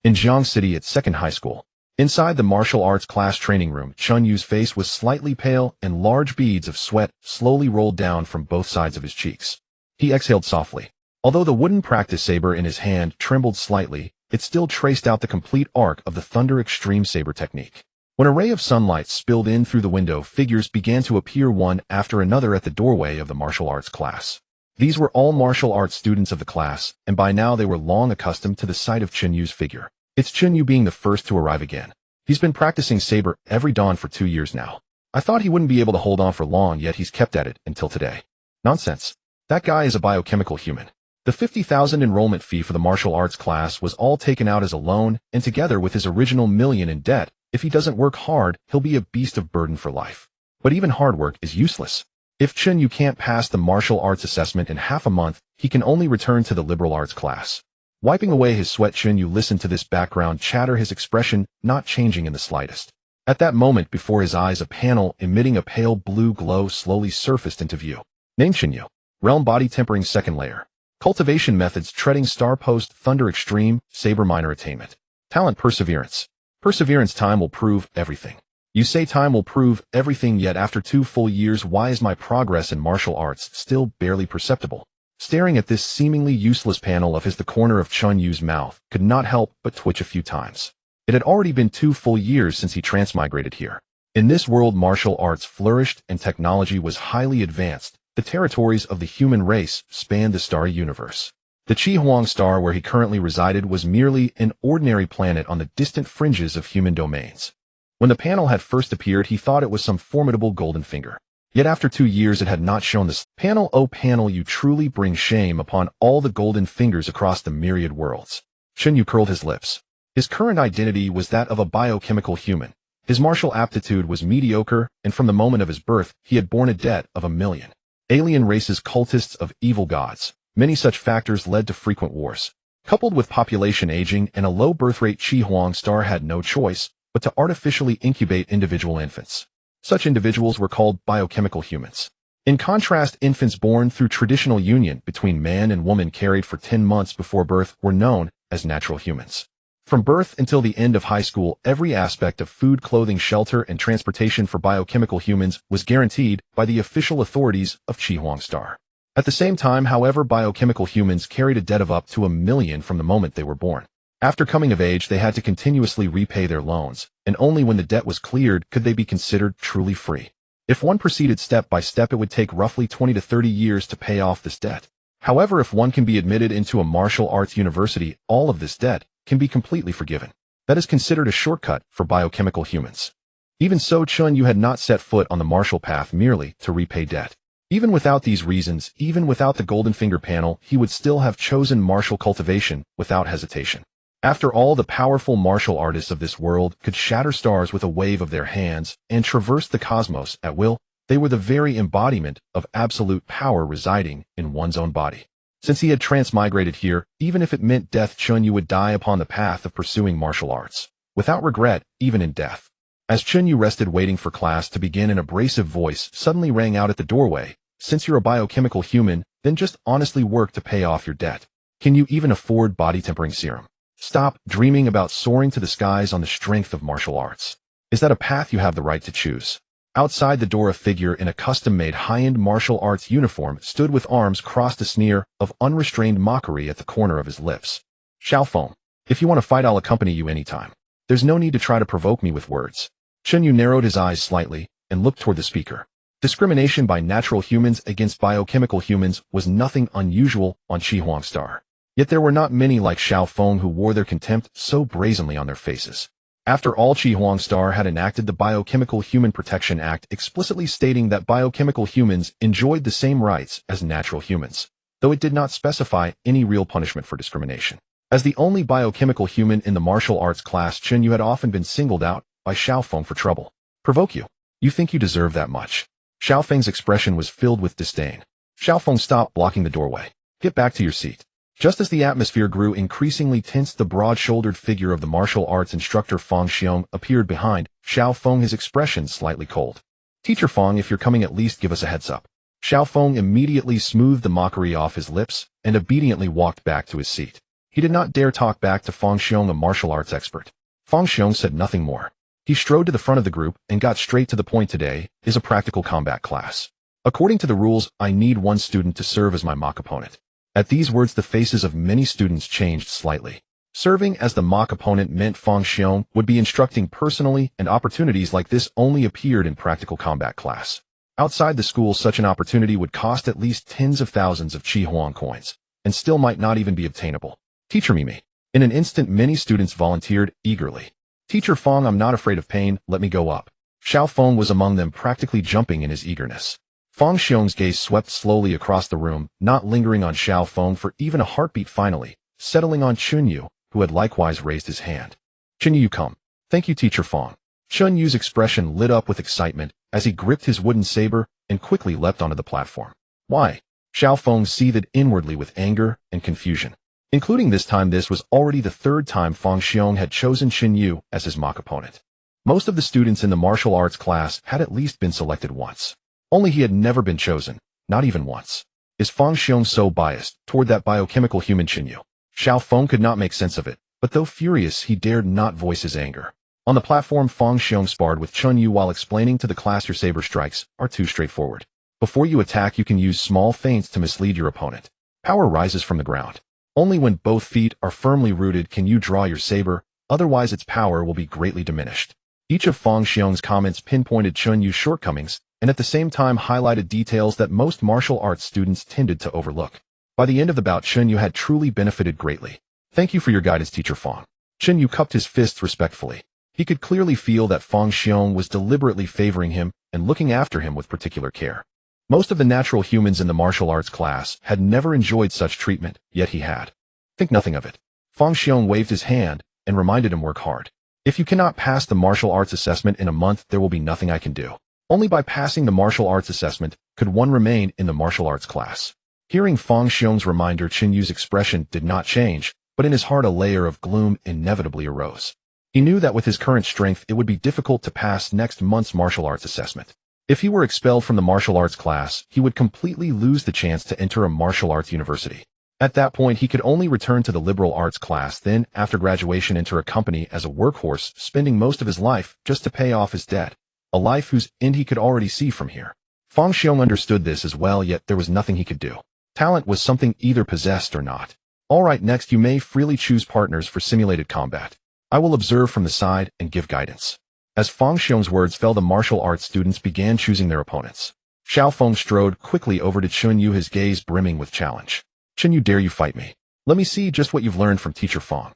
in Jiang City at Second High School. Inside the martial arts class training room, Chen Yu's face was slightly pale and large beads of sweat slowly rolled down from both sides of his cheeks. He exhaled softly. Although the wooden practice saber in his hand trembled slightly, it still traced out the complete arc of the Thunder Extreme Saber technique. When a ray of sunlight spilled in through the window, figures began to appear one after another at the doorway of the martial arts class. These were all martial arts students of the class, and by now they were long accustomed to the sight of Chen Yu's figure. It's Chen Yu being the first to arrive again. He's been practicing saber every dawn for 2 years now. I thought he wouldn't be able to hold on for long, yet he's kept at it until today. Nonsense. That guy is a biochemical human. The 50,000 enrollment fee for the martial arts class was all taken out as a loan, and together with his original million in debt, if he doesn't work hard, he'll be a beast of burden for life. But even hard work is useless. If Chen Yu can't pass the martial arts assessment in half a month, he can only return to the liberal arts class. Wiping away his sweat, Chen Yu listened to this background chatter, his expression not changing in the slightest. At that moment, before his eyes, a panel emitting a pale blue glow slowly surfaced into view. Name: Chen Yu. Realm: body tempering, second layer. Cultivation methods: treading, star post, thunder extreme, saber, minor attainment. Talent: perseverance. Perseverance: time will prove everything. You say time will prove everything, yet after 2 full years, why is my progress in martial arts still barely perceptible? Staring at this seemingly useless panel of his, the corner of Chen Yu's mouth could not help but twitch a few times. It had already been 2 full years since he transmigrated here. In this world, martial arts flourished and technology was highly advanced. The territories of the human race spanned the starry universe. The Qi star where he currently resided was merely an ordinary planet on the distant fringes of human domains. When the panel had first appeared, he thought it was some formidable golden finger. Yet after 2 years it had not shown this. Panel, oh panel, you truly bring shame upon all the golden fingers across the myriad worlds. Chen Yu curled his lips. His current identity was that of a biochemical human. His martial aptitude was mediocre, and from the moment of his birth, he had borne a debt of 1 million. Alien races, cultists of evil gods. Many such factors led to frequent wars. Coupled with population aging and a low birth rate, Qi star had no choice but to artificially incubate individual infants. Such individuals were called biochemical humans. In contrast, infants born through traditional union between man and woman carried for 10 months before birth were known as natural humans. From birth until the end of high school, every aspect of food, clothing, shelter, and transportation for biochemical humans was guaranteed by the official authorities of Qi star. At the same time, however, biochemical humans carried a debt of up to 1 million from the moment they were born. After coming of age, they had to continuously repay their loans, and only when the debt was cleared could they be considered truly free. If one proceeded step by step, it would take roughly 20 to 30 years to pay off this debt. However, if one can be admitted into a martial arts university, all of this debt can be completely forgiven. That is considered a shortcut for biochemical humans. Even so, Chen Yu had not set foot on the martial path merely to repay debt. Even without these reasons, even without the golden finger panel, he would still have chosen martial cultivation without hesitation. After all, the powerful martial artists of this world could shatter stars with a wave of their hands and traverse the cosmos at will. They were the very embodiment of absolute power residing in one's own body. Since he had transmigrated here, even if it meant death, Chen Yu would die upon the path of pursuing martial arts, without regret, even in death. As Chen Yu rested waiting for class to begin, an abrasive voice suddenly rang out at the doorway. Since you're a biochemical human, then just honestly work to pay off your debt. Can you even afford body tempering serum? Stop dreaming about soaring to the skies on the strength of martial arts. Is that a path you have the right to choose? Outside the door, a figure in a custom-made high-end martial arts uniform stood with arms crossed, a sneer of unrestrained mockery at the corner of his lips. Xiaofeng, if you want to fight, I'll accompany you anytime. There's no need to try to provoke me with words. Chen Yu narrowed his eyes slightly and looked toward the speaker. Discrimination by natural humans against biochemical humans was nothing unusual on Qi star. Yet there were not many like Xiaofeng who wore their contempt so brazenly on their faces. After all, Qi star had enacted the Biochemical Human Protection Act, explicitly stating that biochemical humans enjoyed the same rights as natural humans, though it did not specify any real punishment for discrimination. As the only biochemical human in the martial arts class, Chen Yu had often been singled out by Xiaofeng for trouble. Provoke you? You think you deserve that much? Xiaofeng's expression was filled with disdain. Xiaofeng stopped blocking the doorway. Get back to your seat. Just as the atmosphere grew increasingly tense, the broad-shouldered figure of the martial arts instructor Feng Xiong appeared behind Xiaofeng, his expression slightly cold. Teacher Feng, if you're coming, at least give us a heads up. Xiaofeng immediately smoothed the mockery off his lips and obediently walked back to his seat. He did not dare talk back to Fang Xiong, a martial arts expert. Fang Xiong said nothing more. He strode to the front of the group and got straight to the point. Today is a practical combat class. According to the rules, I need one student to serve as my mock opponent. At these words, the faces of many students changed slightly. Serving as the mock opponent meant Fang Xiong would be instructing personally, and opportunities like this only appeared in practical combat class. Outside the school, such an opportunity would cost at least tens of thousands of Qi Huang coins, and still might not even be obtainable. Teacher me. In an instant, many students volunteered eagerly. Teacher Fang, I'm not afraid of pain, let me go up. Xiao Feng was among them, practically jumping in his eagerness. Fang Xiong's gaze swept slowly across the room, not lingering on Xiao Feng for even a heartbeat, finally settling on Chen Yu, who had likewise raised his hand. Chen Yu, come. Thank you, Teacher Fang. Chen Yu's expression lit up with excitement as he gripped his wooden saber and quickly leapt onto the platform. Why? Xiao Feng seethed inwardly with anger and confusion. Including this time, this was already the third time Fang Xiong had chosen Chen Yu as his mock opponent. Most of the students in the martial arts class had at least been selected once. Only he had never been chosen, not even once. Is Fang Xiong so biased toward that biochemical human Chen Yu? Xiao Feng could not make sense of it, but though furious, he dared not voice his anger. On the platform, Fang Xiong sparred with Chen Yu while explaining to the class, your saber strikes are too straightforward. Before you attack, you can use small feints to mislead your opponent. Power rises from the ground. Only when both feet are firmly rooted can you draw your saber, otherwise its power will be greatly diminished. Each of Fang Xiong's comments pinpointed Chen Yu's shortcomings, and at the same time highlighted details that most martial arts students tended to overlook. By the end of the bout, Chen Yu had truly benefited greatly. Thank you for your guidance, Teacher Fang. Chen Yu cupped his fists respectfully. He could clearly feel that Fang Xiong was deliberately favoring him and looking after him with particular care. Most of the natural humans in the martial arts class had never enjoyed such treatment, yet he had. Think nothing of it. Fang Xiong waved his hand and reminded him, work hard. If you cannot pass the martial arts assessment in a month, there will be nothing I can do. Only by passing the martial arts assessment could one remain in the martial arts class. Hearing Fang Xiong's reminder, Chen Yu's expression did not change, but in his heart a layer of gloom inevitably arose. He knew that with his current strength it would be difficult to pass next month's martial arts assessment. If he were expelled from the martial arts class, he would completely lose the chance to enter a martial arts university. At that point, he could only return to the liberal arts class, then, after graduation, enter a company as a workhorse, spending most of his life just to pay off his debt. A life whose end he could already see from here. Fang Xiong understood this as well, yet there was nothing he could do. Talent was something either possessed or not. All right, next you may freely choose partners for simulated combat. I will observe from the side and give guidance. As Fang Xiong's words fell, the martial arts students began choosing their opponents. Xiao Feng strode quickly over to Chen Yu, his gaze brimming with challenge. Chen Yu, dare you fight me? Let me see just what you've learned from Teacher Fang.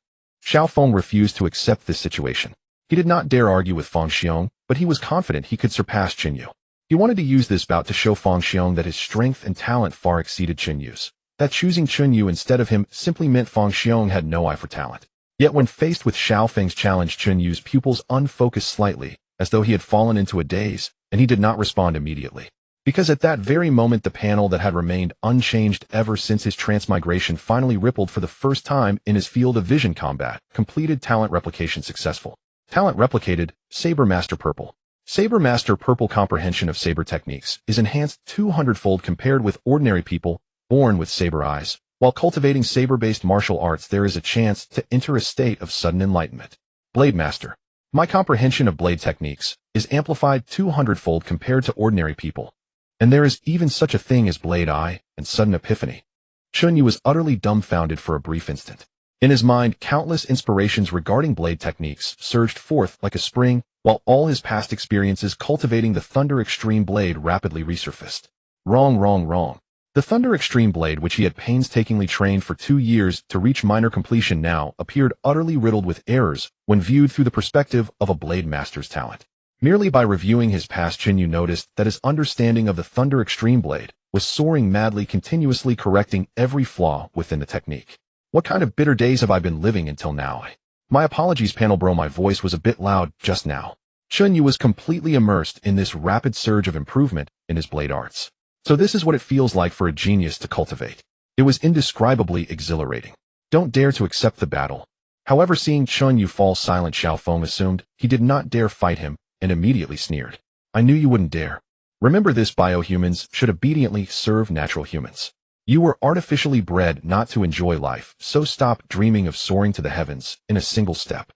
Xiao Feng refused to accept this situation. He did not dare argue with Fang Xiong, but he was confident he could surpass Chen Yu. He wanted to use this bout to show Fang Xiong that his strength and talent far exceeded Chen Yu's. That choosing Chen Yu instead of him simply meant Fang Xiong had no eye for talent. Yet when faced with Xiao Feng's challenge, Chen Yu's pupils unfocused slightly, as though he had fallen into a daze, and he did not respond immediately. Because at that very moment the panel that had remained unchanged ever since his transmigration finally rippled for the first time in his field of vision combat, completed talent replication successful. Talent replicated, Saber Master Purple. Saber Master Purple comprehension of saber techniques is enhanced 200-fold compared with ordinary people born with saber eyes. While cultivating saber-based martial arts, there is a chance to enter a state of sudden enlightenment. Blade Master. My comprehension of blade techniques is amplified 200-fold compared to ordinary people. And there is even such a thing as blade eye and sudden epiphany. Chen Yu was utterly dumbfounded for a brief instant. In his mind, countless inspirations regarding blade techniques surged forth like a spring, while all his past experiences cultivating the Thunder Extreme Blade rapidly resurfaced. Wrong. The Thunder Extreme Blade, which he had painstakingly trained for 2 years to reach minor completion, now appeared utterly riddled with errors when viewed through the perspective of a blade master's talent. Merely by reviewing his past, Chen Yu noticed that his understanding of the Thunder Extreme Blade was soaring madly, continuously correcting every flaw within the technique. What kind of bitter days have I been living until now? My apologies, panel bro, my voice was a bit loud just now. Chen Yu was completely immersed in this rapid surge of improvement in his blade arts. So this is what it feels like for a genius to cultivate. It was indescribably exhilarating. Don't dare to accept the battle. However, seeing Chen Yu fall silent, Xiao Feng assumed he did not dare fight him and immediately sneered. I knew you wouldn't dare. Remember this, biohumans should obediently serve natural humans. You were artificially bred not to enjoy life, so stop dreaming of soaring to the heavens in a single step.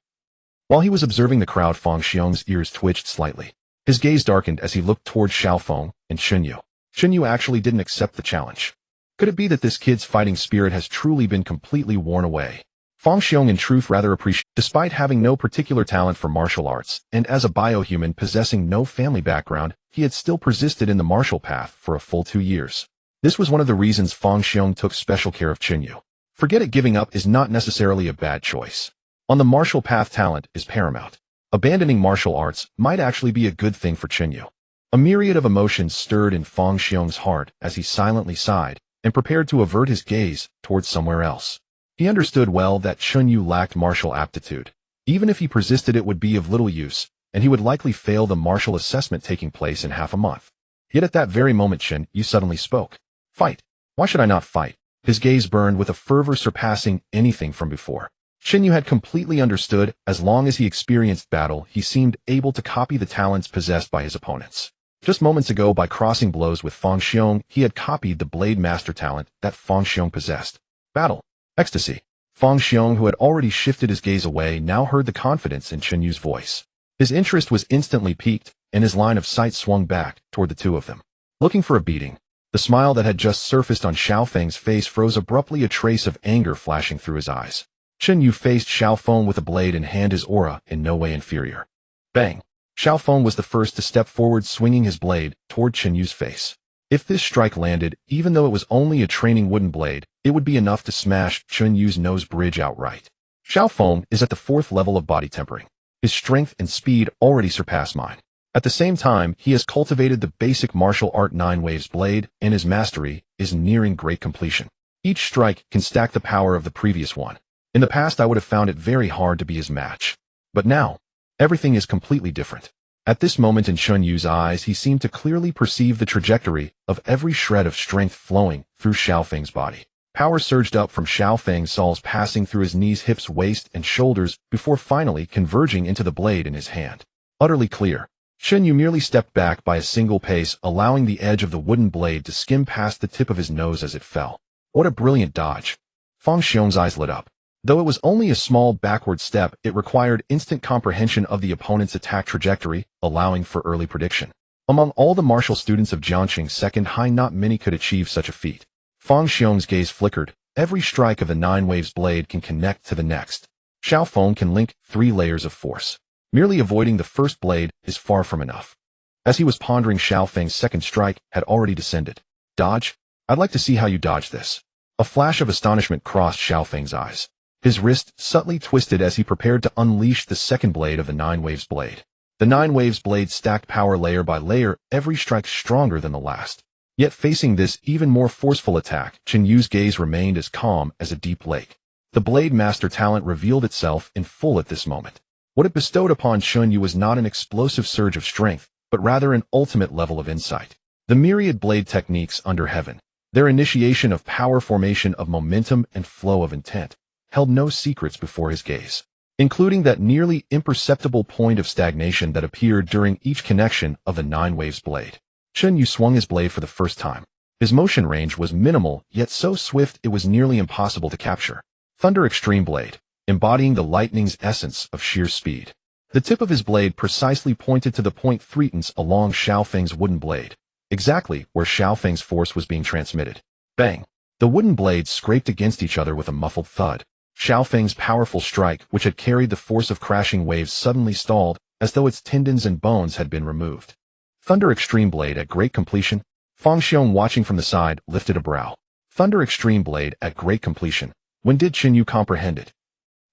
While he was observing the crowd, Fang Xiong's ears twitched slightly. His gaze darkened as he looked toward Xiaofeng and Chen Yu. Chen Yu actually didn't accept the challenge. Could it be that this kid's fighting spirit has truly been completely worn away? Fang Xiong in truth rather appreciated, despite having no particular talent for martial arts, and as a biohuman possessing no family background, he had still persisted in the martial path for a full 2 years. This was one of the reasons Fang Xiong took special care of Chen Yu. Forget it, giving up is not necessarily a bad choice. On the martial path, talent is paramount. Abandoning martial arts might actually be a good thing for Chen Yu. A myriad of emotions stirred in Fang Xiong's heart as he silently sighed and prepared to avert his gaze towards somewhere else. He understood well that Chen Yu lacked martial aptitude. Even if he persisted, it would be of little use, and he would likely fail the martial assessment taking place in half a month. Yet at that very moment, Chen Yu suddenly spoke. Fight. Why should I not fight? His gaze burned with a fervor surpassing anything from before. Chen Yu had completely understood, as long as he experienced battle, he seemed able to copy the talents possessed by his opponents. Just moments ago, by crossing blows with Fang Xiong, he had copied the blade master talent that Fang Xiong possessed. Battle. Ecstasy. Fang Xiong, who had already shifted his gaze away, now heard the confidence in Chen Yu's voice. His interest was instantly piqued, and his line of sight swung back toward the two of them. Looking for a beating. The smile that had just surfaced on Xiaofeng's face froze abruptly, a trace of anger flashing through his eyes. Chen Yu faced Xiaofeng with a blade in hand, his aura in no way inferior. Bang! Xiaofeng was the first to step forward, swinging his blade toward Chen Yu's face. If this strike landed, even though it was only a training wooden blade, it would be enough to smash Chen Yu's nose bridge outright. Xiaofeng is at the 4th level of body tempering. His strength and speed already surpass mine. At the same time, he has cultivated the basic martial art 9 waves blade, and his mastery is nearing great completion. Each strike can stack the power of the previous one. In the past, I would have found it very hard to be his match. But now, everything is completely different. At this moment in Chen Yu's eyes, he seemed to clearly perceive the trajectory of every shred of strength flowing through Xiaofeng's body. Power surged up from Xiaofeng's soles, passing through his knees, hips, waist, and shoulders, before finally converging into the blade in his hand. Utterly clear. Chen Yu merely stepped back by a single pace, allowing the edge of the wooden blade to skim past the tip of his nose as it fell. What a brilliant dodge. Fang Xiong's eyes lit up. Though it was only a small backward step, it required instant comprehension of the opponent's attack trajectory, allowing for early prediction. Among all the martial students of Jiangqing's second high, not many could achieve such a feat. Fang Xiong's gaze flickered. Every strike of the 9 waves blade can connect to the next. Xiaofeng can link 3 layers of force. Merely avoiding the first blade is far from enough. As he was pondering, Xiaofeng's second strike had already descended. Dodge? I'd like to see how you dodge this. A flash of astonishment crossed Xiaofeng's eyes. His wrist subtly twisted as he prepared to unleash the second blade of the 9 waves blade. The 9 waves blade stacked power layer by layer, every strike stronger than the last. Yet facing this even more forceful attack, Chen Yu's gaze remained as calm as a deep lake. The blade master talent revealed itself in full at this moment. What it bestowed upon Chen Yu was not an explosive surge of strength, but rather an ultimate level of insight. The myriad blade techniques under heaven, their initiation of power, formation of momentum, and flow of intent, held no secrets before his gaze, including that nearly imperceptible point of stagnation that appeared during each connection of the 9 waves blade. Chen Yu swung his blade for the first time. His motion range was minimal, yet so swift it was nearly impossible to capture. Thunder Extreme Blade, embodying the lightning's essence of sheer speed. The tip of his blade precisely pointed to the point 3 inches along Xiaofeng's wooden blade, exactly where Xiaofeng's force was being transmitted. Bang! The wooden blades scraped against each other with a muffled thud. Xiaofeng's powerful strike, which had carried the force of crashing waves, suddenly stalled, as though its tendons and bones had been removed. Thunder Extreme Blade at great completion? Fang Xiong, watching from the side, lifted a brow. Thunder Extreme Blade at great completion. When did Chen Yu comprehend it?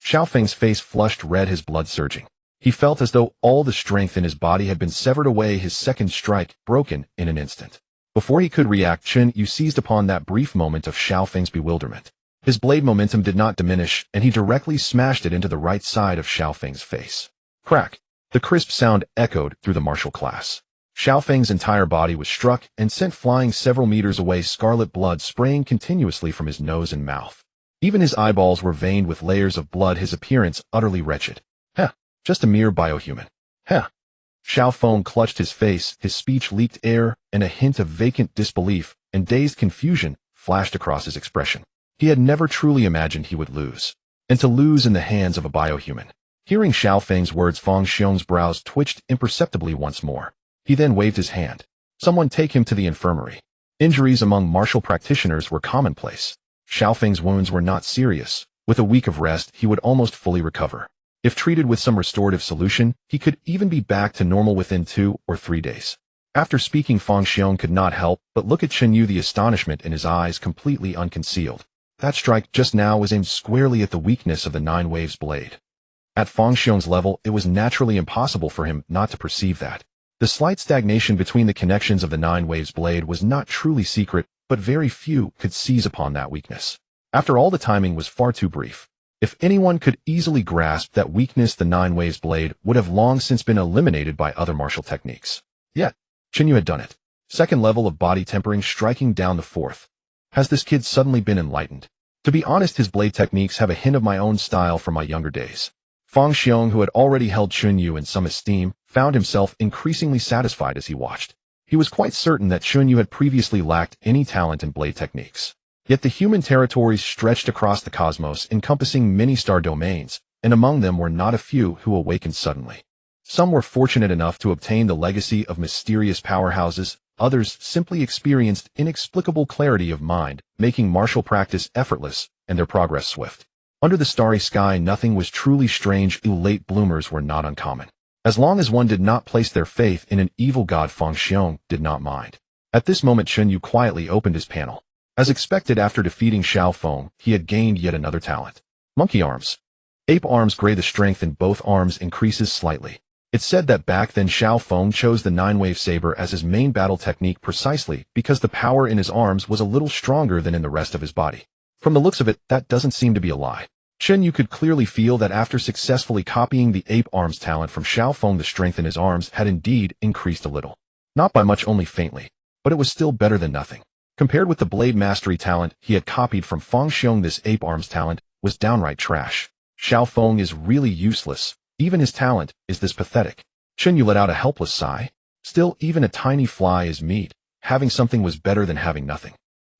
Xiaofeng's face flushed red, his blood surging. He felt as though all the strength in his body had been severed away, his second strike broken in an instant. Before he could react, Chen Yu seized upon that brief moment of Xiaofeng's bewilderment. His blade momentum did not diminish, and he directly smashed it into the right side of Xiaofeng's face. Crack! The crisp sound echoed through the martial class. Xiaofeng's entire body was struck and sent flying several meters away, scarlet blood spraying continuously from his nose and mouth. Even his eyeballs were veined with layers of blood, his appearance utterly wretched. Just a mere biohuman. Xiaofeng clutched his face, his speech leaked air, and a hint of vacant disbelief and dazed confusion flashed across his expression. He had never truly imagined he would lose. And to lose in the hands of a biohuman. Hearing Xiao Feng's words, Fang Xiong's brows twitched imperceptibly once more. He then waved his hand. Someone take him to the infirmary. Injuries among martial practitioners were commonplace. Xiao Feng's wounds were not serious. With a week of rest, he would almost fully recover. If treated with some restorative solution, he could even be back to normal within 2 or 3 days. After speaking, Fang Xiong could not help but look at Chen Yu, the astonishment in his eyes completely unconcealed. That strike just now was aimed squarely at the weakness of the Nine Waves blade. At Fang Xiong's level, it was naturally impossible for him not to perceive that. The slight stagnation between the connections of the Nine Waves blade was not truly secret, but very few could seize upon that weakness. After all, the timing was far too brief. If anyone could easily grasp that weakness, the Nine Waves blade would have long since been eliminated by other martial techniques. Yet, Chen Yu had done it. Second level of body tempering striking down the fourth. Has this kid suddenly been enlightened? To be honest, his blade techniques have a hint of my own style from my younger days. Fang Xiong, who had already held Chen Yu in some esteem, found himself increasingly satisfied as he watched. He was quite certain that Chen Yu had previously lacked any talent in blade techniques. Yet the human territories stretched across the cosmos, encompassing many star domains, and among them were not a few who awakened suddenly. Some were fortunate enough to obtain the legacy of mysterious powerhouses, others simply experienced inexplicable clarity of mind, making martial practice effortless and their progress swift. Under the starry sky, nothing was truly strange. Late bloomers were not uncommon. As long as one did not place their faith in an evil god, Fang Xiong did not mind. At this moment, Chen Yu quietly opened his panel. As expected, after defeating Xiao Feng, he had gained yet another talent. Monkey arms. Ape arms. Gray. The strength in both arms increases slightly. It's said that back then Xiao Feng chose the Nine-Wave Saber as his main battle technique precisely because the power in his arms was a little stronger than in the rest of his body. From the looks of it, that doesn't seem to be a lie. Chen Yu could clearly feel that after successfully copying the ape arms talent from Xiao Feng, the strength in his arms had indeed increased a little. Not by much, only faintly. But it was still better than nothing. Compared with the blade mastery talent he had copied from Fang Xiong, this ape arms talent was downright trash. Xiao Feng is really useless. Even his talent is this pathetic. Chen Yu let out a helpless sigh. Still, even a tiny fly is meat. Having something was better than having nothing.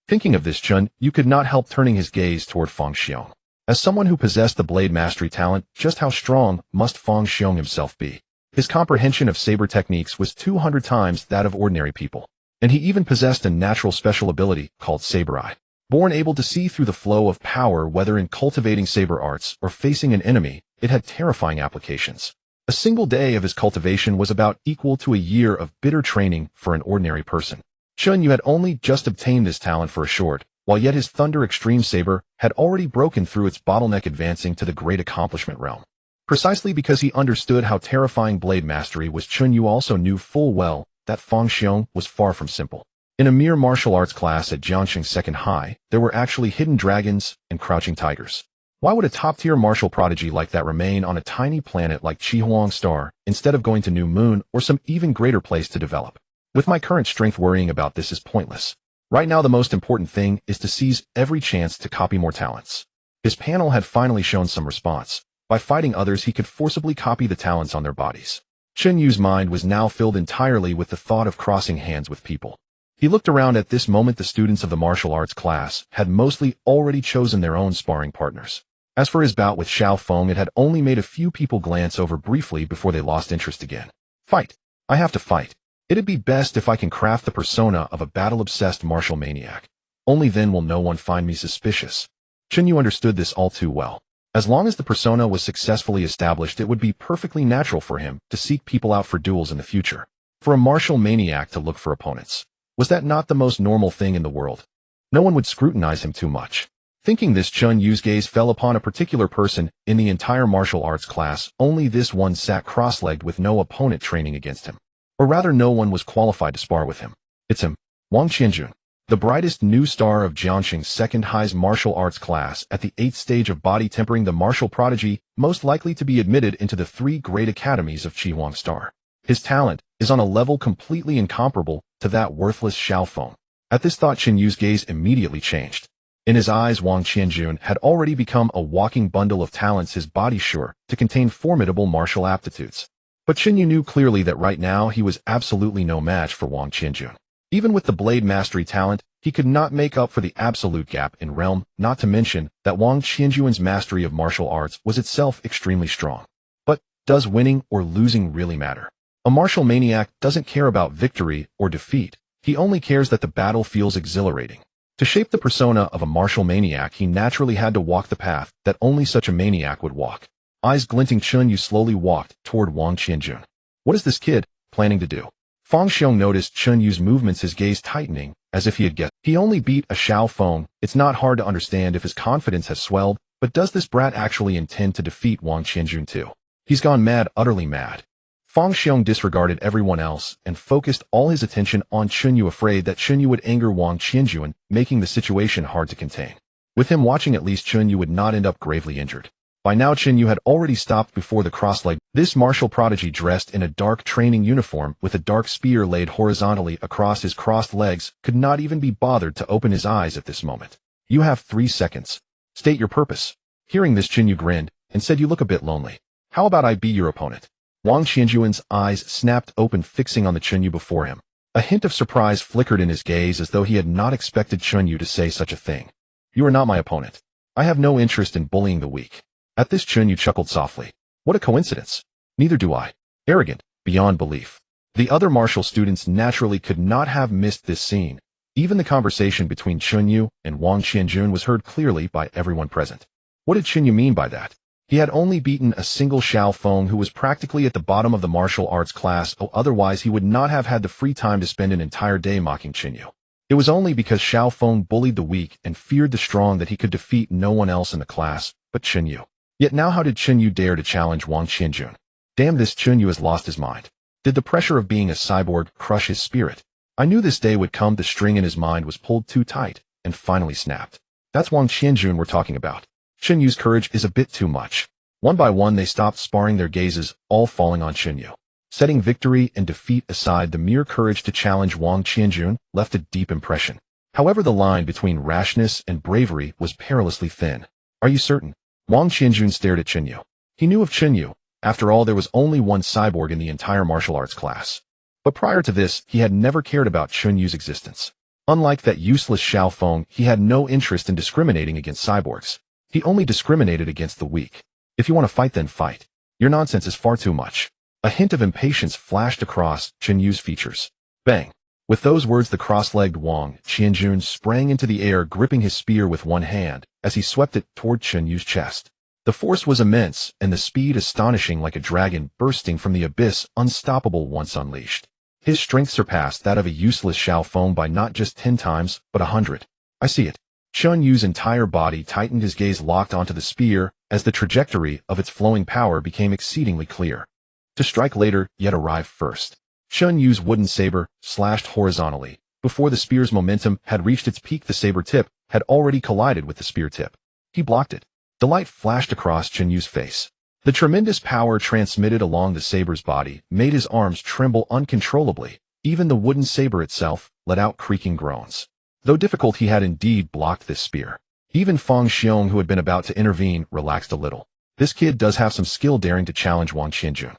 Thinking of this, Chen Yu could not help turning his gaze toward Fang Xiong. As someone who possessed the blade mastery talent, just how strong must Fang Xiong himself be? His comprehension of saber techniques was 200 times that of ordinary people. And he even possessed a natural special ability called Saber Eye. Born able to see through the flow of power, whether in cultivating saber arts or facing an enemy, it had terrifying applications. A single day of his cultivation was about equal to a year of bitter training for an ordinary person. Chen Yu had only just obtained this talent for a short, while yet his Thunder Extreme Saber had already broken through its bottleneck, advancing to the great accomplishment realm. Precisely because he understood how terrifying blade mastery was, Chen Yu also knew full well that Fang Xiong was far from simple. In a mere martial arts class at Jiangxing Second High, there were actually hidden dragons and crouching tigers. Why would a top-tier martial prodigy like that remain on a tiny planet like Chihuang Star instead of going to New Moon or some even greater place to develop? With my current strength, worrying about this is pointless. Right now, the most important thing is to seize every chance to copy more talents. His panel had finally shown some response. By fighting others, he could forcibly copy the talents on their bodies. Chen Yu's mind was now filled entirely with the thought of crossing hands with people. He looked around. At this moment, the students of the martial arts class had mostly already chosen their own sparring partners. As for his bout with Xiao Feng, it had only made a few people glance over briefly before they lost interest again. Fight. I have to fight. It'd be best if I can craft the persona of a battle-obsessed martial maniac. Only then will no one find me suspicious. Chen Yu understood this all too well. As long as the persona was successfully established, it would be perfectly natural for him to seek people out for duels in the future. For a martial maniac to look for opponents. Was that not the most normal thing in the world? No one would scrutinize him too much. Thinking this, Chen Yu's gaze fell upon a particular person in the entire martial arts class. Only this one sat cross-legged with no opponent training against him. Or rather, no one was qualified to spar with him. It's him, Wang Qianjun, the brightest new star of Jiangxing Second High's martial arts class at the 8th stage of body tempering, the martial prodigy, most likely to be admitted into the 3 great academies of Chihuang Star. His talent is on a level completely incomparable to that worthless Xiao Feng. At this thought, Chen Yu's gaze immediately changed. In his eyes, Wang Qianjun had already become a walking bundle of talents, his body sure to contain formidable martial aptitudes. But Chen Yu knew clearly that right now he was absolutely no match for Wang Qianjun. Even with the blade mastery talent, He could not make up for the absolute gap in realm, not to mention that Wang Qianjuan's mastery of martial arts was itself extremely strong. But does winning or losing really matter? A martial maniac doesn't care about victory or defeat. He only cares that the battle feels exhilarating. To shape the persona of a martial maniac, he naturally had to walk the path that only such a maniac would walk. Eyes glinting, Chen Yu slowly walked toward Wang Qianjun. What is this kid planning to do? Fang Xiong noticed Chen Yu's movements, his gaze tightening, as if he had guessed. He only beat a Xiao Feng. It's not hard to understand if his confidence has swelled, but does this brat actually intend to defeat Wang Qianjun too? He's gone mad, utterly mad. Fang Xiong disregarded everyone else and focused all his attention on Chen Yu, afraid that Chen Yu would anger Wang Qianjun, making the situation hard to contain. With him watching, at least Chen Yu would not end up gravely injured. By now Chen Yu had already stopped before the cross-leg. This martial prodigy, dressed in a dark training uniform with a dark spear laid horizontally across his crossed legs, could not even be bothered to open his eyes at this moment. You have 3 seconds. State your purpose. Hearing this, Chen Yu grinned and said, you look a bit lonely. How about I be your opponent? Wang Qianjuan's eyes snapped open, fixing on the Chen Yu before him. A hint of surprise flickered in his gaze, as though he had not expected Chen Yu to say such a thing. You are not my opponent. I have no interest in bullying the weak. At this, Chen Yu chuckled softly. What a coincidence. Neither do I. Arrogant, beyond belief. The other martial students naturally could not have missed this scene. Even the conversation between Chen Yu and Wang Qianjun was heard clearly by everyone present. What did Chen Yu mean by that? He had only beaten a single Xiao Feng, who was practically at the bottom of the martial arts class, otherwise he would not have had the free time to spend an entire day mocking Chen Yu. It was only because Xiao Feng bullied the weak and feared the strong that he could defeat no one else in the class but Chen Yu. Yet now how did Chen Yu dare to challenge Wang Qianjun? Damn, this Chen Yu has lost his mind. Did the pressure of being a cyborg crush his spirit? I knew this day would come. The string in his mind was pulled too tight and finally snapped. That's Wang Qianjun we're talking about. Chen Yu's courage is a bit too much. One by one they stopped sparring, their gazes all falling on Chen Yu. Setting victory and defeat aside, the mere courage to challenge Wang Qianjun left a deep impression. However, the line between rashness and bravery was perilously thin. Are you certain? Wang Qianjun stared at Chen Yu. He knew of Chen Yu. After all, there was only one cyborg in the entire martial arts class. But prior to this, he had never cared about Chen Yu's existence. Unlike that useless Xiao Feng, he had no interest in discriminating against cyborgs. He only discriminated against the weak. If you want to fight, then fight. Your nonsense is far too much. A hint of impatience flashed across Chen Yu's features. Bang! With those words, the cross-legged Wang Qianjun sprang into the air, gripping his spear with one hand as he swept it toward Chen Yu's chest. The force was immense, and the speed astonishing, like a dragon bursting from the abyss, unstoppable once unleashed. His strength surpassed that of a useless Xiao Feng by not just 10 times, but 100. I see it. Chen Yu's entire body tightened, his gaze locked onto the spear as the trajectory of its flowing power became exceedingly clear. To strike later, yet arrive first. Chen Yu's wooden saber slashed horizontally. Before the spear's momentum had reached its peak, the saber tip had already collided with the spear tip. He blocked it. Delight flashed across Chen Yu's face. The tremendous power transmitted along the saber's body made his arms tremble uncontrollably. Even the wooden saber itself let out creaking groans. Though difficult, he had indeed blocked this spear. Even Fang Xiong, who had been about to intervene, relaxed a little. This kid does have some skill, daring to challenge Wang Qianjun.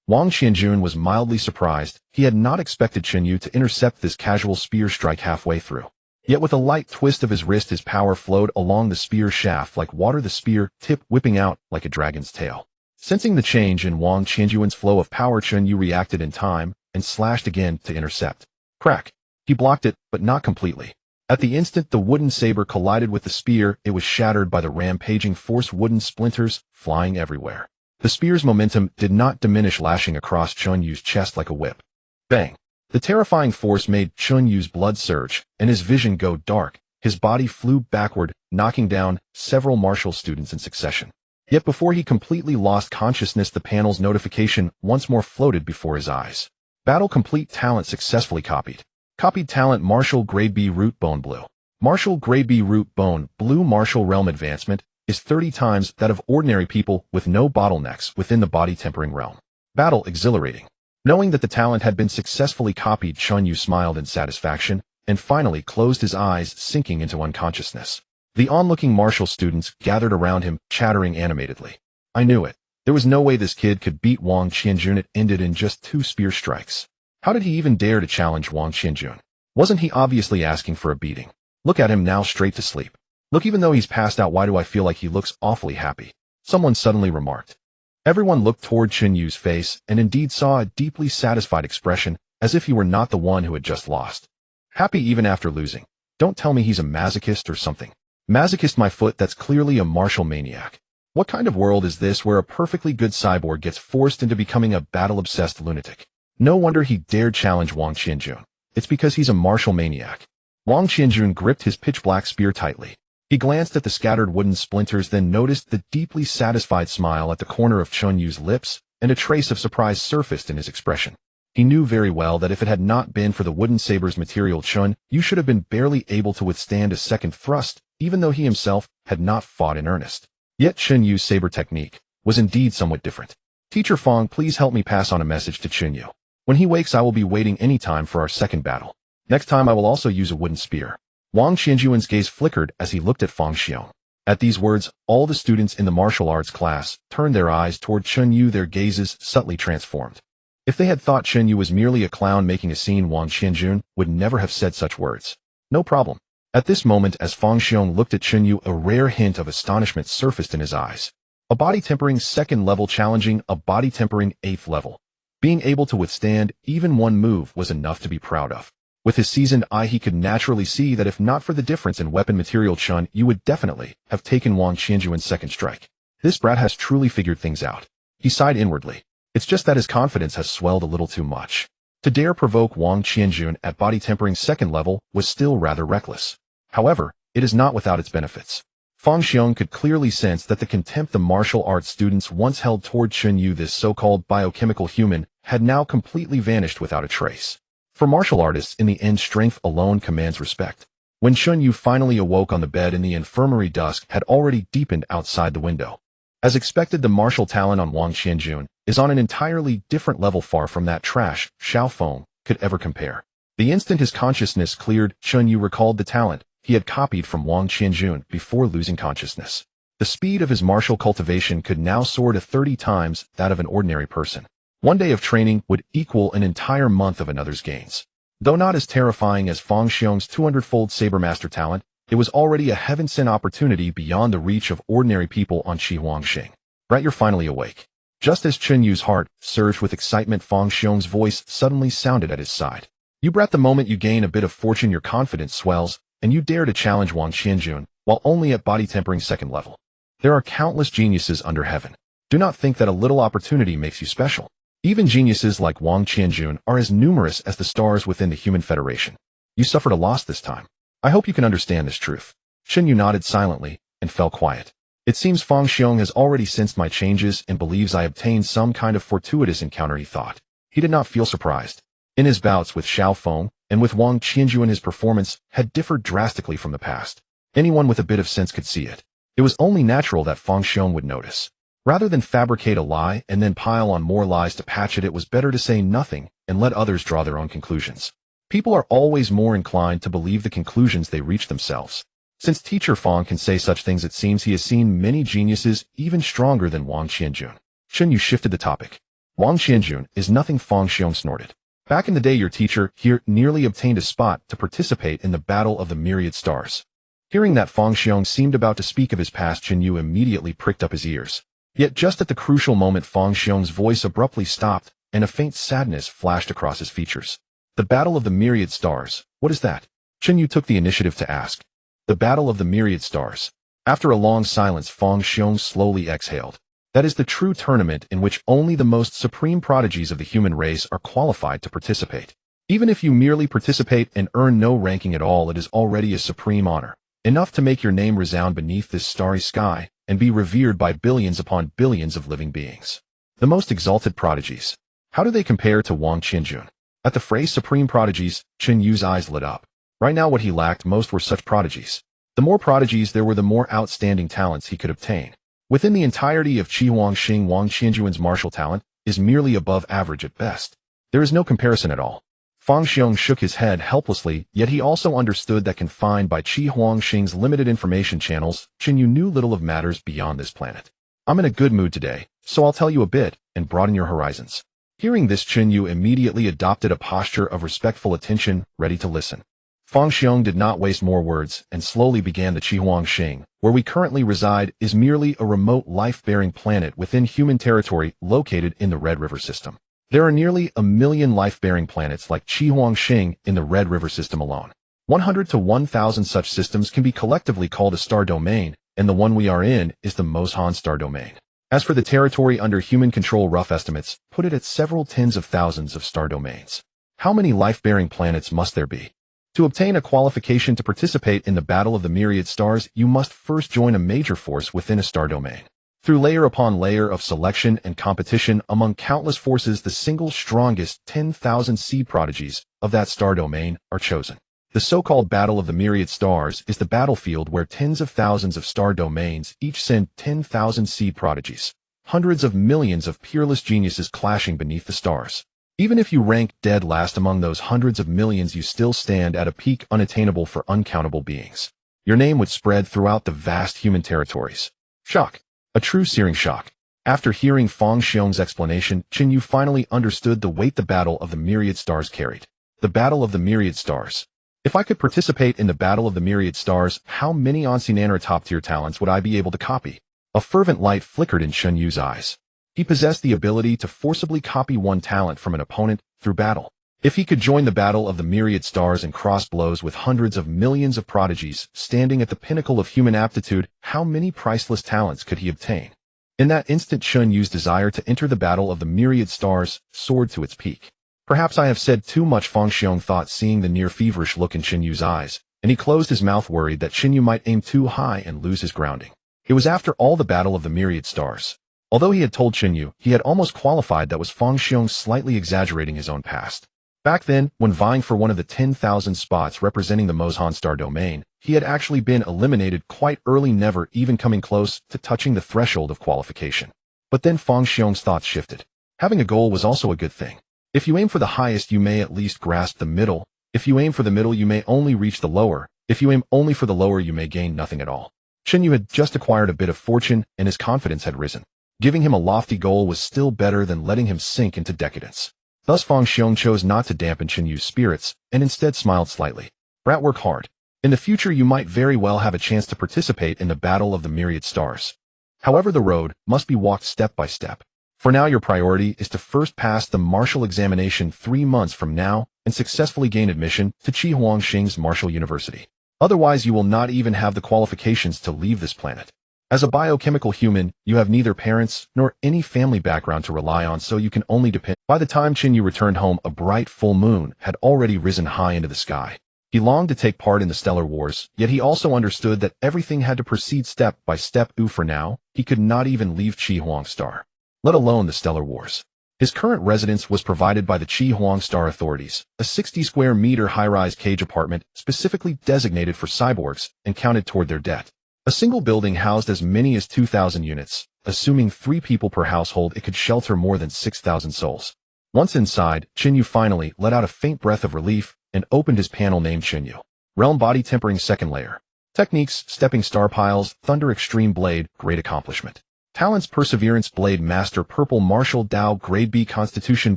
Wang Qianjun was mildly surprised. He had not expected Chen Yu to intercept this casual spear strike halfway through. Yet with a light twist of his wrist, his power flowed along the spear shaft like water, the spear tip whipping out like a dragon's tail. Sensing the change in Wang Qianjun's flow of power, Chen Yu reacted in time and slashed again to intercept. Crack! He blocked it, but not completely. At the instant the wooden saber collided with the spear, it was shattered by the rampaging force, wooden splinters flying everywhere. The spear's momentum did not diminish, lashing across Chen Yu's chest like a whip. Bang! The terrifying force made Chen Yu's blood surge and his vision go dark. His body flew backward, knocking down several martial students in succession. Yet before he completely lost consciousness, the panel's notification once more floated before his eyes. Battle complete. Talent successfully copied. Copied talent: Martial Grade B Root Bone Blue. Martial Grade B Root Bone Blue Martial Realm Advancement is 30 times that of ordinary people with no bottlenecks within the body tempering realm. Battle exhilarating. Knowing that the talent had been successfully copied, Chen Yu smiled in satisfaction and finally closed his eyes, sinking into unconsciousness. The onlooking martial students gathered around him, chattering animatedly. I knew it. There was no way this kid could beat Wang Qianjun. It ended in just 2 spear strikes. How did he even dare to challenge Wang Qianjun? Wasn't he obviously asking for a beating? Look at him now, straight to sleep. Look, even though he's passed out, why do I feel like he looks awfully happy? Someone suddenly remarked. Everyone looked toward Chen Yu's face and indeed saw a deeply satisfied expression, as if he were not the one who had just lost. Happy even after losing. Don't tell me he's a masochist or something. Masochist, my foot, that's clearly a martial maniac. What kind of world is this where a perfectly good cyborg gets forced into becoming a battle-obsessed lunatic? No wonder he dared challenge Wang Qianjun. It's because he's a martial maniac. Wang Qianjun gripped his pitch-black spear tightly. He glanced at the scattered wooden splinters, then noticed the deeply satisfied smile at the corner of Chen Yu's lips, and a trace of surprise surfaced in his expression. He knew very well that if it had not been for the wooden saber's material, Chen Yu should have been barely able to withstand a second thrust, even though he himself had not fought in earnest. Yet Chen Yu's saber technique was indeed somewhat different. Teacher Fong, please help me pass on a message to Chen Yu. When he wakes, I will be waiting any time for our second battle. Next time I will also use a wooden spear. Wang Qianjuan's gaze flickered as he looked at Fang Xiong. At these words, all the students in the martial arts class turned their eyes toward Chen Yu, their gazes subtly transformed. If they had thought Chen Yu was merely a clown making a scene, Wang Qianjun would never have said such words. No problem. At this moment, as Fang Xiong looked at Chen Yu, a rare hint of astonishment surfaced in his eyes. A body tempering 2nd level challenging a body tempering 8th level. Being able to withstand even one move was enough to be proud of. With his seasoned eye, he could naturally see that if not for the difference in weapon material, Chen Yu would definitely have taken Wang Qianjuan's second strike. This brat has truly figured things out. He sighed inwardly. It's just that his confidence has swelled a little too much. To dare provoke Wang Qianjun at body tempering 2nd level was still rather reckless. However, it is not without its benefits. Fang Xiong could clearly sense that the contempt the martial arts students once held toward Chen Yu, this so-called biochemical human, had now completely vanished without a trace. For martial artists, in the end, strength alone commands respect. When Chen Yu finally awoke on the bed in the infirmary, dusk had already deepened outside the window. As expected, the martial talent on Wang Qianjun is on an entirely different level, far from that trash Xiao Feng could ever compare. The instant his consciousness cleared, Chen Yu recalled the talent he had copied from Wang Qianjun before losing consciousness. The speed of his martial cultivation could now soar to 30 times that of an ordinary person. One day of training would equal an entire month of another's gains. Though not as terrifying as Fang Xiong's 200-fold Sabermaster talent, it was already a heaven-sent opportunity beyond the reach of ordinary people on Qi Huangxing. Brat, you're finally awake. Just as Chen Yu's heart surged with excitement, Fang Xiong's voice suddenly sounded at his side. You brat, the moment you gain a bit of fortune, your confidence swells, and you dare to challenge Wang Qianjun, while only at body tempering 2nd level. There are countless geniuses under heaven. Do not think that a little opportunity makes you special. Even geniuses like Wang Qianjun are as numerous as the stars within the Human Federation. You suffered a loss this time. I hope you can understand this truth. Chen Yu nodded silently and fell quiet. It seems Fang Xiong has already sensed my changes and believes I obtained some kind of fortuitous encounter, he thought. He did not feel surprised. In his bouts with Xiao Feng and with Wang Qianjun, his performance had differed drastically from the past. Anyone with a bit of sense could see it. It was only natural that Fang Xiong would notice. Rather than fabricate a lie and then pile on more lies to patch it, it was better to say nothing and let others draw their own conclusions. People are always more inclined to believe the conclusions they reach themselves. Since Teacher Fang can say such things, it seems he has seen many geniuses even stronger than Wang Qianjun. Chen Yu shifted the topic. Wang Qianjun is nothing, Fang Xiong snorted. Back in the day, your teacher here nearly obtained a spot to participate in the Battle of the Myriad Stars. Hearing that Fang Xiong seemed about to speak of his past, Chen Yu immediately pricked up his ears. Yet just at the crucial moment, Fang Xiong's voice abruptly stopped, and a faint sadness flashed across his features. The Battle of the Myriad Stars, what is that? Chen Yu took the initiative to ask. The Battle of the Myriad Stars. After a long silence, Fang Xiong slowly exhaled. That is the true tournament in which only the most supreme prodigies of the human race are qualified to participate. Even if you merely participate and earn no ranking at all, it is already a supreme honor, enough to make your name resound beneath this starry sky and be revered by billions upon billions of living beings. The most exalted prodigies. How do they compare to Wang Qianjun? At the phrase supreme prodigies, Chen Yu's eyes lit up. Right now, what he lacked most were such prodigies. The more prodigies there were, the more outstanding talents he could obtain. Within the entirety of Qi Huangxing, Wang Qianjuan's martial talent is merely above average at best. There is no comparison at all. Fang Xiong shook his head helplessly, yet he also understood that confined by Qi Huangxing's limited information channels, Chen Yu knew little of matters beyond this planet. I'm in a good mood today, so I'll tell you a bit and broaden your horizons. Hearing this, Chen Yu immediately adopted a posture of respectful attention, ready to listen. Fang Xiong did not waste more words and slowly began. The Qi where we currently reside, is merely a remote life-bearing planet within human territory located in the Red River system. There are nearly 1 million life-bearing planets like Qi in the Red River system alone. 100 to 1,000 such systems can be collectively called a star domain, and the one we are in is the Mozhan star domain. As for the territory under human control, rough estimates put it at several tens of thousands of star domains. How many life-bearing planets must there be? To obtain a qualification to participate in the Battle of the Myriad Stars, you must first join a major force within a star domain. Through layer upon layer of selection and competition among countless forces, the single strongest 10,000 seed prodigies of that star domain are chosen. The so-called Battle of the Myriad Stars is the battlefield where tens of thousands of star domains each send 10,000 seed prodigies, hundreds of millions of peerless geniuses clashing beneath the stars. Even if you rank dead last among those hundreds of millions, you still stand at a peak unattainable for uncountable beings. Your name would spread throughout the vast human territories. Shock. A true searing shock. After hearing Fang Xiong's explanation, Chen Yu finally understood the weight the Battle of the Myriad Stars carried. The Battle of the Myriad Stars. If I could participate in the Battle of the Myriad Stars, how many ancien top-tier talents would I be able to copy? A fervent light flickered in Chen Yu's eyes. He possessed the ability to forcibly copy one talent from an opponent through battle. If he could join the Battle of the Myriad Stars and cross blows with hundreds of millions of prodigies standing at the pinnacle of human aptitude, how many priceless talents could he obtain? In that instant, Chen Yu's desire to enter the Battle of the Myriad Stars soared to its peak. Perhaps I have said too much, Fang Xiong thought, seeing the near-feverish look in Chen Yu's eyes, and he closed his mouth, worried that Chen Yu might aim too high and lose his grounding. It was, after all, the Battle of the Myriad Stars. Although he had told Chen Yu he had almost qualified, that was Fang Xiong slightly exaggerating his own past. Back then, when vying for one of the 10,000 spots representing the Mozhan star domain, he had actually been eliminated quite early, never even coming close to touching the threshold of qualification. But then Fang Xiong's thoughts shifted. Having a goal was also a good thing. If you aim for the highest, you may at least grasp the middle. If you aim for the middle, you may only reach the lower. If you aim only for the lower, you may gain nothing at all. Chen Yu had just acquired a bit of fortune, and his confidence had risen. Giving him a lofty goal was still better than letting him sink into decadence. Thus Fang Xiong chose not to dampen Chen Yu's spirits, and instead smiled slightly. Brat, work hard. In the future, you might very well have a chance to participate in the Battle of the Myriad Stars. However, the road must be walked step by step. For now, your priority is to first pass the martial examination 3 months from now and successfully gain admission to Qi Martial University. Otherwise, you will not even have the qualifications to leave this planet. As a biochemical human, you have neither parents nor any family background to rely on, so you can only depend. By the time Chen Yu returned home, a bright full moon had already risen high into the sky. He longed to take part in the stellar wars, yet he also understood that everything had to proceed step by step. For now, he could not even leave Qi Star, let alone the stellar wars. His current residence was provided by the Qi Star authorities, a 60-square-meter high-rise cage apartment specifically designated for cyborgs and counted toward their debt. A single building housed as many as 2,000 units. Assuming 3 people per household, it could shelter more than 6,000 souls. Once inside, Chen Yu finally let out a faint breath of relief and opened his panel named Chen Yu. Realm Body Tempering Second Layer. Techniques: Stepping Star Piles, Thunder Extreme Blade, Great Accomplishment. Talents: Perseverance Blade Master Purple, Martial Dao Grade B, Constitution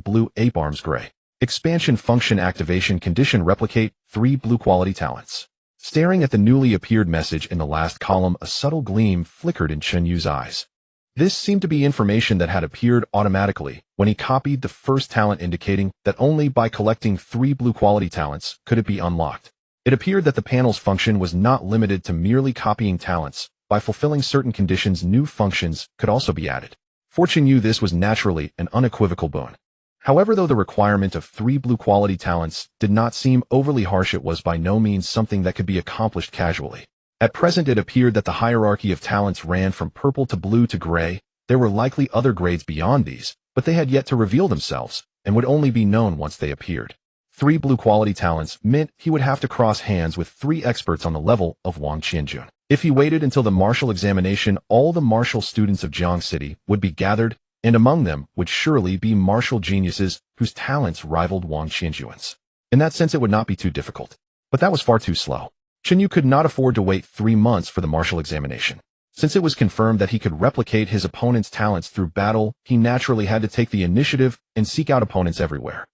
Blue, Ape Arms Gray. Expansion Function Activation Condition Replicate, 3 blue quality talents. Staring at the newly appeared message in the last column, a subtle gleam flickered in Chen Yu's eyes. This seemed to be information that had appeared automatically when he copied the first talent, indicating that only by collecting 3 blue quality talents could it be unlocked. It appeared that the panel's function was not limited to merely copying talents. By fulfilling certain conditions, new functions could also be added. For Chen Yu, this was naturally an unequivocal boon. However, though the requirement of 3 blue quality talents did not seem overly harsh, it was by no means something that could be accomplished casually. At present, it appeared that the hierarchy of talents ran from purple to blue to gray. There were likely other grades beyond these, but they had yet to reveal themselves and would only be known once they appeared. 3 blue quality talents meant he would have to cross hands with 3 experts on the level of Wang Qianjun. If he waited until the martial examination, all the martial students of Jiang City would be gathered, and among them would surely be martial geniuses whose talents rivaled Wang Qianjun's. In that sense, it would not be too difficult. But that was far too slow. Chen Yu could not afford to wait 3 months for the martial examination. Since it was confirmed that he could replicate his opponent's talents through battle, he naturally had to take the initiative and seek out opponents everywhere.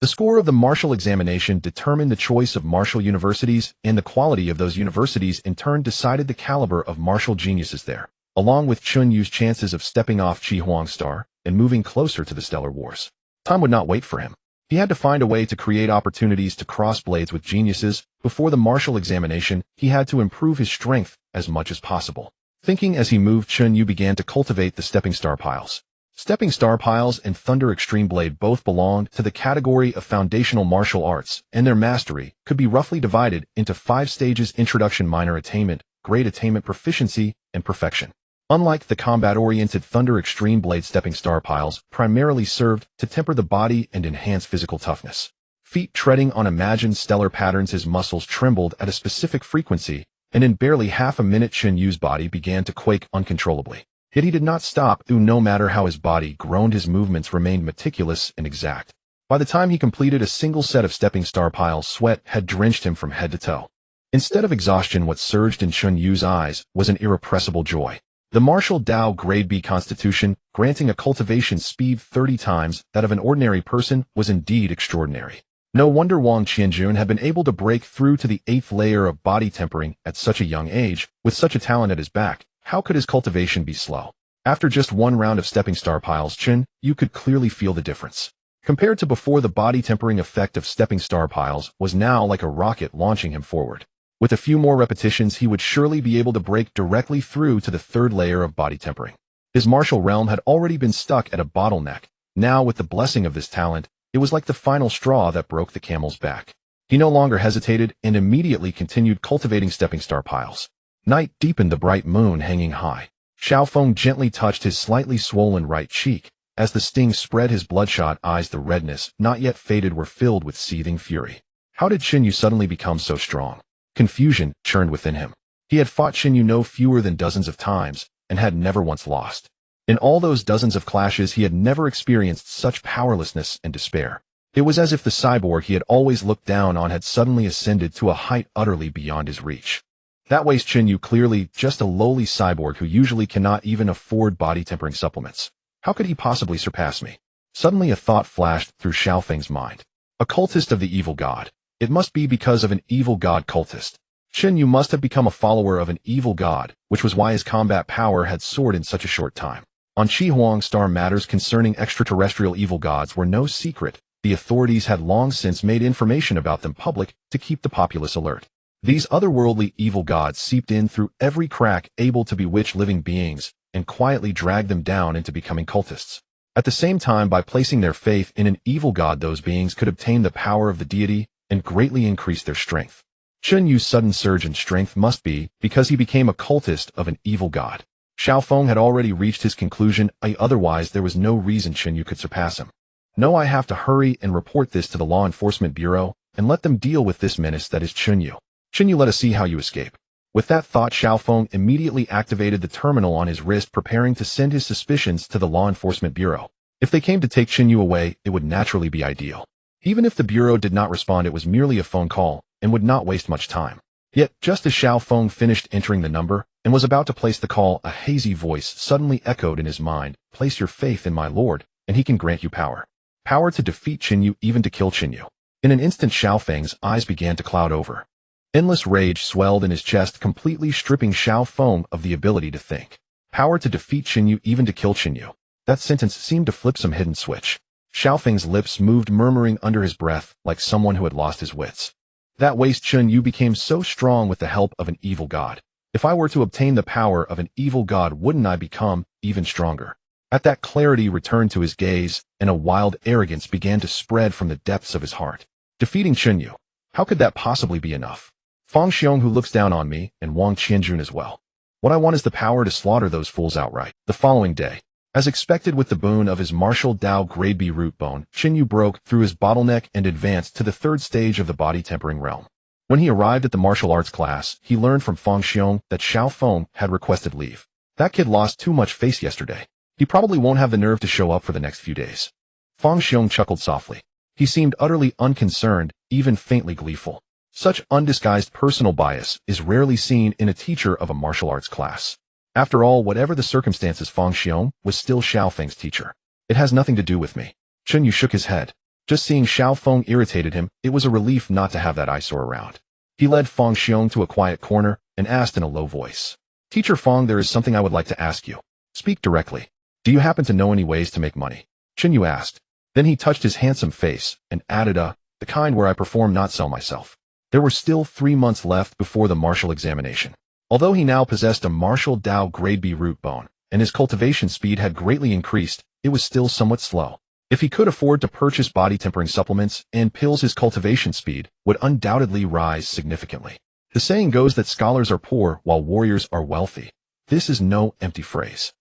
The score of the martial examination determined the choice of martial universities, and the quality of those universities in turn decided the caliber of martial geniuses there, along with Chen Yu's chances of stepping off Qi Huang's star and moving closer to the stellar wars. Time would not wait for him. He had to find a way to create opportunities to cross blades with geniuses. Before the martial examination, he had to improve his strength as much as possible. Thinking as he moved, Chen Yu began to cultivate the stepping star piles. Stepping star piles and Thunder Extreme Blade both belonged to the category of foundational martial arts, and their mastery could be roughly divided into 5 stages: introduction, minor attainment, great attainment, proficiency, and perfection. Unlike the combat-oriented Thunder Extreme Blade, stepping star piles primarily served to temper the body and enhance physical toughness. Feet treading on imagined stellar patterns, his muscles trembled at a specific frequency, and in barely half a minute Chen Yu's body began to quake uncontrollably. Yet he did not stop. No matter how his body groaned, his movements remained meticulous and exact. By the time he completed a single set of stepping star piles, sweat had drenched him from head to toe. Instead of exhaustion, what surged in Chen Yu's eyes was an irrepressible joy. The martial Dao Grade B constitution, granting a cultivation speed 30 times that of an ordinary person, was indeed extraordinary. No wonder Wang Qianjun had been able to break through to the 8th layer of body tempering at such a young age. With such a talent at his back, how could his cultivation be slow? After just one round of stepping star piles, Chen Yu could clearly feel the difference. Compared to before, the body tempering effect of stepping star piles was now like a rocket launching him forward. With a few more repetitions, he would surely be able to break directly through to the 3rd layer of body tempering. His martial realm had already been stuck at a bottleneck. Now, with the blessing of this talent, it was like the final straw that broke the camel's back. He no longer hesitated and immediately continued cultivating stepping star piles. Night deepened, the bright moon hanging high. Xiaofeng gently touched his slightly swollen right cheek. As the sting spread his bloodshot eyes, the redness, not yet faded, were filled with seething fury. How did Chen Yu suddenly become so strong? Confusion churned within him. He had fought Chen Yu no fewer than dozens of times, and had never once lost. In all those dozens of clashes, he had never experienced such powerlessness and despair. It was as if the cyborg he had always looked down on had suddenly ascended to a height utterly beyond his reach. That was Chen Yu, clearly just a lowly cyborg who usually cannot even afford body tempering supplements. How could he possibly surpass me? Suddenly a thought flashed through Xiaofeng's mind. A cultist of the evil god. It must be because of an evil god cultist. Chen Yu must have become a follower of an evil god, which was why his combat power had soared in such a short time. On Qi Huang's star, matters concerning extraterrestrial evil gods were no secret. The authorities had long since made information about them public to keep the populace alert. These otherworldly evil gods seeped in through every crack, able to bewitch living beings and quietly drag them down into becoming cultists. At the same time, by placing their faith in an evil god, those beings could obtain the power of the deity and greatly increase their strength. Chen Yu's sudden surge in strength must be because he became a cultist of an evil god. Xiaofeng had already reached his conclusion. Otherwise, there was no reason Chen Yu could surpass him. No, I have to hurry and report this to the Law Enforcement Bureau and let them deal with this menace that is Chen Yu. Chen Yu, let us see how you escape. With that thought, Xiaofeng immediately activated the terminal on his wrist, preparing to send his suspicions to the Law Enforcement Bureau. If they came to take Chen Yu away, it would naturally be ideal. Even if the Bureau did not respond, it was merely a phone call and would not waste much time. Yet, just as Xiaofeng finished entering the number and was about to place the call, a hazy voice suddenly echoed in his mind. Place your faith in my lord, and he can grant you power. Power to defeat Chen Yu, even to kill Chen Yu. In an instant, Xiaofeng's eyes began to cloud over. Endless rage swelled in his chest, completely stripping Xiaofeng of the ability to think. Power to defeat Chen Yu, even to kill Chen Yu. That sentence seemed to flip some hidden switch. Xiaofeng's lips moved, murmuring under his breath like someone who had lost his wits. That waste Chen Yu became so strong with the help of an evil god. If I were to obtain the power of an evil god, wouldn't I become even stronger? At that, clarity returned to his gaze, and a wild arrogance began to spread from the depths of his heart. Defeating Chen Yu. How could that possibly be enough? Fang Xiong, who looks down on me, and Wang Qianjun as well. What I want is the power to slaughter those fools outright. The following day, as expected, with the boon of his martial Dao Grade B root bone, Chen Yu broke through his bottleneck and advanced to the 3rd stage of the body tempering realm. When he arrived at the martial arts class, he learned from Fang Xiong that Xiaofeng had requested leave. That kid lost too much face yesterday. He probably won't have the nerve to show up for the next few days. Fang Xiong chuckled softly. He seemed utterly unconcerned, even faintly gleeful. Such undisguised personal bias is rarely seen in a teacher of a martial arts class. After all, whatever the circumstances, Fang Xiong was still Xiao Feng's teacher. It has nothing to do with me. Chen Yu shook his head. Just seeing Xiao Feng irritated him, it was a relief not to have that eyesore around. He led Fang Xiong to a quiet corner and asked in a low voice. Teacher Fang, there is something I would like to ask you. Speak directly. Do you happen to know any ways to make money? Chen Yu asked. Then he touched his handsome face and added the kind where I perform, not sell myself. There were still 3 months left before the martial examination. Although he now possessed a martial Dao grade B root bone, and his cultivation speed had greatly increased, it was still somewhat slow. If he could afford to purchase body tempering supplements and pills, his cultivation speed would undoubtedly rise significantly. The saying goes that scholars are poor while warriors are wealthy. This is no empty phrase.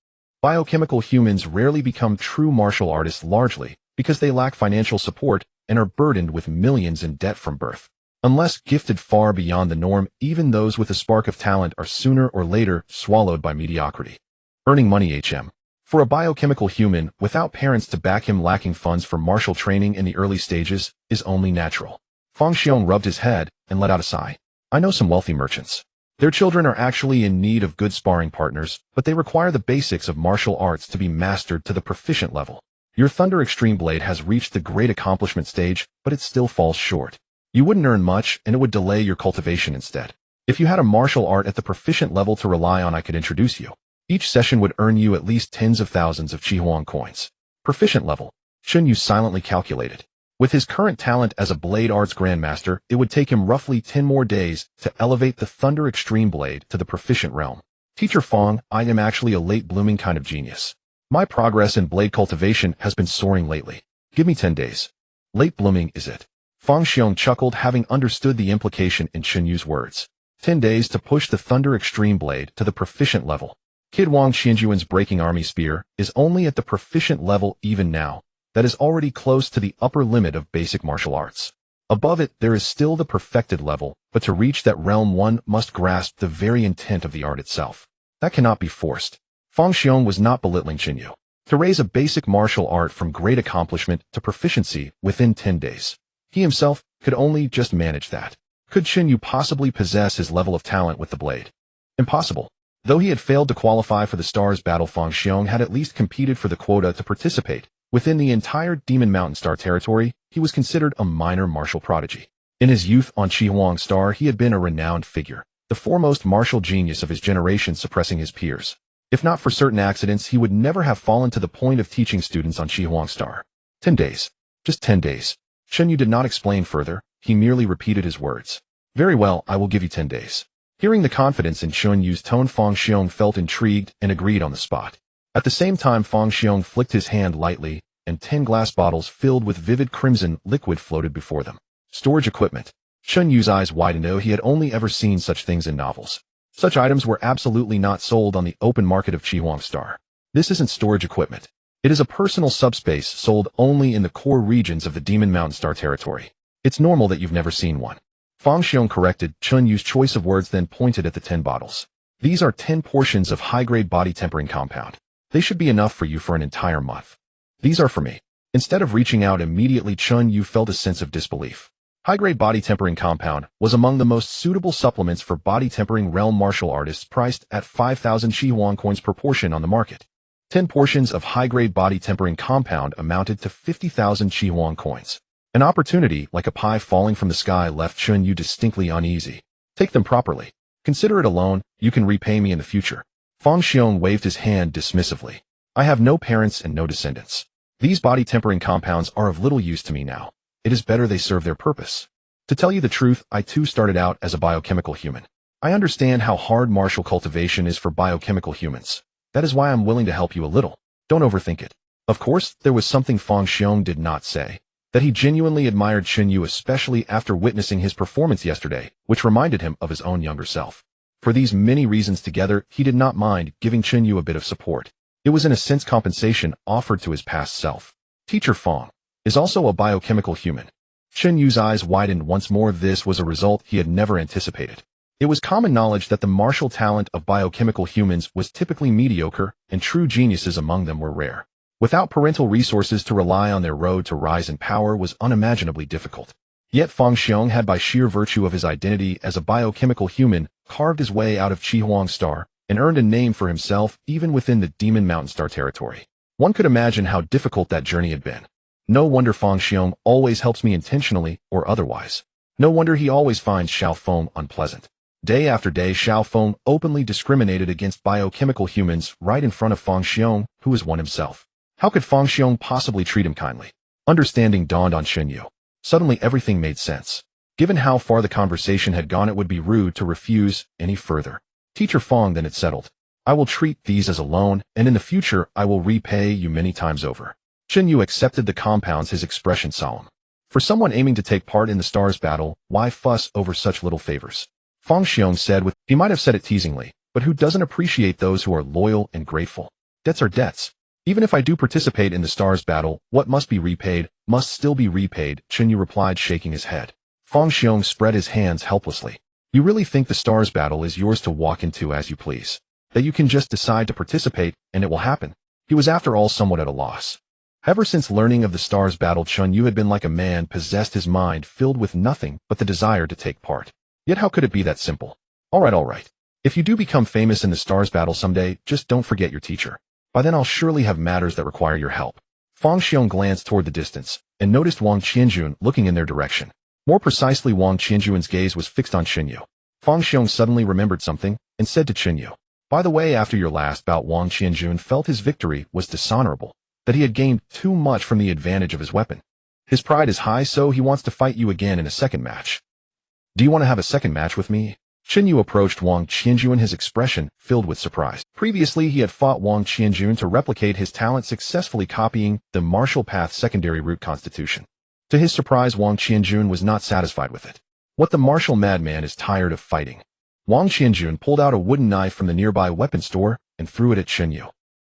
Biochemical humans rarely become true martial artists, largely because they lack financial support and are burdened with millions in debt from birth. Unless gifted far beyond the norm, even those with a spark of talent are sooner or later swallowed by mediocrity. Earning money, HM. For a biochemical human, without parents to back him, lacking funds for martial training in the early stages, is only natural. Fang Xiong rubbed his head and let out a sigh. I know some wealthy merchants. Their children are actually in need of good sparring partners, but they require the basics of martial arts to be mastered to the proficient level. Your Thunder Extreme Blade has reached the great accomplishment stage, but it still falls short. You wouldn't earn much, and it would delay your cultivation instead. If you had a martial art at the proficient level to rely on, I could introduce you. Each session would earn you at least tens of thousands of Chihuang coins. Proficient level. Chen Yu silently calculated. With his current talent as a blade arts grandmaster, it would take him roughly 10 more days to elevate the Thunder Extreme Blade to the proficient realm. Teacher Fang, I am actually a late blooming kind of genius. My progress in blade cultivation has been soaring lately. Give me 10 days. Late blooming, is it? Fang Xiong chuckled, having understood the implication in Chen Yu's words. 10 days to push the Thunder Extreme Blade to the proficient level. Kid Wang Qianjuan's Breaking Army Spear is only at the proficient level even now. That is already close to the upper limit of basic martial arts. Above it, there is still the perfected level, but to reach that realm, one must grasp the very intent of the art itself. That cannot be forced. Fang Xiong was not belittling Chen Yu. To raise a basic martial art from great accomplishment to proficiency within 10 days. He himself could only just manage that. Could Chen Yu possibly possess his level of talent with the blade? Impossible. Though he had failed to qualify for the Stars battle, Fang Xiong had at least competed for the quota to participate. Within the entire Demon Mountain Star territory, he was considered a minor martial prodigy. In his youth on Chihuang Star, he had been a renowned figure, the foremost martial genius of his generation, suppressing his peers. If not for certain accidents, he would never have fallen to the point of teaching students on Chihuang Star. 10 days. Just 10 days. Chen Yu did not explain further, he merely repeated his words. Very well, I will give you 10 days. Hearing the confidence in Chen Yu's tone, Fang Xiong felt intrigued and agreed on the spot. At the same time, Fang Xiong flicked his hand lightly, and 10 glass bottles filled with vivid crimson liquid floated before them. Storage equipment. Chen Yu's eyes widened, though he had only ever seen such things in novels. Such items were absolutely not sold on the open market of Chihuang Star. This isn't storage equipment. It is a personal subspace sold only in the core regions of the Demon Mountain Star territory. It's normal that you've never seen one. Fang Xiong corrected Chen Yu's choice of words, then pointed at the 10 bottles. These are 10 portions of high-grade body tempering compound. They should be enough for you for an entire month. These are for me. Instead of reaching out immediately, Chen Yu felt a sense of disbelief. High-grade body tempering compound was among the most suitable supplements for body tempering realm martial artists, priced at 5,000 Chihuang coins per portion on the market. 10 portions of high-grade body tempering compound amounted to 50,000 Chihuang coins. An opportunity like a pie falling from the sky left Chen Yu distinctly uneasy. Take them properly. Consider it a loan, you can repay me in the future. Fang Xiong waved his hand dismissively. I have no parents and no descendants. These body tempering compounds are of little use to me now. It is better they serve their purpose. To tell you the truth, I too started out as a biochemical human. I understand how hard martial cultivation is for biochemical humans. That is why I'm willing to help you a little. Don't overthink it. Of course, there was something Fang Xiong did not say. That he genuinely admired Chen Yu, especially after witnessing his performance yesterday, which reminded him of his own younger self. For these many reasons together, he did not mind giving Chen Yu a bit of support. It was in a sense compensation offered to his past self. Teacher Fang is also a biochemical human. Chen Yu's eyes widened once more. This was a result he had never anticipated. It was common knowledge that the martial talent of biochemical humans was typically mediocre, and true geniuses among them were rare. Without parental resources to rely on, their road to rise in power was unimaginably difficult. Yet Fang Xiong had, by sheer virtue of his identity as a biochemical human, carved his way out of Chihuang Star and earned a name for himself even within the Demon Mountain Star territory. One could imagine how difficult that journey had been. No wonder Fang Xiong always helps me intentionally or otherwise. No wonder he always finds Xiao Feng unpleasant. Day after day, Xiao Feng openly discriminated against biochemical humans right in front of Fang Xiong, who is one himself. How could Fang Xiong possibly treat him kindly? Understanding dawned on Chen Yu. Suddenly everything made sense. Given how far the conversation had gone, it would be rude to refuse any further. Teacher Fang, then, it settled. I will treat these as a loan, and in the future I will repay you many times over. Chen Yu accepted the compounds, his expression solemn. For someone aiming to take part in the stars battle, why fuss over such little favors? Fang Xiong said with, he might have said it teasingly, but who doesn't appreciate those who are loyal and grateful? Debts are debts. Even if I do participate in the stars battle, what must be repaid, must still be repaid, Chen Yu replied, shaking his head. Fang Xiong spread his hands helplessly. You really think the stars battle is yours to walk into as you please? That you can just decide to participate, and it will happen? He was after all somewhat at a loss. Ever since learning of the stars battle, Chen Yu had been like a man possessed, his mind filled with nothing but the desire to take part. Yet how could it be that simple? All right. If you do become famous in the stars battle someday, just don't forget your teacher. By then I'll surely have matters that require your help. Fang Xiong glanced toward the distance, and noticed Wang Qianjun looking in their direction. More precisely, Wang Qianjun's gaze was fixed on Chen Yu. Fang Xiong suddenly remembered something, and said to Chen Yu, by the way, after your last bout, Wang Qianjun felt his victory was dishonorable, that he had gained too much from the advantage of his weapon. His pride is high, so he wants to fight you again in a second match. Do you want to have a second match with me? Chen Yu approached Wang Qianjun, his expression filled with surprise. Previously, he had fought Wang Qianjun to replicate his talent, successfully copying the martial path secondary route constitution. To his surprise, Wang Qianjun was not satisfied with it. What the martial madman is tired of fighting. Wang Qianjun pulled out a wooden knife from the nearby weapon store and threw it at Chen Yu.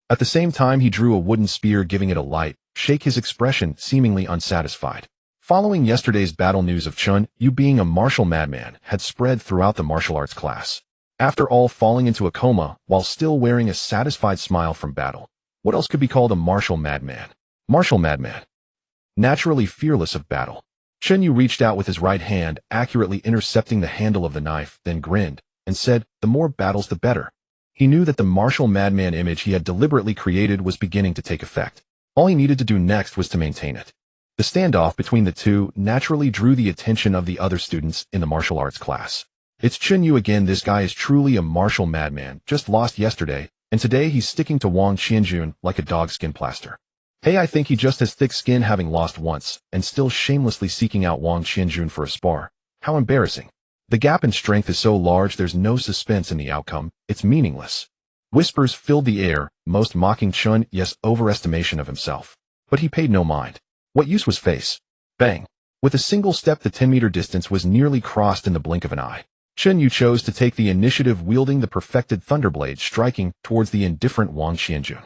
At the same time, he drew a wooden spear, giving it a light shake, his expression seemingly unsatisfied. Following yesterday's battle, news of Chen Yu being a martial madman had spread throughout the martial arts class. After all falling into a coma while still wearing a satisfied smile from battle, what else could be called a martial madman? Martial madman. Naturally fearless of battle. Chen Yu reached out with his right hand, accurately intercepting the handle of the knife, then grinned, and said, the more battles the better. He knew that the martial madman image he had deliberately created was beginning to take effect. All he needed to do next was to maintain it. The standoff between the two naturally drew the attention of the other students in the martial arts class. It's Chen Yu again, this guy is truly a martial madman, just lost yesterday, and today he's sticking to Wang Qianjun like a dog skin plaster. Hey, I think he just has thick skin, having lost once, and still shamelessly seeking out Wang Qianjun for a spar. How embarrassing. The gap in strength is so large there's no suspense in the outcome, it's meaningless. Whispers filled the air, most mocking Chen Yu's overestimation of himself. But he paid no mind. What use was face? Bang. With a single step, the 10-meter distance was nearly crossed in the blink of an eye. Chen Yu chose to take the initiative, wielding the perfected thunderblade, striking towards the indifferent Wang Qianjun.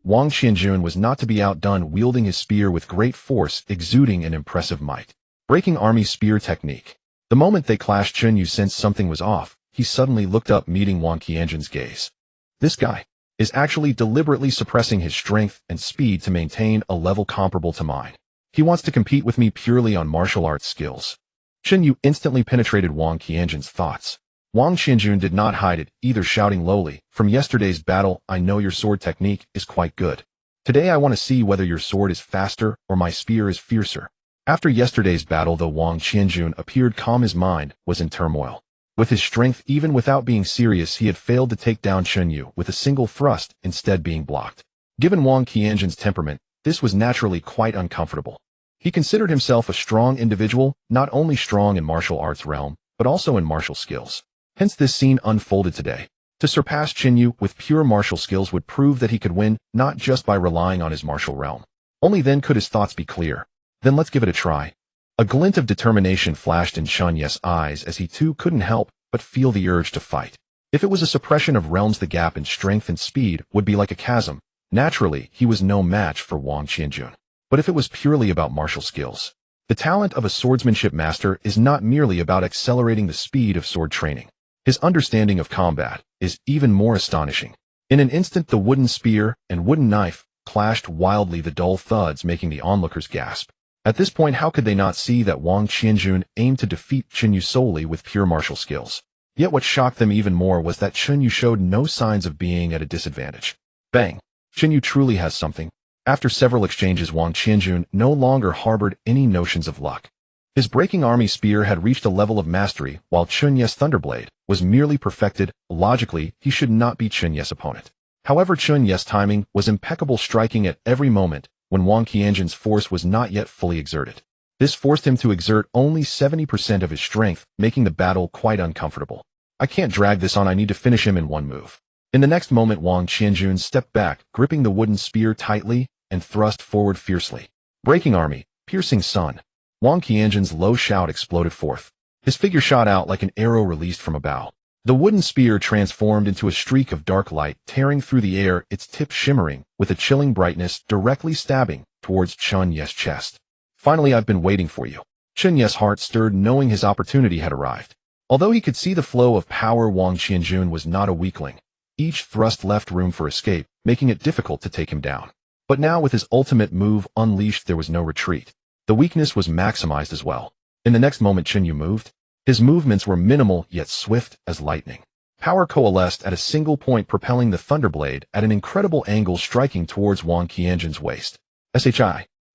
Wang Qianjun was not to be outdone, wielding his spear with great force, exuding an impressive might. Breaking army spear technique. The moment they clashed, Chen Yu sensed something was off. He suddenly looked up, meeting Wang Qianjun's gaze. This guy is actually deliberately suppressing his strength and speed to maintain a level comparable to mine. He wants to compete with me purely on martial arts skills. Chen Yu instantly penetrated Wang Qianjun's thoughts. Wang Qianjun did not hide it, either, shouting lowly, from yesterday's battle, I know your sword technique is quite good. Today I want to see whether your sword is faster or my spear is fiercer. After yesterday's battle, though Wang Qianjun appeared calm, his mind was in turmoil. With his strength, even without being serious, he had failed to take down Chen Yu with a single thrust, instead being blocked. Given Wang Qianjun's temperament, this was naturally quite uncomfortable. He considered himself a strong individual, not only strong in martial arts realm, but also in martial skills. Hence this scene unfolded today. To surpass Chen Yu with pure martial skills would prove that he could win, not just by relying on his martial realm. Only then could his thoughts be clear. Then let's give it a try. A glint of determination flashed in Chen Yu's eyes as he too couldn't help but feel the urge to fight. If it was a suppression of realms, the gap in strength and speed would be like a chasm. Naturally, he was no match for Wang Qianjun. But if it was purely about martial skills, the talent of a swordsmanship master is not merely about accelerating the speed of sword training. His understanding of combat is even more astonishing. In an instant, the wooden spear and wooden knife clashed wildly, the dull thuds making the onlookers gasp. At this point, how could they not see that Wang Qianjun aimed to defeat Chen Yu solely with pure martial skills? Yet what shocked them even more was that Chen Yu showed no signs of being at a disadvantage. Bang! Chen Yu truly has something. After several exchanges, Wang Qianjun no longer harbored any notions of luck. His breaking army spear had reached a level of mastery, while Chen Yu's thunderblade was merely perfected. Logically, he should not be Chen Yu's opponent. However, Chen Yu's timing was impeccable, striking at every moment when Wang Qianjun's force was not yet fully exerted. This forced him to exert only 70% of his strength, making the battle quite uncomfortable. I can't drag this on, I need to finish him in one move. In the next moment, Wang Qianjun stepped back, gripping the wooden spear tightly, and thrust forward fiercely. Breaking army, piercing sun. Wang Qianjun's low shout exploded forth. His figure shot out like an arrow released from a bow. The wooden spear transformed into a streak of dark light, tearing through the air, its tip shimmering with a chilling brightness, directly stabbing towards Chen Yu's chest. Finally, I've been waiting for you. Chen Yu's heart stirred, knowing his opportunity had arrived. Although he could see the flow of power, Wang Qianjun was not a weakling. Each thrust left room for escape, making it difficult to take him down. But now, with his ultimate move unleashed, there was no retreat. The weakness was maximized as well. In the next moment, Chen Yu moved. His movements were minimal yet swift as lightning. Power coalesced at a single point, propelling the thunderblade at an incredible angle, striking towards Wang Qianjun's waist.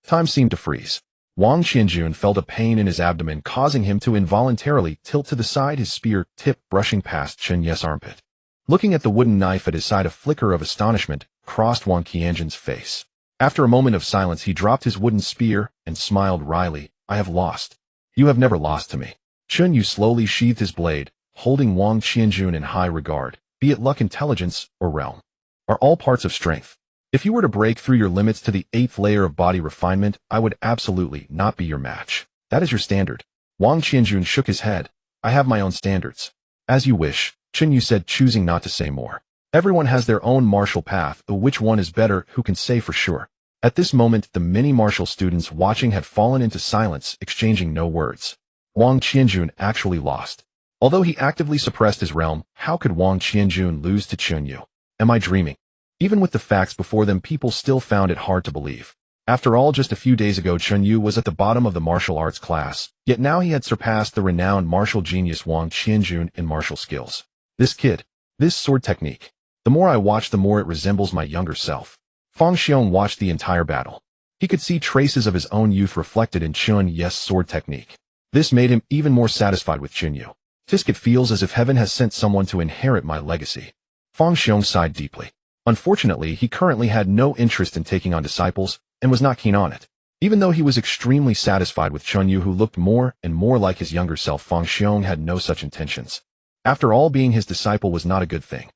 Time seemed to freeze. Wang Qianjun felt a pain in his abdomen, causing him to involuntarily tilt to the side, his spear tip brushing past Chen Yu's armpit. Looking at the wooden knife at his side, a flicker of astonishment crossed Wang Qianjun's face. After a moment of silence, he dropped his wooden spear and smiled wryly. I have lost. You have never lost to me. Chen Yu slowly sheathed his blade, holding Wang Qianjun in high regard. Be it luck, intelligence, or realm, are all parts of strength. If you were to break through your limits to the 8th layer of body refinement, I would absolutely not be your match. That is your standard. Wang Qianjun shook his head. I have my own standards. As you wish, Chen Yu said, choosing not to say more. Everyone has their own martial path, but which one is better, who can say for sure? At this moment, the many martial students watching had fallen into silence, exchanging no words. Wang Qianjun actually lost. Although he actively suppressed his realm, how could Wang Qianjun lose to Chen Yu? Am I dreaming? Even with the facts before them, people still found it hard to believe. After all, just a few days ago, Chen Yu was at the bottom of the martial arts class, yet now he had surpassed the renowned martial genius Wang Qianjun in martial skills. This kid, this sword technique. The more I watch, the more it resembles my younger self. Fang Xiong watched the entire battle. He could see traces of his own youth reflected in Chen Yu's sword technique. This made him even more satisfied with Chen Yu. It feels as if heaven has sent someone to inherit my legacy. Fang Xiong sighed deeply. Unfortunately, he currently had no interest in taking on disciples, and was not keen on it. Even though he was extremely satisfied with Chen Yu, who looked more and more like his younger self, Fang Xiong had no such intentions. After all, being his disciple was not a good thing.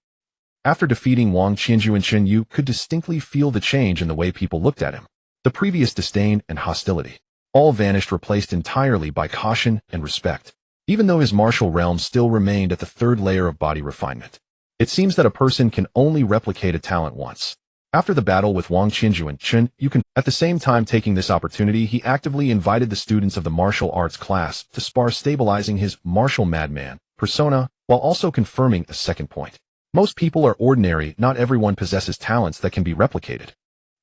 After defeating Wang Qianjun, Chen Yu could distinctly feel the change in the way people looked at him. The previous disdain and hostility all vanished, replaced entirely by caution and respect. Even though his martial realm still remained at the 3rd layer of body refinement, it seems that a person can only replicate a talent once. After the battle with Wang Qianjun, Chen Yu at the same time taking this opportunity, he actively invited the students of the martial arts class to spar, stabilizing his martial madman persona, while also confirming a second point. Most people are ordinary, not everyone possesses talents that can be replicated.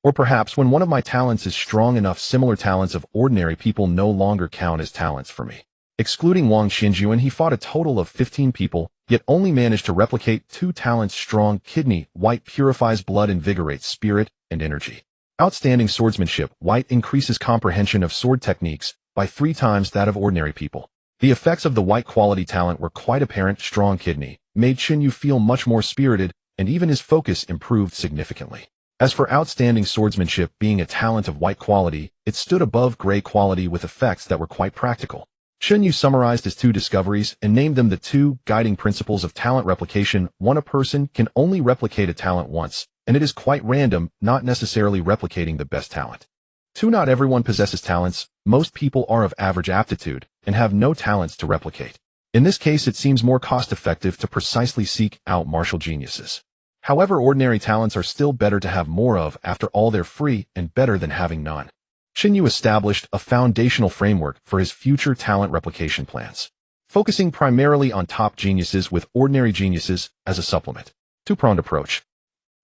Or perhaps when one of my talents is strong enough, similar talents of ordinary people no longer count as talents for me. Excluding Wang Qianjun, he fought a total of 15 people, yet only managed to replicate 2 talents. Strong kidney, white purifies blood, invigorates spirit and energy. Outstanding swordsmanship, white increases comprehension of sword techniques by 3 times that of ordinary people. The effects of the white quality talent were quite apparent. Strong kidney made Chen Yu feel much more spirited, and even his focus improved significantly. As for outstanding swordsmanship, being a talent of white quality, it stood above gray quality with effects that were quite practical. Chen Yu summarized his 2 discoveries and named them the 2 guiding principles of talent replication. 1. A person can only replicate a talent once, and it is quite random, not necessarily replicating the best talent. 2. Not everyone possesses talents. Most people are of average aptitude and have no talents to replicate. In this case, it seems more cost-effective to precisely seek out martial geniuses. However, ordinary talents are still better to have more of. After all, they're free and better than having none. Chen Yu established a foundational framework for his future talent replication plans, focusing primarily on top geniuses with ordinary geniuses as a supplement. 2-pronged approach.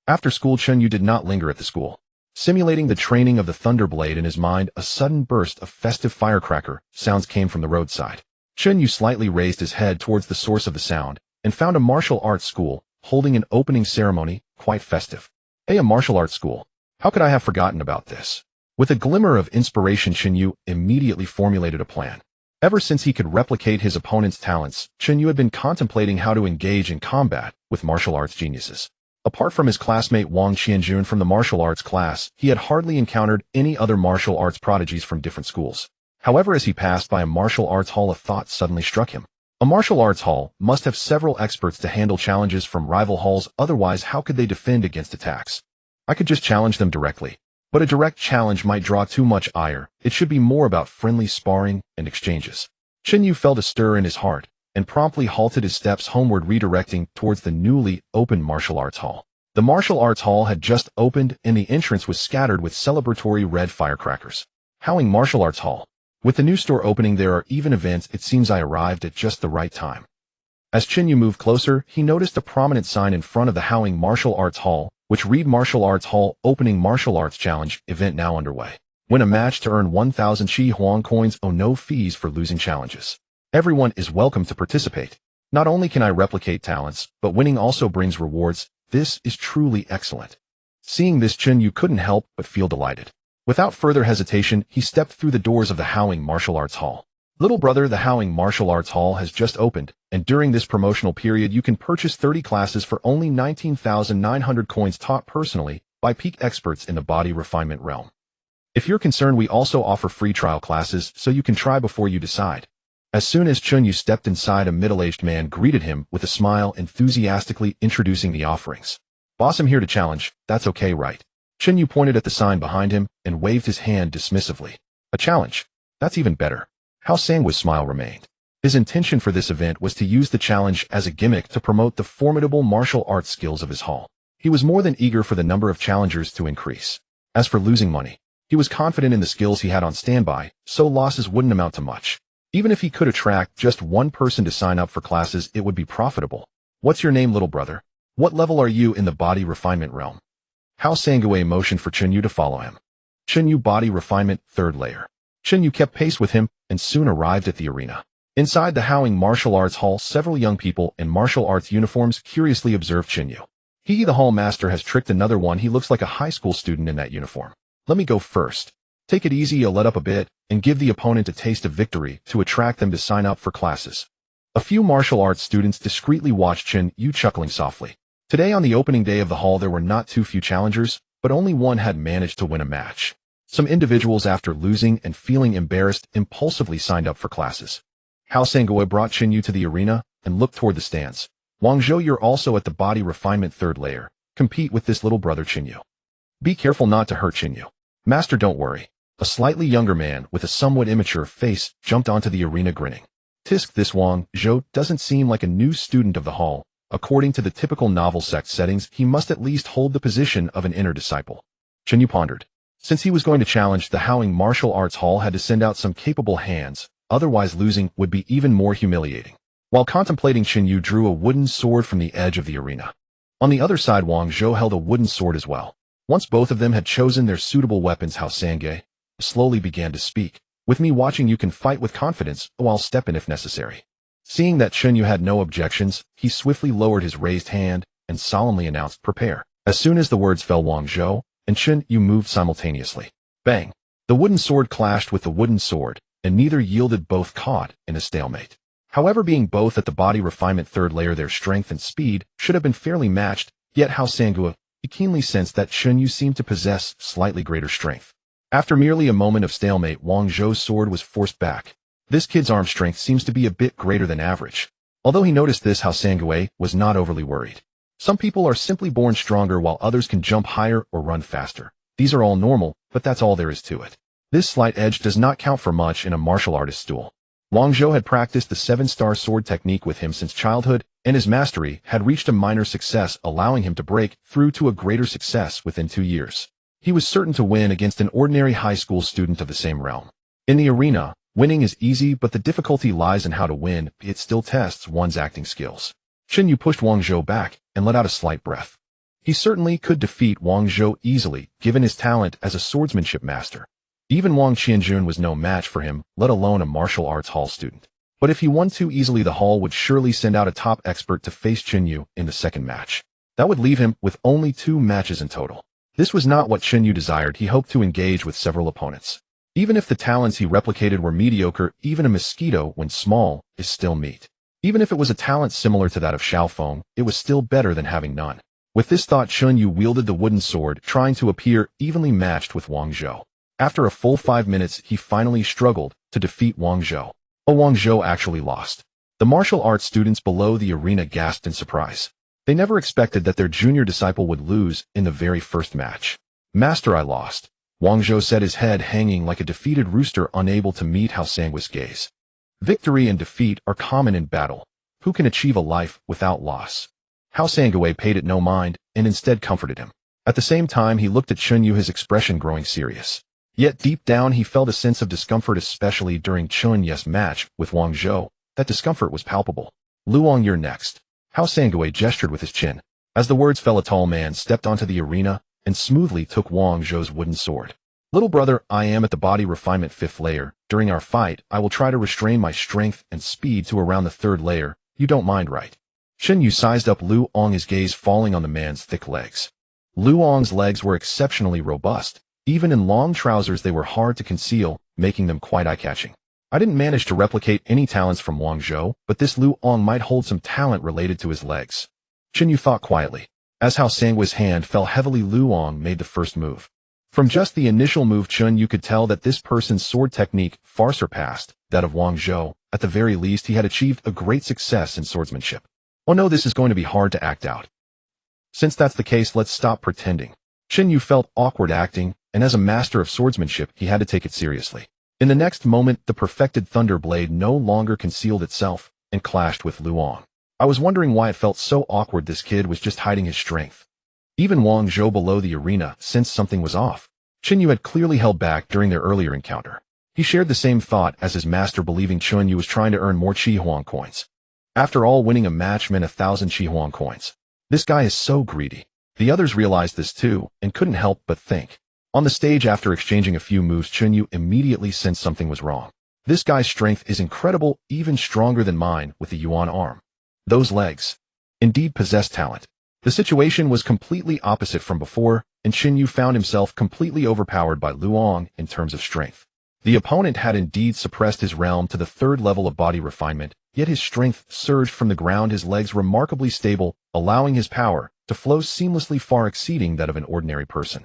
After school, Chen Yu did not linger at the school. Simulating the training of the Thunderblade in his mind, a sudden burst of festive firecracker sounds came from the roadside. Chen Yu slightly raised his head towards the source of the sound, and found a martial arts school, holding an opening ceremony, quite festive. Hey, a martial arts school. How could I have forgotten about this? With a glimmer of inspiration, Chen Yu immediately formulated a plan. Ever since he could replicate his opponent's talents, Chen Yu had been contemplating how to engage in combat with martial arts geniuses. Apart from his classmate Wang Qianjun from the martial arts class, he had hardly encountered any other martial arts prodigies from different schools. However, as he passed by a martial arts hall, a thought suddenly struck him. A martial arts hall must have several experts to handle challenges from rival halls, otherwise how could they defend against attacks? I could just challenge them directly. But a direct challenge might draw too much ire. It should be more about friendly sparring and exchanges. Chen Yu felt a stir in his heart, and promptly halted his steps homeward, redirecting towards the newly opened martial arts hall. The martial arts hall had just opened, and the entrance was scattered with celebratory red firecrackers. Howling Martial Arts Hall. With the new store opening, there are even events. It seems I arrived at just the right time. As Chen Yu moved closer, he noticed a prominent sign in front of the Howling Martial Arts Hall, which read Martial Arts Hall Opening Martial Arts Challenge event now underway. Win a match to earn 1,000 Qi Huang coins. Oh, no fees for losing challenges. Everyone is welcome to participate. Not only can I replicate talents, but winning also brings rewards. This is truly excellent. Seeing this, Chen Yu couldn't help but feel delighted. Without further hesitation, he stepped through the doors of the Howling Martial Arts Hall. Little brother, the Howling Martial Arts Hall has just opened, and during this promotional period you can purchase 30 classes for only 19,900 coins taught personally by peak experts in the body refinement realm. If you're concerned, we also offer free trial classes so you can try before you decide. As soon as Chen Yu stepped inside, a middle-aged man greeted him with a smile, enthusiastically introducing the offerings. Boss, I'm here to challenge. That's okay, right? Chen Yu pointed at the sign behind him and waved his hand dismissively. A challenge? That's even better. Hao Sangwa's smile remained. His intention for this event was to use the challenge as a gimmick to promote the formidable martial arts skills of his hall. He was more than eager for the number of challengers to increase. As for losing money, he was confident in the skills he had on standby, so losses wouldn't amount to much. Even if he could attract just one person to sign up for classes, it would be profitable. What's your name, little brother? What level are you in the body refinement realm? Hao Sangwei motioned for Chen Yu to follow him. Chen Yu, body refinement, 3rd layer. Chen Yu kept pace with him and soon arrived at the arena. Inside the Howling Martial Arts Hall, several young people in martial arts uniforms curiously observed Chen Yu. He, the hall master, has tricked another one. He looks like a high school student in that uniform. Let me go first. Take it easy, you'll let up a bit, and give the opponent a taste of victory to attract them to sign up for classes. A few martial arts students discreetly watched Chen Yu, chuckling softly. Today, on the opening day of the hall, there were not too few challengers, but only one had managed to win a match. Some individuals, after losing and feeling embarrassed, impulsively signed up for classes. Hao Sangwei brought Chen Yu to the arena and looked toward the stands. Wang Zhou, you're also at the body refinement 3rd layer. Compete with this little brother Chen Yu. Be careful not to hurt Chen Yu. Master, don't worry. A slightly younger man with a somewhat immature face jumped onto the arena, grinning. Tisk, this Wang Zhou doesn't seem like a new student of the hall. According to the typical novel sect settings, he must at least hold the position of an inner disciple. Chen Yu pondered. Since he was going to challenge, the Howling Martial Arts Hall had to send out some capable hands, otherwise losing would be even more humiliating. While contemplating, Chen Yu drew a wooden sword from the edge of the arena. On the other side, Wang Zhou held a wooden sword as well. Once both of them had chosen their suitable weapons, Hao Sangwei slowly began to speak. With me watching, you can fight with confidence, or I'll step in if necessary. Seeing that Chen Yu had no objections, he swiftly lowered his raised hand and solemnly announced, prepare. As soon as the words fell, Wang Zhou and Chen Yu moved simultaneously. Bang! The wooden sword clashed with the wooden sword, and neither yielded, both caught in a stalemate. However, being both at the body refinement 3rd layer, their strength and speed should have been fairly matched, yet Hao Sangwei keenly sensed that Chen Yu seemed to possess slightly greater strength. After merely a moment of stalemate, Wang Zhou's sword was forced back. This kid's arm strength seems to be a bit greater than average. Although he noticed this, Hao Sangwei was not overly worried. Some people are simply born stronger while others can jump higher or run faster. These are all normal, but that's all there is to it. This slight edge does not count for much in a martial artist's duel. Wang Zhou had practiced the 7-star sword technique with him since childhood, and his mastery had reached a minor success, allowing him to break through to a greater success within 2 years. He was certain to win against an ordinary high school student of the same realm. In the arena, winning is easy, but the difficulty lies in how to win. It still tests one's acting skills. Chen Yu pushed Wang Zhou back and let out a slight breath. He certainly could defeat Wang Zhou easily, given his talent as a swordsmanship master. Even Wang Qianjun was no match for him, let alone a martial arts hall student. But if he won too easily, the hall would surely send out a top expert to face Chen Yu in the second match. That would leave him with only 2 matches in total. This was not what Chen Yu desired. He hoped to engage with several opponents. Even if the talents he replicated were mediocre, even a mosquito, when small, is still meat. Even if it was a talent similar to that of Xiaofeng, it was still better than having none. With this thought, Chen Yu wielded the wooden sword, trying to appear evenly matched with Wang Zhou. After a full 5 minutes, he finally struggled to defeat Wang Zhou. Wang Zhou actually lost. The martial arts students below the arena gasped in surprise. They never expected that their junior disciple would lose in the very first match. Master, I lost. Wang Zhou said, his head hanging like a defeated rooster, unable to meet Hao Sangwe's gaze. Victory and defeat are common in battle. Who can achieve a life without loss? Hao Sangwe paid it no mind, and instead comforted him. At the same time, he looked at Chen Yu, his expression growing serious. Yet deep down he felt a sense of discomfort, especially during Chen Yu's match with Wang Zhou. That discomfort was palpable. Luong, you're next. Hao Sangwe gestured with his chin. As the words fell, a tall man stepped onto the arena and smoothly took Wang Zhou's wooden sword. Little brother, I am at the body refinement 5th layer. During our fight, I will try to restrain my strength and speed to around the 3rd layer. You don't mind, right? Chen Yu sized up Luong, his gaze falling on the man's thick legs. Luong's legs were exceptionally robust. Even in long trousers, they were hard to conceal, making them quite eye-catching. I didn't manage to replicate any talents from Wang Zhou, but this Luong might hold some talent related to his legs. Chen Yu thought quietly. As Hao Sangwe's hand fell heavily, Luong made the first move. From just the initial move, Chen Yu could tell that this person's sword technique far surpassed that of Wang Zhou. At the very least, he had achieved a great success in swordsmanship. Oh no, this is going to be hard to act out. Since that's the case, let's stop pretending. Chen Yu felt awkward acting, and as a master of swordsmanship, he had to take it seriously. In the next moment, the perfected thunder blade no longer concealed itself and clashed with Luong. I was wondering why it felt so awkward. This kid was just hiding his strength. Even Wang Zhou below the arena sensed something was off. Chen Yu had clearly held back during their earlier encounter. He shared the same thought as his master, believing Chen Yu was trying to earn more Qi Huang coins. After all, winning a match meant 1,000 Qi Huang coins. This guy is so greedy. The others realized this too, and couldn't help but think. On the stage, after exchanging a few moves, Chen Yu immediately sensed something was wrong. This guy's strength is incredible, even stronger than mine with the Yuan arm. Those legs indeed possess talent. The situation was completely opposite from before, and Chen Yu found himself completely overpowered by Luong in terms of strength. The opponent had indeed suppressed his realm to the 3rd level of body refinement, yet his strength surged from the ground, his legs remarkably stable, allowing his power to flow seamlessly, far exceeding that of an ordinary person.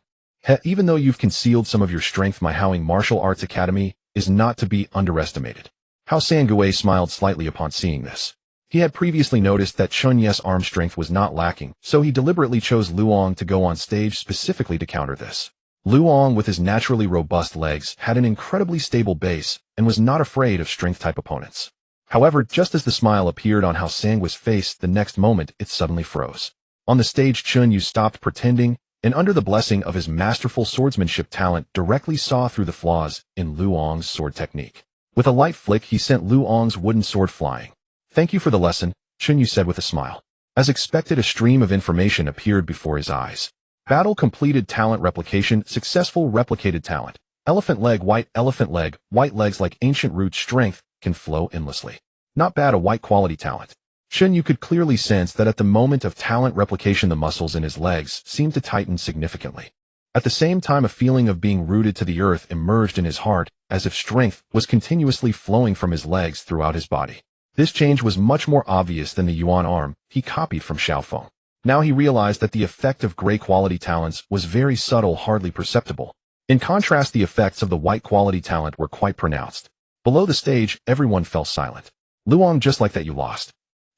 Even though you've concealed some of your strength, my Howing Martial Arts Academy is not to be underestimated. Hao Sangwe smiled slightly upon seeing this. He had previously noticed that Chen Yu's arm strength was not lacking, so he deliberately chose Luong to go on stage specifically to counter this. Luong, with his naturally robust legs, had an incredibly stable base and was not afraid of strength-type opponents. However, just as the smile appeared on Hao Sangwe's face, the next moment it suddenly froze. On the stage, Chen Yu stopped pretending, and under the blessing of his masterful swordsmanship talent, directly saw through the flaws in Luong's sword technique. With a light flick, he sent Luong's wooden sword flying. Thank you for the lesson, Chen Yu said with a smile. As expected, a stream of information appeared before his eyes. Battle completed, talent replication, successful replicated talent. Elephant leg, white legs like ancient roots, strength can flow endlessly. Not bad, a white quality talent. Chen Yu could clearly sense that at the moment of talent replication, the muscles in his legs seemed to tighten significantly. At the same time, a feeling of being rooted to the earth emerged in his heart, as if strength was continuously flowing from his legs throughout his body. This change was much more obvious than the Yuan arm he copied from Xiaofeng. Now he realized that the effect of gray quality talents was very subtle, hardly perceptible. In contrast, the effects of the white quality talent were quite pronounced. Below the stage, everyone fell silent. Luong, just like that you lost.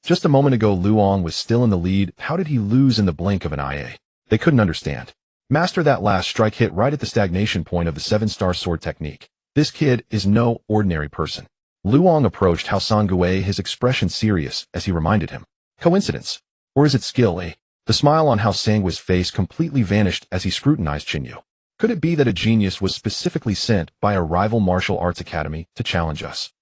Just a moment ago, Luong was still in the lead. How did he lose in the blink of an eye? They couldn't understand. Master, that last strike hit right at the stagnation point of the 7-star sword technique. This kid is no ordinary person. Luong approached Hao Sangwe, his expression serious, as he reminded him. Coincidence? Or is it skill, eh? The smile on Hao Sangwe's face completely vanished as he scrutinized Chen Yu. Could it be that a genius was specifically sent by a rival martial arts academy to challenge us?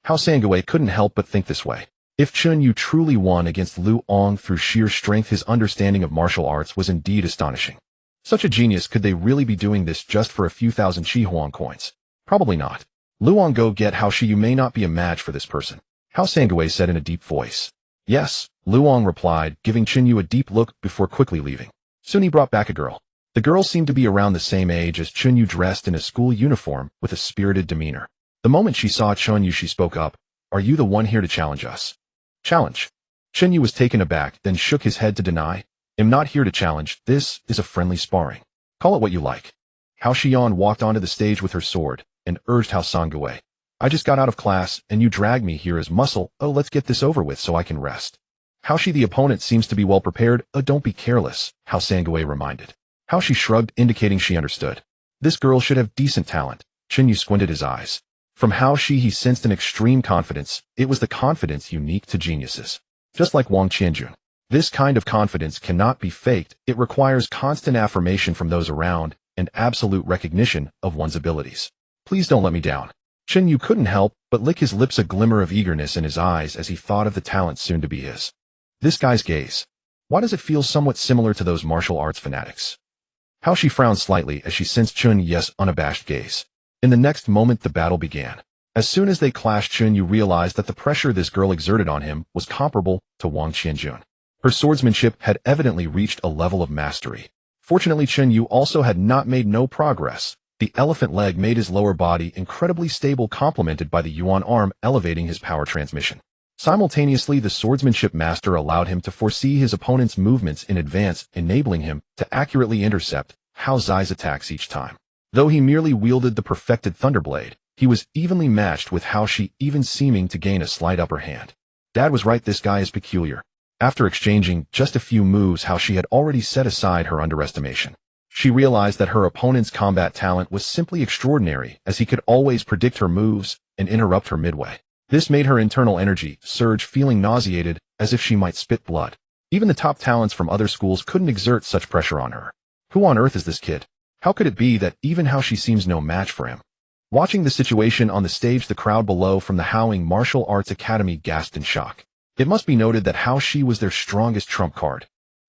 Hao Sangwe couldn't help but think this way. If Chen Yu truly won against Luong through sheer strength, his understanding of martial arts was indeed astonishing. Such a genius, could they really be doing this just for a few thousand Qi Huang coins? Probably not. Luong, go get Hao Shi, you may not be a match for this person. Hao Sangwei said in a deep voice. Yes, Luong replied, giving Chen Yu a deep look before quickly leaving. Soon he brought back a girl. The girl seemed to be around the same age as Chen Yu, dressed in a school uniform with a spirited demeanor. The moment she saw Chen Yu, she spoke up. Are you the one here to challenge us? Challenge? Chen Yu was taken aback, then shook his head to deny. I'm not here to challenge, this is a friendly sparring. Call it what you like. Hao Xian walked onto the stage with her sword, and urged Hao Sangwei. I just got out of class, and you dragged me here as muscle. Oh, let's get this over with so I can rest. Hao Shi, the opponent, seems to be well prepared. Oh, don't be careless, Hao Sangwei reminded. Hao Shi shrugged, indicating she understood. This girl should have decent talent. Chen Yu squinted his eyes. From Hao Shi he sensed an extreme confidence. It was the confidence unique to geniuses. Just like Wang Qianjun. This kind of confidence cannot be faked. It requires constant affirmation from those around, and absolute recognition of one's abilities. Please don't let me down. Chen Yu couldn't help but lick his lips, a glimmer of eagerness in his eyes as he thought of the talent soon to be his. This guy's gaze. Why does it feel somewhat similar to those martial arts fanatics? Hao Shi frowned slightly as she sensed Chen Yu's unabashed gaze. In the next moment the battle began. As soon as they clashed, Chen Yu realized that the pressure this girl exerted on him was comparable to Wang Qianjun. Her swordsmanship had evidently reached a level of mastery. Fortunately, Chen Yu also had not made no progress. The elephant leg made his lower body incredibly stable, complemented by the yuan arm elevating his power transmission. Simultaneously, the swordsmanship master allowed him to foresee his opponent's movements in advance, enabling him to accurately intercept Hao Zai's attacks each time. Though he merely wielded the perfected thunderblade, he was evenly matched with Hao Shi, even seeming to gain a slight upper hand. Dad was right, this guy is peculiar. After exchanging just a few moves, Hao Shi had already set aside her underestimation. She realized that her opponent's combat talent was simply extraordinary, as he could always predict her moves and interrupt her midway. This made her internal energy surge, feeling nauseated, as if she might spit blood. Even the top talents from other schools couldn't exert such pressure on her. Who on earth is this kid? How could it be that even Hao Shi seems no match for him? Watching the situation on the stage, the crowd below from the Howling Martial Arts Academy gasped in shock. It must be noted that Hao Shi was their strongest trump card.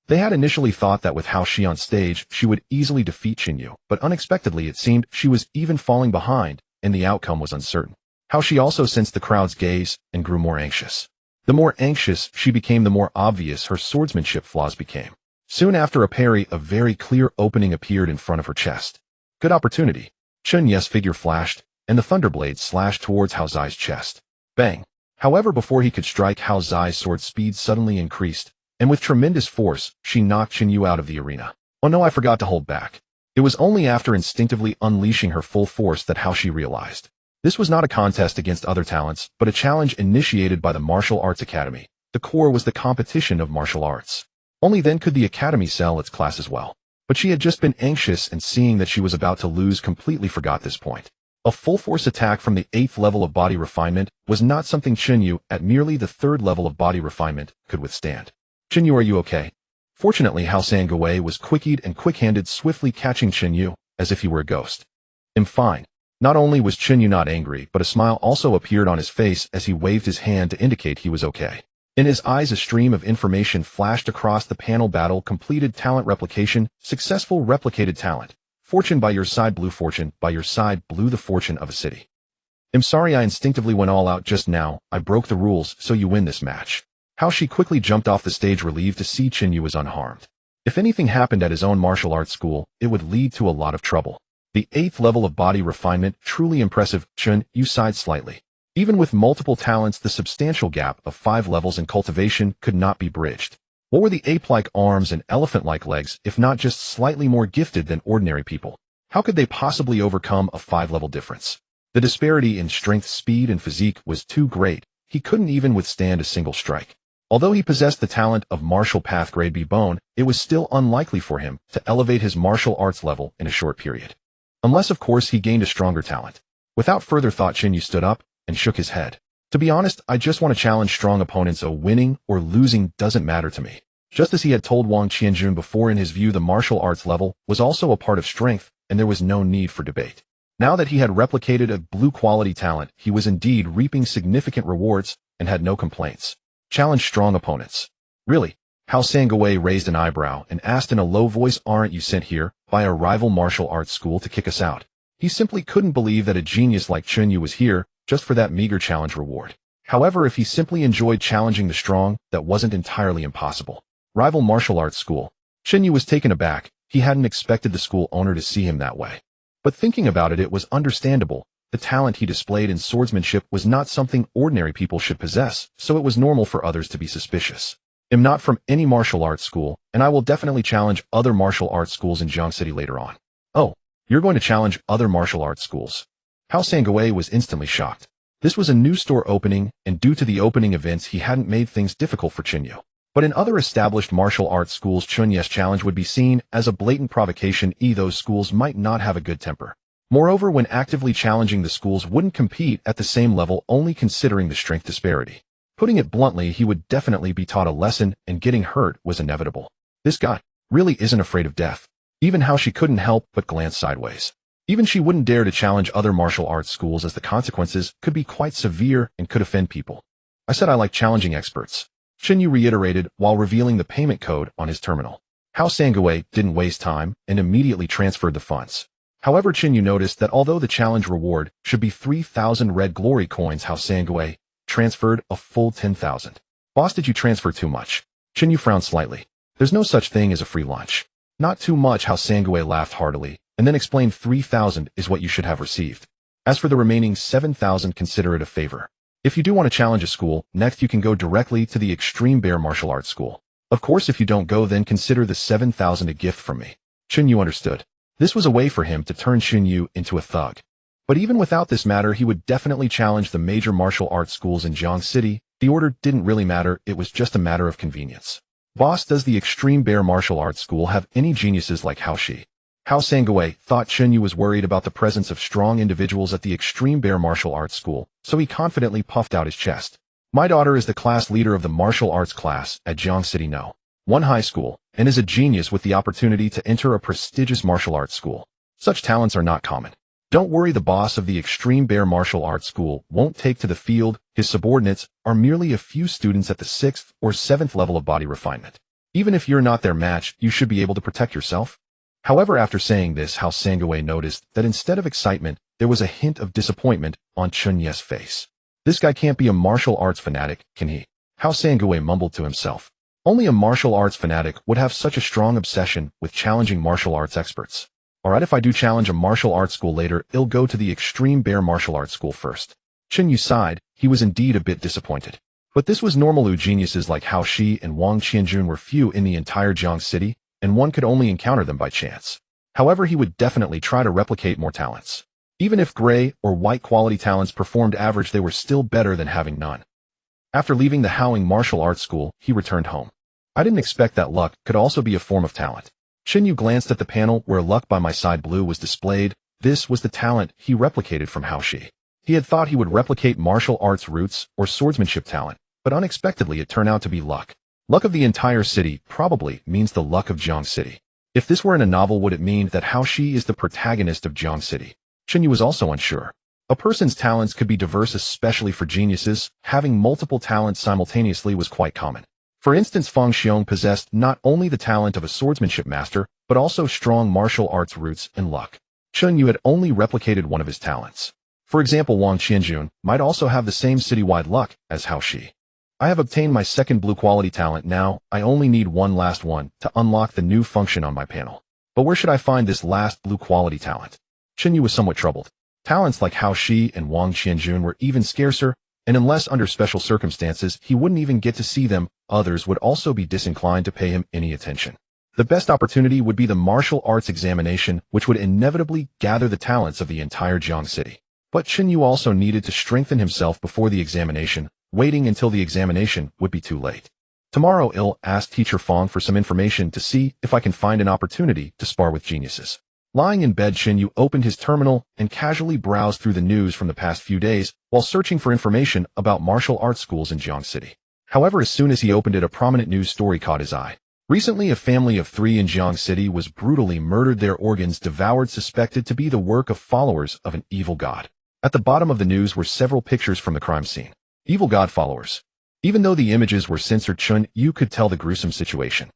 They had initially thought that with Hao Shi on stage, she would easily defeat Chen Yu, but unexpectedly it seemed she was even falling behind, and the outcome was uncertain. Hao Shi also sensed the crowd's gaze and grew more anxious. The more anxious she became, the more obvious her swordsmanship flaws became. Soon after a parry, a very clear opening appeared in front of her chest. Good opportunity. Chen Yu's figure flashed, and the thunderblade slashed towards Hao Zai's chest. Bang! However, before he could strike, Hao Zai's sword speed suddenly increased, and with tremendous force, she knocked Chen Yu out of the arena. Oh no, I forgot to hold back. It was only after instinctively unleashing her full force that Hao Shi realized. This was not a contest against other talents, but a challenge initiated by the Martial Arts Academy. The core was the competition of martial arts. Only then could the academy sell its class as well. But she had just been anxious, and seeing that she was about to lose, completely forgot this point. A full-force attack from the 8th level of body refinement was not something Chen Yu, at merely the 3rd level of body refinement, could withstand. Chen Yu, are you okay? Fortunately, Hao Sangwei was quick-eyed and quick-handed, swiftly catching Chen Yu, as if he were a ghost. I'm fine. Not only was Chen Yu not angry, but a smile also appeared on his face as he waved his hand to indicate he was okay. In his eyes, a stream of information flashed across the panel. Battle completed, talent replication, successful, replicated talent. Fortune by your side, blue. Fortune by your side, blue. The fortune of a city. I'm sorry, I instinctively went all out just now. I broke the rules, so you win this match. Hao Shi quickly jumped off the stage, relieved to see Chen Yu was unharmed. If anything happened at his own martial arts school, it would lead to a lot of trouble. The 8th level of body refinement, truly impressive. Chen Yu sighed slightly. Even with multiple talents, the substantial gap of 5 levels in cultivation could not be bridged. What were the ape-like arms and elephant-like legs, if not just slightly more gifted than ordinary people? How could they possibly overcome a 5-level difference? The disparity in strength, speed, and physique was too great. He couldn't even withstand a single strike. Although he possessed the talent of martial path grade B bone, it was still unlikely for him to elevate his martial arts level in a short period. Unless, of course, he gained a stronger talent. Without further thought, Chen Yu stood up and shook his head. To be honest, I just want to challenge strong opponents. Winning or losing doesn't matter to me. Just as he had told Wang Qianjun before, in his view, the martial arts level was also a part of strength, and there was no need for debate. Now that he had replicated a blue quality talent, he was indeed reaping significant rewards and had no complaints. Challenge strong opponents. Really? Hao Sangwei raised an eyebrow and asked in a low voice, aren't you sent here by a rival martial arts school to kick us out? He simply couldn't believe that a genius like Chen Yu was here just for that meager challenge reward. However, if he simply enjoyed challenging the strong, that wasn't entirely impossible. Rival martial arts school. Chen Yu was taken aback. He hadn't expected the school owner to see him that way. But thinking about it, it was understandable. The talent he displayed in swordsmanship was not something ordinary people should possess, so it was normal for others to be suspicious. I'm not from any martial arts school, and I will definitely challenge other martial arts schools in Jiang City later on. Oh, you're going to challenge other martial arts schools? Hao Sangui was instantly shocked. This was a new store opening, and due to the opening events he hadn't made things difficult for Chen Yu. But in other established martial arts schools, Chen Yu's challenge would be seen as a blatant provocation. Those schools might not have a good temper. Moreover, when actively challenging, the schools wouldn't compete at the same level, only considering the strength disparity. Putting it bluntly, he would definitely be taught a lesson, and getting hurt was inevitable. This guy really isn't afraid of death. Even how she couldn't help but glance sideways. Even she wouldn't dare to challenge other martial arts schools, as the consequences could be quite severe and could offend people. I said I like challenging experts. Chen Yu reiterated while revealing the payment code on his terminal. Hao Sangui didn't waste time and immediately transferred the funds. However, Chen Yu noticed that although the challenge reward should be 3,000 red glory coins, Hao Sangui transferred a full 10,000. Boss, did you transfer too much? Chen Yu frowned slightly. There's no such thing as a free lunch. Not too much. Hao Sangui laughed heartily, and then explained 3,000 is what you should have received. As for the remaining 7,000, consider it a favor. If you do want to challenge a school, next you can go directly to the Extreme Bear Martial Arts School. Of course, if you don't go, then consider the 7,000 a gift from me. Chen Yu understood. This was a way for him to turn Chen Yu into a thug. But even without this matter, he would definitely challenge the major martial arts schools in Jiang City. The order didn't really matter, it was just a matter of convenience. Boss, does the Extreme Bear Martial Arts School have any geniuses like Hao Shi? Hao Sangui thought Chen Yu was worried about the presence of strong individuals at the Extreme Bear Martial Arts School, so he confidently puffed out his chest. My daughter is the class leader of the martial arts class at Jiang City No. 1 high school, and is a genius with the opportunity to enter a prestigious martial arts school. Such talents are not common. Don't worry, the boss of the Extreme Bear Martial Arts School won't take to the field. His subordinates are merely a few students at the 6th or 7th level of body refinement. Even if you're not their match, you should be able to protect yourself. However, after saying this, Hao Sangui noticed that instead of excitement, there was a hint of disappointment on Chen Yu's face. This guy can't be a martial arts fanatic, can he? Hao Sangui mumbled to himself. Only a martial arts fanatic would have such a strong obsession with challenging martial arts experts. Alright, if I do challenge a martial arts school later, I'll go to the Extreme Bear Martial Arts School first. Chen Yu sighed. He was indeed a bit disappointed. But this was normal. Geniuses like Hao Shi and Wang Qianjun were few in the entire Jiang City, and one could only encounter them by chance. However, he would definitely try to replicate more talents. Even if gray or white quality talents performed average, they were still better than having none. After leaving the Howling Martial Arts School, he returned home. I didn't expect that luck could also be a form of talent. Chen Yu glanced at the panel where luck by my side blue was displayed. This was the talent he replicated from Hao Shi. He had thought he would replicate martial arts roots or swordsmanship talent, but unexpectedly it turned out to be luck. Luck of the entire city probably means the luck of Jiang City. If this were in a novel, would it mean that Hao Shi is the protagonist of Jiang City? Chen Yu was also unsure. A person's talents could be diverse, especially for geniuses. Having multiple talents simultaneously was quite common. For instance, Feng Xiong possessed not only the talent of a swordsmanship master, but also strong martial arts roots and luck. Chen Yu had only replicated one of his talents. For example, Wang Qianjun might also have the same citywide luck as Hao Shi. I have obtained my second blue quality talent now. I only need one last one to unlock the new function on my panel. But where should I find this last blue quality talent? Chen Yu was somewhat troubled. Talents like Hao Shi and Wang Qianjun were even scarcer, and unless under special circumstances, he wouldn't even get to see them. Others would also be disinclined to pay him any attention. The best opportunity would be the martial arts examination, which would inevitably gather the talents of the entire Jiang City. But Chen Yu also needed to strengthen himself before the examination. Waiting until the examination would be too late. Tomorrow I'll ask Teacher Fong for some information to see if I can find an opportunity to spar with geniuses. Lying in bed, Chen Yu opened his terminal and casually browsed through the news from the past few days while searching for information about martial arts schools in Jiang City. However, as soon as he opened it, a prominent news story caught his eye. Recently, a family of 3 in Jiang City was brutally murdered, their organs devoured, suspected to be the work of followers of an evil god. At the bottom of the news were several pictures from the crime scene. Evil god followers. Even though the images were censored, Chen Yu could tell the gruesome situation.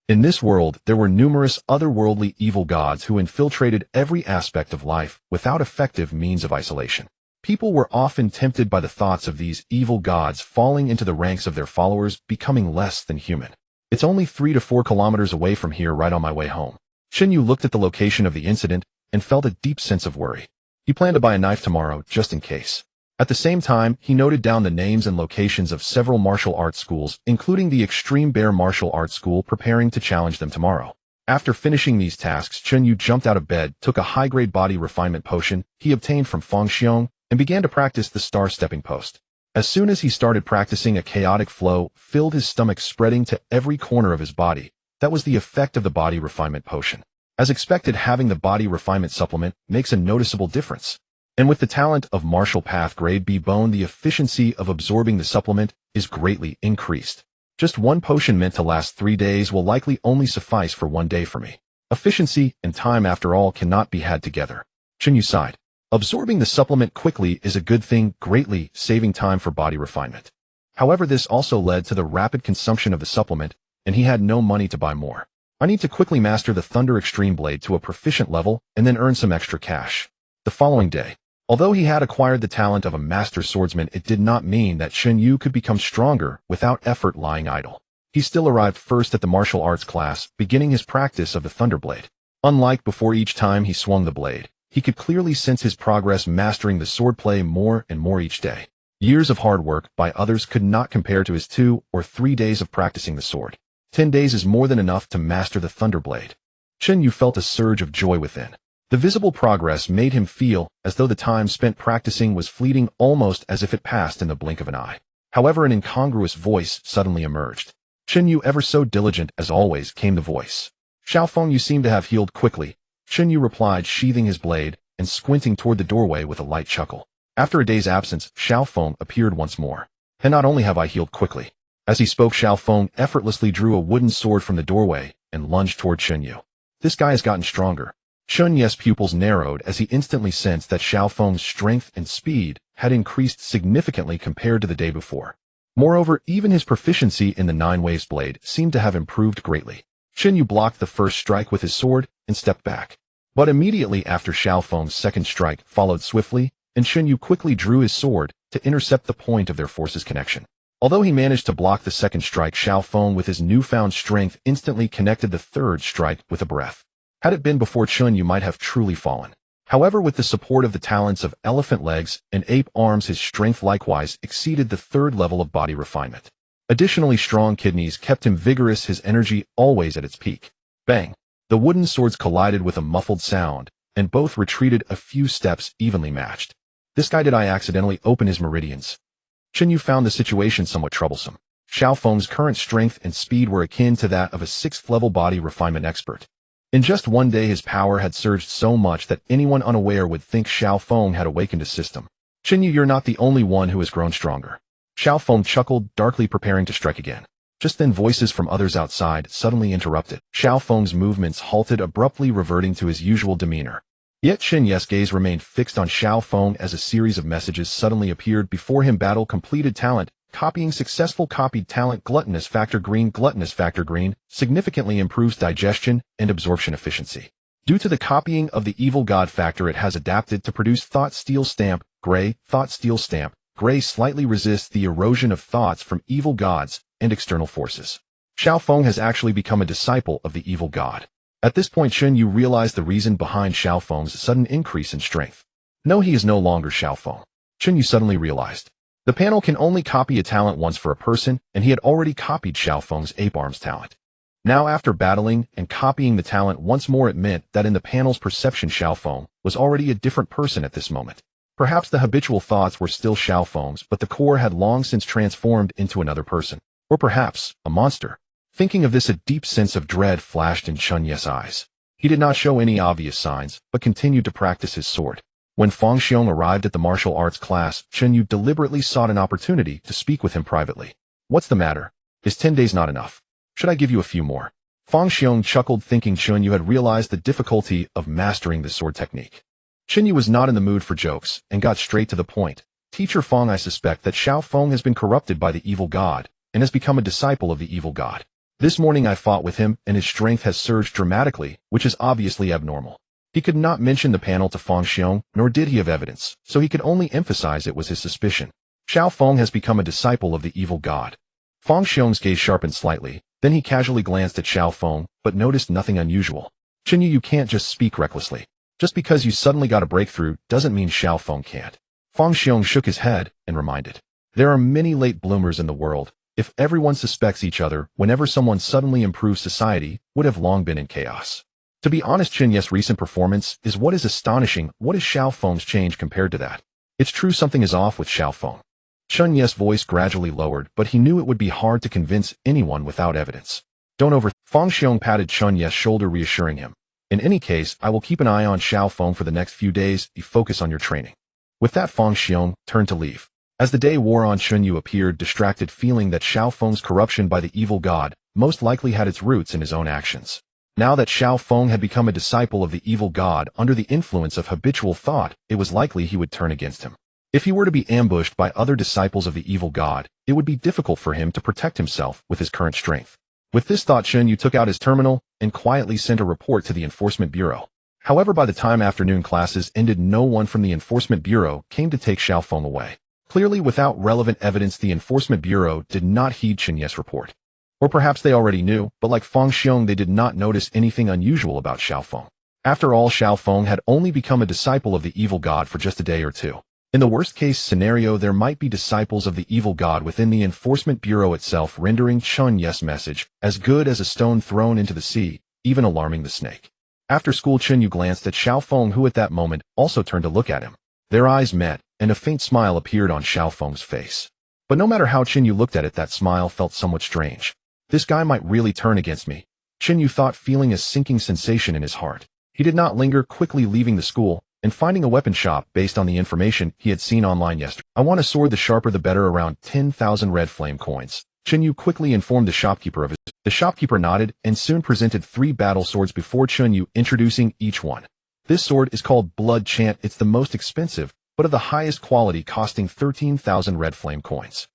In this world, there were numerous otherworldly evil gods who infiltrated every aspect of life without effective means of isolation. People were often tempted by the thoughts of these evil gods falling into the ranks of their followers, becoming less than human. It's only 3 to 4 kilometers away from here, right on my way home. Chen Yu looked at the location of the incident and felt a deep sense of worry. He planned to buy a knife tomorrow, just in case. At the same time, he noted down the names and locations of several martial arts schools, including the Extreme Bear Martial Arts School, preparing to challenge them tomorrow. After finishing these tasks, Chen Yu jumped out of bed, took a high-grade body refinement potion he obtained from Feng Xiong, and began to practice the star stepping post. As soon as he started practicing, a chaotic flow filled his stomach, spreading to every corner of his body. That was the effect of the body refinement potion. As expected, having the body refinement supplement makes a noticeable difference. And with the talent of Martial Path Grade B Bone, the efficiency of absorbing the supplement is greatly increased. Just one potion meant to last 3 days will likely only suffice for 1 day for me. Efficiency and time, after all, cannot be had together. Chen Yu sighed. Absorbing the supplement quickly is a good thing, greatly saving time for body refinement. However, this also led to the rapid consumption of the supplement, and he had no money to buy more. I need to quickly master the Thunder Extreme Blade to a proficient level and then earn some extra cash. The following day, although he had acquired the talent of a master swordsman, it did not mean that Chen Yu could become stronger without effort lying idle. He still arrived first at the martial arts class, beginning his practice of the Thunder Blade. Unlike before, each time he swung the blade, he could clearly sense his progress, mastering the swordplay more and more each day. Years of hard work by others could not compare to his 2 or 3 days of practicing the sword. 10 days is more than enough to master the Thunder Blade. Chen Yu felt a surge of joy within. The visible progress made him feel as though the time spent practicing was fleeting, almost as if it passed in the blink of an eye. However, an incongruous voice suddenly emerged. Chen Yu, ever so diligent as always, came the voice. Xiaofeng, you seem to have healed quickly. Chen Yu replied, sheathing his blade and squinting toward the doorway with a light chuckle. After a day's absence, Xiaofeng appeared once more. And not only have I healed quickly. As he spoke, Xiaofeng effortlessly drew a wooden sword from the doorway and lunged toward Chen Yu. This guy has gotten stronger. Chen Yu's pupils narrowed as he instantly sensed that Xiaofeng's strength and speed had increased significantly compared to the day before. Moreover, even his proficiency in the Nine Waves blade seemed to have improved greatly. Chen Yu blocked the first strike with his sword and stepped back. But immediately after, Xiaofeng's second strike followed swiftly, and Chen Yu quickly drew his sword to intercept the point of their forces' connection. Although he managed to block the second strike, Xiaofeng, with his newfound strength, instantly connected the third strike with a breath. Had it been before, Chen Yu might have truly fallen. However, with the support of the talents of elephant legs and ape arms, his strength likewise exceeded the 3rd level of body refinement. Additionally, strong kidneys kept him vigorous, his energy always at its peak. Bang! The wooden swords collided with a muffled sound, and both retreated a few steps, evenly matched. This guy, did I accidentally open his meridians? Chen Yu found the situation somewhat troublesome. Xiaofeng's current strength and speed were akin to that of a 6th-level body refinement expert. In just 1 day, his power had surged so much that anyone unaware would think Xiaofeng had awakened his system. Chen Yu, you're not the only one who has grown stronger. Xiaofeng chuckled, darkly preparing to strike again. Just then, voices from others outside suddenly interrupted. Xiaofeng's movements halted abruptly, reverting to his usual demeanor. Yet Chen Yu's gaze remained fixed on Xiaofeng as a series of messages suddenly appeared before him. Battle completed, talent copying successful, copied talent, gluttonous factor green, significantly improves digestion and absorption efficiency. Due to the copying of the evil god factor, it has adapted to produce thought steel stamp gray. Thought steel stamp gray slightly resists the erosion of thoughts from evil gods and external forces. Xiaofeng has actually become a disciple of the evil god. At this point, Chen Yu realized the reason behind Xiaofeng's sudden increase in strength. No, he is no longer Xiaofeng. Chen Yu suddenly realized. The panel can only copy a talent once for a person, and he had already copied Xiaofeng's ape arms talent. Now, after battling and copying the talent once more, it meant that in the panel's perception, Xiaofeng was already a different person at this moment. Perhaps the habitual thoughts were still Xiaofeng's, but the core had long since transformed into another person. Or perhaps a monster. Thinking of this, a deep sense of dread flashed in Chen Yu's eyes. He did not show any obvious signs, but continued to practice his sword. When Feng Xiong arrived at the martial arts class, Chen Yu deliberately sought an opportunity to speak with him privately. What's the matter? Is 10 days not enough? Should I give you a few more? Feng Xiong chuckled, thinking Chen Yu had realized the difficulty of mastering the sword technique. Chen Yu was not in the mood for jokes and got straight to the point. Teacher Feng, I suspect that Xiaofeng has been corrupted by the evil god and has become a disciple of the evil god. This morning I fought with him, and his strength has surged dramatically, which is obviously abnormal. He could not mention the panel to Feng Xiong, nor did he have evidence, so he could only emphasize it was his suspicion. Xiao Feng has become a disciple of the evil god. Feng Xiong's gaze sharpened slightly, then he casually glanced at Xiao Feng, but noticed nothing unusual. Chen Yu, you can't just speak recklessly. Just because you suddenly got a breakthrough doesn't mean Xiao Feng can't. Feng Xiong shook his head and reminded. There are many late bloomers in the world. If everyone suspects each other, whenever someone suddenly improves, society would have long been in chaos. To be honest, Chen Yu's recent performance is what is astonishing. What is Xiao Feng's change compared to that? It's true something is off with Xiao Feng. Chen Yu's voice gradually lowered, but he knew it would be hard to convince anyone without evidence. Don't over. Feng Xiong patted Chen Yu's shoulder, reassuring him. In any case, I will keep an eye on Xiao Feng for the next few days. You focus on your training. With that, Feng Xiong turned to leave. As the day wore on, Chen Yu appeared distracted, feeling that Xiao Feng's corruption by the evil god most likely had its roots in his own actions. Now that Xiao Feng had become a disciple of the evil god under the influence of habitual thought, it was likely he would turn against him. If he were to be ambushed by other disciples of the evil god, it would be difficult for him to protect himself with his current strength. With this thought, Chen Yu took out his terminal and quietly sent a report to the Enforcement Bureau. However, by the time afternoon classes ended, no one from the Enforcement Bureau came to take Xiao Feng away. Clearly, without relevant evidence, the Enforcement Bureau did not heed Chen Yu's report. Or perhaps they already knew, but like Feng Xiong, they did not notice anything unusual about Xiao Feng. After all, Xiao Feng had only become a disciple of the evil god for just a day or two. In the worst-case scenario, there might be disciples of the evil god within the Enforcement Bureau itself, rendering Chen Yu's message as good as a stone thrown into the sea, even alarming the snake. After school, Chen Yu glanced at Xiao Feng, who at that moment also turned to look at him. Their eyes met, and a faint smile appeared on Xiao Feng's face. But no matter how Chen Yu looked at it, that smile felt somewhat strange. This guy might really turn against me, Chen Yu thought, feeling a sinking sensation in his heart. He did not linger, quickly leaving the school and finding a weapon shop based on the information he had seen online yesterday. I want a sword, the sharper the better, around 10,000 red flame coins. Chen Yu quickly informed the shopkeeper of his. The shopkeeper nodded and soon presented 3 battle swords before Chen Yu, introducing each one. This sword is called Blood Chant. It's the most expensive, but of the highest quality, costing 13,000 red flame coins.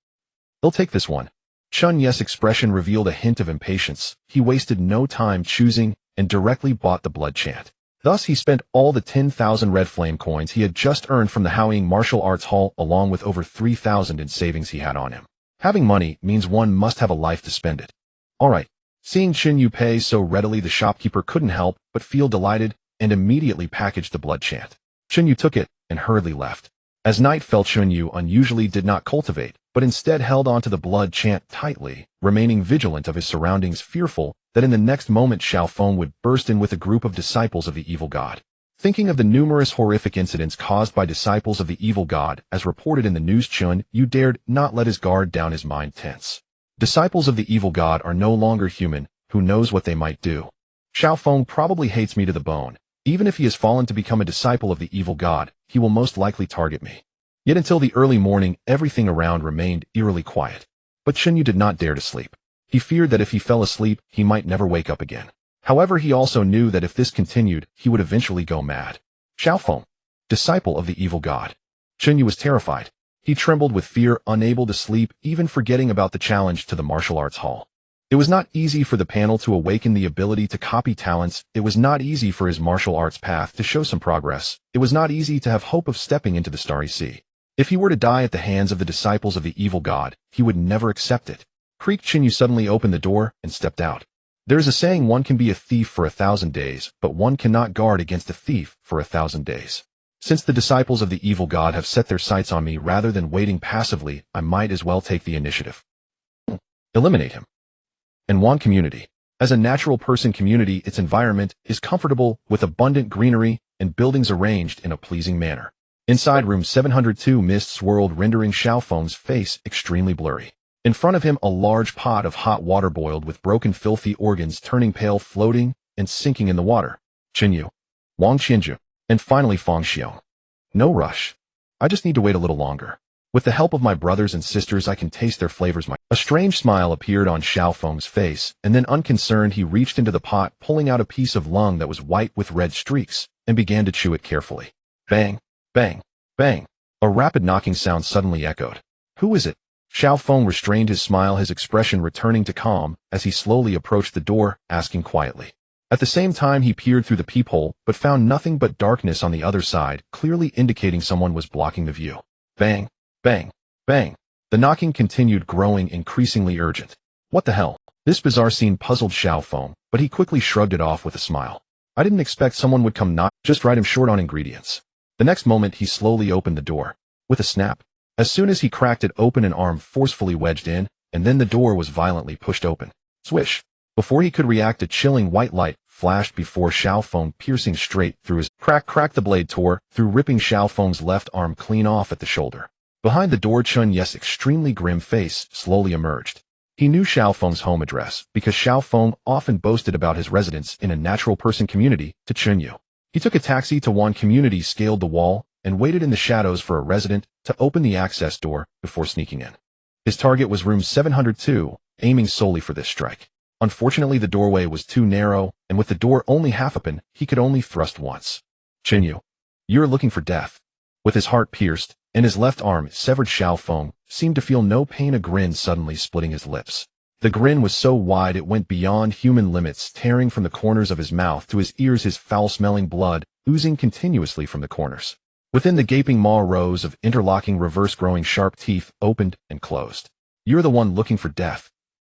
He'll take this one. Chen Yu's expression revealed a hint of impatience. He wasted no time choosing and directly bought the Blood Chant. Thus, he spent all the 10,000 red flame coins he had just earned from the Haoying Martial Arts Hall, along with over 3,000 in savings he had on him. Having money means one must have a life to spend it. All right. Seeing Chen Yu pay so readily, the shopkeeper couldn't help but feel delighted and immediately packaged the Blood Chant. Chen Yu took it and hurriedly left. As night fell, Chen Yu unusually did not cultivate, but instead held on to the Blood Chant tightly, remaining vigilant of his surroundings, fearful that in the next moment Xiao Feng would burst in with a group of disciples of the evil god. Thinking of the numerous horrific incidents caused by disciples of the evil god, as reported in the news, Chen Yu dared not let his guard down, his mind tense. Disciples of the evil god are no longer human. Who knows what they might do? Xiao Feng probably hates me to the bone. Even if he has fallen to become a disciple of the evil god, he will most likely target me. Yet until the early morning, everything around remained eerily quiet. But Chen Yu did not dare to sleep. He feared that if he fell asleep, he might never wake up again. However, he also knew that if this continued, he would eventually go mad. Xiao Feng, disciple of the evil god. Chen Yu was terrified. He trembled with fear, unable to sleep, even forgetting about the challenge to the martial arts hall. It was not easy for the panel to awaken the ability to copy talents. It was not easy for his martial arts path to show some progress. It was not easy to have hope of stepping into the starry sea. If he were to die at the hands of the disciples of the evil god, he would never accept it. Creaked. Chen Yu suddenly opened the door and stepped out. There is a saying, one can be a thief for 1,000 days, but one cannot guard against a thief for 1,000 days. Since the disciples of the evil god have set their sights on me, rather than waiting passively, I might as well take the initiative. Eliminate him. And one community. As a natural person community, its environment is comfortable, with abundant greenery and buildings arranged in a pleasing manner. Inside room 702, mists swirled, rendering Xiao Feng's face extremely blurry. In front of him, a large pot of hot water boiled, with broken, filthy organs turning pale, floating and sinking in the water. Chen Yu, Wang Qianju, and finally Feng Xiong. No rush. I just need to wait a little longer. With the help of my brothers and sisters, I can taste their flavors. A strange smile appeared on Xiao Feng's face, and then unconcerned, he reached into the pot, pulling out a piece of lung that was white with red streaks, and began to chew it carefully. Bang, bang, bang. A rapid knocking sound suddenly echoed. Who is it? Xiao Feng restrained his smile, his expression returning to calm, as he slowly approached the door, asking quietly. At the same time, he peered through the peephole, but found nothing but darkness on the other side, clearly indicating someone was blocking the view. Bang, bang, bang. The knocking continued, growing increasingly urgent. What the hell? This bizarre scene puzzled Xiaofeng, but he quickly shrugged it off with a smile. I didn't expect someone would come knock, just write him short on ingredients. The next moment, he slowly opened the door. With a snap. As soon as he cracked it open, an arm forcefully wedged in, and then the door was violently pushed open. Swish. Before he could react, a chilling white light flashed before Xiaofeng, piercing straight through his crack. The blade tore through, ripping Xiaofeng's left arm clean off at the shoulder. Behind the door, Chen Yu's extremely grim face slowly emerged. He knew Xiaofeng's home address because Xiaofeng often boasted about his residence in a natural person community to Chen Yu. He took a taxi to one community, scaled the wall, and waited in the shadows for a resident to open the access door before sneaking in. His target was room 702, aiming solely for this strike. Unfortunately, the doorway was too narrow, and with the door only half open, he could only thrust once. Chen Yu, you're looking for death. With his heart pierced and his left arm severed, Xiaofeng seemed to feel no pain, a grin suddenly splitting his lips. The grin was so wide it went beyond human limits, tearing from the corners of his mouth to his ears, his foul-smelling blood oozing continuously from the corners. Within the gaping maw, rows of interlocking, reverse-growing sharp teeth opened and closed. You're the one looking for death.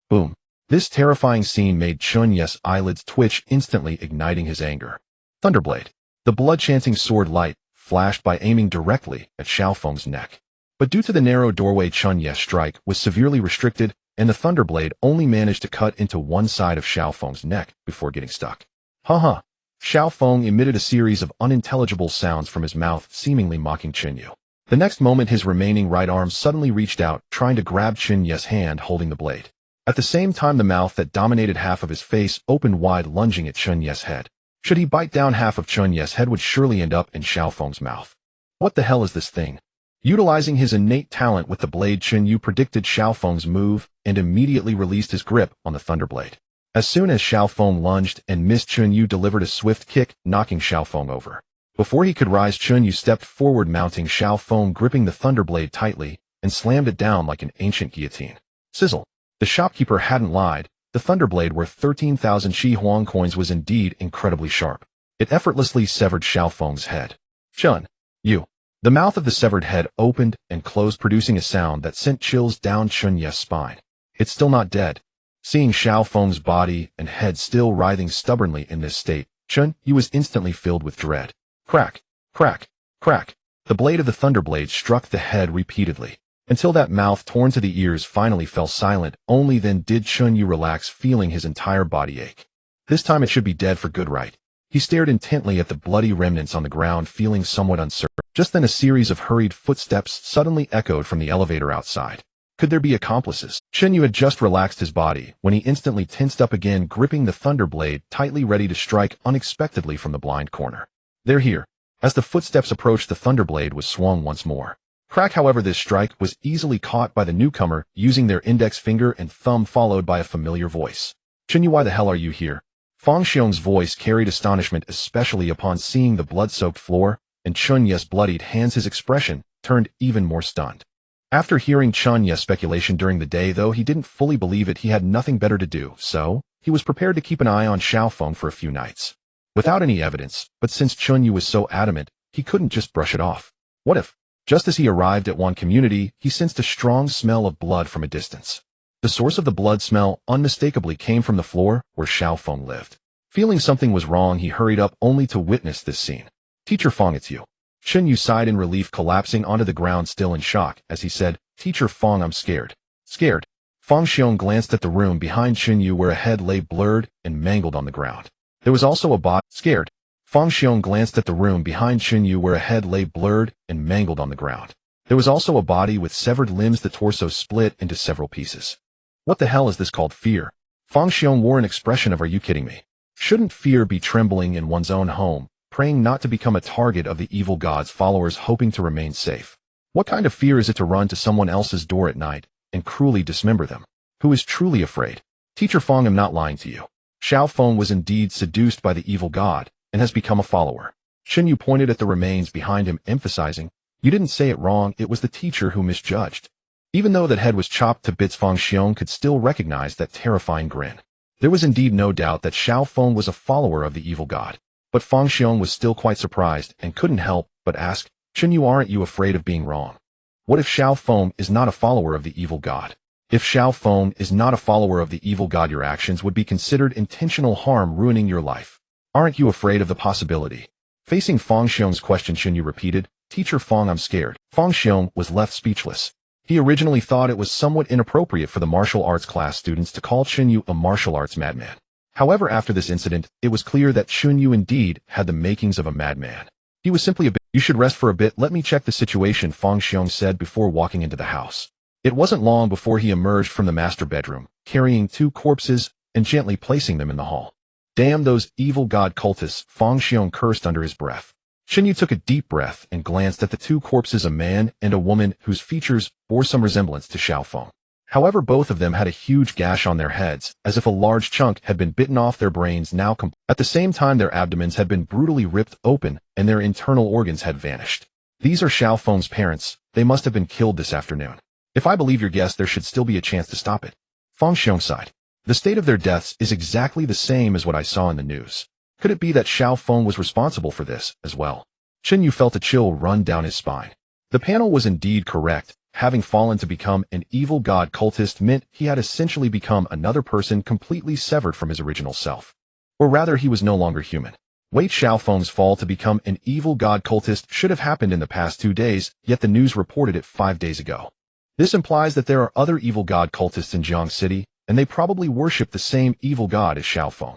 Boom. This terrifying scene made Chen Yu's eyelids twitch, instantly igniting his anger. Thunderblade. The blood-chanting sword light flashed by, aiming directly at Xiaofeng's neck. But due to the narrow doorway, Chen Yu's strike was severely restricted, and the thunderblade only managed to cut into one side of Xiaofeng's neck before getting stuck. Ha. Xiaofeng emitted a series of unintelligible sounds from his mouth, seemingly mocking Chen Yu. The next moment, his remaining right arm suddenly reached out, trying to grab Chen Yu's hand holding the blade. At the same time, the mouth that dominated half of his face opened wide, lunging at Chen Yu's head. Should he bite down, half of Chen Yu's head would surely end up in Xiaofeng's mouth. What the hell is this thing? Utilizing his innate talent with the blade, Chen Yu predicted Xiaofeng's move and immediately released his grip on the thunderblade. As soon as Xiaofeng lunged and missed, Chen Yu delivered a swift kick, knocking Xiaofeng over. Before he could rise, Chen Yu stepped forward, mounting Xiaofeng, gripping the thunderblade tightly, and slammed it down like an ancient guillotine. Sizzle. The shopkeeper hadn't lied. The thunderblade, worth 13,000 Shi Huang coins, was indeed incredibly sharp. It effortlessly severed Xiaofeng's head. Chen Yu. The mouth of the severed head opened and closed, producing a sound that sent chills down Chen Yu's spine. It's still not dead. Seeing Xiaofeng's body and head still writhing stubbornly in this state, Chen Yu was instantly filled with dread. Crack, crack, crack. The blade of the thunderblade struck the head repeatedly, until that mouth torn to the ears finally fell silent. Only then did Chen Yu relax, feeling his entire body ache. This time it should be dead for good, right? He stared intently at the bloody remnants on the ground, feeling somewhat uncertain. Just then a series of hurried footsteps suddenly echoed from the elevator outside. Could there be accomplices? Chen Yu had just relaxed his body when he instantly tensed up again, gripping the thunderblade tightly, ready to strike unexpectedly from the blind corner. They're here. As the footsteps approached, the thunderblade was swung once more. Crack. However, this strike was easily caught by the newcomer, using their index finger and thumb, followed by a familiar voice. Chen Yu, why the hell are you here? Fang Xiong's voice carried astonishment, especially upon seeing the blood-soaked floor, and Chen Yu's bloodied hands. His expression turned even more stunned. After hearing Chen Yu's speculation during the day, though he didn't fully believe it, he had nothing better to do, so he was prepared to keep an eye on Xiaofeng for a few nights. Without any evidence, but since Chen Yu was so adamant, he couldn't just brush it off. What if, just as he arrived at one community, he sensed a strong smell of blood from a distance? The source of the blood smell unmistakably came from the floor where Xiaofeng lived. Feeling something was wrong, he hurried up only to witness this scene. Teacher Feng, it's you. Chen Yu sighed in relief, collapsing onto the ground still in shock as he said, Teacher Feng, I'm scared. Scared? Fang Xiong glanced at the room behind Chen Yu where a head lay blurred and mangled on the ground. There was also a body. Scared? Fang Xiong glanced at the room behind Chen Yu where a head lay blurred and mangled on the ground. There was also a body with severed limbs, the torso split into several pieces. What the hell is this called? Fear? Fang Xiong wore an expression of, are you kidding me? Shouldn't fear be trembling in one's own home, praying not to become a target of the evil god's followers, hoping to remain safe? What kind of fear is it to run to someone else's door at night and cruelly dismember them? Who is truly afraid? Teacher Feng, I'm not lying to you. Xiaofeng was indeed seduced by the evil god and has become a follower. Chen Yu pointed at the remains behind him, emphasizing, you didn't say it wrong, it was the teacher who misjudged. Even though that head was chopped to bits, Fang Xiong could still recognize that terrifying grin. There was indeed no doubt that Xiao Feng was a follower of the evil god. But Fang Xiong was still quite surprised and couldn't help but ask, Chen Yu, aren't you afraid of being wrong? What if Xiao Feng is not a follower of the evil god? If Xiao Feng is not a follower of the evil god, your actions would be considered intentional harm, ruining your life. Aren't you afraid of the possibility? Facing Fang Xiong's question, Chen Yu repeated, Teacher Fang, I'm scared. Fang Xiong was left speechless. He originally thought it was somewhat inappropriate for the martial arts class students to call Chen Yu a martial arts madman. However, after this incident, it was clear that Chen Yu indeed had the makings of a madman. He was simply a bit. You should rest for a bit, let me check the situation, Fang Xiong said before walking into the house. It wasn't long before he emerged from the master bedroom, carrying 2 corpses and gently placing them in the hall. Damn those evil god cultists, Fang Xiong cursed under his breath. Chen Yu took a deep breath and glanced at the 2 corpses, a man and a woman whose features bore some resemblance to Xiao Feng. However, both of them had a huge gash on their heads, as if a large chunk had been bitten off their brains. At the same time, their abdomens had been brutally ripped open, and their internal organs had vanished. These are Xiao Feng's parents. They must have been killed this afternoon. If I believe your guess, there should still be a chance to stop it. Fang Xiong sighed. The state of their deaths is exactly the same as what I saw in the news. Could it be that Xiao Feng was responsible for this, as well? Chen Yu felt a chill run down his spine. The panel was indeed correct. Having fallen to become an evil god cultist meant he had essentially become another person, completely severed from his original self. Or rather, he was no longer human. Wait, Xiao Feng's fall to become an evil god cultist should have happened in the past 2 days, yet the news reported it 5 days ago. This implies that there are other evil god cultists in Jiang City, and they probably worship the same evil god as Xiao Feng.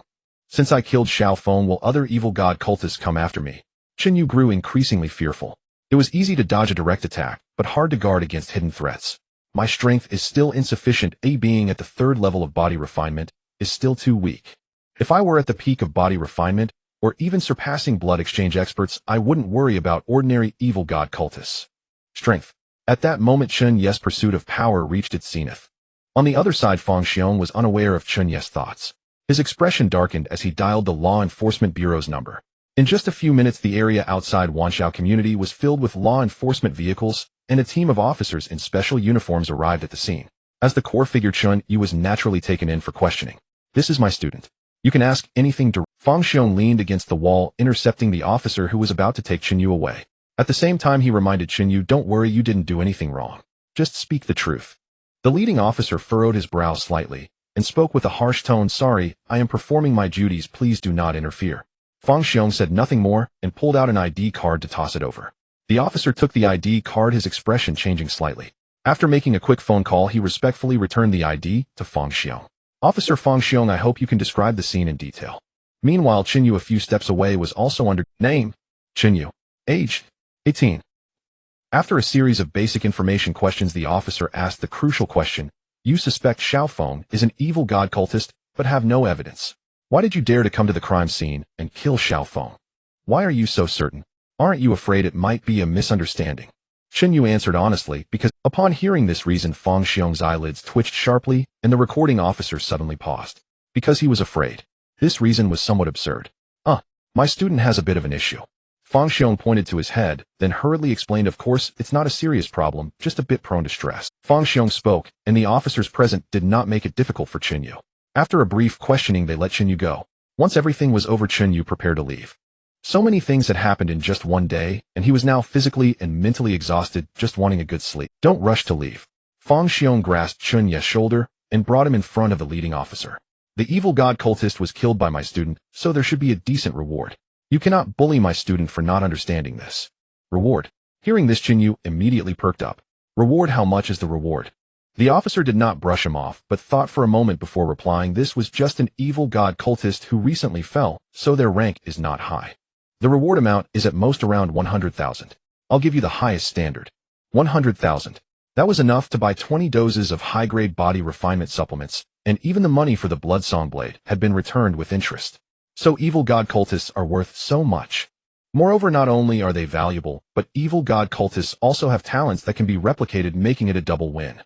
Since I killed Xiao Feng, will other evil god cultists come after me? Chen Yu grew increasingly fearful. It was easy to dodge a direct attack, but hard to guard against hidden threats. My strength is still insufficient. Being at the 3rd level of body refinement is still too weak. If I were at the peak of body refinement, or even surpassing blood exchange experts, I wouldn't worry about ordinary evil god cultists. Strength. At that moment, Chen Yu's pursuit of power reached its zenith. On the other side, Fang Xiong was unaware of Chen Yu's thoughts. His expression darkened as he dialed the law enforcement bureau's number. In just a few minutes, the area outside Wanxiao community was filled with law enforcement vehicles, and a team of officers in special uniforms arrived at the scene. As the core figure, Chen Yu was naturally taken in for questioning. This is my student. You can ask anything directly. Fang Xiong leaned against the wall, intercepting the officer who was about to take Chen Yu away. At the same time, he reminded Chen Yu, don't worry, you didn't do anything wrong. Just speak the truth. The leading officer furrowed his brow slightly and spoke with a harsh tone, sorry, I am performing my duties, please do not interfere. Fang Xiong said nothing more and pulled out an ID card to toss it over. The officer took the ID card, his expression changing slightly. After making a quick phone call, he respectfully returned the ID to Fang Xiong. Officer Fang Xiong, I hope you can describe the scene in detail. Meanwhile, Chen Yu a few steps away was also under name, Chen Yu. Age, 18. After a series of basic information questions, the officer asked the crucial question, you suspect Xiao Feng is an evil god cultist, but have no evidence. Why did you dare to come to the crime scene and kill Xiao Feng? Why are you so certain? Aren't you afraid it might be a misunderstanding? Chen Yu answered honestly, because upon hearing this reason, Fang Xiong's eyelids twitched sharply, and the recording officer suddenly paused. Because he was afraid. This reason was somewhat absurd. My student has a bit of an issue. Fang Xiong pointed to his head, then hurriedly explained, of course, it's not a serious problem, just a bit prone to stress. Fang Xiong spoke, and the officers present did not make it difficult for Chen Yu. After a brief questioning, they let Chen Yu go. Once everything was over, Chen Yu prepared to leave. So many things had happened in just one day, and he was now physically and mentally exhausted, just wanting a good sleep. Don't rush to leave. Fang Xiong grasped Chen Yu's shoulder and brought him in front of the leading officer. The evil god cultist was killed by my student, so there should be a decent reward. You cannot bully my student for not understanding this. Reward. Hearing this, Chen Yu immediately perked up. Reward? How much is the reward? The officer did not brush him off, but thought for a moment before replying, this was just an evil god cultist who recently fell, so their rank is not high. The reward amount is at most around 100,000. I'll give you the highest standard. 100,000. That was enough to buy 20 doses of high-grade body refinement supplements, and even the money for the blood song blade had been returned with interest. So evil god cultists are worth so much. Moreover, not only are they valuable, but evil god cultists also have talents that can be replicated, making it a double win.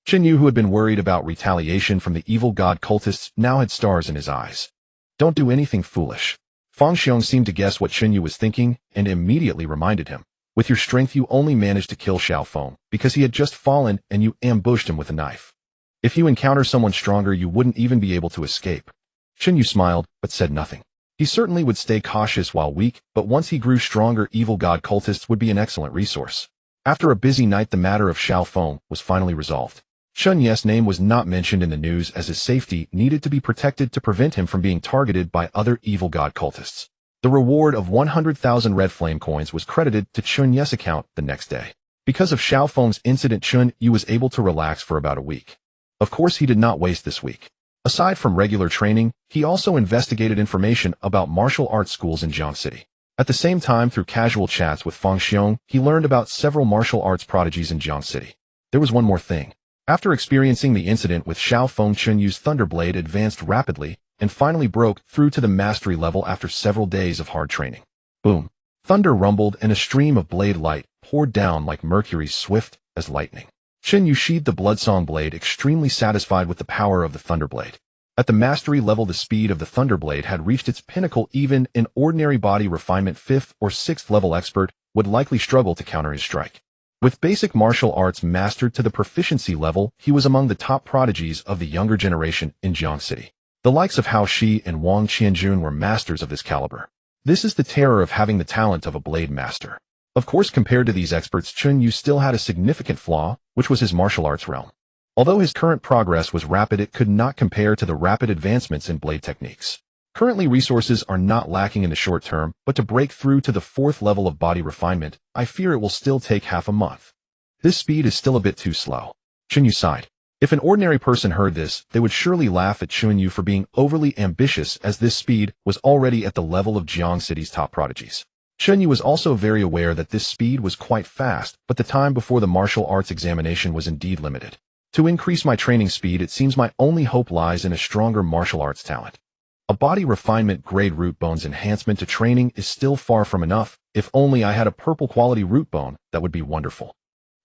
Chen Yu, who had been worried about retaliation from the evil god cultists, now had stars in his eyes. Don't do anything foolish. Fang Xiong seemed to guess what Chen Yu was thinking and immediately reminded him. With your strength, you only managed to kill Xiao Feng because he had just fallen and you ambushed him with a knife. If you encounter someone stronger, you wouldn't even be able to escape. Chen Yu smiled, but said nothing. He certainly would stay cautious while weak, but once he grew stronger, evil god cultists would be an excellent resource. After a busy night, the matter of Xiao Feng was finally resolved. Chen Yu's name was not mentioned in the news as his safety needed to be protected to prevent him from being targeted by other evil god cultists. The reward of 100,000 red flame coins was credited to Chen Yu's account the next day. Because of Xiao Feng's incident, Chen Yu was able to relax for about a week. Of course, he did not waste this week. Aside from regular training, he also investigated information about martial arts schools in Jiang City. At the same time, through casual chats with Fang Xiong, he learned about several martial arts prodigies in Jiang City. There was one more thing. After experiencing the incident with Xiao Feng, Chen Yu's Thunderblade advanced rapidly and finally broke through to the mastery level after several days of hard training. Boom! Thunder rumbled and a stream of blade light poured down like Mercury's swift as lightning. Chen Yu sheathed the Bloodsong blade, extremely satisfied with the power of the Thunderblade. At the mastery level, the speed of the Thunderblade had reached its pinnacle. Even an ordinary body refinement 5th or 6th level expert would likely struggle to counter his strike. With basic martial arts mastered to the proficiency level, he was among the top prodigies of the younger generation in Jiang City. The likes of Hao Shi and Wang Qianjun were masters of this caliber. This is the terror of having the talent of a blade master. Of course, compared to these experts, Chen Yu still had a significant flaw, which was his martial arts realm. Although his current progress was rapid, it could not compare to the rapid advancements in blade techniques. Currently, resources are not lacking in the short term, but to break through to the 4th level of body refinement, I fear it will still take half a month. This speed is still a bit too slow. Chen Yu sighed. If an ordinary person heard this, they would surely laugh at Chen Yu for being overly ambitious, as this speed was already at the level of Jiang City's top prodigies. Chen Yu was also very aware that this speed was quite fast, but the time before the martial arts examination was indeed limited. To increase my training speed, it seems my only hope lies in a stronger martial arts talent. A body refinement grade root bones enhancement to training is still far from enough. If only I had a purple quality root bone, that would be wonderful.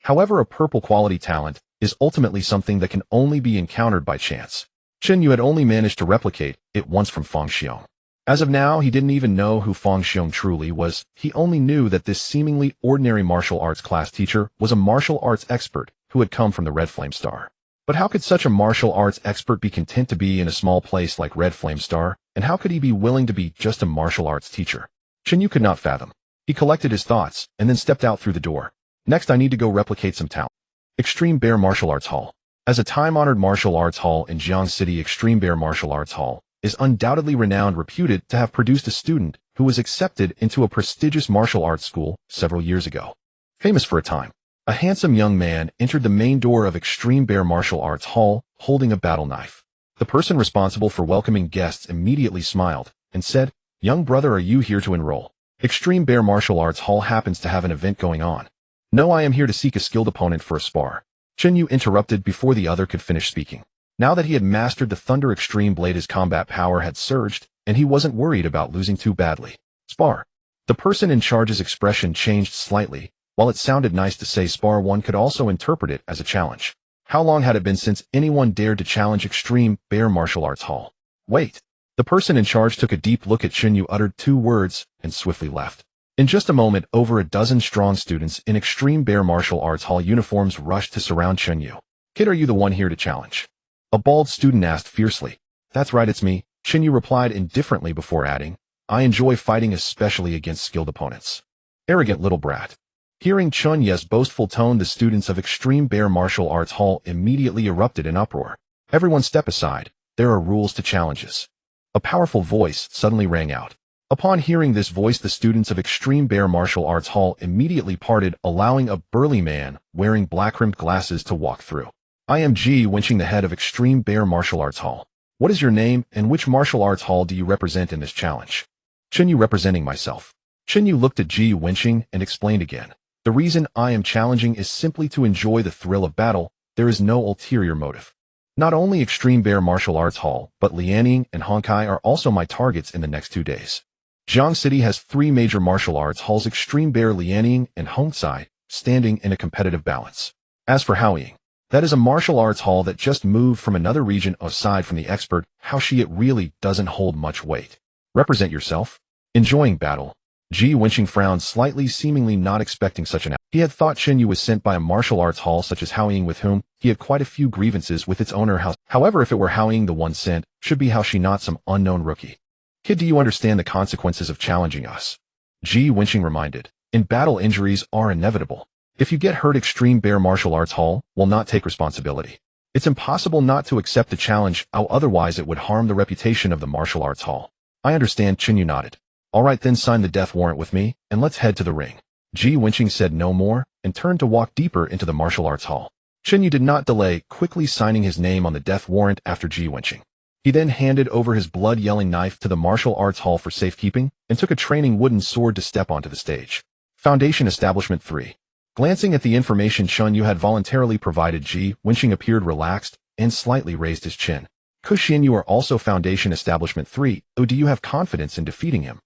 However, a purple quality talent is ultimately something that can only be encountered by chance. Chen Yu had only managed to replicate it once from Fang Xiong. As of now, he didn't even know who Fang Xiong truly was. He only knew that this seemingly ordinary martial arts class teacher was a martial arts expert who had come from the Red Flame Star. But how could such a martial arts expert be content to be in a small place like Red Flame Star, and how could he be willing to be just a martial arts teacher? Chen Yu could not fathom. He collected his thoughts, and then stepped out through the door. Next, I need to go replicate some talent. Extreme Bear Martial Arts Hall. As a time-honored martial arts hall in Jiang City, Extreme Bear Martial Arts Hall is undoubtedly renowned, reputed to have produced a student who was accepted into a prestigious martial arts school several years ago. Famous for a time, a handsome young man entered the main door of Extreme Bear Martial Arts Hall holding a battle knife. The person responsible for welcoming guests immediately smiled and said, "Young brother, are you here to enroll? Extreme Bear Martial Arts Hall happens to have an event going on." "No, I am here to seek a skilled opponent for a spar." Chen Yu interrupted before the other could finish speaking. Now that he had mastered the Thunder Extreme Blade, his combat power had surged, and he wasn't worried about losing too badly. "Spar." The person in charge's expression changed slightly. While it sounded nice to say spar, one could also interpret it as a challenge. How long had it been since anyone dared to challenge Extreme Bear Martial Arts Hall? "Wait." The person in charge took a deep look at Chen Yu, uttered 2 words, and swiftly left. In just a moment, over a dozen strong students in Extreme Bear Martial Arts Hall uniforms rushed to surround Chen Yu. "Kid, are you the one here to challenge?" A bald student asked fiercely. "That's right, it's me," Chen Yu replied indifferently before adding, "I enjoy fighting, especially against skilled opponents." "Arrogant little brat." Hearing Chen Yu's boastful tone, the students of Extreme Bear Martial Arts Hall immediately erupted in uproar. "Everyone step aside. There are rules to challenges." A powerful voice suddenly rang out. Upon hearing this voice, the students of Extreme Bear Martial Arts Hall immediately parted, allowing a burly man wearing black-rimmed glasses to walk through. "I am Ji Wenqing, the head of Extreme Bear Martial Arts Hall. What is your name, and which martial arts hall do you represent in this challenge?" "Chen Yu, representing myself." Chen Yu looked at Ji Wenqing and explained again. "The reason I am challenging is simply to enjoy the thrill of battle. There is no ulterior motive." Not only Extreme Bear Martial Arts Hall, but Lianing and Honkai are also my targets in the next 2 days. Jiang City has 3 major martial arts halls: Extreme Bear, Lianing, and Hongsai, standing in a competitive balance. As for Haoying, that is a martial arts hall that just moved from another region. Aside from the expert Hao Shi, it really doesn't hold much weight. Represent yourself. Enjoying battle. Ji Wenqing frowned slightly, seemingly not expecting such an. He had thought Chen Yu was sent by a martial arts hall such as Haoying, with whom he had quite a few grievances with its owner house. However, if it were Haoying the one sent, should be Haoshi, not some unknown rookie. Kid, do you understand the consequences of challenging us? Ji Wenqing reminded. In battle, injuries are inevitable. If you get hurt, Extreme Bear Martial Arts Hall will not take responsibility. It's impossible not to accept the challenge, otherwise it would harm the reputation of the martial arts hall. I understand, Chen Yu nodded. All right, then sign the death warrant with me, and let's head to the ring. Ji Wenqing said no more, and turned to walk deeper into the martial arts hall. Chen Yu did not delay, quickly signing his name on the death warrant after Ji Wenqing. He then handed over his blood-yelling knife to the martial arts hall for safekeeping, and took a training wooden sword to step onto the stage. Foundation Establishment 3. Glancing at the information Chen Yu had voluntarily provided, Ji Wenqing appeared relaxed and slightly raised his chin. Chen Yu are also Foundation Establishment 3, oh, do you have confidence in defeating him?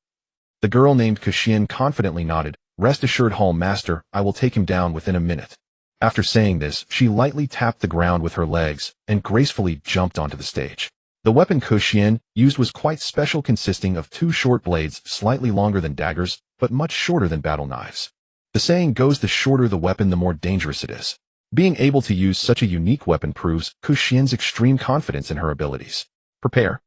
The girl named Chen confidently nodded. Rest assured, Hall Master, I will take him down within a minute. After saying this, she lightly tapped the ground with her legs and gracefully jumped onto the stage. The weapon Chen used was quite special, consisting of 2 short blades slightly longer than daggers, but much shorter than battle knives. The saying goes, the shorter the weapon, the more dangerous it is. Being able to use such a unique weapon proves Chen's extreme confidence in her abilities. Prepare.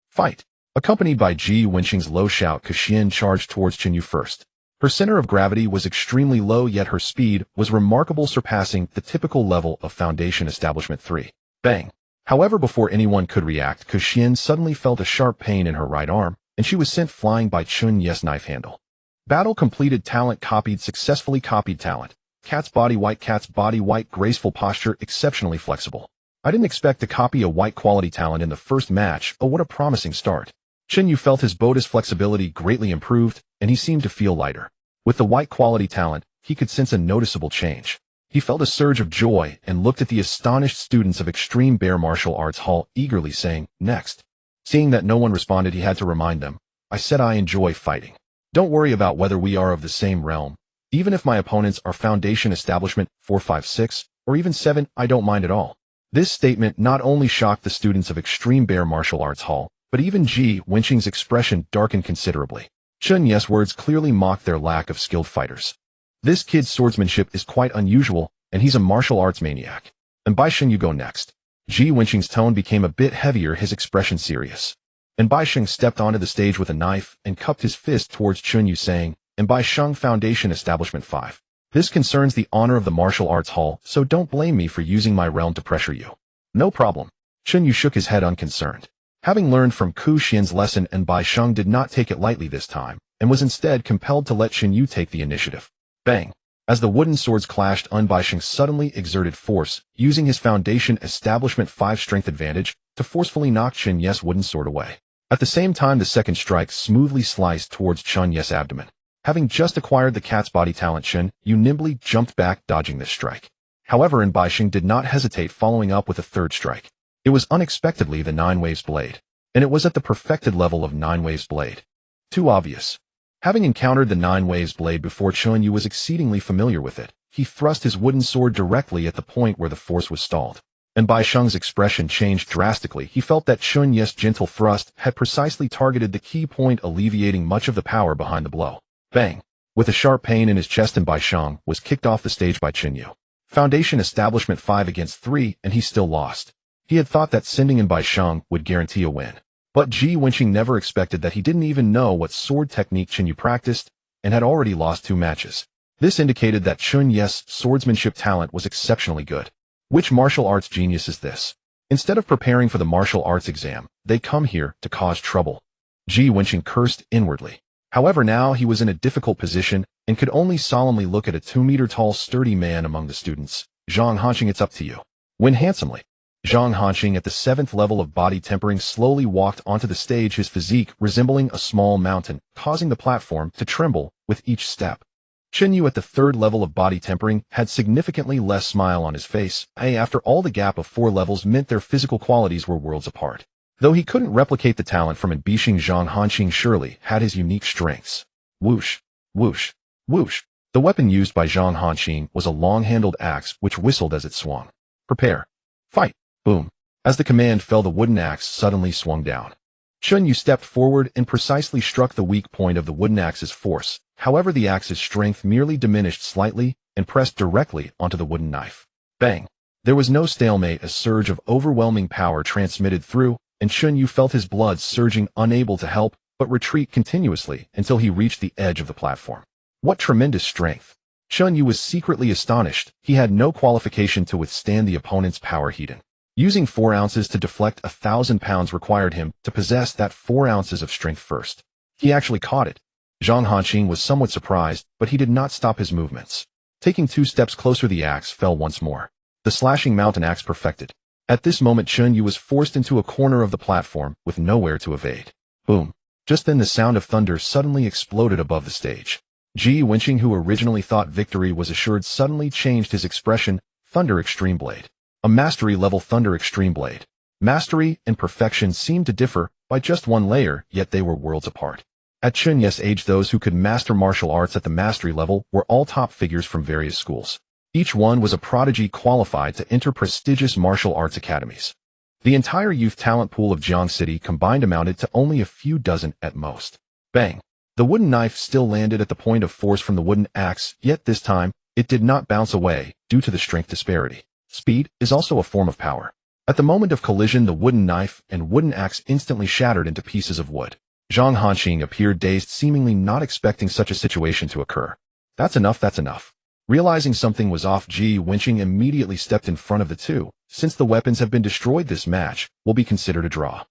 Fight. Accompanied by Ji Wenqing's low shout, Chen charged towards Chen Yu first. Her center of gravity was extremely low, yet her speed was remarkable, surpassing the typical level of Foundation Establishment 3. Bang! However, before anyone could react, Chen suddenly felt a sharp pain in her right arm, and she was sent flying by Chen Yu's knife handle. Battle completed. Talent copied. Successfully copied talent. Cat's body white, graceful posture, exceptionally flexible. I didn't expect to copy a white quality talent in the first match. Oh, what a promising start. Chen Yu felt his body's flexibility greatly improved, and he seemed to feel lighter. With the white quality talent, he could sense a noticeable change. He felt a surge of joy and looked at the astonished students of Extreme Bear Martial Arts Hall, eagerly saying, next. Seeing that no one responded, he had to remind them. I said I enjoy fighting. Don't worry about whether we are of the same realm. Even if my opponents are Foundation Establishment 4, 5, 6, or even 7, I don't mind at all. This statement not only shocked the students of Extreme Bear Martial Arts Hall, but even Ji Wenqing's expression darkened considerably. Chen Yu's words clearly mocked their lack of skilled fighters. This kid's swordsmanship is quite unusual, and he's a martial arts maniac. And Bai Sheng, you go next. Ji Wenqing's tone became a bit heavier, his expression serious. And Bai Sheng stepped onto the stage with a knife and cupped his fist towards Chen Yu, saying, and Bai Sheng, Foundation Establishment 5. This concerns the honor of the martial arts hall, so don't blame me for using my realm to pressure you. No problem. Chen Yu shook his head unconcerned. Having learned from Chen's lesson, and Bai Sheng did not take it lightly this time, and was instead compelled to let Chen Yu take the initiative. Bang! As the wooden swords clashed, Bai Sheng suddenly exerted force, using his Foundation Establishment 5 strength advantage to forcefully knock Chen Yu's wooden sword away. At the same time, the second strike smoothly sliced towards Chen Yu's abdomen. Having just acquired the cat's body talent, Chen Yu nimbly jumped back, dodging this strike. However, Bai Sheng did not hesitate, following up with a third strike. It was unexpectedly the 9 Waves blade, and it was at the perfected level of 9 Waves blade. Too obvious. Having encountered the 9 Waves blade before, Chen Yu was exceedingly familiar with it. He thrust his wooden sword directly at the point where the force was stalled. And Bai Sheng's expression changed drastically. He felt that Chen Yu's gentle thrust had precisely targeted the key point, alleviating much of the power behind the blow. Bang! With a sharp pain in his chest, and Bai Sheng was kicked off the stage by Chen Yu. Foundation Establishment 5 against 3, and he still lost. He had thought that sending in Bai Sheng would guarantee a win. But Ji Wenqing never expected that. He didn't even know what sword technique Chen Yu practiced, and had already lost 2 matches. This indicated that Chen Yu's swordsmanship talent was exceptionally good. Which martial arts genius is this? Instead of preparing for the martial arts exam, they come here to cause trouble. Ji Wenqing cursed inwardly. However, now he was in a difficult position, and could only solemnly look at a 2-meter-tall sturdy man among the students. Zhang Hanqing, it's up to you. Win handsomely. Zhang Hanqing, at the 7th level of body tempering, slowly walked onto the stage, his physique resembling a small mountain, causing the platform to tremble with each step. Chen Yu, at the 3rd level of body tempering, had significantly less smile on his face. After all, the gap of 4 levels meant their physical qualities were worlds apart. Though he couldn't replicate the talent from Bishing, Zhang Hanqing surely had his unique strengths. Whoosh, whoosh, whoosh. The weapon used by Zhang Hanqing was a long-handled axe which whistled as it swung. Prepare. Fight. Boom. As the command fell, the wooden axe suddenly swung down. Chen Yu stepped forward and precisely struck the weak point of the wooden axe's force. However, the axe's strength merely diminished slightly and pressed directly onto the wooden knife. Bang! There was no stalemate. A surge of overwhelming power transmitted through, and Chen Yu felt his blood surging, unable to help but retreat continuously until he reached the edge of the platform. What tremendous strength! Chen Yu was secretly astonished. He had no qualification to withstand the opponent's power heating. Using 4 ounces to deflect 1,000 pounds required him to possess that 4 ounces of strength first. He actually caught it. Zhang Hanqing was somewhat surprised, but he did not stop his movements. Taking 2 steps closer, the axe fell once more. The slashing mountain axe perfected. At this moment, Chen Yu was forced into a corner of the platform with nowhere to evade. Boom! Just then the sound of thunder suddenly exploded above the stage. Ji Wenqing, who originally thought victory was assured, suddenly changed his expression. Thunder Extreme Blade. A mastery-level Thunder Extreme Blade. Mastery and perfection seemed to differ by just 1 layer, yet they were worlds apart. At Chen Yu's age, those who could master martial arts at the mastery level were all top figures from various schools. Each one was a prodigy qualified to enter prestigious martial arts academies. The entire youth talent pool of Jiang City combined amounted to only a few dozen at most. Bang! The wooden knife still landed at the point of force from the wooden axe, yet this time, it did not bounce away due to the strength disparity. Speed is also a form of power. At the moment of collision, the wooden knife and wooden axe instantly shattered into pieces of wood. Zhang Hanqing appeared dazed, seemingly not expecting such a situation to occur. That's enough, that's enough. Realizing something was off, Ji Wenqing immediately stepped in front of the two. Since the weapons have been destroyed, this match will be considered a draw.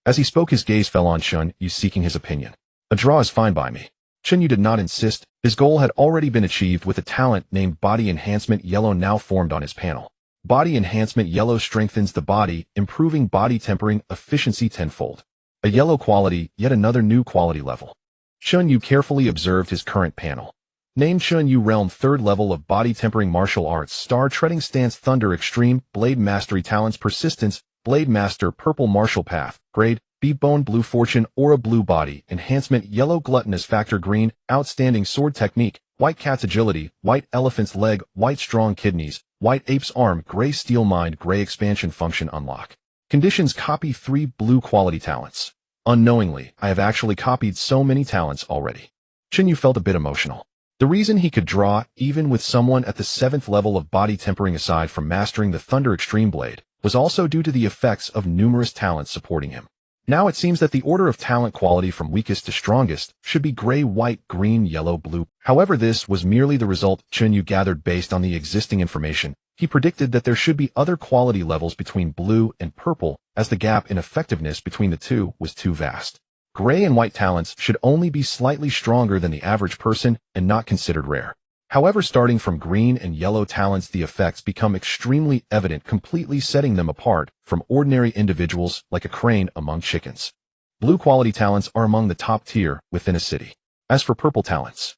As he spoke, his gaze fell on Chen Yu, seeking his opinion. A draw is fine by me. Chen Yu did not insist. His goal had already been achieved with a talent named Body Enhancement Yellow now formed on his panel. Body Enhancement Yellow strengthens the body, improving body tempering efficiency tenfold. A yellow quality, yet another new quality level. Chen Yu carefully observed his current panel. Named Chen Yu Realm 3rd level of Body Tempering Martial Arts, Star Treading Stance, Thunder Extreme, Blade Mastery, Talents, Persistence, Blade Master, Purple Martial Path, Grade, B Bone, Blue Fortune, Aura, Blue Body Enhancement, Yellow Gluttonous Factor, Green, Outstanding Sword Technique, White Cat's Agility, White Elephant's Leg, White Strong Kidneys, White Ape's Arm, Gray Steel Mind, Gray Expansion Function Unlock. Conditions: copy 3 blue quality talents. Unknowingly, I have actually copied so many talents already. Chen Yu felt a bit emotional. The reason he could draw, even with someone at the 7th level of body tempering, aside from mastering the Thunder Extreme Blade, was also due to the effects of numerous talents supporting him. Now it seems that the order of talent quality from weakest to strongest should be gray, white, green, yellow, blue. However, this was merely the result Chen Yu gathered based on the existing information. He predicted that there should be other quality levels between blue and purple, as the gap in effectiveness between the two was too vast. Gray and white talents should only be slightly stronger than the average person and not considered rare. However, starting from green and yellow talents, the effects become extremely evident, completely setting them apart from ordinary individuals like a crane among chickens. Blue quality talents are among the top tier within a city. As for purple talents,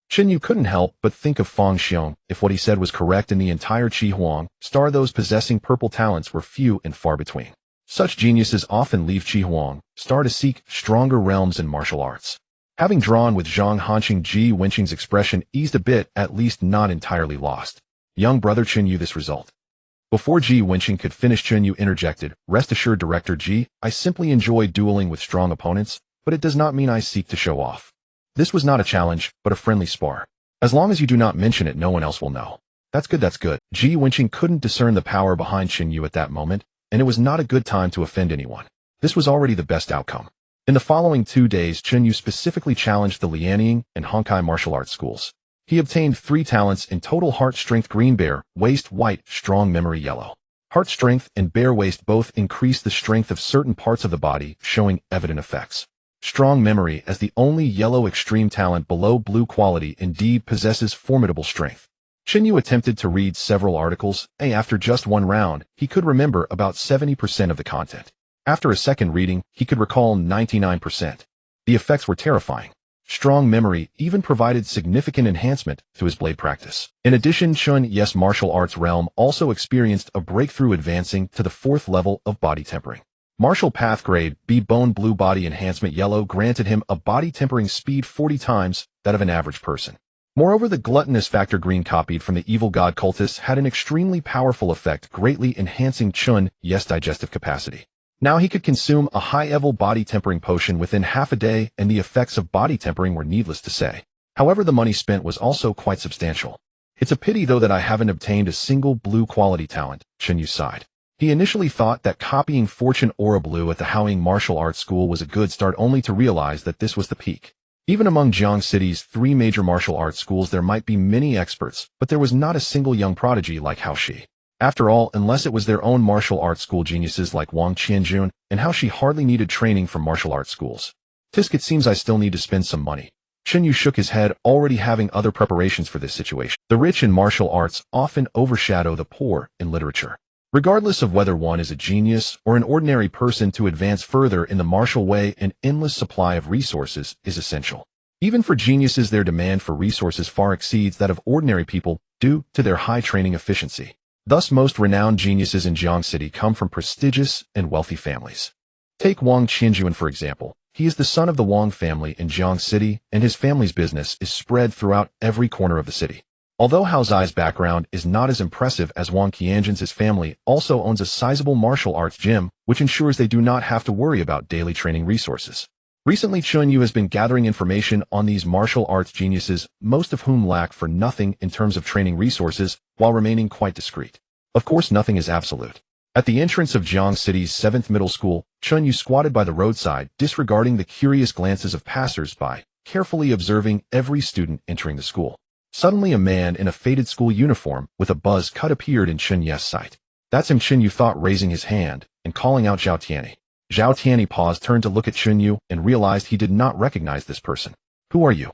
Chen Yu couldn't help but think of Fang Xiong. If what he said was correct, in the entire Qi Huang Star, those possessing purple talents were few and far between. Such geniuses often leave Qi Huang Star to seek stronger realms in martial arts. Having drawn with Zhang Hanqing, Ji Wenqing's expression eased a bit, at least not entirely lost. Young brother Chen Yu, this result. Before Ji Wenqing could finish, Chen Yu interjected, "Rest assured, Director Ji, I simply enjoy dueling with strong opponents, but it does not mean I seek to show off. This was not a challenge, but a friendly spar. As long as you do not mention it, no one else will know." That's good, that's good. Ji Wenqing couldn't discern the power behind Chen Yu at that moment, and it was not a good time to offend anyone. This was already the best outcome. In the following 2 days, Chen Yu specifically challenged the Lianying and Honkai martial arts schools. He obtained 3 talents in total: Heart Strength Green, Bear Waist White, Strong Memory Yellow. Heart Strength and Bear Waist both increase the strength of certain parts of the body, showing evident effects. Strong Memory, as the only yellow extreme talent below blue quality, indeed possesses formidable strength. Chen Yu attempted to read several articles, and after just 1 round, he could remember about 70% of the content. After a second reading, he could recall 99%. The effects were terrifying. Strong Memory even provided significant enhancement to his blade practice. In addition, Chen Yu's martial arts realm also experienced a breakthrough, advancing to the 4th level of body tempering. Martial Path Grade B Bone Blue Body Enhancement Yellow granted him a body tempering speed 40 times that of an average person. Moreover, the Gluttonous Factor Green, copied from the Evil God Cultist, had an extremely powerful effect, greatly enhancing Chen Yu's digestive capacity. Now he could consume a high-level body tempering potion within half a day, and the effects of body tempering were needless to say. However, the money spent was also quite substantial. It's a pity, though, that I haven't obtained a single blue quality talent, Chen Yu sighed. He initially thought that copying Fortune Aura Blue at the Howling Martial Arts School was a good start, only to realize that this was the peak. Even among Jiang City's 3 major martial arts schools there might be many experts, but there was not a single young prodigy like Hao Shi. After all, unless it was their own martial arts school geniuses like Wang Qianjun and Hao Shi hardly needed training from martial arts schools. Tisk, it seems I still need to spend some money. Chen Yu shook his head, already having other preparations for this situation. The rich in martial arts often overshadow the poor in literature. Regardless of whether one is a genius or an ordinary person, to advance further in the martial way, an endless supply of resources is essential. Even for geniuses, their demand for resources far exceeds that of ordinary people due to their high training efficiency. Thus, most renowned geniuses in Jiang City come from prestigious and wealthy families. Take Wang Qianjun, for example. He is the son of the Wang family in Jiang City, and his family's business is spread throughout every corner of the city. Although Hao Zai's background is not as impressive as Wang Qianjun's, his family also owns a sizable martial arts gym, which ensures they do not have to worry about daily training resources. Recently, Chen Yu has been gathering information on these martial arts geniuses, most of whom lack for nothing in terms of training resources, while remaining quite discreet. Of course, nothing is absolute. At the entrance of Jiang City's 7th middle school, Chen Yu squatted by the roadside, disregarding the curious glances of passers-by, carefully observing every student entering the school. Suddenly, a man in a faded school uniform with a buzz cut appeared in Chen Yu's sight. That's him, Chen Yu thought, raising his hand and calling out Zhao Tianyi. Zhao Tianyi paused, turned to look at Chen Yu, and realized he did not recognize this person. Who are you?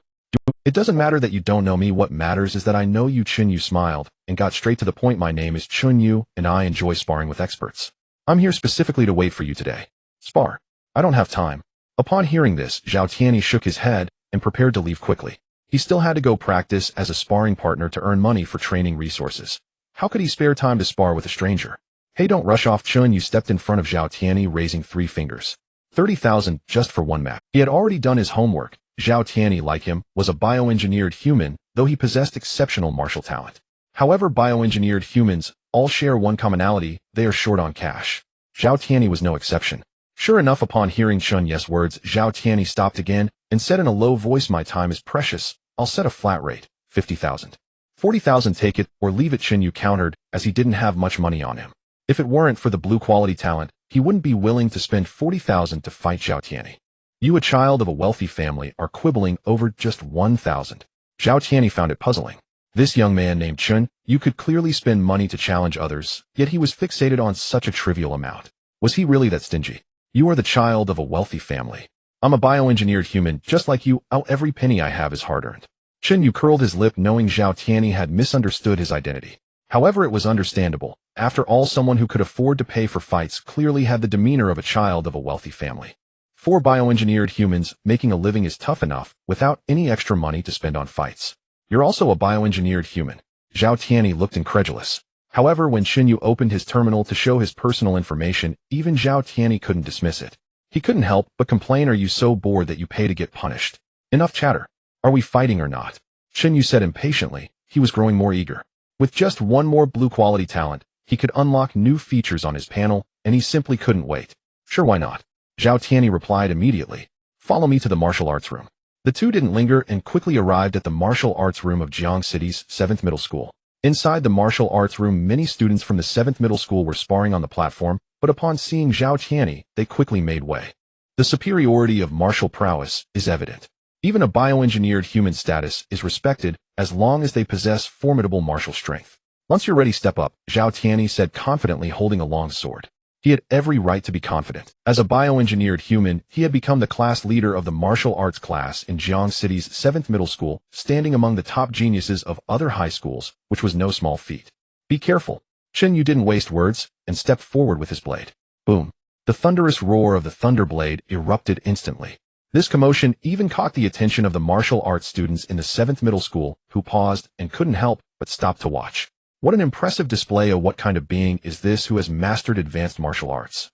It doesn't matter that you don't know me. What matters is that I know you. Chen Yu smiled and got straight to the point. My name is Chen Yu, and I enjoy sparring with experts. I'm here specifically to wait for you today. Spar. I don't have time. Upon hearing this, Zhao Tianyi shook his head and prepared to leave quickly. He still had to go practice as a sparring partner to earn money for training resources. How could he spare time to spar with a stranger? Hey, don't rush off. Chen Yu stepped in front of Zhao Tianyi, raising 3 fingers. 30,000 just for one match. He had already done his homework. Zhao Tianyi, like him, was a bioengineered human, though he possessed exceptional martial talent. However, bioengineered humans all share one commonality: they are short on cash. Zhao Tianyi was no exception. Sure enough, upon hearing Chen Yu's words, Zhao Tianyi stopped again and said in a low voice, "My time is precious. I'll set a flat rate, 50,000. 40,000, take it or leave it," Chen Yu countered, as he didn't have much money on him. If it weren't for the blue quality talent, he wouldn't be willing to spend 40,000 to fight Zhao Tianyi. You, a child of a wealthy family, are quibbling over just 1,000. Zhao Tianyi found it puzzling. This young man named Chen Yu could clearly spend money to challenge others, yet he was fixated on such a trivial amount. Was he really that stingy? You are the child of a wealthy family. I'm a bioengineered human, just like you. Every penny I have is hard-earned. Chen Yu curled his lip, knowing Zhao Tianyi had misunderstood his identity. However, it was understandable. After all, someone who could afford to pay for fights clearly had the demeanor of a child of a wealthy family. For bioengineered humans, making a living is tough enough, without any extra money to spend on fights. You're also a bioengineered human. Zhao Tianyi looked incredulous. However, when Chen Yu opened his terminal to show his personal information, even Zhao Tianyi couldn't dismiss it. He couldn't help but complain, "Are you so bored that you pay to get punished? Enough chatter. Are we fighting or not?" Chen Yu said impatiently. He was growing more eager. With just one more blue quality talent, he could unlock new features on his panel, and he simply couldn't wait. Sure, why not? Zhao Tianyi replied immediately. Follow me to the martial arts room. The two didn't linger and quickly arrived at the martial arts room of Jiang City's 7th middle school. Inside the martial arts room, many students from the 7th middle school were sparring on the platform, but upon seeing Zhao Tianyi, they quickly made way. The superiority of martial prowess is evident. Even a bioengineered human status is respected as long as they possess formidable martial strength. Once you're ready, step up, Zhao Tianyi said confidently, holding a long sword. He had every right to be confident. As a bioengineered human, he had become the class leader of the martial arts class in Jiang City's 7th middle school, standing among the top geniuses of other high schools, which was no small feat. Be careful. Chen Yu didn't waste words and stepped forward with his blade. Boom. The thunderous roar of the thunder blade erupted instantly. This commotion even caught the attention of the martial arts students in the 7th middle school, who paused and couldn't help but stop to watch. What an impressive display of what kind of being is this who has mastered advanced martial arts.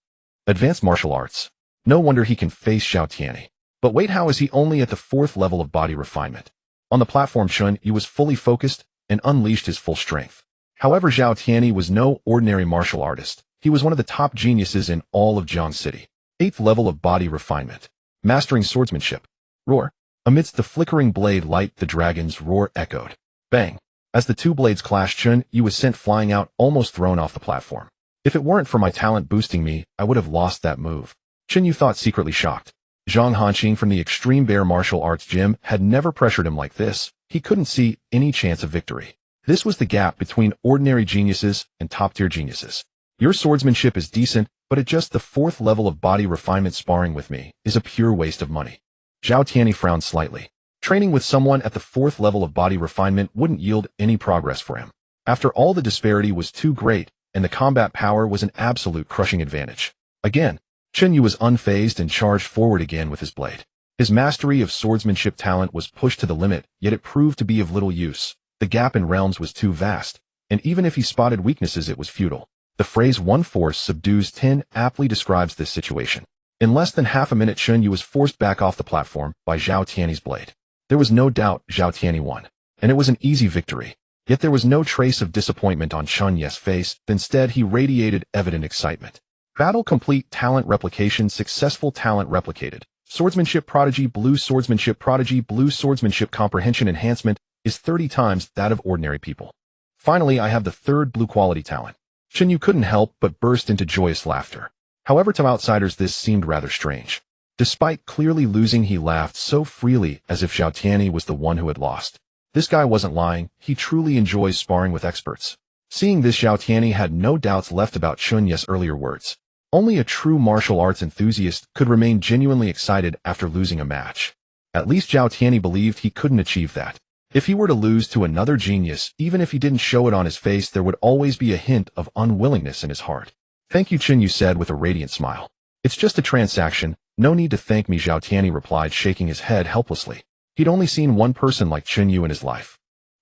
Advanced martial arts. No wonder he can face Zhao Tianyi. But wait, how is he only at the 4th level of body refinement? On the platform, Chen Yu was fully focused and unleashed his full strength. However, Zhao Tianyi was no ordinary martial artist. He was one of the top geniuses in all of Jiang City. 8th level of body refinement. Mastering swordsmanship. Roar. Amidst the flickering blade light, the dragon's roar echoed. Bang. As the two blades clashed, Chen Yu was sent flying out, almost thrown off the platform. If it weren't for my talent boosting me, I would have lost that move. Chen Yu thought, secretly shocked. Zhang Hanqing from the Extreme Bear Martial Arts Gym had never pressured him like this. He couldn't see any chance of victory. This was the gap between ordinary geniuses and top-tier geniuses. Your swordsmanship is decent, but at just the 4th level of body refinement, sparring with me is a pure waste of money. Zhao Tianyi frowned slightly. Training with someone at the 4th level of body refinement wouldn't yield any progress for him. After all, the disparity was too great, and the combat power was an absolute crushing advantage. Again, Chen Yu was unfazed and charged forward again with his blade. His mastery of swordsmanship talent was pushed to the limit, yet it proved to be of little use. The gap in realms was too vast, and even if he spotted weaknesses, it was futile. The phrase "one force subdues 10" aptly describes this situation. In less than half a minute, Chen Yu was forced back off the platform by Zhao Tianyi's blade. There was no doubt Zhao Tianyi won, and it was an easy victory. Yet there was no trace of disappointment on Chen Yu's face. Instead, he radiated evident excitement. Battle complete. Talent replication successful. Talent replicated. Swordsmanship prodigy blue. Swordsmanship prodigy blue. Swordsmanship comprehension enhancement is 30 times that of ordinary people. Finally, I have the 3rd blue quality talent. Chen Yu couldn't help but burst into joyous laughter. However, to outsiders this seemed rather strange. Despite clearly losing, he laughed so freely as if Zhao Tianyi was the one who had lost. This guy wasn't lying. He truly enjoys sparring with experts. Seeing this, Zhao Tianyi had no doubts left about Chen Yu's earlier words. Only a true martial arts enthusiast could remain genuinely excited after losing a match. At least Zhao Tianyi believed he couldn't achieve that. If he were to lose to another genius, even if he didn't show it on his face, there would always be a hint of unwillingness in his heart. Thank you, Chen Yu said with a radiant smile. It's just a transaction. No need to thank me, Zhao Tianyi replied, shaking his head helplessly. He'd only seen one person like Chen Yu in his life.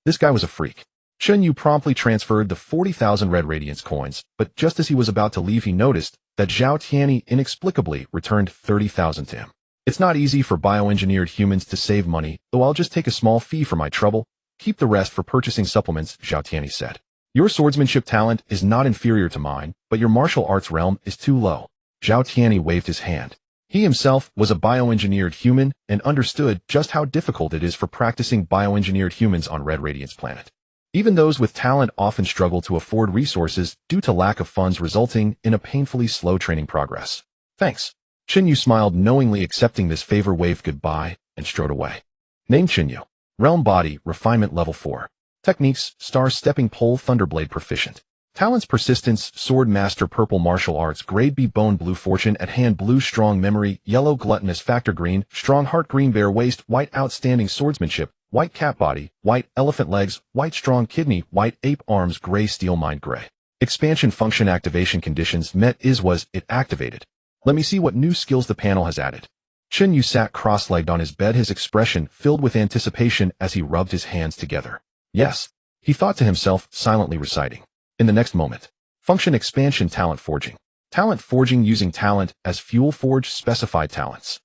This guy was a freak. Chen Yu promptly transferred the 40,000 red radiance coins, but just as he was about to leave, he noticed that Zhao Tianyi inexplicably returned 30,000 to him. It's not easy for bioengineered humans to save money, though I'll just take a small fee for my trouble. Keep the rest for purchasing supplements, Zhao Tianyi said. Your swordsmanship talent is not inferior to mine, but your martial arts realm is too low. Zhao Tianyi waved his hand. He himself was a bioengineered human and understood just how difficult it is for practicing bioengineered humans on Red Radiance planet. Even those with talent often struggle to afford resources due to lack of funds, resulting in a painfully slow training progress. Thanks. Chen Yu smiled knowingly, accepting this favor, waved goodbye, and strode away. Name Chen Yu. Realm body, refinement level 4. Techniques, star stepping pole, thunderblade proficient. Talents, persistence, sword master, purple martial arts, grade B, bone blue, fortune at hand, blue, strong memory, yellow, gluttonous factor, green, strong heart, green, bear waist, white, outstanding swordsmanship, white, cat body, white, elephant legs, white, strong kidney, white, ape arms, gray, steel mind, gray. Expansion function activation conditions met was it activated. Let me see what new skills the panel has added. Chen Yu sat cross-legged on his bed, his expression filled with anticipation as he rubbed his hands together. Yes, he thought to himself, silently reciting. In the next moment. Function expansion, talent forging. Talent forging, using talent as fuel, forge specified talents.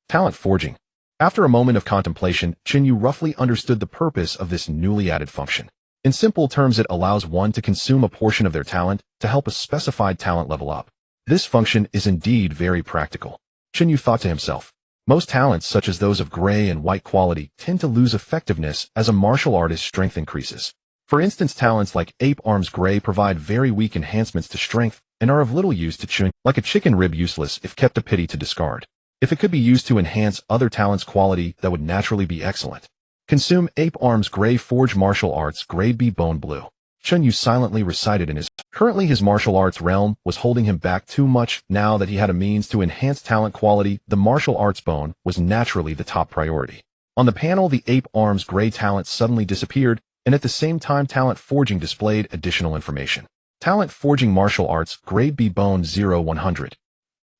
Talent forging. After a moment of contemplation, Chen Yu roughly understood the purpose of this newly added function. In simple terms, it allows one to consume a portion of their talent to help a specified talent level up. This function is indeed very practical. Chen Yu thought to himself. Most talents, such as those of gray and white quality, tend to lose effectiveness as a martial artist's strength increases. For instance, talents like ape arms gray provide very weak enhancements to strength and are of little use to Chen, like a chicken rib, useless if kept, a pity to discard. If it could be used to enhance other talents' quality, that would naturally be excellent. Consume ape arms gray, forge martial arts, grade B, bone blue. Chen Yu silently recited in his. Currently his martial arts realm was holding him back too much. Now that he had a means to enhance talent quality, the martial arts bone was naturally the top priority. On the panel, the ape arms gray talent suddenly disappeared, and at the same time talent forging displayed additional information. Talent forging martial arts, grade B, bone 0-100.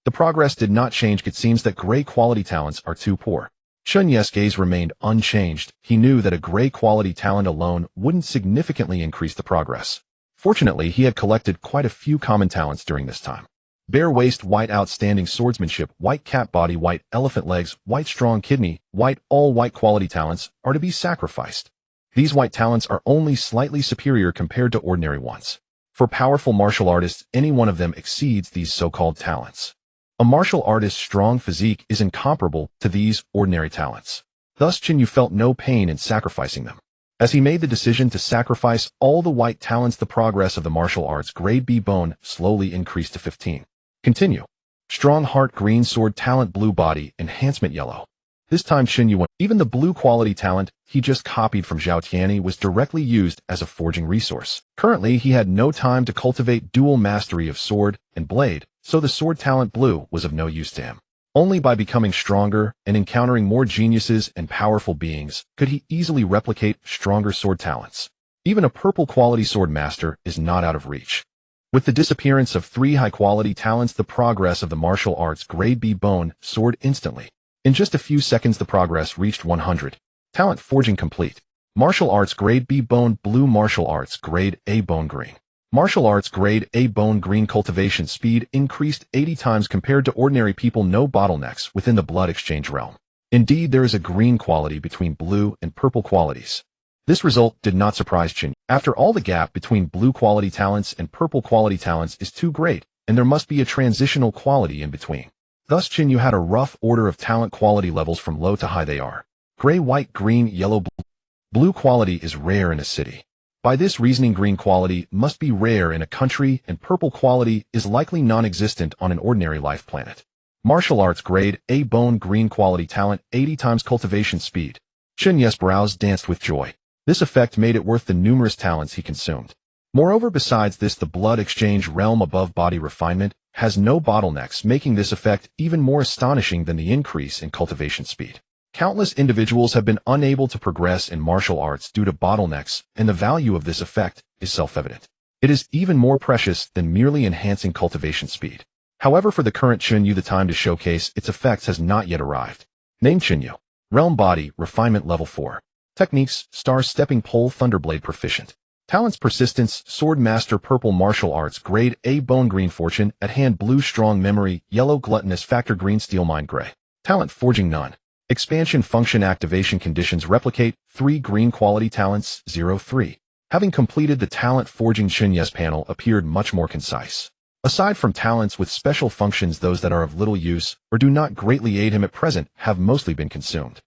The progress did not change. It seems that gray quality talents are too poor. Chen Yu's gaze remained unchanged. He knew that a gray quality talent alone wouldn't significantly increase the progress. Fortunately, he had collected quite a few common talents during this time. Bare waist, white, outstanding swordsmanship, white, cat body, white, elephant legs, white, strong kidney, white, all white quality talents are to be sacrificed. These white talents are only slightly superior compared to ordinary ones. For powerful martial artists, any one of them exceeds these so-called talents. A martial artist's strong physique is incomparable to these ordinary talents. Thus, Chen Yu felt no pain in sacrificing them. As he made the decision to sacrifice all the white talents, the progress of the martial arts grade B bone slowly increased to 15. Continue. Strong heart green sword talent blue body enhancement yellow. This time Chen Yu won. Even the blue quality talent he just copied from Zhao Tianyi was directly used as a forging resource. Currently, he had no time to cultivate dual mastery of sword and blade, so the sword talent blue was of no use to him. Only by becoming stronger and encountering more geniuses and powerful beings could he easily replicate stronger sword talents. Even a purple quality sword master is not out of reach. With the disappearance of 3 high-quality talents, the progress of the martial arts grade B bone soared instantly. In just a few seconds, the progress reached 100. Talent forging complete. Martial arts grade B bone blue, martial arts grade A bone green. Martial arts grade A bone green cultivation speed increased 80 times compared to ordinary people. No bottlenecks within the blood exchange realm. Indeed, there is a green quality between blue and purple qualities. This result did not surprise Chen Yu. After all, the gap between blue quality talents and purple quality talents is too great, and there must be a transitional quality in between. Thus, Chen Yu had a rough order of talent quality levels from low to high. They are gray, white, green, yellow, blue. Blue quality is rare in a city. By this reasoning, green quality must be rare in a country, and purple quality is likely non-existent on an ordinary life planet. Martial arts grade A bone green quality talent 80 times cultivation speed. Chen Yu's brows danced with joy. This effect made it worth the numerous talents he consumed. Moreover, besides this, the blood exchange realm above body refinement has no bottlenecks, making this effect even more astonishing than the increase in cultivation speed. Countless individuals have been unable to progress in martial arts due to bottlenecks, and the value of this effect is self-evident. It is even more precious than merely enhancing cultivation speed. However, for the current Chen Yu, the time to showcase its effects has not yet arrived. Name Chen Yu. Realm body refinement level 4. Techniques, star stepping pole thunderblade proficient. Talents persistence, sword master purple martial arts grade A bone green fortune at hand blue strong memory yellow gluttonous factor green steel mind gray. Talent forging none. Expansion function activation conditions replicate 3 green quality talents 03. Having completed the talent forging, Chen Yu's panel appeared much more concise. Aside from talents with special functions, those that are of little use or do not greatly aid him at present have mostly been consumed.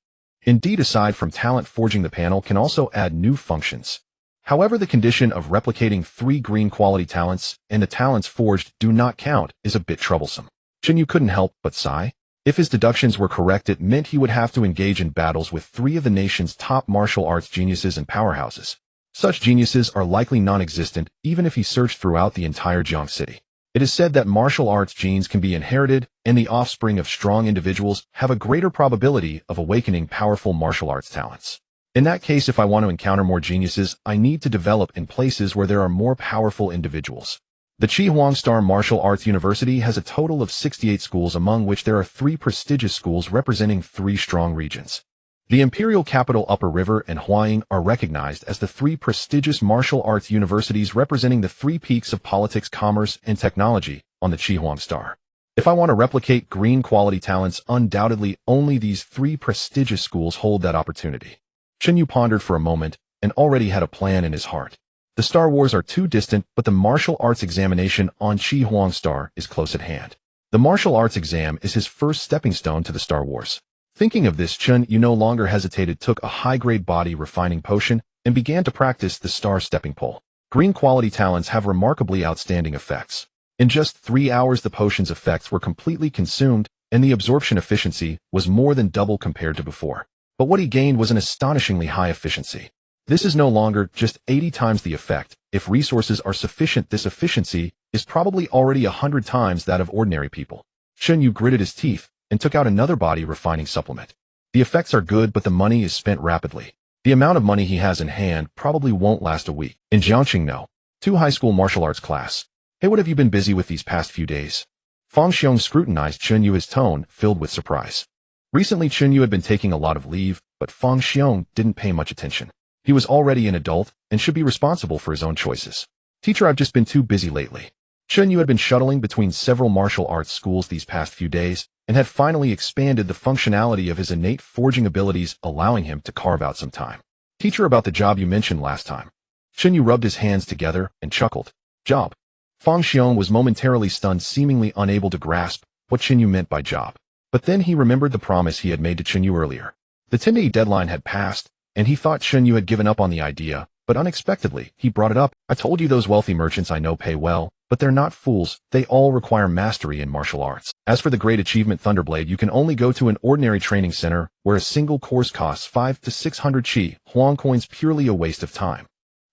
Indeed, aside from talent forging, the panel can also add new functions. However, the condition of replicating 3 green quality talents and the talents forged do not count is a bit troublesome. Chen Yu couldn't help but sigh. If his deductions were correct, it meant he would have to engage in battles with 3 of the nation's top martial arts geniuses and powerhouses. Such geniuses are likely non-existent even if he searched throughout the entire Jiang city. It is said that martial arts genes can be inherited, and the offspring of strong individuals have a greater probability of awakening powerful martial arts talents. In that case, if I want to encounter more geniuses, I need to develop in places where there are more powerful individuals. The Qihuang Star Martial Arts University has a total of 68 schools, among which there are 3 prestigious schools representing 3 strong regions. The imperial capital Upper River and Huaying are recognized as the 3 prestigious martial arts universities representing the 3 peaks of politics, commerce, and technology on the Qihuang Star. If I want to replicate green quality talents, undoubtedly only these 3 prestigious schools hold that opportunity. Chen Yu pondered for a moment and already had a plan in his heart. The Star Wars are too distant, but the martial arts examination on Qihuang Star is close at hand. The martial arts exam is his first stepping stone to the Star Wars. Thinking of this, Chen Yu no longer hesitated, took a high-grade body refining potion, and began to practice the star stepping pole. Green quality talents have remarkably outstanding effects. In just 3 hours, the potion's effects were completely consumed, and the absorption efficiency was more than double compared to before. But what he gained was an astonishingly high efficiency. This is no longer just 80 times the effect. If resources are sufficient, this efficiency is probably already 100 times that of ordinary people. Chen Yu gritted his teeth and took out another body refining supplement. The effects are good, but the money is spent rapidly. The amount of money he has in hand probably won't last a week. In Jiangqing, no. 2 high school martial arts class. Hey, what have you been busy with these past few days? Fang Xiong scrutinized Chen Yu, his tone filled with surprise. Recently, Chen Yu had been taking a lot of leave, but Fang Xiong didn't pay much attention. He was already an adult and should be responsible for his own choices. Teacher, I've just been too busy lately. Chen Yu had been shuttling between several martial arts schools these past few days and had finally expanded the functionality of his innate forging abilities, allowing him to carve out some time. Teacher, about the job you mentioned last time. Chen Yu rubbed his hands together and chuckled. Job. Fang Xiong was momentarily stunned, seemingly unable to grasp what Chen Yu meant by job. But then he remembered the promise he had made to Chen Yu earlier. The 10-day deadline had passed, and he thought Chen Yu had given up on the idea, but unexpectedly, he brought it up. I told you those wealthy merchants I know pay well, but they're not fools. They all require mastery in martial arts. As for the great achievement Thunderblade, you can only go to an ordinary training center where a single course costs 500 to 600 Qi Huang coins, purely a waste of time.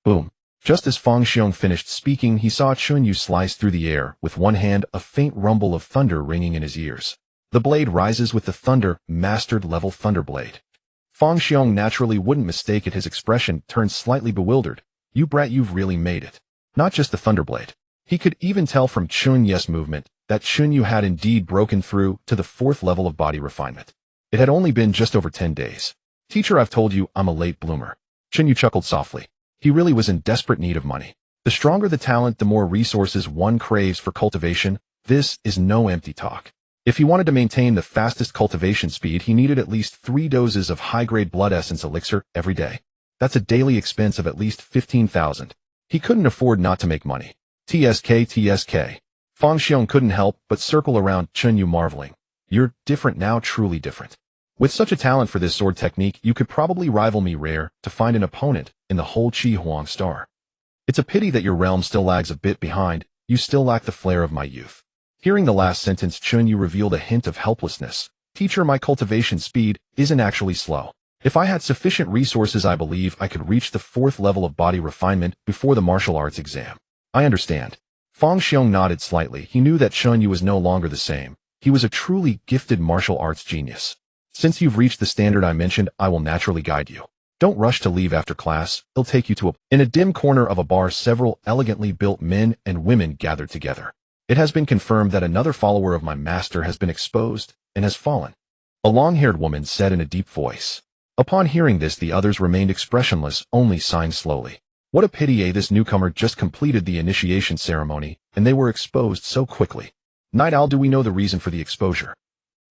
Boom. Just as Fang Xiong finished speaking, he saw Chen Yu slice through the air with one hand, a faint rumble of thunder ringing in his ears. The blade rises with the thunder, mastered level Thunderblade. Fang Xiong naturally wouldn't mistake it. His expression turned slightly bewildered. You brat, you've really made it. Not just the Thunderblade. He could even tell from Chen Yu's movement that Chen Yu had indeed broken through to the 4th level of body refinement. It had only been just over 10 days. Teacher, I've told you I'm a late bloomer. Chen Yu chuckled softly. He really was in desperate need of money. The stronger the talent, the more resources one craves for cultivation. This is no empty talk. If he wanted to maintain the fastest cultivation speed, he needed at least 3 doses of high-grade blood essence elixir every day. That's a daily expense of at least 15,000. He couldn't afford not to make money. TSK. Fang Xiong couldn't help but circle around Chen Yu, marveling. You're different now, truly different. With such a talent for this sword technique, you could probably rival me. Rare to find an opponent in the whole Qi Huang Star. It's a pity that your realm still lags a bit behind. You still lack the flair of my youth. Hearing the last sentence, Chen Yu revealed a hint of helplessness. Teacher, my cultivation speed isn't actually slow. If I had sufficient resources, I believe I could reach the 4th level of body refinement before the martial arts exam. I understand. Fang Xiong nodded slightly. He knew that Chen Yu was no longer the same. He was a truly gifted martial arts genius. Since you've reached the standard I mentioned, I will naturally guide you. Don't rush to leave after class. It'll take you to In a dim corner of a bar, several elegantly built men and women gathered together. It has been confirmed that another follower of my master has been exposed and has fallen. A long-haired woman said in a deep voice. Upon hearing this, the others remained expressionless, only sighing slowly. What a pity, this newcomer just completed the initiation ceremony, and they were exposed so quickly. Night Owl, do we know the reason for the exposure?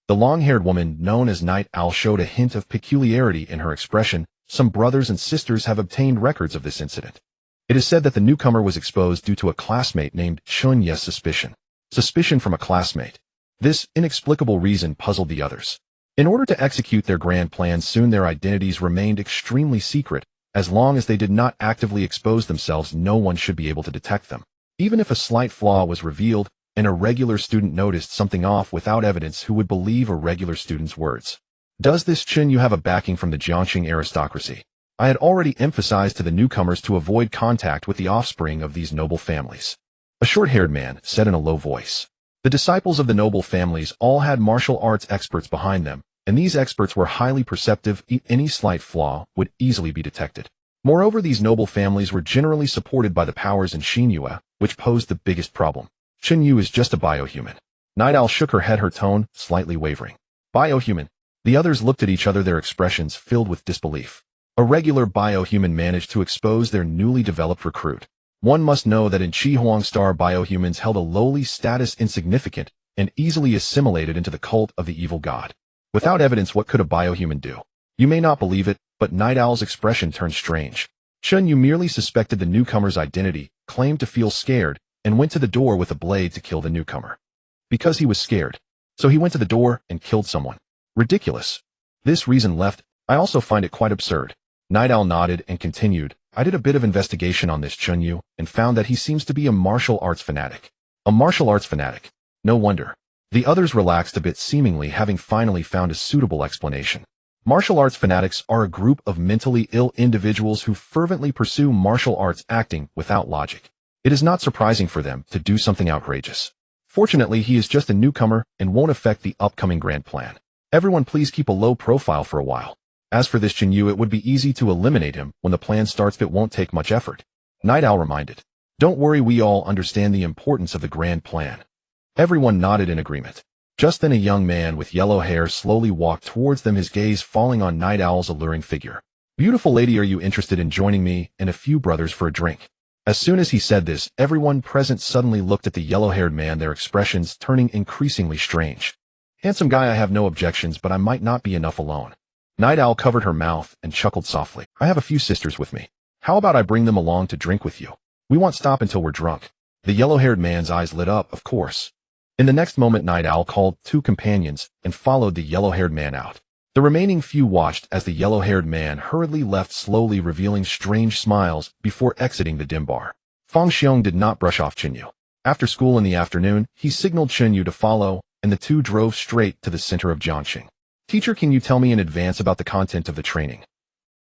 The long-haired woman, known as Night Owl, showed a hint of peculiarity in her expression. Some brothers and sisters have obtained records of this incident. It is said that the newcomer was exposed due to a classmate named Chen Yu's suspicion. Suspicion from a classmate. This inexplicable reason puzzled the others. In order to execute their grand plan, soon their identities remained extremely secret. As long as they did not actively expose themselves, no one should be able to detect them. Even if a slight flaw was revealed, and a regular student noticed something off without evidence, who would believe a regular student's words? Does this Chen Yu have a backing from the Jiangxing aristocracy? I had already emphasized to the newcomers to avoid contact with the offspring of these noble families. A short-haired man said in a low voice. The disciples of the noble families all had martial arts experts behind them, and these experts were highly perceptive. Any slight flaw would easily be detected. Moreover, these noble families were generally supported by the powers in Xinyue, which posed the biggest problem. Chen Yu is just a biohuman. Night Owl shook her head, her tone slightly wavering. Biohuman. The others looked at each other, their expressions filled with disbelief. A regular biohuman managed to expose their newly developed recruit. One must know that in Qi Huang Star, biohumans held a lowly status, insignificant, and easily assimilated into the cult of the evil god. Without evidence, what could a biohuman do? You may not believe it, but Night Owl's expression turned strange. Chen Yu merely suspected the newcomer's identity, claimed to feel scared, and went to the door with a blade to kill the newcomer. Because he was scared. So he went to the door and killed someone. Ridiculous. This reason left. I also find it quite absurd. Night Owl nodded and continued. I did a bit of investigation on this Chen Yu and found that he seems to be a martial arts fanatic. A martial arts fanatic. No wonder. The others relaxed a bit, seemingly having finally found a suitable explanation. Martial arts fanatics are a group of mentally ill individuals who fervently pursue martial arts, acting without logic. It is not surprising for them to do something outrageous. Fortunately, he is just a newcomer and won't affect the upcoming grand plan. Everyone please keep a low profile for a while. As for this Chen Yu, it would be easy to eliminate him when the plan starts. It won't take much effort. Night Owl reminded. Don't worry, we all understand the importance of the grand plan. Everyone nodded in agreement. Just then a young man with yellow hair slowly walked towards them, his gaze falling on Night Owl's alluring figure. Beautiful lady, are you interested in joining me and a few brothers for a drink? As soon as he said this, everyone present suddenly looked at the yellow-haired man, their expressions turning increasingly strange. Handsome guy, I have no objections, but I might not be enough alone. Night Owl covered her mouth and chuckled softly. I have a few sisters with me. How about I bring them along to drink with you? We won't stop until we're drunk. The yellow-haired man's eyes lit up, of course. In the next moment, Night Owl called 2 companions and followed the yellow-haired man out. The remaining few watched as the yellow-haired man hurriedly left, slowly revealing strange smiles before exiting the dim bar. Fang Xiong did not brush off Chen Yu. After school in the afternoon, he signaled Chen Yu to follow, and the two drove straight to the center of Jiangxing. Teacher, can you tell me in advance about the content of the training?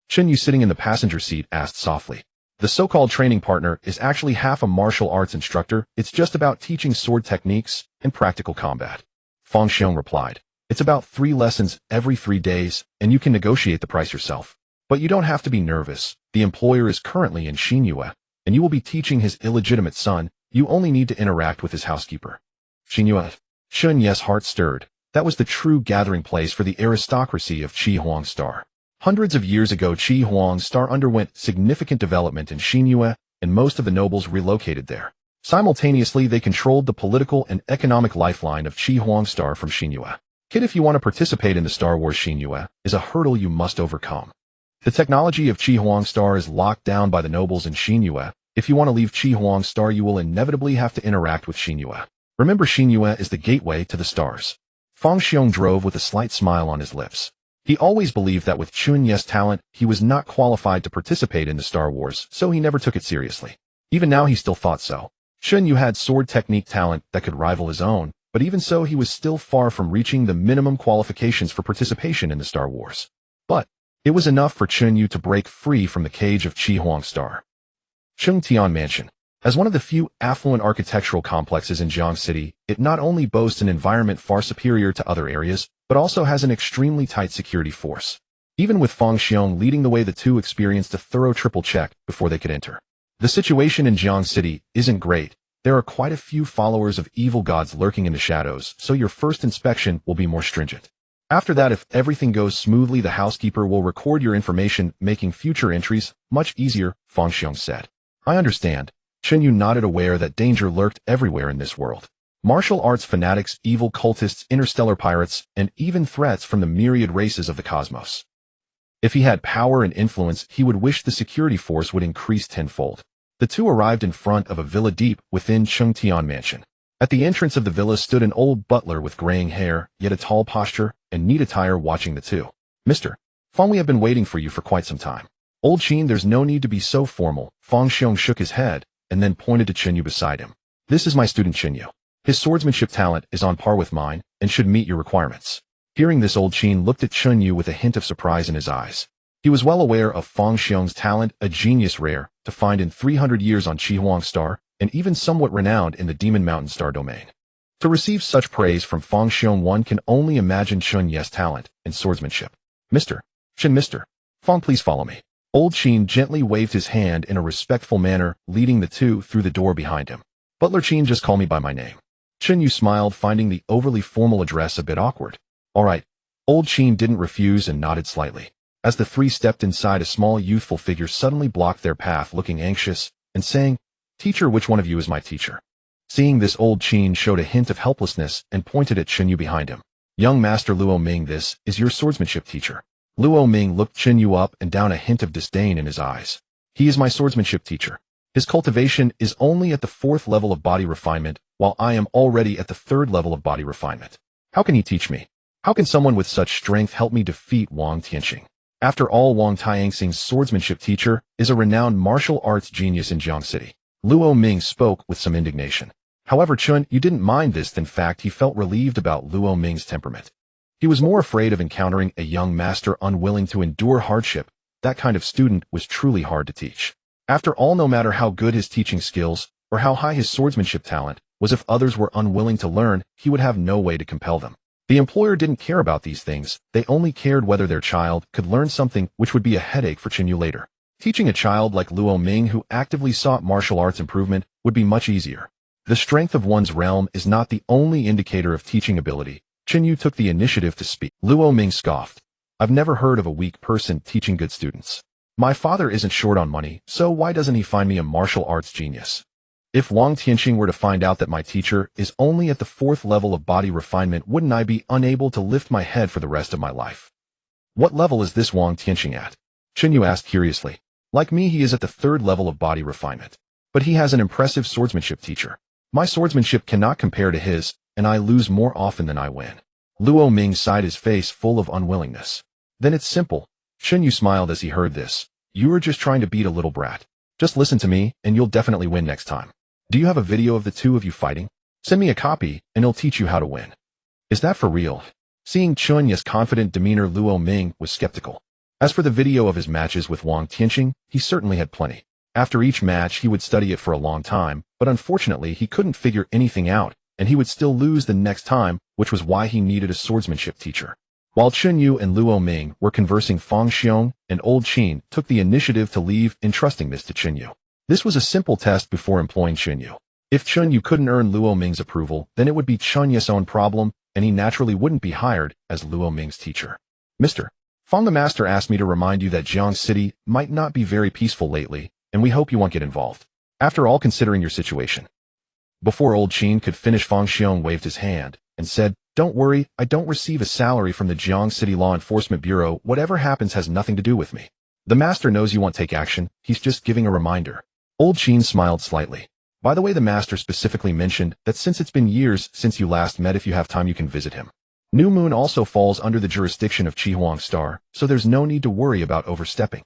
Chen Yu, sitting in the passenger seat, asked softly. The so-called training partner is actually half a martial arts instructor. It's just about teaching sword techniques and practical combat. Fang Xiong replied. It's about 3 lessons every 3 days, and you can negotiate the price yourself. But you don't have to be nervous. The employer is currently in Xinyue, and you will be teaching his illegitimate son. You only need to interact with his housekeeper. Xinyue. Chen Yu's heart stirred. That was the true gathering place for the aristocracy of Qi Huang Star. Hundreds of years ago, Qi Huang Star underwent significant development in Xinyue, and most of the nobles relocated there. Simultaneously, they controlled the political and economic lifeline of Qi Huang Star from Xinyue. Kid, if you want to participate in the Star Wars, Xinyue is a hurdle you must overcome. The technology of Qi Huang Star is locked down by the nobles in Xinyue. If you want to leave Qi Huang Star, you will inevitably have to interact with Xinyue. Remember, Xinyue is the gateway to the stars. Fang Xiong drove with a slight smile on his lips. He always believed that with Chen Yu's talent, he was not qualified to participate in the Star Wars, so he never took it seriously. Even now, he still thought so. Chen Yu had sword technique talent that could rival his own, but even so, he was still far from reaching the minimum qualifications for participation in the Star Wars. But it was enough for Chen Yu to break free from the cage of Qi Huang Star. Chengtian Mansion. As one of the few affluent architectural complexes in Jiang City, it not only boasts an environment far superior to other areas, but also has an extremely tight security force. Even with Fang Xiong leading the way, the two experienced a thorough triple check before they could enter. The situation in Jiang City isn't great. There are quite a few followers of evil gods lurking in the shadows, so your first inspection will be more stringent. After that, if everything goes smoothly, the housekeeper will record your information, making future entries much easier, Fang Xiong said. I understand. Chen Yu nodded, aware that danger lurked everywhere in this world. Martial arts fanatics, evil cultists, interstellar pirates, and even threats from the myriad races of the cosmos. If he had power and influence, he would wish the security force would increase tenfold. The two arrived in front of a villa deep within Chengtian Mansion. At the entrance of the villa stood an old butler with graying hair, yet a tall posture, and neat attire, watching the two. Mr. Fang, we have been waiting for you for quite some time. Old Qin, there's no need to be so formal. Fang Xiong shook his head, and then pointed to Chen Yu beside him. This is my student Chen Yu. His swordsmanship talent is on par with mine, and should meet your requirements. Hearing this, Old Qin looked at Chen Yu with a hint of surprise in his eyes. He was well aware of Fang Xiong's talent, a genius rare to find in 300 years on Qi Huang Star, and even somewhat renowned in the Demon Mountain Star domain. To receive such praise from Fang Xiong, one can only imagine Chen Yu's talent and swordsmanship. Mr. Fang, please follow me. Old Qin gently waved his hand in a respectful manner, leading the two through the door behind him. Butler Qin, just call me by my name. Chen Yu smiled, finding the overly formal address a bit awkward. All right. Old Qin didn't refuse and nodded slightly. As the three stepped inside, a small youthful figure suddenly blocked their path, looking anxious and saying, Teacher, which one of you is my teacher? Seeing this, Old Qin showed a hint of helplessness and pointed at Chen Yu behind him. Young Master Luo Ming, this is your swordsmanship teacher. Luo Ming looked Chen Yu up and down, a hint of disdain in his eyes. He is my swordsmanship teacher. His cultivation is only at the 4th level of body refinement, while I am already at the 3rd level of body refinement. How can he teach me? How can someone with such strength help me defeat Wang Tianxing? After all, Wang Tianxing's swordsmanship teacher is a renowned martial arts genius in Jiang City. Luo Ming spoke with some indignation. However, Chen Yu didn't mind this. In fact, he felt relieved about Luo Ming's temperament. He was more afraid of encountering a young master unwilling to endure hardship. That kind of student was truly hard to teach. After all, no matter how good his teaching skills or how high his swordsmanship talent was, if others were unwilling to learn, he would have no way to compel them. The employer didn't care about these things. They only cared whether their child could learn something, which would be a headache for Chen Yu later. Teaching a child like Luo Ming, who actively sought martial arts improvement, would be much easier. The strength of one's realm is not the only indicator of teaching ability. Chen Yu took the initiative to speak. Luo Ming scoffed. I've never heard of a weak person teaching good students. My father isn't short on money, so why doesn't he find me a martial arts genius? If Wang Tianxing were to find out that my teacher is only at the 4th level of body refinement, wouldn't I be unable to lift my head for the rest of my life? What level is this Wang Tianxing at? Chen Yu asked curiously. Like me, he is at the 3rd level of body refinement. but he has an impressive swordsmanship teacher. My swordsmanship cannot compare to his, and I lose more often than I win. Luo Ming sighed, his face full of unwillingness. Then it's simple. Chen Yu smiled as he heard this. You are just trying to beat a little brat. Just listen to me, and you'll definitely win next time. Do you have a video of the two of you fighting? Send me a copy, and it'll teach you how to win. Is that for real? Seeing Chen Yu's confident demeanor, Luo Ming was skeptical. As for the video of his matches with Wang Tianqing, he certainly had plenty. After each match, he would study it for a long time, but unfortunately, he couldn't figure anything out, and he would still lose the next time, which was why he needed a swordsmanship teacher. While Chen Yu and Luo Ming were conversing, Fang Xiong and Old Qin took the initiative to leave, entrusting this to Chen Yu. This was a simple test before employing Chen Yu. If Chen Yu couldn't earn Luo Ming's approval, then it would be Chen Yu's own problem, and he naturally wouldn't be hired as Luo Ming's teacher. Mr. Fang, the master asked me to remind you that Jiang City might not be very peaceful lately, and we hope you won't get involved. After all, considering your situation. Before Old Qin could finish, Fang Xiong waved his hand and said, Don't worry, I don't receive a salary from the Jiang City Law Enforcement Bureau. Whatever happens has nothing to do with me. The master knows you won't take action, he's just giving a reminder. Old Qin smiled slightly. By the way, the master specifically mentioned that since it's been years since you last met, if you have time you can visit him. New Moon also falls under the jurisdiction of Chihuang Star, so there's no need to worry about overstepping.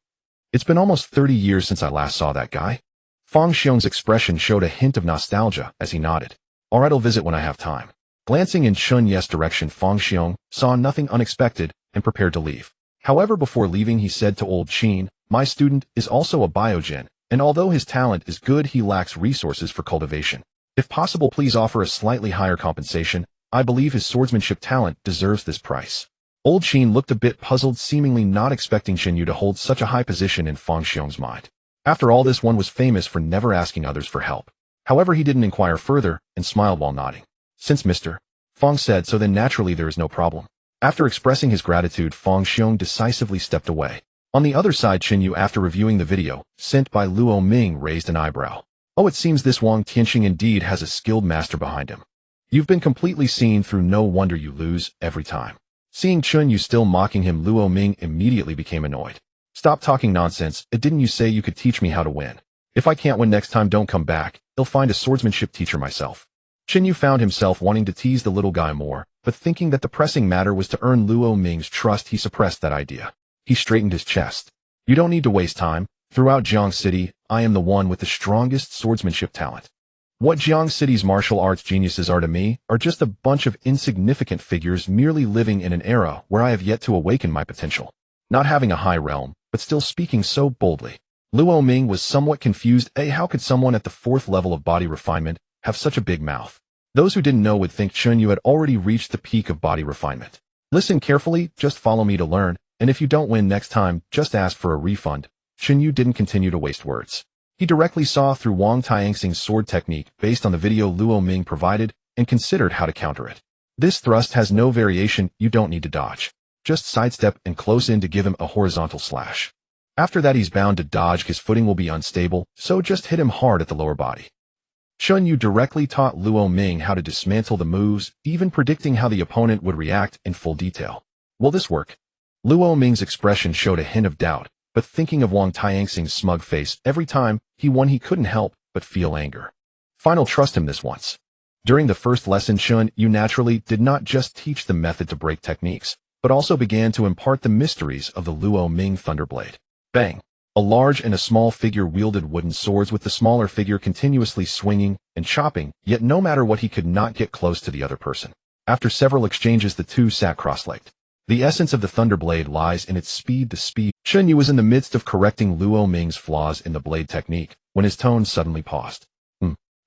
It's been almost 30 years since I last saw that guy. Fang Xiong's expression showed a hint of nostalgia as he nodded. Alright, I'll visit when I have time. Glancing in Chen Yu's direction, Fang Xiong saw nothing unexpected and prepared to leave. However, before leaving, he said to Old Qin, My student is also a biogen, and although his talent is good, he lacks resources for cultivation. If possible, please offer a slightly higher compensation. I believe his swordsmanship talent deserves this price. Old Qin looked a bit puzzled, seemingly not expecting Chen Yu to hold such a high position in Fang Xiong's mind. After all, this one was famous for never asking others for help. However, he didn't inquire further and smiled while nodding. Since Mr. Fang said so, then naturally there is no problem. After expressing his gratitude, Fang Xiong decisively stepped away. On the other side, Chen Yu, after reviewing the video sent by Luo Ming, raised an eyebrow. Oh, it seems this Wang Tianqing indeed has a skilled master behind him. You've been completely seen through, no wonder you lose every time. Seeing Chen Yu still mocking him, Luo Ming immediately became annoyed. Stop talking nonsense, didn't you say you could teach me how to win? If I can't win next time, don't come back, I'll find a swordsmanship teacher myself. Chen Yu found himself wanting to tease the little guy more, but thinking that the pressing matter was to earn Luo Ming's trust, he suppressed that idea. He straightened his chest. You don't need to waste time. Throughout Jiang City, I am the one with the strongest swordsmanship talent. What Jiang City's martial arts geniuses are to me are just a bunch of insignificant figures merely living in an era where I have yet to awaken my potential. Not having a high realm, but still speaking so boldly. Luo Ming was somewhat confused. How could someone at the 4th level of body refinement have such a big mouth? Those who didn't know would think Chen Yu had already reached the peak of body refinement. Listen carefully, just follow me to learn, and if you don't win next time, just ask for a refund. Chen Yu didn't continue to waste words. He directly saw through Wang Tianxing's sword technique based on the video Luo Ming provided and considered how to counter it. This thrust has no variation, you don't need to dodge. Just sidestep and close in to give him a horizontal slash. After that, he's bound to dodge, his footing will be unstable, so just hit him hard at the lower body. Chen Yu directly taught Luo Ming how to dismantle the moves, even predicting how the opponent would react in full detail. Will this work? Luo Ming's expression showed a hint of doubt, but thinking of Wang Tianxing's smug face every time he won, he couldn't help but feel anger. Fine, trust him this once. During the first lesson, Chen Yu naturally did not just teach the method to break techniques, but also began to impart the mysteries of the Luo Ming Thunderblade. Bang! A large and a small figure wielded wooden swords, with the smaller figure continuously swinging and chopping, yet no matter what, he could not get close to the other person. After several exchanges, the two sat cross-legged. The essence of the Thunderblade lies in its speed. Chen Yu was in the midst of correcting Luo Ming's flaws in the blade technique when his tone suddenly paused.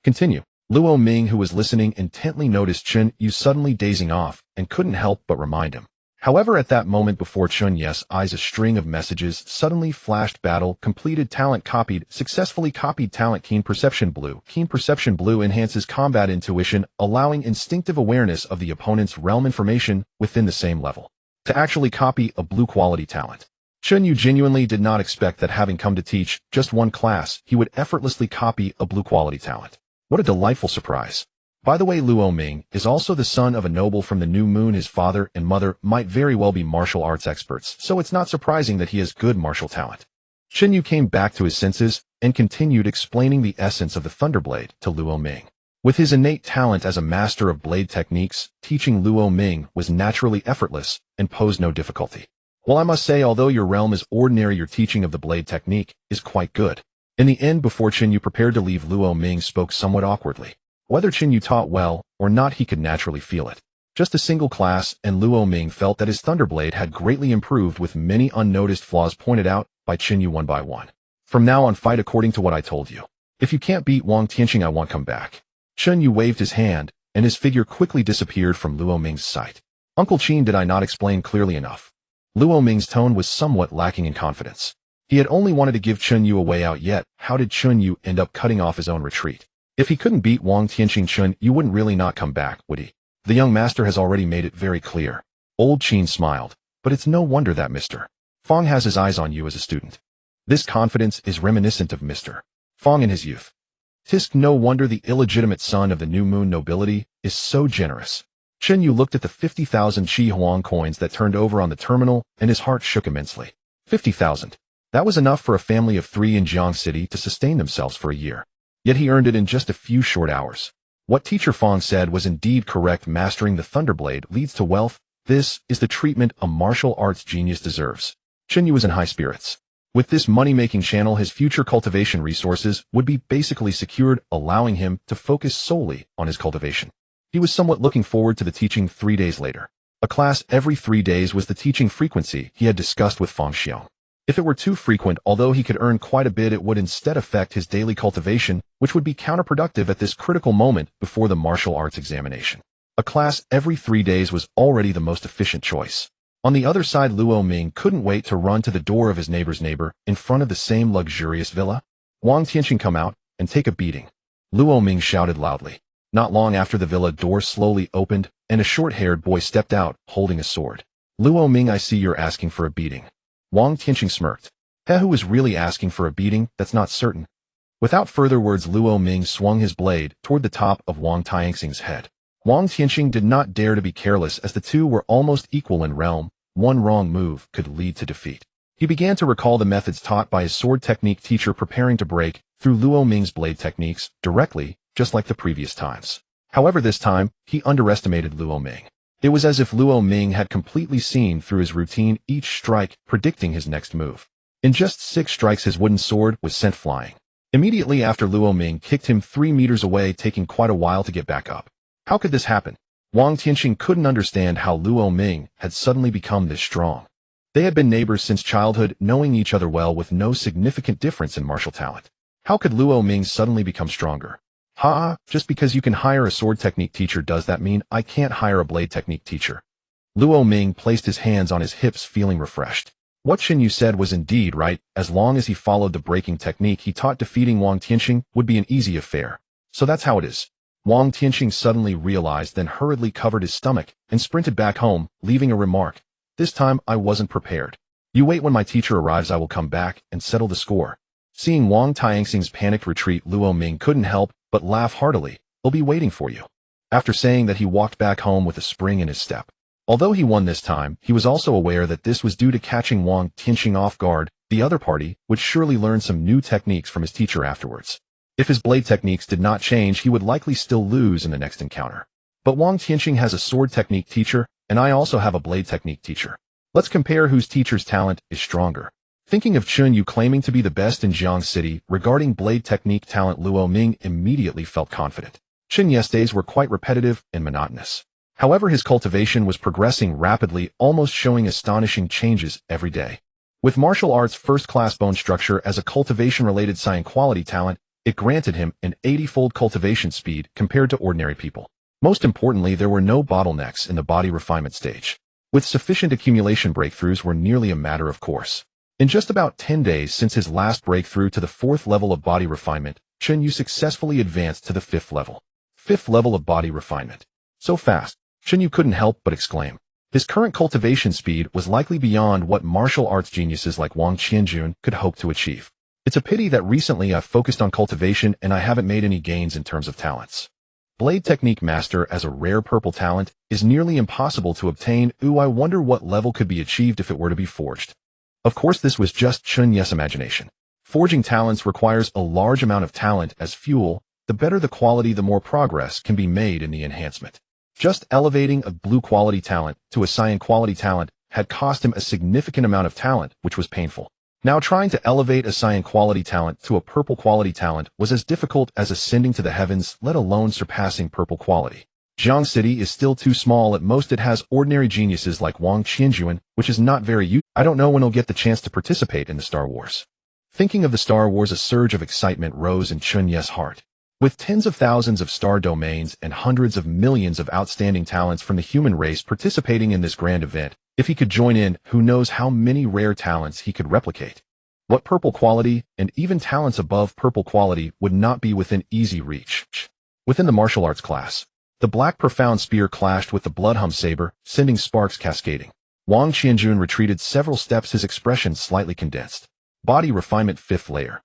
Continue. Luo Ming, who was listening intently, noticed Chen Yu suddenly dazing off and couldn't help but remind him. However, at that moment before Chen Yu's eyes, a string of messages suddenly flashed. Battle completed, talent copied, successfully copied talent. Keen Perception Blue. Keen Perception Blue enhances combat intuition, allowing instinctive awareness of the opponent's realm information within the same level. To actually copy a blue quality talent. Chen Yu genuinely did not expect that, having come to teach just one class, he would effortlessly copy a blue quality talent. What a delightful surprise. By the way, Luo Ming is also the son of a noble from the New Moon. His father and mother might very well be martial arts experts, so it's not surprising that he has good martial talent. Chen Yu came back to his senses and continued explaining the essence of the Thunderblade to Luo Ming. With his innate talent as a master of blade techniques, teaching Luo Ming was naturally effortless and posed no difficulty. Well, I must say, although your realm is ordinary, your teaching of the blade technique is quite good. In the end, before Chen Yu prepared to leave, Luo Ming spoke somewhat awkwardly. Whether Chen Yu taught well or not, he could naturally feel it. Just a single class, and Luo Ming felt that his Thunderblade had greatly improved, with many unnoticed flaws pointed out by Chen Yu one by one. From now on, fight according to what I told you. If you can't beat Wang Tianqing, I won't come back. Chen Yu waved his hand, and his figure quickly disappeared from Luo Ming's sight. Uncle Qin, did I not explain clearly enough? Luo Ming's tone was somewhat lacking in confidence. He had only wanted to give Chen Yu a way out, yet how did Chen Yu end up cutting off his own retreat? If he couldn't beat Wang Tianqing, Chen Yu wouldn't really not come back, would he? The young master has already made it very clear. Old Qin smiled. But it's no wonder that Mr. Fong has his eyes on you as a student. This confidence is reminiscent of Mr. Fong in his youth. Tisk, no wonder the illegitimate son of the New Moon nobility is so generous. Chen Yu looked at the 50,000 Qi Huang coins that turned over on the terminal, and his heart shook immensely. 50,000. That was enough for a family of 3 in Jiang City to sustain themselves for a year. Yet he earned it in just a few short hours. What Teacher Fong said was indeed correct. Mastering the Thunderblade leads to wealth. This is the treatment a martial arts genius deserves. Chen Yu was in high spirits. With this money-making channel, his future cultivation resources would be basically secured, allowing him to focus solely on his cultivation. He was somewhat looking forward to the teaching 3 days later. A class every 3 days was the teaching frequency he had discussed with Fang Xiong. If it were too frequent, although he could earn quite a bit, it would instead affect his daily cultivation, which would be counterproductive at this critical moment before the martial arts examination. A class every 3 days was already the most efficient choice. On the other side, Luo Ming couldn't wait to run to the door of his neighbor's neighbor in front of the same luxurious villa. Wang Tianqing, come out and take a beating. Luo Ming shouted loudly. Not long after, the villa door slowly opened, and a short-haired boy stepped out, holding a sword. Luo Ming, I see you're asking for a beating. Wang Tianqing smirked. Who is really asking for a beating? That's not certain. Without further words, Luo Ming swung his blade toward the top of Wang Tianxing's head. Wang Tianqing did not dare to be careless, as the two were almost equal in realm. One wrong move could lead to defeat. He began to recall the methods taught by his sword technique teacher, preparing to break through Luo Ming's blade techniques directly, just like the previous times. However, this time, he underestimated Luo Ming. It was as if Luo Ming had completely seen through his routine, each strike predicting his next move. In just 6 strikes, his wooden sword was sent flying. Immediately after, Luo Ming kicked him 3 meters away, taking quite a while to get back up. How could this happen? Wang Tianqing couldn't understand how Luo Ming had suddenly become this strong. They had been neighbors since childhood, knowing each other well, with no significant difference in martial talent. How could Luo Ming suddenly become stronger? Just because you can hire a sword technique teacher, does that mean I can't hire a blade technique teacher? Luo Ming placed his hands on his hips, feeling refreshed. What Chen Yu said was indeed right. As long as he followed the breaking technique he taught, defeating Wang Tianqing would be an easy affair. So that's how it is. Wang Tianqing suddenly realized, then hurriedly covered his stomach and sprinted back home, leaving a remark. This time I wasn't prepared. You wait, when my teacher arrives I will come back and settle the score. Seeing Wang Tianxing's panicked retreat, Luo Ming couldn't help but laugh heartily. I'll be waiting for you. After saying that, he walked back home with a spring in his step. Although he won this time, he was also aware that this was due to catching Wang Tianqing off guard. The other party would surely learn some new techniques from his teacher afterwards. If his blade techniques did not change, he would likely still lose in the next encounter. But Wang Tianqing has a sword technique teacher, and I also have a blade technique teacher. Let's compare whose teacher's talent is stronger. Thinking of Chen Yu claiming to be the best in Jiang City regarding blade technique talent, Luo Ming immediately felt confident. Chen Yu's days were quite repetitive and monotonous. However, his cultivation was progressing rapidly, almost showing astonishing changes every day. With martial arts first-class bone structure as a cultivation-related science quality talent, it granted him an 80-fold cultivation speed compared to ordinary people. Most importantly, there were no bottlenecks in the body refinement stage. With sufficient accumulation, breakthroughs were nearly a matter of course. In just about 10 days since his last breakthrough to the 4th level of body refinement, Chen Yu successfully advanced to the 5th level. 5th level of body refinement. So fast, Chen Yu couldn't help but exclaim. His current cultivation speed was likely beyond what martial arts geniuses like Wang Qianjun could hope to achieve. It's a pity that recently I've focused on cultivation and I haven't made any gains in terms of talents. Blade Technique Master as a rare purple talent is nearly impossible to obtain. I wonder what level could be achieved if it were to be forged. Of course, this was just Chen Yu's imagination. Forging talents requires a large amount of talent as fuel. The better the quality, the more progress can be made in the enhancement. Just elevating a blue quality talent to a cyan quality talent had cost him a significant amount of talent, which was painful. Now trying to elevate a cyan quality talent to a purple quality talent was as difficult as ascending to the heavens, let alone surpassing purple quality. Jiang City is still too small. At most it has ordinary geniuses like Wang Qianjuan, which is not very useful. I don't know when he'll get the chance to participate in the Star Wars. Thinking of the Star Wars, a surge of excitement rose in Chen Yu's heart. With tens of thousands of star domains and hundreds of millions of outstanding talents from the human race participating in this grand event, if he could join in, who knows how many rare talents he could replicate. What purple quality, and even talents above purple quality, would not be within easy reach. Within the martial arts class, the black profound spear clashed with the bloodhum saber, sending sparks cascading. Wang Qianjun retreated several steps, his expression slightly condensed. Body refinement, 5th layer.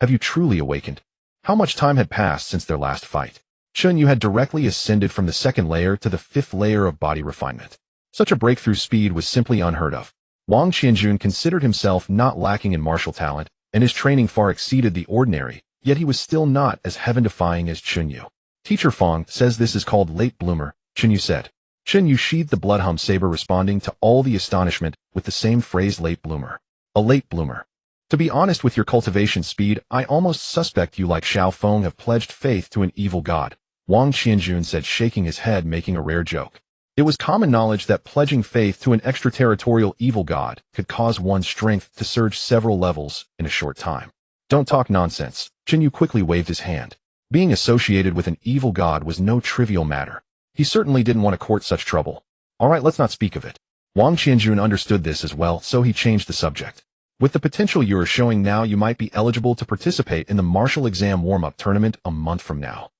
Have you truly awakened? How much time had passed since their last fight? Chen Yu had directly ascended from the 2nd layer to the 5th layer of body refinement. Such a breakthrough speed was simply unheard of. Wang Qianjun considered himself not lacking in martial talent, and his training far exceeded the ordinary, yet he was still not as heaven-defying as Chen Yu. Teacher Fong says this is called late bloomer, Chen Yu said. Chen Yu sheathed the bloodhum saber, responding to all the astonishment with the same phrase, late bloomer. A late bloomer. To be honest, with your cultivation speed, I almost suspect you, like Xiao Feng, have pledged faith to an evil god, Wang Qianjun said, shaking his head, making a rare joke. It was common knowledge that pledging faith to an extraterritorial evil god could cause one's strength to surge several levels in a short time. Don't talk nonsense. Chen Yu quickly waved his hand. Being associated with an evil god was no trivial matter. He certainly didn't want to court such trouble. All right, let's not speak of it. Wang Qianjun understood this as well, so he changed the subject. With the potential you are showing now, you might be eligible to participate in the Martial Exam Warm-Up Tournament a month from now.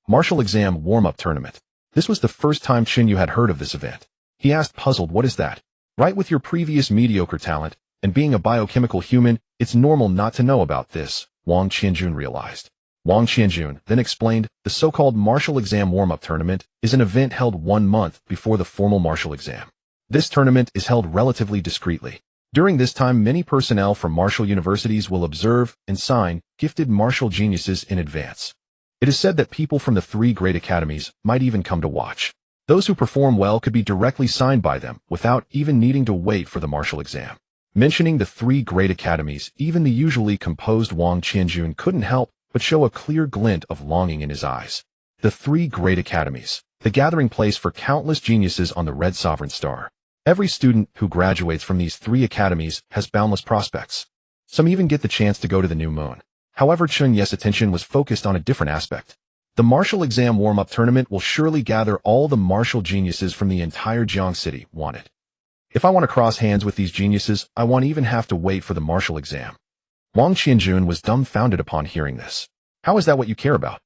Martial Exam Warm-Up Tournament. This was the first time Chen Yu had heard of this event. He asked, puzzled, what is that? Right, with your previous mediocre talent, and being a biochemical human, it's normal not to know about this, Wang Qianjun realized. Wang Qianjun then explained, the so-called Martial Exam Warm-Up Tournament is an event held 1 month before the formal martial exam. This tournament is held relatively discreetly. During this time, many personnel from martial universities will observe and sign gifted martial geniuses in advance. It is said that people from the 3 great academies might even come to watch. Those who perform well could be directly signed by them without even needing to wait for the martial exam. Mentioning the 3 great academies, even the usually composed Wang Qianjun couldn't help but show a clear glint of longing in his eyes. The 3 great academies, the gathering place for countless geniuses on the Red Sovereign Star. Every student who graduates from these 3 academies has boundless prospects. Some even get the chance to go to the new moon. However, Chen Yu's attention was focused on a different aspect. The martial exam warm-up tournament will surely gather all the martial geniuses from the entire Jiang City wanted. If I want to cross hands with these geniuses, I won't even have to wait for the martial exam. Wang Qianjun was dumbfounded upon hearing this. How is that what you care about?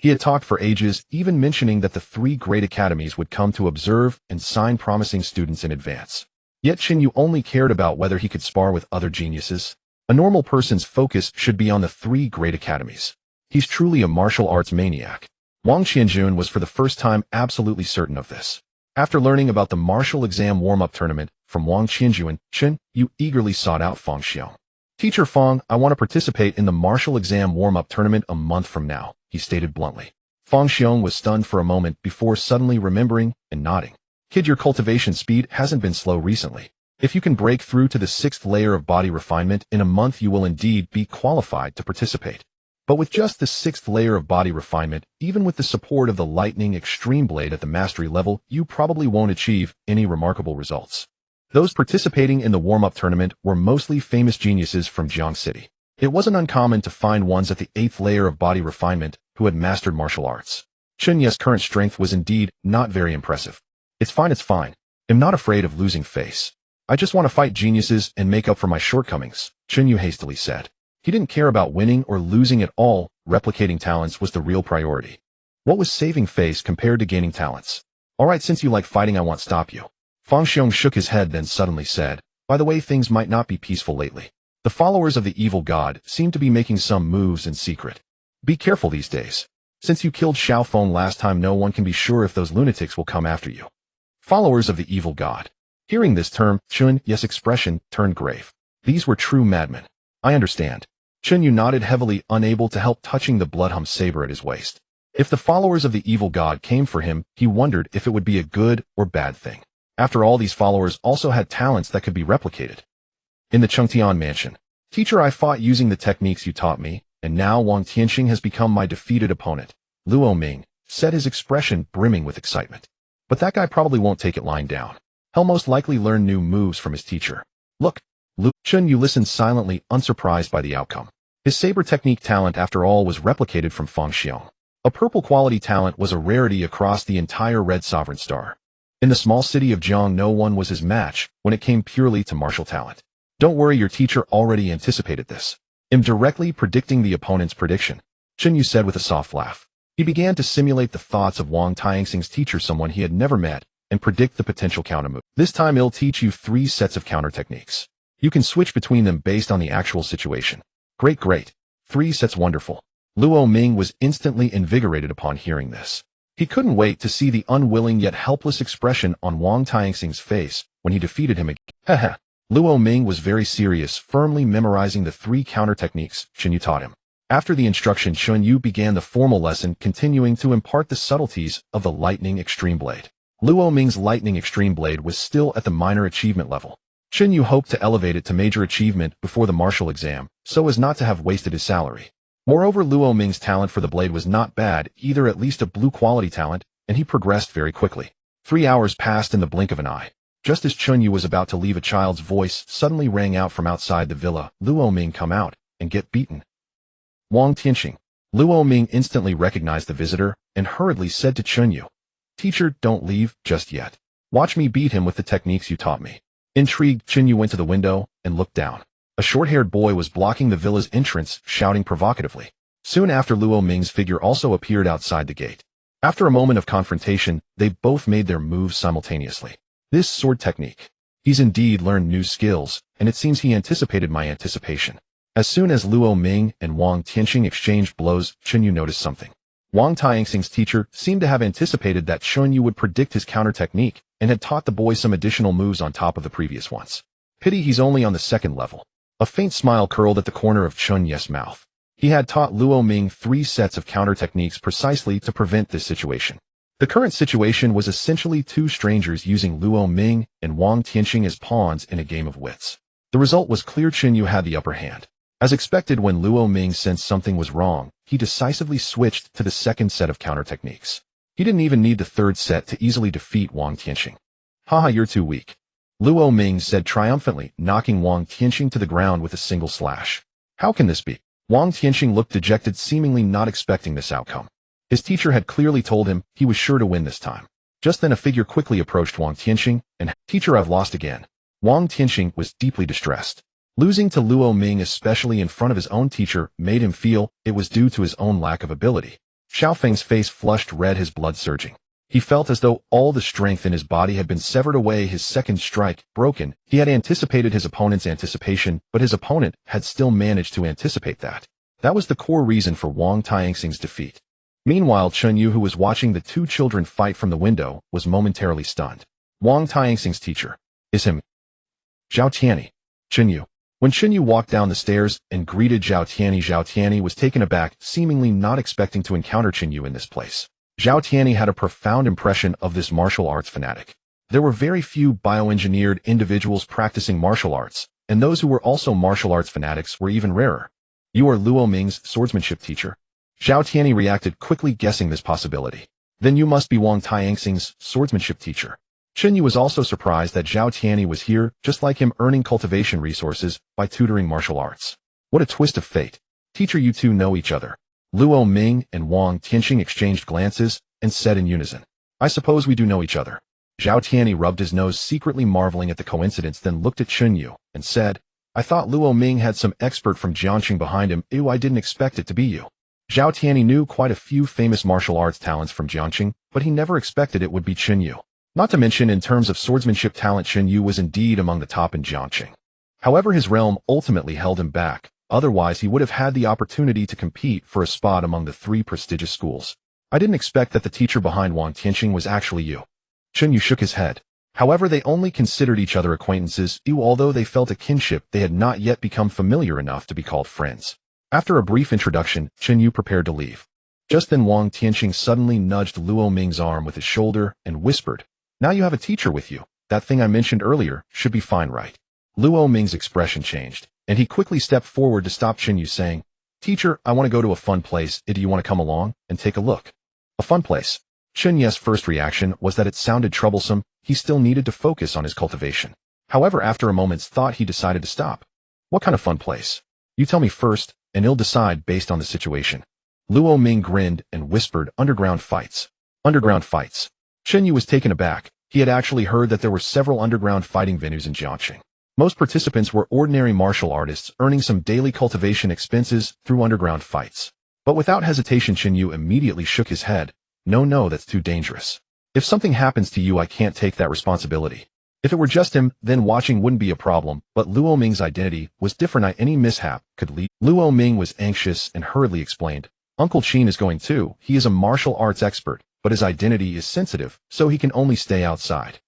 He had talked for ages, even mentioning that the 3 great academies would come to observe and sign promising students in advance. Yet Chen Yu only cared about whether he could spar with other geniuses. A normal person's focus should be on the 3 great academies. He's truly a martial arts maniac. Wang Qianjun was for the first time absolutely certain of this. After learning about the martial exam warm-up tournament from Wang Qianjun, Chen Yu eagerly sought out Feng Xiong. Teacher Feng, I want to participate in the martial exam warm-up tournament a month from now, he stated bluntly. Feng Xiong was stunned for a moment before suddenly remembering and nodding. Kid, your cultivation speed hasn't been slow recently. If you can break through to the 6th layer of body refinement in a month, you will indeed be qualified to participate. But with just the 6th layer of body refinement, even with the support of the lightning extreme blade at the mastery level, you probably won't achieve any remarkable results. Those participating in the warm-up tournament were mostly famous geniuses from Jiang City. It wasn't uncommon to find ones at the 8th layer of body refinement who had mastered martial arts. Chen Yu's current strength was indeed not very impressive. It's fine. I'm not afraid of losing face. I just want to fight geniuses and make up for my shortcomings, Chen Yu hastily said. He didn't care about winning or losing at all. Replicating talents was the real priority. What was saving face compared to gaining talents? All right, since you like fighting, I won't stop you. Feng Xiong shook his head, then suddenly said, by the way, things might not be peaceful lately. The followers of the evil god seem to be making some moves in secret. Be careful these days. Since you killed Xiao Feng last time, no one can be sure if those lunatics will come after you. Followers of the evil god. Hearing this term, Chen Yu's expression turned grave. These were true madmen. I understand. Chen Yu nodded heavily, unable to help touching the blood-hum saber at his waist. If the followers of the evil god came for him, he wondered if it would be a good or bad thing. After all, these followers also had talents that could be replicated. In the Chengtian mansion. Teacher, I fought using the techniques you taught me, and now Wang Tianxing has become my defeated opponent. Luo Ming said, his expression brimming with excitement. But that guy probably won't take it lying down. He'll most likely learn new moves from his teacher. Look, Chen Yu listened silently, unsurprised by the outcome. His saber technique talent, after all, was replicated from Feng Xiong. A purple quality talent was a rarity across the entire Red Sovereign Star. In the small city of Jiang, no one was his match when it came purely to martial talent. Don't worry, your teacher already anticipated this. I'm directly predicting the opponent's prediction, Chen Yu said with a soft laugh. He began to simulate the thoughts of Wang Tianxing's teacher, someone he had never met, and predict the potential countermove. This time he'll teach you 3 sets of counter techniques. You can switch between them based on the actual situation. Great. 3 sets, wonderful. Luo Ming was instantly invigorated upon hearing this. He couldn't wait to see the unwilling yet helpless expression on Wang Tianxing's face when he defeated him again. Luo Ming was very serious, firmly memorizing the 3 counter techniques Chen Yu taught him. After the instruction, Chen Yu began the formal lesson, continuing to impart the subtleties of the Lightning Extreme Blade. Luo Ming's Lightning Extreme Blade was still at the minor achievement level. Chen Yu hoped to elevate it to major achievement before the martial exam, so as not to have wasted his salary. Moreover, Luo Ming's talent for the blade was not bad, either at least a blue quality talent, and he progressed very quickly. 3 hours passed in the blink of an eye. Just as Chen Yu was about to leave, a child's voice suddenly rang out from outside the villa. Luo Ming, come out and get beaten. Wang Tianxing. Luo Ming instantly recognized the visitor and hurriedly said to Chen Yu, Teacher, don't leave just yet. Watch me beat him with the techniques you taught me. Intrigued, Chen Yu went to the window and looked down. A short-haired boy was blocking the villa's entrance, shouting provocatively. Soon after, Luo Ming's figure also appeared outside the gate. After a moment of confrontation, they both made their moves simultaneously. This sword technique. He's indeed learned new skills, and it seems he anticipated my anticipation. As soon as Luo Ming and Wang Tianxing exchanged blows, Chen Yu noticed something. Wang Tianxing's teacher seemed to have anticipated that Chen Yu would predict his counter technique and had taught the boy some additional moves on top of the previous ones. Pity he's only on the 2nd level. A faint smile curled at the corner of Chen Yu's mouth. He had taught Luo Ming 3 sets of counter techniques precisely to prevent this situation. The current situation was essentially 2 strangers using Luo Ming and Wang Tianxing as pawns in a game of wits. The result was clear: Chen Yu had the upper hand. As expected, when Luo Ming sensed something was wrong, he decisively switched to the 2nd set of counter techniques. He didn't even need the 3rd set to easily defeat Wang Tianxing. Haha, you're too weak, Luo Ming said triumphantly, knocking Wang Tianxing to the ground with a single slash. How can this be? Wang Tianxing looked dejected, seemingly not expecting this outcome. His teacher had clearly told him he was sure to win this time. Just then a figure quickly approached Wang Tianxing, and, Teacher, I've lost again. Wang Tianxing was deeply distressed. Losing to Luo Ming, especially in front of his own teacher, made him feel it was due to his own lack of ability. Xiaofeng's face flushed red, his blood surging. He felt as though all the strength in his body had been severed away, his 2nd strike broken. He had anticipated his opponent's anticipation, but his opponent had still managed to anticipate that. That was the core reason for Wang Tianxing's defeat. Meanwhile, Chen Yu, who was watching the 2 children fight from the window, was momentarily stunned. Wang Tianxing's teacher is him. Zhao Tianyi. Chen Yu. When Chen Yu walked down the stairs and greeted Zhao Tianyi was taken aback, seemingly not expecting to encounter Chen Yu in this place. Zhao Tianyi had a profound impression of this martial arts fanatic. There were very few bioengineered individuals practicing martial arts, and those who were also martial arts fanatics were even rarer. You are Luo Ming's swordsmanship teacher? Zhao Tianyi reacted quickly, guessing this possibility. Then you must be Wang Tianxing's swordsmanship teacher. Chen Yu was also surprised that Zhao Tianyi was here, just like him, earning cultivation resources by tutoring martial arts. What a twist of fate. Teacher, you two know each other. Luo Ming and Wang Tianxing exchanged glances and said in unison, I suppose we do know each other. Zhao Tianyi rubbed his nose, secretly marveling at the coincidence, then looked at Chen Yu and said, I thought Luo Ming had some expert from Jiangxing behind him. Ew, I didn't expect it to be you. Zhao Tianyi knew quite a few famous martial arts talents from Jiangxing, but he never expected it would be Chen Yu. Not to mention, in terms of swordsmanship talent, Chen Yu was indeed among the top in Jiangxing. However, his realm ultimately held him back. Otherwise, he would have had the opportunity to compete for a spot among the 3 prestigious schools. I didn't expect that the teacher behind Wang Tianxing was actually you. Chen Yu shook his head. However, they only considered each other acquaintances, although they felt a kinship, they had not yet become familiar enough to be called friends. After a brief introduction, Chen Yu prepared to leave. Just then Wang Tianqing suddenly nudged Luo Ming's arm with his shoulder and whispered, "Now you have a teacher with you. That thing I mentioned earlier should be fine, right?" Luo Ming's expression changed, and he quickly stepped forward to stop Chen Yu, saying, "Teacher, I want to go to a fun place. Do you want to come along and take a look?" A fun place. Chen Yu's first reaction was that it sounded troublesome. He still needed to focus on his cultivation. However, after a moment's thought, he decided to stop. "What kind of fun place? You tell me first, and I'll decide based on the situation." Luo Ming grinned and whispered, "Underground fights." Underground fights. Chen Yu was taken aback. He had actually heard that there were several underground fighting venues in Jiangxing. Most participants were ordinary martial artists earning some daily cultivation expenses through underground fights. But without hesitation, Chen Yu immediately shook his head. No, that's too dangerous. If something happens to you, I can't take that responsibility." If it were just him, then watching wouldn't be a problem, but Luo Ming's identity was different. Any mishap could lead. Luo Ming was anxious and hurriedly explained, "Uncle Qin is going too. He is a martial arts expert, but his identity is sensitive, so he can only stay outside.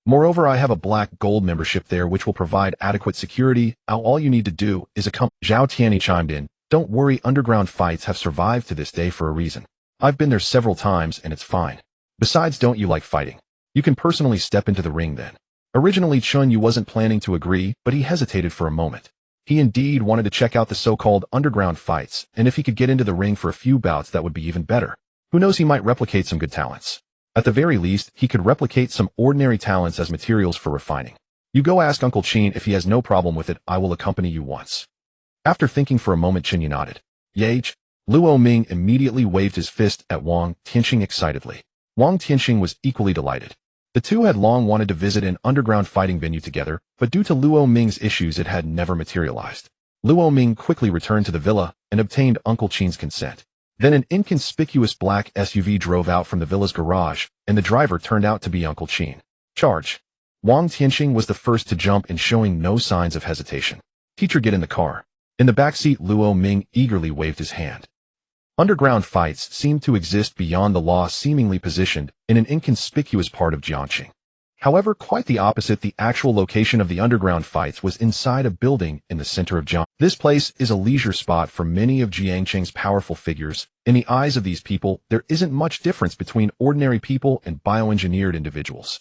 Moreover, I have a black gold membership there which will provide adequate security. All you need to do is accompany." Zhao Tianyi chimed in, "Don't worry, underground fights have survived to this day for a reason. I've been there several times and it's fine. Besides, don't you like fighting? You can personally step into the ring then." Originally, Chen Yu wasn't planning to agree, but he hesitated for a moment. He indeed wanted to check out the so-called underground fights, and if he could get into the ring for a few bouts, that would be even better. Who knows, he might replicate some good talents. At the very least, he could replicate some ordinary talents as materials for refining. "You go ask Uncle Qin if he has no problem with it. I will accompany you once." After thinking for a moment, Chen Yu nodded. "Yage." Luo Ming immediately waved his fist at Wang Tianqing excitedly. Wang Tianqing was equally delighted. The two had long wanted to visit an underground fighting venue together, but due to Luo Ming's issues, it had never materialized. Luo Ming quickly returned to the villa and obtained Uncle Qin's consent. Then an inconspicuous black SUV drove out from the villa's garage, and the driver turned out to be Uncle Qin. "Charge." Wang Tianqing was the first to jump in, showing no signs of hesitation. "Teacher, get in the car." In the back seat, Luo Ming eagerly waved his hand. Underground fights seemed to exist beyond the law, seemingly positioned in an inconspicuous part of Jiangxing. However, quite the opposite, the actual location of the underground fights was inside a building in the center of Jiangxing. This place is a leisure spot for many of Jiangxing's powerful figures. In the eyes of these people, there isn't much difference between ordinary people and bioengineered individuals.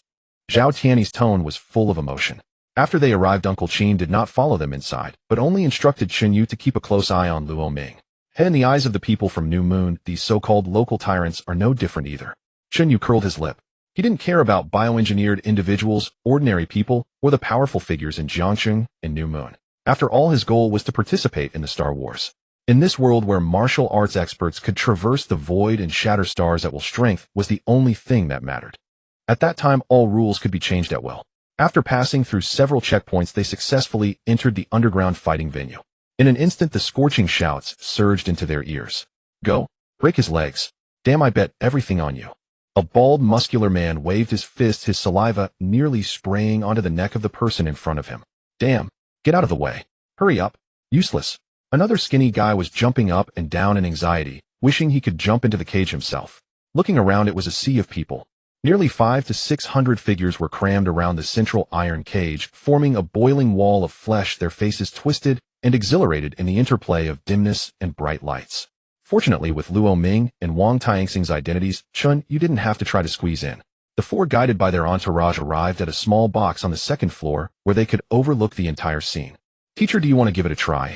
Zhao Tianyi's tone was full of emotion. After they arrived, Uncle Qin did not follow them inside, but only instructed Chen Yu to keep a close eye on Luo Ming. In the eyes of the people from New Moon, these so-called local tyrants are no different either. Chen Yu curled his lip. He didn't care about bioengineered individuals, ordinary people, or the powerful figures in Jiangxing and New Moon. After all, his goal was to participate in the Star Wars. In this world where martial arts experts could traverse the void and shatter stars at will, strength was the only thing that mattered. At that time, all rules could be changed at will. After passing through several checkpoints, they successfully entered the underground fighting venue. In an instant, the scorching shouts surged into their ears. "Go! Break his legs! Damn, I bet everything on you!" A bald, muscular man waved his fist, his saliva nearly spraying onto the neck of the person in front of him. "Damn! Get out of the way! Hurry up! Useless!" Another skinny guy was jumping up and down in anxiety, wishing he could jump into the cage himself. Looking around, it was a sea of people. Nearly 500 to 600 figures were crammed around the central iron cage, forming a boiling wall of flesh, their faces twisted and exhilarated in the interplay of dimness and bright lights. Fortunately, with Luo Ming and Wang Tianxing's identities, Chen Yu didn't have to try to squeeze in. The four, guided by their entourage, arrived at a small box on the second floor where they could overlook the entire scene. "Teacher, do you want to give it a try?"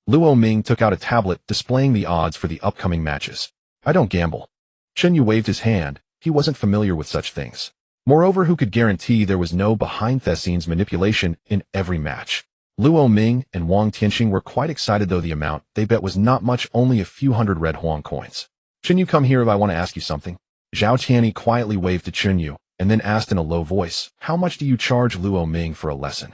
Luo Ming took out a tablet displaying the odds for the upcoming matches. "I don't gamble." Chen Yu waved his hand. He wasn't familiar with such things. Moreover, who could guarantee there was no behind-the-scenes manipulation in every match? Luo Ming and Wang Tianxing were quite excited, though the amount they bet was not much, only a few hundred red Huang coins. "Chen Yu, come here, I want to ask you something." Zhao Tianyi quietly waved to Chen Yu, and then asked in a low voice, "How much do you charge Luo Ming for a lesson?"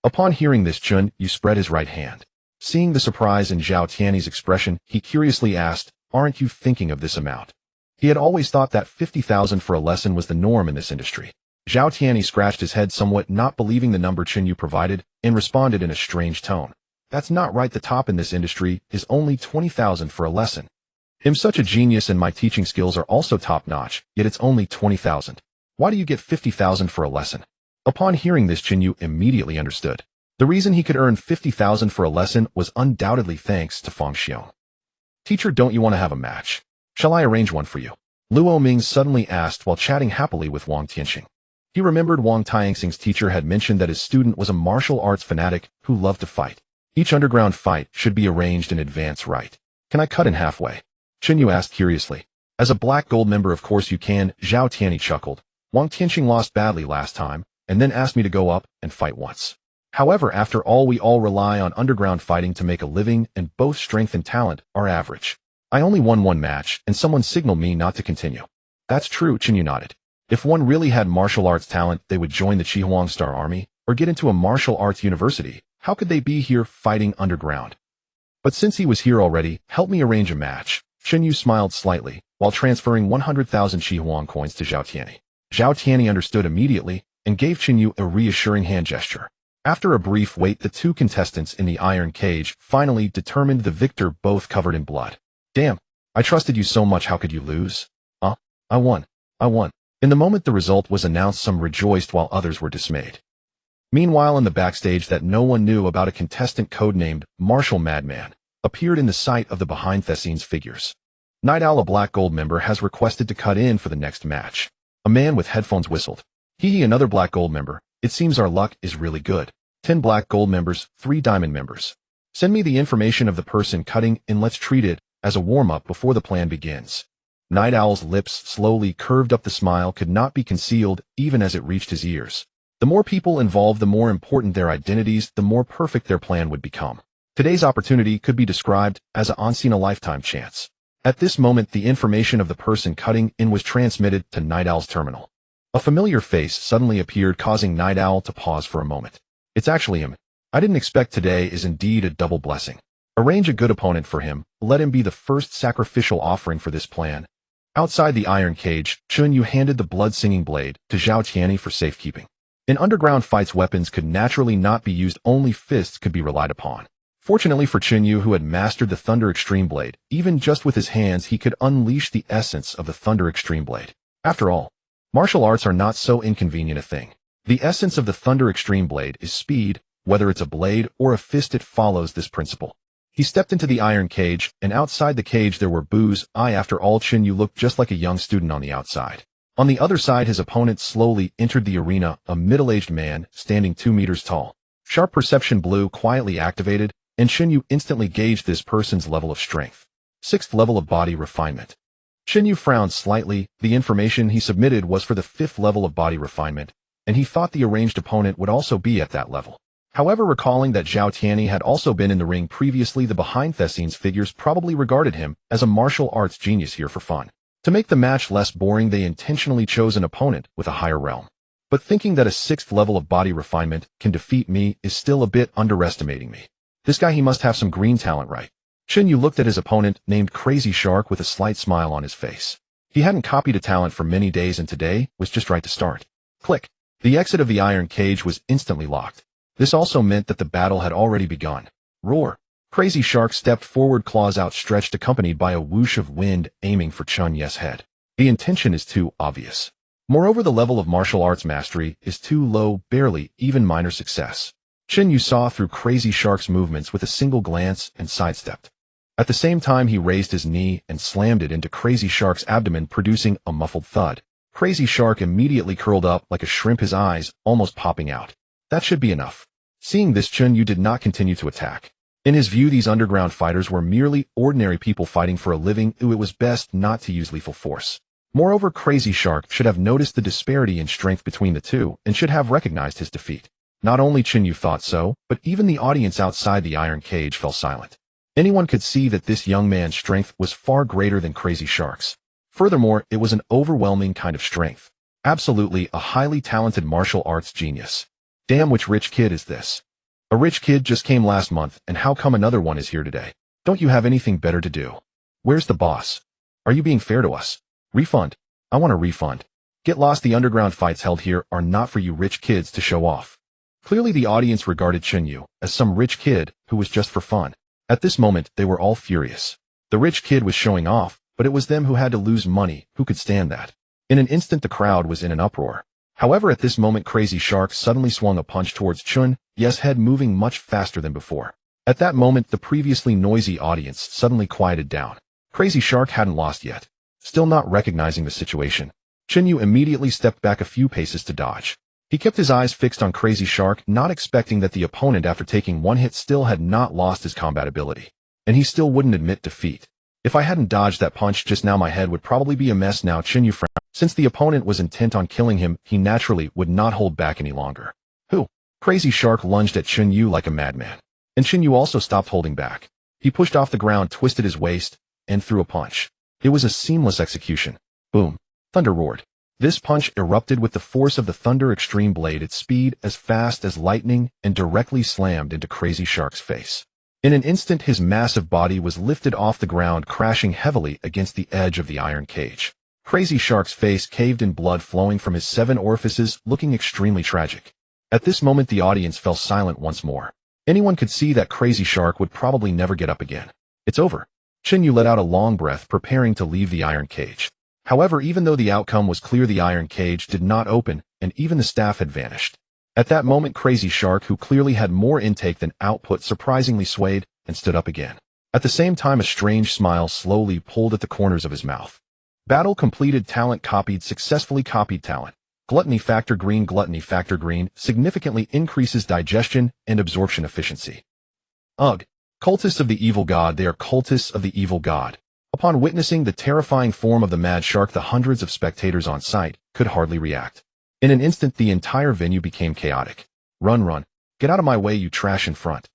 Upon hearing this, Chen Yu spread his right hand. Seeing the surprise in Zhao Tianyi's expression, he curiously asked, "Aren't you thinking of this amount?" He had always thought that 50,000 for a lesson was the norm in this industry. Zhao Tianyi scratched his head somewhat, not believing the number Chen Yu provided, and responded in a strange tone. "That's not right. The top in this industry is only 20,000 for a lesson. I'm such a genius and my teaching skills are also top-notch, yet it's only 20,000. Why do you get 50,000 for a lesson?" Upon hearing this, Chen Yu immediately understood. The reason he could earn 50,000 for a lesson was undoubtedly thanks to Feng Xiong. Teacher, don't you want to have a match? Shall I arrange one for you? Luo Ming suddenly asked while chatting happily with Wang Tianxing. He remembered Wang Tianxing's teacher had mentioned that his student was a martial arts fanatic who loved to fight. Each underground fight should be arranged in advance, right? Can I cut in halfway? Chen Yu asked curiously. As a black gold member, of course you can, Zhao Tianyi chuckled. Wang Tianxing lost badly last time, and then asked me to go up and fight once. However, after all, we all rely on underground fighting to make a living, and both strength and talent are average. I only won one match, and someone signaled me not to continue. That's true, Chen Yu nodded. If one really had martial arts talent, they would join the Qihuang Star Army, or get into a martial arts university. How could they be here fighting underground? But since he was here already, help me arrange a match. Chen Yu smiled slightly, while transferring 100,000 Qihuang coins to Zhao Tianyi. Zhao Tianyi understood immediately, and gave Chen Yu a reassuring hand gesture. After a brief wait, the two contestants in the iron cage finally determined the victor, both covered in blood. Damn, I trusted you so much, how could you lose? I won. In the moment the result was announced, some rejoiced while others were dismayed. Meanwhile, in the backstage that no one knew about, a contestant codenamed Martial Madman appeared in the sight of the behind-the-scenes figures. Night Owl, a black gold member, has requested to cut in for the next match. A man with headphones whistled. Hee, another black gold member. It seems our luck is really good. 10 black gold members, 3 diamond members. Send me the information of the person cutting in. Let's treat it as a warm-up before the plan begins. Night Owl's lips slowly curved up. The smile could not be concealed even as it reached his ears. The more people involved, the more important their identities, the more perfect their plan would become. Today's opportunity could be described as a once-in-a-lifetime chance. At this moment, the information of the person cutting in was transmitted to Night Owl's terminal. A familiar face suddenly appeared, causing Night Owl to pause for a moment. It's actually him. I didn't expect. Today is indeed a double blessing. Arrange a good opponent for him. Let him be the first sacrificial offering for this plan. Outside the iron cage, Chen Yu handed the blood-singing blade to Zhao Tianyi for safekeeping. In underground fights, weapons could naturally not be used, only fists could be relied upon. Fortunately for Chen Yu, who had mastered the Thunder Extreme Blade, even just with his hands he could unleash the essence of the Thunder Extreme Blade. After all, martial arts are not so inconvenient a thing. The essence of the Thunder Extreme Blade is speed. Whether it's a blade or a fist, it follows this principle. He stepped into the iron cage, and outside the cage there were boos. After all, Chen Yu looked just like a young student on the outside. On the other side, his opponent slowly entered the arena, a middle-aged man, standing 2 meters tall. Sharp Perception Blue quietly activated, and Chen Yu instantly gauged this person's level of strength. 6th level of body refinement. Chen Yu frowned slightly. The information he submitted was for the 5th level of body refinement, and he thought the arranged opponent would also be at that level. However, recalling that Zhao Tianyi had also been in the ring previously, the behind-the-scenes figures probably regarded him as a martial arts genius here for fun. To make the match less boring, they intentionally chose an opponent with a higher realm. But thinking that a 6th level of body refinement can defeat me is still a bit underestimating me. This guy, he must have some green talent, right? Chen Yu looked at his opponent, named Crazy Shark, with a slight smile on his face. He hadn't copied a talent for many days, and today was just right to start. Click. The exit of the iron cage was instantly locked. This also meant that the battle had already begun. Roar. Crazy Shark stepped forward, claws outstretched, accompanied by a whoosh of wind, aiming for Chen Yu's head. The intention is too obvious. Moreover, the level of martial arts mastery is too low, barely even minor success. Chen Yu saw through Crazy Shark's movements with a single glance and sidestepped. At the same time, he raised his knee and slammed it into Crazy Shark's abdomen, producing a muffled thud. Crazy Shark immediately curled up like a shrimp, his eyes almost popping out. That should be enough. Seeing this, Chen Yu did not continue to attack. In his view, these underground fighters were merely ordinary people fighting for a living. It was best not to use lethal force. Moreover, Crazy Shark should have noticed the disparity in strength between the two and should have recognized his defeat. Not only Chen Yu thought so, but even the audience outside the iron cage fell silent. Anyone could see that this young man's strength was far greater than Crazy Shark's. Furthermore, it was an overwhelming kind of strength. Absolutely a highly talented martial arts genius. Damn, which rich kid is this? A rich kid just came last month, and how come another one is here today? Don't you have anything better to do? Where's the boss? Are you being fair to us? Refund. I want a refund. Get lost. The underground fights held here are not for you rich kids to show off. Clearly the audience regarded Chen Yu as some rich kid who was just for fun. At this moment, they were all furious. The rich kid was showing off, but it was them who had to lose money. Who could stand that? In an instant, the crowd was in an uproar. However, at this moment Crazy Shark suddenly swung a punch towards Chen Yu's head, moving much faster than before. At that moment, the previously noisy audience suddenly quieted down. Crazy Shark hadn't lost yet. Still not recognizing the situation, Chen Yu immediately stepped back a few paces to dodge. He kept his eyes fixed on Crazy Shark, not expecting that the opponent after taking one hit still had not lost his combat ability. And he still wouldn't admit defeat. If I hadn't dodged that punch just now, my head would probably be a mess now. Chen Yu frowned. Since the opponent was intent on killing him, he naturally would not hold back any longer. Who? Crazy Shark lunged at Chen Yu like a madman. And Chen Yu also stopped holding back. He pushed off the ground, twisted his waist, and threw a punch. It was a seamless execution. Boom. Thunder roared. This punch erupted with the force of the Thunder Extreme Blade, its speed as fast as lightning, and directly slammed into Crazy Shark's face. In an instant, his massive body was lifted off the ground, crashing heavily against the edge of the iron cage. Crazy Shark's face caved in, blood flowing from his 7 orifices, looking extremely tragic. At this moment, the audience fell silent once more. Anyone could see that Crazy Shark would probably never get up again. It's over. Chen Yu let out a long breath, preparing to leave the iron cage. However, even though the outcome was clear, the iron cage did not open, and even the staff had vanished. At that moment, Crazy Shark, who clearly had more intake than output, surprisingly swayed and stood up again. At the same time, a strange smile slowly pulled at the corners of his mouth. Battle completed. Talent copied. Successfully copied talent. Gluttony factor green significantly increases digestion and absorption efficiency. Ugh. Cultists of the evil god. They are cultists of the evil god. Upon witnessing the terrifying form of the mad shark, the hundreds of spectators on site could hardly react. In an instant, the entire venue became chaotic. Run, run. Get out of my way, you trash in front.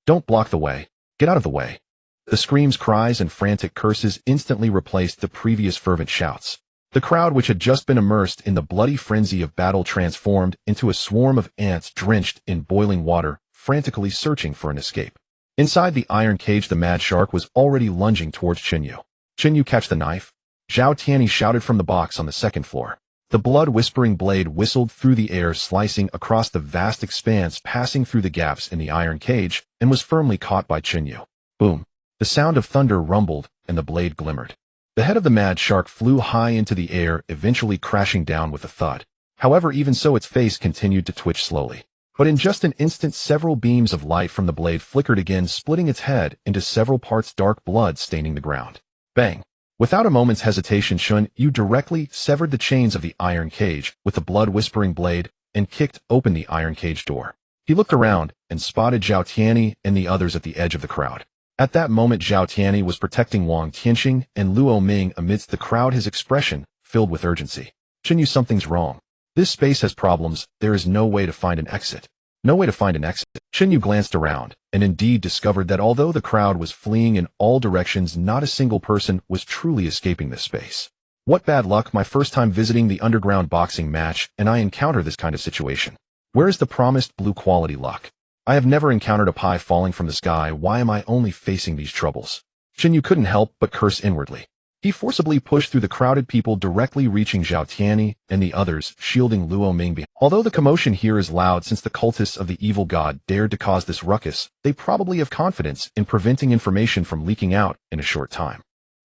Don't block the way. Get out of the way. The screams, cries, and frantic curses instantly replaced the previous fervent shouts. The crowd, which had just been immersed in the bloody frenzy of battle, transformed into a swarm of ants drenched in boiling water, frantically searching for an escape. Inside the iron cage, the mad shark was already lunging towards Chen Yu. Chen Yu, catch the knife. Zhao Tianyi shouted from the box on the second floor. The blood-whispering blade whistled through the air, slicing across the vast expanse, passing through the gaps in the iron cage, and was firmly caught by Chen Yu. Boom. The sound of thunder rumbled, and the blade glimmered. The head of the mad shark flew high into the air, eventually crashing down with a thud. However, even so, its face continued to twitch slowly. But in just an instant, several beams of light from the blade flickered again, splitting its head into several parts, dark blood staining the ground. Bang! Without a moment's hesitation, Chen Yu directly severed the chains of the iron cage with the blood-whispering blade and kicked open the iron cage door. He looked around and spotted Zhao Tianyi and the others at the edge of the crowd. At that moment, Zhao Tianyi was protecting Wang Tianxing and Luo Ming amidst the crowd, his expression filled with urgency. Chen Yu, something's wrong. This space has problems. There is no way to find an exit. No way to find an exit. Chen Yu glanced around and indeed discovered that although the crowd was fleeing in all directions, not a single person was truly escaping this space. What bad luck, my first time visiting the underground boxing match, and I encounter this kind of situation. Where is the promised blue quality luck? I have never encountered a pie falling from the sky. Why am I only facing these troubles? Chen Yu couldn't help but curse inwardly. He forcibly pushed through the crowded people, directly reaching Zhao Tianyi and the others, shielding Luo Ming behind. Although the commotion here is loud, since the cultists of the evil god dared to cause this ruckus, they probably have confidence in preventing information from leaking out in a short time.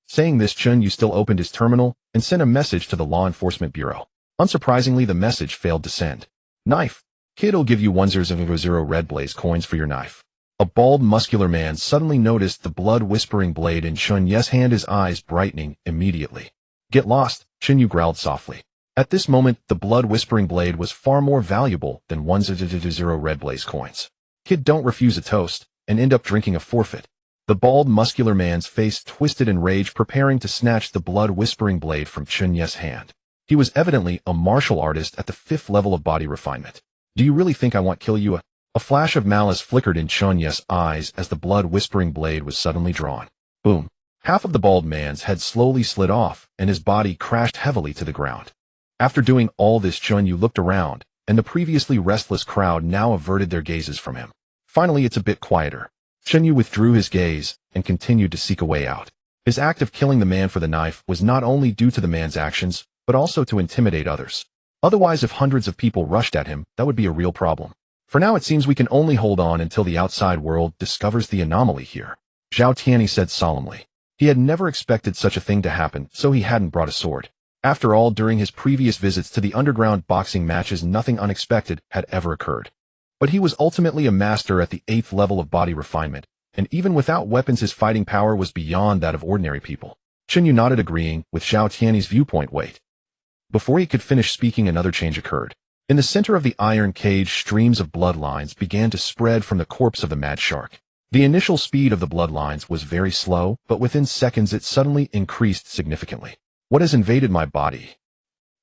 Saying this, Chen Yu still opened his terminal and sent a message to the Law Enforcement Bureau. Unsurprisingly, the message failed to send. Knife. Kid'll give you 100 red blaze coins for your knife. A bald, muscular man suddenly noticed the blood-whispering blade in Chen Yu's hand, his eyes brightening immediately. Get lost, Chen Yu growled softly. At this moment, the blood-whispering blade was far more valuable than 100 red blaze coins. Kid, don't refuse a toast and end up drinking a forfeit. The bald, muscular man's face twisted in rage, preparing to snatch the blood-whispering blade from Chen Yu's hand. He was evidently a martial artist at the 5th level of body refinement. Do you really think I won't kill you? A flash of malice flickered in Chen Yu's eyes as the blood-whispering blade was suddenly drawn. Boom. Half of the bald man's head slowly slid off, and his body crashed heavily to the ground. After doing all this, Chen Yu looked around, and the previously restless crowd now averted their gazes from him. Finally, it's a bit quieter. Chen Yu withdrew his gaze and continued to seek a way out. His act of killing the man for the knife was not only due to the man's actions, but also to intimidate others. Otherwise, if hundreds of people rushed at him, that would be a real problem. For now, it seems we can only hold on until the outside world discovers the anomaly here, Zhao Tianyi said solemnly. He had never expected such a thing to happen, so he hadn't brought a sword. After all, during his previous visits to the underground boxing matches, nothing unexpected had ever occurred. But he was ultimately a master at the 8th level of body refinement, and even without weapons his fighting power was beyond that of ordinary people. Chen Yu nodded, agreeing with Zhao Tiany's viewpoint. Wait. Before he could finish speaking, another change occurred. In the center of the iron cage, streams of bloodlines began to spread from the corpse of the mad shark. The initial speed of the bloodlines was very slow, but within seconds it suddenly increased significantly. What has invaded my body?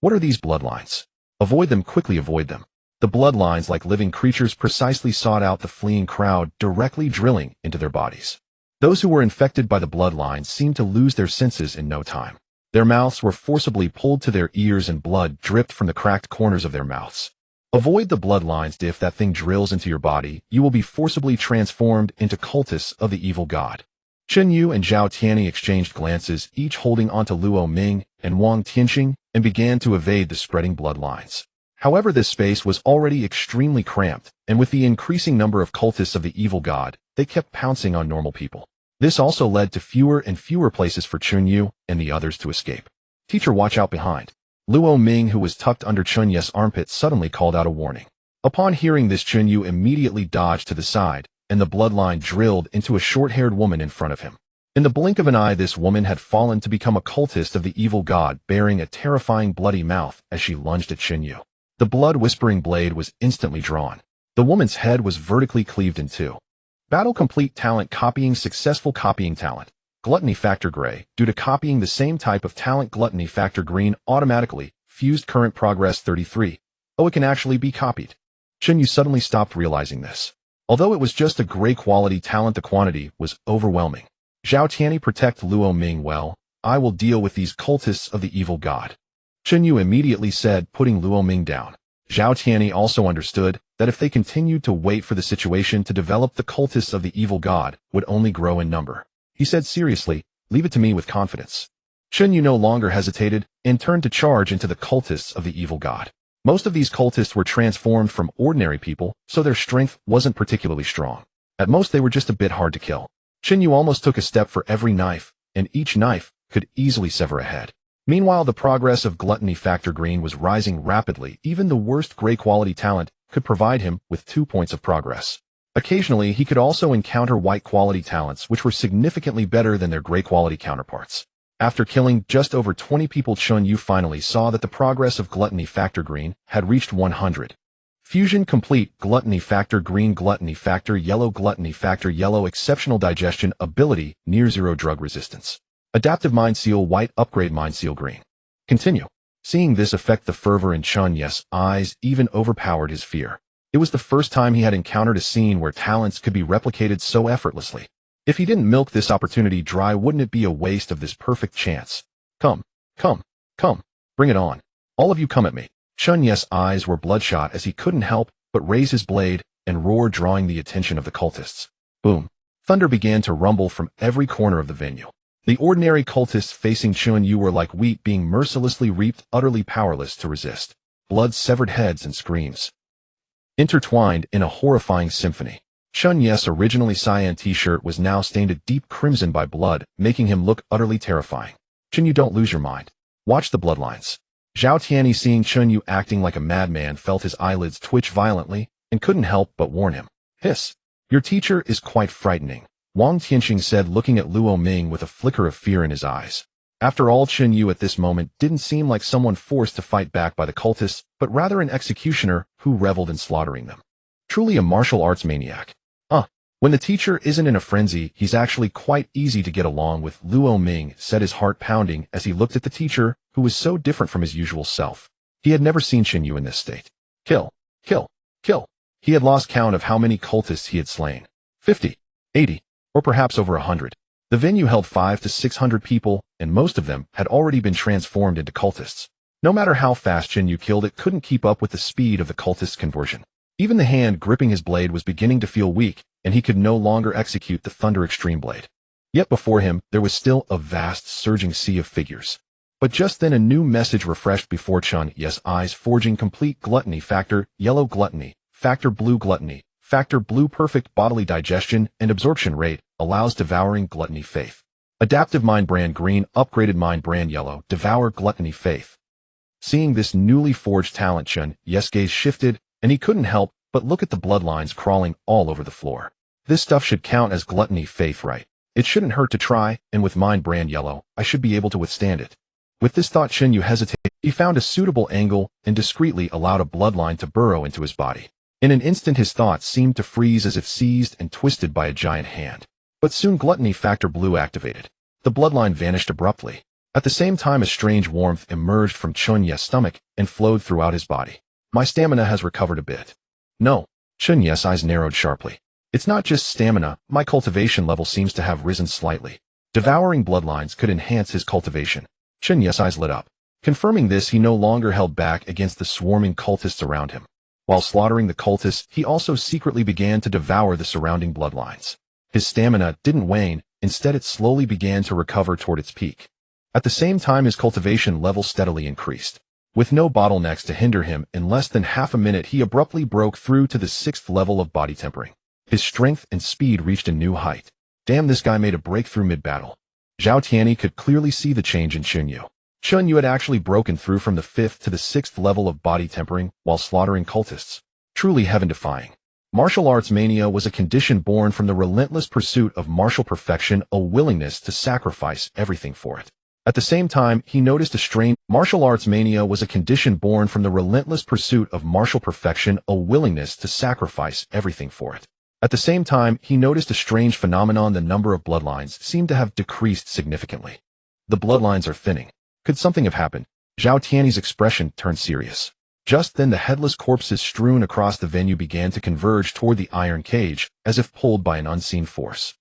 What are these bloodlines? Avoid them, quickly avoid them. The bloodlines, like living creatures, precisely sought out the fleeing crowd, directly drilling into their bodies. Those who were infected by the bloodlines seemed to lose their senses in no time. Their mouths were forcibly pulled to their ears and blood dripped from the cracked corners of their mouths. Avoid the bloodlines. If that thing drills into your body, you will be forcibly transformed into cultists of the evil god. Chen Yu and Zhao Tiany exchanged glances, each holding onto Luo Ming and Wang Tianqing, and began to evade the spreading bloodlines. However, this space was already extremely cramped, and with the increasing number of cultists of the evil god, they kept pouncing on normal people. This also led to fewer and fewer places for Chen Yu and the others to escape. Teacher, watch out behind. Luo Ming, who was tucked under Chen Yu's armpit, suddenly called out a warning. Upon hearing this, Chen Yu immediately dodged to the side, and the bloodline drilled into a short-haired woman in front of him. In the blink of an eye, this woman had fallen to become a cultist of the evil god, bearing a terrifying bloody mouth as she lunged at Chen Yu. The blood-whispering blade was instantly drawn. The woman's head was vertically cleaved in two. Battle complete. Talent copying successful. Copying talent. Gluttony factor gray. Due to copying the same type of talent, gluttony factor green automatically. Fused current progress 33. Oh, it can actually be copied. Chen Yu suddenly stopped, realizing this. Although it was just a gray quality talent, the quantity was overwhelming. Zhao Tiany, protect Luo Ming well. I will deal with these cultists of the evil god. Chen Yu immediately said, putting Luo Ming down. Zhao Tiany also understood that if they continued to wait for the situation to develop, the cultists of the evil god would only grow in number. He said seriously, leave it to me with confidence. Chen Yu no longer hesitated and turned to charge into the cultists of the evil god. Most of these cultists were transformed from ordinary people, so their strength wasn't particularly strong. At most, they were just a bit hard to kill. Chen Yu almost took a step for every knife, and each knife could easily sever a head. Meanwhile, the progress of gluttony factor green was rising rapidly. Even the worst gray quality talent could provide him with 2 points of progress. Occasionally, he could also encounter white quality talents, which were significantly better than their gray quality counterparts. After killing just over 20 people, Chen Yu finally saw that the progress of gluttony factor green had reached 100. Fusion complete. Gluttony factor green, gluttony factor yellow, exceptional digestion ability, near zero drug resistance. Adaptive mind seal white, upgrade mind seal green. Continue. Seeing this effect, the fervor in Chen Yu's eyes even overpowered his fear. It was the first time he had encountered a scene where talents could be replicated so effortlessly. If he didn't milk this opportunity dry, wouldn't it be a waste of this perfect chance? Come. Bring it on. All of you, come at me. Chen Yu's eyes were bloodshot as he couldn't help but raise his blade and roar, drawing the attention of the cultists. Boom. Thunder began to rumble from every corner of the venue. The ordinary cultists facing Chen Yu were like wheat being mercilessly reaped, utterly powerless to resist. Blood-severed heads and screams intertwined in a horrifying symphony. Chen Yu's originally cyan t-shirt was now stained a deep crimson by blood, making him look utterly terrifying. Chen Yu, don't lose your mind. Watch the bloodlines. Zhao Tiany, seeing Chen Yu acting like a madman, felt his eyelids twitch violently and couldn't help but warn him. Hiss. Your teacher is quite frightening, Wang Tianqing said, looking at Luo Ming with a flicker of fear in his eyes. After all, Chen Yu at this moment didn't seem like someone forced to fight back by the cultists, but rather an executioner who reveled in slaughtering them. Truly a martial arts maniac. When the teacher isn't in a frenzy, he's actually quite easy to get along with, Luo Ming said, his heart pounding as he looked at the teacher, who was so different from his usual self. He had never seen Chen Yu in this state. Kill. He had lost count of how many cultists he had slain. 50, 80, or perhaps over 100. The venue held 500 to 600 people, and most of them had already been transformed into cultists. No matter how fast Chen Yu killed, it couldn't keep up with the speed of the cultist's conversion. Even the hand gripping his blade was beginning to feel weak, and he could no longer execute the Thunder Extreme Blade. Yet before him, there was still a vast, surging sea of figures. But just then a new message refreshed before Chen Yu's eyes, forging complete gluttony factor, yellow gluttony, factor blue perfect bodily digestion and absorption rate, allows devouring gluttony faith. Adaptive Mind Brand Green, Upgraded Mind Brand Yellow, Devour Gluttony Faith. Seeing this newly forged talent, Chen Yu's gaze shifted, and he couldn't help but look at the bloodlines crawling all over the floor. This stuff should count as Gluttony Faith, right? It shouldn't hurt to try, and with Mind Brand Yellow, I should be able to withstand it. With this thought, Chen Yu hesitated. He found a suitable angle and discreetly allowed a bloodline to burrow into his body. In an instant, his thoughts seemed to freeze as if seized and twisted by a giant hand. But soon Gluttony Factor Blue activated. The bloodline vanished abruptly. At the same time, a strange warmth emerged from Chen Yu's stomach and flowed throughout his body. My stamina has recovered a bit. No. Chen Yu's eyes narrowed sharply. It's not just stamina, my cultivation level seems to have risen slightly. Devouring bloodlines could enhance his cultivation. Chen Yu's eyes lit up. Confirming this, he no longer held back against the swarming cultists around him. While slaughtering the cultists, he also secretly began to devour the surrounding bloodlines. His stamina didn't wane, instead it slowly began to recover toward its peak. At the same time, his cultivation level steadily increased. With no bottlenecks to hinder him, in less than half a minute he abruptly broke through to the 6th level of body tempering. His strength and speed reached a new height. Damn, this guy made a breakthrough mid-battle. Zhao Tianyi could clearly see the change in Chen Yu. Chen Yu had actually broken through from the 5th to the 6th level of body tempering while slaughtering cultists. Truly heaven-defying. Martial arts mania was a condition born from the relentless pursuit of martial perfection, a willingness to sacrifice everything for it. At the same time, he noticed a strange martial arts mania was a condition born from the relentless pursuit of martial perfection, a willingness to sacrifice everything for it. At the same time, he noticed a strange phenomenon: the number of bloodlines seemed to have decreased significantly. The bloodlines are thinning. Could something have happened? Zhao Tianyi's expression turned serious. Just then the headless corpses strewn across the venue began to converge toward the iron cage, as if pulled by an unseen force.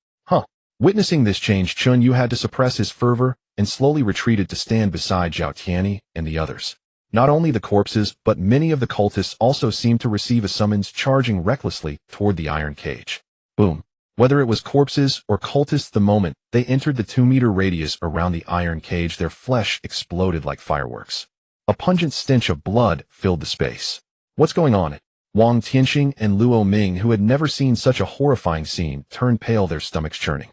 Witnessing this change, Chen Yu had to suppress his fervor and slowly retreated to stand beside Zhao Tianyi and the others. Not only the corpses, but many of the cultists also seemed to receive a summons, charging recklessly toward the iron cage. Boom. Whether it was corpses or cultists, the moment they entered the 2-meter radius around the iron cage, their flesh exploded like fireworks. A pungent stench of blood filled the space. What's going on? Wang Tianxing and Luo Ming, who had never seen such a horrifying scene, turned pale, their stomachs churning.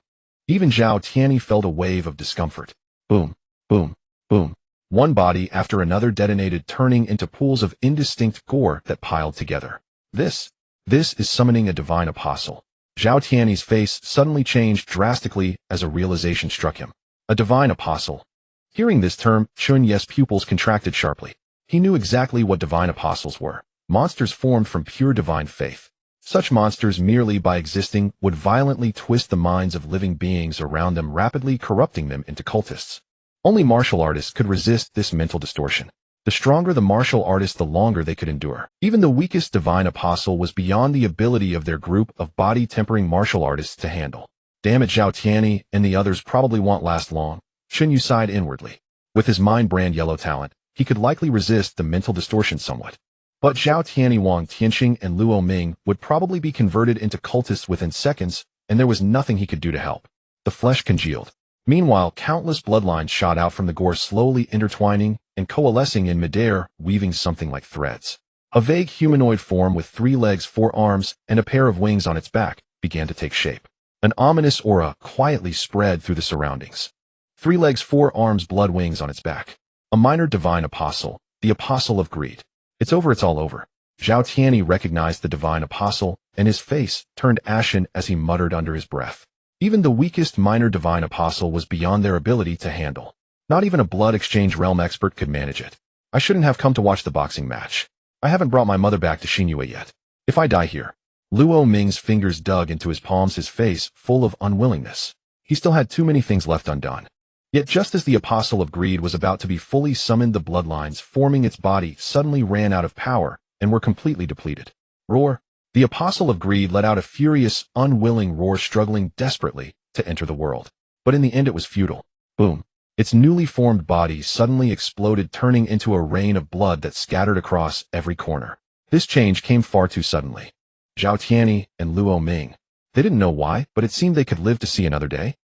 Even Zhao Tianyi felt a wave of discomfort. Boom, boom, boom. One body after another detonated, turning into pools of indistinct gore that piled together. This is summoning a divine apostle. Zhao Tianyi's face suddenly changed drastically as a realization struck him. A divine apostle. Hearing this term, Chen Yu's pupils contracted sharply. He knew exactly what divine apostles were. Monsters formed from pure divine faith. Such monsters, merely by existing, would violently twist the minds of living beings around them, rapidly corrupting them into cultists. Only martial artists could resist this mental distortion. The stronger the martial artist, the longer they could endure. Even the weakest divine apostle was beyond the ability of their group of body-tempering martial artists to handle. Damn it, Zhao Tianyi and the others probably won't last long. Chen Yu sighed inwardly. With his mind brand yellow talent, he could likely resist the mental distortion somewhat. But Zhao Tianyi, Wang Tianxing, and Luo Ming would probably be converted into cultists within seconds, and there was nothing he could do to help. The flesh congealed. Meanwhile, countless bloodlines shot out from the gore, slowly intertwining and coalescing in midair, weaving something like threads. A vague humanoid form with 3 legs, 4 arms, and a pair of wings on its back began to take shape. An ominous aura quietly spread through the surroundings. 3 legs, 4 arms, blood wings on its back. A minor divine apostle, the apostle of greed. It's over, it's all over. Zhao Tianyi recognized the divine apostle, and his face turned ashen as he muttered under his breath. Even the weakest minor divine apostle was beyond their ability to handle. Not even a blood exchange realm expert could manage it. I shouldn't have come to watch the boxing match. I haven't brought my mother back to Xinyue yet. If I die here. Luo Ming's fingers dug into his palms, his face full of unwillingness. He still had too many things left undone. Yet just as the apostle of greed was about to be fully summoned, the bloodlines forming its body suddenly ran out of power and were completely depleted. Roar! The apostle of greed let out a furious, unwilling roar, struggling desperately to enter the world. But in the end it was futile. Boom! Its newly formed body suddenly exploded, turning into a rain of blood that scattered across every corner. This change came far too suddenly. Zhao Tianyi and Luo Ming. They didn't know why, but it seemed they could live to see another day.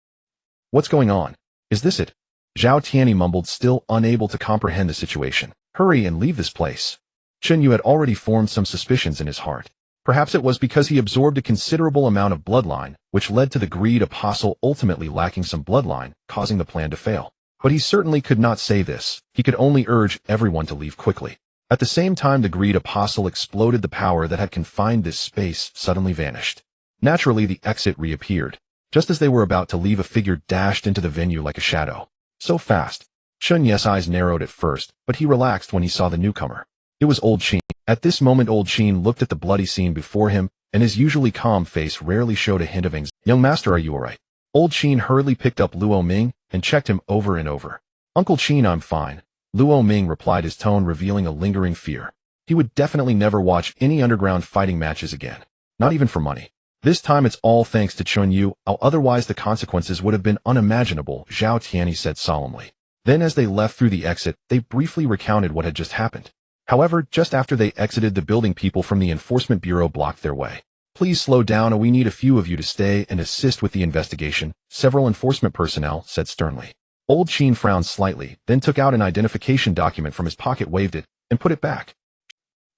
What's going on? Is this it? Zhao Tianyi mumbled, still unable to comprehend the situation. Hurry and leave this place. Chen Yu had already formed some suspicions in his heart. Perhaps it was because he absorbed a considerable amount of bloodline, which led to the greed apostle ultimately lacking some bloodline, causing the plan to fail. But he certainly could not say this. He could only urge everyone to leave quickly. At the same time the greed apostle exploded, the power that had confined this space suddenly vanished. Naturally, the exit reappeared. Just as they were about to leave, a figure dashed into the venue like a shadow. So fast. Chen Yu's eyes narrowed at first, but he relaxed when he saw the newcomer. It was old Qin. At this moment old Qin looked at the bloody scene before him, and his usually calm face rarely showed a hint of anxiety. "Young master, are you alright?" Old Qin hurriedly picked up Luo Ming and checked him over and over. "Uncle Qin, I'm fine," Luo Ming replied, his tone revealing a lingering fear. He would definitely never watch any underground fighting matches again. Not even for money. This time it's all thanks to Chen Yu, otherwise the consequences would have been unimaginable, Zhao Tianyi said solemnly. Then as they left through the exit, they briefly recounted what had just happened. However, just after they exited the building, people from the Enforcement Bureau blocked their way. "Please slow down, or we need a few of you to stay and assist with the investigation," several enforcement personnel said sternly. Old Qin frowned slightly, then took out an identification document from his pocket, waved it, and put it back.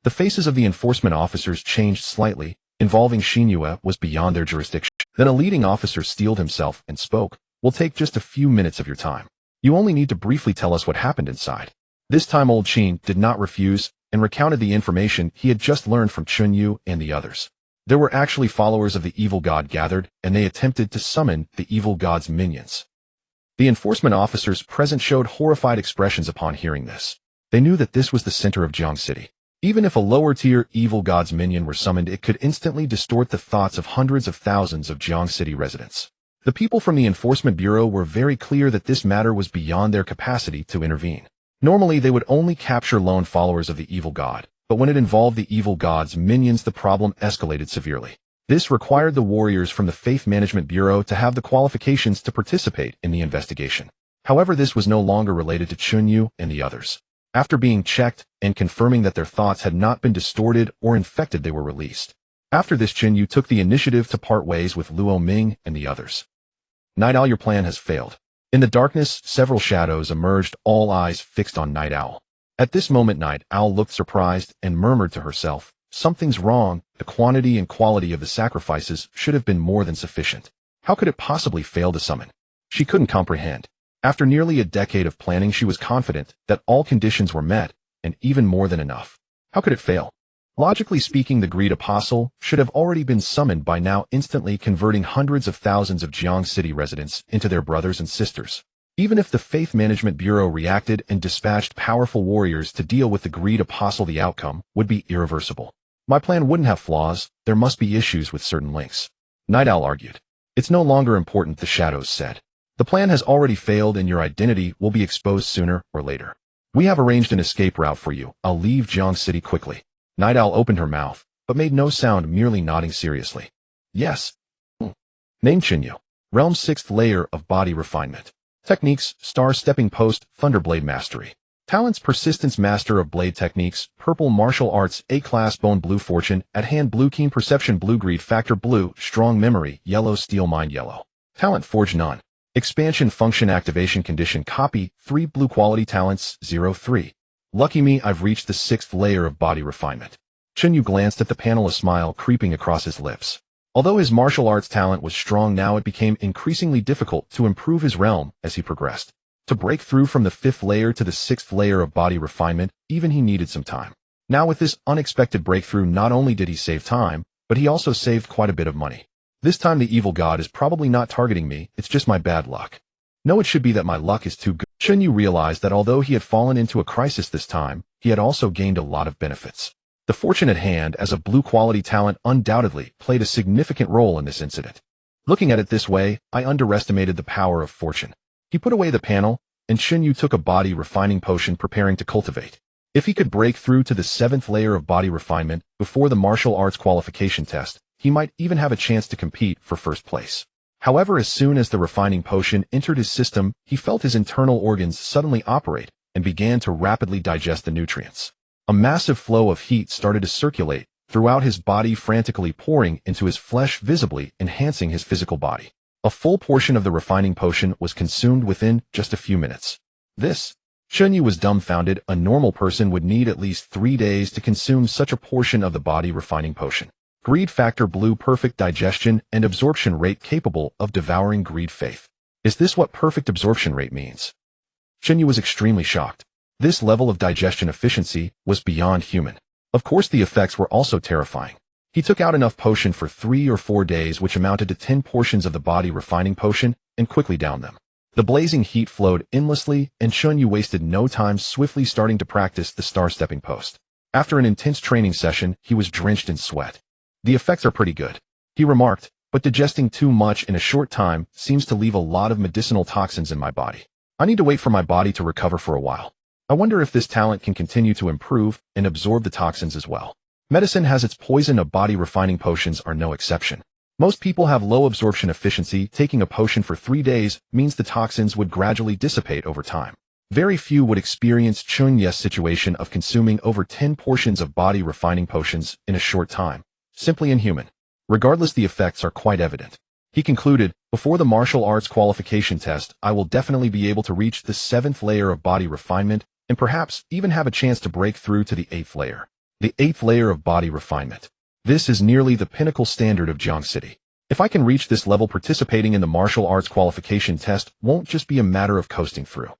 The faces of the enforcement officers changed slightly. Involving Chen Yu was beyond their jurisdiction. Then a leading officer steeled himself and spoke. "We'll take just a few minutes of your time. You only need to briefly tell us what happened inside." This time old Qin did not refuse and recounted the information he had just learned from Chen Yu and the others. There were actually followers of the evil god gathered, and they attempted to summon the evil god's minions. The enforcement officers present showed horrified expressions upon hearing this. They knew that this was the center of Jiang City. Even if a lower-tier evil god's minion were summoned, it could instantly distort the thoughts of hundreds of thousands of Jiang City residents. The people from the Enforcement Bureau were very clear that this matter was beyond their capacity to intervene. Normally, they would only capture lone followers of the evil god, but when it involved the evil god's minions, the problem escalated severely. This required the warriors from the Faith Management Bureau to have the qualifications to participate in the investigation. However, this was no longer related to Chen Yu and the others. After being checked and confirming that their thoughts had not been distorted or infected, they were released. After this, Chen Yu took the initiative to part ways with Luo Ming and the others. "Night Owl, your plan has failed." In the darkness, several shadows emerged, all eyes fixed on Night Owl. At this moment, Night Owl looked surprised and murmured to herself, "Something's wrong. The quantity and quality of the sacrifices should have been more than sufficient. How could it possibly fail to summon?" She couldn't comprehend. After nearly a decade of planning, she was confident that all conditions were met, and even more than enough. How could it fail? Logically speaking, the greed apostle should have already been summoned by now, instantly converting hundreds of thousands of Jiang City residents into their brothers and sisters. Even if the Faith Management Bureau reacted and dispatched powerful warriors to deal with the greed apostle, the outcome would be irreversible. "My plan wouldn't have flaws. There must be issues with certain links," Night Owl argued. "It's no longer important," the shadows said. "The plan has already failed, and your identity will be exposed sooner or later. We have arranged an escape route for you. I'll leave Jiang City quickly." Night Owl opened her mouth, but made no sound, merely nodding seriously. "Yes." Name: Chen Yu. Realm: 6th layer of body refinement. Techniques: Star Stepping Post, Thunderblade Mastery. Talents: Persistence, Master of Blade Techniques, Purple Martial Arts, A-Class, Bone, Blue Fortune, At Hand, Blue Keen Perception, Blue Greed Factor, Blue Strong Memory, Yellow Steel Mind, Yellow. Talent: Forge None. Expansion Function Activation Condition Copy 3 Blue Quality Talents 03. Lucky me, I've reached the 6th layer of body refinement. Chen Yu glanced at the panel, a smile creeping across his lips. Although his martial arts talent was strong, now it became increasingly difficult to improve his realm as he progressed. To break through from the 5th layer to the 6th layer of body refinement, even he needed some time. Now with this unexpected breakthrough, not only did he save time, but he also saved quite a bit of money. This time the evil god is probably not targeting me, it's just my bad luck. No, it should be that my luck is too good. Chen Yu realized that although he had fallen into a crisis this time, he had also gained a lot of benefits. The fortune at hand as a blue quality talent undoubtedly played a significant role in this incident. Looking at it this way, I underestimated the power of fortune. He put away the panel, and Chen Yu took a body refining potion, preparing to cultivate. If he could break through to the 7th layer of body refinement before the martial arts qualification test, he might even have a chance to compete for first place. However, as soon as the refining potion entered his system, he felt his internal organs suddenly operate and began to rapidly digest the nutrients. A massive flow of heat started to circulate throughout his body, frantically pouring into his flesh, visibly enhancing his physical body. A full portion of the refining potion was consumed within just a few minutes. Chen Yu was dumbfounded. A normal person would need at least 3 days to consume such a portion of the body refining potion. Greed factor blue perfect digestion and absorption rate capable of devouring greed faith. Is this what perfect absorption rate means? Chen Yu was extremely shocked. This level of digestion efficiency was beyond human. Of course the effects were also terrifying. He took out enough potion for 3 or 4 days, which amounted to 10 portions of the body refining potion, and quickly downed them. The blazing heat flowed endlessly, and Chen Yu wasted no time swiftly starting to practice the star-stepping post. After an intense training session, he was drenched in sweat. The effects are pretty good, he remarked, but digesting too much in a short time seems to leave a lot of medicinal toxins in my body. I need to wait for my body to recover for a while. I wonder if this talent can continue to improve and absorb the toxins as well. Medicine has its poison, of body refining potions are no exception. Most people have low absorption efficiency. Taking a potion for 3 days means the toxins would gradually dissipate over time. Very few would experience Chen Yu's situation of consuming over 10 portions of body refining potions in a short time. Simply inhuman. Regardless, the effects are quite evident. He concluded, before the martial arts qualification test, I will definitely be able to reach the 7th layer of body refinement, and perhaps even have a chance to break through to the 8th layer. The 8th layer of body refinement. This is nearly the pinnacle standard of Jiang City. If I can reach this level, participating in the martial arts qualification test won't just be a matter of coasting through.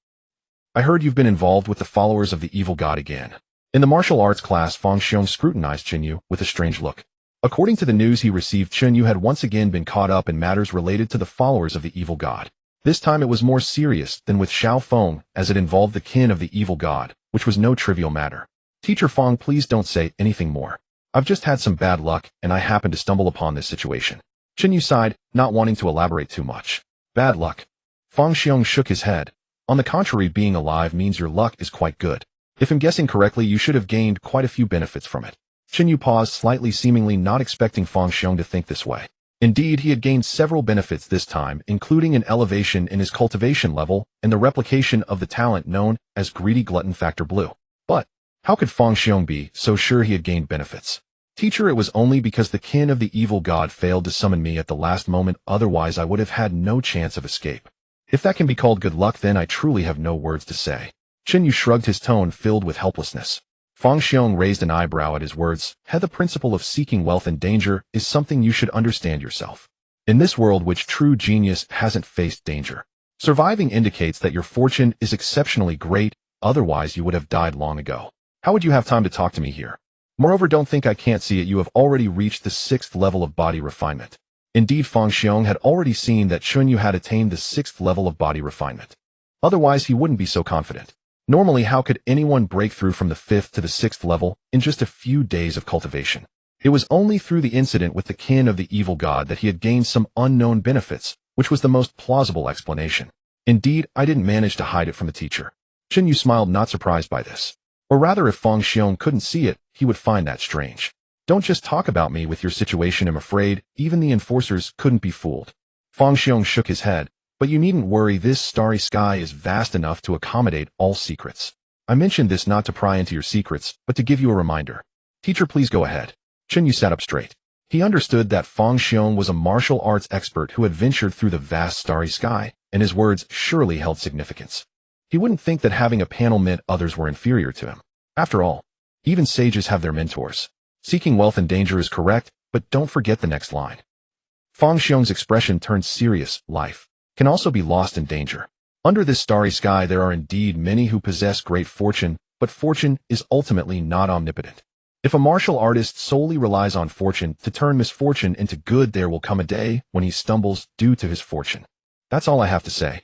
I heard you've been involved with the followers of the evil god again. In the martial arts class, Fang Xiong scrutinized Chen Yu with a strange look. According to the news he received, Chen Yu had once again been caught up in matters related to the followers of the evil god. This time it was more serious than with Xiao Feng, as it involved the kin of the evil god, which was no trivial matter. Teacher Fang, please don't say anything more. I've just had some bad luck, and I happened to stumble upon this situation. Chen Yu sighed, not wanting to elaborate too much. Bad luck. Fang Xiong shook his head. On the contrary, being alive means your luck is quite good. If I'm guessing correctly, you should have gained quite a few benefits from it. Chen Yu paused slightly, seemingly not expecting Fang Xiong to think this way. Indeed, he had gained several benefits this time, including an elevation in his cultivation level and the replication of the talent known as Greedy Glutton Factor Blue. But how could Fang Xiong be so sure he had gained benefits? Teacher, it was only because the kin of the evil god failed to summon me at the last moment, otherwise I would have had no chance of escape. If that can be called good luck, then I truly have no words to say. Chen Yu shrugged, his tone filled with helplessness. Fang Xiong raised an eyebrow at his words. The principle of seeking wealth and danger is something you should understand yourself. In this world, which true genius hasn't faced danger. Surviving indicates that your fortune is exceptionally great, otherwise you would have died long ago. How would you have time to talk to me here? Moreover, don't think I can't see it, you have already reached the 6th level of body refinement. Indeed, Fang Xiong had already seen that Chen Yu had attained the 6th level of body refinement. Otherwise, he wouldn't be so confident. Normally, how could anyone break through from the 5th to the 6th level in just a few days of cultivation? It was only through the incident with the kin of the evil god that he had gained some unknown benefits, which was the most plausible explanation. Indeed, I didn't manage to hide it from the teacher. Chen Yu smiled, not surprised by this. Or rather, if Fang Xiong couldn't see it, he would find that strange. Don't just talk about me with your situation, I'm afraid. Even the enforcers couldn't be fooled. Fang Xiong shook his head. But you needn't worry, this starry sky is vast enough to accommodate all secrets. I mentioned this not to pry into your secrets, but to give you a reminder. Teacher, please go ahead. Chen Yu sat up straight. He understood that Fang Xiong was a martial arts expert who had ventured through the vast starry sky, and his words surely held significance. He wouldn't think that having a panel meant others were inferior to him. After all, even sages have their mentors. Seeking wealth and danger is correct, but don't forget the next line. Fang Xiong's expression turned serious. Life can also be lost in danger. Under this starry sky there are indeed many who possess great fortune, but fortune is ultimately not omnipotent. If a martial artist solely relies on fortune to turn misfortune into good, there will come a day when he stumbles due to his fortune. That's all I have to say.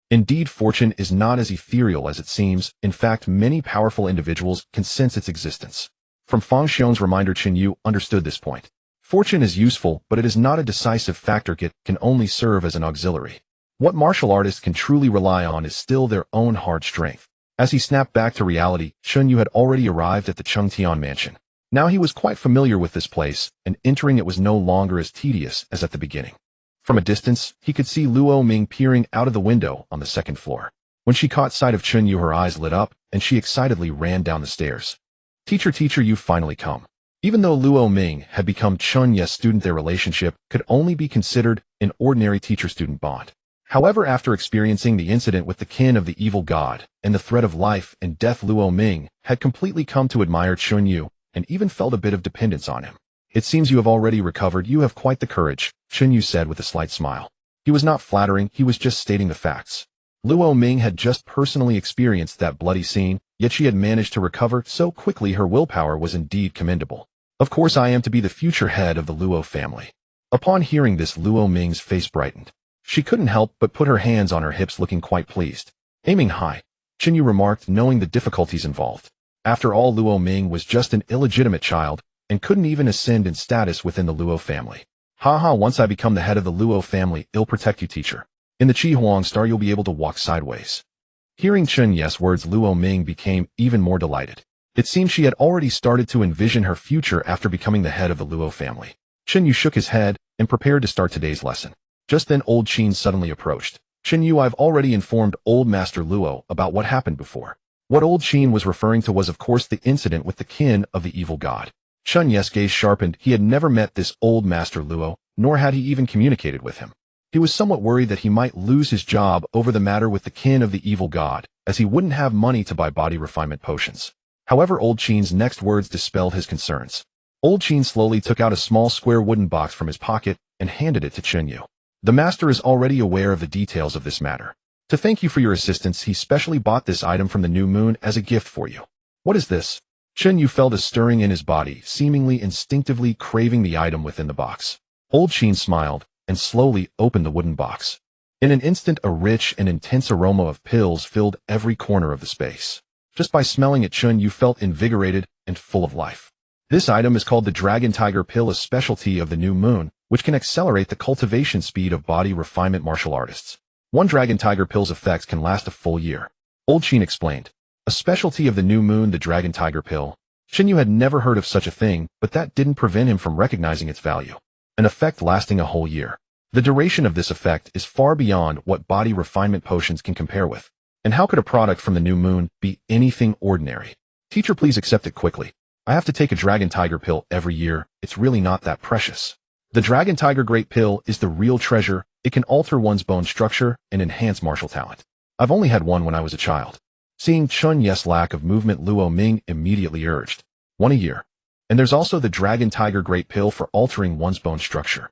Indeed, fortune is not as ethereal as it seems. In fact, many powerful individuals can sense its existence. From Fang Xiong's reminder, Chen Yu understood this point. Fortune is useful, but it is not a decisive factor. It can only serve as an auxiliary. What martial artists can truly rely on is still their own hard strength. As he snapped back to reality, Chen Yu had already arrived at the Chengtian mansion. Now he was quite familiar with this place, and entering it was no longer as tedious as at the beginning. From a distance, he could see Luo Ming peering out of the window on the 2nd floor. When she caught sight of Chen Yu, her eyes lit up, and she excitedly ran down the stairs. Teacher, you've finally come. Even though Luo Ming had become Chen Yu's student, their relationship could only be considered an ordinary teacher-student bond. However, after experiencing the incident with the kin of the evil god and the threat of life and death, Luo Ming had completely come to admire Chen Yu and even felt a bit of dependence on him. It seems you have already recovered. You have quite the courage, Chen Yu said with a slight smile. He was not flattering, he was just stating the facts. Luo Ming had just personally experienced that bloody scene, yet she had managed to recover so quickly. Her willpower was indeed commendable. Of course I am to be the future head of the Luo family. Upon hearing this, Luo Ming's face brightened. She couldn't help but put her hands on her hips, looking quite pleased. Aiming high, Chen Yu remarked, knowing the difficulties involved. After all, Luo Ming was just an illegitimate child, and couldn't even ascend in status within the Luo family. Haha, once I become the head of the Luo family, I'll protect you, teacher. In the Qi Huang Star you'll be able to walk sideways. Hearing Chen Yu's words, Luo Ming became even more delighted. It seemed she had already started to envision her future after becoming the head of the Luo family. Chen Yu shook his head and prepared to start today's lesson. Just then old Qin suddenly approached. Chen Yu, I've already informed old Master Luo about what happened before. What old Qin was referring to was of course the incident with the kin of the evil god. Chen Yu's gaze sharpened. He had never met this old Master Luo, nor had he even communicated with him. He was somewhat worried that he might lose his job over the matter with the kin of the evil god, as he wouldn't have money to buy body refinement potions. However, old Qin's next words dispelled his concerns. Old Qin slowly took out a small square wooden box from his pocket and handed it to Chen Yu. The master is already aware of the details of this matter. To thank you for your assistance, he specially bought this item from the new moon as a gift for you. What is this? Chen Yu felt a stirring in his body, seemingly instinctively craving the item within the box. Old Qin smiled and slowly opened the wooden box. In an instant, a rich and intense aroma of pills filled every corner of the space. Just by smelling it, Chen Yu felt invigorated and full of life. This item is called the Dragon Tiger Pill, a specialty of the new moon, which can accelerate the cultivation speed of body refinement martial artists. One Dragon Tiger Pill's effects can last a full year. Old Qin explained. A specialty of the new moon, the Dragon Tiger Pill. Chen Yu had never heard of such a thing, but that didn't prevent him from recognizing its value. An effect lasting a whole year. The duration of this effect is far beyond what body refinement potions can compare with. And how could a product from the new moon be anything ordinary? Teacher, please accept it quickly. I have to take a Dragon Tiger Pill every year. It's really not that precious. The Dragon Tiger Great Pill is the real treasure. It can alter one's bone structure and enhance martial talent. I've only had one when I was a child. Seeing Chen Yu's lack of movement, Luo Ming immediately urged. One a year. And there's also the Dragon Tiger Great Pill for altering one's bone structure.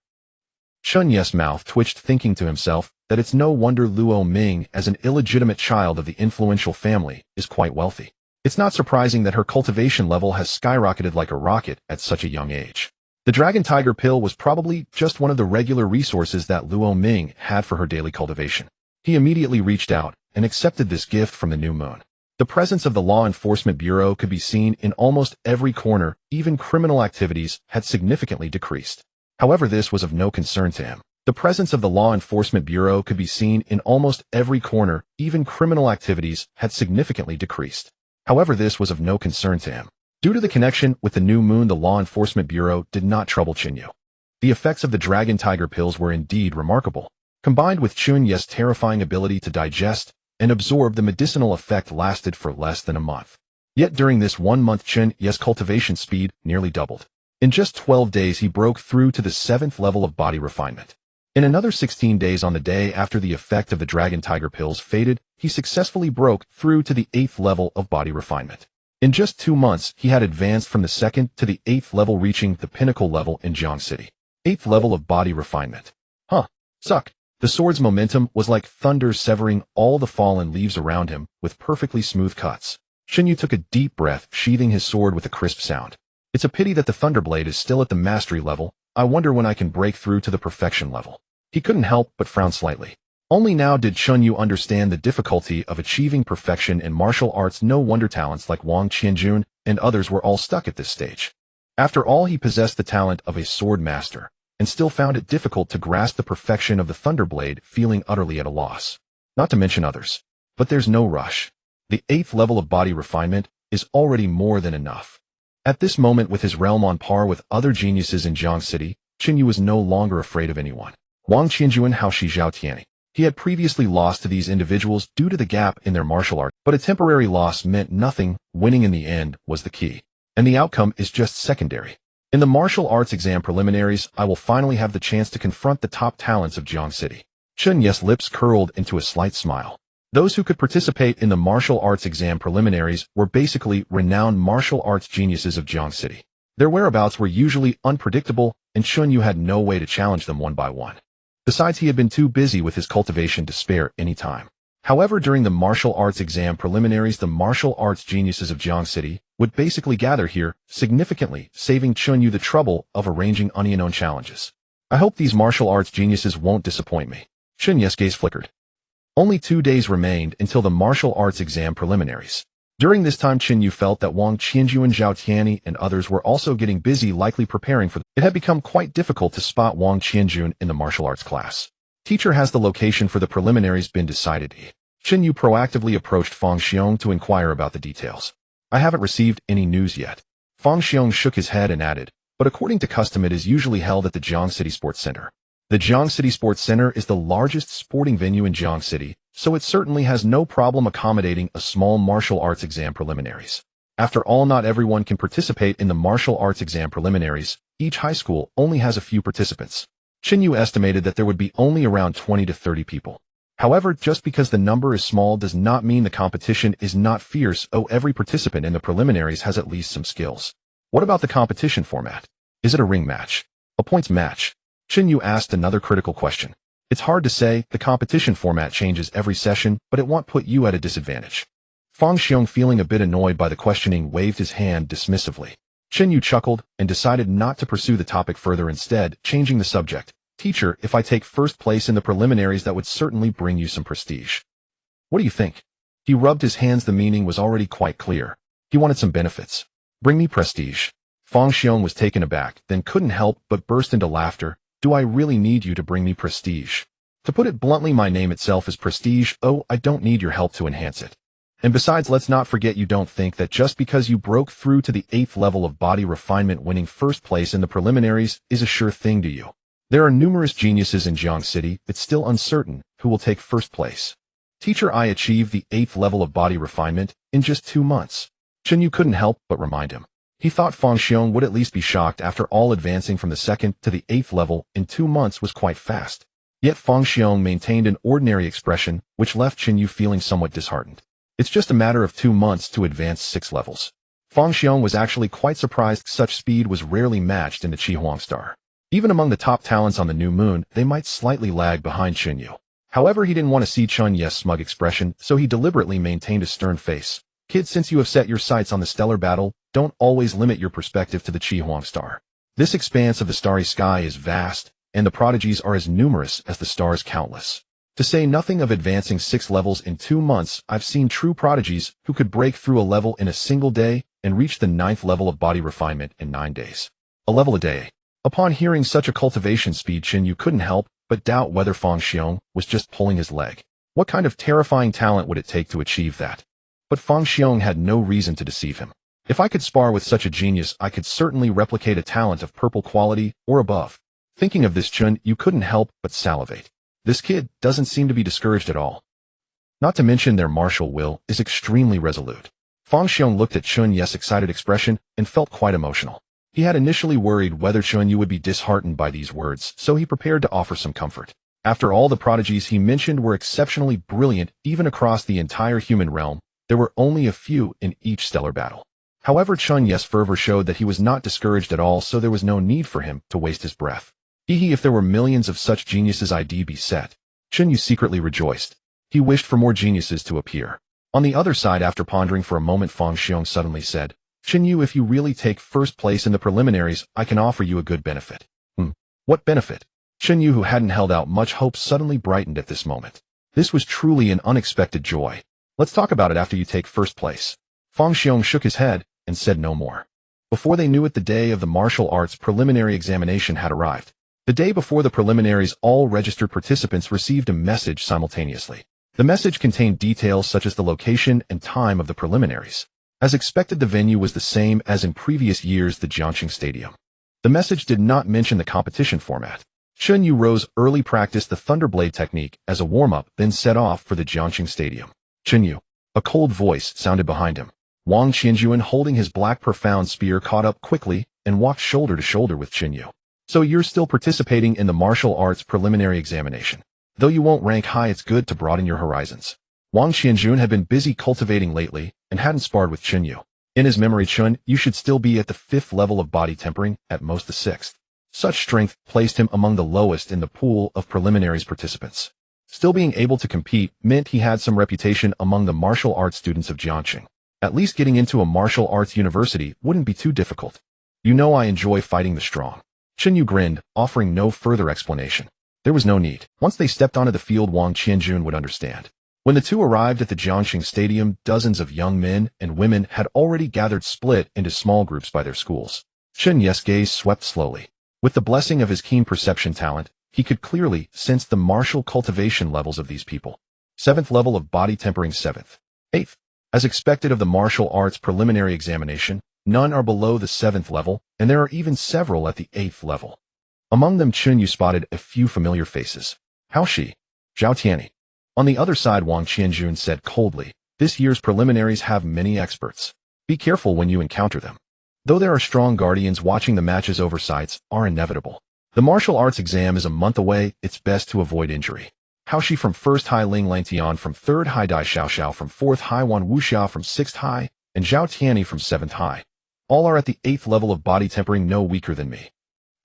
Chen Yu's mouth twitched, thinking to himself that it's no wonder Luo Ming, as an illegitimate child of the influential family, is quite wealthy. It's not surprising that her cultivation level has skyrocketed like a rocket at such a young age. The Dragon Tiger Pill was probably just one of the regular resources that Luo Ming had for her daily cultivation. He immediately reached out and accepted this gift from the new moon. The presence of the Law Enforcement Bureau could be seen in almost every corner. Even criminal activities had significantly decreased. However, this was of no concern to him. The presence of the Law Enforcement Bureau could be seen in almost every corner. Even criminal activities had significantly decreased. However, this was of no concern to him. Due to the connection with the new moon, the Law Enforcement Bureau did not trouble Chen Yu. The effects of the Dragon Tiger Pills were indeed remarkable. Combined with Chen Yu's terrifying ability to digest and absorb, the medicinal effect lasted for less than a month. Yet during this 1 month, Chen Yu's cultivation speed nearly doubled. In just 12 days, he broke through to the 7th level of body refinement. In another 16 days, on the day after the effect of the Dragon Tiger Pills faded, he successfully broke through to the 8th level of body refinement. In just 2 months, he had advanced from the 2nd to the 8th level, reaching the pinnacle level in Jiang City. 8th level of body refinement. Suck. The sword's momentum was like thunder, severing all the fallen leaves around him with perfectly smooth cuts. Chen Yu took a deep breath, sheathing his sword with a crisp sound. It's a pity that the Thunderblade is still at the mastery level. I wonder when I can break through to the perfection level. He couldn't help but frown slightly. Only now did Chen Yu understand the difficulty of achieving perfection in martial arts. No wonder talents like Wang Qianjun and others were all stuck at this stage. After all, he possessed the talent of a sword master, and still found it difficult to grasp the perfection of the Thunderblade, feeling utterly at a loss. Not to mention others. But there's no rush. The 8th level of body refinement is already more than enough. At this moment, with his realm on par with other geniuses in Jiang City, Chen Yu was no longer afraid of anyone. Wang Qianjun, Hao Shi, Zhao Tianyi. He had previously lost to these individuals due to the gap in their martial art, but a temporary loss meant nothing. Winning in the end was the key. And the outcome is just secondary. In the martial arts exam preliminaries, I will finally have the chance to confront the top talents of Jiang City. Chen Yu's lips curled into a slight smile. Those who could participate in the martial arts exam preliminaries were basically renowned martial arts geniuses of Jiang City. Their whereabouts were usually unpredictable, and Chen Yu had no way to challenge them one by one. Besides, he had been too busy with his cultivation to spare any time. However, during the martial arts exam preliminaries, the martial arts geniuses of Jiang City would basically gather here, significantly saving Chen Yu the trouble of arranging unknown challenges. I hope these martial arts geniuses won't disappoint me. Chen Yu's gaze flickered. Only 2 days remained until the martial arts exam preliminaries. During this time, Chen Yu felt that Wang Qianju and Zhao Tianyi and others were also getting busy, likely preparing for them. It had become quite difficult to spot Wang Qianjun in the martial arts class. Teacher, has the location for the preliminaries been decided? Chen Yu proactively approached Fang Xiong to inquire about the details. I haven't received any news yet. Fang Xiong shook his head and added, but according to custom it is usually held at the Jiang City Sports Center. The Jiang City Sports Center is the largest sporting venue in Jiang City, so it certainly has no problem accommodating a small martial arts exam preliminaries. After all, not everyone can participate in the martial arts exam preliminaries. Each high school only has a few participants. Chen Yu estimated that there would be only around 20 to 30 people. However, just because the number is small does not mean the competition is not fierce. Every participant in the preliminaries has at least some skills. What about the competition format? Is it a ring match? A points match? Chen Yu asked another critical question. It's hard to say, the competition format changes every session, but it won't put you at a disadvantage. Fang Xiong, feeling a bit annoyed by the questioning, waved his hand dismissively. Chen Yu chuckled and decided not to pursue the topic further, instead changing the subject. Teacher, if I take first place in the preliminaries, that would certainly bring you some prestige. What do you think? He rubbed his hands. The meaning was already quite clear. He wanted some benefits. Bring me prestige. Fang Xiong was taken aback, then couldn't help but burst into laughter. Do I really need you to bring me prestige? To put it bluntly, my name itself is prestige. Oh, I don't need your help to enhance it. And besides, let's not forget, you don't think that just because you broke through to the 8th level of body refinement, winning first place in the preliminaries is a sure thing, do you? There are numerous geniuses in Jiang City. It's still uncertain who will take first place. Teacher, I achieved the 8th level of body refinement in just 2 months. Chen Yu couldn't help but remind him. He thought Fang Xiong would at least be shocked. After all, advancing from the 2nd to the 8th level in 2 months was quite fast. Yet Fang Xiong maintained an ordinary expression, which left Chen Yu feeling somewhat disheartened. It's just a matter of 2 months to advance 6 levels. Fang Xiong was actually quite surprised. Such speed was rarely matched in the Qihuang Star. Even among the top talents on the new moon, they might slightly lag behind Chen Yu. However, he didn't want to see Chen Yu's smug expression, so he deliberately maintained a stern face. Kid, since you have set your sights on the stellar battle, don't always limit your perspective to the Qihuang Star. This expanse of the starry sky is vast, and the prodigies are as numerous as the stars countless. To say nothing of advancing 6 levels in 2 months, I've seen true prodigies who could break through a level in a single day and reach the 9th level of body refinement in 9 days. A level a day. Upon hearing such a cultivation speed, Chen Yu couldn't help but doubt whether Fang Xiong was just pulling his leg. What kind of terrifying talent would it take to achieve that? But Fang Xiong had no reason to deceive him. If I could spar with such a genius, I could certainly replicate a talent of purple quality or above. Thinking of this, Chen Yu couldn't help but salivate. This kid doesn't seem to be discouraged at all. Not to mention their martial will is extremely resolute. Fang Xiong looked at Chen Yu's excited expression and felt quite emotional. He had initially worried whether Chen Yu would be disheartened by these words, so he prepared to offer some comfort. After all, the prodigies he mentioned were exceptionally brilliant. Even across the entire human realm, there were only a few in each stellar battle. However, Chen Yu's fervor showed that he was not discouraged at all, so there was no need for him to waste his breath. If there were millions of such geniuses, I'd be set. Chen Yu secretly rejoiced. He wished for more geniuses to appear. On the other side, after pondering for a moment, Fang Xiong suddenly said, Chen Yu, if you really take first place in the preliminaries, I can offer you a good benefit. What benefit? Chen Yu, who hadn't held out much hope, suddenly brightened at this moment. This was truly an unexpected joy. Let's talk about it after you take first place. Fang Xiong shook his head and said no more. Before they knew it, the day of the martial arts preliminary examination had arrived. The day before the preliminaries, all registered participants received a message simultaneously. The message contained details such as the location and time of the preliminaries. As expected, the venue was the same as in previous years, the Jiangxing Stadium. The message did not mention the competition format. Chen Yu rose early, practiced the Thunderblade technique as a warm-up, then set off for the Jiangxing Stadium. Chen Yu. A cold voice sounded behind him. Wang Qianjuan, holding his black profound spear, caught up quickly and walked shoulder to shoulder with Chen Yu. So you're still participating in the martial arts preliminary examination. Though you won't rank high, it's good to broaden your horizons. Wang Qianjun had been busy cultivating lately and hadn't sparred with Chen Yu. In his memory, Chen Yu should still be at the 5th level of body tempering, at most the 6th. Such strength placed him among the lowest in the pool of preliminaries participants. Still being able to compete meant he had some reputation among the martial arts students of Jiangxing. At least getting into a martial arts university wouldn't be too difficult. You know I enjoy fighting the strong. Chen Yu grinned, offering no further explanation. There was no need. Once they stepped onto the field, Wang Qianjun would understand. When the two arrived at the Jiangxing Stadium, dozens of young men and women had already gathered, split into small groups by their schools. Chen Yu's gaze swept slowly. With the blessing of his keen perception talent, he could clearly sense the martial cultivation levels of these people. 7th level of body tempering, 7th. 8th. As expected of the martial arts preliminary examination, none are below the 7th level, and there are even several at the 8th level. Among them, Chen Yu spotted a few familiar faces. Hao Shi, Zhao Tianyi. On the other side, Wang Qianjun said coldly, this year's preliminaries have many experts. Be careful when you encounter them. Though there are strong guardians watching the matches, oversights are inevitable. The martial arts exam is a month away, it's best to avoid injury. Hao Shi from 1st High, Ling Langtian from 3rd High, Dai Xiaoxiao from 4th High, Wan Wuxia from 6th High, and Zhao Tianyi from 7th High. All are at the 8th level of body tempering, no weaker than me.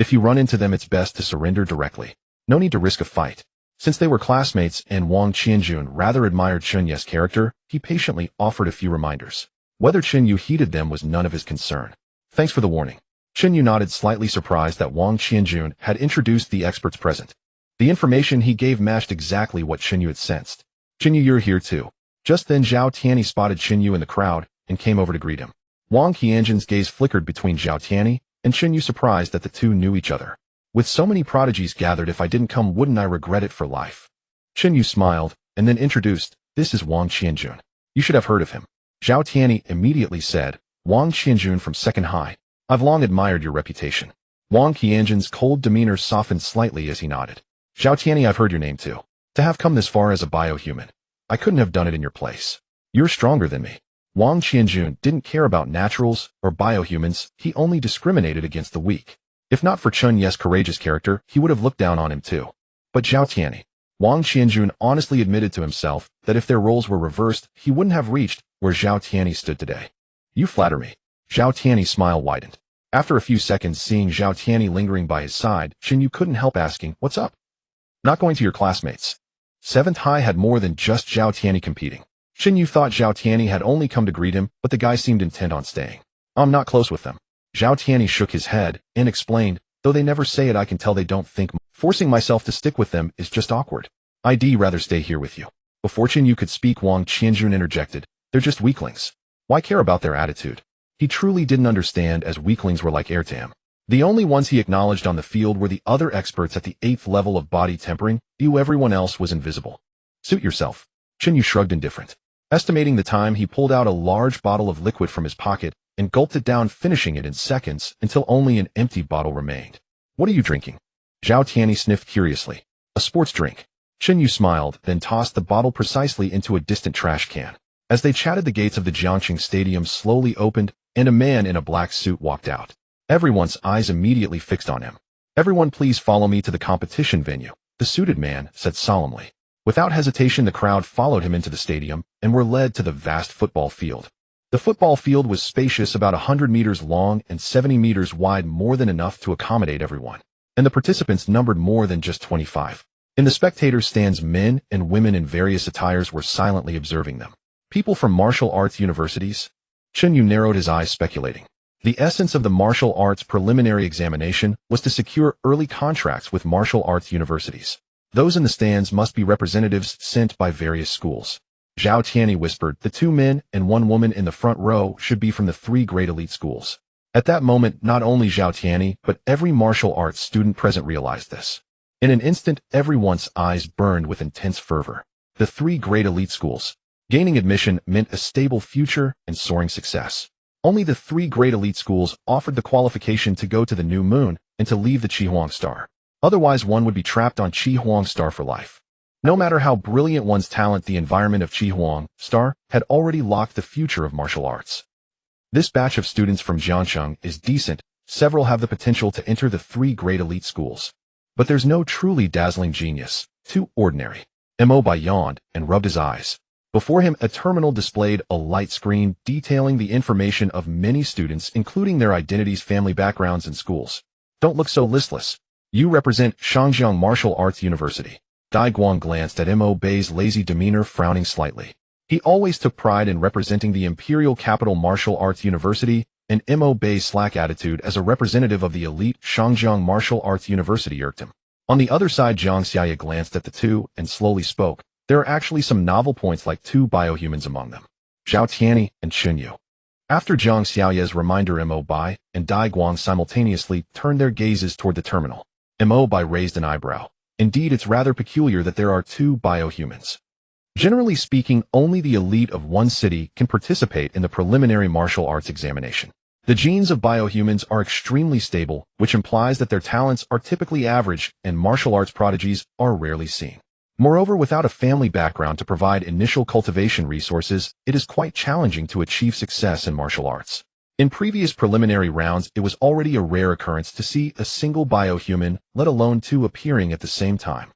If you run into them, it's best to surrender directly. No need to risk a fight. Since they were classmates and Wang Qianjun rather admired Chen Yu's character, he patiently offered a few reminders. Whether Chen Yu heeded them was none of his concern. Thanks for the warning. Chen Yu nodded, slightly surprised that Wang Qianjun had introduced the experts present. The information he gave matched exactly what Chen Yu had sensed. Chen Yu, you're here too. Just then Zhao Tianyi spotted Chen Yu in the crowd and came over to greet him. Wang Qianjun's gaze flickered between Zhao Tianyi and Chen Yu, surprised that the two knew each other. With so many prodigies gathered, if I didn't come, wouldn't I regret it for life? Chen Yu smiled and then introduced, this is Wang Qianjun. You should have heard of him. Zhao Tianyi immediately said, Wang Qianjun from 2nd High. I've long admired your reputation. Wang Qianjun's cold demeanor softened slightly as he nodded. Zhao Tianyi, I've heard your name too. To have come this far as a biohuman, I couldn't have done it in your place. You're stronger than me. Wang Qianjun didn't care about naturals or biohumans, he only discriminated against the weak. If not for Chen Yu's courageous character, he would have looked down on him too. But Zhao Tianyi. Wang Qianjun honestly admitted to himself that if their roles were reversed, he wouldn't have reached where Zhao Tianyi stood today. You flatter me. Zhao Tianyi's smile widened. After a few seconds, seeing Zhao Tianyi lingering by his side, Chen Yu couldn't help asking, what's up? Not going to your classmates. 7th High had more than just Zhao Tianyi competing. Chen Yu thought Zhao Tianyi had only come to greet him, but the guy seemed intent on staying. I'm not close with them. Zhao Tianyi shook his head and explained, though they never say it, I can tell they don't think. Forcing myself to stick with them is just awkward. I'd rather stay here with you. Before Chen Yu could speak, Wang Qianjun interjected, they're just weaklings. Why care about their attitude? He truly didn't understand, as weaklings were like air to him. The only ones he acknowledged on the field were the other experts at the 8th level of body tempering. Everyone else was invisible. Suit yourself. Chen Yu shrugged, indifferent. Estimating the time, he pulled out a large bottle of liquid from his pocket and gulped it down, finishing it in seconds until only an empty bottle remained. What are you drinking? Zhao Tianyi sniffed curiously. A sports drink. Chen Yu smiled, then tossed the bottle precisely into a distant trash can. As they chatted, the gates of the Jiangxing Stadium slowly opened, and a man in a black suit walked out. Everyone's eyes immediately fixed on him. Everyone, please follow me to the competition venue, the suited man said solemnly. Without hesitation, the crowd followed him into the stadium and were led to the vast football field. The football field was spacious, about 100 meters long and 70 meters wide, more than enough to accommodate everyone. And the participants numbered more than just 25. In the spectators' stands, men and women in various attires were silently observing them. People from martial arts universities? Chen Yu narrowed his eyes, speculating. The essence of the martial arts preliminary examination was to secure early contracts with martial arts universities. Those in the stands must be representatives sent by various schools. Zhao Tianyi whispered, the 2 men and 1 woman in the front row should be from the 3 great elite schools. At that moment, not only Zhao Tianyi, but every martial arts student present realized this. In an instant, everyone's eyes burned with intense fervor. The 3 great elite schools. Gaining admission meant a stable future and soaring success. Only the 3 great elite schools offered the qualification to go to the New Moon and to leave the Qihuang Star. Otherwise, one would be trapped on Qihuang Star for life. No matter how brilliant one's talent, the environment of Qihuang Star had already locked the future of martial arts. This batch of students from Jiangxing is decent. Several have the potential to enter the 3 great elite schools. But there's no truly dazzling genius. Too ordinary. Mo Bai yawned and rubbed his eyes. Before him, a terminal displayed a light screen detailing the information of many students, including their identities, family backgrounds, and schools. Don't look so listless. You represent Shangjiang Martial Arts University. Dai Guang glanced at Mo Bei's lazy demeanor, frowning slightly. He always took pride in representing the Imperial Capital Martial Arts University, and Mo Bei's slack attitude as a representative of the elite Shangjiang Martial Arts University irked him. On the other side, Jiang Xiaoya glanced at the two and slowly spoke. There are actually some novel points, like two biohumans among them. Zhao Tianyi and Chen Yu. After Jiang Xiaoya's reminder, Mo Bai and Dai Guang simultaneously turned their gazes toward the terminal. Mo Bai raised an eyebrow. Indeed, it's rather peculiar that there are two biohumans. Generally speaking, only the elite of one city can participate in the preliminary martial arts examination. The genes of biohumans are extremely stable, which implies that their talents are typically average, and martial arts prodigies are rarely seen. Moreover, without a family background to provide initial cultivation resources, it is quite challenging to achieve success in martial arts. In previous preliminary rounds, it was already a rare occurrence to see a single biohuman, let alone two, appearing at the same time.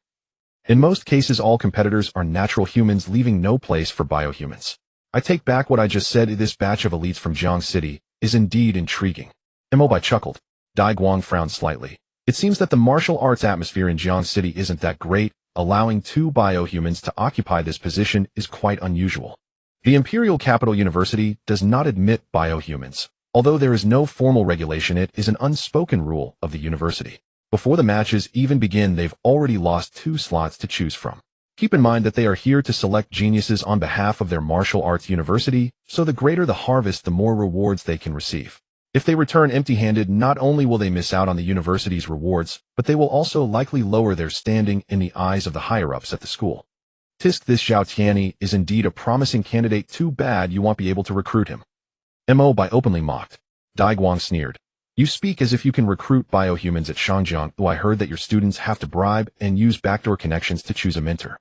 In most cases, all competitors are natural humans, leaving no place for biohumans. I take back what I just said. This batch of elites from Jiang City is indeed intriguing. Mo Bai chuckled. Dai Guang frowned slightly. It seems that the martial arts atmosphere in Jiang City isn't that great. Allowing two biohumans to occupy this position is quite unusual. The Imperial Capital University does not admit biohumans. Although there is no formal regulation, it is an unspoken rule of the university. Before the matches even begin, they've already lost 2 slots to choose from. Keep in mind that they are here to select geniuses on behalf of their martial arts university, so the greater the harvest, the more rewards they can receive. If they return empty-handed, not only will they miss out on the university's rewards, but they will also likely lower their standing in the eyes of the higher-ups at the school. Tisk, this Zhao Tianyi is indeed a promising candidate. Too bad you won't be able to recruit him. Mo Bai openly mocked. Dai Guang sneered. You speak as if you can recruit biohumans at Shangjiang. I heard that your students have to bribe and use backdoor connections to choose a mentor.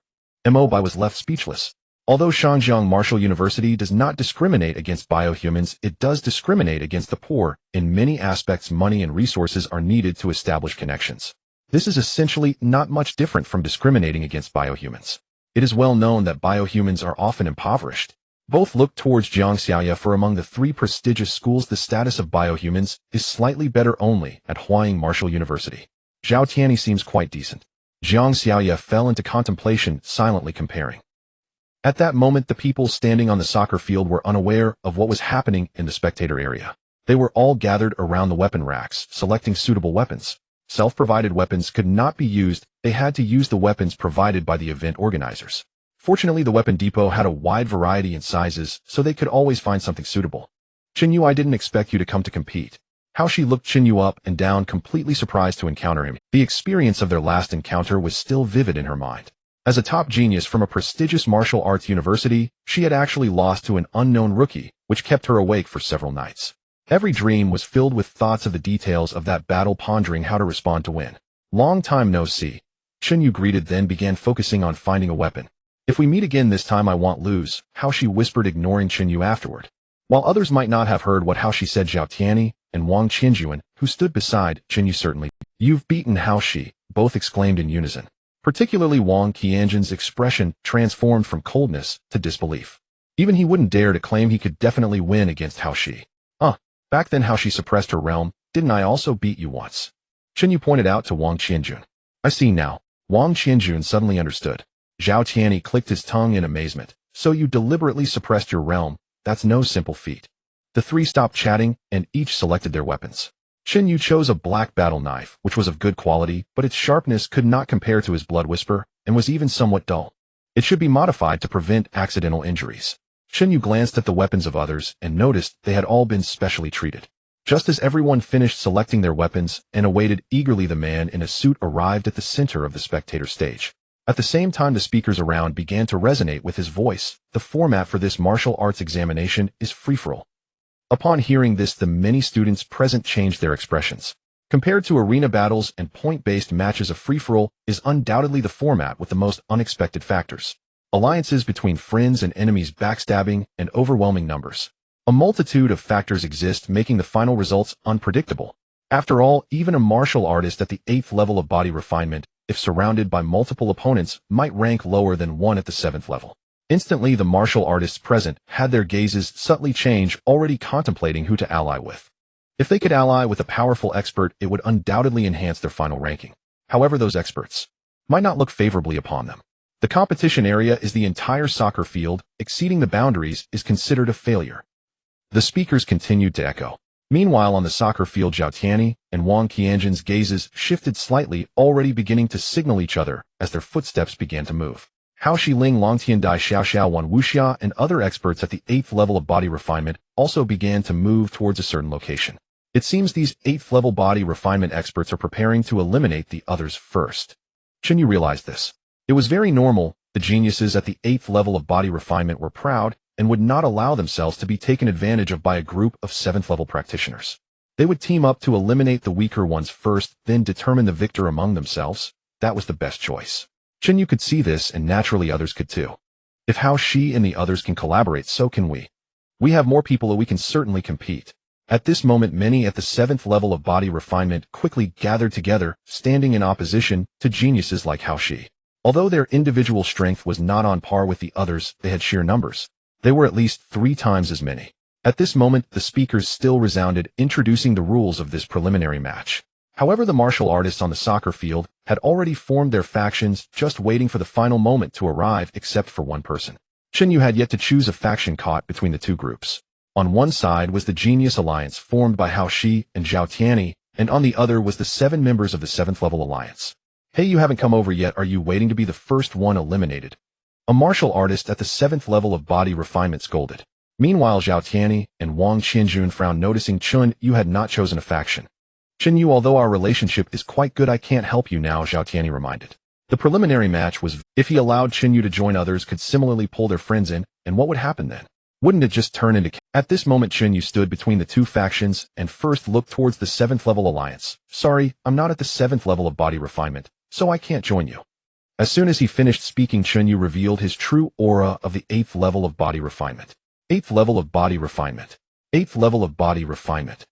Mo Bai was left speechless. Although Shangjiang Martial University does not discriminate against biohumans, it does discriminate against the poor. In many aspects, money and resources are needed to establish connections. This is essentially not much different from discriminating against biohumans. It is well known that biohumans are often impoverished. Both look towards Jiang Xiaoya, for among the 3 prestigious schools, the status of biohumans is slightly better only at Huaying Martial University. Zhao Tianyi seems quite decent. Jiang Xiaoya fell into contemplation, silently comparing. At that moment, the people standing on the soccer field were unaware of what was happening in the spectator area. They were all gathered around the weapon racks, selecting suitable weapons. Self-provided weapons could not be used. They had to use the weapons provided by the event organizers. Fortunately, the weapon depot had a wide variety in sizes, so they could always find something suitable. Chen Yu, I didn't expect you to come to compete. How she looked Chen Yu up and down, completely surprised to encounter him. The experience of their last encounter was still vivid in her mind. As a top genius from a prestigious martial arts university, she had actually lost to an unknown rookie, which kept her awake for several nights. Every dream was filled with thoughts of the details of that battle, pondering how to respond to win. Long time no see. Chen Yu greeted, then began focusing on finding a weapon. If we meet again this time, I won't lose, how she whispered, ignoring Chen Yu afterward. While others might not have heard how she said, Zhao Tianyi and Wang Qianjuan, who stood beside Chen Yu, certainly. You've beaten how she, both exclaimed in unison. Particularly Wang Qianjuan's expression transformed from coldness to disbelief. Even he wouldn't dare to claim he could definitely win against how she. Back then how she suppressed her realm, didn't I also beat you once? Chen Yu pointed out to Wang Qianjuan. I see now. Wang Qianjuan suddenly understood. Zhao Tianyi clicked his tongue in amazement. So you deliberately suppressed your realm? That's no simple feat. The 3 stopped chatting, and each selected their weapons. Chen Yu chose a black battle knife, which was of good quality, but its sharpness could not compare to his blood whisper, and was even somewhat dull. It should be modified to prevent accidental injuries. Chen Yu glanced at the weapons of others, and noticed they had all been specially treated. Just as everyone finished selecting their weapons, and awaited eagerly, the man in a suit arrived at the center of the spectator stage. At the same time, the speakers around began to resonate with his voice. The format for this martial arts examination is free-for-all. Upon hearing this, the many students present changed their expressions. Compared to arena battles and point-based matches, a free-for-all is undoubtedly the format with the most unexpected factors. Alliances between friends and enemies, backstabbing, and overwhelming numbers. A multitude of factors exist, making the final results unpredictable. After all, even a martial artist at the 8th level of body refinement, if surrounded by multiple opponents, might rank lower than one at the 7th level. Instantly, the martial artists present had their gazes subtly change, already contemplating who to ally with. If they could ally with a powerful expert, it would undoubtedly enhance their final ranking. However, those experts might not look favorably upon them. The competition area is the entire soccer field. Exceeding the boundaries is considered a failure. The speakers continued to echo. Meanwhile, on the soccer field, Zhao Tianyi and Wang Qianjun's gazes shifted slightly, already beginning to signal each other as their footsteps began to move. Hao Xiling, Longtian Dai Xiaoxiao, Wan Wuxia, and other experts at the 8th level of body refinement also began to move towards a certain location. It seems these 8th level body refinement experts are preparing to eliminate the others first. Chen Yu realized this. It was very normal. The geniuses at the 8th level of body refinement were proud and would not allow themselves to be taken advantage of by a group of 7th level practitioners. They would team up to eliminate the weaker ones first, then determine the victor among themselves. That was the best choice. Chen Yu could see this, and naturally others could too. If Hao Shi and the others can collaborate, so can we. We have more people, and we can certainly compete. At this moment, many at the 7th level of body refinement quickly gathered together, standing in opposition to geniuses like Hao Shi. Although their individual strength was not on par with the others, they had sheer numbers. They were at least 3 times as many. At this moment, the speakers still resounded, introducing the rules of this preliminary match. However, the martial artists on the soccer field had already formed their factions, just waiting for the final moment to arrive, except for one person. Chen Yu had yet to choose a faction caught between the two groups. On one side was the Genius Alliance formed by Hao Shi and Zhao Tianyi, and on the other was the 7 members of the 7th level alliance. Hey, you haven't come over yet, are you waiting to be the first one eliminated? A martial artist at the 7th level of body refinement scolded. Meanwhile, Zhao Tianyi and Wang Qianjun frowned, noticing Chen Yu had not chosen a faction. Chen Yu, although our relationship is quite good, I can't help you now, Zhao Tianyi reminded. The preliminary match was, if he allowed Chen Yu to join, others could similarly pull their friends in, and what would happen then? Wouldn't it just turn into chaos? At this moment, Chen Yu stood between the two factions and first looked towards the 7th level alliance. Sorry, I'm not at the 7th level of body refinement, so I can't join you. As soon as he finished speaking, Chen Yu revealed his true aura of the 8th level of body refinement. 8th level of body refinement. 8th level of body refinement.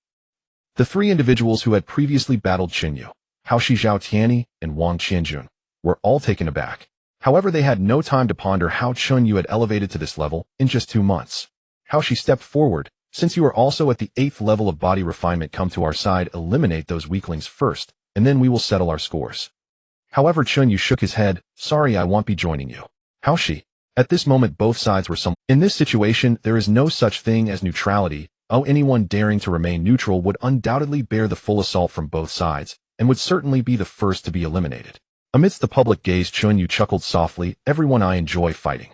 The 3 individuals who had previously battled Chen Yu, Hao Shi, Zhao Tianyi, and Wang Qianjun, were all taken aback. However, they had no time to ponder how Chen Yu had elevated to this level in just 2 months. Hao Shi stepped forward. Since you are also at the 8th level of body refinement, come to our side, eliminate those weaklings first, and then we will settle our scores. However, Chen Yu shook his head. Sorry, I won't be joining you. Hao Shi. At this moment, both sides were in this situation, there is no such thing as neutrality. Anyone daring to remain neutral would undoubtedly bear the full assault from both sides, and would certainly be the first to be eliminated. Amidst the public gaze, Chen Yu chuckled softly. Everyone, I enjoy fighting.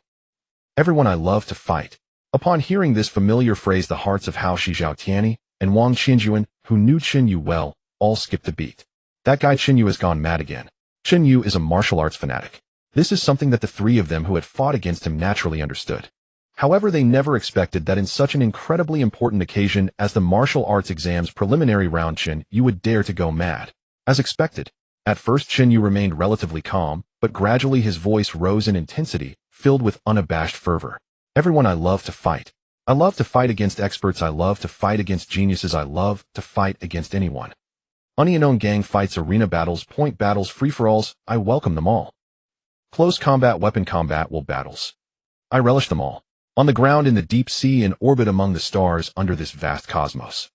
Everyone, I love to fight. Upon hearing this familiar phrase, the hearts of Hao Shi, Zhao Tianyi, and Wang Qianjun, who knew Chen Yu well, all skipped a beat. That guy Chen Yu has gone mad again. Chen Yu is a martial arts fanatic. This is something that the 3 of them who had fought against him naturally understood. However, they never expected that in such an incredibly important occasion as the martial arts exams preliminary round, Chen Yu would dare to go mad. As expected, at first Chen Yu remained relatively calm, but gradually his voice rose in intensity, filled with unabashed fervor. Everyone, I love to fight. I love to fight against experts. I love to fight against geniuses. I love to fight against anyone. Unknown gang fights, arena battles, point battles, free-for-alls, I welcome them all. Close combat, weapon combat, will battles. I relish them all. On the ground, in the deep sea, in orbit among the stars, under this vast cosmos.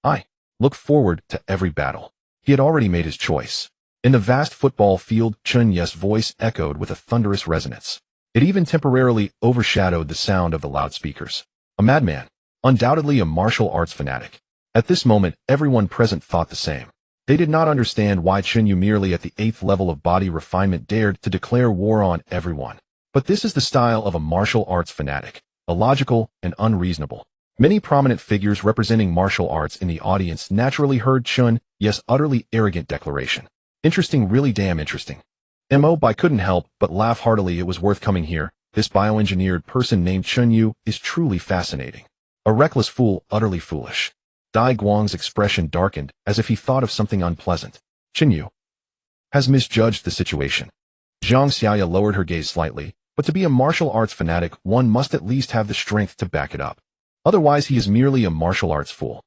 I look forward to every battle. He had already made his choice. In the vast football field, Chen Yu's voice echoed with a thunderous resonance. It even temporarily overshadowed the sound of the loudspeakers. A madman. Undoubtedly a martial arts fanatic. At this moment, everyone present thought the same. They did not understand why Chen Yu, merely at the 8th level of body refinement, dared to declare war on everyone. But this is the style of a martial arts fanatic, illogical and unreasonable. Many prominent figures representing martial arts in the audience naturally heard Chen Yu's utterly arrogant declaration. Interesting, really damn interesting. I couldn't help but laugh heartily. It was worth coming here. This bioengineered person named Chen Yu is truly fascinating. A reckless fool, utterly foolish. Dai Guang's expression darkened, as if he thought of something unpleasant. Chen Yu has misjudged the situation. Zhang Xiaya lowered her gaze slightly, but to be a martial arts fanatic, one must at least have the strength to back it up. Otherwise, he is merely a martial arts fool.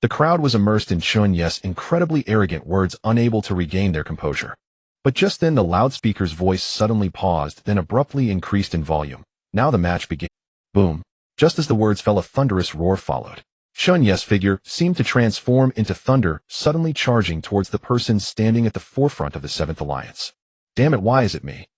The crowd was immersed in Chen Yu's incredibly arrogant words, unable to regain their composure. But just then the loudspeaker's voice suddenly paused, then abruptly increased in volume. Now the match began. Boom. Just as the words fell, a thunderous roar followed. Chen Yu's figure seemed to transform into thunder, suddenly charging towards the person standing at the forefront of the Seventh Alliance. Damn it, why is it me?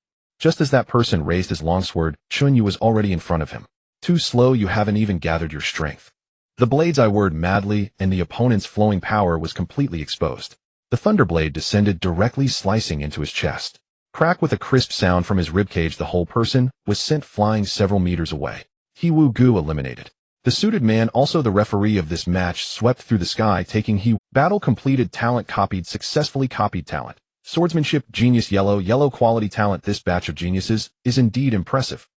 Just as that person raised his longsword, Chen Yu was already in front of him. Too slow, you haven't even gathered your strength. The blades I whirred madly, and the opponent's flowing power was completely exposed. The thunderblade descended directly, slicing into his chest. Crack! With a crisp sound from his ribcage, the whole person was sent flying several meters away. He Wu Gu eliminated. The suited man, also the referee of this match, swept through the sky, taking He battle completed. Talent copied, successfully copied talent. Swordsmanship, genius, yellow quality talent. This batch of geniuses is indeed impressive.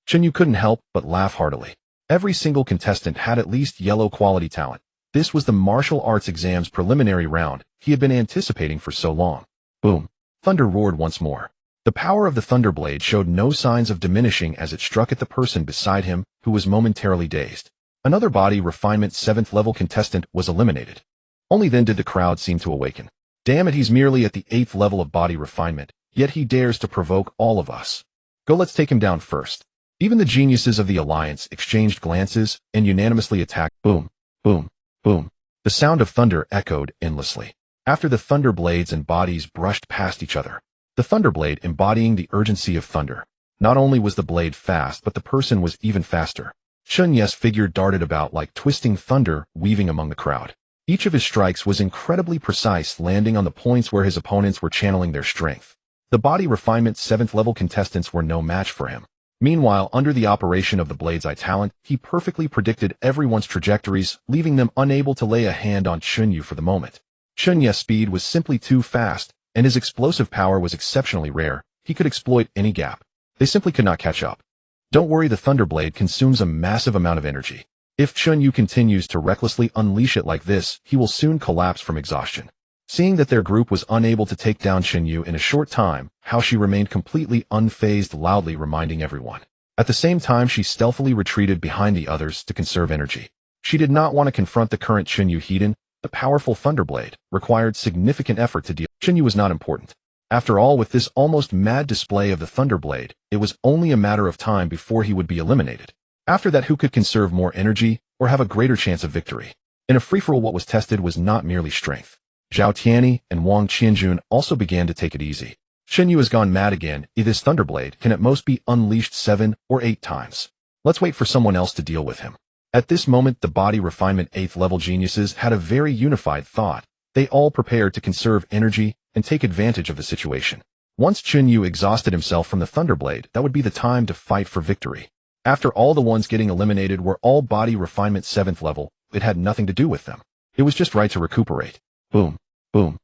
Chen Yu couldn't help but laugh heartily. Every single contestant had at least yellow quality talent. This was the martial arts exam's preliminary round he had been anticipating for so long. Boom. Thunder roared once more. The power of the thunderblade showed no signs of diminishing as it struck at the person beside him, who was momentarily dazed. Another body refinement 7th level contestant was eliminated. Only then did the crowd seem to awaken. Damn it, he's merely at the 8th level of body refinement, yet he dares to provoke all of us. Go, let's take him down first. Even the geniuses of the Alliance exchanged glances and unanimously attacked. Boom, boom, boom. The sound of thunder echoed endlessly. After the thunder blades and bodies brushed past each other. The thunderblade embodying the urgency of thunder. Not only was the blade fast, but the person was even faster. Chen Yu's figure darted about like twisting thunder, weaving among the crowd. Each of his strikes was incredibly precise, landing on the points where his opponents were channeling their strength. The body refinement 7th level contestants were no match for him. Meanwhile, under the operation of the blade's eye talent, he perfectly predicted everyone's trajectories, leaving them unable to lay a hand on Chen Yu for the moment. Chen Yu's speed was simply too fast, and his explosive power was exceptionally rare. He could exploit any gap. They simply could not catch up. Don't worry, the thunderblade consumes a massive amount of energy. If Chen Yu continues to recklessly unleash it like this, he will soon collapse from exhaustion. Seeing that their group was unable to take down Chen Yu in a short time, how she remained completely unfazed, loudly reminding everyone. At the same time, she stealthily retreated behind the others to conserve energy. She did not want to confront the current Chen Yu Heiden. The powerful thunderblade required significant effort to deal. Chen Yu was not important. After all, with this almost mad display of the thunderblade, it was only a matter of time before he would be eliminated. After that, who could conserve more energy or have a greater chance of victory? In a free-for-all, what was tested was not merely strength. Zhao Tianyi and Wang Qianjun also began to take it easy. Chen Yu has gone mad again. This thunderblade can at most be unleashed 7 or 8 times. Let's wait for someone else to deal with him. At this moment, the body refinement 8th level geniuses had a very unified thought. They all prepared to conserve energy and take advantage of the situation. Once Chen Yu exhausted himself from the thunderblade, that would be the time to fight for victory. After all, the ones getting eliminated were all body refinement 7th level. It had nothing to do with them. It was just right to recuperate. Boom, boom.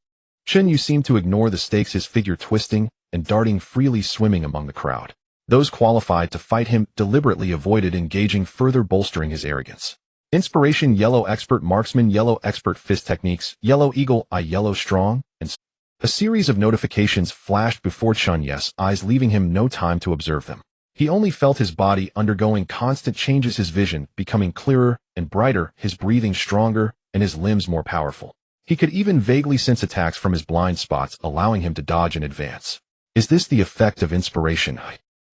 Chen Yu seemed to ignore the stakes, his figure twisting and darting freely, swimming among the crowd. Those qualified to fight him deliberately avoided engaging, further bolstering his arrogance. Inspiration: yellow expert marksman, yellow expert fist techniques, yellow eagle eye, yellow strong, and a series of notifications flashed before Chen Yu's eyes, leaving him no time to observe them. He only felt his body undergoing constant changes, his vision becoming clearer and brighter, his breathing stronger, and his limbs more powerful. He could even vaguely sense attacks from his blind spots, allowing him to dodge in advance. Is this the effect of inspiration?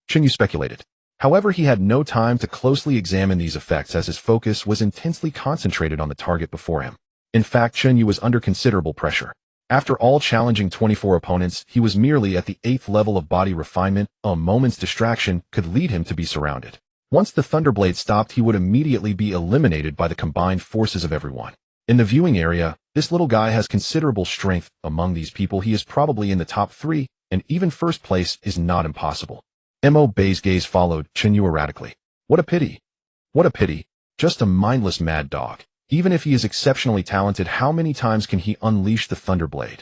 Chen Yu speculated. However, he had no time to closely examine these effects as his focus was intensely concentrated on the target before him. In fact, Chen Yu was under considerable pressure. After all, challenging 24 opponents, he was merely at the 8th level of body refinement. A moment's distraction could lead him to be surrounded. Once the thunderblade stopped, he would immediately be eliminated by the combined forces of everyone. In the viewing area, this little guy has considerable strength. Among these people, he is probably in the top 3, and even first place is not impossible. Mo Bei's gaze followed Chen Yu erratically. What a pity. What a pity. Just a mindless mad dog. Even if he is exceptionally talented, how many times can he unleash the thunderblade?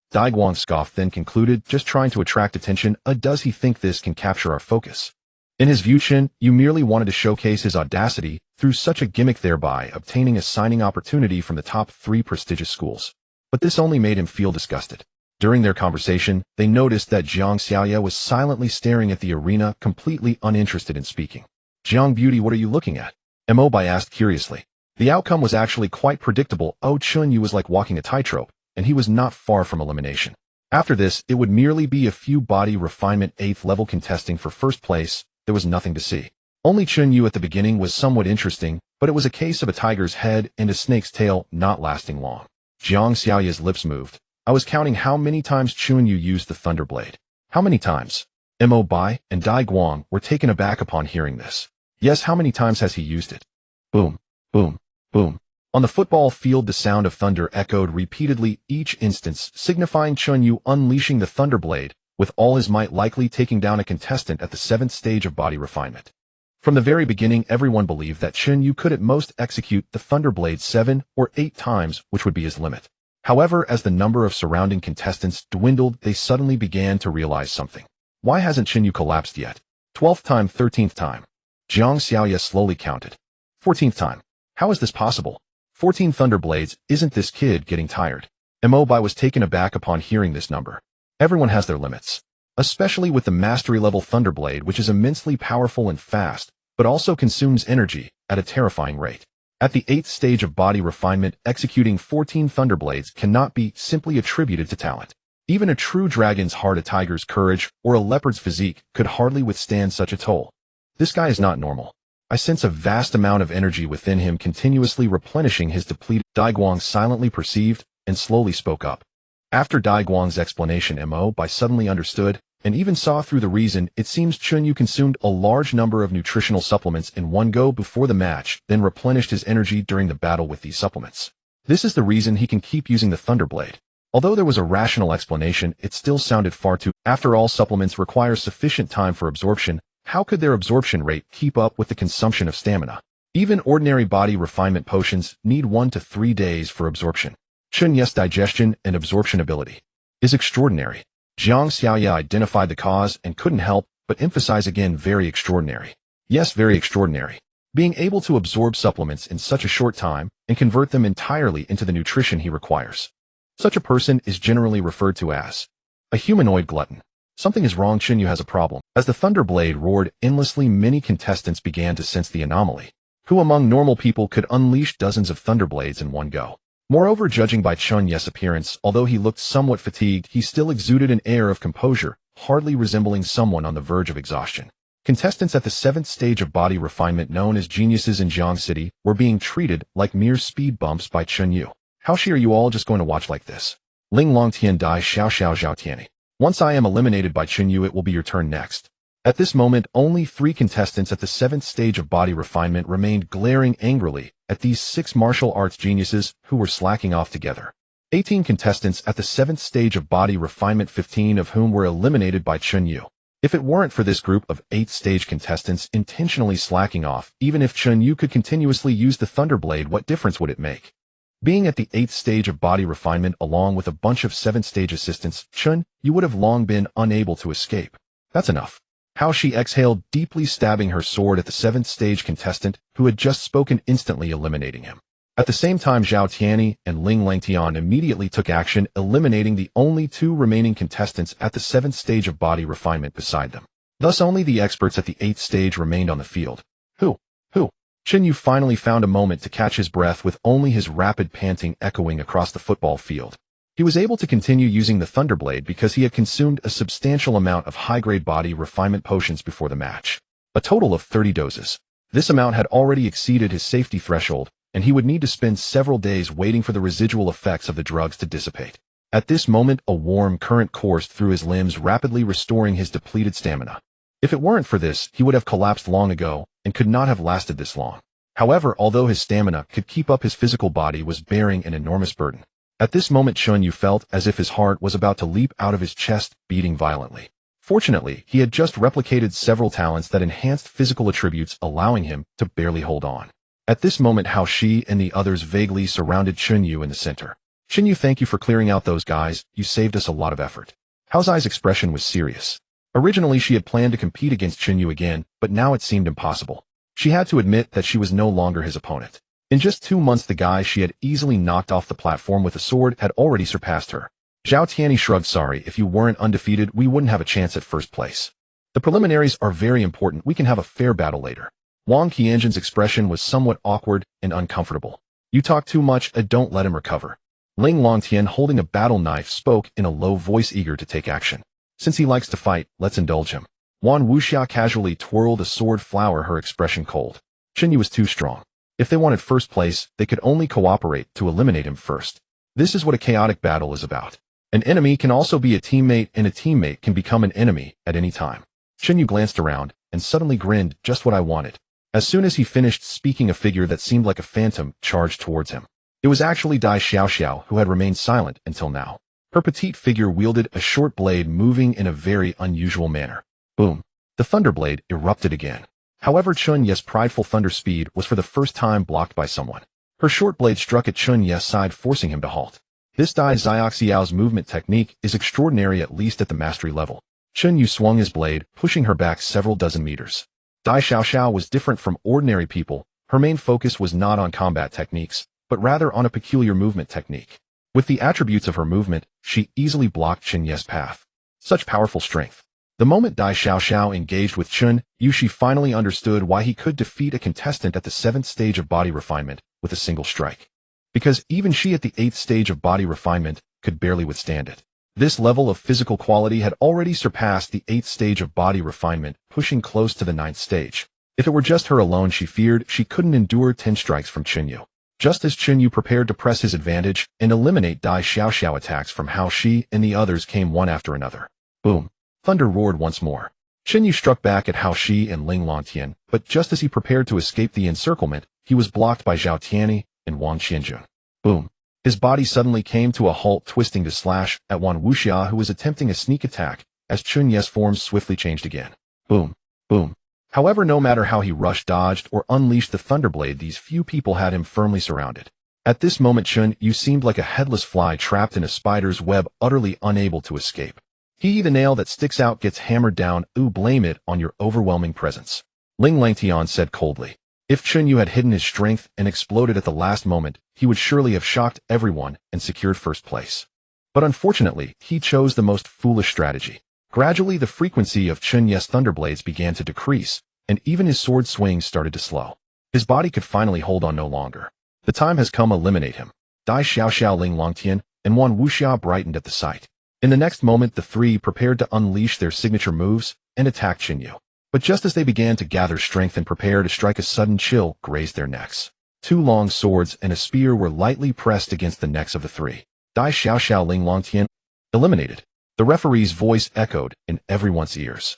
Dai Guang scoffed, then concluded, just trying to attract attention. Does he think this can capture our focus? In his view, Chen Yu merely wanted to showcase his audacity through such a gimmick, thereby obtaining a signing opportunity from the top 3 prestigious schools. But this only made him feel disgusted. During their conversation, they noticed that Jiang Xiaoye was silently staring at the arena, completely uninterested in speaking. Jiang Beauty, what are you looking at? Mo Bai asked curiously. The outcome was actually quite predictable. Chen Yu was like walking a tightrope, and he was not far from elimination. After this, it would merely be a few body refinement 8th level contesting for first place, there was nothing to see. Only Chen Yu at the beginning was somewhat interesting, but it was a case of a tiger's head and a snake's tail not lasting long. Jiang Xiaoya's lips moved. I was counting how many times Chen Yu used the Thunderblade. How many times? Mo Bai and Dai Guang were taken aback upon hearing this. Yes, how many times has he used it? Boom, boom, boom. On the football field, the sound of thunder echoed repeatedly each instance, signifying Chen Yu unleashing the Thunderblade, with all his might, likely taking down a contestant at the 7th stage of body refinement. From the very beginning, everyone believed that Chen Yu could at most execute the Thunderblade 7 or 8 times, which would be his limit. However, as the number of surrounding contestants dwindled, they suddenly began to realize something. Why hasn't Chen Yu collapsed yet? 12th time, 13th time. Jiang Xiaoya slowly counted. 14th time. How is this possible? 14 Thunderblades, isn't this kid getting tired? Mo Bai was taken aback upon hearing this number. Everyone has their limits. Especially with the mastery-level Thunderblade, which is immensely powerful and fast, but also consumes energy at a terrifying rate. At the 8th stage of body refinement, executing 14 Thunderblades cannot be simply attributed to talent. Even a true dragon's heart, a tiger's courage, or a leopard's physique could hardly withstand such a toll. This guy is not normal. I sense a vast amount of energy within him, continuously replenishing his depleted. Dai Guang silently perceived and slowly spoke up. After Dai Guang's explanation, Mo Bai suddenly understood and even saw through the reason. It seems Chen Yu consumed a large number of nutritional supplements in one go before the match, then replenished his energy during the battle with these supplements. This is the reason he can keep using the Thunderblade. Although there was a rational explanation, it still sounded far too. After all, supplements require sufficient time for absorption. How could their absorption rate keep up with the consumption of stamina? Even ordinary body refinement potions need 1 to 3 days for absorption. Chen Yu's digestion and absorption ability is extraordinary. Jiang Xiaoya identified the cause and couldn't help but emphasize again, very extraordinary. Yes, very extraordinary. Being able to absorb supplements in such a short time and convert them entirely into the nutrition he requires. Such a person is generally referred to as a humanoid glutton. Something is wrong. Chen Yu has a problem. As the Thunderblade roared endlessly, many contestants began to sense the anomaly. Who among normal people could unleash dozens of Thunderblades in one go? Moreover, judging by Chen Yu's appearance, although he looked somewhat fatigued, he still exuded an air of composure, hardly resembling someone on the verge of exhaustion. Contestants at the 7th stage of body refinement, known as geniuses in Jiang City, were being treated like mere speed bumps by Chen Yu. How are you all just going to watch like this? Ling Long Tian Dai Xiao Xiao Xiao Tiani. Once I am eliminated by Chen Yu, it will be your turn next. At this moment, only 3 contestants at the 7th stage of body refinement remained, glaring angrily at these 6 martial arts geniuses who were slacking off together. 18 contestants at the 7th stage of body refinement, 15 of whom were eliminated by Chen Yu. If it weren't for this group of 8th stage contestants intentionally slacking off, even if Chen Yu could continuously use the Thunderblade, what difference would it make? Being at the 8th stage of body refinement along with a bunch of 7th stage assistants, Chen Yu would have long been unable to escape. That's enough. How she exhaled deeply, stabbing her sword at the 7th stage contestant who had just spoken, instantly eliminating him. At the same time, Zhao Tianyi and Ling Langtian immediately took action, eliminating the only 2 remaining contestants at the 7th stage of body refinement beside them. Thus only the experts at the 8th stage remained on the field. Who? Chen Yu finally found a moment to catch his breath, with only his rapid panting echoing across the football field. He was able to continue using the Thunderblade because he had consumed a substantial amount of high-grade body refinement potions before the match. A total of 30 doses. This amount had already exceeded his safety threshold, and he would need to spend several days waiting for the residual effects of the drugs to dissipate. At this moment, a warm current coursed through his limbs, rapidly restoring his depleted stamina. If it weren't for this, he would have collapsed long ago and could not have lasted this long. However, although his stamina could keep up, his physical body was bearing an enormous burden. At this moment, Chen Yu felt as if his heart was about to leap out of his chest, beating violently. Fortunately, he had just replicated several talents that enhanced physical attributes, allowing him to barely hold on. At this moment, Hao Shi and the others vaguely surrounded Chen Yu in the center. Chen Yu, thank you for clearing out those guys. You saved us a lot of effort. Hao Zai's expression was serious. Originally, she had planned to compete against Chen Yu again, but now it seemed impossible. She had to admit that she was no longer his opponent. In just 2 months, the guy she had easily knocked off the platform with a sword had already surpassed her. Zhao Tianyi shrugged. Sorry, if you weren't undefeated, we wouldn't have a chance at first place. The preliminaries are very important. We can have a fair battle later. Wang Qianzhen's expression was somewhat awkward and uncomfortable. You talk too much, don't let him recover. Ling Longtian, holding a battle knife, spoke in a low voice, eager to take action. Since he likes to fight, let's indulge him. Wan Wuxia casually twirled a sword flower, her expression cold. Chen Yu was too strong. If they wanted first place, they could only cooperate to eliminate him first. This is what a chaotic battle is about. An enemy can also be a teammate, and a teammate can become an enemy at any time. Chen Yu glanced around and suddenly grinned, just what I wanted. As soon as he finished speaking, a figure that seemed like a phantom charged towards him. It was actually Dai Xiaoxiao, who had remained silent until now. Her petite figure wielded a short blade, moving in a very unusual manner. Boom. The thunderblade erupted again. However, Chen Yu's prideful thunder speed was for the first time blocked by someone. Her short blade struck at Chen Yu's side, forcing him to halt. This Dai Xiaoxiao's movement technique is extraordinary, at least at the mastery level. Chen Yu swung his blade, pushing her back several dozen meters. Dai Xiaoxiao was different from ordinary people. Her main focus was not on combat techniques, but rather on a peculiar movement technique. With the attributes of her movement, she easily blocked Chen Yu's path. Such powerful strength. The moment Dai Xiaoxiao engaged with Chen Yu, she finally understood why he could defeat a contestant at the 7th stage of body refinement with a single strike. Because even she at the 8th stage of body refinement could barely withstand it. This level of physical quality had already surpassed the 8th stage of body refinement, pushing close to the 9th stage. If it were just her alone, she feared she couldn't endure 10 strikes from Chen Yu. Just as Chen Yu prepared to press his advantage and eliminate Dai Xiaoxiao, attacks from Hao Shi and the others came one after another. Boom. Thunder roared once more. Chen Yu struck back at Hao Shi and Ling Longtian, but just as he prepared to escape the encirclement, he was blocked by Zhao Tianyi and Wang Qianjun. Boom. His body suddenly came to a halt, twisting to slash at Wan Wuxia, who was attempting a sneak attack, as Chen Yu's form swiftly changed again. Boom. Boom. However, no matter how he rushed, dodged, or unleashed the thunderblade, these few people had him firmly surrounded. At this moment, Chen Yu seemed like a headless fly trapped in a spider's web, utterly unable to escape. The nail that sticks out gets hammered down. Blame it on your overwhelming presence. Ling Langtian said coldly. If Chen Yu had hidden his strength and exploded at the last moment, he would surely have shocked everyone and secured first place. But unfortunately, he chose the most foolish strategy. Gradually, the frequency of Chen Yu's thunderblades began to decrease, and even his sword swings started to slow. His body could finally hold on no longer. The time has come. Eliminate him. Dai Xiaoxiao, Ling Longtian, and Wan Wuxia brightened at the sight. In the next moment, the three prepared to unleash their signature moves and attack Chen Yu. But just as they began to gather strength and prepare to strike, a sudden chill grazed their necks. Two long swords and a spear were lightly pressed against the necks of the three. Dai Xiaoxiao, Ling Longtian, eliminated. The referee's voice echoed in everyone's ears.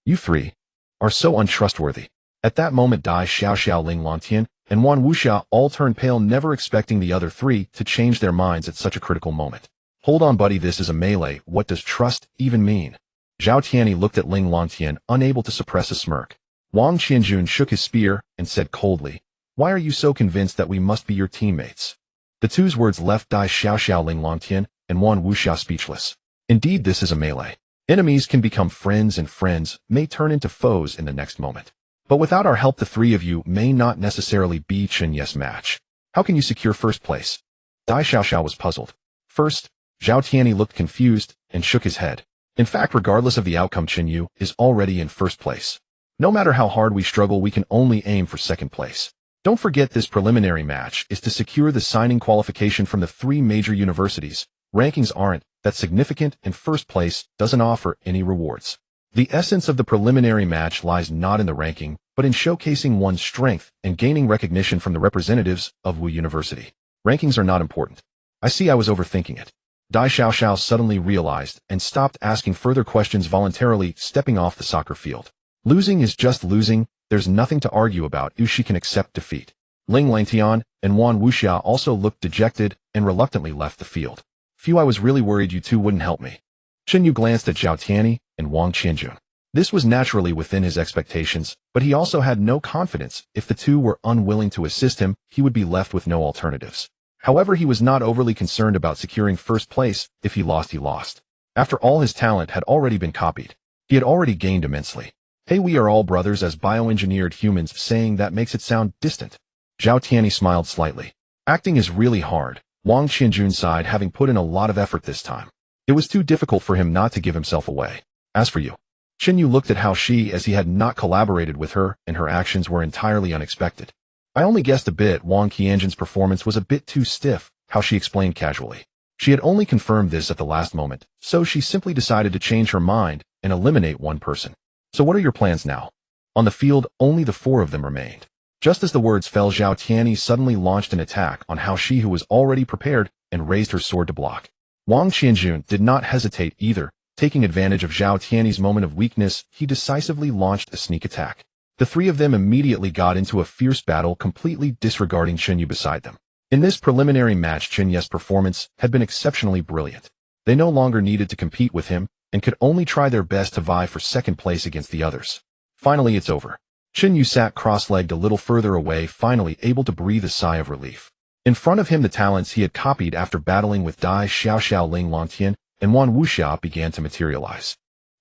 You three are so untrustworthy. At that moment, Dai Xiaoxiao, Ling Longtian, and Wan Wuxia all turned pale, never expecting the other three to change their minds at such a critical moment. Hold on, buddy, this is a melee. What does trust even mean? Zhao Tianyi looked at Ling Longtian, unable to suppress a smirk. Wang Qianjun shook his spear and said coldly, "Why are you so convinced that we must be your teammates?" The two's words left Dai Xiaoxiao, Ling Longtian, and Wan Wuxia speechless. Indeed, this is a melee. Enemies can become friends, and friends may turn into foes in the next moment. But without our help, the three of you may not necessarily be Chen Yu's match. How can you secure first place? Dai Xiaoxiao was puzzled. First, Zhao Tianyi looked confused and shook his head. In fact, regardless of the outcome, Chen Yu is already in first place. No matter how hard we struggle, we can only aim for second place. Don't forget, this preliminary match is to secure the signing qualification from the three major universities. Rankings aren't that significant, and first place doesn't offer any rewards. The essence of the preliminary match lies not in the ranking, but in showcasing one's strength and gaining recognition from the representatives of Wu University. Rankings are not important. I see I was overthinking it. Dai Xiaoxiao suddenly realized and stopped asking further questions, voluntarily stepping off the soccer field. Losing is just losing. There's nothing to argue about. She can accept defeat. Ling Langtian and Wan Wuxia also looked dejected and reluctantly left the field. Phew, I was really worried you two wouldn't help me. Chen Yu glanced at Zhao Tianyi and Wang Qianjun. This was naturally within his expectations, but he also had no confidence. If the two were unwilling to assist him, he would be left with no alternatives. However, he was not overly concerned about securing first place. If he lost, he lost. After all, his talent had already been copied. He had already gained immensely. Hey, we are all brothers as bioengineered humans, saying that makes it sound distant. Zhao Tianyi smiled slightly. Acting is really hard. Wang Qianjun sighed, having put in a lot of effort this time. It was too difficult for him not to give himself away. As for you, Chen Yu looked at Hao Shi, as he had not collaborated with her, and her actions were entirely unexpected. I only guessed a bit. Wang Qianjun's performance was a bit too stiff, Hao Shi explained casually. She had only confirmed this at the last moment, so she simply decided to change her mind and eliminate one person. So what are your plans now? On the field, only the four of them remained. Just as the words fell, Zhao Tianyi suddenly launched an attack on Hao Shi, who was already prepared, and raised her sword to block. Wang Qianjun did not hesitate either. Taking advantage of Zhao Tianyi's moment of weakness, he decisively launched a sneak attack. The three of them immediately got into a fierce battle, completely disregarding Chen Yu beside them. In this preliminary match, Chen Yu's performance had been exceptionally brilliant. They no longer needed to compete with him, and could only try their best to vie for second place against the others. Finally, it's over. Chen Yu sat cross-legged a little further away, finally able to breathe a sigh of relief. In front of him, the talents he had copied after battling with Dai Xiao Ling Longtian and Wan Wuxia began to materialize.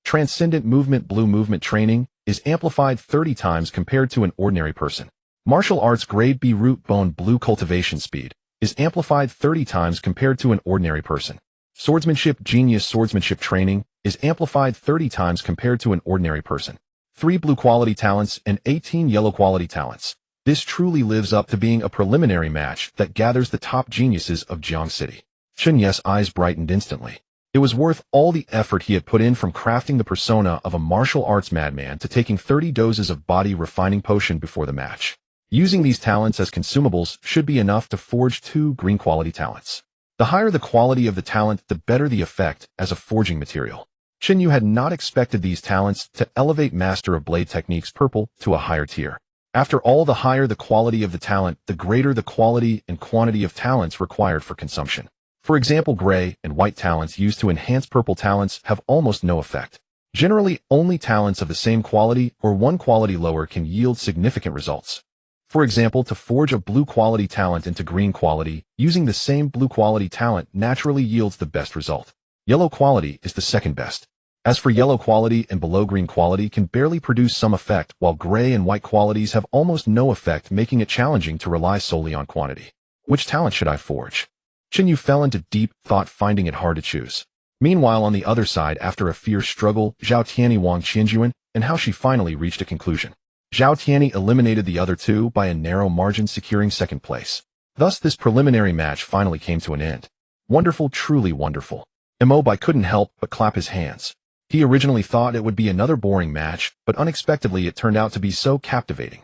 Transcendent movement blue movement training is amplified 30 times compared to an ordinary person. Martial arts grade B root bone blue cultivation speed is amplified 30 times compared to an ordinary person. Swordsmanship genius swordsmanship training is amplified 30 times compared to an ordinary person. 3 blue quality talents and 18 yellow quality talents. This truly lives up to being a preliminary match that gathers the top geniuses of Jiang City. Chen Yu's eyes brightened instantly. It was worth all the effort he had put in, from crafting the persona of a martial arts madman to taking 30 doses of body refining potion before the match. Using these talents as consumables should be enough to forge 2 green quality talents. The higher the quality of the talent, the better the effect as a forging material. Chen Yu had not expected these talents to elevate Master of Blade Techniques Purple to a higher tier. After all, the higher the quality of the talent, the greater the quality and quantity of talents required for consumption. For example, gray and white talents used to enhance purple talents have almost no effect. Generally, only talents of the same quality or one quality lower can yield significant results. For example, to forge a blue quality talent into green quality, using the same blue quality talent naturally yields the best result. Yellow quality is the second best. As for yellow quality and below green quality can barely produce some effect, while gray and white qualities have almost no effect, making it challenging to rely solely on quantity. Which talent should I forge? Chen Yu fell into deep thought, finding it hard to choose. Meanwhile, on the other side, after a fierce struggle, Zhao Tianyi, Wang Qianjun, and Hao Shi finally reached a conclusion. Zhao Tianyi eliminated the other two by a narrow margin, securing second place. Thus, this preliminary match finally came to an end. Wonderful, truly wonderful. Bai couldn't help but clap his hands. He originally thought it would be another boring match, but unexpectedly it turned out to be so captivating.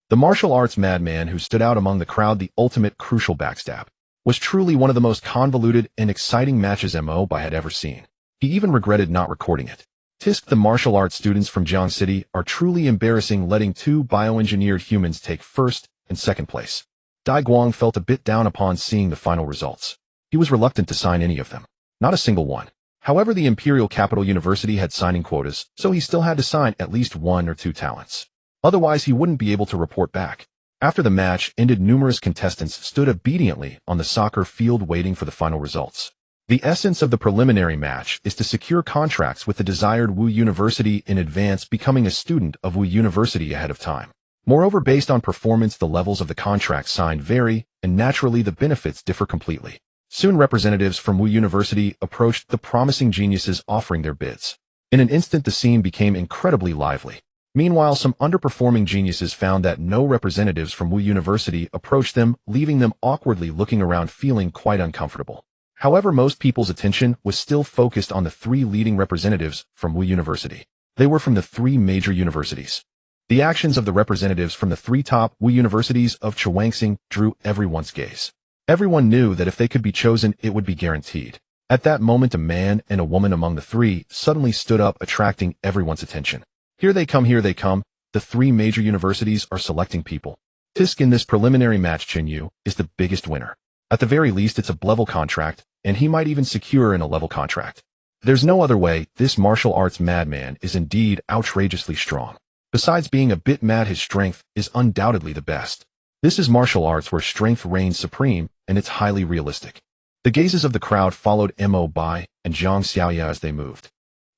The martial arts madman who stood out among the crowd, the ultimate crucial backstab, was truly one of the most convoluted and exciting matches Bai had ever seen. He even regretted not recording it. Tisk, the martial arts students from Jiang City are truly embarrassing, letting 2 bioengineered humans take first and second place. Dai Guang felt a bit down upon seeing the final results. He was reluctant to sign any of them. Not a single one. However, the Imperial Capital University had signing quotas, so he still had to sign at least 1 or 2 talents. Otherwise, he wouldn't be able to report back. After the match ended, numerous contestants stood obediently on the soccer field waiting for the final results. The essence of the preliminary match is to secure contracts with the desired Wu University in advance, becoming a student of Wu University ahead of time. Moreover, based on performance, the levels of the contracts signed vary, and naturally the benefits differ completely. Soon, representatives from Wu University approached the promising geniuses offering their bids. In an instant, the scene became incredibly lively. Meanwhile, some underperforming geniuses found that no representatives from Wu University approached them, leaving them awkwardly looking around, feeling quite uncomfortable. However, most people's attention was still focused on the 3 leading representatives from Wu University. They were from the 3 major universities. The actions of the representatives from the 3 top Wu universities of Chuangxing drew everyone's gaze. Everyone knew that if they could be chosen, it would be guaranteed. At that moment, a man and a woman among the 3 suddenly stood up, attracting everyone's attention. Here they come, here they come. The 3 major universities are selecting people. Tisk, in this preliminary match, Chen Yu is the biggest winner. At the very least, it's a level contract, and he might even secure a level contract. There's no other way. This martial arts madman is indeed outrageously strong. Besides being a bit mad, his strength is undoubtedly the best. This is martial arts where strength reigns supreme, and it's highly realistic. The gazes of the crowd followed Bai and Zhang Xiaoya as they moved.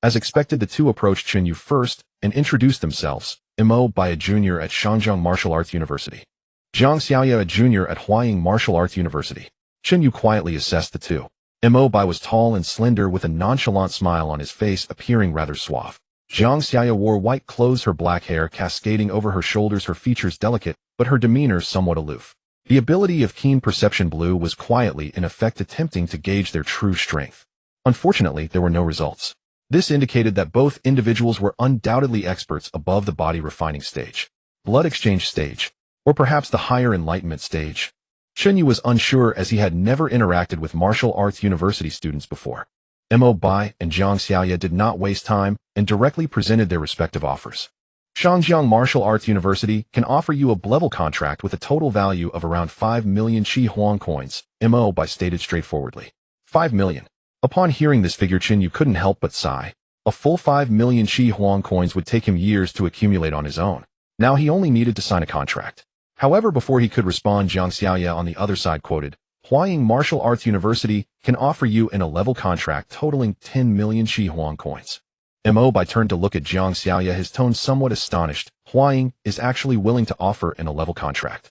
As expected, the 2 approached Chen Yu first and introduced themselves. Bai, a junior at Shangjiang Martial Arts University. Zhang Xiaoya, a junior at Huaying Martial Arts University. Chen Yu quietly assessed the 2. Bai was tall and slender, with a nonchalant smile on his face, appearing rather suave. Zhang Xiaoya wore white clothes, her black hair cascading over her shoulders, her features delicate, but her demeanor somewhat aloof. The ability of keen perception blue was quietly in effect, attempting to gauge their true strength. Unfortunately, there were no results. This indicated that both individuals were undoubtedly experts above the body refining stage, blood exchange stage, or perhaps the higher enlightenment stage. Chen Yu was unsure as he had never interacted with martial arts university students before. Mo Bai and Zhang Xiaoya did not waste time and directly presented their respective offers. Shangjiang Martial Arts University can offer you a level contract with a total value of around 5 million Qi Huang coins, Mo Bai stated straightforwardly. 5 million. Upon hearing this figure, Chen Yu couldn't help but sigh. A full 5 million Qi Huang coins would take him years to accumulate on his own. Now he only needed to sign a contract. However, before he could respond, Zhang Xiaoya on the other side quoted, Huaying Martial Arts University can offer you an A-level contract totaling 10 million Qi Huang coins. Mo Bai turned to look at Zhang Xiaoya, his tone somewhat astonished. Huaying is actually willing to offer an A-level contract.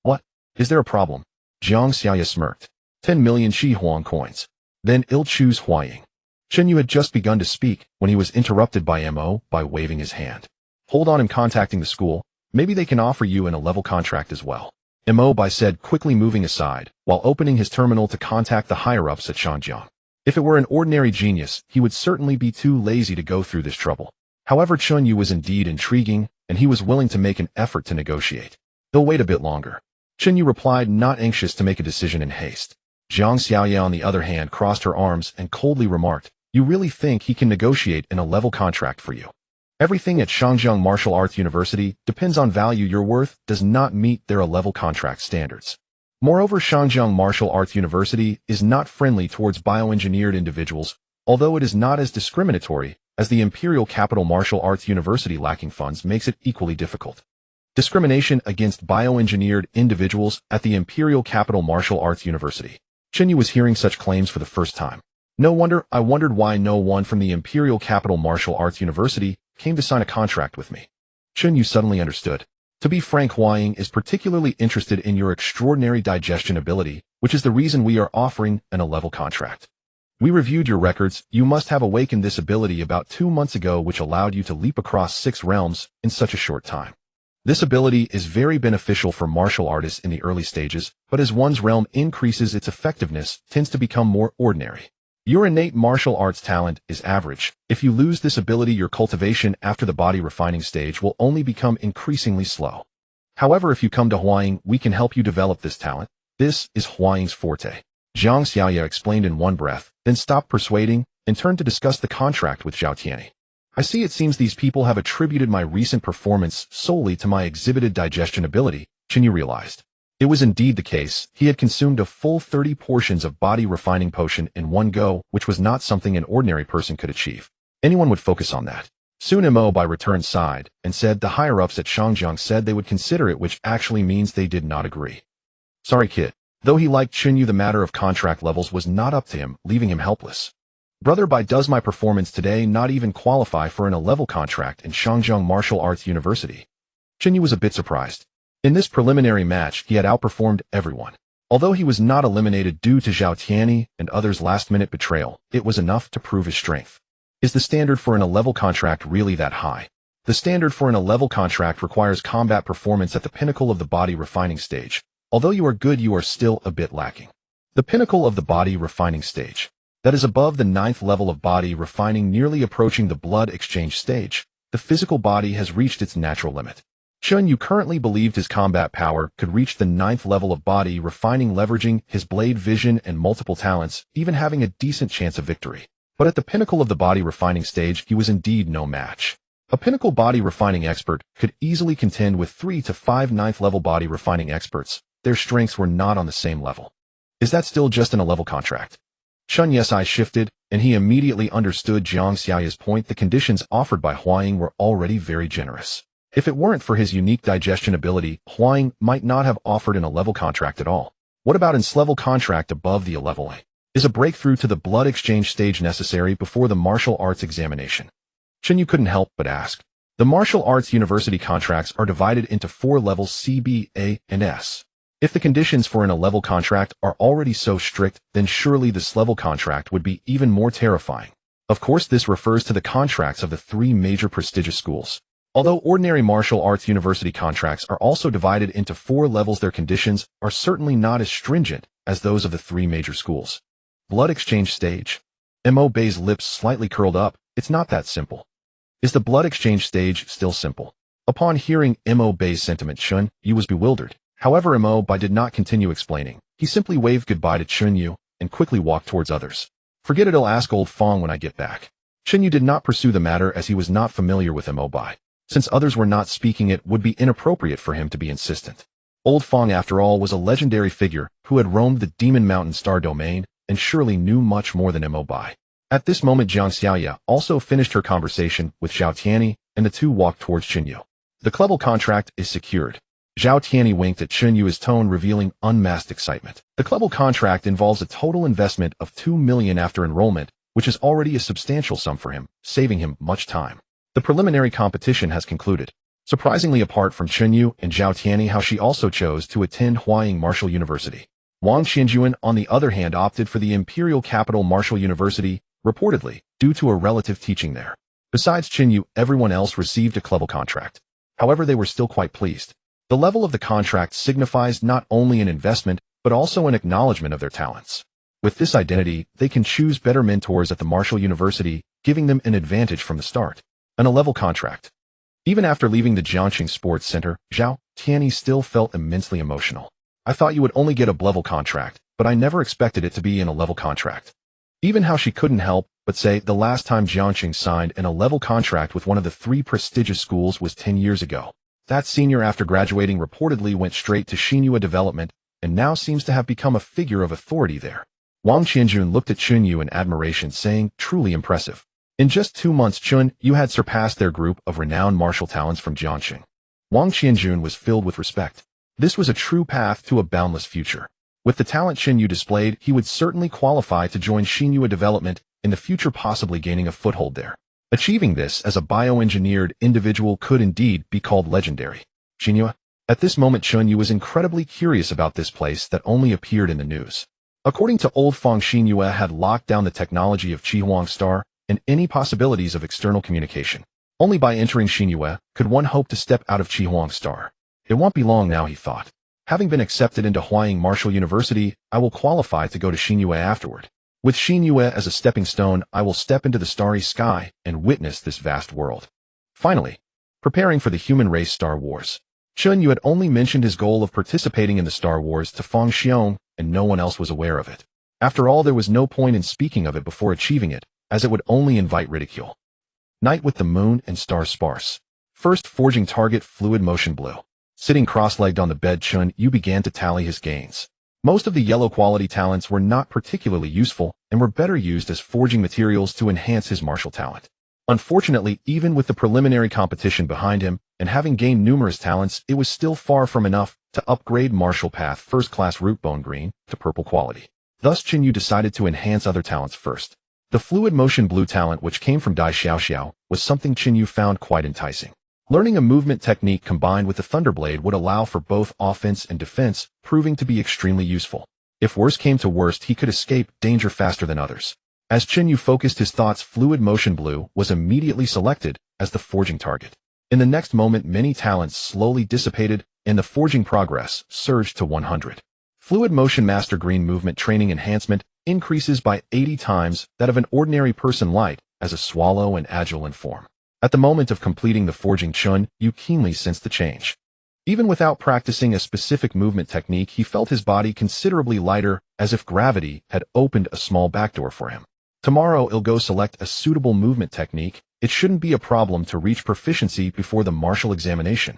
What? Is there a problem? Zhang Xiaoya smirked. 10 million Qi Huang coins. Then I'll choose Huaying. Chen Yu had just begun to speak when he was interrupted by Mo Bai waving his hand. Hold on, I'm contacting the school. Maybe they can offer you an A-level contract as well. Mo Bai said, quickly moving aside, while opening his terminal to contact the higher-ups at Shangjiang. If it were an ordinary genius, he would certainly be too lazy to go through this trouble. However, Chen Yu was indeed intriguing, and he was willing to make an effort to negotiate. He'll wait a bit longer. Chen Yu replied, not anxious to make a decision in haste. Zhang Xiaoya, on the other hand, crossed her arms and coldly remarked, You really think he can negotiate an A-level contract for you? Everything at Shangjiang Martial Arts University depends on value. Your worth does not meet their A-level contract standards. Moreover, Shangjiang Martial Arts University is not friendly towards bioengineered individuals, although it is not as discriminatory as the Imperial Capital Martial Arts University. Lacking funds makes it equally difficult. Discrimination against bioengineered individuals at the Imperial Capital Martial Arts University. Chen Yu was hearing such claims for the first time. No wonder. I wondered why no one from the Imperial Capital Martial Arts University came to sign a contract with me. Chen Yu suddenly understood. To be frank, Huaying is particularly interested in your extraordinary digestion ability, which is the reason we are offering an A-level contract. We reviewed your records. You must have awakened this ability about 2 months ago, which allowed you to leap across 6 realms in such a short time. This ability is very beneficial for martial artists in the early stages, but as one's realm increases, its effectiveness tends to become more ordinary. Your innate martial arts talent is average. If you lose this ability, your cultivation after the body refining stage will only become increasingly slow. However, if you come to Huaying, we can help you develop this talent. This is Huaying's forte. Zhang Xiaoya explained in one breath, then stopped persuading and turned to discuss the contract with Zhao Tianyi. I see it seems these people have attributed my recent performance solely to my exhibited digestion ability, Chen Yu realized. It was indeed the case. He had consumed a full 30 portions of body refining potion in one go, which was not something an ordinary person could achieve. Anyone would focus on that. Soon Mo Bai returned sighed and said the higher-ups at Shangjiang said they would consider it, which actually means they did not agree. Sorry, kid. Though he liked Chen Yu, the matter of contract levels was not up to him, leaving him helpless. Brother Bai, does my performance today not even qualify for an A-level contract in Shangjiang Martial Arts University? Chen Yu was a bit surprised. In this preliminary match, he had outperformed everyone. Although he was not eliminated due to Zhao Tianyi and others' last-minute betrayal, it was enough to prove his strength. Is the standard for an A-level contract really that high? The standard for an A-level contract requires combat performance at the pinnacle of the body refining stage. Although you are good, you are still a bit lacking. The pinnacle of the body refining stage. That is above the 9th level of body refining, nearly approaching the blood exchange stage. The physical body has reached its natural limit. Chen Yu currently believed his combat power could reach the 9th level of body refining, leveraging his blade vision and multiple talents, even having a decent chance of victory. But at the pinnacle of the body refining stage, he was indeed no match. A pinnacle body refining expert could easily contend with 3 to 5 9th level body refining experts. Their strengths were not on the same level. Is that still just an A-level contract? Chen Yu's eyes shifted, and he immediately understood Zhang Xiaoya's point. The conditions offered by Huaying were already very generous. If it weren't for his unique digestion ability, Huaying might not have offered an A-level contract at all. What about an S-level contract above the A-level? Is a breakthrough to the blood exchange stage necessary before the martial arts examination? Chen Yu couldn't help but ask. The martial arts university contracts are divided into 4 levels: C, B, A, and S. If the conditions for an A-level contract are already so strict, then surely this level contract would be even more terrifying. Of course, this refers to the contracts of the 3 major prestigious schools. Although ordinary martial arts university contracts are also divided into 4 levels, their conditions are certainly not as stringent as those of the 3 major schools. Blood exchange stage. Mo Bai's lips slightly curled up. It's not that simple. Is the blood exchange stage still simple? Upon hearing Mo Bai's sentiment, Chen Yu was bewildered. However, Mo Bai did not continue explaining. He simply waved goodbye to Chen Yu and quickly walked towards others. Forget it, I'll ask old Fong when I get back. Chen Yu did not pursue the matter as he was not familiar with Mo Bai. Since others were not speaking, it would be inappropriate for him to be insistent. Old Fong, after all, was a legendary figure who had roamed the Demon Mountain Star Domain and surely knew much more than Mo Bai. At this moment, Jiang Xiaoya also finished her conversation with Zhao Tianyi, and the two walked towards Chen Yu. The club contract is secured. Zhao Tianyi winked at Chen Yu, his tone revealing unmasked excitement. The club contract involves a total investment of 2 million after enrollment, which is already a substantial sum for him, saving him much time. The preliminary competition has concluded. Surprisingly, apart from Chen Yu and Zhao Tianyi, how she also chose to attend Huaying Martial University. Wang Qianjuan, on the other hand, opted for the imperial capital Martial University, reportedly, due to a relative teaching there. Besides Chen Yu, everyone else received a club contract. However, they were still quite pleased. The level of the contract signifies not only an investment, but also an acknowledgement of their talents. With this identity, they can choose better mentors at the Martial University, giving them an advantage from the start. An A-level contract. Even after leaving the Jiangxing Sports Center, Zhao Tianyi still felt immensely emotional. I thought you would only get a B-level contract, but I never expected it to be an A-level contract. Even how she couldn't help but say the last time Jiangxing signed an A-level contract with one of the 3 prestigious schools was 10 years ago. That senior, after graduating, reportedly went straight to Xinhua Development and now seems to have become a figure of authority there. Wang Qianjun looked at Chen Yu in admiration, saying, truly impressive. In just 2 months, Chen Yu had surpassed their group of renowned martial talents from Jiangxing. Wang Qianjun was filled with respect. This was a true path to a boundless future. With the talent Chen Yu displayed, he would certainly qualify to join Xinhua Development in the future, possibly gaining a foothold there. Achieving this as a bioengineered individual could indeed be called legendary. Xinhua? At this moment, Chen Yu was incredibly curious about this place that only appeared in the news. According to Old Fong, Xinhua had locked down the technology of Qihuang Star and any possibilities of external communication. Only by entering Xinhua could one hope to step out of Qihuang Star. It won't be long now, he thought. Having been accepted into Huaying Martial University, I will qualify to go to Xinhua afterward. With Xinhua as a stepping stone, I will step into the starry sky and witness this vast world. Finally, preparing for the human race Star Wars. Chen Yu had only mentioned his goal of participating in the Star Wars to Fong Xiong, and no one else was aware of it. After all, there was no point in speaking of it before achieving it, as it would only invite ridicule. Night with the moon and stars sparse. First forging target, fluid motion blue. Sitting cross-legged on the bed, Chen Yu began to tally his gains. Most of the yellow quality talents were not particularly useful and were better used as forging materials to enhance his martial talent. Unfortunately, even with the preliminary competition behind him and having gained numerous talents, it was still far from enough to upgrade martial path first-class root bone green to purple quality. Thus, Chen Yu decided to enhance other talents first. The fluid motion blue talent, which came from Dai Xiaoxiao, was something Chen Yu found quite enticing. Learning a movement technique combined with the Thunderblade would allow for both offense and defense, proving to be extremely useful. If worst came to worst, he could escape danger faster than others. As Chen Yu focused his thoughts, fluid motion blue was immediately selected as the forging target. In the next moment, many talents slowly dissipated, and the forging progress surged to 100. Fluid motion master green movement training enhancement increases by 80 times that of an ordinary person, light as a swallow and agile in form. At the moment of completing the forging, Chen Yu keenly sensed the change. Even without practicing a specific movement technique, he felt his body considerably lighter, as if gravity had opened a small backdoor for him. Tomorrow he'll go select a suitable movement technique. It shouldn't be a problem to reach proficiency before the martial examination.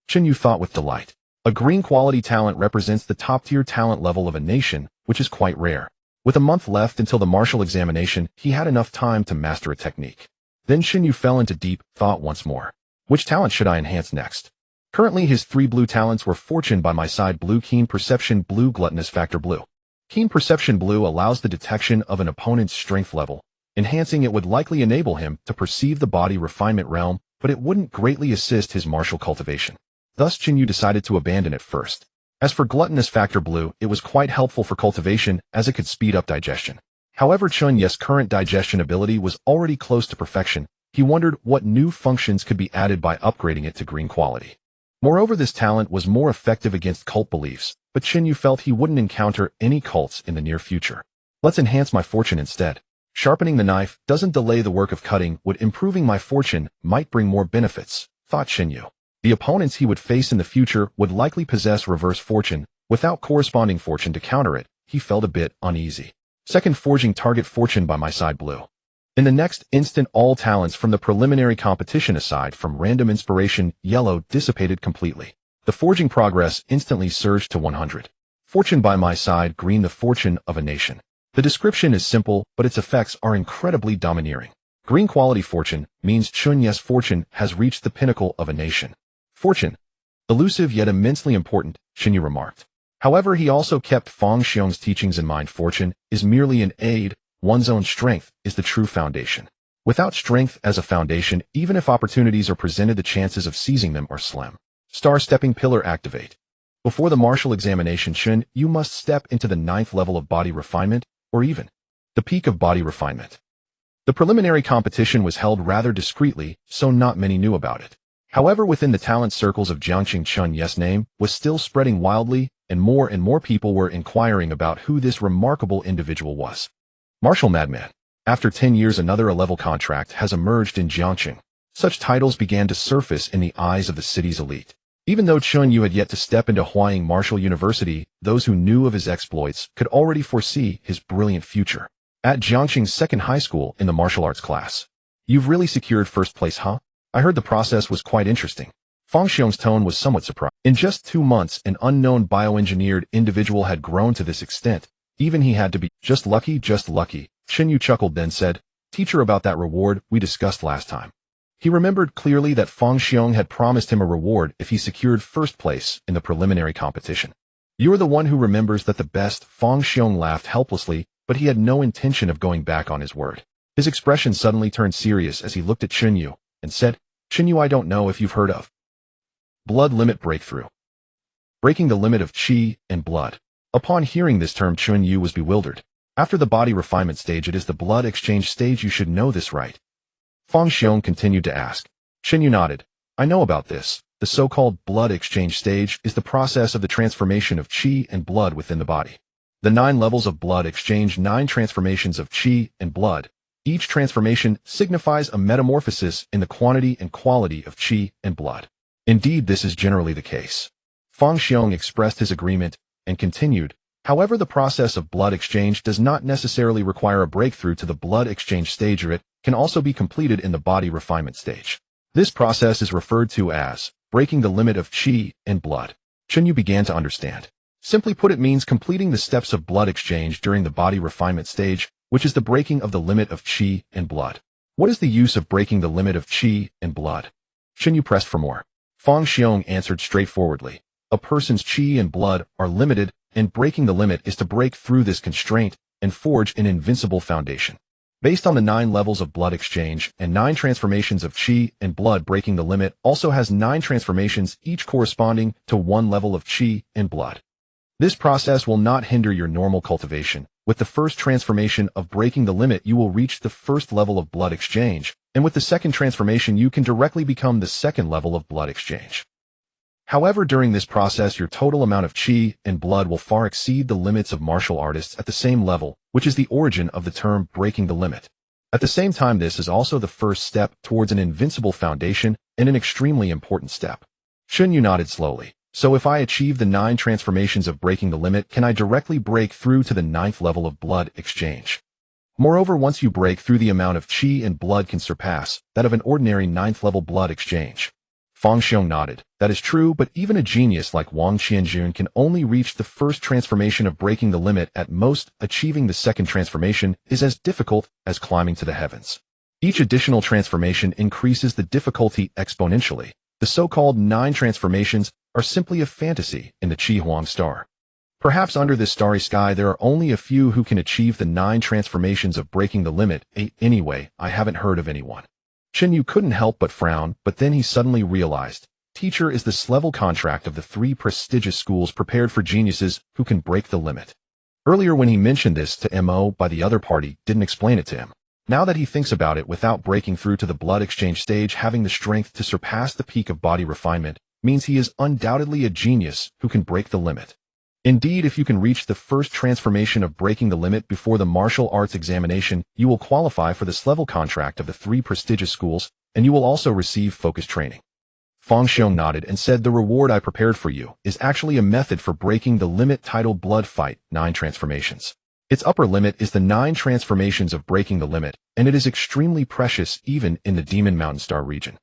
Chen Yu thought with delight. A green quality talent represents the top-tier talent level of a nation, which is quite rare. With a month left until the martial examination, he had enough time to master a technique. Then Chen Yu fell into deep thought once more. Which talent should I enhance next? Currently his 3 blue talents were Fortune by my side, blue, Keen Perception blue, Gluttonous Factor blue. Keen Perception blue allows the detection of an opponent's strength level. Enhancing it would likely enable him to perceive the body refinement realm, but it wouldn't greatly assist his martial cultivation. Thus Chen Yu decided to abandon it first. As for Gluttonous Factor blue, it was quite helpful for cultivation as it could speed up digestion. However, Chen Yu's current digestion ability was already close to perfection. He wondered what new functions could be added by upgrading it to green quality. Moreover, this talent was more effective against cult beliefs, but Chen Yu felt he wouldn't encounter any cults in the near future. Let's enhance my fortune instead. Sharpening the knife doesn't delay the work of cutting. What improving my fortune might bring more benefits, thought Chen Yu. The opponents he would face in the future would likely possess reverse fortune. Without corresponding fortune to counter it, he felt a bit uneasy. Second, forging target fortune by my side blue. In the next instant, all talents from the preliminary competition aside from random inspiration, yellow, dissipated completely. The forging progress instantly surged to 100. Fortune by my side, green, the fortune of a nation. The description is simple, but its effects are incredibly domineering. Green quality fortune means Chen Yu's fortune has reached the pinnacle of a nation. Fortune. Elusive yet immensely important, Chen Yu remarked. However, he also kept Fang Xiong's teachings in mind. Fortune is merely an aid, one's own strength is the true foundation. Without strength as a foundation, even if opportunities are presented, the chances of seizing them are slim. Star-stepping pillar activate. Before the martial examination, Chen Yu must step into the 9th level of body refinement, or even the peak of body refinement. The preliminary competition was held rather discreetly, so not many knew about it. However, within the talent circles of Jiangqing, Chen Yu's name was still spreading wildly, and more people were inquiring about who this remarkable individual was. Martial madman. After 10 years, another A-level contract has emerged in Jiangqing. Such titles began to surface in the eyes of the city's elite. Even though Chen Yu had yet to step into Huaying Martial University, those who knew of his exploits could already foresee his brilliant future. At Jiangqing's second high school in the martial arts class. You've really secured first place, huh? I heard the process was quite interesting. Fang Xiong's tone was somewhat surprised. In just 2 months, an unknown bioengineered individual had grown to this extent. Even he had to be just lucky, just lucky. Chen Yu chuckled, then said, "Teacher, about that reward we discussed last time." He remembered clearly that Fang Xiong had promised him a reward if he secured first place in the preliminary competition. "You're the one who remembers that the best." Fang Xiong laughed helplessly, but he had no intention of going back on his word. His expression suddenly turned serious as he looked at Chen Yu and said, "Chen Yu, I don't know if you've heard of blood limit breakthrough. Breaking the limit of qi and blood." Upon hearing this term, Chen Yu was bewildered. After the body refinement stage, it is the blood exchange stage. You should know this, right? Fang Xiong continued to ask. Chen Yu nodded. "I know about this. The so-called blood exchange stage is the process of the transformation of qi and blood within the body. The 9 levels of blood exchange, 9 transformations of qi and blood. Each transformation signifies a metamorphosis in the quantity and quality of qi and blood. Indeed, this is generally the case." Fang Xiong expressed his agreement and continued, "However, the process of blood exchange does not necessarily require a breakthrough to the blood exchange stage, or it can also be completed in the body refinement stage. This process is referred to as breaking the limit of qi and blood." Chen Yu began to understand. Simply put, it means completing the steps of blood exchange during the body refinement stage, which is the breaking of the limit of qi and blood. What is the use of breaking the limit of qi and blood? Chen Yu pressed for more. Fang Xiong answered straightforwardly. A person's qi and blood are limited, and breaking the limit is to break through this constraint and forge an invincible foundation. Based on the 9 levels of blood exchange and 9 transformations of qi and blood, breaking the limit also has 9 transformations, each corresponding to 1 level of qi and blood. This process will not hinder your normal cultivation. With the first transformation of breaking the limit, you will reach the first level of blood exchange, and with the second transformation, you can directly become the second level of blood exchange. However, during this process, your total amount of qi and blood will far exceed the limits of martial artists at the same level, which is the origin of the term breaking the limit. At the same time, this is also the first step towards an invincible foundation and an extremely important step. Chen Yu nodded slowly. So if I achieve the 9 transformations of breaking the limit, can I directly break through to the 9th level of blood exchange? Moreover, once you break through, the amount of qi and blood can surpass that of an ordinary 9th level blood exchange. Fang Xiong nodded. That is true, but even a genius like Wang Qianjun can only reach the first transformation of breaking the limit at most. Achieving the second transformation is as difficult as climbing to the heavens. Each additional transformation increases the difficulty exponentially. The so-called 9 transformations are simply a fantasy in the Qi Huang star. Perhaps under this starry sky there are only a few who can achieve the 9 transformations of breaking the limit. Anyway, I haven't heard of anyone. Chen Yu couldn't help but frown, but then he suddenly realized, teacher, is this level contract of the 3 prestigious schools prepared for geniuses who can break the limit. Earlier when he mentioned this to Mo by the other party, didn't explain it to him. Now that he thinks about it, without breaking through to the blood exchange stage, having the strength to surpass the peak of body refinement means he is undoubtedly a genius who can break the limit. Indeed, if you can reach the first transformation of breaking the limit before the martial arts examination, you will qualify for this level contract of the 3 prestigious schools, and you will also receive focus training. Fang Xiong nodded and said, the reward I prepared for you is actually a method for breaking the limit titled Blood Fight 9 Transformations. Its upper limit is the 9 transformations of breaking the limit, and it is extremely precious even in the Demon Mountain Star region.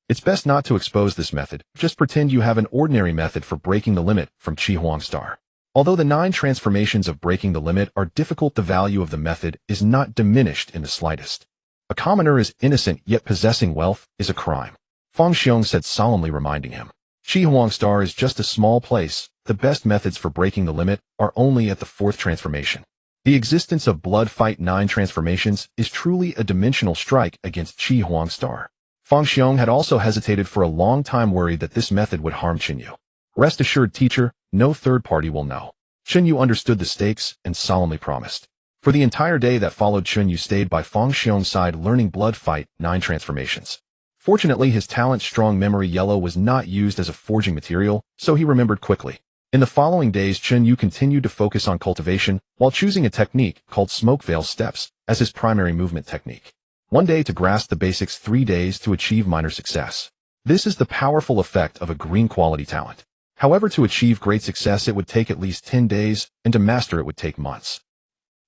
It's best not to expose this method, just pretend you have an ordinary method for breaking the limit from Chi Huang Star. Although the 9 transformations of breaking the limit are difficult, the value of the method is not diminished in the slightest. A commoner is innocent, yet possessing wealth is a crime. Fang Xiong said solemnly, reminding him. Chi Huang Star is just a small place. The best methods for breaking the limit are only at the 4th transformation. The existence of Blood Fight 9 transformations is truly a dimensional strike against Chi Huang Star. Fang Xiong had also hesitated for a long time, worried that this method would harm Chen Yu. Rest assured, teacher, no third party will know. Chen Yu understood the stakes and solemnly promised. For the entire day that followed, Chen Yu stayed by Fang Xiong's side learning Blood Fight 9 transformations. Fortunately, his talent-strong memory yellow was not used as a forging material, so he remembered quickly. In the following days, Chen Yu continued to focus on cultivation while choosing a technique called smoke veil steps as his primary movement technique. One day to grasp the basics, 3 days to achieve minor success. This is the powerful effect of a green quality talent. However, to achieve great success, it would take at least 10 days, and to master it would take months.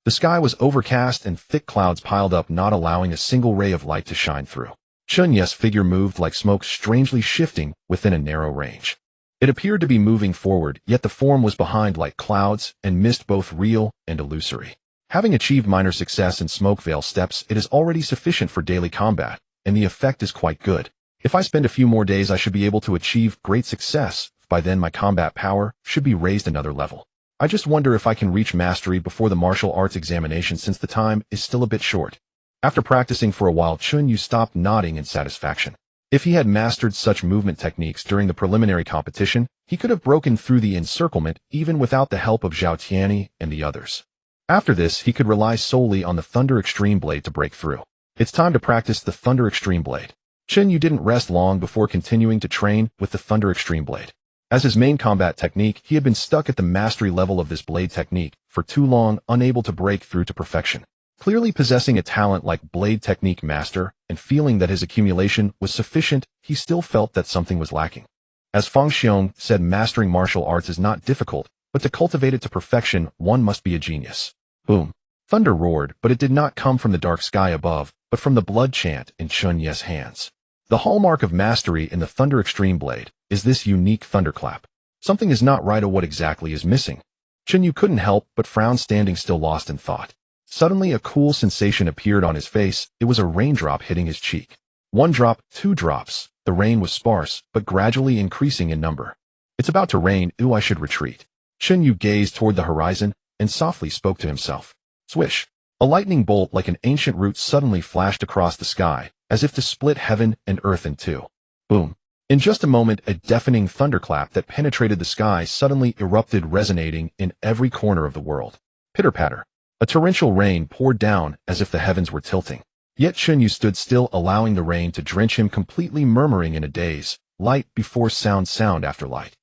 The sky was overcast and thick clouds piled up, not allowing a single ray of light to shine through. Chen Yu's figure moved like smoke, strangely shifting within a narrow range. It appeared to be moving forward, yet the form was behind like clouds and mist, both real and illusory. Having achieved minor success in smoke veil steps, it is already sufficient for daily combat, and the effect is quite good. If I spend a few more days, I should be able to achieve great success. By then, my combat power should be raised another level. I just wonder if I can reach mastery before the martial arts examination, since the time is still a bit short. After practicing for a while, Chen Yu stopped, nodding in satisfaction. If he had mastered such movement techniques during the preliminary competition, he could have broken through the encirclement even without the help of Zhao Tianyi and the others. After this, he could rely solely on the Thunder Extreme Blade to break through. It's time to practice the Thunder Extreme Blade. Chen Yu didn't rest long before continuing to train with the Thunder Extreme Blade. As his main combat technique, he had been stuck at the mastery level of this blade technique for too long, unable to break through to perfection. Clearly possessing a talent like Blade Technique Master and feeling that his accumulation was sufficient, he still felt that something was lacking. As Fang Xiong said, mastering martial arts is not difficult, but to cultivate it to perfection, one must be a genius. Boom. Thunder roared, but it did not come from the dark sky above, but from the blood chant in Chen Yu's hands. The hallmark of mastery in the Thunder Extreme Blade is this unique thunderclap. Something is not right, or what exactly is missing? Chen Yu couldn't help but frown, standing still, lost in thought. Suddenly a cool sensation appeared on his face. It was a raindrop hitting his cheek. 1 drop, 2 drops. The rain was sparse, but gradually increasing in number. It's about to rain. Ooh, I should retreat. Chen Yu gazed toward the horizon and softly spoke to himself. Swish! A lightning bolt like an ancient root suddenly flashed across the sky, as if to split heaven and earth in two. Boom! In just a moment, a deafening thunderclap that penetrated the sky suddenly erupted, resonating in every corner of the world. Pitter-patter. A torrential rain poured down as if the heavens were tilting. Yet Chen Yu stood still, allowing the rain to drench him completely, murmuring in a daze, light before sound, sound after light.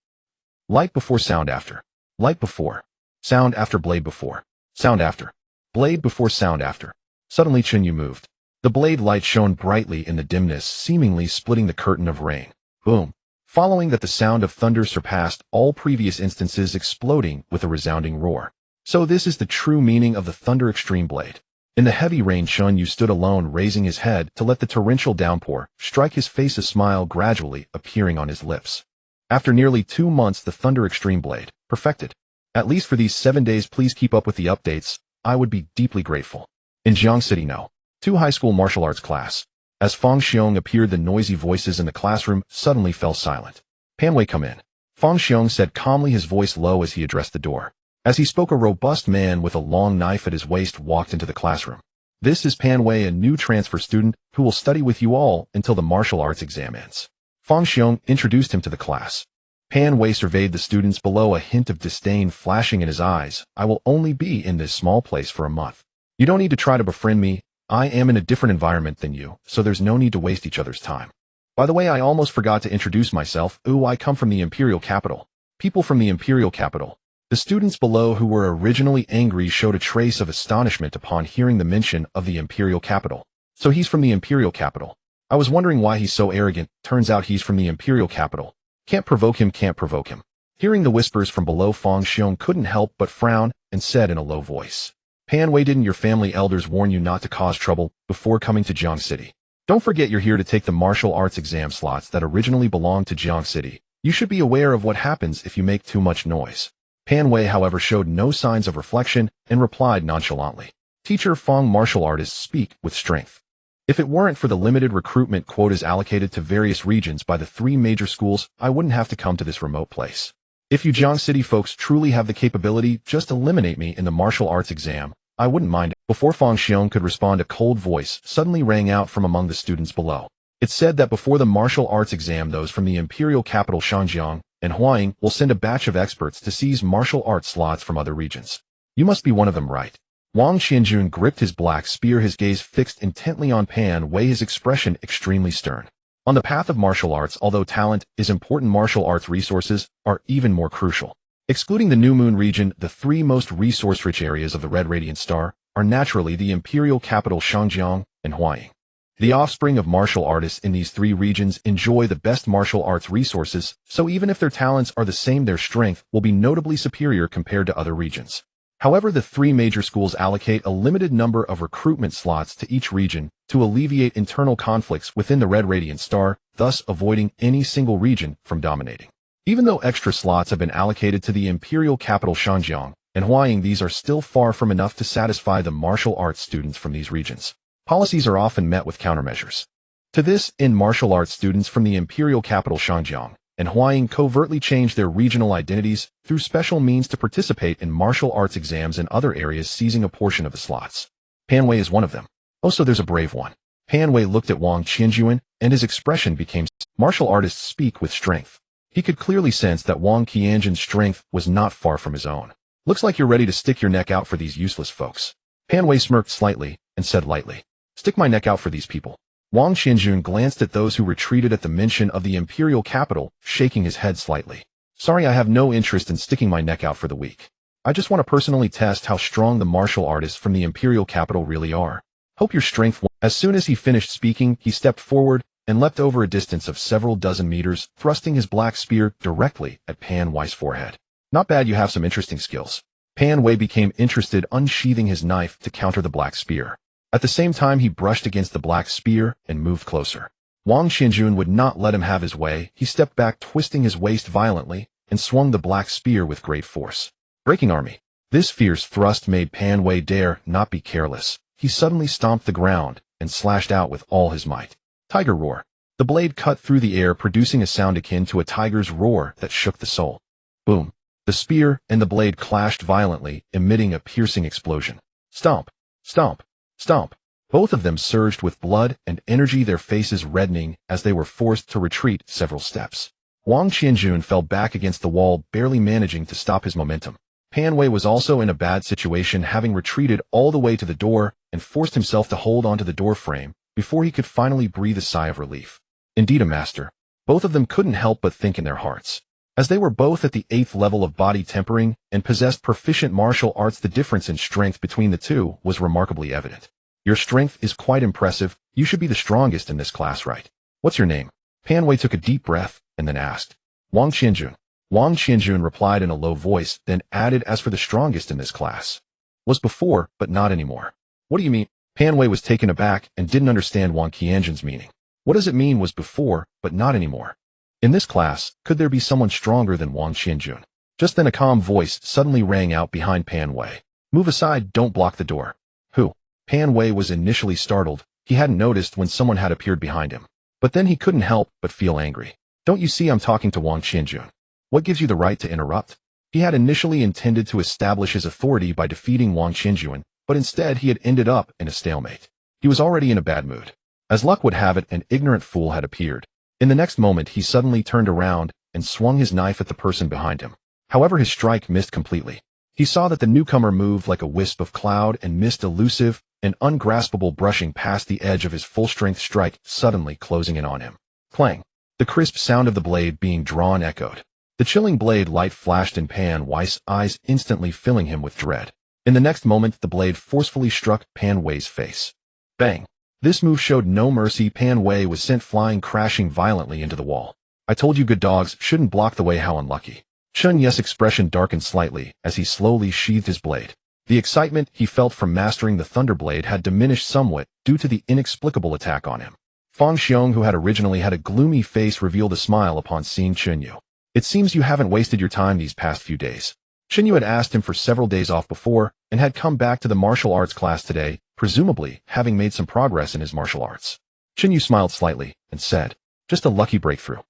Light before sound after. Light before. Sound after, blade before. Sound after. Blade before, sound after. Suddenly Chen Yu moved. The blade light shone brightly in the dimness, seemingly splitting the curtain of rain. Boom. Following that, the sound of thunder surpassed all previous instances, exploding with a resounding roar. So this is the true meaning of the Thunder Extreme Blade. In the heavy rain, Chen Yu stood alone, raising his head to let the torrential downpour strike his face, a smile gradually appearing on his lips. After nearly 2 months, the Thunder Extreme Blade, perfected. At least for these 7 days, please keep up with the updates. I would be deeply grateful. In Jiang City No. 2 high school martial arts class. As Fang Xiong appeared, the noisy voices in the classroom suddenly fell silent. Panwei, come in. Fang Xiong said calmly, his voice low as he addressed the door. As he spoke, a robust man with a long knife at his waist walked into the classroom. This is Panwei, a new transfer student who will study with you all until the martial arts exam ends. Fang Xiong introduced him to the class. Panwei surveyed the students below, a hint of disdain flashing in his eyes. I will only be in this small place for a month. You don't need to try to befriend me. I am in a different environment than you, so there's no need to waste each other's time. By the way, I almost forgot to introduce myself. Ooh, I come from the Imperial Capital. People from the Imperial Capital. The students below who were originally angry showed a trace of astonishment upon hearing the mention of the imperial capital. So he's from the imperial capital. I was wondering why he's so arrogant. Turns out he's from the imperial capital. Can't provoke him, can't provoke him. Hearing the whispers from below, Fang Xiong couldn't help but frown and said in a low voice, Pan Wei, didn't your family elders warn you not to cause trouble before coming to Jiang City? Don't forget you're here to take the martial arts exam slots that originally belonged to Jiang City. You should be aware of what happens if you make too much noise. Pan Wei, however, showed no signs of reflection and replied nonchalantly, Teacher Fang, martial artists speak with strength. If it weren't for the limited recruitment quotas allocated to various regions by the 3 major schools, I wouldn't have to come to this remote place. If you Jiang City folks truly have the capability, just eliminate me in the martial arts exam. I wouldn't mind it. Before Fang Xiong could respond, a cold voice suddenly rang out from among the students below. It said that before the martial arts exam, those from the imperial capital Shanjiang and Huaying will send a batch of experts to seize martial arts slots from other regions. You must be one of them, right? Wang Qianjun gripped his black spear, his gaze fixed intently on Pan Wei, his expression extremely stern. On the path of martial arts, although talent is important, martial arts resources are even more crucial. Excluding the New Moon region, the 3 most resource-rich areas of the Red Radiant Star are naturally the imperial capital Shanjiang and Huaying. The offspring of martial artists in these 3 regions enjoy the best martial arts resources, so even if their talents are the same, their strength will be notably superior compared to other regions. However, the 3 major schools allocate a limited number of recruitment slots to each region to alleviate internal conflicts within the Red Radiant Star, thus avoiding any single region from dominating. Even though extra slots have been allocated to the imperial capital Shanjiang and Huaying, these are still far from enough to satisfy the martial arts students from these regions. Policies are often met with countermeasures. To this end, martial arts students from the imperial capital Shanjiang and Huaying covertly change their regional identities through special means to participate in martial arts exams in other areas, seizing a portion of the slots. Pan Wei is one of them. Oh, so there's a brave one. Pan Wei looked at Wang Qianjuan, and his expression became, martial artists speak with strength. He could clearly sense that Wang Qianjun's strength was not far from his own. Looks like you're ready to stick your neck out for these useless folks. Pan Wei smirked slightly and said lightly, Stick my neck out for these people. Wang Qianjun glanced at those who retreated at the mention of the imperial capital, shaking his head slightly. Sorry, I have no interest in sticking my neck out for the weak. I just want to personally test how strong the martial artists from the imperial capital really are. Hope your strength. As soon as he finished speaking, he stepped forward and leapt over a distance of several dozen meters, thrusting his black spear directly at Pan Wei's forehead. Not bad, you have some interesting skills. Pan Wei became interested, unsheathing his knife to counter the black spear. At the same time, he brushed against the black spear and moved closer. Wang Qianjun would not let him have his way. He stepped back, twisting his waist violently, and swung the black spear with great force. Breaking army. This fierce thrust made Pan Wei dare not be careless. He suddenly stomped the ground and slashed out with all his might. Tiger roar. The blade cut through the air, producing a sound akin to a tiger's roar that shook the soul. Boom. The spear and the blade clashed violently, emitting a piercing explosion. Stomp. Stomp. Stomp. Both of them surged with blood and energy, their faces reddening as they were forced to retreat several steps. Wang Qianjun fell back against the wall, barely managing to stop his momentum. Pan Wei was also in a bad situation, having retreated all the way to the door and forced himself to hold onto the door frame before he could finally breathe a sigh of relief. Indeed, a master. Both of them couldn't help but think in their hearts. As they were both at the 8th level of body tempering and possessed proficient martial arts, the difference in strength between the two was remarkably evident. Your strength is quite impressive. You should be the strongest in this class, right? What's your name? Pan Wei took a deep breath and then asked. Wang Qianjun. Wang Qianjun replied in a low voice, then added, as for the strongest in this class. Was before, but not anymore. What do you mean? Pan Wei was taken aback and didn't understand Wang Qianjun's meaning. What does it mean, was before, but not anymore? In this class, could there be someone stronger than Wang Qianjun? Just then a calm voice suddenly rang out behind Pan Wei. Move aside, don't block the door. Who? Pan Wei was initially startled. He hadn't noticed when someone had appeared behind him. But then he couldn't help but feel angry. Don't you see I'm talking to Wang Qianjun? What gives you the right to interrupt? He had initially intended to establish his authority by defeating Wang Qianjun, but instead he had ended up in a stalemate. He was already in a bad mood. As luck would have it, an ignorant fool had appeared. In the next moment, he suddenly turned around and swung his knife at the person behind him. However, his strike missed completely. He saw that the newcomer moved like a wisp of cloud and missed, elusive and ungraspable, brushing past the edge of his full-strength strike, suddenly closing in on him. Clang! The crisp sound of the blade being drawn echoed. The chilling blade light flashed in Pan Wei's eyes, instantly filling him with dread. In the next moment, the blade forcefully struck Pan Wei's face. Bang! This move showed no mercy. Pan Wei was sent flying, crashing violently into the wall. I told you good dogs shouldn't block the way. How unlucky. Chen Yu's expression darkened slightly as he slowly sheathed his blade. The excitement he felt from mastering the Thunder Blade had diminished somewhat due to the inexplicable attack on him. Fang Xiong, who had originally had a gloomy face, revealed a smile upon seeing Chen Yu. It seems you haven't wasted your time these past few days. Chen Yu had asked him for several days off before and had come back to the martial arts class today, presumably having made some progress in his martial arts. Chen Yu smiled slightly and said, just a lucky breakthrough.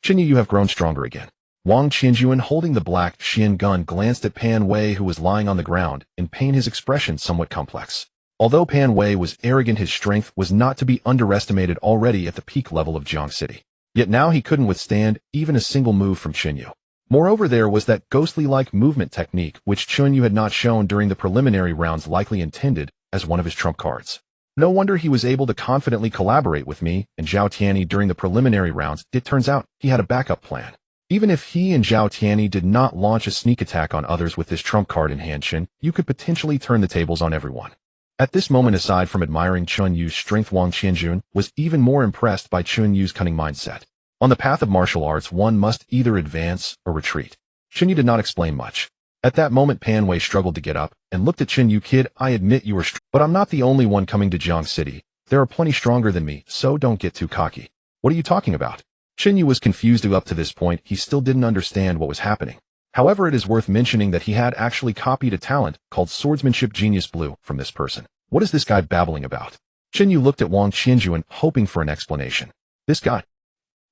Chen Yu, you have grown stronger again. Wang Qianjuan, holding the black Xian gun, glanced at Pan Wei, who was lying on the ground, in pain, his expression somewhat complex. Although Pan Wei was arrogant, his strength was not to be underestimated already at the peak level of Jiang City. Yet now he couldn't withstand even a single move from Chen Yu. Moreover, there was that ghostly-like movement technique which Chen Yu had not shown during the preliminary rounds, likely intended as one of his trump cards. No wonder he was able to confidently collaborate with me and Zhao Tianyi during the preliminary rounds. It turns out he had a backup plan. Even if he and Zhao Tianyi did not launch a sneak attack on others with this trump card in hand, Chen Yu could potentially turn the tables on everyone. At this moment, aside from admiring Chen Yu's strength, Wang Qianjun was even more impressed by Chen Yu's cunning mindset. On the path of martial arts, one must either advance or retreat. Chen Yu did not explain much. At that moment, Pan Wei struggled to get up and looked at Chen Yu. Kid, I admit you are but I'm not the only one coming to Jiang City. There are plenty stronger than me, so don't get too cocky. What are you talking about? Chen Yu was confused. Up to this point, he still didn't understand what was happening. However, it is worth mentioning that he had actually copied a talent called Swordsmanship Genius Blue from this person. What is this guy babbling about? Chen Yu looked at Wang Qianjuan, hoping for an explanation. This guy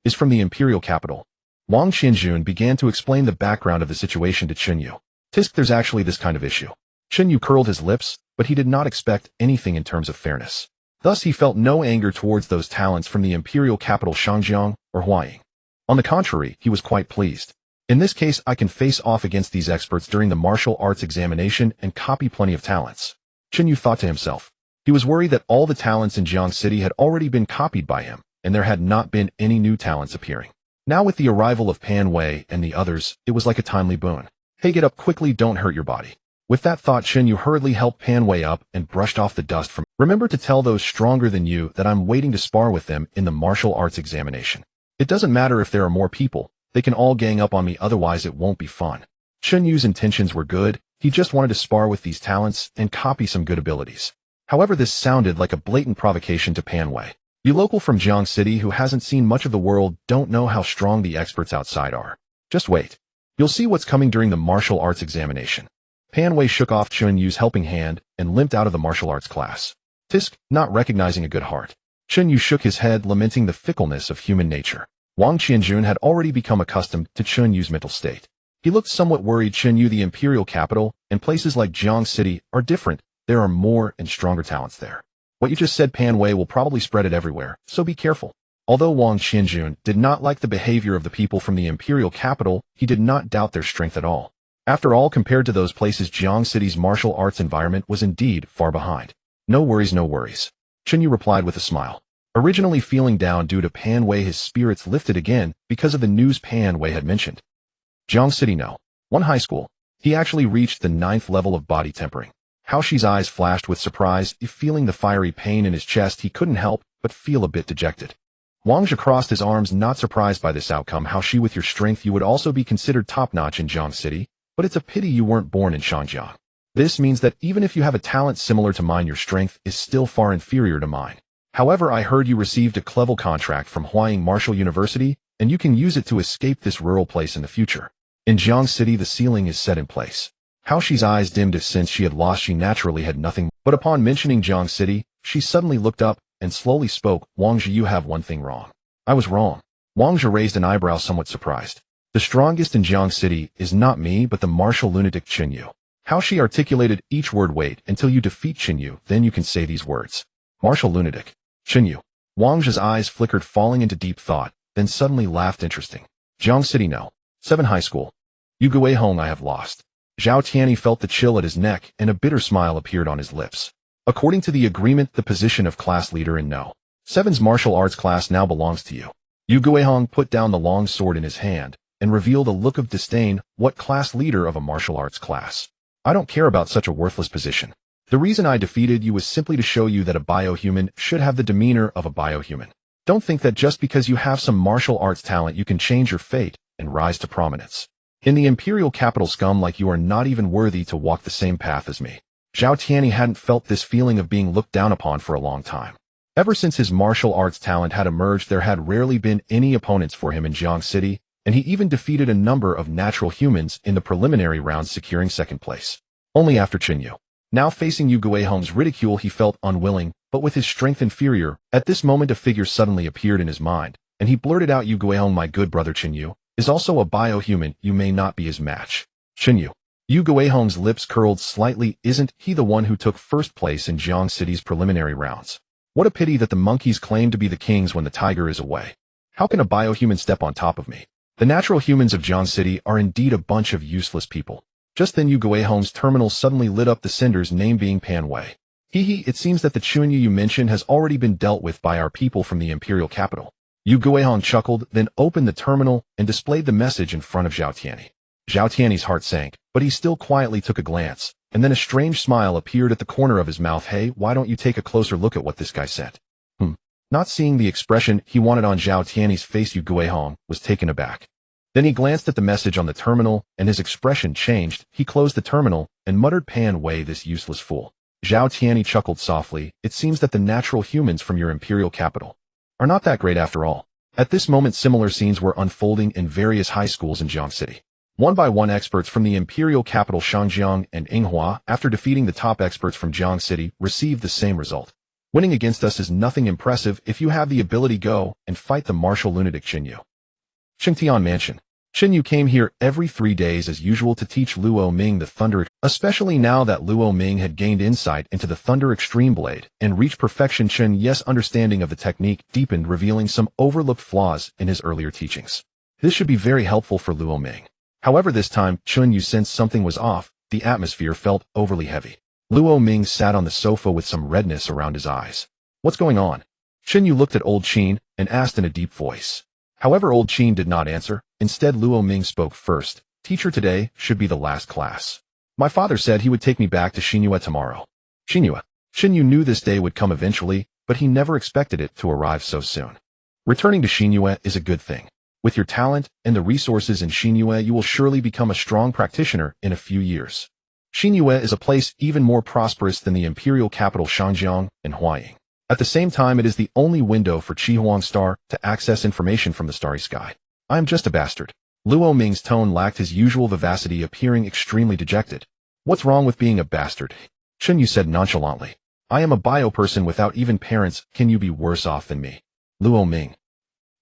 is from the imperial capital. Wang Qianjun began to explain the background of the situation to Chen Yu. Tisk, there's actually this kind of issue. Chen Yu curled his lips, but he did not expect anything in terms of fairness. Thus, he felt no anger towards those talents from the imperial capital Shangjiang or Huaying. On the contrary, he was quite pleased. In this case, I can face off against these experts during the martial arts examination and copy plenty of talents. Chen Yu thought to himself. He was worried that all the talents in Jiang City had already been copied by him, and there had not been any new talents appearing. Now with the arrival of Pan Wei and the others, it was like a timely boon. Hey, get up quickly, don't hurt your body. With that thought, Chen Yu hurriedly helped Pan Wei up and brushed off the dust from. Remember to tell those stronger than you that I'm waiting to spar with them in the martial arts examination. It doesn't matter if there are more people, they can all gang up on me, otherwise it won't be fun. Chen Yu's intentions were good, he just wanted to spar with these talents and copy some good abilities. However, this sounded like a blatant provocation to Pan Wei. You local from Jiang City who hasn't seen much of the world don't know how strong the experts outside are. Just wait. You'll see what's coming during the martial arts examination. Pan Wei shook off Chen Yu's helping hand and limped out of the martial arts class. Tisk, not recognizing a good heart. Chen Yu shook his head, lamenting the fickleness of human nature. Wang Qianjun had already become accustomed to Chen Yu's mental state. He looked somewhat worried. Chen Yu, the imperial capital, and places like Jiang City are different. There are more and stronger talents there. What you just said, Pan Wei, will probably spread it everywhere, so be careful. Although Wang Qianjun did not like the behavior of the people from the imperial capital, he did not doubt their strength at all. After all, compared to those places, Jiang City's martial arts environment was indeed far behind. No worries, no worries. Chen Yu replied with a smile. Originally feeling down due to Pan Wei, his spirits lifted again because of the news Pan Wei had mentioned. Jiang City No. 1 high school. He actually reached the 9th level of body tempering. Haoxi's eyes flashed with surprise. Feeling the fiery pain in his chest, he couldn't help but feel a bit dejected. Wang Zhe crossed his arms, not surprised by this outcome. Haoxi, with your strength, you would also be considered top-notch in Jiang City, but it's a pity you weren't born in Shangjiang. This means that even if you have a talent similar to mine, your strength is still far inferior to mine. However, I heard you received a clever contract from Huaying Martial University, and you can use it to escape this rural place in the future. In Jiang City, the ceiling is set in place. Haoxi's eyes dimmed as since she had lost, she naturally had nothing, but upon mentioning Jiang City, she suddenly looked up and slowly spoke. Wang Zhe, you have one thing wrong. I was wrong. Wang Zhe raised an eyebrow, somewhat surprised. The strongest in Jiang City is not me, but the martial lunatic Chen Yu. Haoxi articulated each word. Wait until you defeat Chen Yu, then you can say these words. Martial lunatic. Chen Yu. Wang Zhe's eyes flickered, falling into deep thought, then suddenly laughed. Interesting. Jiang City No. 7 high school. Yu Gui Hong, I have lost. Zhao Tianyi felt the chill at his neck, and a bitter smile appeared on his lips. According to the agreement, the position of class leader in No. 7's martial arts class now belongs to you. Yu Guihong put down the long sword in his hand, and revealed a look of disdain. What class leader of a martial arts class? I don't care about such a worthless position. The reason I defeated you was simply to show you that a biohuman should have the demeanor of a biohuman. Don't think that just because you have some martial arts talent you can change your fate and rise to prominence. In the imperial capital, scum like you are not even worthy to walk the same path as me. Zhao Tianyi hadn't felt this feeling of being looked down upon for a long time. Ever since his martial arts talent had emerged, there had rarely been any opponents for him in Jiang City, and he even defeated a number of natural humans in the preliminary rounds, securing second place. Only after Chen Yu. Now facing Yu Guihong's ridicule, he felt unwilling, but with his strength inferior. At this moment a figure suddenly appeared in his mind, and he blurted out, Yu Guihong, my good brother Chen Yu is also a biohuman. You may not be his match. Chen Yu. Yu Guihong's lips curled slightly. Isn't he the one who took first place in Jiang City's preliminary rounds? What a pity that the monkeys claim to be the kings when the tiger is away. How can a biohuman step on top of me? The natural humans of Jiang City are indeed a bunch of useless people. Just then Yu Guihong's terminal suddenly lit up, the sender's name being Pan Wei. It seems that the Chen Yu you mentioned has already been dealt with by our people from the imperial capital. Yu Guihong chuckled, then opened the terminal and displayed the message in front of Zhao Tianyi. Zhao Tianyi's heart sank, but he still quietly took a glance, and then a strange smile appeared at the corner of his mouth. Hey, why don't you take a closer look at what this guy said? Not seeing the expression he wanted on Zhao Tianyi's face, Yu Guihong was taken aback. Then he glanced at the message on the terminal, and his expression changed. He closed the terminal and muttered, Pan Wei, this useless fool. Zhao Tianyi chuckled softly. It seems that the natural humans from your imperial capital are not that great after all. At this moment similar scenes were unfolding in various high schools in Jiang City. One by one experts from the imperial capital Shangjiang and Yinghua, after defeating the top experts from Jiang City, received the same result. Winning against us is nothing impressive. If you have the ability, go and fight the martial lunatic Chen Yu. Qingtian Mansion. Chen Yu came here every 3 days as usual to teach Luo Ming the Thunder, especially now that Luo Ming had gained insight into the Thunder Extreme Blade and reached perfection. Chen Yu's understanding of the technique deepened, revealing some overlooked flaws in his earlier teachings. This should be very helpful for Luo Ming. However, this time, Chen Yu sensed something was off. The atmosphere felt overly heavy. Luo Ming sat on the sofa with some redness around his eyes. What's going on? Chen Yu looked at old Qin and asked in a deep voice. However, old Qin did not answer. Instead, Luo Ming spoke first. Teacher, today should be the last class. My father said he would take me back to Xinyue tomorrow. Xinyue. Chen Yu knew this day would come eventually, but he never expected it to arrive so soon. Returning to Xinyue is a good thing. With your talent and the resources in Xinyue, you will surely become a strong practitioner in a few years. Xinyue is a place even more prosperous than the imperial capital Shangjiang and Huaying. At the same time, it is the only window for Qihuang Star to access information from the starry sky. I am just a bastard. Luo Ming's tone lacked his usual vivacity, appearing extremely dejected. What's wrong with being a bastard? Chen Yu said nonchalantly. I am a bio person without even parents. Can you be worse off than me? Luo Ming.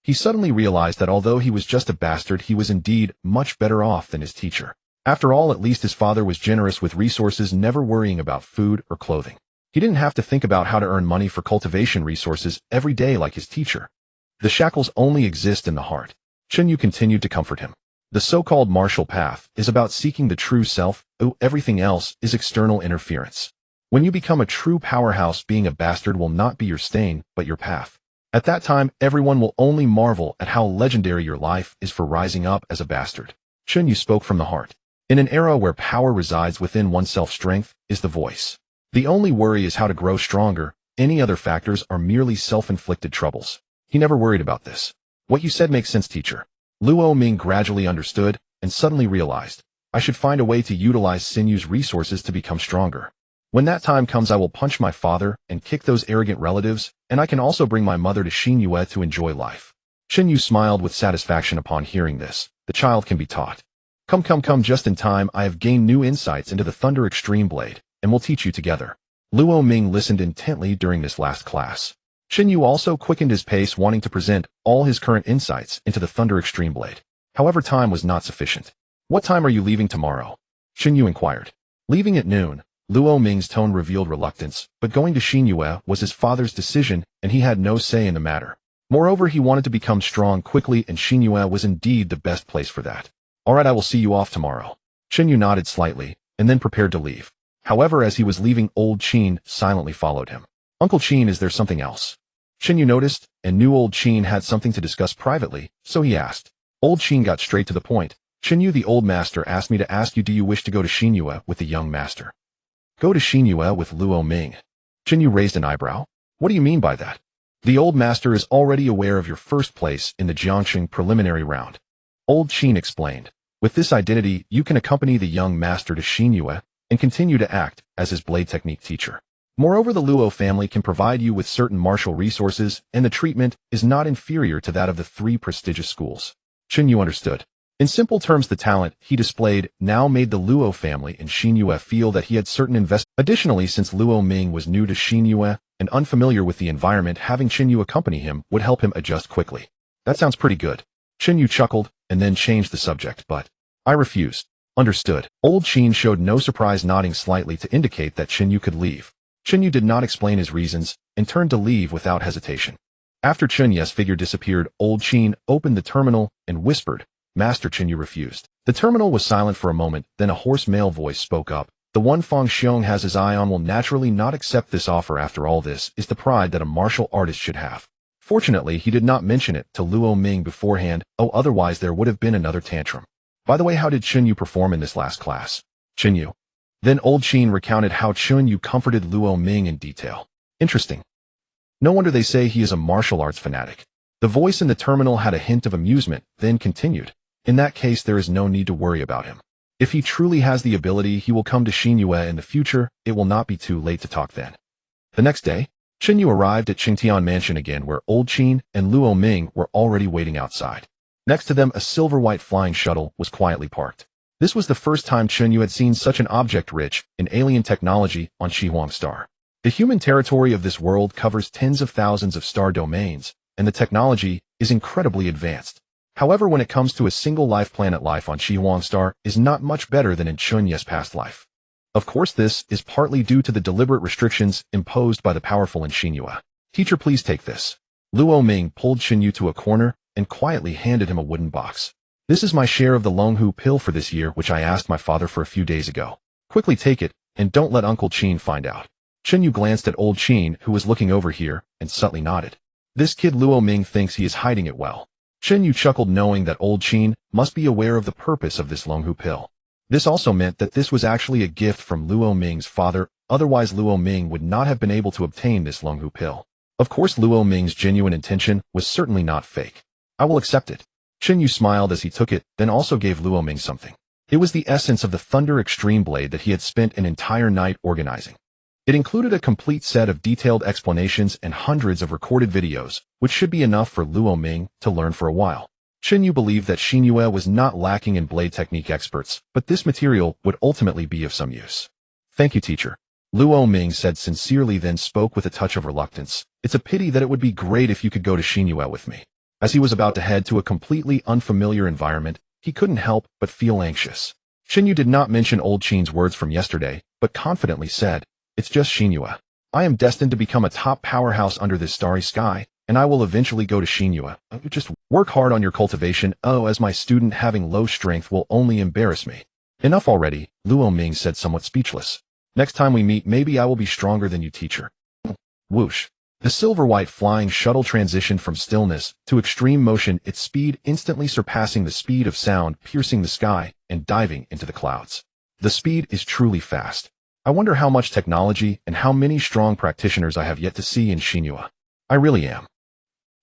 He suddenly realized that although he was just a bastard, he was indeed much better off than his teacher. After all, at least his father was generous with resources, never worrying about food or clothing. He didn't have to think about how to earn money for cultivation resources every day like his teacher. The shackles only exist in the heart. Chen Yu continued to comfort him. The so-called martial path is about seeking the true self. Everything else is external interference. When you become a true powerhouse, being a bastard will not be your stain, but your path. At that time, everyone will only marvel at how legendary your life is for rising up as a bastard. Chen Yu spoke from the heart. In an era where power resides within oneself, strength is the voice. The only worry is how to grow stronger. Any other factors are merely self-inflicted troubles. He never worried about this. What you said makes sense, teacher. Luo Ming gradually understood and suddenly realized, I should find a way to utilize Sinyu's resources to become stronger. When that time comes, I will punch my father and kick those arrogant relatives, and I can also bring my mother to Xinyue to enjoy life. Chen Yu smiled with satisfaction upon hearing this. The child can be taught. Come, just in time. I have gained new insights into the Thunder Extreme Blade, and we'll teach you together. Luo Ming listened intently during this last class. Chen Yu also quickened his pace, wanting to present all his current insights into the Thunder Extreme Blade. However, time was not sufficient. What time are you leaving tomorrow? Chen Yu inquired. Leaving at noon. Luo Ming's tone revealed reluctance, but going to Xinyue was his father's decision, and he had no say in the matter. Moreover, he wanted to become strong quickly, and Xinyue was indeed the best place for that. All right, I will see you off tomorrow. Chen Yu nodded slightly, and then prepared to leave. However, as he was leaving, old Qin silently followed him. Uncle Qin, is there something else? Chen Yu noticed, and knew old Qin had something to discuss privately, so he asked. Old Qin got straight to the point. Chen Yu, the old master, asked me to ask you, do you wish to go to Xinyue with the young master? Go to Xinyue with Luo Ming. Chen Yu raised an eyebrow. What do you mean by that? The old master is already aware of your first place in the Jiangxing preliminary round. Old Qin explained. With this identity, you can accompany the young master to Xinyue and continue to act as his blade technique teacher. Moreover, the Luo family can provide you with certain martial resources, and the treatment is not inferior to that of the 3 prestigious schools. Chen Yu understood. In simple terms, the talent he displayed now made the Luo family in Xinyue feel that he had certain investment. Additionally, since Luo Ming was new to Xinyue and unfamiliar with the environment, having Chen Yu accompany him would help him adjust quickly. That sounds pretty good. Chen Yu chuckled and then changed the subject, but I refused. Understood. Old Qin showed no surprise, nodding slightly to indicate that Chen Yu could leave. Chen Yu did not explain his reasons and turned to leave without hesitation. After Chen Yu's figure disappeared, Old Qin opened the terminal and whispered, Master. Chen Yu refused. The terminal was silent for a moment, then a hoarse male voice spoke up. The one Fang Xiong has his eye on will naturally not accept this offer. After all, this is the pride that a martial artist should have. Fortunately, he did not mention it to Luo Ming beforehand, otherwise there would have been another tantrum. By the way, how did Chen Yu perform in this last class? Chen Yu. Then Old Qin recounted how Chen Yu comforted Luo Ming in detail. Interesting. No wonder they say he is a martial arts fanatic. The voice in the terminal had a hint of amusement, then continued. In that case, there is no need to worry about him. If he truly has the ability, he will come to Xinyue in the future. It will not be too late to talk then. The next day, Chen Yu arrived at Qingtian Mansion again, where Old Qin and Luo Ming were already waiting outside. Next to them, a silver-white flying shuttle was quietly parked. This was the first time Chen Yu had seen such an object rich in alien technology on Shihuang Star. The human territory of this world covers tens of thousands of star domains, and the technology is incredibly advanced. However, when it comes to a single life planet, life on Shihuang Star is not much better than in Chen Yu's past life. Of course, this is partly due to the deliberate restrictions imposed by the powerful in Xinyue. Teacher, please take this. Luo Ming pulled Chen Yu to a corner and quietly handed him a wooden box. This is my share of the Longhu pill for this year, which I asked my father for a few days ago. Quickly take it, and don't let Uncle Qin find out. Chen Yu glanced at Old Qin, who was looking over here, and subtly nodded. This kid Luo Ming thinks he is hiding it well. Chen Yu chuckled, knowing that Old Qin must be aware of the purpose of this Longhu pill. This also meant that this was actually a gift from Luo Ming's father, otherwise Luo Ming would not have been able to obtain this Longhu pill. Of course, Luo Ming's genuine intention was certainly not fake. I will accept it. Chen Yu smiled as he took it, then also gave Luo Ming something. It was the essence of the Thunder Extreme Blade that he had spent an entire night organizing. It included a complete set of detailed explanations and hundreds of recorded videos, which should be enough for Luo Ming to learn for a while. Chen Yu believed that Xinyue was not lacking in blade technique experts, but this material would ultimately be of some use. Thank you, teacher. Luo Ming said sincerely, then spoke with a touch of reluctance. It's a pity that it would be great if you could go to Xinyue with me. As he was about to head to a completely unfamiliar environment, he couldn't help but feel anxious. Chen Yu did not mention Old Qin's words from yesterday, but confidently said, It's just Xinyue. I am destined to become a top powerhouse under this starry sky, and I will eventually go to Xinyue. Just work hard on your cultivation. As my student, having low strength will only embarrass me. Enough already, Luo Ming said, somewhat speechless. Next time we meet, maybe I will be stronger than you, teacher. Whoosh. The silver-white flying shuttle transitioned from stillness to extreme motion, its speed instantly surpassing the speed of sound, piercing the sky and diving into the clouds. The speed is truly fast. I wonder how much technology and how many strong practitioners I have yet to see in Xinyue. I really am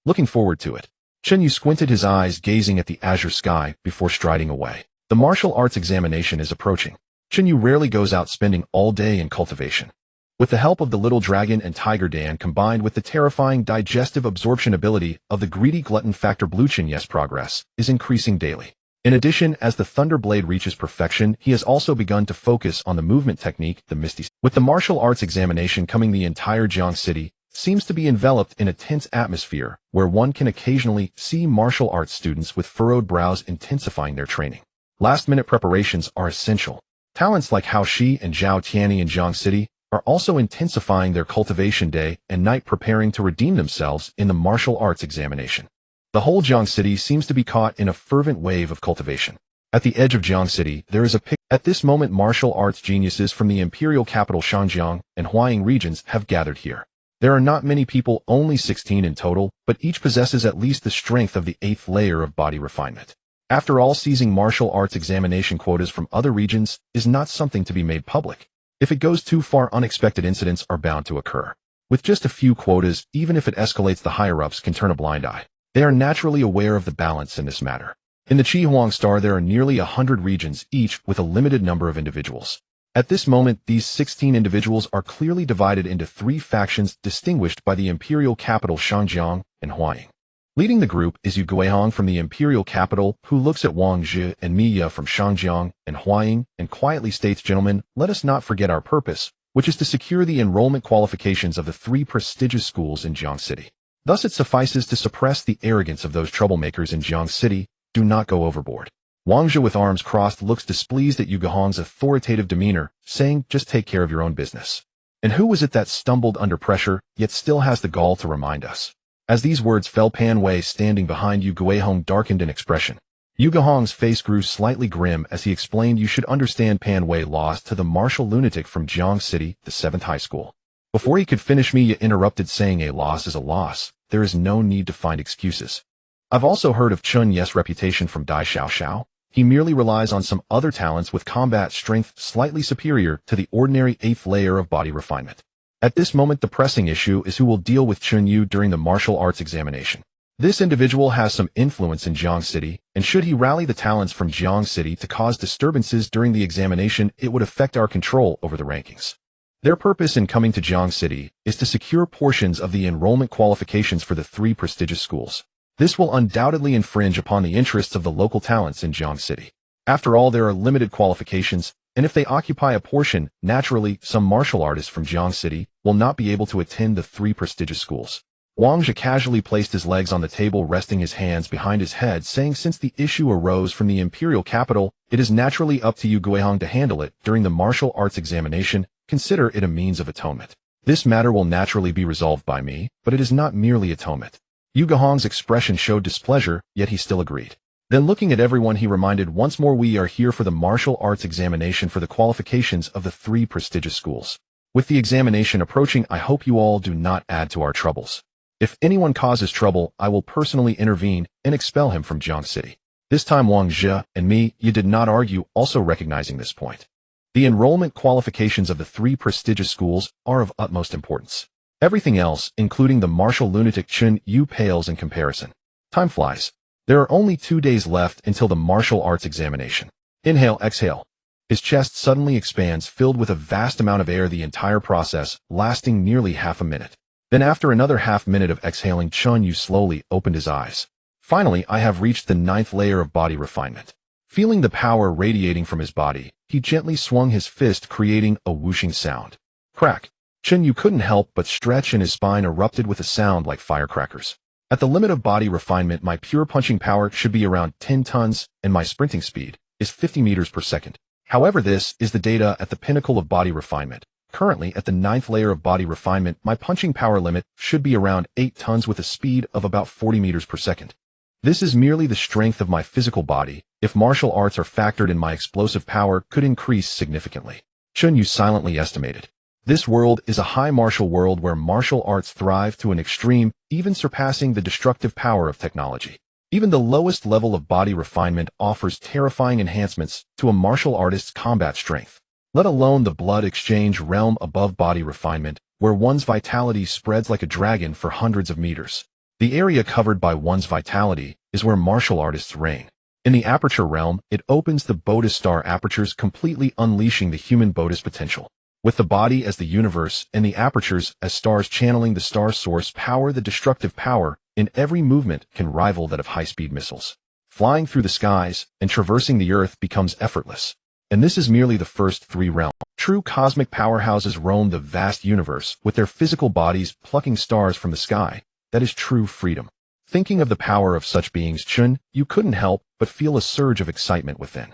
looking forward to it. Chen Yu squinted his eyes, gazing at the azure sky before striding away. The martial arts examination is approaching. Chen Yu rarely goes out, spending all day in cultivation. With the help of the little dragon and tiger Dan, combined with the terrifying digestive absorption ability of the greedy glutton factor, Blue Chen Yu's progress is increasing daily. In addition, as the Thunder Blade reaches perfection, he has also begun to focus on the movement technique, the Misty. With the martial arts examination coming, the entire Jiang City seems to be enveloped in a tense atmosphere, where one can occasionally see martial arts students with furrowed brows intensifying their training. Last-minute preparations are essential. Talents like Hao Shi and Zhao Tianyi in Jiang City are also intensifying their cultivation day and night, preparing to redeem themselves in the martial arts examination. The whole Jiang City seems to be caught in a fervent wave of cultivation. At the edge of Jiang City, there is a pic. At this moment, martial arts geniuses from the imperial capital Shangjiang and Huaying regions have gathered here. There are not many people, only 16 in total, but each possesses at least the strength of the 8th layer of body refinement. After all, seizing martial arts examination quotas from other regions is not something to be made public. If it goes too far, unexpected incidents are bound to occur. With just a few quotas, even if it escalates, the higher-ups can turn a blind eye. They are naturally aware of the balance in this matter. In the Qi Star, there are nearly 100 regions, each with a limited number of individuals. At this moment, these 16 individuals are clearly divided into 3 factions distinguished by the imperial capital Shangjiang and Huaying. Leading the group is Yu Guihong from the imperial capital, who looks at Wang Zhi and Mi Ye from Shangjiang and Huaying and quietly states, "Gentlemen, let us not forget our purpose, which is to secure the enrollment qualifications of the 3 prestigious schools in Jiang City. Thus it suffices to suppress the arrogance of those troublemakers in Jiang City. Do not go overboard." Wang Zhi, with arms crossed, looks displeased at Yu Guihong's authoritative demeanor, saying, "Just take care of your own business." And who was it that stumbled under pressure, yet still has the gall to remind us? As these words fell, Pan Wei, standing behind Yu Guihong, darkened in expression. Yu Guihong's face grew slightly grim as he explained, "You should understand, Pan Wei lost to the martial lunatic from Jiang City, the 7th High School." Before he could finish, Mi Ye interrupted, saying, "A loss is a loss. There is no need to find excuses. I've also heard of Chen Yu's reputation from Dai Xiao. He merely relies on some other talents with combat strength slightly superior to the ordinary 8th layer of body refinement. At this moment, the pressing issue is who will deal with Chen Yu during the martial arts examination. This individual has some influence in Jiang City, and should he rally the talents from Jiang City to cause disturbances during the examination, it would affect our control over the rankings. Their purpose in coming to Jiang City is to secure portions of the enrollment qualifications for the 3 prestigious schools. This will undoubtedly infringe upon the interests of the local talents in Jiang City. After all, there are limited qualifications, and if they occupy a portion, naturally, some martial artists from Jiang City will not be able to attend the 3 prestigious schools." Wang Zhi casually placed his legs on the table, resting his hands behind his head, saying, "Since the issue arose from the imperial capital, it is naturally up to Yu Guihong to handle it during the martial arts examination. Consider it a means of atonement. This matter will naturally be resolved by me, but it is not merely atonement." Yu Guihong's expression showed displeasure, yet he still agreed. Then, looking at everyone, he reminded once more, "We are here for the martial arts examination for the qualifications of the 3 prestigious schools. With the examination approaching, I hope you all do not add to our troubles. If anyone causes trouble, I will personally intervene and expel him from Jiang City." This time Wang Zhi and Mi Ye did not argue, also recognizing this point. The enrollment qualifications of the 3 prestigious schools are of utmost importance. Everything else, including the martial lunatic Chen Yu, pales in comparison. Time flies. There are only 2 days left until the martial arts examination. Inhale, exhale. His chest suddenly expands, filled with a vast amount of air, the entire process lasting nearly half a minute. Then after another half minute of exhaling, Chen Yu slowly opened his eyes. "Finally, I have reached the 9th layer of body refinement." Feeling the power radiating from his body, he gently swung his fist, creating a whooshing sound. Crack! Chen Yu couldn't help but stretch, and his spine erupted with a sound like firecrackers. At the limit of body refinement, my pure punching power should be around 10 tons, and my sprinting speed is 50 meters per second. However, this is the data at the pinnacle of body refinement. Currently, at the 9th layer of body refinement, my punching power limit should be around 8 tons with a speed of about 40 meters per second. This is merely the strength of my physical body. If martial arts are factored in, my explosive power could increase significantly. Chen Yu silently estimated. This world is a high martial world where martial arts thrive to an extreme, even surpassing the destructive power of technology. Even the lowest level of body refinement offers terrifying enhancements to a martial artist's combat strength, let alone the blood exchange realm above body refinement, where one's vitality spreads like a dragon for hundreds of meters. The area covered by one's vitality is where martial artists reign. In the aperture realm, it opens the Bodhi star apertures, completely unleashing the human Bodhi's potential. With the body as the universe and the apertures as stars, channeling the star source power, the destructive power in every movement can rival that of high-speed missiles. Flying through the skies and traversing the earth becomes effortless. And this is merely the first 3 realms. True cosmic powerhouses roam the vast universe with their physical bodies, plucking stars from the sky. That is true freedom. Thinking of the power of such beings, Chen Yu couldn't help but feel a surge of excitement within.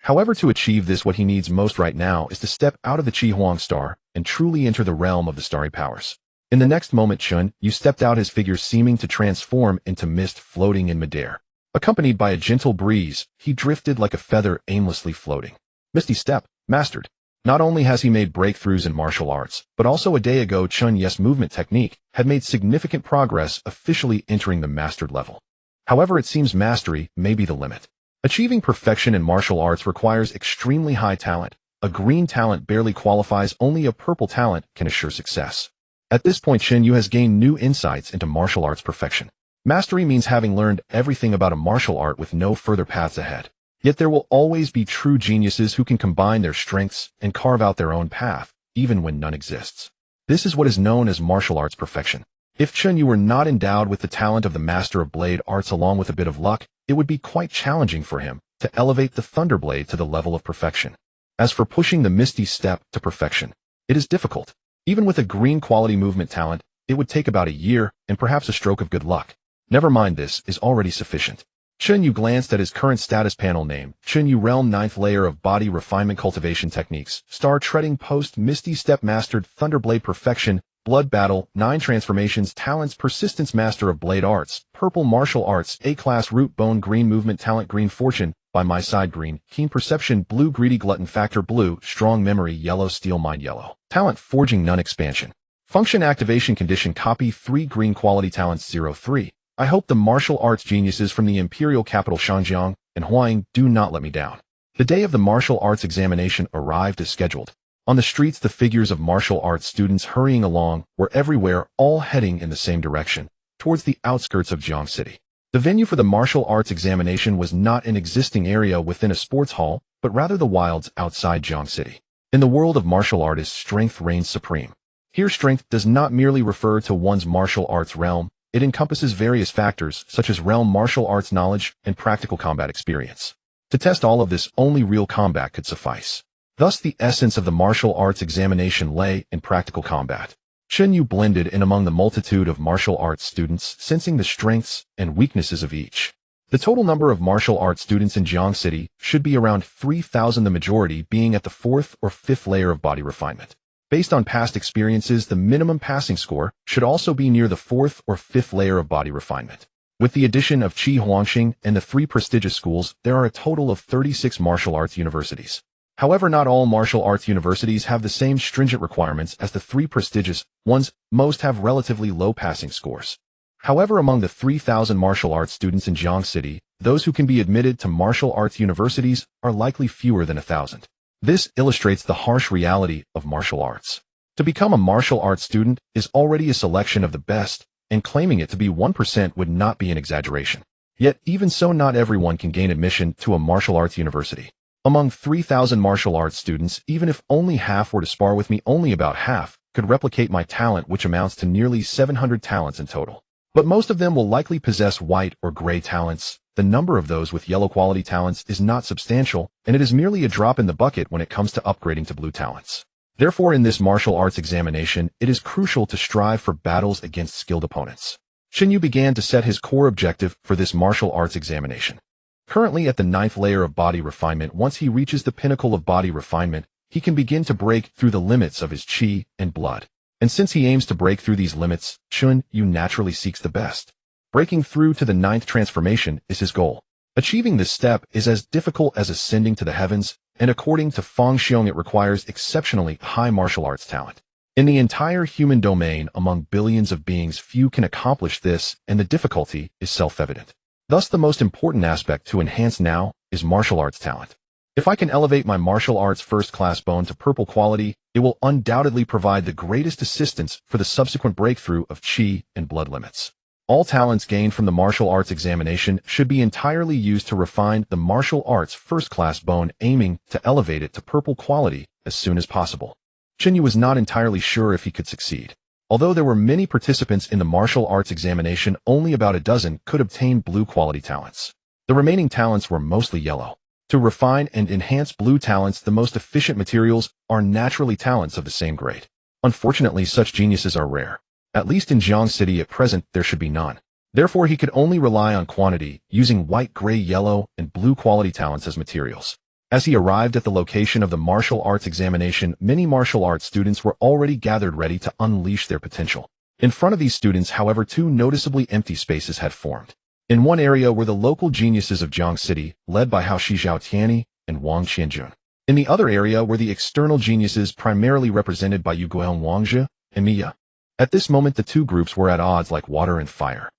However, to achieve this, what he needs most right now is to step out of the Qi star and truly enter the realm of the starry powers. In the next moment, Chen Yu stepped out, his figure seeming to transform into mist floating in midair. Accompanied by a gentle breeze, he drifted like a feather, aimlessly floating. Misty step, mastered. Not only has he made breakthroughs in martial arts, but also a day ago Chen Yu's movement technique had made significant progress, officially entering the mastered level. However, it seems mastery may be the limit. Achieving perfection in martial arts requires extremely high talent. A green talent barely qualifies, only a purple talent can assure success. At this point, Chen Yu has gained new insights into martial arts perfection. Mastery means having learned everything about a martial art with no further paths ahead. Yet there will always be true geniuses who can combine their strengths and carve out their own path, even when none exists. This is what is known as martial arts perfection. If Chen Yu were not endowed with the talent of the master of blade arts along with a bit of luck, it would be quite challenging for him to elevate the Thunderblade to the level of perfection. As for pushing the Misty Step to perfection, it is difficult. Even with a green quality movement talent, it would take about a year and perhaps a stroke of good luck. Never mind, this is already sufficient. Chen Yu glanced at his current status panel name, Chen Yu Realm 9th Layer of Body Refinement Cultivation Techniques, Star Treading Post, Misty Step Mastered, Thunderblade Perfection, Blood Battle, 9 Transformations, Talents, Persistence, Master of Blade Arts, Purple Martial Arts, A-Class, Root Bone, Green Movement Talent, Green Fortune, By My Side, Green, Keen Perception, Blue, Greedy Glutton Factor, Blue, Strong Memory, Yellow, Steel Mind, Yellow. Talent, Forging, None, Expansion. Function, Activation, Condition, Copy, 3 Green Quality Talents, 03. I hope the martial arts geniuses from the imperial capital Shangjiang and Huaying do not let me down. The day of the martial arts examination arrived as scheduled. On the streets, the figures of martial arts students hurrying along were everywhere, all heading in the same direction, towards the outskirts of Jiang City. The venue for the martial arts examination was not an existing area within a sports hall, but rather the wilds outside Jiang City. In the world of martial artists, strength reigns supreme. Here, strength does not merely refer to one's martial arts realm, it encompasses various factors such as realm martial arts knowledge and practical combat experience. To test all of this, only real combat could suffice. Thus, the essence of the martial arts examination lay in practical combat. Chen Yu blended in among the multitude of martial arts students, sensing the strengths and weaknesses of each. The total number of martial arts students in Jiang City should be around 3,000, the majority being at the 4th or 5th layer of body refinement. Based on past experiences, the minimum passing score should also be near the 4th or 5th layer of body refinement. With the addition of Qi Huangxing and the 3 prestigious schools, there are a total of 36 martial arts universities. However, not all martial arts universities have the same stringent requirements as the 3 prestigious ones. Most have relatively low passing scores. However, among the 3,000 martial arts students in Jiang City, those who can be admitted to martial arts universities are likely fewer than 1,000. This illustrates the harsh reality of martial arts. To become a martial arts student is already a selection of the best, and claiming it to be 1% would not be an exaggeration. Yet, even so, not everyone can gain admission to a martial arts university. Among 3,000 martial arts students, even if only half were to spar with me, only about half could replicate my talent, which amounts to nearly 700 talents in total. But most of them will likely possess white or gray talents. The number of those with yellow quality talents is not substantial, and it is merely a drop in the bucket when it comes to upgrading to blue talents. Therefore, in this martial arts examination, it is crucial to strive for battles against skilled opponents. Chen Yu began to set his core objective for this martial arts examination. Currently at the 9th layer of body refinement, once he reaches the pinnacle of body refinement, he can begin to break through the limits of his qi and blood. And since he aims to break through these limits, Chen Yu naturally seeks the best. Breaking through to the 9th transformation is his goal. Achieving this step is as difficult as ascending to the heavens, and according to Fang Xiong, it requires exceptionally high martial arts talent. In the entire human domain, among billions of beings, few can accomplish this, and the difficulty is self-evident. Thus, the most important aspect to enhance now is martial arts talent. If I can elevate my martial arts first-class bone to purple quality, it will undoubtedly provide the greatest assistance for the subsequent breakthrough of qi and blood limits. All talents gained from the martial arts examination should be entirely used to refine the martial arts first-class bone, aiming to elevate it to purple quality as soon as possible. Chen Yu was not entirely sure if he could succeed. Although there were many participants in the martial arts examination, only about a dozen could obtain blue quality talents. The remaining talents were mostly yellow. To refine and enhance blue talents, the most efficient materials are naturally talents of the same grade. Unfortunately, such geniuses are rare. At least in Jiang City at present, there should be none. Therefore, he could only rely on quantity, using white, gray, yellow, and blue quality talents as materials. As he arrived at the location of the martial arts examination, many martial arts students were already gathered ready to unleash their potential. In front of these students, however, 2 noticeably empty spaces had formed. In one area were the local geniuses of Jiang City, led by Hao Shizhao Tianyi and Wang Qianjun. In the other area were the external geniuses, primarily represented by Yu Guilong Wangzhe and Miya. At this moment, the 2 groups were at odds like water and fire.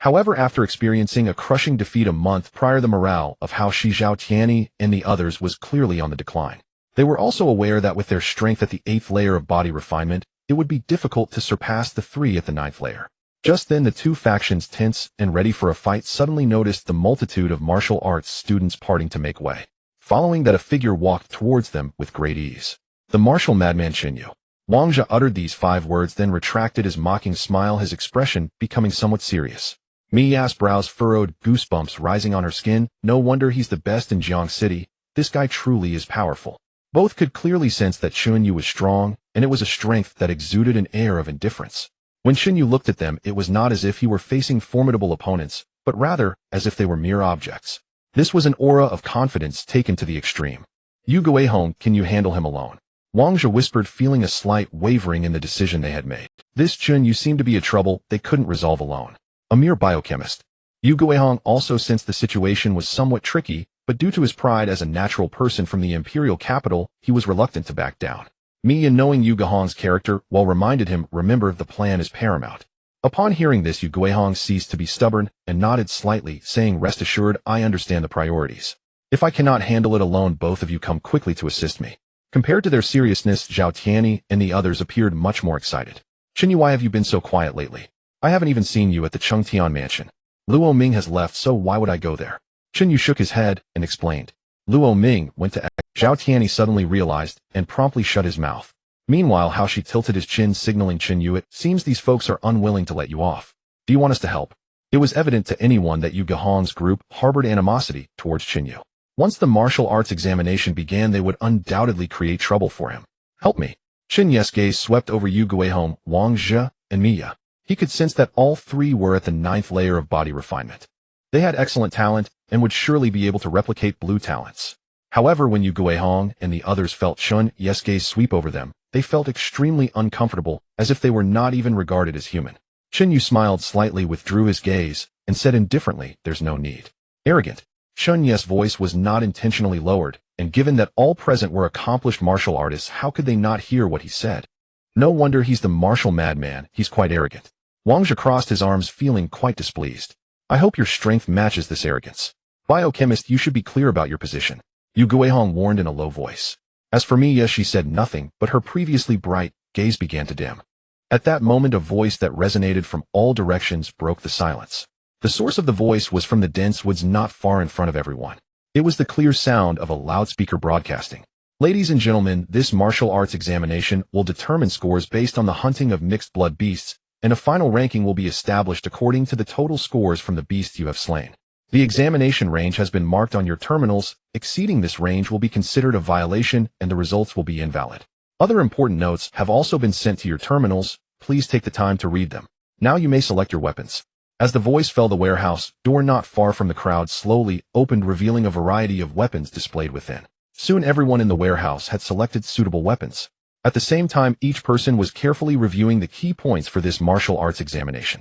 However, after experiencing a crushing defeat a month prior, the morale of Hao Shi, Zhao Tianyi, and the others was clearly on the decline. They were also aware that with their strength at the 8th layer of body refinement, it would be difficult to surpass the 3 at the 9th layer. Just then the two factions, tense and ready for a fight, suddenly noticed the multitude of martial arts students parting to make way. Following that, a figure walked towards them with great ease. The martial madman Chen Yu. Wang Zhe uttered these 5 words, then retracted his mocking smile, his expression becoming somewhat serious. Miya's brows furrowed, goosebumps rising on her skin. No wonder he's the best in Jiang City. This guy truly is powerful. Both could clearly sense that Chen Yu was strong, and it was a strength that exuded an air of indifference. When Chen Yu looked at them, it was not as if he were facing formidable opponents, but rather as if they were mere objects. This was an aura of confidence taken to the extreme. Yu Guihong, can you handle him alone? Wang Zhe whispered, feeling a slight wavering in the decision they had made. This Chen Yu seemed to be a trouble they couldn't resolve alone. A mere biochemist. Yu Guihong also sensed the situation was somewhat tricky, but due to his pride as a natural person from the imperial capital, he was reluctant to back down. Miya, knowing Yu Guihong's character, well, reminded him, remember, the plan is paramount. Upon hearing this, Yu Guihong ceased to be stubborn and nodded slightly, saying, rest assured, I understand the priorities. If I cannot handle it alone, both of you come quickly to assist me. Compared to their seriousness, Zhao Tianyi and the others appeared much more excited. Chen Yu, why have you been so quiet lately? I haven't even seen you at the Chengtian mansion. Luo Ming has left, so why would I go there? Chen Yu shook his head and explained. Luo Ming went to Zhao Tianyi suddenly realized and promptly shut his mouth. Meanwhile, Hao Shi tilted his chin, signaling Chen Yu, it seems these folks are unwilling to let you off. Do you want us to help? It was evident to anyone that Yu Guihong's group harbored animosity towards Chen Yu. Once the martial arts examination began, they would undoubtedly create trouble for him. Help me. Chen Yu's gaze swept over Yu Guihong, Wang Zhe, and Miya. He could sense that all 3 were at the 9th layer of body refinement. They had excellent talent and would surely be able to replicate blue talents. However, when Yu Guihong and the others felt Chen Yu's gaze sweep over them, they felt extremely uncomfortable, as if they were not even regarded as human. Chen Yu smiled slightly, withdrew his gaze, and said indifferently, there's no need. Arrogant. Chen Yu's voice was not intentionally lowered, and given that all present were accomplished martial artists, how could they not hear what he said? No wonder he's the martial madman, he's quite arrogant. Wang Zhe crossed his arms, feeling quite displeased. I hope your strength matches this arrogance. Biochemist, you should be clear about your position. Yu Guihong warned in a low voice. As for Miya, she said nothing, but her previously bright gaze began to dim. At that moment, a voice that resonated from all directions broke the silence. The source of the voice was from the dense woods not far in front of everyone. It was the clear sound of a loudspeaker broadcasting. Ladies and gentlemen, this martial arts examination will determine scores based on the hunting of mixed blood beasts, and a final ranking will be established according to the total scores from the beasts you have slain. The examination range has been marked on your terminals. Exceeding this range will be considered a violation and the results will be invalid. Other important notes have also been sent to your terminals. Please take the time to read them. Now you may select your weapons. As the voice fell, the warehouse door not far from the crowd slowly opened, revealing a variety of weapons displayed within. Soon everyone in the warehouse had selected suitable weapons. At the same time, each person was carefully reviewing the key points for this martial arts examination.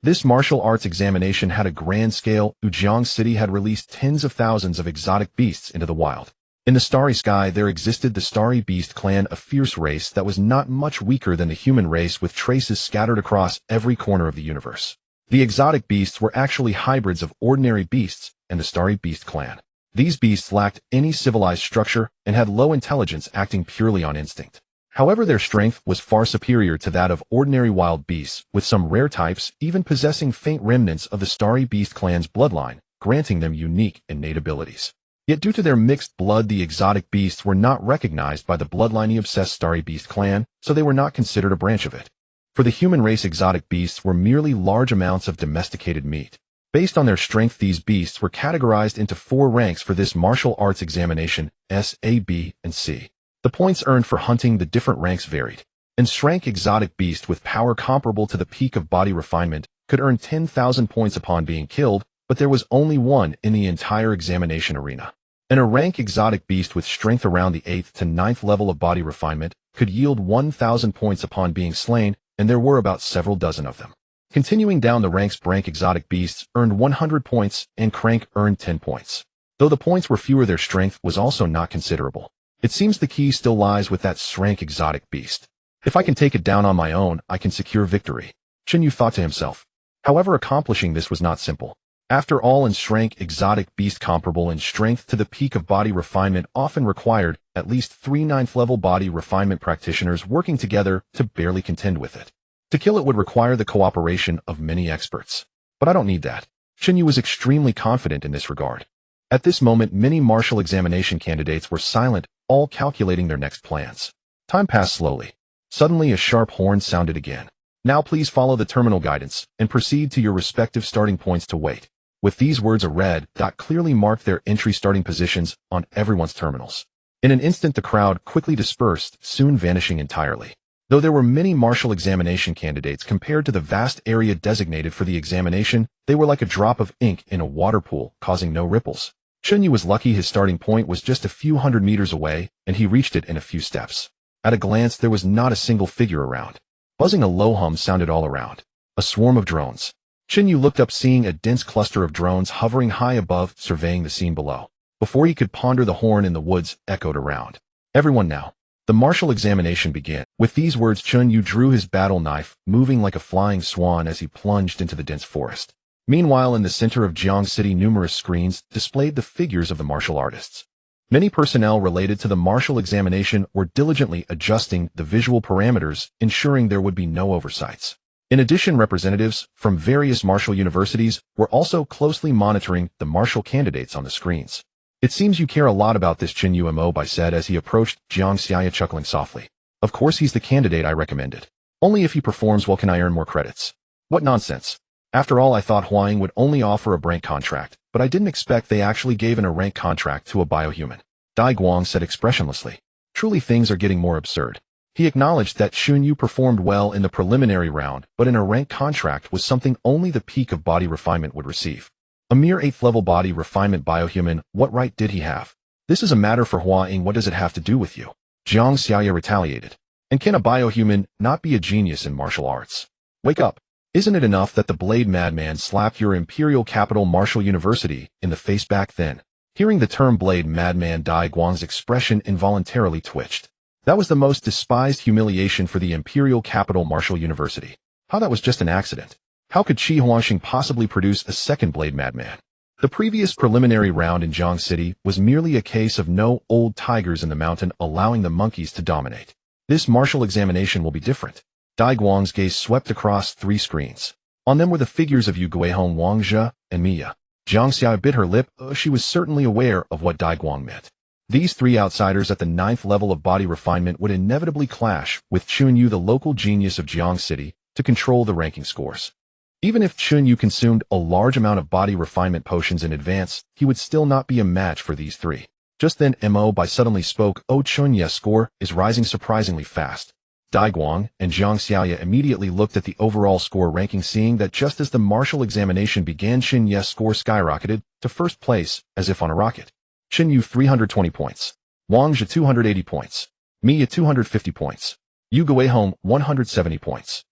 This martial arts examination had a grand scale. Jiang City had released tens of thousands of exotic beasts into the wild. In the starry sky, there existed the starry beast clan, a fierce race that was not much weaker than the human race, with traces scattered across every corner of the universe. The exotic beasts were actually hybrids of ordinary beasts and the starry beast clan. These beasts lacked any civilized structure and had low intelligence, acting purely on instinct. However, their strength was far superior to that of ordinary wild beasts, with some rare types even possessing faint remnants of the starry beast clan's bloodline, granting them unique innate abilities. Yet due to their mixed blood, the exotic beasts were not recognized by the bloodline-obsessed starry beast clan, so they were not considered a branch of it. For the human race, exotic beasts were merely large amounts of domesticated meat. Based on their strength, these beasts were categorized into 4 ranks for this martial arts examination: S, A, B, and C. The points earned for hunting the different ranks varied. An rank exotic beast with power comparable to the peak of body refinement could earn 10,000 points upon being killed, but there was only one in the entire examination arena. And a rank exotic beast with strength around the 8th to 9th level of body refinement could yield 1,000 points upon being slain, and there were about several dozen of them. Continuing down the ranks, Brank exotic beasts earned 100 points and Crank earned 10 points. Though the points were fewer, their strength was also not considerable. It seems the key still lies with that Srank exotic beast. If I can take it down on my own, I can secure victory. Chen Yu thought to himself. However, accomplishing this was not simple. After all, in strength, exotic beast comparable in strength to the peak of body refinement often required at least 3 ninth-level body refinement practitioners working together to barely contend with it. To kill it would require the cooperation of many experts. But I don't need that. Chen Yu was extremely confident in this regard. At this moment, many martial examination candidates were silent, all calculating their next plans. Time passed slowly. Suddenly, a sharp horn sounded again. Now please follow the terminal guidance and proceed to your respective starting points to wait. With these words, a red dot clearly marked their entry starting positions on everyone's terminals. In an instant, the crowd quickly dispersed, soon vanishing entirely. Though there were many martial examination candidates compared to the vast area designated for the examination, they were like a drop of ink in a water pool, causing no ripples. Chen Yu was lucky his starting point was just a few hundred meters away, and he reached it in a few steps. At a glance, there was not a single figure around. Buzzing, a low hum sounded all around. A swarm of drones. Chen Yu looked up, seeing a dense cluster of drones hovering high above, surveying the scene below. Before he could ponder, the horn in the woods echoed around. Everyone now. The martial examination began. With these words, Chen Yu drew his battle knife, moving like a flying swan as he plunged into the dense forest. Meanwhile, in the center of Jiang City, numerous screens displayed the figures of the martial artists. Many personnel related to the martial examination were diligently adjusting the visual parameters, ensuring there would be no oversights. In addition, representatives from various martial universities were also closely monitoring the martial candidates on the screens. It seems you care a lot about this, Chen Yu Mo said as he approached Jiang Xiaya, chuckling softly. Of course he's the candidate I recommended. Only if he performs well can I earn more credits. What nonsense. After all, I thought Huaying would only offer a rank contract, but I didn't expect they actually gave a rank contract to a biohuman. Dai Guang said expressionlessly. Truly, things are getting more absurd. He acknowledged that Chen Yu performed well in the preliminary round, but in a rank contract was something only the peak of body refinement would receive. A mere 8th level body refinement biohuman, what right did he have? This is a matter for Huaying, what does it have to do with you? Jiang Xiaya retaliated. And can a biohuman not be a genius in martial arts? Wake up. Isn't it enough that the Blade Madman slapped your imperial capital Martial University in the face back then? Hearing the term Blade Madman, Dai Guang's expression involuntarily twitched. That was the most despised humiliation for the imperial capital Martial University. How that was just an accident. How could Qi Huangxing possibly produce a second Blade Madman? The previous preliminary round in Jiang City was merely a case of no old tigers in the mountain allowing the monkeys to dominate. This martial examination will be different. Dai Guang's gaze swept across 3 screens. On them were the figures of Yu Guihong, Wang Zhe, and Mia. Jiang Xiao bit her lip. She was certainly aware of what Dai Guang meant. These 3 outsiders at the 9th level of body refinement would inevitably clash with Chen Yu, the local genius of Jiang City, to control the ranking scores. Even if Chen Yu consumed a large amount of body refinement potions in advance, he would still not be a match for these 3. Just then, Mo Bai suddenly spoke. Chen Yu's score is rising surprisingly fast. Dai Guang and Jiang Xiaya immediately looked at the overall score ranking, seeing that just as the martial examination began, Chen Yu's score skyrocketed to first place, as if on a rocket. Chen Yu 320 points. Wang Zhe 280 points. Mia 250 points. Yu Guihong 170 points.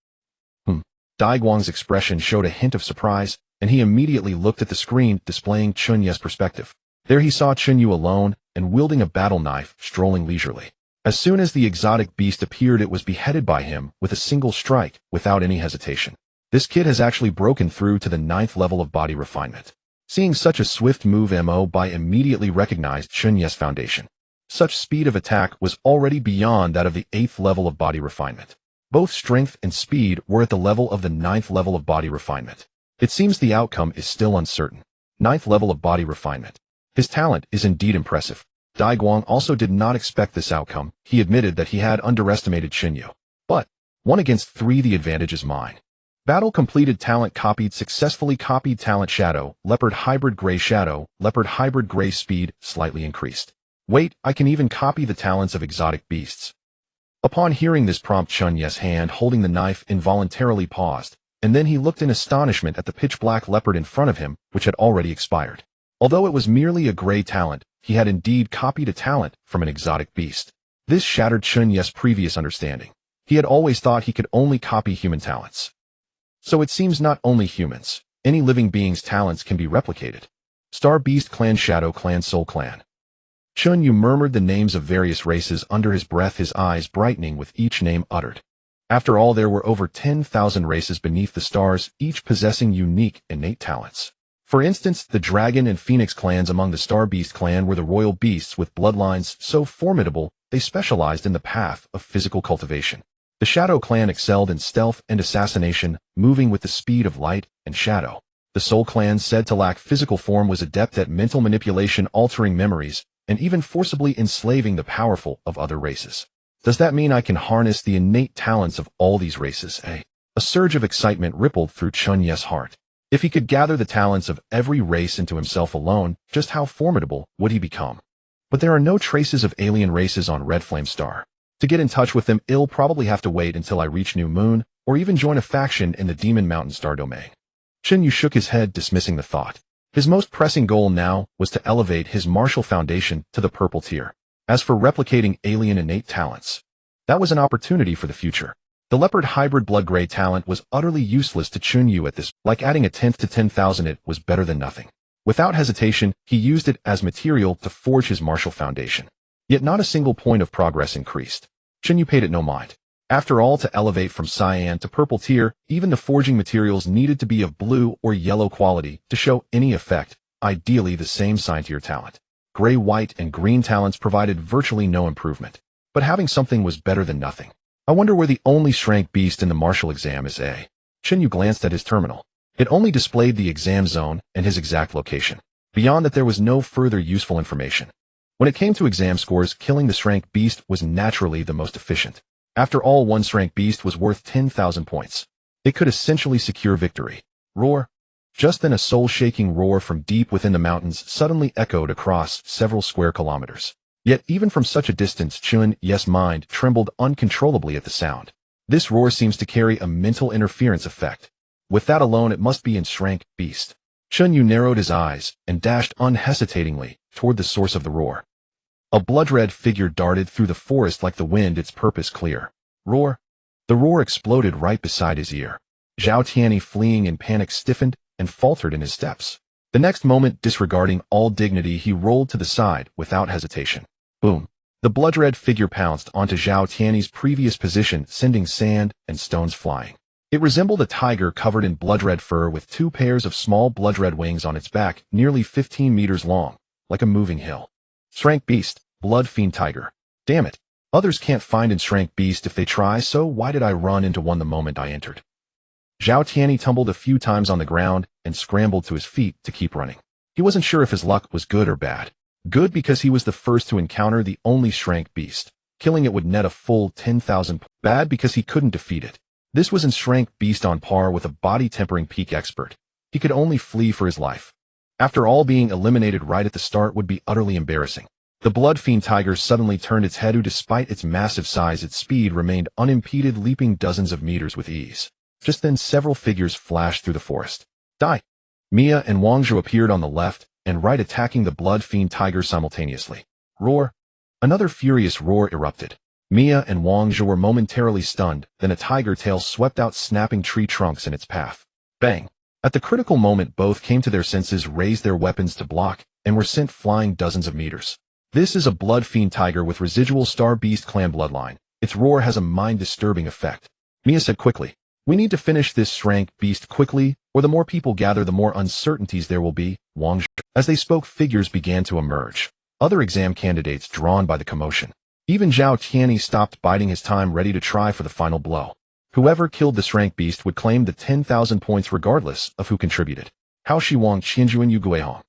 Dai Guang's expression showed a hint of surprise, and he immediately looked at the screen displaying Chen Yu's perspective. There he saw Chen Yu alone and wielding a battle knife, strolling leisurely. As soon as the exotic beast appeared, it was beheaded by him with a single strike, without any hesitation. This kid has actually broken through to the 9th level of body refinement. Seeing such a swift move, Mo Bai immediately recognized Chen Yu's foundation. Such speed of attack was already beyond that of the 8th level of body refinement. Both strength and speed were at the level of the 9th level of body refinement. It seems the outcome is still uncertain. 9th level of body refinement. His talent is indeed impressive. Dai Guang also did not expect this outcome. He admitted that he had underestimated Chen Yu. But 1 against 3, the advantage is mine. Battle completed. Talent copied. Successfully copied. Talent shadow, leopard hybrid gray shadow, leopard hybrid gray speed, slightly increased. Wait, I can even copy the talents of exotic beasts. Upon hearing this prompt, Chen Yu's hand holding the knife involuntarily paused, and then he looked in astonishment at the pitch-black leopard in front of him, which had already expired. Although it was merely a gray talent, he had indeed copied a talent from an exotic beast. This shattered Chen Yu's previous understanding. He had always thought he could only copy human talents. So it seems not only humans, any living being's talents can be replicated. Star Beast Clan, Shadow Clan, Soul Clan. Chen Yu murmured the names of various races under his breath, his eyes brightening with each name uttered. After all, there were over 10,000 races beneath the stars, each possessing unique, innate talents. For instance, the Dragon and Phoenix clans among the Star Beast clan were the royal beasts with bloodlines so formidable they specialized in the path of physical cultivation. The Shadow clan excelled in stealth and assassination, moving with the speed of light and shadow. The Soul clan, said to lack physical form, was adept at mental manipulation, altering memories, and even forcibly enslaving the powerful of other races. Does that mean I can harness the innate talents of all these races, eh? A surge of excitement rippled through Chen Yu's heart. If he could gather the talents of every race into himself alone, just how formidable would he become? But there are no traces of alien races on Red Flame Star. To get in touch with them, I'll probably have to wait until I reach New Moon, or even join a faction in the Demon Mountain Star Domain. Chen Yu shook his head, dismissing the thought. His most pressing goal now was to elevate his martial foundation to the purple tier. As for replicating alien innate talents, that was an opportunity for the future. The leopard hybrid blood-gray talent was utterly useless to Chen Yu at this, like adding a 10th to 10,000. It was better than nothing. Without hesitation, he used it as material to forge his martial foundation. Yet not a single point of progress increased. Chen Yu paid it no mind. After all, to elevate from cyan to purple tier, even the forging materials needed to be of blue or yellow quality to show any effect, ideally the same cyan tier talent. Gray, white, and green talents provided virtually no improvement. But having something was better than nothing. I wonder where the only strength beast in the martial exam is, eh? Chen Yu glanced at his terminal. It only displayed the exam zone and his exact location. Beyond that, there was no further useful information. When it came to exam scores, killing the strength beast was naturally the most efficient. After all, one strength beast was worth 10,000 points. It could essentially secure victory. Roar. Just then a soul-shaking roar from deep within the mountains suddenly echoed across several square kilometers. Yet even from such a distance, Chen Yu's mind trembled uncontrollably at the sound. This roar seems to carry a mental interference effect. With that alone, it must be in strength beast. Chen Yu narrowed his eyes and dashed unhesitatingly toward the source of the roar. A blood-red figure darted through the forest like the wind, its purpose clear. Roar. The roar exploded right beside his ear. Zhao Tianyi, fleeing in panic, stiffened and faltered in his steps. The next moment, disregarding all dignity, he rolled to the side without hesitation. Boom. The blood-red figure pounced onto Zhao Tianyi's previous position, sending sand and stones flying. It resembled a tiger covered in blood-red fur with two pairs of small blood-red wings on its back, nearly 15 meters long, like a moving hill. Strength beast, blood fiend tiger. Damn it. Others can't find in strength beast if they try, so why did I run into one the moment I entered? Zhao Tianyi tumbled a few times on the ground and scrambled to his feet to keep running. He wasn't sure if his luck was good or bad. Good because he was the first to encounter the only strength beast. Killing it would net a full 10,000. Bad because he couldn't defeat it. This was in strength beast on par with a body tempering peak expert. He could only flee for his life. After all, being eliminated right at the start would be utterly embarrassing. The blood fiend tiger suddenly turned its head. Despite its massive size, its speed remained unimpeded, leaping dozens of meters with ease. Just then, several figures flashed through the forest. Die! Mia and Wang Zhou appeared on the left and right, attacking the blood fiend tiger simultaneously. Roar! Another furious roar erupted. Mia and Wang Zhou were momentarily stunned, then a tiger tail swept out, snapping tree trunks in its path. Bang! At the critical moment, both came to their senses, raised their weapons to block, and were sent flying dozens of meters. This is a blood fiend tiger with residual Star Beast clan bloodline. Its roar has a mind-disturbing effect. Mia said quickly, "We need to finish this strength beast quickly, or the more people gather, the more uncertainties there will be." Wang Zhou. As they spoke, figures began to emerge. Other exam candidates drawn by the commotion. Even Zhao Tianyi stopped biding his time, ready to try for the final blow. Whoever killed the strength beast would claim the 10,000 points regardless of who contributed. Hao Shiwang, Qianzhu, and Yu Guihong.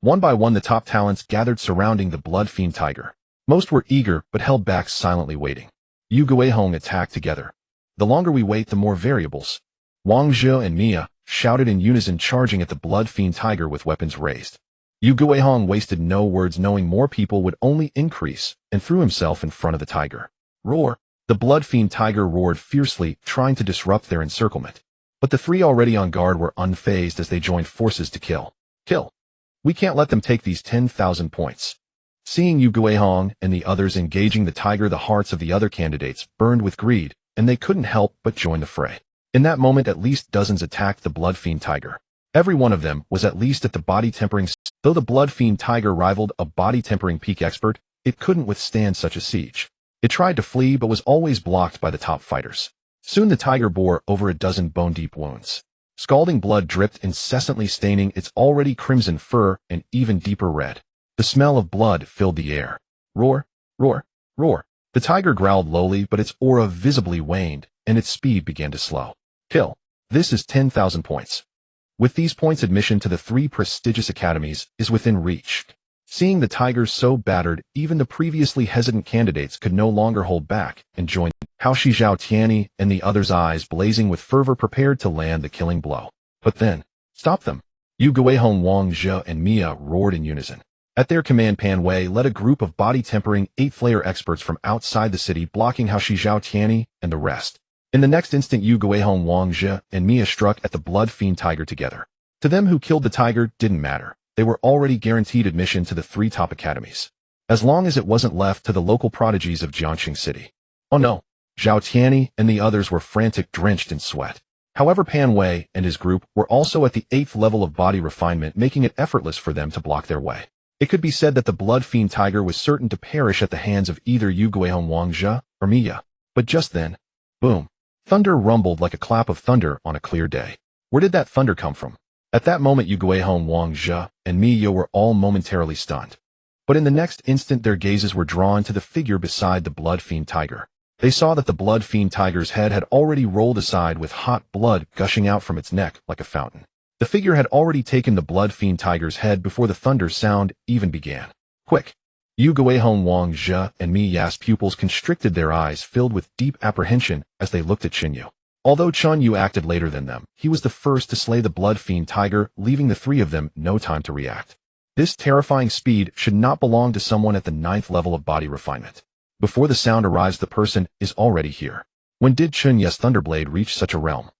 One by one, the top talents gathered surrounding the blood fiend tiger. Most were eager, but held back, silently waiting. Yu Guihong attacked together. The longer we wait, the more variables. Wang Zhou and Mia shouted in unison, charging at the blood fiend tiger with weapons raised. Yu Guihong wasted no words, knowing more people would only increase, and threw himself in front of the tiger. Roar! The blood fiend tiger roared fiercely, trying to disrupt their encirclement. But the three already on guard were unfazed as they joined forces to kill. Kill! We can't let them take these 10,000 points. Seeing Yu Guihong and the others engaging the tiger, the hearts of the other candidates burned with greed, and they couldn't help but join the fray. In that moment, at least dozens attacked the blood fiend tiger. Every one of them was at least at the body tempering. Though the blood fiend tiger rivaled a body tempering peak expert, it couldn't withstand such a siege. It tried to flee but was always blocked by the top fighters. Soon the tiger bore over a dozen bone-deep wounds. Scalding blood dripped incessantly, staining its already crimson fur an even deeper red. The smell of blood filled the air. Roar, roar, roar. The tiger growled lowly, but its aura visibly waned, and its speed began to slow. Kill. This is 10,000 points. With these points, admission to the 3 prestigious academies is within reach. Seeing the tigers so battered, even the previously hesitant candidates could no longer hold back and joined. Hao Shi, Zhao Tianyi, and the others' eyes blazing with fervor prepared to land the killing blow. But then, stop them! Yu Guihong, Wang Zhe, and Mia roared in unison. At their command, Pan Wei led a group of body-tempering 8th-layer experts from outside the city, blocking Hao Shi, Zhao Tianyi, and the rest. In the next instant, Yu Guihong, Wang Zhe, and Mia struck at the blood-fiend tiger together. To them, who killed the tiger didn't matter. They were already guaranteed admission to the 3 top academies, as long as it wasn't left to the local prodigies of Jiangxing City. Oh no! Zhao Tianyi and the others were frantic, drenched in sweat. However, Pan Wei and his group were also at the 8th level of body refinement, making it effortless for them to block their way. It could be said that the blood-fiend tiger was certain to perish at the hands of either Yu Guihong, Wang Zhe, or Mia. But just then, boom! Thunder rumbled like a clap of thunder on a clear day. Where did that thunder come from? At that moment, Yu Guihong, Wang Zhe, and Mia were all momentarily stunned. But in the next instant, their gazes were drawn to the figure beside the blood-fiend tiger. They saw that the blood-fiend tiger's head had already rolled aside, with hot blood gushing out from its neck like a fountain. The figure had already taken the blood-fiend tiger's head before the thunder sound even began. Quick! Yu Guihong, Wang Zhe, and Mia's pupils constricted, their eyes filled with deep apprehension as they looked at Chen Yu. Although Chen Yu acted later than them, he was the first to slay the blood-fiend tiger, leaving the 3 of them no time to react. This terrifying speed should not belong to someone at the 9th level of body refinement. Before the sound arrives, the person is already here. When did Chen Yu's Thunderblade reach such a realm?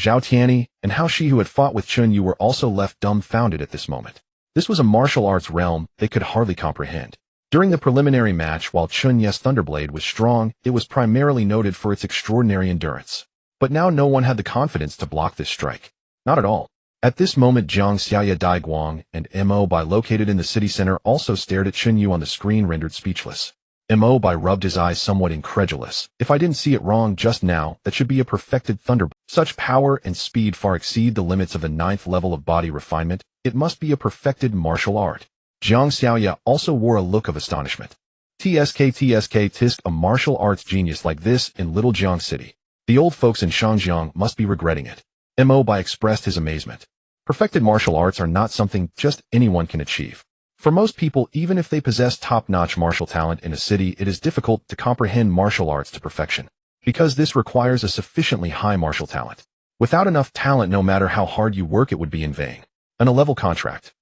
Zhao Tianyi and Hao Shi, who had fought with Chen Yu, were also left dumbfounded at this moment. This was a martial arts realm they could hardly comprehend. During the preliminary match, while Chen Yu's Thunderblade was strong, it was primarily noted for its extraordinary endurance. But now no one had the confidence to block this strike. Not at all. At this moment, Jiang Xiaya, Dai Guang, and Mo Bai, located in the city center, also stared at Chen Yu on the screen, rendered speechless. Mo Bai rubbed his eyes, somewhat incredulous. If I didn't see it wrong just now, that should be a perfected thunderbolt. Such power and speed far exceed the limits of the 9th level of body refinement. It must be a perfected martial art. Jiang Xiaya also wore a look of astonishment. Tisk, a martial arts genius like this in Little Jiang City. The old folks in Shangjiang must be regretting it. Mo Bai expressed his amazement. Perfected martial arts are not something just anyone can achieve. For most people, even if they possess top-notch martial talent in a city, it is difficult to comprehend martial arts to perfection, because this requires a sufficiently high martial talent. Without enough talent, no matter how hard you work, it would be in vain. An A-level contract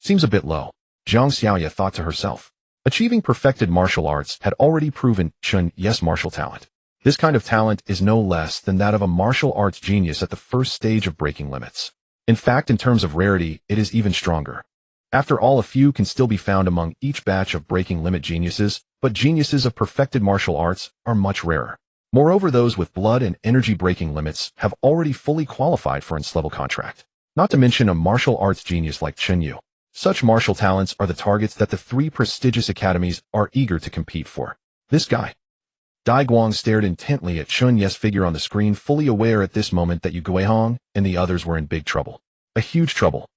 seems a bit low, Jiang Xiaoya thought to herself. Achieving perfected martial arts had already proven Chen Yu's martial talent. This kind of talent is no less than that of a martial arts genius at the first stage of breaking limits. In fact, in terms of rarity, it is even stronger. After all, a few can still be found among each batch of breaking limit geniuses, but geniuses of perfected martial arts are much rarer. Moreover, those with blood and energy breaking limits have already fully qualified for an level contract. Not to mention a martial arts genius like Chen Yu. Such martial talents are the targets that the 3 prestigious academies are eager to compete for. This guy. Dai Guang stared intently at Chen Yu's figure on the screen, fully aware at this moment that Yu Guihong and the others were in big trouble. A huge trouble.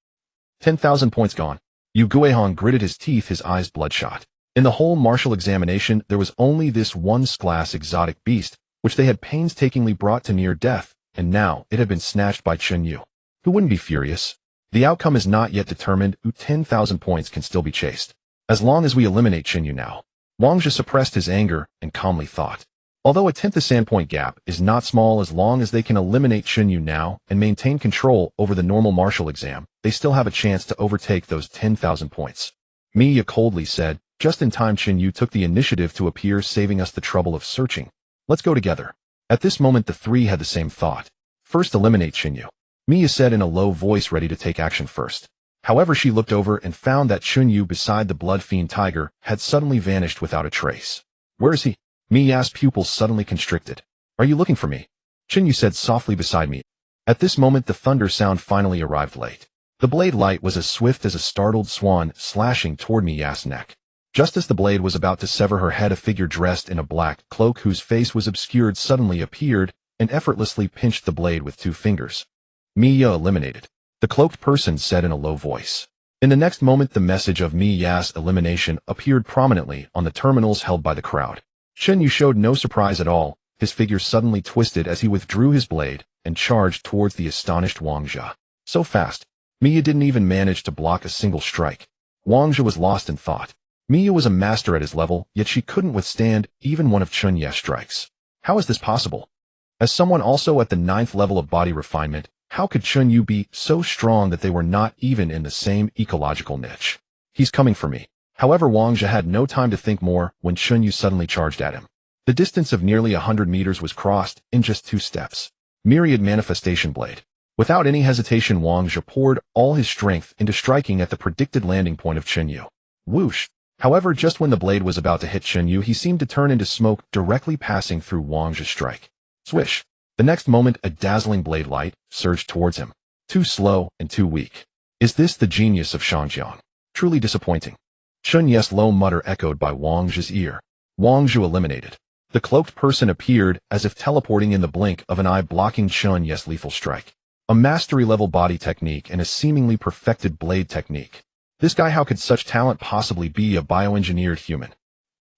10,000 points gone. Yu Guihong gritted his teeth, his eyes bloodshot. In the whole martial examination, there was only this one class exotic beast, which they had painstakingly brought to near death, and now it had been snatched by Chen Yu. Who wouldn't be furious? The outcome is not yet determined. 10,000 points can still be chased. As long as we eliminate Chen Yu now. Wang Zhe suppressed his anger and calmly thought. Although a 10th sandpoint gap is not small, as long as they can eliminate Chen Yu now and maintain control over the normal martial exam, they still have a chance to overtake those 10,000 points. Mia coldly said. Just in time, Chen Yu took the initiative to appear, saving us the trouble of searching. Let's go together. At this moment, the 3 had the same thought. First, eliminate Chen Yu. Mia said in a low voice, ready to take action first. However, she looked over and found that Chen Yu beside the blood-fiend tiger had suddenly vanished without a trace. Where is he? Mia's pupils suddenly constricted. Are you looking for me? Chen Yu said softly beside me. At this moment, the thunder sound finally arrived late. The blade light was as swift as a startled swan slashing toward Mia's neck. Just as the blade was about to sever her head, a figure dressed in a black cloak whose face was obscured suddenly appeared and effortlessly pinched the blade with 2 fingers. Miya eliminated, the cloaked person said in a low voice. In the next moment, the message of Miya's elimination appeared prominently on the terminals held by the crowd. Chen Yu showed no surprise at all. His figure suddenly twisted as he withdrew his blade and charged towards the astonished Wang Zhe. So fast, Miya didn't even manage to block a single strike. Wang Zhe was lost in thought. Miya was a master at his level, yet she couldn't withstand even one of Chen Yu's strikes. How is this possible? As someone also at the 9th level of body refinement, how could Chen Yu be so strong that they were not even in the same ecological niche? He's coming for me. However, Wang Zhe had no time to think more when Chen Yu suddenly charged at him. The distance of nearly 100 meters was crossed in just 2 steps. Myriad Manifestation Blade. Without any hesitation, Wang Zhe poured all his strength into striking at the predicted landing point of Chen Yu. Whoosh! However, just when the blade was about to hit Chen Yu, he seemed to turn into smoke directly passing through Wang Zhe's strike. Swish! The next moment, a dazzling blade light surged towards him. Too slow and too weak. Is this the genius of Shangjiang? Truly disappointing. Chen Yu's low mutter echoed by Wang Zhe's ear. Wang Zhe eliminated. The cloaked person appeared as if teleporting in the blink of an eye, blocking Chen Yu's lethal strike. A mastery-level body technique and a seemingly perfected blade technique. This guy, how could such talent possibly be a bioengineered human?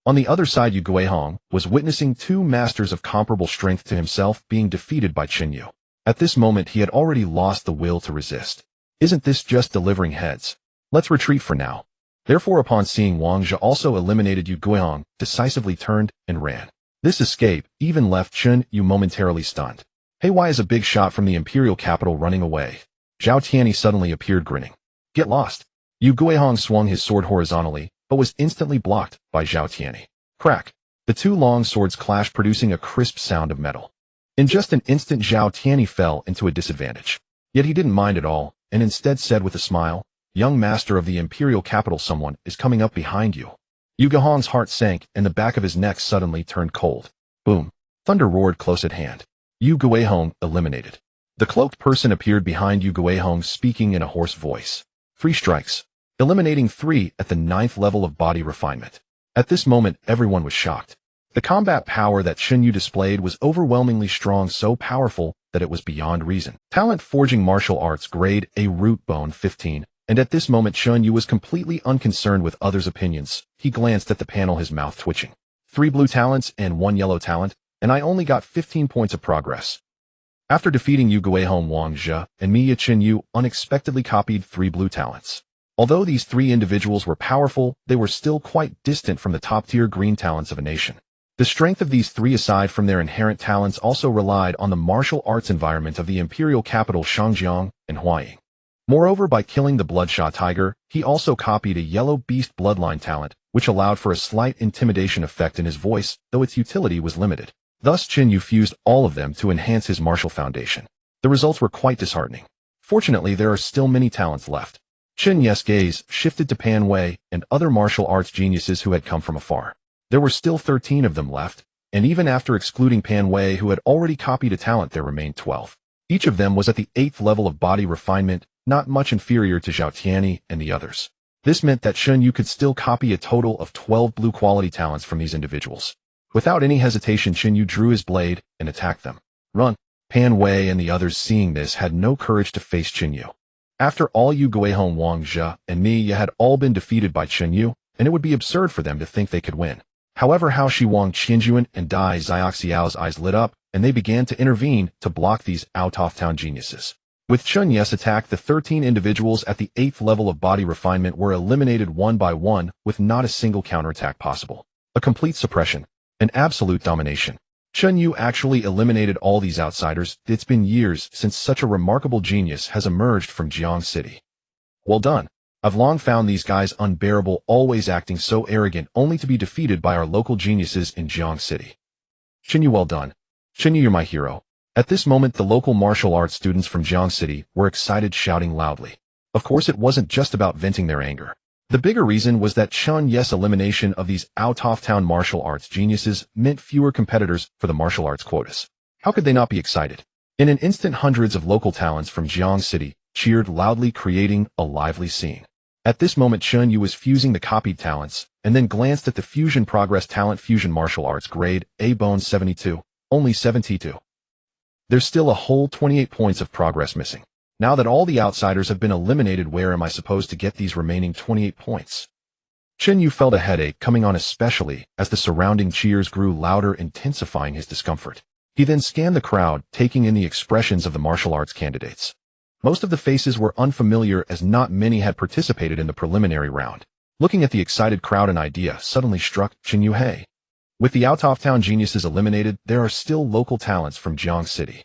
On the other side, Yu Guihong was witnessing 2 masters of comparable strength to himself being defeated by Chen Yu. At this moment, he had already lost the will to resist. Isn't this just delivering heads? Let's retreat for now. Therefore, upon seeing Wang Zhe also eliminated, Yu Guihong decisively turned and ran. This escape even left Chen Yu momentarily stunned. Hey, why is a big shot from the imperial capital running away? Zhao Tianyi suddenly appeared grinning. Get lost. Yu Guihong swung his sword horizontally, but was instantly blocked by Zhao Tianyi. Crack! The 2 long swords clashed, producing a crisp sound of metal. In just an instant, Zhao Tianyi fell into a disadvantage. Yet he didn't mind at all, and instead said with a smile, "Young master of the imperial capital, someone is coming up behind you." Yu Guihong's heart sank, and the back of his neck suddenly turned cold. Boom! Thunder roared close at hand. Yu Guihong eliminated. The cloaked person appeared behind Yu Guihong, speaking in a hoarse voice. 3 strikes. Eliminating 3 at the 9th level of body refinement. At this moment, everyone was shocked. The combat power that Chen Yu displayed was overwhelmingly strong, so powerful that it was beyond reason. Talent Forging Martial Arts Grade A Root Bone 15. And at this moment, Chen Yu was completely unconcerned with others' opinions. He glanced at the panel, his mouth twitching. 3 blue talents and 1 yellow talent, and I only got 15 points of progress. After defeating Yu Guihong, Wang Zhe and Miya, Chen Yu unexpectedly copied 3 blue talents. Although these 3 individuals were powerful, they were still quite distant from the top-tier green talents of a nation. The strength of these 3, aside from their inherent talents, also relied on the martial arts environment of the imperial capital Shangjiang and Huaying. Moreover, by killing the Bloodshot Tiger, he also copied a Yellow Beast bloodline talent, which allowed for a slight intimidation effect in his voice, though its utility was limited. Thus, Chen Yu fused all of them to enhance his martial foundation. The results were quite disheartening. Fortunately, there are still many talents left. Chen Yu's gaze shifted to Pan Wei and other martial arts geniuses who had come from afar. There were still 13 of them left, and even after excluding Pan Wei, who had already copied a talent, there remained 12. Each of them was at the 8th level of body refinement, not much inferior to Zhao Tianyi and the others. This meant that Chen Yu could still copy a total of 12 blue quality talents from these individuals. Without any hesitation, Chen Yu drew his blade and attacked them. Run! Pan Wei and the others, seeing this, had no courage to face Chen Yu. After all, Yu Guihong, Wang Zhe, and Miya had all been defeated by Chen Yu, and it would be absurd for them to think they could win. However, Hao Shiwang, Qianjuan, and Dai Xiaoxiao's eyes lit up, and they began to intervene to block these out-of-town geniuses. With Chen Yu's attack, the 13 individuals at the 8th level of body refinement were eliminated one by one, with not a single counterattack possible. A complete suppression. An absolute domination. Chen Yu actually eliminated all these outsiders. It's been years since such a remarkable genius has emerged from Jiang City. Well done. I've long found these guys unbearable, always acting so arrogant, only to be defeated by our local geniuses in Jiang City. Chen Yu, well done. Chen Yu, you're my hero. At this moment, the local martial arts students from Jiang City were excited, shouting loudly. Of course, it wasn't just about venting their anger. The bigger reason was that Chen Yu's elimination of these out-of-town martial arts geniuses meant fewer competitors for the martial arts quotas. How could they not be excited? In an instant, hundreds of local talents from Jiang City cheered loudly, creating a lively scene. At this moment, Chen Yu was fusing the copied talents, and then glanced at the Fusion Progress Talent Fusion Martial Arts grade, A Bones 72, only 72. There's still a whole 28 points of progress missing. Now that all the outsiders have been eliminated, where am I supposed to get these remaining 28 points? Chen Yu felt a headache coming on, especially as the surrounding cheers grew louder, intensifying his discomfort. He then scanned the crowd, taking in the expressions of the martial arts candidates. Most of the faces were unfamiliar, as not many had participated in the preliminary round. Looking at the excited crowd, an idea suddenly struck Chen Yu. Hey, with the out-of-town geniuses eliminated, there are still local talents from Jiang City.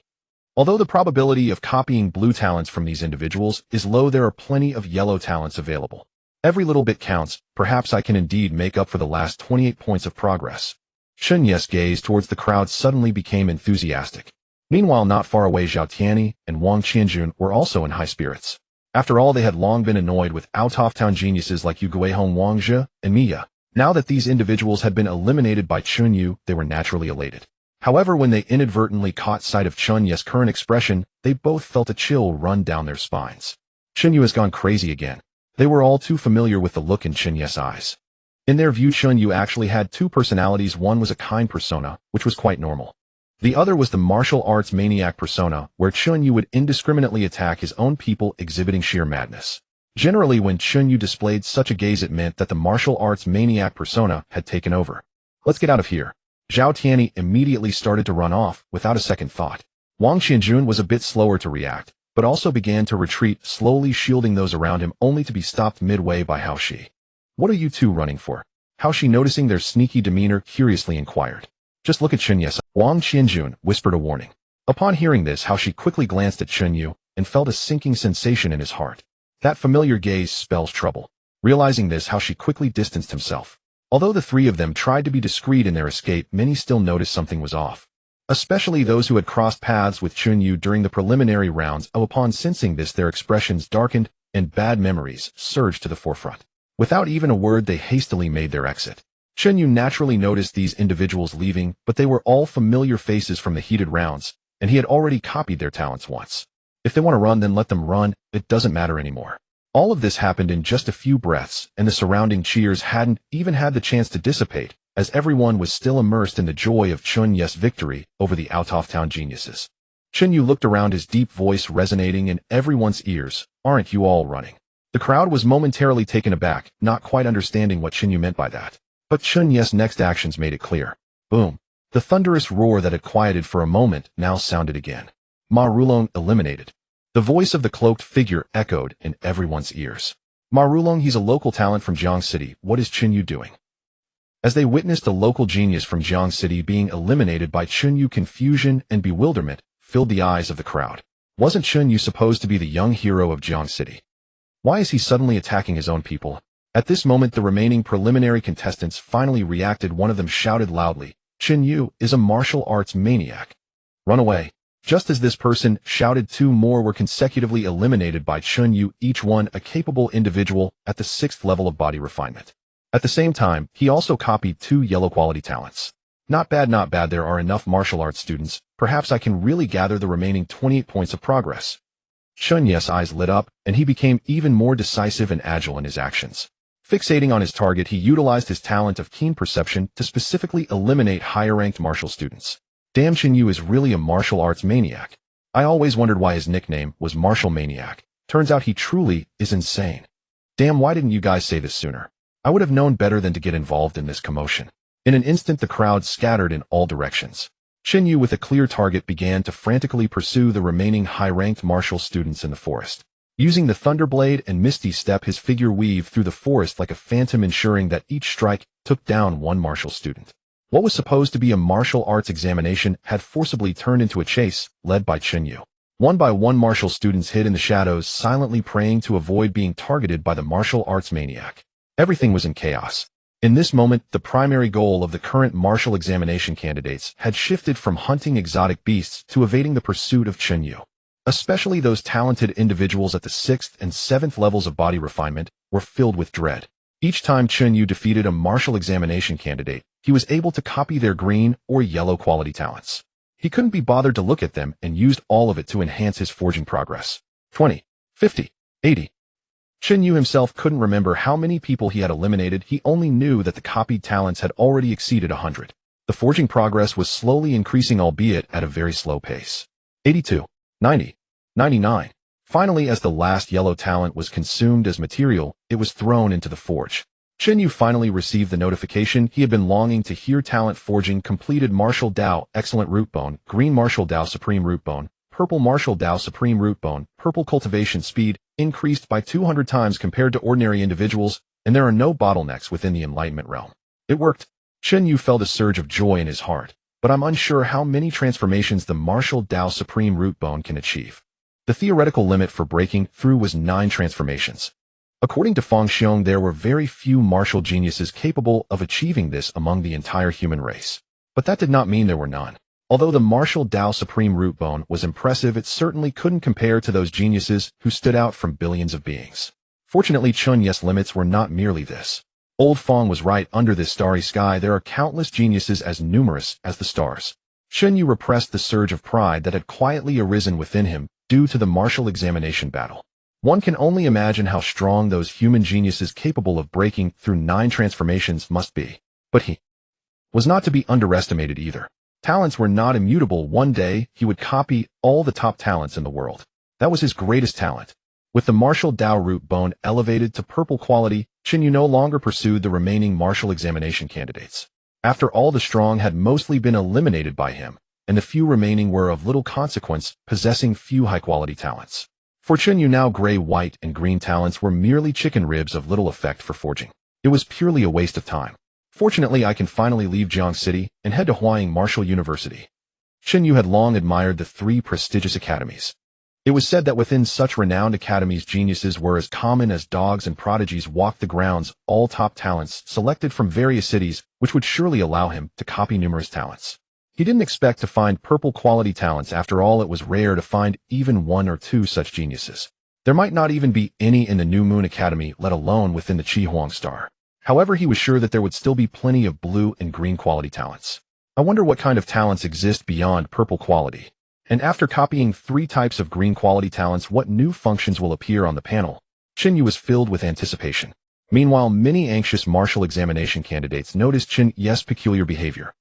Although the probability of copying blue talents from these individuals is low, there are plenty of yellow talents available. Every little bit counts. Perhaps I can indeed make up for the last 28 points of progress. Chen Yu's gaze towards the crowd suddenly became enthusiastic. Meanwhile, not far away, Zhao Tianyi and Wang Qianjun were also in high spirits. After all, they had long been annoyed with out-of-town geniuses like Yu Guihong, Wang Zhe, and Miya. Now that these individuals had been eliminated by Chen Yu, they were naturally elated. However, when they inadvertently caught sight of Chen Yu's current expression, they both felt a chill run down their spines. Chen Yu has gone crazy again. They were all too familiar with the look in Chen Yu's eyes. In their view, Chen Yu actually had two personalities. One was a kind persona, which was quite normal. The other was the martial arts maniac persona, where Chen Yu would indiscriminately attack his own people, exhibiting sheer madness. Generally, when Chen Yu displayed such a gaze, it meant that the martial arts maniac persona had taken over. Let's get out of here. Zhao Tianyi immediately started to run off, without a second thought. Wang Qianjun was a bit slower to react, but also began to retreat, slowly shielding those around him, only to be stopped midway by Hao Shi. What are you two running for? Hao Shi, noticing their sneaky demeanor, curiously inquired. Just look at Chen Yu. Wang Qianjun whispered a warning. Upon hearing this, Hao Shi quickly glanced at Chen Yu and felt a sinking sensation in his heart. That familiar gaze spells trouble. Realizing this, Hao Shi quickly distanced himself. Although the three of them tried to be discreet in their escape, many still noticed something was off. Especially those who had crossed paths with Chen Yu during the preliminary rounds. Upon sensing this, their expressions darkened and bad memories surged to the forefront. Without even a word, they hastily made their exit. Chen Yu naturally noticed these individuals leaving, but they were all familiar faces from the heated rounds, and he had already copied their talents once. If they want to run, then let them run. It doesn't matter anymore. All of this happened in just a few breaths, and the surrounding cheers hadn't even had the chance to dissipate, as everyone was still immersed in the joy of Chen Yu's victory over the out-of-town geniuses. Chen Yu looked around, his deep voice resonating in everyone's ears. Aren't you all running? The crowd was momentarily taken aback, not quite understanding what Chen Yu meant by that. But Chen Yu's next actions made it clear. Boom. The thunderous roar that had quieted for a moment now sounded again. Ma Rulong eliminated. The voice of the cloaked figure echoed in everyone's ears. Ma Rulong, he's a local talent from Jiang City. What is Chen Yu doing? As they witnessed a local genius from Jiang City being eliminated by Chen Yu, confusion and bewilderment filled the eyes of the crowd. Wasn't Chen Yu supposed to be the young hero of Jiang City? Why is he suddenly attacking his own people? At this moment, the remaining preliminary contestants finally reacted. One of them shouted loudly, Chen Yu is a martial arts maniac. Run away. Just as this person shouted, two more were consecutively eliminated by Chen Yu, each one a capable individual at the 6th level of body refinement. At the same time, he also copied 2 yellow quality talents. Not bad, not bad. There are enough martial arts students. Perhaps I can really gather the remaining 28 points of progress. Chen Yu's eyes lit up, and he became even more decisive and agile in his actions. Fixating on his target, he utilized his talent of keen perception to specifically eliminate higher-ranked martial students. Damn, Chen Yu is really a martial arts maniac. I always wondered why his nickname was Martial Maniac. Turns out he truly is insane. Damn, why didn't you guys say this sooner? I would have known better than to get involved in this commotion. In an instant, the crowd scattered in all directions. Chen Yu, with a clear target, began to frantically pursue the remaining high-ranked martial students in the forest. Using the Thunderblade and Misty Step, his figure weaved through the forest like a phantom, ensuring that each strike took down one martial student. What was supposed to be a martial arts examination had forcibly turned into a chase, led by Chen Yu. One by one, martial students hid in the shadows, silently praying to avoid being targeted by the martial arts maniac. Everything was in chaos. In this moment, the primary goal of the current martial examination candidates had shifted from hunting exotic beasts to evading the pursuit of Chen Yu. Especially those talented individuals at the 6th and 7th levels of body refinement were filled with dread. Each time Chen Yu defeated a martial examination candidate, he was able to copy their green or yellow quality talents. He couldn't be bothered to look at them and used all of it to enhance his forging progress. 20, 50, 80. Chen Yu himself couldn't remember how many people he had eliminated, he only knew that the copied talents had already exceeded 100. The forging progress was slowly increasing, albeit at a very slow pace. 82, 90, 99. Finally, as the last yellow talent was consumed as material, it was thrown into the forge. Chen Yu finally received the notification he had been longing to hear: talent forging completed. Martial Dao, excellent root bone, green Martial Dao, supreme root bone, purple Martial Dao, supreme root bone, purple cultivation speed, increased by 200 times compared to ordinary individuals, and there are no bottlenecks within the enlightenment realm. It worked. Chen Yu felt a surge of joy in his heart, but I'm unsure how many transformations the Martial Dao supreme root bone can achieve. The theoretical limit for breaking through was 9 transformations. According to Feng Xiong, there were very few martial geniuses capable of achieving this among the entire human race. But that did not mean there were none. Although the Martial Dao Supreme Root Bone was impressive, it certainly couldn't compare to those geniuses who stood out from billions of beings. Fortunately, Chen Yu's limits were not merely this. Old Feng was right. Under this starry sky, there are countless geniuses as numerous as the stars. Chen Yu repressed the surge of pride that had quietly arisen within him due to the martial examination battle. One can only imagine how strong those human geniuses capable of breaking through 9 transformations must be. But he was not to be underestimated either. Talents were not immutable. One day, he would copy all the top talents in the world. That was his greatest talent. With the Martial Dao root bone elevated to purple quality, Chen Yu no longer pursued the remaining martial examination candidates. After all, the strong had mostly been eliminated by him, and the few remaining were of little consequence, possessing few high-quality talents. For Chen Yu, now gray, white, and green talents were merely chicken ribs of little effect for forging. It was purely a waste of time. Fortunately, I can finally leave Jiang City and head to Huaying Martial University. Chen Yu had long admired the 3 prestigious academies. It was said that within such renowned academies, geniuses were as common as dogs, and prodigies walked the grounds, all top talents selected from various cities, which would surely allow him to copy numerous talents. He didn't expect to find purple quality talents. After all, it was rare to find even 1 or 2 such geniuses. There might not even be any in the New Moon Academy, let alone within the Qi Huang Star. However, he was sure that there would still be plenty of blue and green quality talents. I wonder what kind of talents exist beyond purple quality. And after copying 3 types of green quality talents, what new functions will appear on the panel? Chen Yu was filled with anticipation. Meanwhile, many anxious martial examination candidates noticed Chen Yu's peculiar behavior.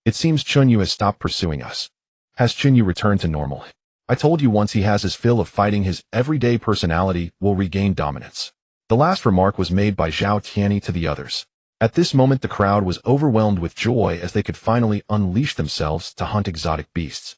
It seems Chen Yu has stopped pursuing us. Has Chen Yu returned to normal? I told you once he has his fill of fighting, his everyday personality will regain dominance. The last remark was made by Zhao Tianyi to the others. At this moment, the crowd was overwhelmed with joy as they could finally unleash themselves to hunt exotic beasts.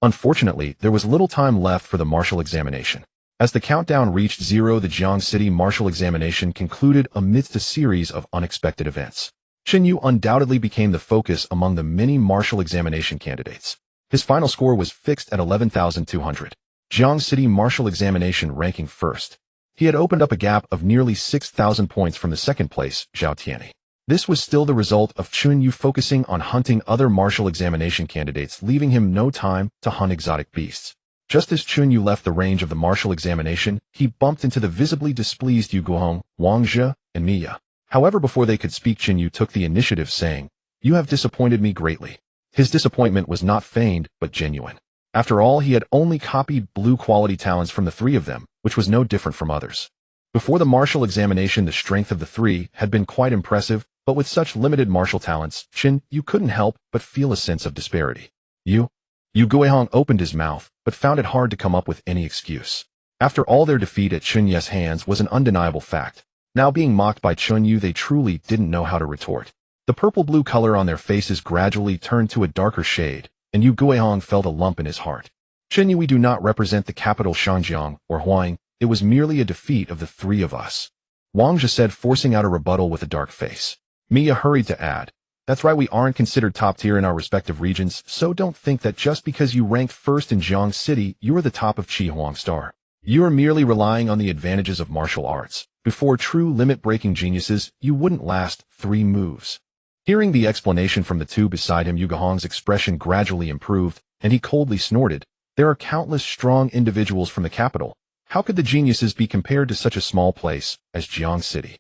Unfortunately, there was little time left for the martial examination. As the countdown reached 0, the Jiang City martial examination concluded amidst a series of unexpected events. Chen Yu undoubtedly became the focus among the many martial examination candidates. His final score was fixed at 11,200. Jiang City martial examination ranking first. He had opened up a gap of nearly 6,000 points from the second place, Zhao Tianyi. This was still the result of Chen Yu focusing on hunting other martial examination candidates, leaving him no time to hunt exotic beasts. Just as Chen Yu left the range of the martial examination, he bumped into the visibly displeased Yu Guhong, Wang Zhe, and Mia. However, before they could speak, Chen Yu took the initiative, saying, "You have disappointed me greatly." His disappointment was not feigned, but genuine. After all, he had only copied blue quality talents from the 3 of them, which was no different from others. Before the martial examination, the strength of the 3 had been quite impressive, but with such limited martial talents, Chen Yu couldn't help but feel a sense of disparity. Yu Guihong opened his mouth, but found it hard to come up with any excuse. After all, their defeat at Chen Yu's hands was an undeniable fact. Now being mocked by Chen Yu, they truly didn't know how to retort. The purple-blue color on their faces gradually turned to a darker shade, and Yu Guihong felt a lump in his heart. Chen Yu, we do not represent the capital Shangjiang or Huaying. It was merely a defeat of the 3 of us. Wang Zhe said, forcing out a rebuttal with a dark face. Mia hurried to add, "That's right, we aren't considered top tier in our respective regions, so don't think that just because you ranked first in Jiang City, you are the top of Qi Huang Star. You are merely relying on the advantages of martial arts. Before true limit-breaking geniuses, you wouldn't last 3 moves." Hearing the explanation from the 2 beside him, Yu Guihong's expression gradually improved, and he coldly snorted, "There are countless strong individuals from the capital. How could the geniuses be compared to such a small place as Jiang City?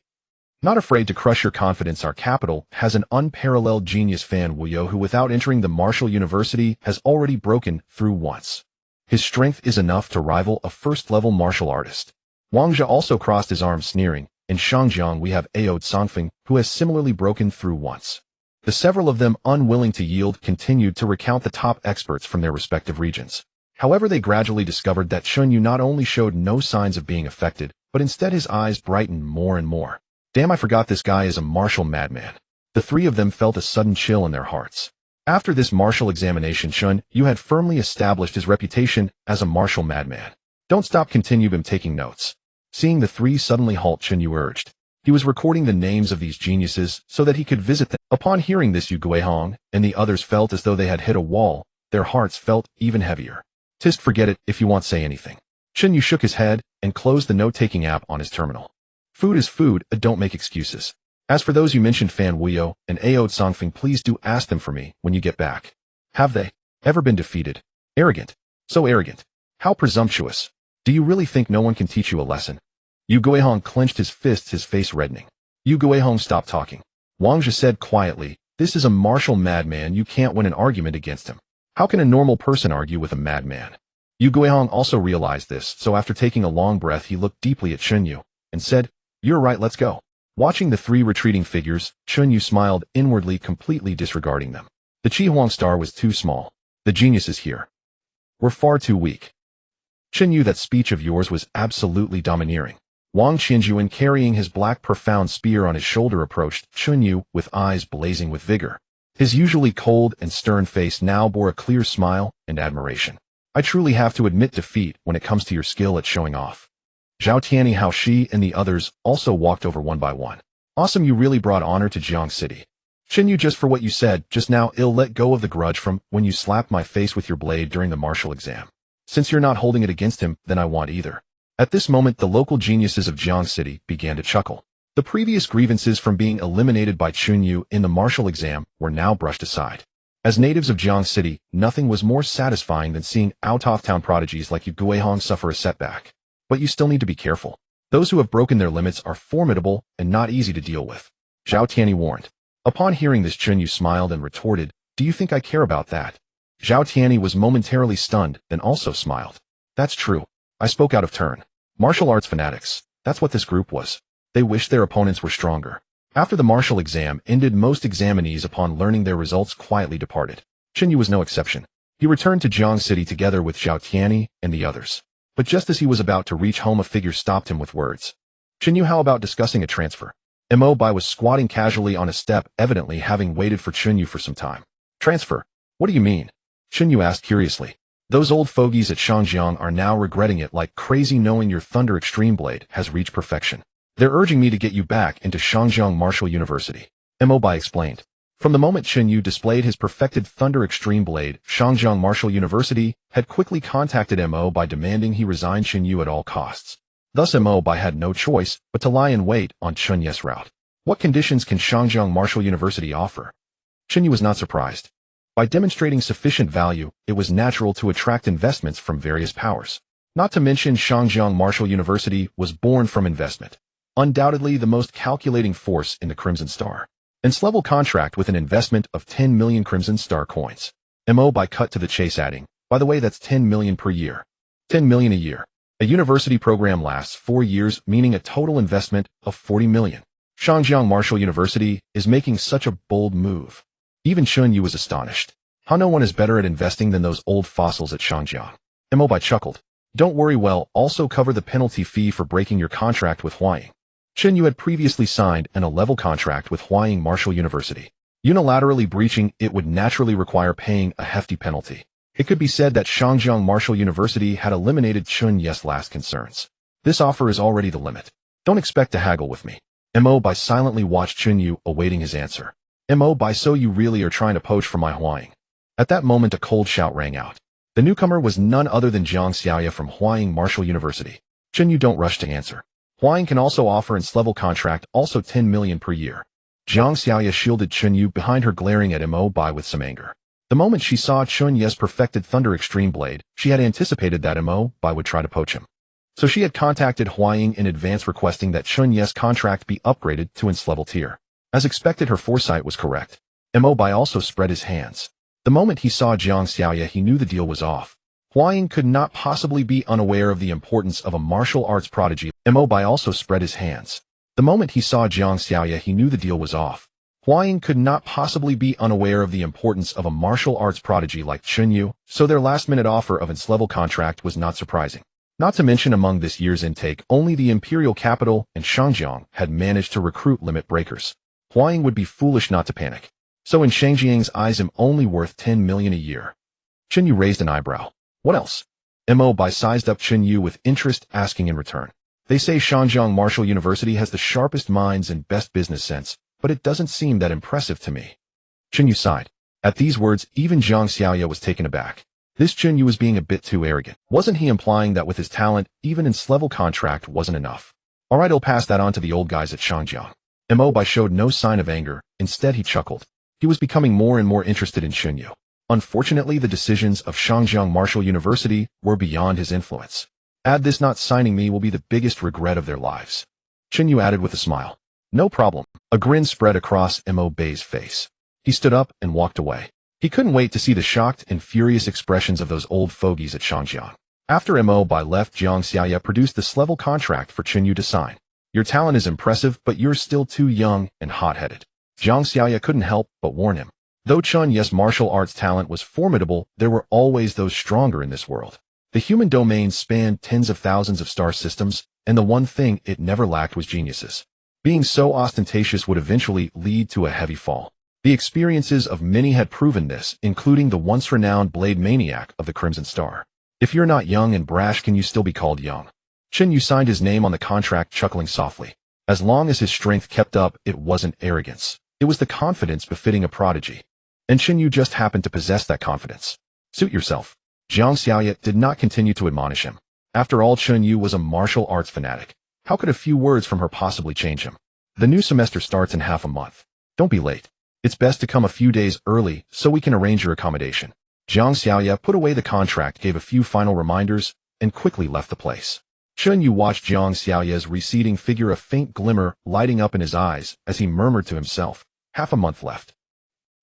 Not afraid to crush your confidence, our capital has an unparalleled genius, Fan Wuyo, who without entering the martial university has already broken through once. His strength is enough to rival a first-level martial artist. Wang Zhe also crossed his arms sneering. In Shangjiang we have Ao Songfeng, who has similarly broken through once. The several of them, unwilling to yield, continued to recount the top experts from their respective regions. However, they gradually discovered that Chen Yu not only showed no signs of being affected, but instead his eyes brightened more and more. Damn, I forgot this guy is a martial madman. The three of them felt a sudden chill in their hearts. After this martial examination, Chen Yu had firmly established his reputation as a martial madman. Don't stop, continue him taking notes. Seeing the three suddenly halt, Chen Yu urged. He was recording the names of these geniuses so that he could visit them. Upon hearing this, Yu Guihong and the others felt as though they had hit a wall. Their hearts felt even heavier. Just forget it if you won't say anything. Chen Yu shook his head and closed the note-taking app on his terminal. Food is food, don't make excuses. As for those you mentioned, Fan Wuyo and Ao Songfeng, please do ask them for me when you get back. Have they ever been defeated? Arrogant. So arrogant. How presumptuous. Do you really think no one can teach you a lesson? Yu Guihong clenched his fists, his face reddening. Yu Guihong stopped talking. Wang Zhe said quietly, this is a martial madman, you can't win an argument against him. How can a normal person argue with a madman? Yu Guihong also realized this, so after taking a long breath he looked deeply at Chen Yu and said, you're right, let's go. Watching the three retreating figures, Chen Yu smiled inwardly, completely disregarding them. The Chihuang star was too small. The geniuses here were far too weak. Chen Yu, that speech of yours was absolutely domineering. Wang Qinjuan, carrying his black profound spear on his shoulder, approached Chen Yu with eyes blazing with vigor. His usually cold and stern face now bore a clear smile and admiration. I truly have to admit defeat when it comes to your skill at showing off. Zhao Tianyi, Hao Shi, and the others also walked over one by one. Awesome, you really brought honor to Jiang City. Chen Yu, just for what you said just now, I'll let go of the grudge from when you slapped my face with your blade during the martial exam. Since you're not holding it against him, then I won't either. At this moment, the local geniuses of Jiang City began to chuckle. The previous grievances from being eliminated by Chen Yu in the martial exam were now brushed aside. As natives of Jiang City, nothing was more satisfying than seeing out-of-town prodigies like Yu Guihong suffer a setback. But you still need to be careful. Those who have broken their limits are formidable and not easy to deal with. Zhao Tianyi warned. Upon hearing this, Chen Yu smiled and retorted, do you think I care about that? Zhao Tianyi was momentarily stunned, then also smiled. That's true. I spoke out of turn. Martial arts fanatics. That's what this group was. They wished their opponents were stronger. After the martial exam ended, most examinees, upon learning their results, quietly departed. Chen Yu was no exception. He returned to Jiang City together with Zhao Tianyi and the others. But just as he was about to reach home, a figure stopped him with words. Chen Yu, how about discussing a transfer? Mo Bai was squatting casually on a step, evidently having waited for Chen Yu for some time. Transfer? What do you mean? Chen Yu asked curiously. Those old fogies at Shangjiang are now regretting it like crazy, knowing your Thunder Extreme Blade has reached perfection. They're urging me to get you back into Shangjiang Martial University. Mo Bai explained. From the moment Chen Yu displayed his perfected Thunder Extreme Blade, Shangjiang Martial University had quickly contacted Mo Bai demanding he resign Chen Yu at all costs. Thus Mo Bai had no choice but to lie in wait on Chen Yu's route. What conditions can Shangjiang Martial University offer? Chen Yu was not surprised. By demonstrating sufficient value, it was natural to attract investments from various powers. Not to mention, Shangjiang Martial University was born from investment. Undoubtedly the most calculating force in the Crimson Star. Its-level contract with an investment of 10 million Crimson Star coins. Mo Bai cut to the chase, adding, by the way, that's 10 million per year. 10 million a year. A university program lasts 4 years, meaning a total investment of 40 million. Shangjiang Martial University is making such a bold move. Even Chen Yu was astonished. How no one is better at investing than those old fossils at Shangjiang. Mo Bai chuckled. Don't worry, we'll also cover the penalty fee for breaking your contract with Huaying. Chen Yu had previously signed an A-level contract with Huaying Martial University. Unilaterally breaching it would naturally require paying a hefty penalty. It could be said that Shangjiang Martial University had eliminated Chen Yu's last concerns. This offer is already the limit. Don't expect to haggle with me. Mo Bai silently watched Chen Yu, awaiting his answer. Mo Bai, so you really are trying to poach from my Huaying? At that moment a cold shout rang out. The newcomer was none other than Jiang Xiaoya from Huaying Martial University. Chen Yu, don't rush to answer. Huaying can also offer its level contract, also 10 million per year. Jiang Xiaoya shielded Chen Yu behind her, glaring at Mo Bai with some anger. The moment she saw Chen Yu's perfected Thunder Extreme Blade, she had anticipated that Mo Bai would try to poach him. So she had contacted Huaying in advance requesting that Chen Yu's contract be upgraded to its level tier. As expected, her foresight was correct. Mo Bai also spread his hands. The moment he saw Jiang Xiaoya, he knew the deal was off. Huang could not possibly be unaware of the importance of a martial arts prodigy. Mo Bai also spread his hands. The moment he saw Jiang Xiaoya, he knew the deal was off. Huang could not possibly be unaware of the importance of a martial arts prodigy like Chen Yu, so their last-minute offer of its level contract was not surprising. Not to mention among this year's intake, only the imperial capital and Shangjiang had managed to recruit limit breakers. Huang would be foolish not to panic. So in Shangjiang's eyes, I'm only worth 10 million a year. Chen Yu raised an eyebrow. What else? Mo Bai sized up Chen Yu with interest, asking in return. They say Shangjiang Martial University has the sharpest minds and best business sense, but it doesn't seem that impressive to me. Chen Yu sighed. At these words, even Jiang Xiaoya was taken aback. This Chen Yu was being a bit too arrogant. Wasn't he implying that with his talent, even its level contract wasn't enough? Alright, I'll pass that on to the old guys at Shangjiang. Mo Bai showed no sign of anger. Instead, he chuckled. He was becoming more and more interested in Chen Yu. Unfortunately, the decisions of Shangjiang Martial University were beyond his influence. Add this, not signing me will be the biggest regret of their lives. Chen Yu added with a smile. No problem. A grin spread across Mo Bai's face. He stood up and walked away. He couldn't wait to see the shocked and furious expressions of those old fogies at Shangjiang. After Mo Bai left, Jiang Xiaoya produced this level contract for Chen Yu to sign. Your talent is impressive, but you're still too young and hot-headed. Jiang Xiaoya couldn't help but warn him. Though Chen Yu's martial arts talent was formidable, there were always those stronger in this world. The human domain spanned tens of thousands of star systems, and the one thing it never lacked was geniuses. Being so ostentatious would eventually lead to a heavy fall. The experiences of many had proven this, including the once-renowned blade maniac of the Crimson Star. If you're not young and brash, can you still be called young? Chen Yu signed his name on the contract, chuckling softly. As long as his strength kept up, it wasn't arrogance. It was the confidence befitting a prodigy. And Chen Yu just happened to possess that confidence. Suit yourself. Jiang Xiaoya did not continue to admonish him. After all, Chen Yu was a martial arts fanatic. How could a few words from her possibly change him? The new semester starts in half a month. Don't be late. It's best to come a few days early so we can arrange your accommodation. Jiang Xiaoya put away the contract, gave a few final reminders, and quickly left the place. Chen Yu watched Jiang Xiaoya's receding figure, a faint glimmer lighting up in his eyes as he murmured to himself, half a month left.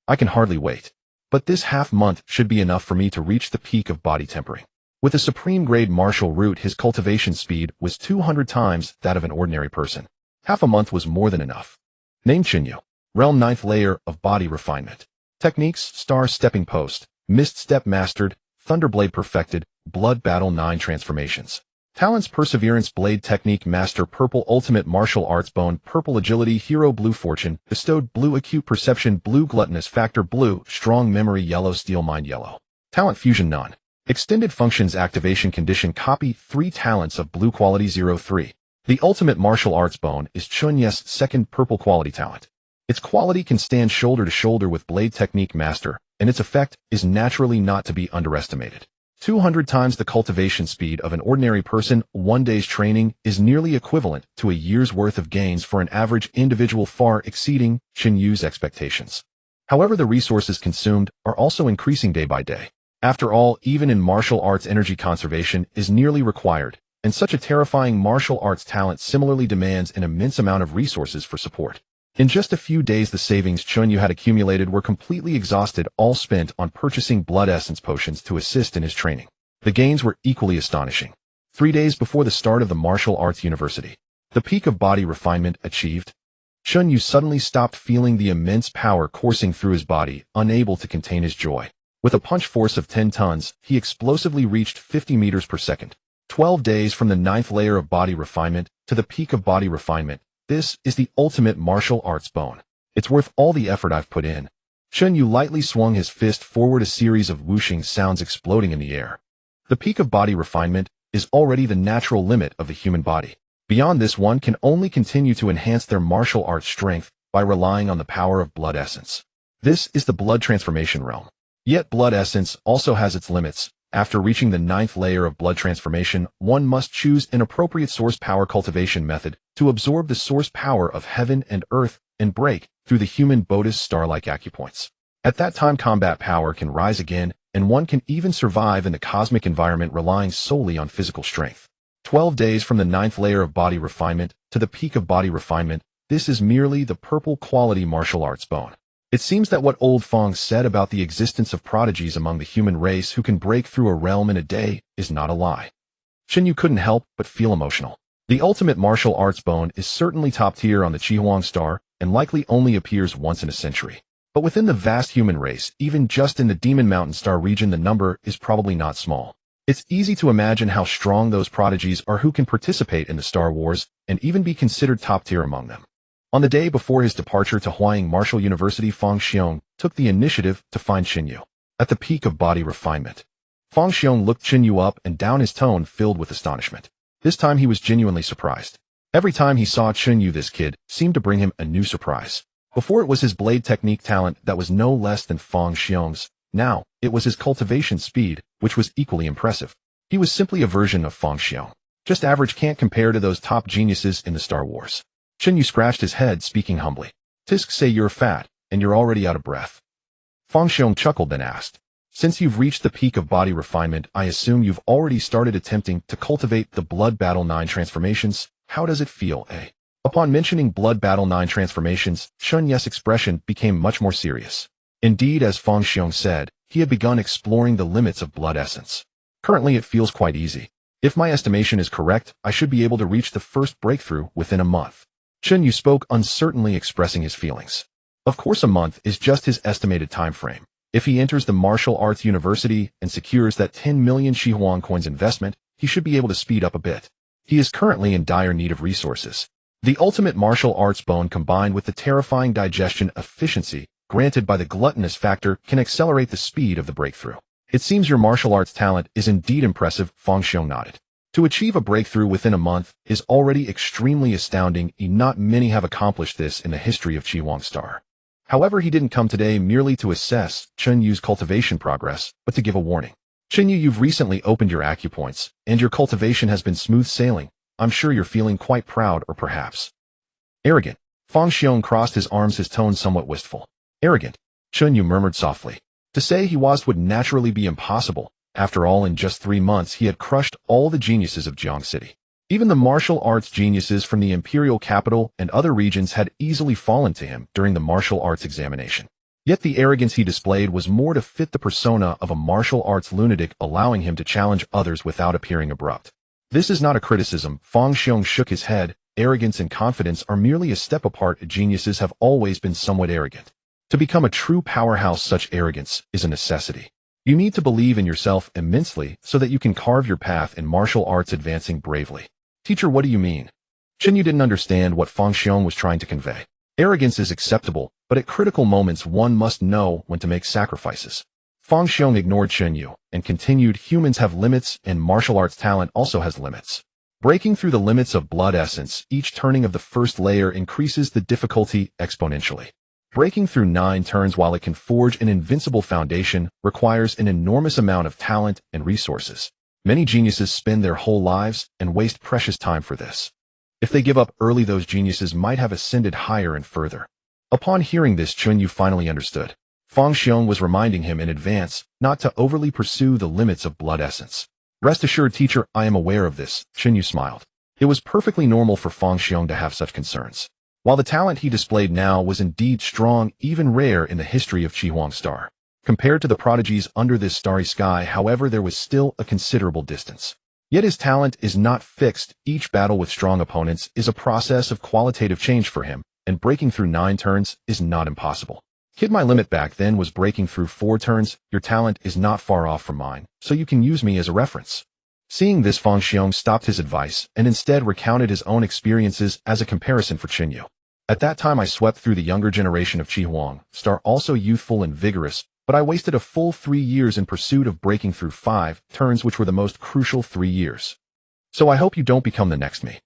I can hardly wait. But this half month should be enough for me to reach the peak of body tempering. With a supreme grade martial root, his cultivation speed was 200 times that of an ordinary person. Half a month was more than enough. Name Chen Yu. Realm 9th layer of body refinement. Techniques: Star Stepping Post, Mist Step mastered, Thunderblade perfected, Blood Battle 9 transformations. Talents: Perseverance Blade Technique Master, Purple Ultimate Martial Arts Bone, Purple Agility Hero, Blue Fortune Bestowed, Blue Acute Perception, Blue Gluttonous Factor, Blue Strong Memory, Yellow Steel Mind, Yellow. Talent: Fusion None. Extended Functions Activation Condition Copy 3 Talents of Blue Quality 03. The Ultimate Martial Arts Bone is Chen Yu's second purple quality talent. Its quality can stand shoulder to shoulder with Blade Technique Master, and its effect is naturally not to be underestimated. 200 times the cultivation speed of an ordinary person. 1 day's training is nearly equivalent to a year's worth of gains for an average individual, far exceeding Chen Yu's expectations. However, the resources consumed are also increasing day by day. After all, even in martial arts, energy conservation is nearly required, and such a terrifying martial arts talent similarly demands an immense amount of resources for support. In just a few days, the savings Chen Yu had accumulated were completely exhausted, all spent on purchasing blood essence potions to assist in his training. The gains were equally astonishing. 3 days before the start of the martial arts university, the peak of body refinement achieved, Chen Yu suddenly stopped feeling the immense power coursing through his body, unable to contain his joy. With a punch force of 10 tons, he explosively reached 50 meters per second. 12 days from the 9th layer of body refinement to the peak of body refinement. This is the ultimate martial arts bone. It's worth all the effort I've put in. Chen Yu lightly swung his fist forward, a series of whooshing sounds exploding in the air. The peak of body refinement is already the natural limit of the human body. Beyond this, one can only continue to enhance their martial arts strength by relying on the power of blood essence. This is the blood transformation realm. Yet blood essence also has its limits. After reaching the 9th layer of blood transformation, one must choose an appropriate source power cultivation method to absorb the source power of heaven and earth and break through the human Bodhi's star-like acupoints. At that time, combat power can rise again, and one can even survive in the cosmic environment relying solely on physical strength. 12 days from the 9th layer of body refinement to the peak of body refinement, this is merely the purple quality martial arts bone. It seems that what old Fong said about the existence of prodigies among the human race who can break through a realm in a day is not a lie. Chen Yu couldn't help but feel emotional. The ultimate martial arts bone is certainly top tier on the Qihong star and likely only appears once in a century. But within the vast human race, even just in the Demon Mountain Star region, the number is probably not small. It's easy to imagine how strong those prodigies are who can participate in the Star Wars and even be considered top tier among them. On the day before his departure to Huaying Martial University, Fang Xiong took the initiative to find Chen Yu. At the peak of body refinement, Fang Xiong looked Chen Yu up and down, his tone filled with astonishment. This time he was genuinely surprised. Every time he saw Chen Yu, this kid seemed to bring him a new surprise. Before it was his blade technique talent that was no less than Fang Xiong's. Now, it was his cultivation speed, which was equally impressive. He was simply a version of Fang Xiong. Just average, can't compare to those top geniuses in the Star Wars. Chen Yu scratched his head, speaking humbly. Tisk say you're fat, and you're already out of breath. Fang Xiong chuckled, then asked, since you've reached the peak of body refinement, I assume you've already started attempting to cultivate the Blood Battle 9 transformations. How does it feel, eh? Upon mentioning Blood Battle 9 transformations, Chen Yu's expression became much more serious. Indeed, as Fang Xiong said, he had begun exploring the limits of blood essence. Currently it feels quite easy. If my estimation is correct, I should be able to reach the first breakthrough within a month. Chen Yu spoke uncertainly, expressing his feelings. Of course, a month is just his estimated time frame. If he enters the martial arts university and secures that 10 million Shihuan coins investment, he should be able to speed up a bit. He is currently in dire need of resources. The ultimate martial arts bone combined with the terrifying digestion efficiency granted by the gluttonous factor can accelerate the speed of the breakthrough. It seems your martial arts talent is indeed impressive, Fang Xiong nodded. To achieve a breakthrough within a month is already extremely astounding, and not many have accomplished this in the history of Qihong Star. However, he didn't come today merely to assess Chen Yu's cultivation progress, but to give a warning. Chen Yu, you've recently opened your acupoints, and your cultivation has been smooth sailing. I'm sure you're feeling quite proud, or perhaps arrogant. Fang Xiong crossed his arms, his tone somewhat wistful. Arrogant, Chen Yu murmured softly. To say he was would naturally be impossible. After all, in just 3 months he had crushed all the geniuses of Jiang City. Even the martial arts geniuses from the imperial capital and other regions had easily fallen to him during the martial arts examination. Yet the arrogance he displayed was more to fit the persona of a martial arts lunatic, allowing him to challenge others without appearing abrupt. This is not a criticism, Fang Xiong shook his head. Arrogance and confidence are merely a step apart. Geniuses have always been somewhat arrogant. To become a true powerhouse, such arrogance is a necessity. You need to believe in yourself immensely so that you can carve your path in martial arts, advancing bravely. Teacher, what do you mean? Chen Yu didn't understand what Fang Xiong was trying to convey. Arrogance is acceptable, but at critical moments one must know when to make sacrifices. Fang Xiong ignored Chen Yu and continued, humans have limits, and martial arts talent also has limits. Breaking through the limits of blood essence, each turning of the first layer increases the difficulty exponentially. Breaking through 9 turns while it can forge an invincible foundation requires an enormous amount of talent and resources. Many geniuses spend their whole lives and waste precious time for this. If they give up early, those geniuses might have ascended higher and further. Upon hearing this, Chen Yu finally understood. Fang Xiong was reminding him in advance not to overly pursue the limits of blood essence. Rest assured, teacher, I am aware of this, Chen Yu smiled. It was perfectly normal for Fang Xiong to have such concerns. While the talent he displayed now was indeed strong, even rare in the history of Qihong Star. Compared to the prodigies under this starry sky, however, there was still a considerable distance. Yet his talent is not fixed. Each battle with strong opponents is a process of qualitative change for him, and breaking through 9 turns is not impossible. Kid, my limit back then was breaking through 4 turns. Your talent is not far off from mine, so you can use me as a reference. Seeing this, Fang Xiong stopped his advice and instead recounted his own experiences as a comparison for Chen Yu. At that time I swept through the younger generation of Qihong Star, also youthful and vigorous, but I wasted a full 3 years in pursuit of breaking through 5 turns, which were the most crucial 3 years. So I hope you don't become the next me.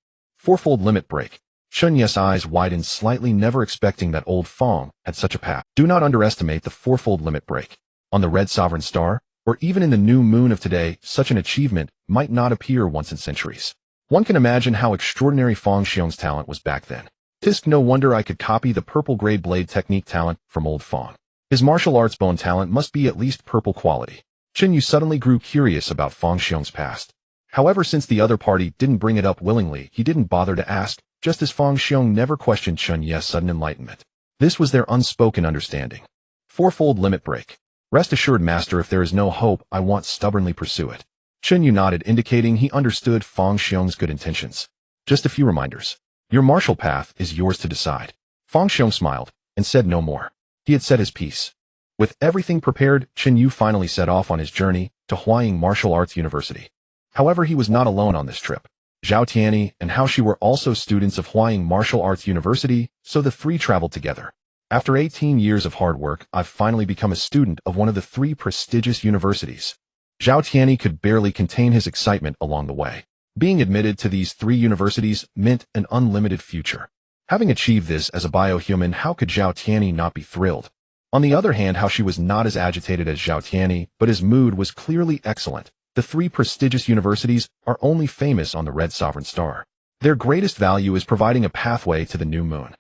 4-fold limit break. Chen Yu's eyes widened slightly, never expecting that old Fang had such a path. Do not underestimate the 4-fold limit break. On the Red Sovereign Star, or even in the new moon of today, such an achievement might not appear once in centuries. One can imagine how extraordinary Fang Xiong's talent was back then. Tisk, no wonder I could copy the purple grade blade technique talent from old Fang. His martial arts bone talent must be at least purple quality. Chen Yu suddenly grew curious about Fang Xiong's past. However, since the other party didn't bring it up willingly, he didn't bother to ask, just as Fang Xiong never questioned Chen Yu's sudden enlightenment. This was their unspoken understanding. Fourfold limit break. Rest assured, master, if there is no hope, I won't stubbornly pursue it. Chen Yu nodded, indicating he understood Fang Xiong's good intentions. Just a few reminders. Your martial path is yours to decide. Fang Xiong smiled and said no more. He had said his piece. With everything prepared, Chen Yu finally set off on his journey to Huaying Martial Arts University. However, he was not alone on this trip. Zhao Tianyi and Hao Shi were also students of Huaying Martial Arts University, so the three traveled together. After 18 years of hard work, I've finally become a student of one of the three prestigious universities. Zhao Tianyi could barely contain his excitement along the way. Being admitted to these three universities meant an unlimited future. Having achieved this as a biohuman, how could Zhao Tianyi not be thrilled? On the other hand, Hao Shi was not as agitated as Zhao Tianyi, but his mood was clearly excellent. The three prestigious universities are only famous on the Red Sovereign Star. Their greatest value is providing a pathway to the new moon.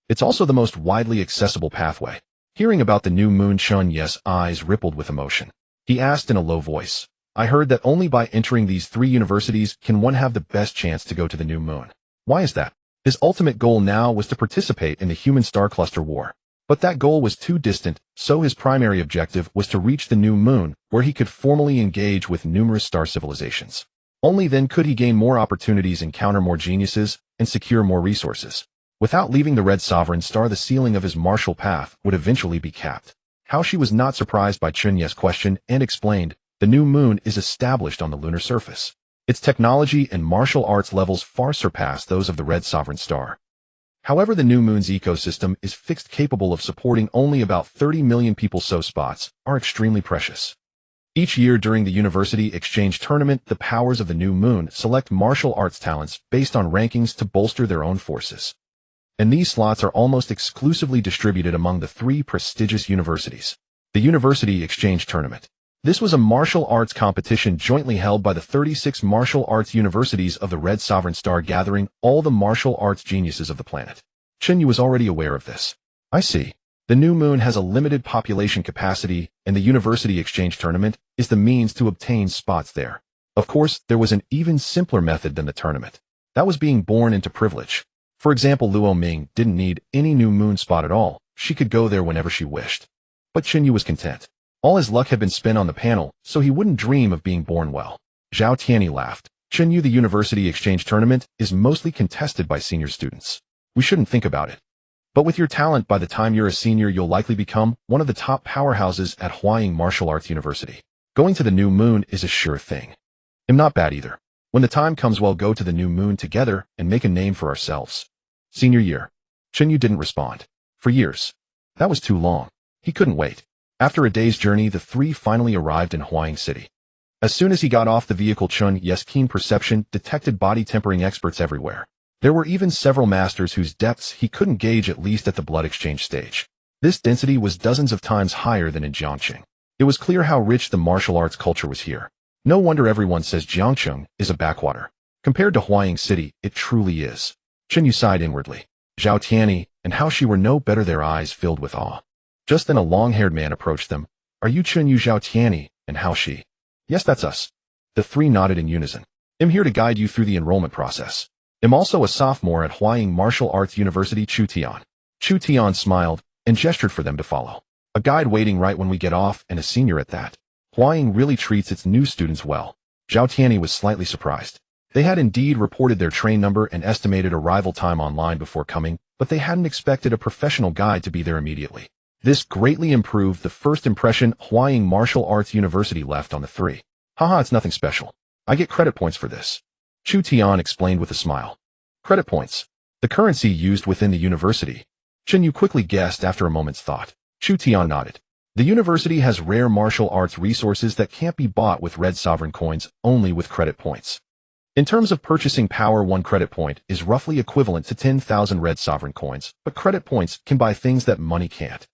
It's also the most widely accessible pathway. Hearing about the new moon, Chen Yu's eyes rippled with emotion. He asked in a low voice, I heard that only by entering these three universities can one have the best chance to go to the new moon. Why is that? His ultimate goal now was to participate in the human star cluster war. But that goal was too distant, so his primary objective was to reach the new moon, where he could formally engage with numerous star civilizations. Only then could he gain more opportunities, encounter more geniuses, and secure more resources. Without leaving the Red Sovereign Star, the ceiling of his martial path would eventually be capped. Hao Shi was not surprised by Chen Yu's question and explained, the new moon is established on the lunar surface. Its technology and martial arts levels far surpass those of the Red Sovereign Star. However, the new moon's ecosystem is fixed, capable of supporting only about 30 million people, so spots are extremely precious. Each year during the university exchange tournament, the powers of the new moon select martial arts talents based on rankings to bolster their own forces. And these slots are almost exclusively distributed among the three prestigious universities. The University Exchange Tournament. This was a martial arts competition jointly held by the 36 martial arts universities of the Red Sovereign Star, gathering all the martial arts geniuses of the planet. Chen Yu was already aware of this. I see. The new moon has a limited population capacity, and the University Exchange Tournament is the means to obtain spots there. Of course, there was an even simpler method than the tournament. That was being born into privilege. For example, Luo Ming didn't need any new moon spot at all. She could go there whenever she wished. But Chen Yu was content. All his luck had been spent on the panel, so he wouldn't dream of being born well. Zhao Tianyi laughed. Chen Yu, the University Exchange Tournament is mostly contested by senior students. We shouldn't think about it. But with your talent, by the time you're a senior, you'll likely become one of the top powerhouses at Huaying Martial Arts University. Going to the new moon is a sure thing. I'm not bad either. When the time comes, we'll go to the new moon together and make a name for ourselves. Senior year. Chen Yu didn't respond. For years. That was too long. He couldn't wait. After a day's journey, the three finally arrived in Huaying City. As soon as he got off the vehicle, Chen Yu's keen perception detected body tempering experts everywhere. There were even several masters whose depths he couldn't gauge, at least at the blood exchange stage. This density was dozens of times higher than in Jiangcheng. It was clear how rich the martial arts culture was here. No wonder everyone says Jiangcheng is a backwater. Compared to Huaying City, it truly is. Chen Yu sighed inwardly. Zhao Tianyi and Hao Shi were no better, their eyes filled with awe. Just then a long-haired man approached them. Are you Chen Yu, Zhao Tianyi, and Hao Shi? Yes, that's us. The three nodded in unison. I'm here to guide you through the enrollment process. I'm also a sophomore at Huaying Martial Arts University. Chu Tian smiled and gestured for them to follow. A guide waiting right when we get off, and a senior at that. Huaying really treats its new students well. Zhao Tianyi was slightly surprised. They had indeed reported their train number and estimated arrival time online before coming, but they hadn't expected a professional guide to be there immediately. This greatly improved the first impression Huaying Martial Arts University left on the three. Haha, it's nothing special. I get credit points for this. Chu Tian explained with a smile. Credit points. The currency used within the university. Chen Yu quickly guessed after a moment's thought. Chu Tian nodded. The university has rare martial arts resources that can't be bought with red sovereign coins, only with credit points. In terms of purchasing power, 1 credit point is roughly equivalent to 10,000 red sovereign coins, but credit points can buy things that money can't.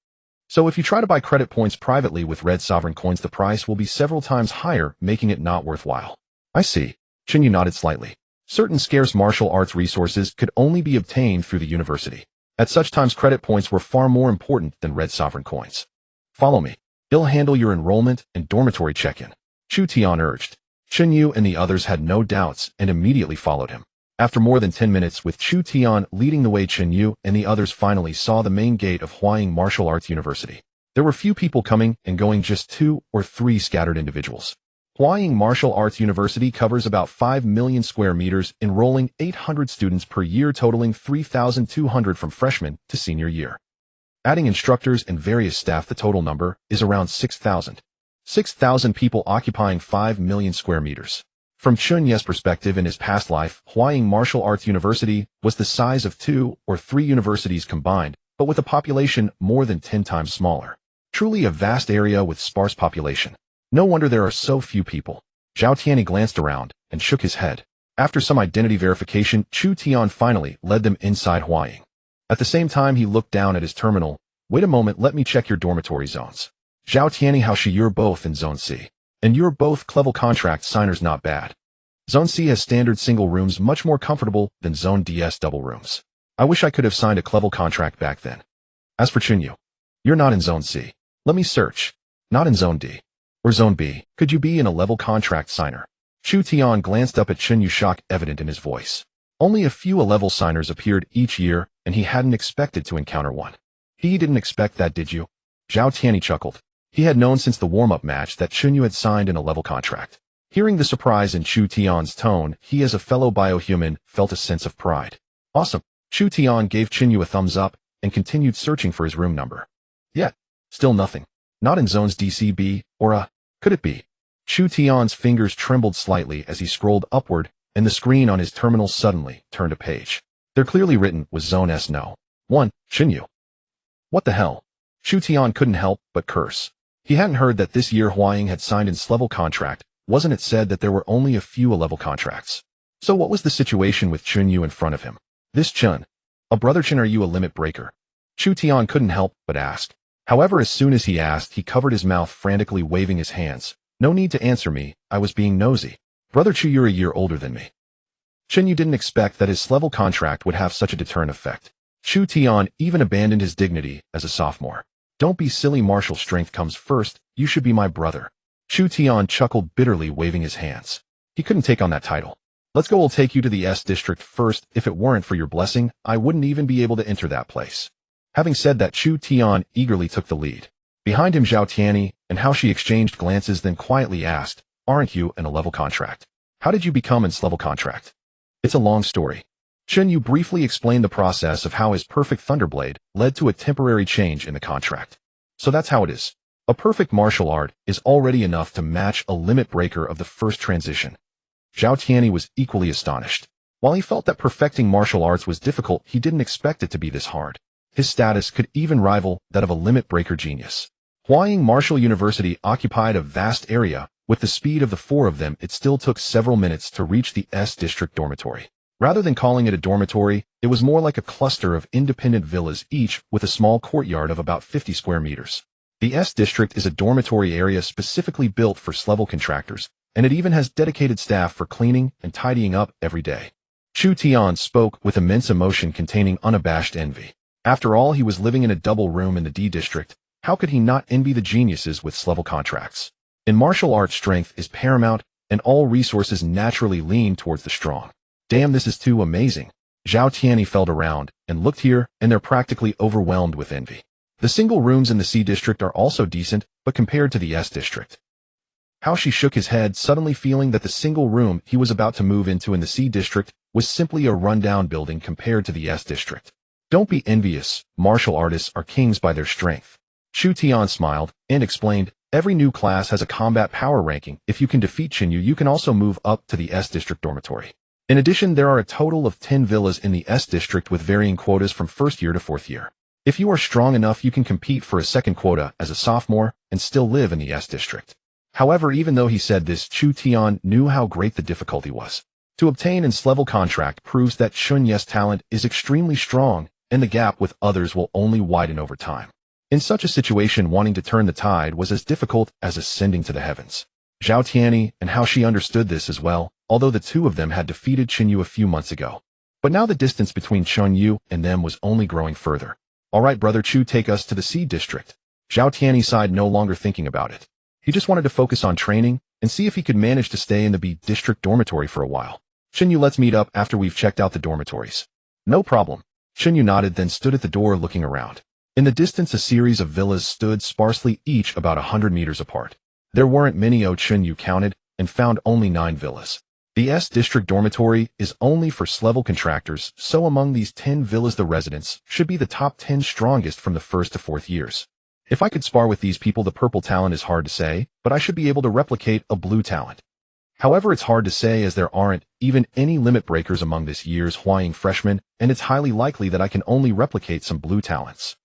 So if you try to buy credit points privately with red sovereign coins, the price will be several times higher, making it not worthwhile. I see. Chen Yu nodded slightly. Certain scarce martial arts resources could only be obtained through the university. At such times, credit points were far more important than red sovereign coins. Follow me. He'll handle your enrollment and dormitory check-in. Chu Tian urged. Chen Yu and the others had no doubts and immediately followed him. After more than 10 minutes with Chu Tian leading the way, Chen Yu and the others finally saw the main gate of Huaying Martial Arts University. There were few people coming and going, just 2 or 3 scattered individuals. Huaying Martial Arts University covers about 5 million square meters, enrolling 800 students per year, totaling 3,200 from freshman to senior year. Adding instructors and various staff, the total number is around 6,000. 6,000 people occupying 5 million square meters. From Chen Yu's perspective, in his past life, Huaying Martial Arts University was the size of 2 or 3 universities combined, but with a population more than 10 times smaller. Truly a vast area with sparse population. No wonder there are so few people. Zhao Tianyi glanced around and shook his head. After some identity verification, Chu Tian finally led them inside Huaying. At the same time, he looked down at his terminal. Wait a moment, let me check your dormitory zones. Zhao Tianyi, how she, you're both in Zone C. And you're both level contract signers, not bad. Zone C has standard single rooms, much more comfortable than Zone D's double rooms. I wish I could have signed a level contract back then. As for Chen Yu, you're not in Zone C. Let me search. Not in Zone D. Or Zone B. Could you be in a level contract signer? Chu Tian glanced up at Chen Yu, shock evident in his voice. Only a few level signers appeared each year, and he hadn't expected to encounter one. He didn't expect that, did you? Zhao Tianyi chuckled. He had known since the warm-up match that Chen Yu had signed in a level contract. Hearing the surprise in Chu Tian's tone, he, as a fellow biohuman, felt a sense of pride. Awesome. Chu Tian gave Chen Yu a thumbs up and continued searching for his room number. Yet, still nothing. Not in Zones DCB, or could it be? Chu Tian's fingers trembled slightly as he scrolled upward, and the screen on his terminal suddenly turned a page. There, clearly written, was Zone S No. 1, Chen Yu. What the hell? Chu Tian couldn't help but curse. He hadn't heard that this year Huaying had signed its level contract. Wasn't it said that there were only a few level contracts? So what was the situation with Chen Yu in front of him? This Chen. A brother Chen, are you a limit breaker? Chu Tian couldn't help but ask. However, as soon as he asked, he covered his mouth, frantically waving his hands. No need to answer me, I was being nosy. Brother Chu, you're a year older than me. Chen Yu didn't expect that his level contract would have such a deterrent effect. Chu Tian even abandoned his dignity as a sophomore. Don't be silly, martial strength comes first, you should be my brother. Chu Tian chuckled bitterly, waving his hands. He couldn't take on that title. Let's go, we'll take you to the S district first. If it weren't for your blessing, I wouldn't even be able to enter that place. Having said that, Chu Tian eagerly took the lead. Behind him, Zhao Tianyi, and how she exchanged glances, then quietly asked, aren't you in a level contract? How did you become in level contract? It's a long story. Chen Yu briefly explained the process of how his perfect Thunderblade led to a temporary change in the contract. So that's how it is. A perfect martial art is already enough to match a limit breaker of the first transition. Zhao Tianyi was equally astonished. While he felt that perfecting martial arts was difficult, he didn't expect it to be this hard. His status could even rival that of a limit breaker genius. Huaying Martial University occupied a vast area. With the speed of the 4 of them, it still took several minutes to reach the S district dormitory. Rather than calling it a dormitory, it was more like a cluster of independent villas, each with a small courtyard of about 50 square meters. The S district is a dormitory area specifically built for level contractors, and it even has dedicated staff for cleaning and tidying up every day. Chu Tian spoke with immense emotion, containing unabashed envy. After all, he was living in a double room in the D district. How could he not envy the geniuses with level contracts? In martial arts, strength is paramount, and all resources naturally lean towards the strong. Damn, this is too amazing. Zhao Tianyi felt around and looked here, and they're practically overwhelmed with envy. The single rooms in the C district are also decent, but compared to the S district. How she shook his head, suddenly feeling that the single room he was about to move into in the C district was simply a rundown building compared to the S district. Don't be envious, martial artists are kings by their strength. Chu Tian smiled and explained, every new class has a combat power ranking. If you can defeat Chen Yu, you can also move up to the S district dormitory. In addition, there are a total of 10 villas in the S district with varying quotas from first year to fourth year. If you are strong enough, you can compete for a second quota as a sophomore and still live in the S district. However, even though he said this, Chu Tian knew how great the difficulty was. To obtain an S level contract proves that Chen Yu's talent is extremely strong, and the gap with others will only widen over time. In such a situation, wanting to turn the tide was as difficult as ascending to the heavens. Zhao Tianyi, and how she understood this as well, although the 2 of them had defeated Chen Yu a few months ago. But now the distance between Chen Yu and them was only growing further. All right, brother Chu, take us to the C district. Zhao Tianyi sighed, no longer thinking about it. He just wanted to focus on training and see if he could manage to stay in the B district dormitory for a while. Chen Yu, let's meet up after we've checked out the dormitories. No problem. Chen Yu nodded, then stood at the door looking around. In the distance, a series of villas stood sparsely, each about 100 meters apart. There weren't many. Chen Yu counted and found only 9 villas. The S district dormitory is only for S-level contractors, so among these 10 villas the residents should be the top 10 strongest from the 1st to 4th years. If I could spar with these people, the purple talent is hard to say, but I should be able to replicate a blue talent. However, it's hard to say as there aren't even any limit breakers among this year's Huaying freshmen, and it's highly likely that I can only replicate some blue talents.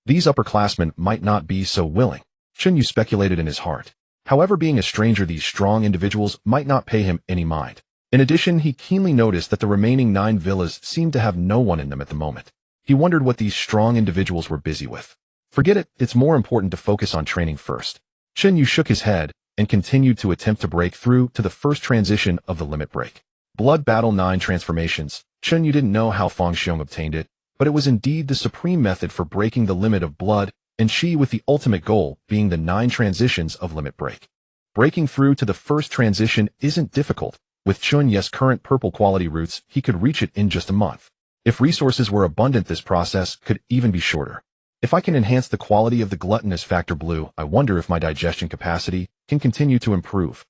These upperclassmen might not be so willing, Chen Yu speculated in his heart. However, being a stranger, these strong individuals might not pay him any mind. In addition, he keenly noticed that the remaining 9 villas seemed to have no one in them at the moment. He wondered what these strong individuals were busy with. Forget it, it's more important to focus on training first. Chen Yu shook his head and continued to attempt to break through to the first transition of the limit break. Blood Battle 9 transformations. Chen Yu didn't know how Feng Xiong obtained it, but it was indeed the supreme method for breaking the limit of blood, and she with the ultimate goal being the 9 transitions of limit break. Breaking through to the first transition isn't difficult. With Chen Yu's current purple quality roots, he could reach it in just a month. If resources were abundant, this process could even be shorter. If I can enhance the quality of the gluttonous factor blue, I wonder if my digestion capacity can continue to improve.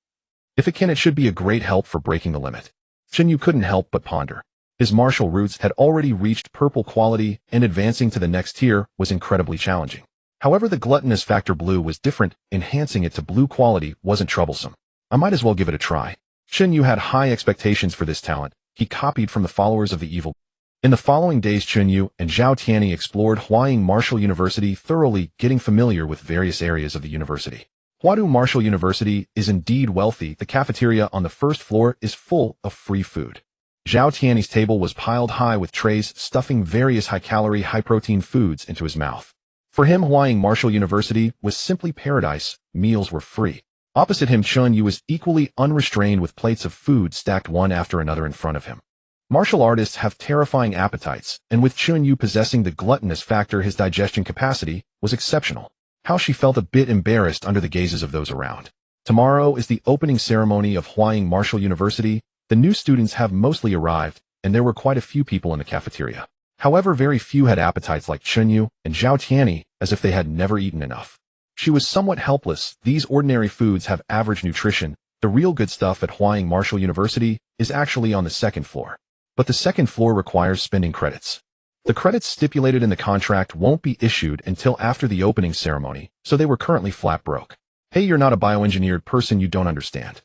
If it can, it should be a great help for breaking the limit. Chen Yu couldn't help but ponder. His martial roots had already reached purple quality, and advancing to the next tier was incredibly challenging. However, the gluttonous factor blue was different. Enhancing it to blue quality wasn't troublesome. I might as well give it a try. Chen Yu had high expectations for this talent. He copied from the followers of the evil. In the following days, Chen Yu and Zhao Tianyi explored Huaying Martial University thoroughly, getting familiar with various areas of the university. Huadu Martial University is indeed wealthy. The cafeteria on the first floor is full of free food. Zhao Tianyi's table was piled high with trays stuffing various high-calorie, high-protein foods into his mouth. For him, Huaying Martial University was simply paradise. Meals were free. Opposite him, Chen Yu was equally unrestrained with plates of food stacked one after another in front of him. Martial artists have terrifying appetites, and with Chen Yu possessing the gluttonous factor, his digestion capacity was exceptional. How she felt a bit embarrassed under the gazes of those around. Tomorrow is the opening ceremony of Huaying Martial University. The new students have mostly arrived, and there were quite a few people in the cafeteria. However, very few had appetites like Chen Yu and Zhao Tianyi, as if they had never eaten enough. She was somewhat helpless. These ordinary foods have average nutrition. The real good stuff at Huaying Martial University is actually on the 2nd floor. But the 2nd floor requires spending credits. The credits stipulated in the contract won't be issued until after the opening ceremony, so they were currently flat broke. Hey, you're not a bioengineered person, you don't understand.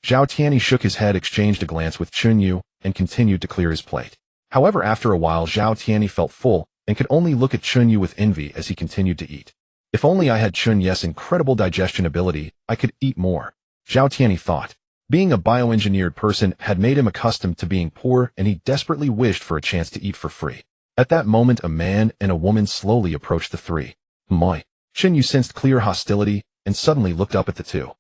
Zhao Tianyi shook his head, exchanged a glance with Chen Yu, and continued to clear his plate. However, after a while, Zhao Tianyi felt full and could only look at Chen Yu with envy as he continued to eat. If only I had Chen Yu's incredible digestion ability, I could eat more, Zhao Tianyi thought. Being a bioengineered person had made him accustomed to being poor, and he desperately wished for a chance to eat for free. At that moment, a man and a woman slowly approached the three. Moi. Chen Yu sensed clear hostility and suddenly looked up at the two.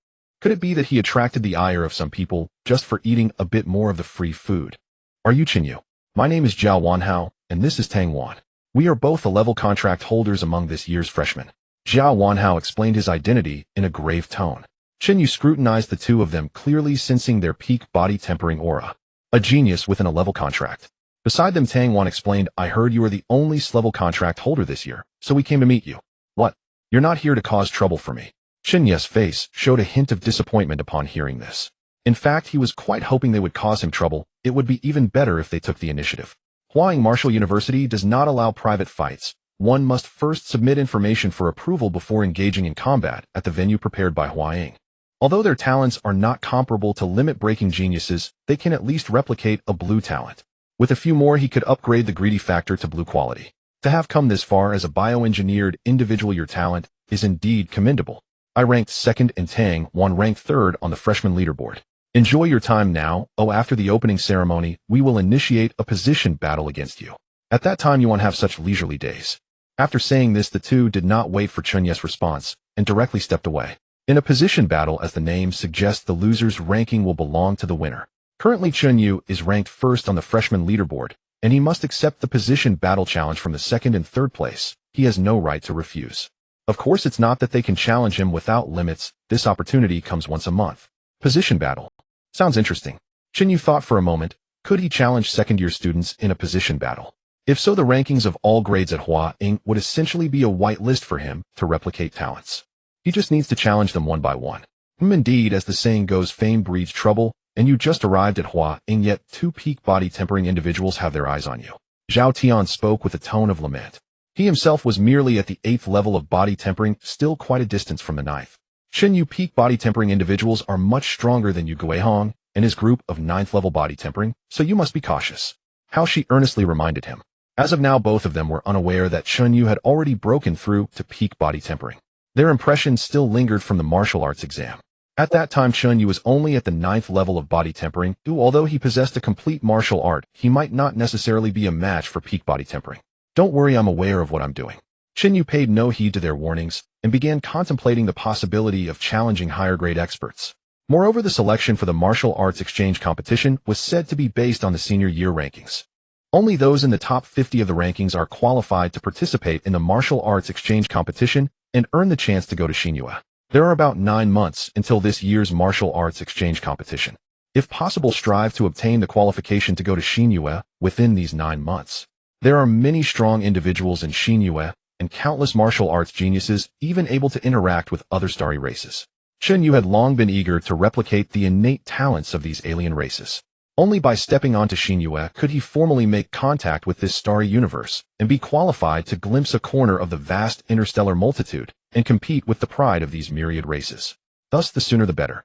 Could it be that he attracted the ire of some people just for eating a bit more of the free food? Are you Chen Yu? My name is Zhao Wanhao, and this is Tang Wan. We are both the level contract holders among this year's freshmen. Zhao Wanhao explained his identity in a grave tone. Chen Yu scrutinized the two of them, clearly sensing their peak body-tempering aura. A genius within a level contract. Beside them, Tang Wan explained, I heard you are the only level contract holder this year, so we came to meet you. What? You're not here to cause trouble for me. Chen Yu's face showed a hint of disappointment upon hearing this. In fact, he was quite hoping they would cause him trouble. It would be even better if they took the initiative. Huaying Martial University does not allow private fights. One must first submit information for approval before engaging in combat at the venue prepared by Huaying. Although their talents are not comparable to limit-breaking geniuses, they can at least replicate a blue talent. With a few more, he could upgrade the greedy factor to blue quality. To have come this far as a bioengineered individual, your talent is indeed commendable. I ranked 2nd and Tang Wan ranked 3rd on the freshman leaderboard. Enjoy your time now. After the opening ceremony, we will initiate a position battle against you. At that time, you won't have such leisurely days. After saying this, the two did not wait for Chen Yu's response and directly stepped away. In a position battle, as the name suggests, the loser's ranking will belong to the winner. Currently, Chen Yu is ranked 1st on the freshman leaderboard, and he must accept the position battle challenge from the 2nd and 3rd place. He has no right to refuse. Of course, it's not that they can challenge him without limits. This opportunity comes once a month. Position battle. Sounds interesting. Chen Yu thought for a moment. Could he challenge second-year students in a position battle? If so, the rankings of all grades at Hua Ying would essentially be a white list for him to replicate talents. He just needs to challenge them one by one. Indeed, as the saying goes, fame breeds trouble, and you just arrived at Hua Ying, yet two peak body tempering individuals have their eyes on you. Zhao Tian spoke with a tone of lament. He himself was merely at the 8th level of body tempering, still quite a distance from the 9th. Chen Yu peak body tempering individuals are much stronger than Yu Guihong and his group of 9th level body tempering, so you must be cautious. How she earnestly reminded him. As of now, both of them were unaware that Chen Yu had already broken through to peak body tempering. Their impressions still lingered from the martial arts exam. At that time, Chen Yu was only at the 9th level of body tempering, although he possessed a complete martial art, he might not necessarily be a match for peak body tempering. Don't worry, I'm aware of what I'm doing. Chen Yu paid no heed to their warnings and began contemplating the possibility of challenging higher-grade experts. Moreover, the selection for the martial arts exchange competition was said to be based on the senior year rankings. Only those in the top 50 of the rankings are qualified to participate in the martial arts exchange competition and earn the chance to go to Xinhua. There are about 9 months until this year's martial arts exchange competition. If possible, strive to obtain the qualification to go to Xinhua within these 9 months. There are many strong individuals in Xinhua and countless martial arts geniuses even able to interact with other starry races. Chen Yu had long been eager to replicate the innate talents of these alien races. Only by stepping onto Xinhua could he formally make contact with this starry universe and be qualified to glimpse a corner of the vast interstellar multitude and compete with the pride of these myriad races. Thus, the sooner the better.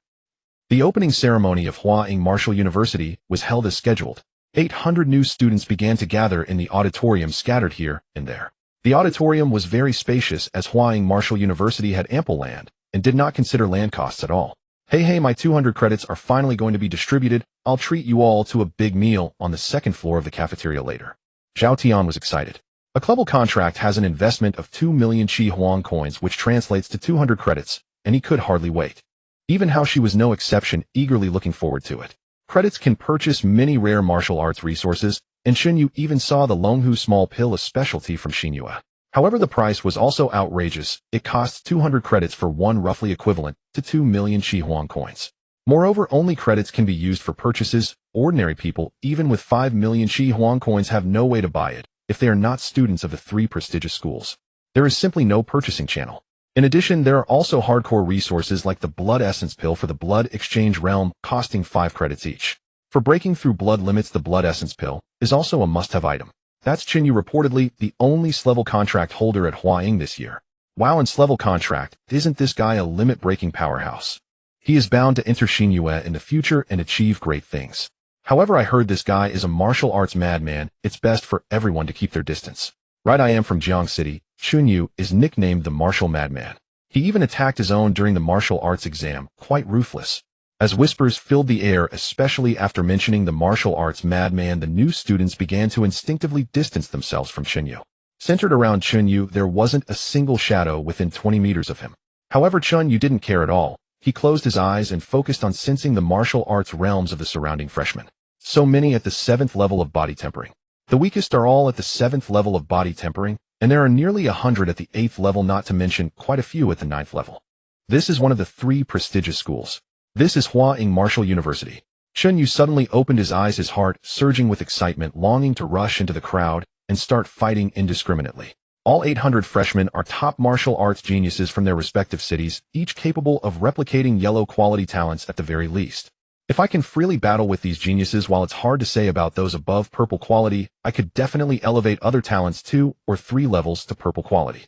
The opening ceremony of Hua Ying Martial University was held as scheduled. 800 new students began to gather in the auditorium scattered here and there. The auditorium was very spacious as Hua Ying Martial University had ample land and did not consider land costs at all. Hey, my 200 credits are finally going to be distributed. I'll treat you all to a big meal on the 2nd floor of the cafeteria later. Zhao Tian was excited. A clubal contract has an investment of 2 million Qi Huang coins, which translates to 200 credits, and he could hardly wait. Even Hao Shi was no exception, eagerly looking forward to it. Credits can purchase many rare martial arts resources, and Chen Yu even saw the Longhu small pill, a specialty from Xinhua. However, the price was also outrageous. It costs 200 credits for one, roughly equivalent to 2 million Qi Huang coins. Moreover, only credits can be used for purchases. Ordinary people, even with 5 million Qi Huang coins, have no way to buy it if they are not students of the 3 prestigious schools. There is simply no purchasing channel. In addition, there are also hardcore resources like the blood essence pill for the blood exchange realm, costing 5 credits each. For breaking through blood limits, the blood essence pill is also a must-have item. That's Chen Yu, reportedly the only S-level contract holder at Hua Ying this year. Wow, and S-level contract, isn't this guy a limit-breaking powerhouse? He is bound to enter Xinhua in the future and achieve great things. However, I heard this guy is a martial arts madman. It's best for everyone to keep their distance. Right, I am from Jiang City. Chen Yu is nicknamed the Martial Madman. He even attacked his own during the martial arts exam, quite ruthless. As whispers filled the air, especially after mentioning the martial arts madman, the new students began to instinctively distance themselves from Chen Yu. Centered around Chen Yu, there wasn't a single shadow within 20 meters of him. However, Chen Yu didn't care at all. He closed his eyes and focused on sensing the martial arts realms of the surrounding freshmen. So many at the 7th level of body tempering. The weakest are all at the 7th level of body tempering, and there are nearly 100 at the 8th level, not to mention quite a few at the 9th level. This is one of the 3 prestigious schools. This is Hua Ying Martial University. Chen Yu suddenly opened his eyes, his heart surging with excitement, longing to rush into the crowd and start fighting indiscriminately. All 800 freshmen are top martial arts geniuses from their respective cities, each capable of replicating yellow quality talents at the very least. If I can freely battle with these geniuses, while it's hard to say about those above purple quality, I could definitely elevate other talents 2 or 3 levels to purple quality.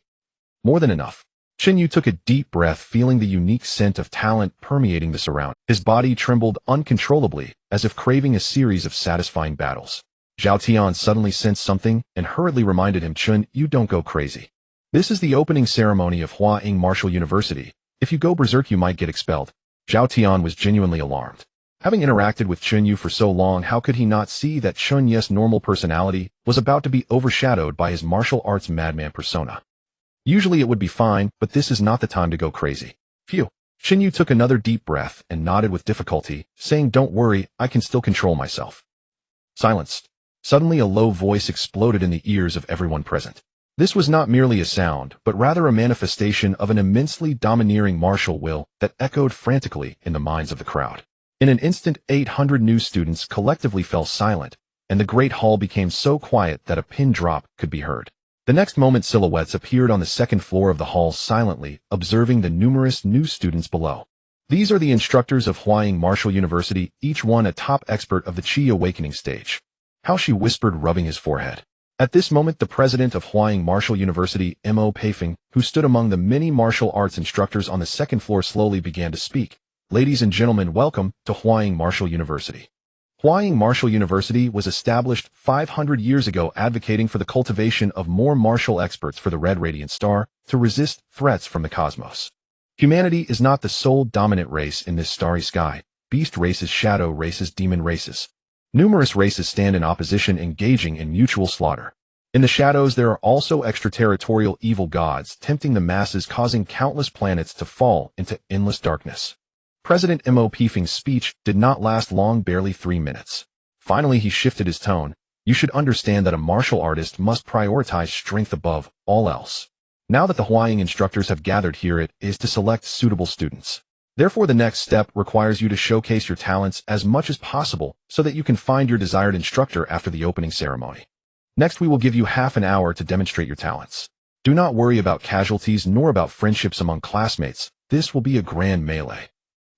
More than enough. Chen Yu took a deep breath, feeling the unique scent of talent permeating the surround. His body trembled uncontrollably, as if craving a series of satisfying battles. Zhao Tian suddenly sensed something and hurriedly reminded him, Chen, you don't go crazy. This is the opening ceremony of Hua Ying Martial University. If you go berserk, you might get expelled. Zhao Tian was genuinely alarmed. Having interacted with Chen Yu for so long, how could he not see that Chen Yu's normal personality was about to be overshadowed by his martial arts madman persona? Usually it would be fine, but this is not the time to go crazy. Phew. Chen Yu took another deep breath and nodded with difficulty, saying, don't worry, I can still control myself. Silenced. Suddenly a low voice exploded in the ears of everyone present. This was not merely a sound, but rather a manifestation of an immensely domineering martial will that echoed frantically in the minds of the crowd. In an instant, 800 new students collectively fell silent, and the great hall became so quiet that a pin drop could be heard. The next moment, silhouettes appeared on the second floor of the hall silently, observing the numerous new students below. These are the instructors of Huaying Martial University, each one a top expert of the Qi awakening stage. How she whispered, rubbing his forehead. At this moment, the president of Huaying Martial University, Mo Peifeng, who stood among the many martial arts instructors on the second floor, slowly began to speak. Ladies and gentlemen, welcome to Huaying Martial University. Huaying Martial University was established 500 years ago, advocating for the cultivation of more martial experts for the Red Radiant Star to resist threats from the cosmos. Humanity is not the sole dominant race in this starry sky. Beast races, shadow races, demon races. Numerous races stand in opposition, engaging in mutual slaughter. In the shadows, there are also extraterritorial evil gods, tempting the masses, causing countless planets to fall into endless darkness. President Mo Peifeng's speech did not last long, barely 3 minutes. Finally, he shifted his tone. You should understand that a martial artist must prioritize strength above all else. Now that the Huaying instructors have gathered here, it is to select suitable students. Therefore, the next step requires you to showcase your talents as much as possible so that you can find your desired instructor after the opening ceremony. Next, we will give you half an hour to demonstrate your talents. Do not worry about casualties nor about friendships among classmates. This will be a grand melee.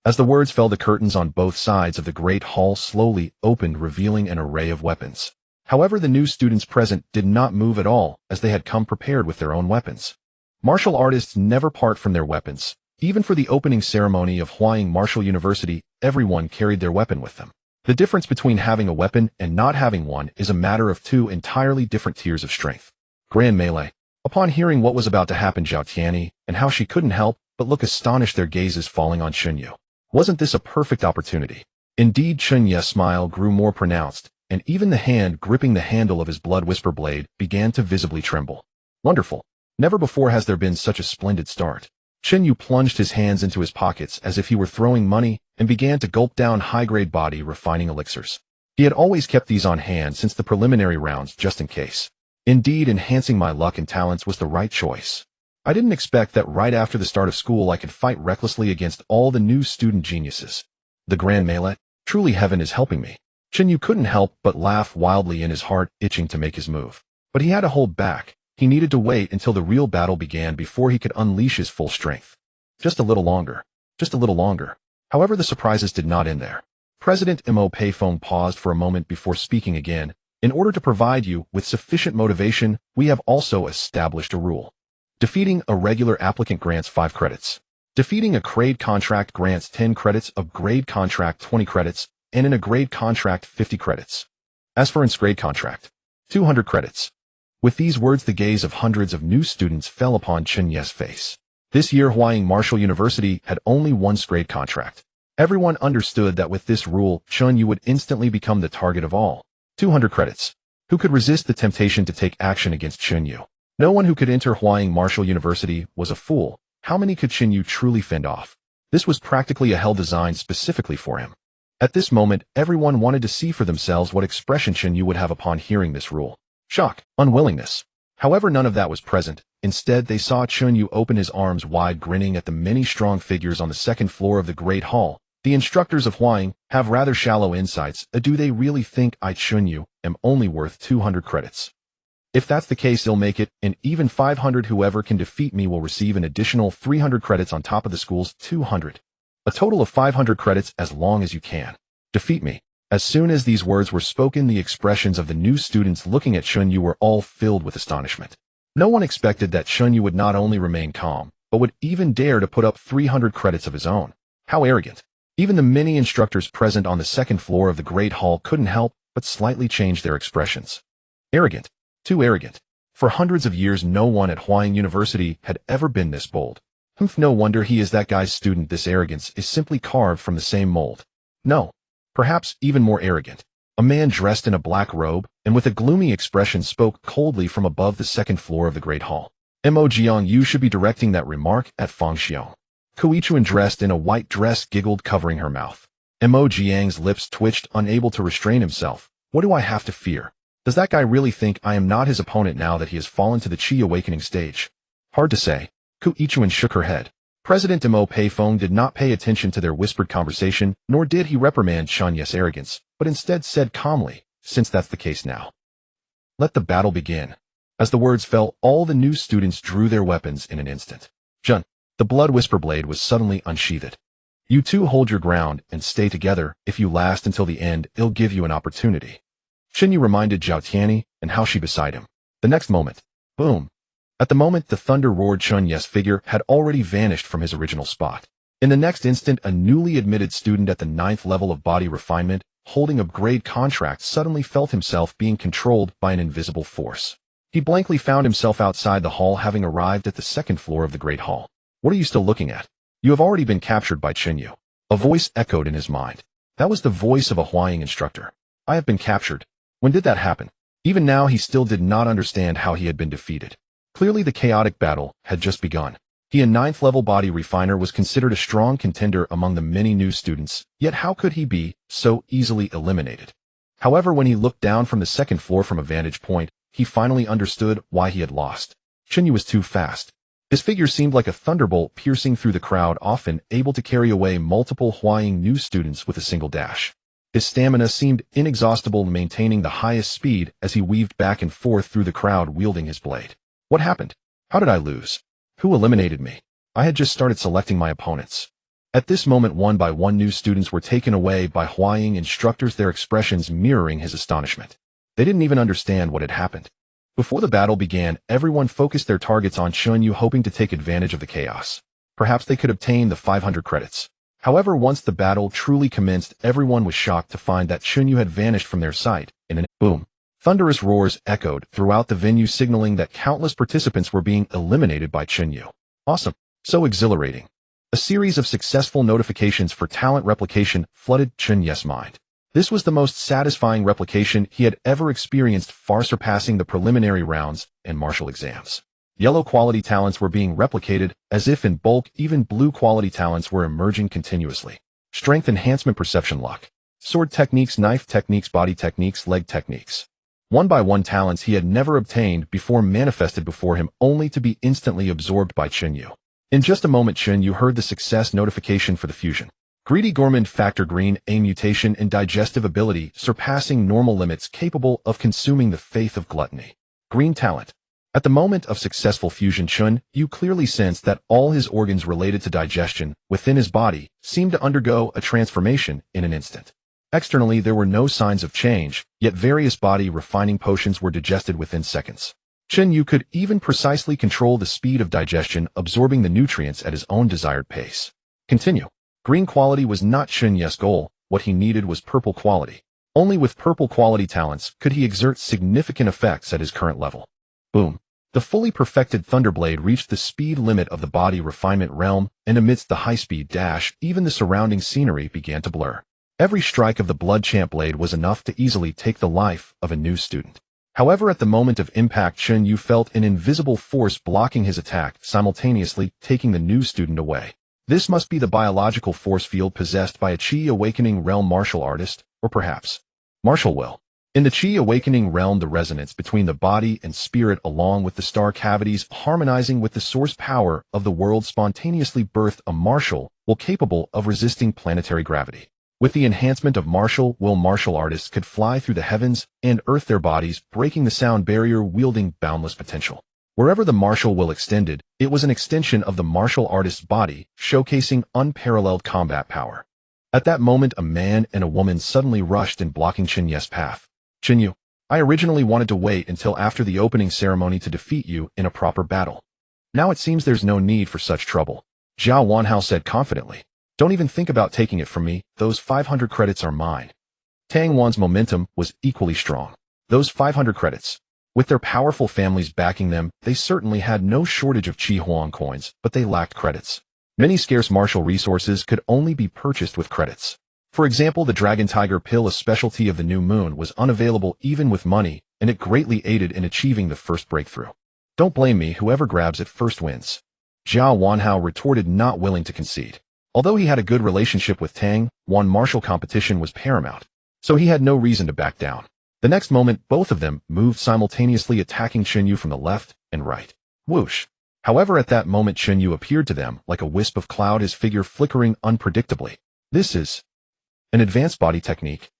As the words fell, the curtains on both sides of the great hall slowly opened, revealing an array of weapons. However, the new students present did not move at all, as they had come prepared with their own weapons. Martial artists never part from their weapons. Even for the opening ceremony of Huaying Martial University, everyone carried their weapon with them. The difference between having a weapon and not having one is a matter of two entirely different tiers of strength. Grand melee. Upon hearing what was about to happen, Zhao Tianyi and how she couldn't help but look astonished, their gazes falling on Chen Yu. Wasn't this a perfect opportunity? Indeed, Chen Yu's smile grew more pronounced, and even the hand gripping the handle of his blood whisper blade began to visibly tremble. Wonderful. Never before has there been such a splendid start. Chen Yu plunged his hands into his pockets as if he were throwing money and began to gulp down high-grade body refining elixirs. He had always kept these on hand since the preliminary rounds, just in case. Indeed, enhancing my luck and talents was the right choice. I didn't expect that right after the start of school I could fight recklessly against all the new student geniuses. The grand melee? Truly heaven is helping me. Chen Yu couldn't help but laugh wildly, in his heart itching to make his move. But he had to hold back. He needed to wait until the real battle began before he could unleash his full strength. Just a little longer. Just a little longer. However, the surprises did not end there. President Mo Peifeng paused for a moment before speaking again. In order to provide you with sufficient motivation, we have also established a rule. Defeating a regular applicant grants 5 credits. Defeating a grade contract grants 10 credits, a grade contract 20 credits, and in a grade contract 50 credits. As for in grade contract, 200 credits. With these words, the gaze of hundreds of new students fell upon Chen Yu's face. This year, Huaying Martial University had only one grade contract. Everyone understood that with this rule, Chen Yu would instantly become the target of all. 200 credits. Who could resist the temptation to take action against Chen Yu? No one who could enter Huaying Martial University was a fool. How many could Chen Yu truly fend off? This was practically a hell designed specifically for him. At this moment, everyone wanted to see for themselves what expression Chen Yu would have upon hearing this rule. Shock, unwillingness. However, none of that was present. Instead, they saw Chen Yu open his arms wide, grinning at the many strong figures on the second floor of the Great Hall. The instructors of Huaying have rather shallow insights. Do they really think I, Chen Yu, am only worth 200 credits? If that's the case, they'll make it, and even 500. Whoever can defeat me will receive an additional 300 credits on top of the school's 200. A total of 500 credits as long as you can. Defeat me. As soon as these words were spoken, the expressions of the new students looking at Chen Yu were all filled with astonishment. No one expected that Chen Yu would not only remain calm, but would even dare to put up 300 credits of his own. How arrogant. Even the many instructors present on the second floor of the Great Hall couldn't help but slightly change their expressions. Arrogant. Too arrogant. For hundreds of years, no one at Huaying University had ever been this bold. No wonder he is that guy's student. This arrogance is simply carved from the same mold. No. Perhaps even more arrogant. A man dressed in a black robe and with a gloomy expression spoke coldly from above the second floor of the Great Hall. Mo Jiang, you should be directing that remark at Fang Xiong. Kuichuan, dressed in a white dress, giggled, covering her mouth. Mo Jiang's lips twitched, unable to restrain himself. What do I have to fear? Does that guy really think I am not his opponent now that he has fallen to the Qi awakening stage? Hard to say. Kuichuan shook her head. President Demo Payphone did not pay attention to their whispered conversation, nor did he reprimand Chen Yu's arrogance, but instead said calmly, "Since that's the case now, let the battle begin." As the words fell, all the new students drew their weapons in an instant. Jun, the blood whisper blade was suddenly unsheathed. "You two hold your ground and stay together. If you last until the end, it'll give you an opportunity." Chen Yu reminded Zhao Tianyi and how she beside him. The next moment, boom. At the moment the thunder roared, Chen Yu's figure had already vanished from his original spot. In the next instant, a newly admitted student at the 9th level of body refinement, holding a grade contract, suddenly felt himself being controlled by an invisible force. He blankly found himself outside the hall, having arrived at the 2nd floor of the Great Hall. "What are you still looking at? You have already been captured by Chen Yu." A voice echoed in his mind. That was the voice of a Huaying instructor. "I have been captured. When did that happen?" Even now he still did not understand how he had been defeated. Clearly the chaotic battle had just begun. He, a 9th level body refiner, was considered a strong contender among the many new students, yet how could he be so easily eliminated? However, when he looked down from the 2nd floor from a vantage point, he finally understood why he had lost. Chen Yu was too fast. His figure seemed like a thunderbolt piercing through the crowd, often able to carry away multiple Huaying new students with a single dash. His stamina seemed inexhaustible, maintaining the highest speed as he weaved back and forth through the crowd wielding his blade. What happened? How did I lose? Who eliminated me? I had just started selecting my opponents. At this moment, one by one new students were taken away by Huaying instructors, their expressions mirroring his astonishment. They didn't even understand what had happened. Before the battle began, everyone focused their targets on Chen Yu, hoping to take advantage of the chaos. Perhaps they could obtain the 500 credits. However, once the battle truly commenced, everyone was shocked to find that Chen Yu had vanished from their sight. In an boom, thunderous roars echoed throughout the venue, signaling that countless participants were being eliminated by Chen Yu. Awesome. So exhilarating. A series of successful notifications for talent replication flooded Chen Yu's mind. This was the most satisfying replication he had ever experienced, far surpassing the preliminary rounds and martial exams. Yellow quality talents were being replicated as if in bulk. Even blue quality talents were emerging continuously. Strength enhancement, perception, luck, sword techniques, knife techniques, body techniques, leg techniques. One by one, talents he had never obtained before manifested before him, only to be instantly absorbed by Chen Yu. In just a moment, Chen Yu heard the success notification for the fusion. Greedy Gourmand Factor Green, a mutation in digestive ability surpassing normal limits, capable of consuming the faith of gluttony. Green talent. At the moment of successful fusion, Chen Yu clearly sensed that all his organs related to digestion within his body seemed to undergo a transformation in an instant. Externally, there were no signs of change, yet various body refining potions were digested within seconds. Chen Yu could even precisely control the speed of digestion, absorbing the nutrients at his own desired pace. Continue. Green quality was not Chen Yu's goal. What he needed was purple quality. Only with purple quality talents could he exert significant effects at his current level. Boom. The fully perfected Thunderblade reached the speed limit of the body refinement realm, and amidst the high-speed dash, even the surrounding scenery began to blur. Every strike of the Blood Champ blade was enough to easily take the life of a new student. However, at the moment of impact, Chen Yu felt an invisible force blocking his attack, simultaneously taking the new student away. This must be the biological force field possessed by a Qi Awakening Realm martial artist, or perhaps martial will. In the Qi Awakening Realm, the resonance between the body and spirit, along with the star cavities harmonizing with the source power of the world, spontaneously birthed a martial will capable of resisting planetary gravity. With the enhancement of martial will, martial artists could fly through the heavens and earth, their bodies breaking the sound barrier, wielding boundless potential. Wherever the martial will extended, it was an extension of the martial artist's body, showcasing unparalleled combat power. At that moment, a man and a woman suddenly rushed in, blocking Chen Yu's path. "Chen Yu, I originally wanted to wait until after the opening ceremony to defeat you in a proper battle. Now it seems there's no need for such trouble," Zhao Wanhao said confidently. "Don't even think about taking it from me. Those 500 credits are mine." Tang Wan's momentum was equally strong. Those 500 credits. With their powerful families backing them, they certainly had no shortage of Qi Huang coins, but they lacked credits. Many scarce martial resources could only be purchased with credits. For example, the Dragon Tiger Pill, a specialty of the New Moon, was unavailable even with money, and it greatly aided in achieving the first breakthrough. "Don't blame me, whoever grabs it first wins," Zhao Wanhao retorted, not willing to concede. Although he had a good relationship with Tang Wan, martial competition was paramount, so he had no reason to back down. The next moment, both of them moved simultaneously, attacking Chen Yu from the left and right. Whoosh! However, at that moment Chen Yu appeared to them like a wisp of cloud, his figure flickering unpredictably. This is an advanced body technique.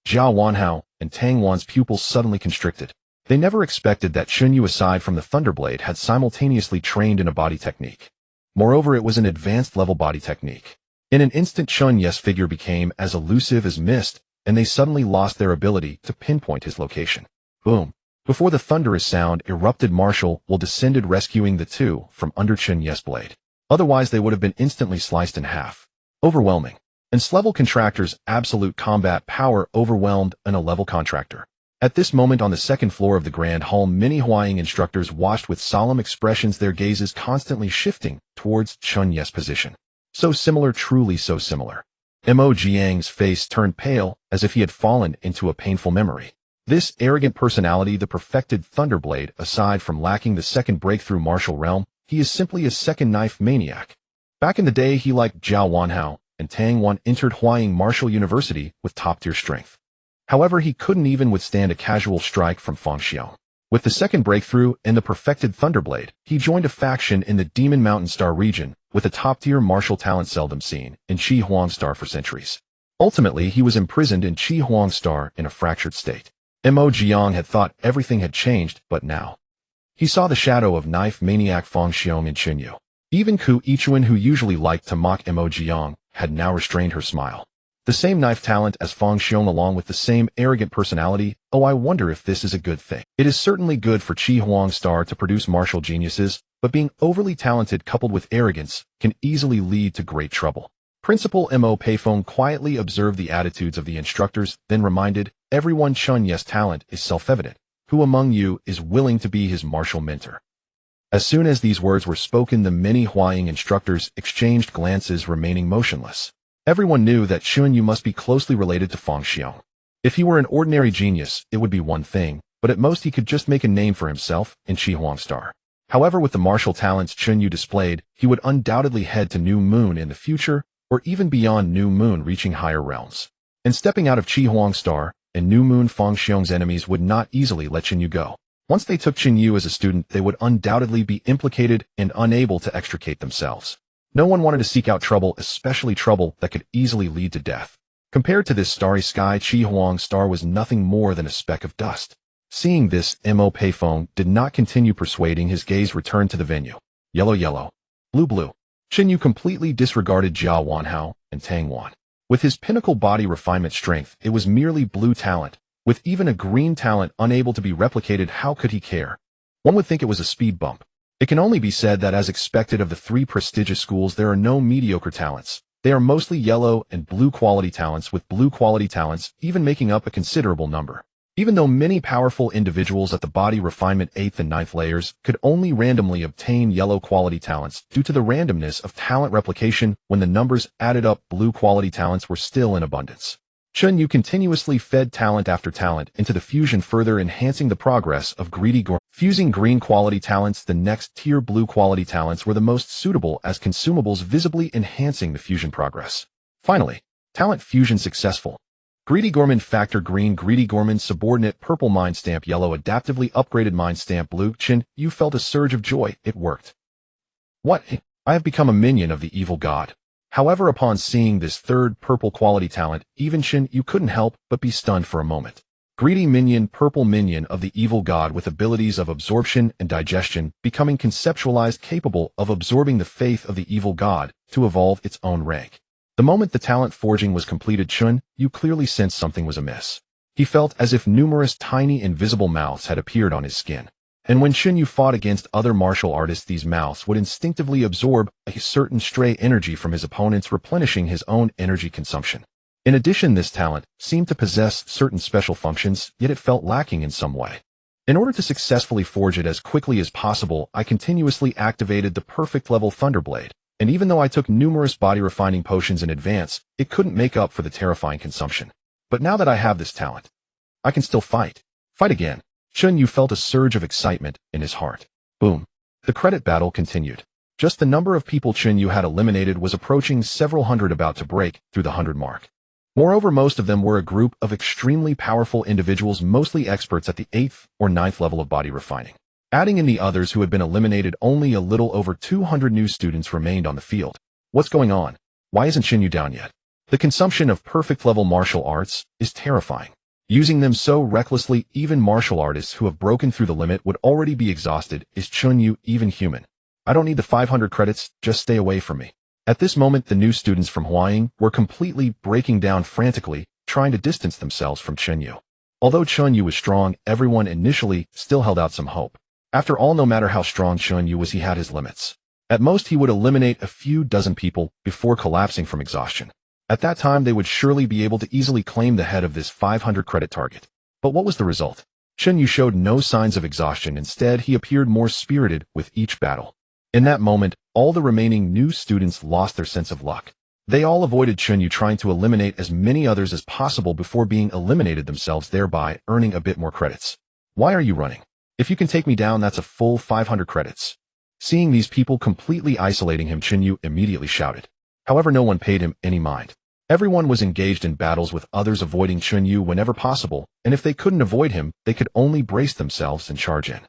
Zhao Wanhao and Tang Wan's pupils suddenly constricted. They never expected that Chen Yu, aside from the Thunderblade, had simultaneously trained in a body technique. Moreover, it was an advanced level body technique. In an instant, Chen Yu's figure became as elusive as mist, and they suddenly lost their ability to pinpoint his location. Boom. Before the thunderous sound erupted, martial will descended, rescuing the two from under Chen Yu's blade. Otherwise, they would have been instantly sliced in half. Overwhelming. And level contractor's absolute combat power overwhelmed an A-level contractor. At this moment, on the second floor of the Grand Hall, many Huaying instructors watched with solemn expressions, their gazes constantly shifting towards Chen Yu's position. So similar, truly so similar. Mo Jiang's face turned pale, as if he had fallen into a painful memory. This arrogant personality, the perfected Thunderblade, aside from lacking the second breakthrough martial realm, he is simply a second knife maniac. Back in the day, he, like Zhao Wanhao and Tang Wan, entered Huaying Martial University with top-tier strength. However, he couldn't even withstand a casual strike from Fang Xiao. With the second breakthrough and the perfected Thunderblade, he joined a faction in the Demon Mountain Star region with a top-tier martial talent seldom seen in Qi Huang Star for centuries. Ultimately, he was imprisoned in Qi Huang Star in a fractured state. Mo Jiang had thought everything had changed, but now he saw the shadow of knife maniac Fang Xiong in Chen Yu. Even Ku Ichuan, who usually liked to mock Mo Jiang, had now restrained her smile. The same knife talent as Fang Xiong, along with the same arrogant personality. Oh, I wonder if this is a good thing. It is certainly good for Qi Huang Star to produce martial geniuses, but being overly talented coupled with arrogance can easily lead to great trouble. Principal Mo Peifeng quietly observed the attitudes of the instructors, then reminded everyone Chen Yu's talent is self-evident. Who among you is willing to be his martial mentor? As soon as these words were spoken, the many Huaying instructors exchanged glances, remaining motionless. Everyone knew that Chen Yu must be closely related to Fang Xiong. If he were an ordinary genius, it would be one thing, but at most he could just make a name for himself in Qi Huang Star. However, with the martial talents Chen Yu displayed, he would undoubtedly head to New Moon in the future, or even beyond New Moon, reaching higher realms. And stepping out of Qi Huang Star and New Moon, Fang Xiong's enemies would not easily let Chen Yu go. Once they took Chen Yu as a student, they would undoubtedly be implicated and unable to extricate themselves. No one wanted to seek out trouble, especially trouble that could easily lead to death. Compared to this starry sky, Qi Huang Star was nothing more than a speck of dust. Seeing this, Mo Peifeng did not continue persuading. His gaze returned to the venue. Yellow, yellow. Blue, blue. Chen Yu completely disregarded Zhao Wanhao and Tang Wan. With his pinnacle body refinement strength, it was merely blue talent. With even a green talent unable to be replicated, how could he care? One would think it was a speed bump. It can only be said that, as expected of the three prestigious schools, there are no mediocre talents. They are mostly yellow and blue quality talents, with blue quality talents even making up a considerable number. Even though many powerful individuals at the body refinement 8th and 9th layers could only randomly obtain yellow quality talents due to the randomness of talent replication, when the numbers added up, blue quality talents were still in abundance. Chen Yu continuously fed talent after talent into the fusion, further enhancing the progress of greedy Gorm. Fusing green quality talents, the next tier blue quality talents were the most suitable as consumables, visibly enhancing the fusion progress. Finally, talent fusion successful. Greedy Gorman factor green, Greedy Gorman subordinate purple, mind stamp yellow, adaptively upgraded mind stamp blue. Chen Yu felt a surge of joy. It worked. What? I have become a minion of the evil god. However, upon seeing this third purple quality talent, even Chen Yu couldn't help but be stunned for a moment. Greedy minion, purple minion of the evil god with abilities of absorption and digestion, becoming conceptualized, capable of absorbing the faith of the evil god to evolve its own rank. The moment the talent forging was completed, Chen Yu clearly sensed something was amiss. He felt as if numerous tiny invisible mouths had appeared on his skin. And when Chen Yu fought against other martial artists, these mouths would instinctively absorb a certain stray energy from his opponents, replenishing his own energy consumption. In addition, this talent seemed to possess certain special functions, yet it felt lacking in some way. In order to successfully forge it as quickly as possible, I continuously activated the perfect level Thunderblade, and even though I took numerous body refining potions in advance, it couldn't make up for the terrifying consumption. But now that I have this talent, I can still fight. Fight again. Chen Yu felt a surge of excitement in his heart. Boom. The credit battle continued. Just the number of people Chen Yu had eliminated was approaching several hundred, about to break through the 100 mark. Moreover, most of them were a group of extremely powerful individuals, mostly experts at the 8th or 9th level of body refining. Adding in the others who had been eliminated, only a little over 200 new students remained on the field. What's going on? Why isn't Chen Yu down yet? The consumption of perfect-level martial arts is terrifying. Using them so recklessly, even martial artists who have broken through the limit would already be exhausted. Is Chen Yu even human? I don't need the 500 credits, just stay away from me. At this moment, the new students from Huaying were completely breaking down frantically, trying to distance themselves from Chen Yu. Although Chen Yu was strong, everyone initially still held out some hope. After all, no matter how strong Chen Yu was, he had his limits. At most, he would eliminate a few dozen people before collapsing from exhaustion. At that time, they would surely be able to easily claim the head of this 500 credit target. But what was the result? Chen Yu showed no signs of exhaustion. Instead, he appeared more spirited with each battle. In that moment, all the remaining new students lost their sense of luck. They all avoided Chen Yu, trying to eliminate as many others as possible before being eliminated themselves, thereby earning a bit more credits. Why are you running? If you can take me down, that's a full 500 credits. Seeing these people completely isolating him, Chen Yu immediately shouted. However, no one paid him any mind. Everyone was engaged in battles with others, avoiding Chen Yu whenever possible, and if they couldn't avoid him, they could only brace themselves and charge in.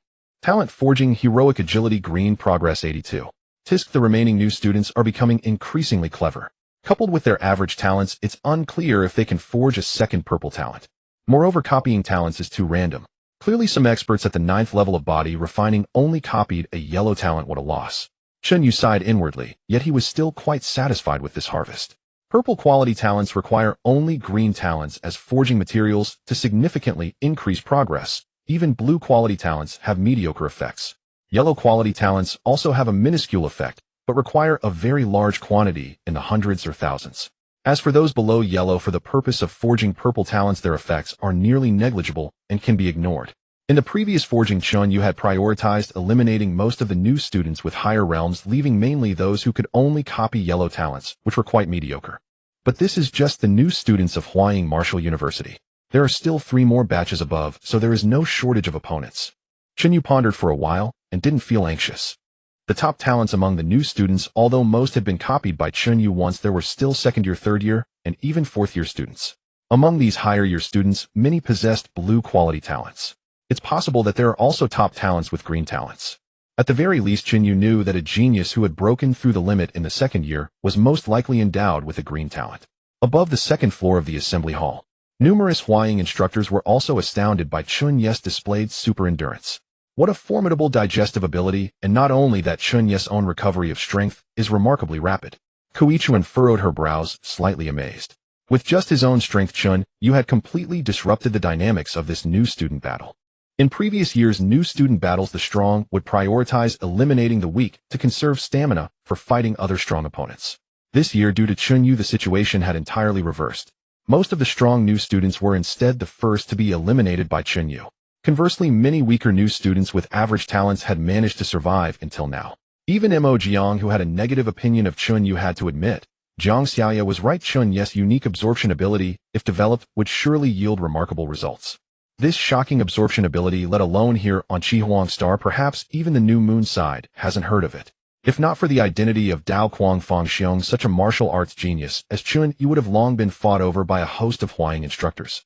Talent forging, heroic agility, green progress 82. Tisk, the remaining new students are becoming increasingly clever. Coupled with their average talents, it's unclear if they can forge a second purple talent. Moreover, copying talents is too random. Clearly, some experts at the 9th level of body refining only copied a yellow talent. What a loss. Chen Yu sighed inwardly, yet he was still quite satisfied with this harvest. Purple quality talents require only green talents as forging materials to significantly increase progress. Even blue quality talents have mediocre effects. Yellow quality talents also have a minuscule effect, but require a very large quantity in the hundreds or thousands. As for those below yellow, for the purpose of forging purple talents, their effects are nearly negligible and can be ignored. In the previous forging, Chen Yu had prioritized eliminating most of the new students with higher realms, leaving mainly those who could only copy yellow talents, which were quite mediocre. But this is just the new students of Huaying Martial University. There are still 3 more batches above, so there is no shortage of opponents. Chen Yu pondered for a while and didn't feel anxious. The top talents among the new students, although most had been copied by Chen Yu once, there were still second-year, third-year, and even fourth-year students. Among these higher-year students, many possessed blue quality talents. It's possible that there are also top talents with green talents. At the very least, Chen Yu knew that a genius who had broken through the limit in the second year was most likely endowed with a green talent. Above the second floor of the assembly hall, numerous Huaying instructors were also astounded by Chen Yu's displayed super endurance. What a formidable digestive ability, and not only that, Chen Yu's own recovery of strength is remarkably rapid. Kuichuan furrowed her brows, slightly amazed. With just his own strength, Chen Yu had completely disrupted the dynamics of this new student battle. In previous years' new student battles, the strong would prioritize eliminating the weak to conserve stamina for fighting other strong opponents. This year, due to Chen Yu, the situation had entirely reversed. Most of the strong new students were instead the first to be eliminated by Chen Yu. Conversely, many weaker new students with average talents had managed to survive until now. Even Mo Jiang, who had a negative opinion of Chen Yu, had to admit, Jiang Xiaoya was right. Chen Yu's unique absorption ability, if developed, would surely yield remarkable results. This shocking absorption ability, let alone here on Chihuang Star, perhaps even the New Moon side hasn't heard of it. If not for the identity of Dao Quang Fangxiong, such a martial arts genius as Chen Yu would have long been fought over by a host of Huaying instructors.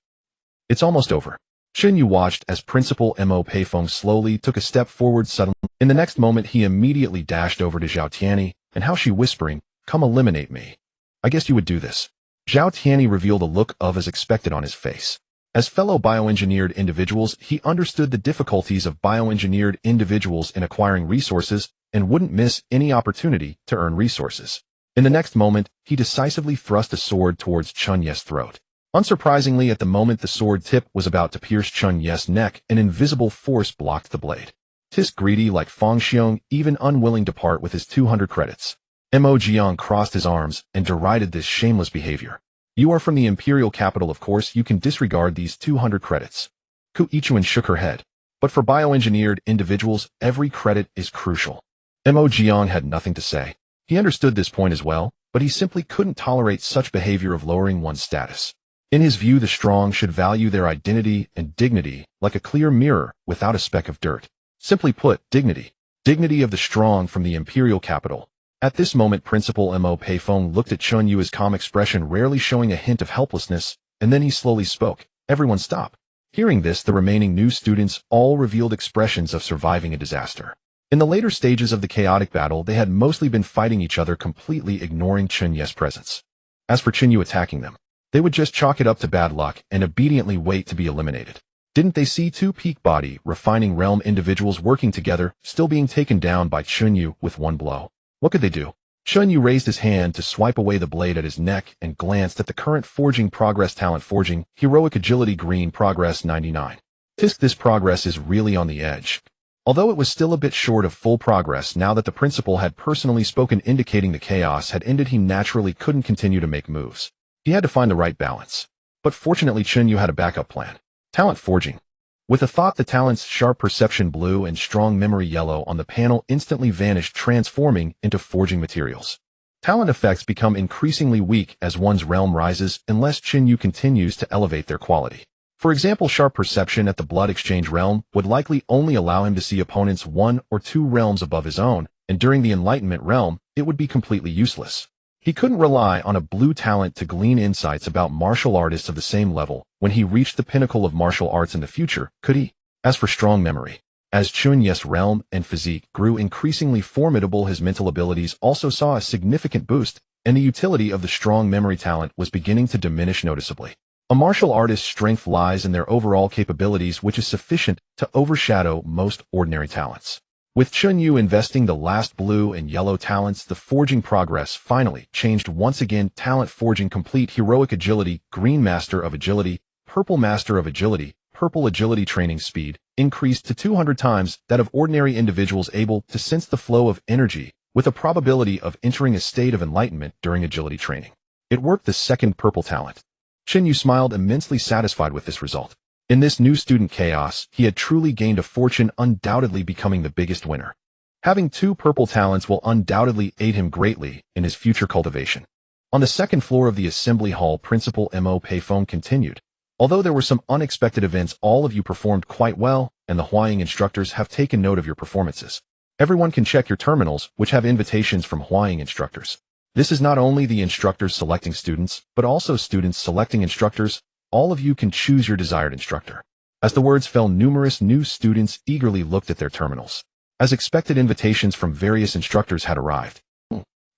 It's almost over. Chen Yu watched as Principal Mo Peifeng slowly took a step forward. Suddenly, in the next moment, he immediately dashed over to Zhao Tianyi, and how she whispering, "Come eliminate me. I guess you would do this." Zhao Tianyi revealed a look of as expected on his face. As fellow bioengineered individuals, he understood the difficulties of bioengineered individuals in acquiring resources and wouldn't miss any opportunity to earn resources. In the next moment, he decisively thrust a sword towards Chen Yu's throat. Unsurprisingly, at the moment the sword tip was about to pierce Chen Yu's neck, an invisible force blocked the blade. Tisk, greedy like Fangxiong, even unwilling to part with his 200 credits. Mo Jiang crossed his arms and derided this shameless behavior. "You are from the imperial capital, of course you can disregard these 200 credits. Kuichuan shook her head. But for bioengineered individuals, every credit is crucial. Mo Jiang had nothing to say. He understood this point as well, but he simply couldn't tolerate such behavior of lowering one's status. In his view, the strong should value their identity and dignity like a clear mirror without a speck of dirt. Simply put, dignity. Dignity of the strong from the imperial capital. At this moment, Principal Mo Peifeng looked at Chen Yu's calm expression, rarely showing a hint of helplessness, and then he slowly spoke. "Everyone stop. Hearing this, the remaining new students all revealed expressions of surviving a disaster. In the later stages of the chaotic battle, they had mostly been fighting each other, completely ignoring Chen Yu's presence. As for Chen Yu attacking them, they would just chalk it up to bad luck and obediently wait to be eliminated. Didn't they see two peak body, refining realm individuals working together, still being taken down by Chen Yu with one blow? What could they do? Chen Yu raised his hand to swipe away the blade at his neck and glanced at the current forging progress talent forging, heroic agility green progress 99. Tisk, this progress is really on the edge. Although it was still a bit short of full progress now that the principal had personally spoken indicating the chaos had ended, he naturally couldn't continue to make moves. He had to find the right balance. But fortunately Chen Yu had a backup plan. Talent forging. With a thought, the talent's sharp perception blue and strong memory yellow on the panel instantly vanished, transforming into forging materials. Talent effects become increasingly weak as one's realm rises unless Chen Yu continues to elevate their quality. For example, sharp perception at the blood exchange realm would likely only allow him to see opponents 1 or 2 realms above his own, and during the enlightenment realm, it would be completely useless. He couldn't rely on a blue talent to glean insights about martial artists of the same level when he reached the pinnacle of martial arts in the future, could he? As for strong memory, as Chen Yu's realm and physique grew increasingly formidable, his mental abilities also saw a significant boost, and the utility of the strong memory talent was beginning to diminish noticeably. A martial artist's strength lies in their overall capabilities, which is sufficient to overshadow most ordinary talents. With Chen Yu investing the last blue and yellow talents, the forging progress finally changed once again. Talent forging complete, heroic agility, green master of agility, purple master of agility, purple agility training speed, increased to 200 times that of ordinary individuals, able to sense the flow of energy, with a probability of entering a state of enlightenment during agility training. It worked. The second purple talent. Chen Yu smiled, immensely satisfied with this result. In this new student chaos, he had truly gained a fortune, undoubtedly becoming the biggest winner. Having 2 purple talents will undoubtedly aid him greatly in his future cultivation. On the second floor of the assembly hall, Principal Mo payphone continued. Although there were some unexpected events, all of you performed quite well, and the Huaying instructors have taken note of your performances. Everyone can check your terminals, which have invitations from Huaying instructors. This is not only the instructors selecting students, but also students selecting instructors. All of you can choose your desired instructor. As the words fell, numerous new students eagerly looked at their terminals. As expected, invitations from various instructors had arrived.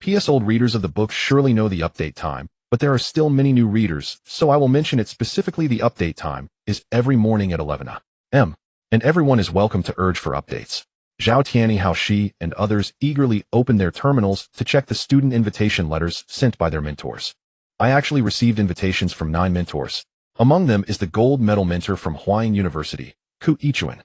P.S. Old readers of the book surely know the update time, but there are still many new readers, so I will mention it specifically. The update time is every morning at 11 a.m., and everyone is welcome to urge for updates. Zhao Tianyi, Hao Shi, and others eagerly opened their terminals to check the student invitation letters sent by their mentors. I actually received invitations from 9 mentors. Among them is the gold medal mentor from Huaying University, Ku Ichuan.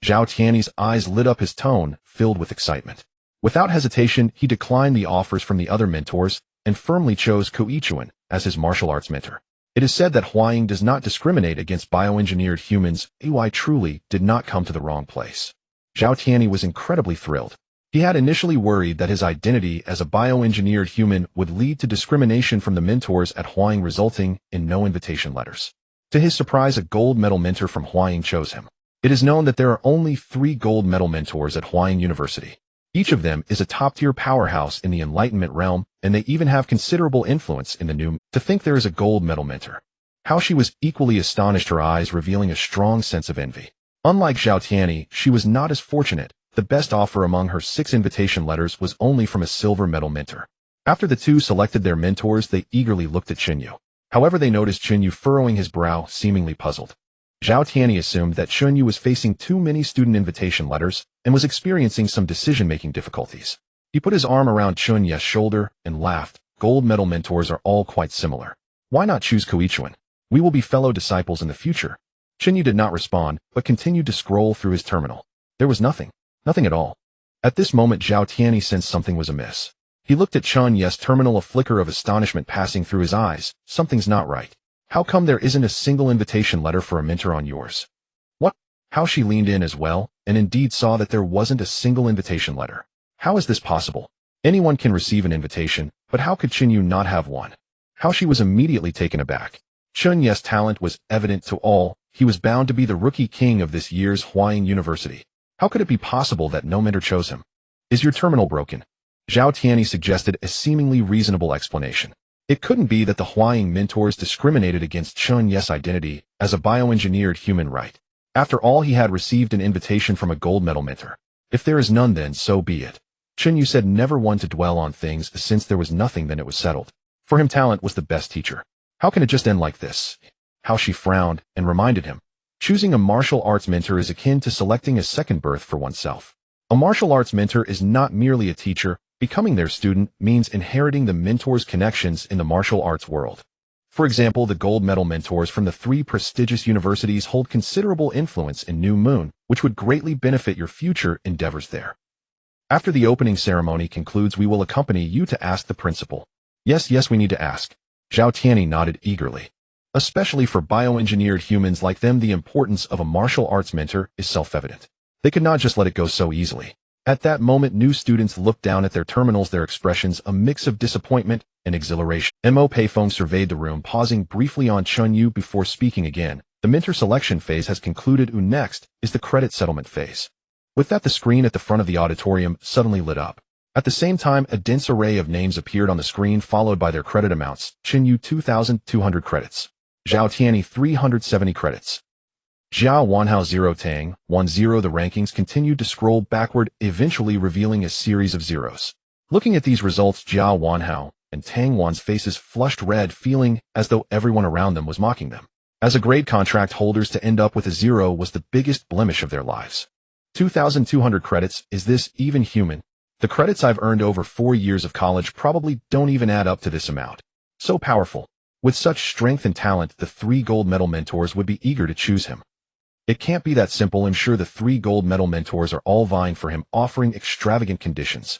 Zhao Tianyi's eyes lit up, his tone filled with excitement. Without hesitation, he declined the offers from the other mentors and firmly chose Ku Ichuan as his martial arts mentor. It is said that Huaying does not discriminate against bioengineered humans. I truly did not come to the wrong place. Zhao Tianyi was incredibly thrilled. He had initially worried that his identity as a bioengineered human would lead to discrimination from the mentors at Huaying, resulting in no invitation letters. To his surprise, a gold medal mentor from Huaying chose him. It is known that there are only 3 gold medal mentors at Huaying University. Each of them is a top-tier powerhouse in the enlightenment realm, and they even have considerable influence in the new. To think there is a gold medal mentor. How she was equally astonished, her eyes revealing a strong sense of envy. Unlike Zhao Tianyi, she was not as fortunate. The best offer among her 6 invitation letters was only from a silver medal mentor. After the 2 selected their mentors, they eagerly looked at Chen Yu. However, they noticed Chen Yu furrowing his brow, seemingly puzzled. Zhao Tianyi assumed that Chen Yu was facing too many student invitation letters and was experiencing some decision-making difficulties. He put his arm around Chen Yu's shoulder and laughed. Gold medal mentors are all quite similar. Why not choose Ku Ichuan? We will be fellow disciples in the future. Chen Yu did not respond, but continued to scroll through his terminal. There was nothing. Nothing at all. At this moment, Zhao Tianyi sensed something was amiss. He looked at Chen Yu's terminal, a flicker of astonishment passing through his eyes. Something's not right. How come there isn't a single invitation letter for a mentor on yours? What? How she leaned in as well, and indeed saw that there wasn't a single invitation letter. How is this possible? Anyone can receive an invitation, but how could Chen Yu not have one? How she was immediately taken aback. Chen Yu's talent was evident to all. He was bound to be the rookie king of this year's Huaying University. How could it be possible that no mentor chose him? Is your terminal broken? Zhao Tianyi suggested a seemingly reasonable explanation. It couldn't be that the Huaying mentors discriminated against Chen Yu's identity as a bioengineered human right. After all, he had received an invitation from a gold medal mentor. If there is none, then so be it. Chen Yu said never one to dwell on things, since there was nothing, then it was settled. For him, talent was the best teacher. How can it just end like this? How she frowned and reminded him. Choosing a martial arts mentor is akin to selecting a second birth for oneself. A martial arts mentor is not merely a teacher. Becoming their student means inheriting the mentor's connections in the martial arts world. For example, the gold medal mentors from the 3 prestigious universities hold considerable influence in New Moon, which would greatly benefit your future endeavors there. After the opening ceremony concludes, we will accompany you to ask the principal. Yes, we need to ask. Zhao Tianyi nodded eagerly. Especially for bioengineered humans like them, the importance of a martial arts mentor is self-evident. They could not just let it go so easily. At that moment, new students looked down at their terminals, their expressions a mix of disappointment and exhilaration. Mo Peifeng surveyed the room, pausing briefly on Chen Yu before speaking again. The mentor selection phase has concluded. Next is the credit settlement phase. With that, the screen at the front of the auditorium suddenly lit up. At the same time, a dense array of names appeared on the screen, followed by their credit amounts. Chen Yu 2,200 credits. Zhao Tianyi 370 credits. Zhao Wanhao 0 Tang 10. The rankings continued to scroll backward, eventually revealing a series of zeros. Looking at these results, Zhao Wanhao and Tang Wan's faces flushed red, feeling as though everyone around them was mocking them. As a grade contract holders, to end up with a 0 was the biggest blemish of their lives. 2,200 credits, is this even human? The credits I've earned over 4 years of college probably don't even add up to this amount. So powerful. With such strength and talent, the 3 gold medal mentors would be eager to choose him. It can't be that simple. I'm sure the 3 gold medal mentors are all vying for him, offering extravagant conditions.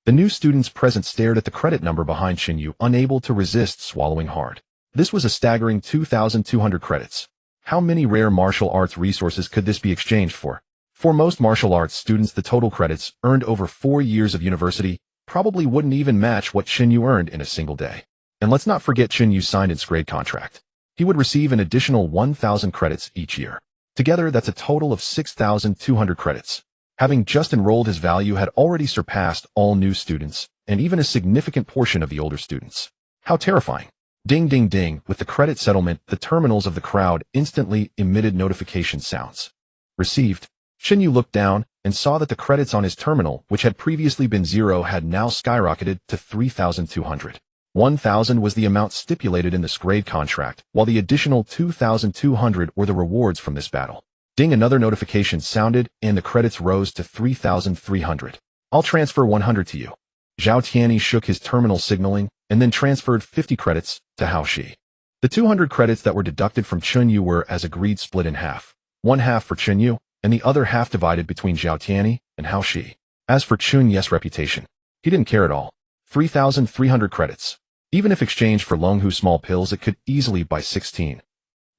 The new students present stared at the credit number behind Chen Yu, unable to resist swallowing hard. This was a staggering 2,200 credits. How many rare martial arts resources could this be exchanged for? For most martial arts students, the total credits earned over 4 years of university probably wouldn't even match what Chen Yu earned in a single day. And let's not forget, Chen Yu signed its grade contract. He would receive an additional 1,000 credits each year. Together, that's a total of 6,200 credits. Having just enrolled, his value had already surpassed all new students, and even a significant portion of the older students. How terrifying. Ding ding ding. With the credit settlement, the terminals of the crowd instantly emitted notification sounds. Received. Chen Yu looked down and saw that the credits on his terminal, which had previously been 0, had now skyrocketed to 3,200. 1,000 was the amount stipulated in this grade contract, while the additional 2,200 were the rewards from this battle. Ding, another notification sounded, and the credits rose to 3,300. I'll transfer 100 to you. Zhao Tianyi shook his terminal, signaling, and then transferred 50 credits to Hao Shi. The 200 credits that were deducted from Chen Yu were, as agreed, split in half. One half for Chen Yu, and the other half divided between Zhao Tianyi and Hao Shi. As for Chen Yu's reputation, he didn't care at all. 3,300 credits. Even if exchanged for Longhu small pills, it could easily buy 16.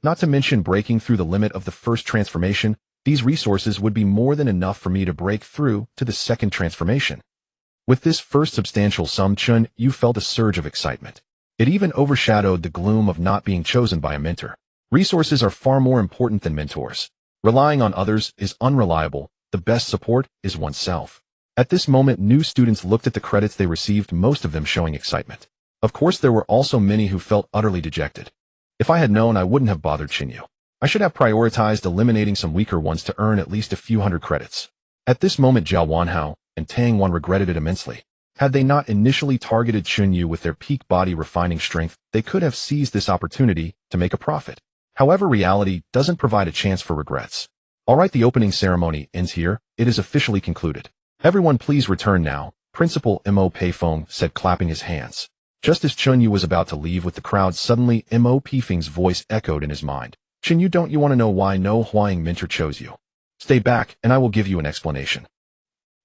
Not to mention breaking through the limit of the first transformation, these resources would be more than enough for me to break through to the second transformation. With this first substantial sum, Chen Yu felt a surge of excitement. It even overshadowed the gloom of not being chosen by a mentor. Resources are far more important than mentors. Relying on others is unreliable. The best support is oneself. At this moment, new students looked at the credits they received, most of them showing excitement. Of course, there were also many who felt utterly dejected. If I had known, I wouldn't have bothered Chen Yu. I should have prioritized eliminating some weaker ones to earn at least a few hundred credits. At this moment, Zhao Wanhao and Tang Wan regretted it immensely. Had they not initially targeted Chen Yu with their peak body refining strength, they could have seized this opportunity to make a profit. However, reality doesn't provide a chance for regrets. Alright, the opening ceremony ends here. It is officially concluded. Everyone please return now, Principal Mo Peifeng said, clapping his hands. Just as Chen Yu was about to leave with the crowd, suddenly Mo Peifeng's voice echoed in his mind. Chen Yu, don't you want to know why no Huaying mentor chose you? Stay back, and I will give you an explanation.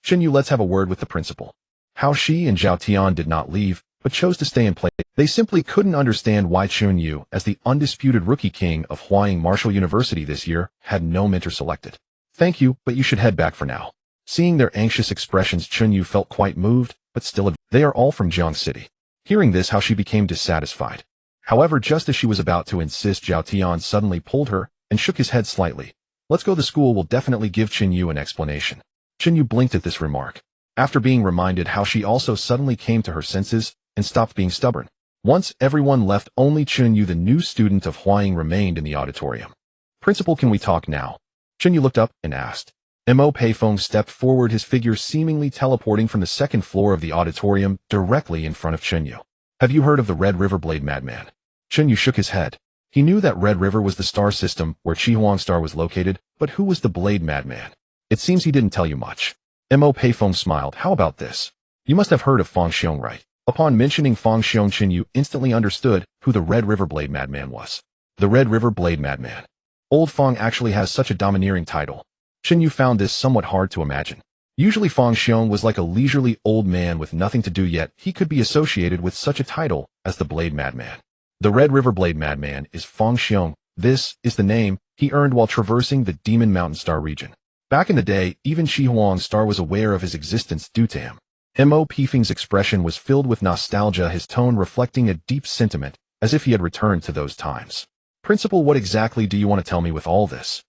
Chen Yu, let's have a word with the principal. Hao Shi and Zhao Tian did not leave, but chose to stay and play. They simply couldn't understand why Chen Yu, as the undisputed rookie king of Huaying Martial University this year, had no mentor selected. Thank you, but you should head back for now. Seeing their anxious expressions, Chen Yu felt quite moved, but still, they are all from Jiang City. Hearing this, Hao Shi became dissatisfied. However, just as she was about to insist, Zhao Tian suddenly pulled her and shook his head slightly. Let's go. The school will definitely give Chen Yu an explanation. Chen Yu blinked at this remark. After being reminded, Hao Shi also suddenly came to her senses and stopped being stubborn. Once everyone left, only Chen Yu, the new student of Huaying, remained in the auditorium. "Principal, can we talk now?" Chen Yu looked up and asked. Mo Peifeng stepped forward, his figure seemingly teleporting from the second floor of the auditorium directly in front of Chen Yu. "Have you heard of the Red River Blade Madman?" Chen Yu shook his head. He knew that Red River was the star system where Chihuang Star was located, but who was the Blade Madman? It seems he didn't tell you much. Mo Peifeng smiled. "How about this? You must have heard of Fang Xiong, right?" Upon mentioning Fang Xiong, Chen Yu instantly understood who the Red River Blade Madman was. The Red River Blade Madman. Old Fang actually has such a domineering title. Chen Yu found this somewhat hard to imagine. Usually Fang Xiong was like a leisurely old man with nothing to do, yet he could be associated with such a title as the Blade Madman. The Red River Blade Madman is Fang Xiong. This is the name he earned while traversing the Demon Mountain Star region. Back in the day, even Chihuang Star was aware of his existence due to him. Mo Peifeng's expression was filled with nostalgia, his tone reflecting a deep sentiment, as if he had returned to those times. "Principal, what exactly do you want to tell me with all this?"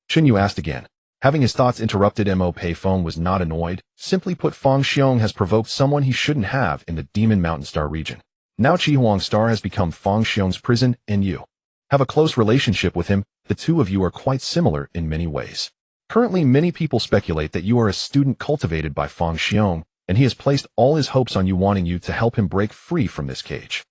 Chen Yu asked again. Having his thoughts interrupted, Mo Peifeng was not annoyed. Simply put, Fang Xiong has provoked someone he shouldn't have in the Demon Mountain Star region. Now Chihuang Star has become Fang Xiong's prison, and you have a close relationship with him. The two of you are quite similar in many ways. Currently, many people speculate that you are a student cultivated by Fang Xiong, and he has placed all his hopes on you, wanting you to help him break free from this cage.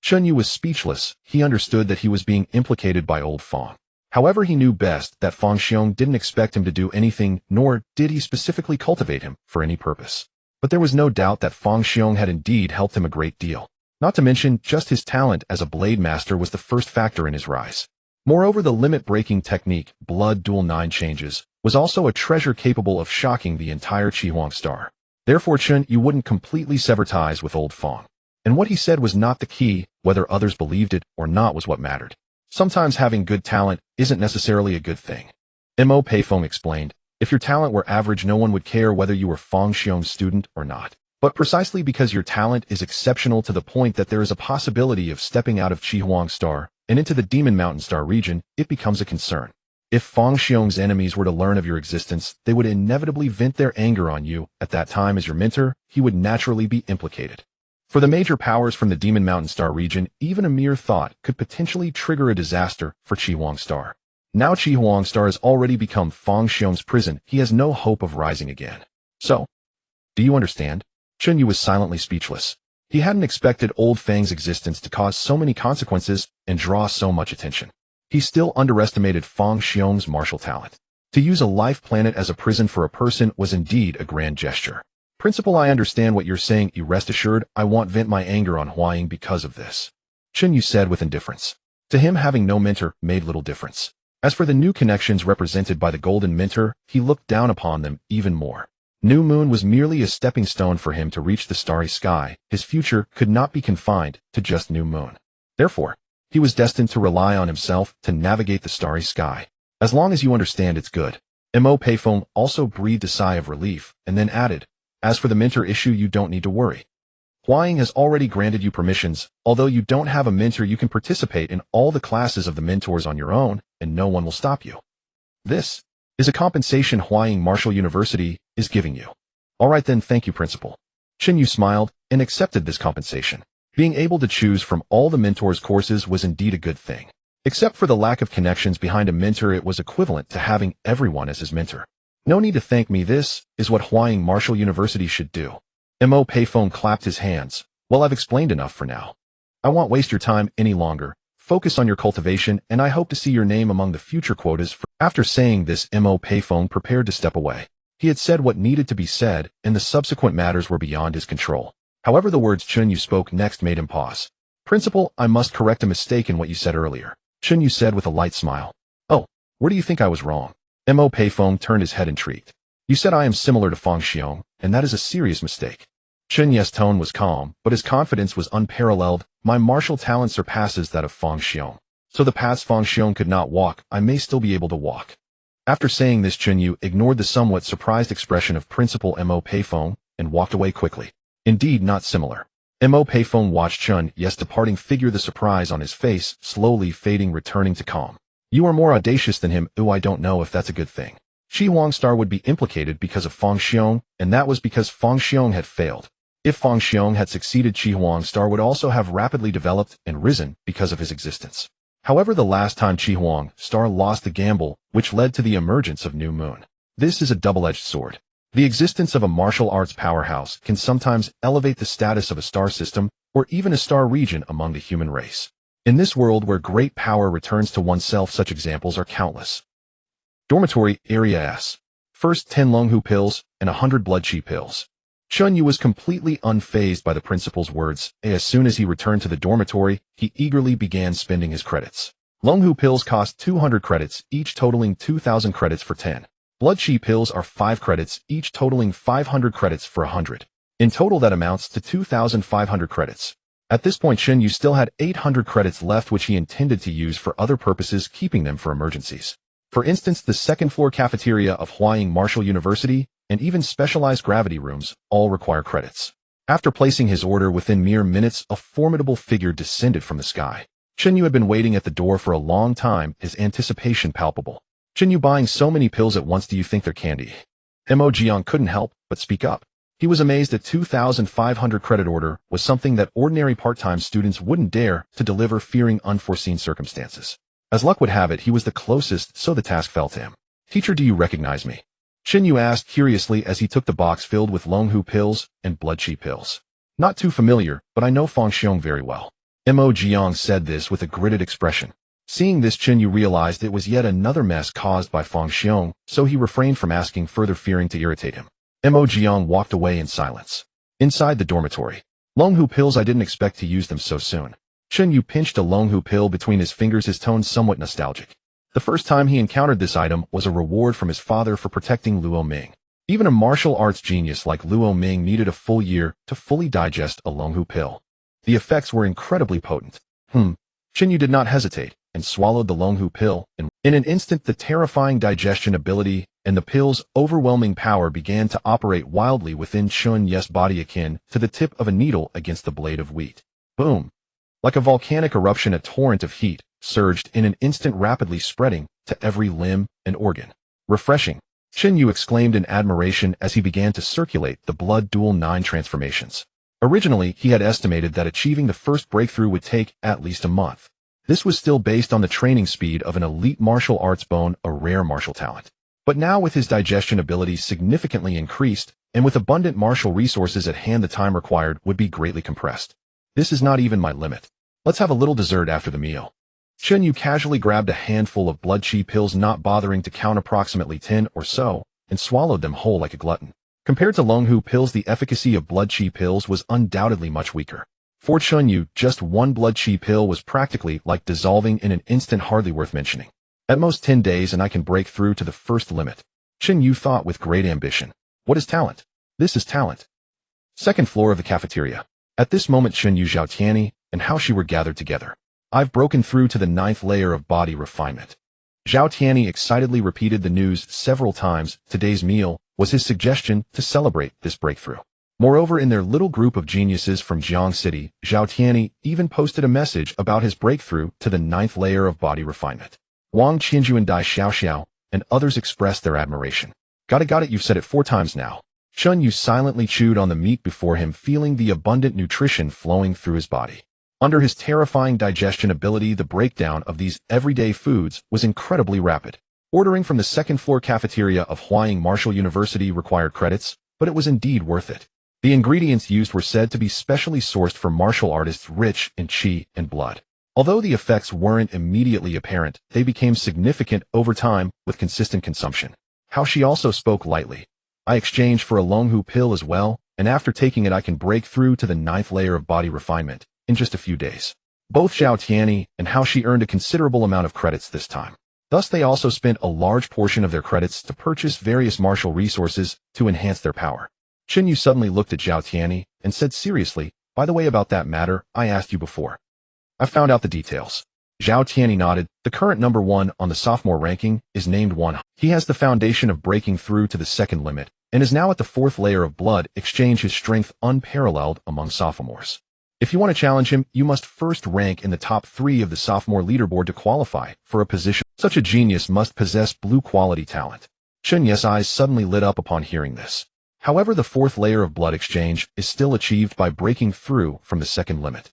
Chen Yu was speechless. He understood that he was being implicated by old Fang. However, he knew best that Fang Xiong didn't expect him to do anything, nor did he specifically cultivate him for any purpose. But there was no doubt that Fang Xiong had indeed helped him a great deal. Not to mention, just his talent as a blade master was the first factor in his rise. Moreover, the limit-breaking technique, Blood Duel 9 Changes, was also a treasure capable of shocking the entire Chihuang Star. Therefore, Chen Yu wouldn't completely sever ties with old Fang. And what he said was not the key. Whether others believed it or not was what mattered. Sometimes having good talent isn't necessarily a good thing. Mo Peifeng explained. If your talent were average, no one would care whether you were Fang Xiong's student or not. But precisely because your talent is exceptional to the point that there is a possibility of stepping out of Chihuang Star and into the Demon Mountain Star region, it becomes a concern. If Fang Xiong's enemies were to learn of your existence, they would inevitably vent their anger on you. At that time, as your mentor, he would naturally be implicated. For the major powers from the Demon Mountain Star region, even a mere thought could potentially trigger a disaster for Chihuang Star. Now Chihuang Star has already become Fang Xiong's prison. He has no hope of rising again. So, do you understand? Chen Yu was silently speechless. He hadn't expected old Fang's existence to cause so many consequences and draw so much attention. He still underestimated Fang Xiong's martial talent. To use a life planet as a prison for a person was indeed a grand gesture. "Principal, I understand what you're saying. You rest assured, I won't vent my anger on Huaying because of this," Chen Yu said with indifference. To him, having no mentor made little difference. As for the new connections represented by the Golden Mentor, he looked down upon them even more. New Moon was merely a stepping stone for him to reach the starry sky. His future could not be confined to just New Moon. Therefore, he was destined to rely on himself to navigate the starry sky. "As long as you understand, it's good." Mo Peifeng also breathed a sigh of relief, and then added, "As for the mentor issue, you don't need to worry. Huaying has already granted you permissions. Although you don't have a mentor, you can participate in all the classes of the mentors on your own, and no one will stop you. This is a compensation Huaying Martial University is giving you." "All right then, thank you, Principal." Chen Yu smiled and accepted this compensation. Being able to choose from all the mentors' courses was indeed a good thing. Except for the lack of connections behind a mentor, it was equivalent to having everyone as his mentor. "No need to thank me. This is what Huaying Martial University should do." Mo Peifeng clapped his hands. "Well, I've explained enough for now. I won't waste your time any longer. Focus on your cultivation, and I hope to see your name among the future quotas." After saying this, Mo Peifeng prepared to step away. He had said what needed to be said, and the subsequent matters were beyond his control. However, the words Chen Yu spoke next made him pause. "Principal, I must correct a mistake in what you said earlier," Chen Yu said with a light smile. "Oh, where do you think I was wrong?" Mo Peifeng turned his head intrigued. "You said I am similar to Fang Xiong, and that is a serious mistake." Chen Yu's tone was calm, but his confidence was unparalleled. "My martial talent surpasses that of Fang Xiong. So the paths Fang Xiong could not walk, I may still be able to walk." After saying this, Chen Yu ignored the somewhat surprised expression of Principal Mo Peifeng and walked away quickly. Indeed, not similar. Mo Peifeng watched Chen Yu's departing figure, the surprise on his face slowly fading, returning to calm. "You are more audacious than him. I don't know if that's a good thing. Chihuang Star would be implicated because of Fang Xiong, and that was because Fang Xiong had failed. If Fang Xiong had succeeded, Qi Huang's star would also have rapidly developed and risen because of his existence. However, the last time Qi Huang's star lost the gamble, which led to the emergence of New Moon. This is a double-edged sword. The existence of a martial arts powerhouse can sometimes elevate the status of a star system or even a star region among the human race. In this world where great power returns to oneself, such examples are countless. Dormitory, Area S. First 10 Longhu pills and 100 blood qi pills. Chen Yu was completely unfazed by the principal's words. As soon as he returned to the dormitory, he eagerly began spending his credits. Longhu pills cost 200 credits, each totaling 2,000 credits for 10. Blood qi pills are 5 credits, each totaling 500 credits for 100. In total, that amounts to 2,500 credits. At this point, Chen Yu still had 800 credits left, which he intended to use for other purposes, keeping them for emergencies. For instance, the second-floor cafeteria of Huaying Martial University and even specialized gravity rooms all require credits. After placing his order, within mere minutes, a formidable figure descended from the sky. Chen Yu had been waiting at the door for a long time, his anticipation palpable. Chen Yu buying so many pills at once, do you think they're candy? Mo Jiang couldn't help but speak up. He was amazed that 2,500 credit order was something that ordinary part-time students wouldn't dare to deliver, fearing unforeseen circumstances. As luck would have it, he was the closest, so the task fell to him. Teacher, do you recognize me? Chen Yu asked curiously as he took the box filled with Longhu pills and blood qi pills. Not too familiar, but I know Fang Xiong very well. Mo Jiang said this with a gritted expression. Seeing this, Chen Yu realized it was yet another mess caused by Fang Xiong, so he refrained from asking further, fearing to irritate him. Mo Jiang walked away in silence. Inside the dormitory. Longhu pills, I didn't expect to use them so soon. Chen Yu pinched a Longhu pill between his fingers, his tone somewhat nostalgic. The first time he encountered this item was a reward from his father for protecting Luo Ming. Even a martial arts genius like Luo Ming needed a full year to fully digest a Longhu pill. The effects were incredibly potent. Chen Yu did not hesitate and swallowed the Longhu pill, and in an instant the terrifying digestion ability and the pill's overwhelming power began to operate wildly within Chen Yu's body, akin to the tip of a needle against the blade of wheat. Boom! Like a volcanic eruption, a torrent of heat surged in an instant, rapidly spreading to every limb and organ. Refreshing! Chen Yu exclaimed in admiration as he began to circulate the blood dual 9 transformations. Originally, he had estimated that achieving the first breakthrough would take at least a month. This was still based on the training speed of an elite martial arts bone, a rare martial talent. But now, with his digestion abilities significantly increased, and with abundant martial resources at hand, the time required would be greatly compressed. This is not even my limit. Let's have a little dessert after the meal. Chen Yu casually grabbed a handful of blood qi pills, not bothering to count, approximately 10 or so, and swallowed them whole like a glutton. Compared to Longhu pills, the efficacy of blood qi pills was undoubtedly much weaker. For Chen Yu, just one blood qi pill was practically like dissolving in an instant, hardly worth mentioning. At most 10 days and I can break through to the first limit. Chen Yu thought with great ambition. What is talent? This is talent. Second floor of the cafeteria. At this moment, Chen Yu, Zhao Tianyi, and Hao Shi were gathered together. I've broken through to the 9th layer of body refinement. Zhao Tianyi excitedly repeated the news several times. Today's meal was his suggestion to celebrate this breakthrough. Moreover, in their little group of geniuses from Jiang City, Zhao Tianyi even posted a message about his breakthrough to the 9th layer of body refinement. Wang Qinju and Dai Xiaoxiao and others expressed their admiration. Got it, you've said it 4 times now. Chen Yu silently chewed on the meat before him, feeling the abundant nutrition flowing through his body. Under his terrifying digestion ability, the breakdown of these everyday foods was incredibly rapid. Ordering from the second-floor cafeteria of Huaying Martial University required credits, but it was indeed worth it. The ingredients used were said to be specially sourced for martial artists, rich in qi and blood. Although the effects weren't immediately apparent, they became significant over time with consistent consumption. Hao Shi also spoke lightly. I exchanged for a Longhu pill as well, and after taking it I can break through to the 9th layer of body refinement in just a few days. Both Zhao Tianyi and Hao Shi earned a considerable amount of credits this time. Thus they also spent a large portion of their credits to purchase various martial resources to enhance their power. Chen Yu suddenly looked at Zhao Tianyi and said seriously, by the way, about that matter I asked you before. I found out the details. Zhao Tianyi nodded. The current number 1 on the sophomore ranking is named Wan. He has the foundation of breaking through to the 2nd limit and is now at the 4th layer of blood exchange, his strength unparalleled among sophomores. If you want to challenge him, you must first rank in the top 3 of the sophomore leaderboard to qualify for a position. Such a genius must possess blue quality talent. Chen Yu's eyes suddenly lit up upon hearing this. However, the fourth layer of blood exchange is still achieved by breaking through from the second limit.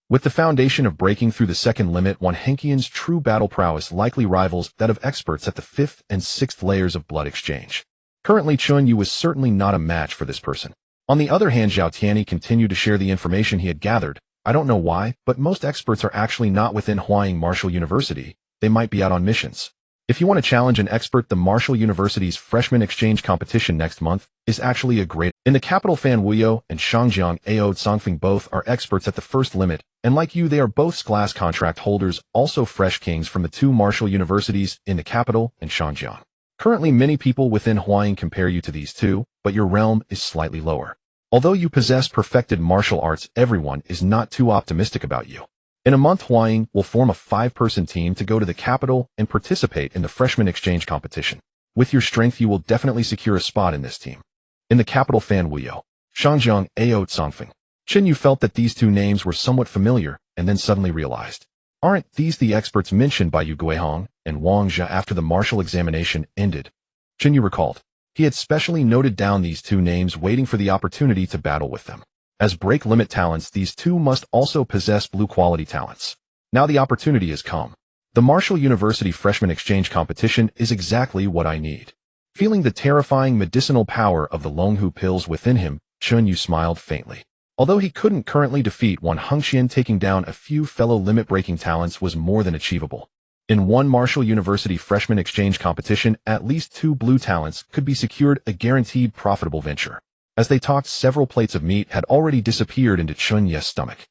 With the foundation of breaking through the second limit, one Henkian's true battle prowess likely rivals that of experts at the fifth and sixth layers of blood exchange. Currently, Chen Yu was certainly not a match for this person. On the other hand, Zhao Tianyi continued to share the information he had gathered. I don't know why, but most experts are actually not within Huaying Martial University. They might be out on missions. If you want to challenge an expert, the Martial University's freshman exchange competition next month is actually a great. In the capital, Fan Wuyo and Shangjiang Ao Songfeng both are experts at the first limit, and like you, they are both class contract holders, also fresh kings from the two martial universities in the capital and Shangjiang. Currently, many people within Huaying compare you to these two, but your realm is slightly lower. Although you possess perfected martial arts, everyone is not too optimistic about you. In a month, Huaying will form a 5-person team to go to the capital and participate in the freshman exchange competition. With your strength, you will definitely secure a spot in this team. In the capital, Fan Wuyo, Shangjiang Ao Songfeng. Chen Yu felt that these two names were somewhat familiar, and then suddenly realized. Aren't these the experts mentioned by Yu Guihong and Wang Jia after the martial examination ended? Chen Yu recalled. He had specially noted down these two names, waiting for the opportunity to battle with them. As break limit talents, these two must also possess blue quality talents. Now the opportunity has come. The Martial University Freshman Exchange Competition is exactly what I need. Feeling the terrifying medicinal power of the Longhu pills within him, Chen Yu smiled faintly. Although he couldn't currently defeat one Hengxian, taking down a few fellow limit-breaking talents was more than achievable. In one Martial University Freshman Exchange Competition, at least 2 blue talents could be secured, a guaranteed profitable venture. As they talked, several plates of meat had already disappeared into Chen Yu's stomach.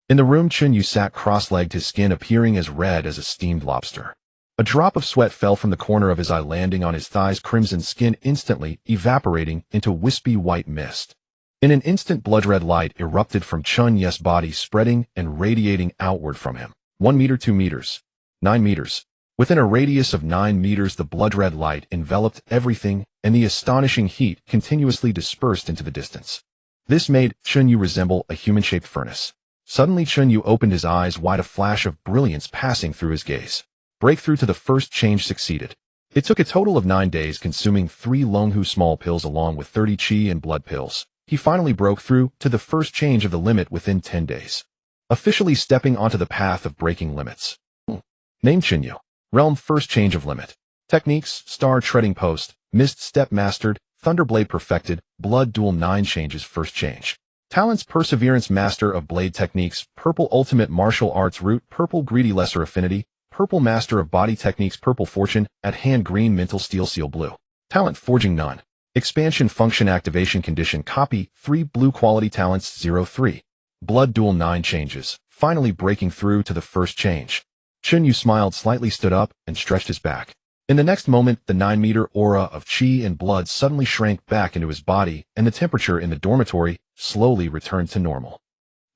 In the room, Chen Yu sat cross-legged, his skin appearing as red as a steamed lobster. A drop of sweat fell from the corner of his eye, landing on his thigh's crimson skin, instantly evaporating into wispy white mist. In an instant, blood-red light erupted from Chen Yu's body, spreading and radiating outward from him. 1 meter, 2 meters, 9 meters. Within a radius of 9 meters, the blood-red light enveloped everything, and the astonishing heat continuously dispersed into the distance. This made Chen Yu resemble a human-shaped furnace. Suddenly, Chen Yu opened his eyes wide, a flash of brilliance passing through his gaze. Breakthrough to the first change succeeded. It took a total of 9 days, consuming 3 Longhu small pills along with 30 qi and blood pills. He finally broke through to the first change of the limit within 10 days. Officially stepping onto the path of breaking limits. Name Chen Yu. Realm first change of limit. Techniques, star treading post, mist step mastered, thunderblade perfected, blood duel 9 changes first change. Talents, perseverance master of blade techniques, purple ultimate martial arts root, purple greedy lesser affinity, purple master of body techniques, purple fortune, at hand green mental steel seal blue. Talent forging none. Expansion function activation condition copy 3 blue quality talents 03. Blood duel 9 changes, finally breaking through to the first change. Chen Yu smiled slightly, stood up, and stretched his back. In the next moment, the 9-meter aura of qi and blood suddenly shrank back into his body, and the temperature in the dormitory slowly returned to normal.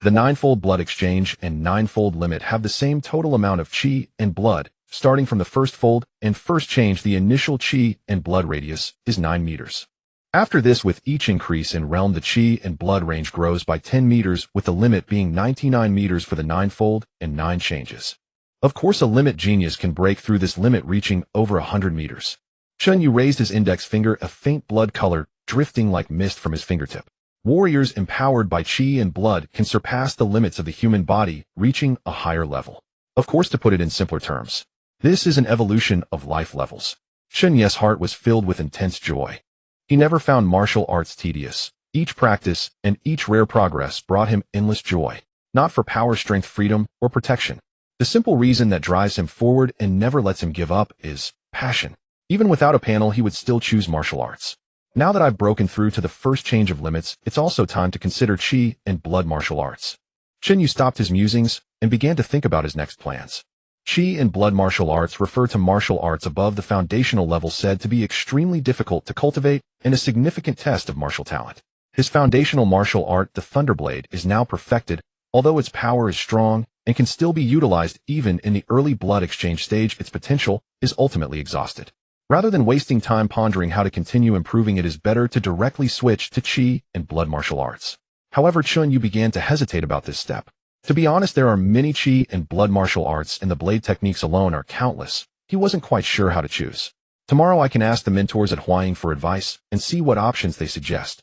The 9-fold blood exchange and 9-fold limit have the same total amount of qi and blood. Starting from the first fold and first change, the initial qi and blood radius is 9 meters. After this, with each increase in realm, the qi and blood range grows by 10 meters, with the limit being 99 meters for the 9-fold and 9 changes. Of course, a limit genius can break through this limit, reaching over 100 meters. Chen Yu raised his index finger, a faint blood color drifting like mist from his fingertip. Warriors empowered by qi and blood can surpass the limits of the human body, reaching a higher level. Of course, to put it in simpler terms, this is an evolution of life levels. Chen Yu's heart was filled with intense joy. He never found martial arts tedious. Each practice and each rare progress brought him endless joy, not for power, strength, freedom, or protection. The simple reason that drives him forward and never lets him give up is passion. Even without a panel, he would still choose martial arts. Now that I've broken through to the first change of limits, it's also time to consider qi and blood martial arts. Chen Yu stopped his musings and began to think about his next plans. Qi and blood martial arts refer to martial arts above the foundational level, said to be extremely difficult to cultivate and a significant test of martial talent. His foundational martial art, the Thunderblade, is now perfected, although its power is strong and can still be utilized even in the early blood exchange stage. Its potential is ultimately exhausted. Rather than wasting time pondering how to continue improving, it is better to directly switch to qi and blood martial arts. However, Chen Yu began to hesitate about this step. To be honest, there are many qi and blood martial arts, and the blade techniques alone are countless. He wasn't quite sure how to choose. Tomorrow I can ask the mentors at Huaying for advice and see what options they suggest.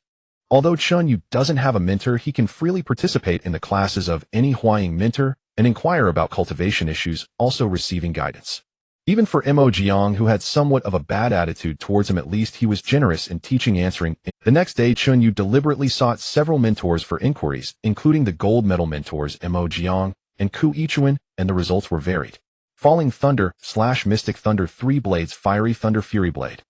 Although Chen Yu doesn't have a mentor, he can freely participate in the classes of any Huaying mentor and inquire about cultivation issues, also receiving guidance. Even for Mo Jiang, who had somewhat of a bad attitude towards him, at least he was generous in teaching answering. The next day, Chen Yu deliberately sought several mentors for inquiries, including the gold medal mentors Mo Jiang and Ku Ichuan, and the results were varied. Falling Thunder / Mystic Thunder 3 Blades Fiery Thunder Fury Blade.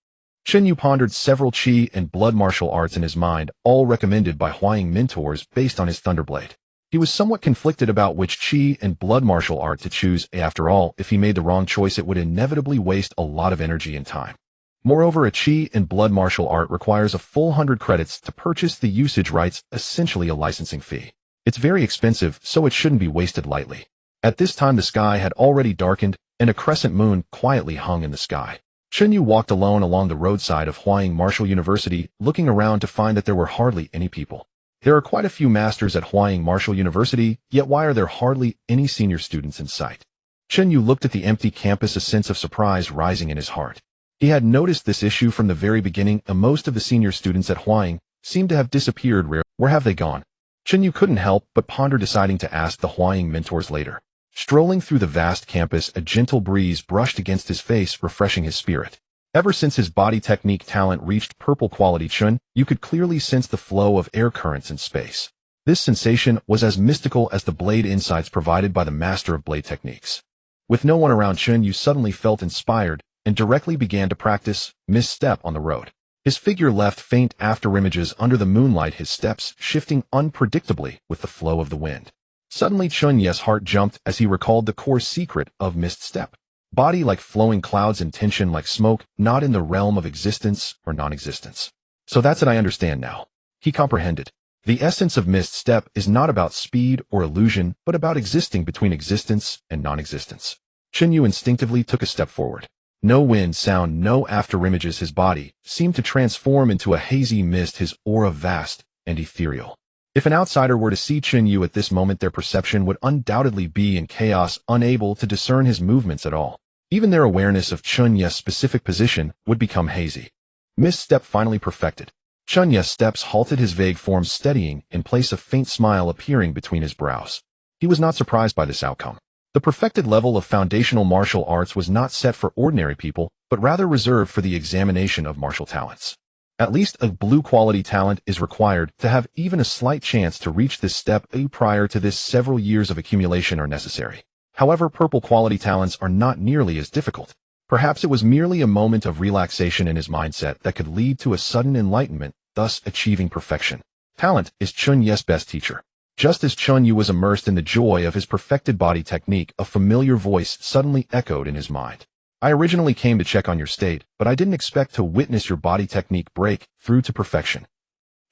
Chen Yu pondered several Qi and blood martial arts in his mind, all recommended by Huaying mentors based on his Thunderblade. He was somewhat conflicted about which Qi and blood martial art to choose. After all, if he made the wrong choice, it would inevitably waste a lot of energy and time. Moreover, a Qi and blood martial art requires a full 100 credits to purchase the usage rights, essentially a licensing fee. It's very expensive, so it shouldn't be wasted lightly. At this time the sky had already darkened, and a crescent moon quietly hung in the sky. Chen Yu walked alone along the roadside of Huaying Martial University, looking around to find that there were hardly any people. There are quite a few masters at Huaying Martial University, yet why are there hardly any senior students in sight? Chen Yu looked at the empty campus, a sense of surprise rising in his heart. He had noticed this issue from the very beginning, and most of the senior students at Huaying seemed to have disappeared. Where have they gone? Chen Yu couldn't help but ponder, deciding to ask the Huaying mentors later. Strolling through the vast campus, a gentle breeze brushed against his face, refreshing his spirit. Ever since his body technique talent reached purple quality, Chen Yu could clearly sense the flow of air currents in space. This sensation was as mystical as the blade insights provided by the master of blade techniques. With no one around, Chen Yu suddenly felt inspired and directly began to practice misstep on the road. His figure left faint afterimages under the moonlight, his steps shifting unpredictably with the flow of the wind. Suddenly Chen Yu's heart jumped as he recalled the core secret of misstep. Body like flowing clouds, intention like smoke, not in the realm of existence or non-existence. So that's it, I understand now. He comprehended. The essence of misstep is not about speed or illusion, but about existing between existence and non-existence. Chen Yu instinctively took a step forward. No wind, sound, no afterimages. His body seemed to transform into a hazy mist, his aura vast and ethereal. If an outsider were to see Chen Yu at this moment, their perception would undoubtedly be in chaos, unable to discern his movements at all. Even their awareness of Chen Yu's specific position would become hazy. Misstep finally perfected. Chen Yu's steps halted, his vague form steadying in place, a faint smile appearing between his brows. He was not surprised by this outcome. The perfected level of foundational martial arts was not set for ordinary people, but rather reserved for the examination of martial talents. At least a blue quality talent is required to have even a slight chance to reach this step. Prior to this, several years of accumulation are necessary. However, purple quality talents are not nearly as difficult. Perhaps it was merely a moment of relaxation in his mindset that could lead to a sudden enlightenment, thus achieving perfection. Talent is Chen Yu's best teacher. Just as Chen Yu was immersed in the joy of his perfected body technique, a familiar voice suddenly echoed in his mind. I originally came to check on your state, but I didn't expect to witness your body technique break through to perfection.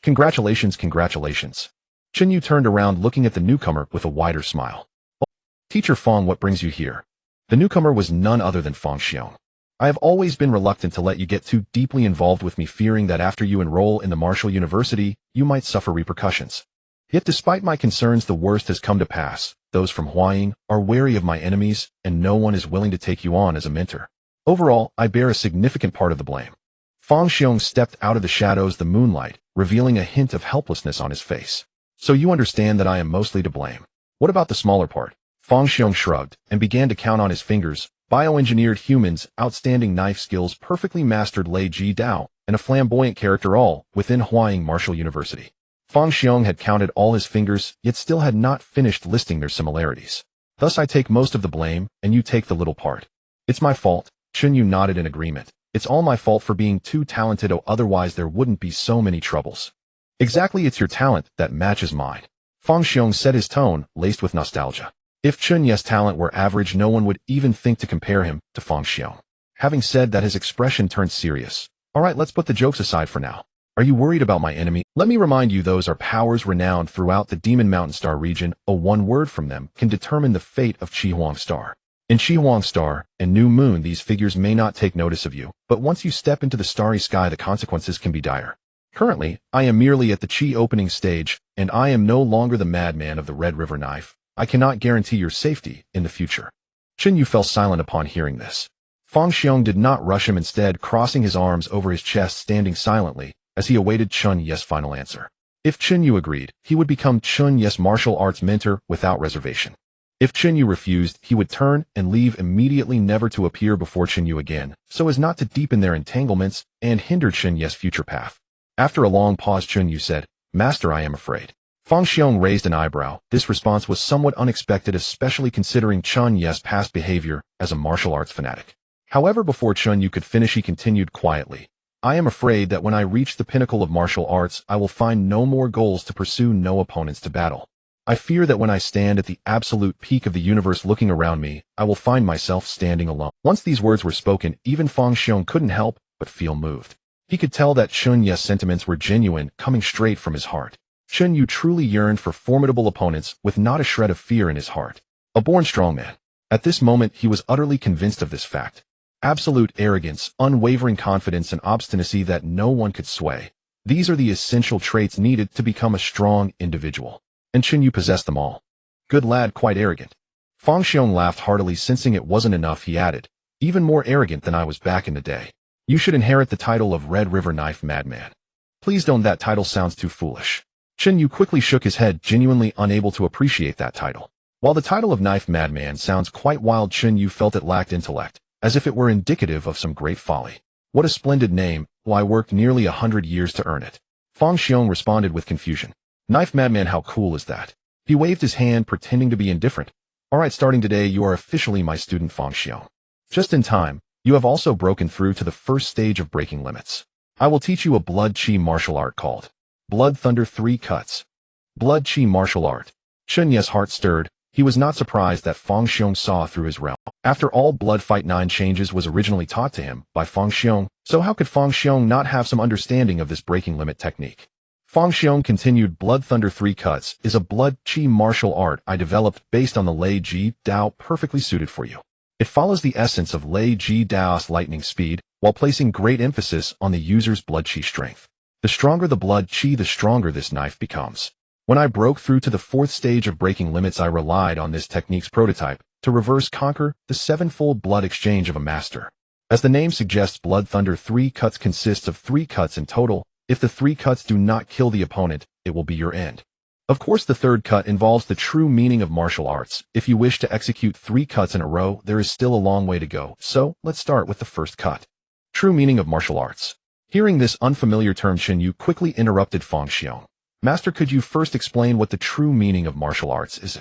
Congratulations, congratulations. Chen Yu turned around, looking at the newcomer with a wider smile. Oh, Teacher Fong, what brings you here? The newcomer was none other than Fong Xiong. I have always been reluctant to let you get too deeply involved with me, fearing that after you enroll in the martial university, you might suffer repercussions. Yet despite my concerns, the worst has come to pass. Those from Huaying are wary of my enemies, and no one is willing to take you on as a mentor. Overall, I bear a significant part of the blame. Fong Xiong stepped out of the shadows, the moonlight, revealing a hint of helplessness on his face. So you understand that I am mostly to blame. What about the smaller part? Fong Xiong shrugged and began to count on his fingers. Bioengineered humans, outstanding knife skills, perfectly mastered Lei Ji Dao, and a flamboyant character, all within Huaying Martial University. Fong Xiong had counted all his fingers, yet still had not finished listing their similarities. Thus I take most of the blame, and you take the little part. It's my fault. Chen Yu nodded in agreement. It's all my fault for being too talented, otherwise there wouldn't be so many troubles. Exactly, it's your talent that matches mine. Fong Xiong set his tone, laced with nostalgia. If Chen Yu's talent were average, no one would even think to compare him to Fong Xiong. Having said that, his expression turned serious. Alright, let's put the jokes aside for now. Are you worried about my enemy? Let me remind you, those are powers renowned throughout the Demon Mountain Star region. One word from them can determine the fate of Chihuang Star. In Chihuang Star and New Moon, these figures may not take notice of you, but once you step into the starry sky, the consequences can be dire. Currently, I am merely at the Chi opening stage, and I am no longer the madman of the Red River Knife. I cannot guarantee your safety in the future. Chen Yu fell silent upon hearing this. Fang Xiong did not rush him, instead crossing his arms over his chest, standing silently as he awaited Chen Yu's final answer. If Chen Yu agreed, he would become Chen Yu's martial arts mentor without reservation. If Chen Yu refused, he would turn and leave immediately, never to appear before Chen Yu again, so as not to deepen their entanglements and hinder Chen Yu's future path. After a long pause, Chen Yu said, "Master, I am afraid." Fang Xiong raised an eyebrow. This response was somewhat unexpected, especially considering Chen Yu's past behavior as a martial arts fanatic. However, before Chen Yu could finish, he continued quietly, "I am afraid that when I reach the pinnacle of martial arts, I will find no more goals to pursue, no opponents to battle. I fear that when I stand at the absolute peak of the universe looking around me, I will find myself standing alone." Once these words were spoken, even Fang Xiong couldn't help but feel moved. He could tell that Chen Yu's sentiments were genuine, coming straight from his heart. Chen Yu truly yearned for formidable opponents with not a shred of fear in his heart. A born strongman. At this moment, he was utterly convinced of this fact. Absolute arrogance, unwavering confidence, and obstinacy that no one could sway. These are the essential traits needed to become a strong individual. And Chen Yu possessed them all. "Good lad, quite arrogant." Fang Xiong laughed heartily, sensing it wasn't enough. He added, "Even more arrogant than I was back in the day. You should inherit the title of Red River Knife Madman." "Please don't, that title sounds too foolish." Chen Yu quickly shook his head, genuinely unable to appreciate that title. While the title of Knife Madman sounds quite wild, Chen Yu felt it lacked intellect, as if it were indicative of some great folly. "What a splendid name! Well, I worked nearly 100 years to earn it." Fang Xiong responded with confusion. "Knife Madman, how cool is that?" He waved his hand, pretending to be indifferent. "All right, starting today, you are officially my student, Fang Xiong. Just in time, you have also broken through to the first stage of breaking limits. I will teach you a blood chi martial art called Blood Thunder 3 Cuts. Blood chi martial art. Chen Yu's heart stirred. He was not surprised that Fang Xiong saw through his realm. After all, Blood Fight 9 Changes was originally taught to him by Fang Xiong, so how could Fang Xiong not have some understanding of this breaking limit technique? Fang Xiong continued, "Blood Thunder 3 Cuts is a blood chi martial art I developed based on the Lei Ji Dao, perfectly suited for you. It follows the essence of Lei Ji Dao's lightning speed, while placing great emphasis on the user's blood chi strength. The stronger the blood chi, the stronger this knife becomes. When I broke through to the 4th stage of breaking limits, I relied on this technique's prototype to reverse conquer the 7-fold blood exchange of a master. As the name suggests, Blood Thunder 3 Cuts consists of 3 cuts in total. If the 3 cuts do not kill the opponent, it will be your end. Of course, the 3rd cut involves the true meaning of martial arts. If you wish to execute 3 cuts in a row, there is still a long way to go, so let's start with the 1st cut. True meaning of martial arts." Hearing this unfamiliar term, Chen Yu quickly interrupted Fang Xiong. "Master, could you first explain what the true meaning of martial arts is?"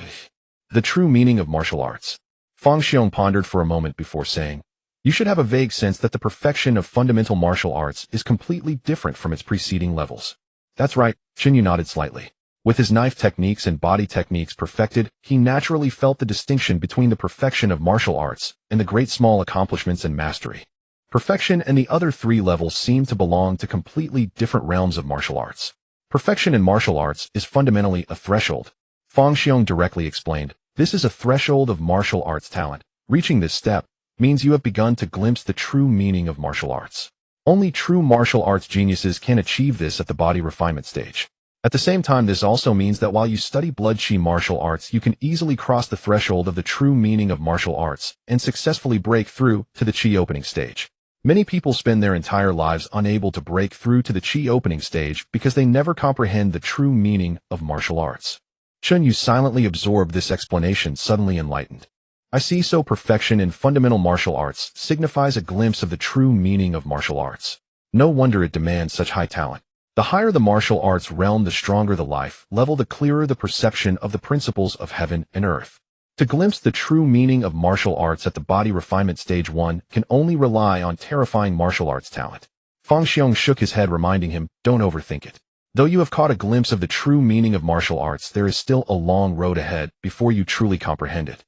"The true meaning of martial arts." Fang Xiong pondered for a moment before saying, "You should have a vague sense that the perfection of fundamental martial arts is completely different from its preceding levels." "That's right," Chen Yu nodded slightly. With his knife techniques and body techniques perfected, he naturally felt the distinction between the perfection of martial arts and the great small accomplishments and mastery. Perfection and the other 3 levels seem to belong to completely different realms of martial arts. Perfection in martial arts is fundamentally a threshold. Fang Xiong directly explained, "This is a threshold of martial arts talent. Reaching this step means you have begun to glimpse the true meaning of martial arts. Only true martial arts geniuses can achieve this at the body refinement stage. At the same time, this also means that while you study blood chi martial arts, you can easily cross the threshold of the true meaning of martial arts and successfully break through to the chi opening stage. Many people spend their entire lives unable to break through to the chi opening stage because they never comprehend the true meaning of martial arts." Chen Yu silently absorbed this explanation, suddenly enlightened. "I see, so perfection in fundamental martial arts signifies a glimpse of the true meaning of martial arts. No wonder it demands such high talent. The higher the martial arts realm, the stronger the life level, the clearer the perception of the principles of heaven and earth. To glimpse the true meaning of martial arts at the body refinement stage, one can only rely on terrifying martial arts talent." Fang Xiong shook his head, reminding him, "Don't overthink it. Though you have caught a glimpse of the true meaning of martial arts, there is still a long road ahead before you truly comprehend it."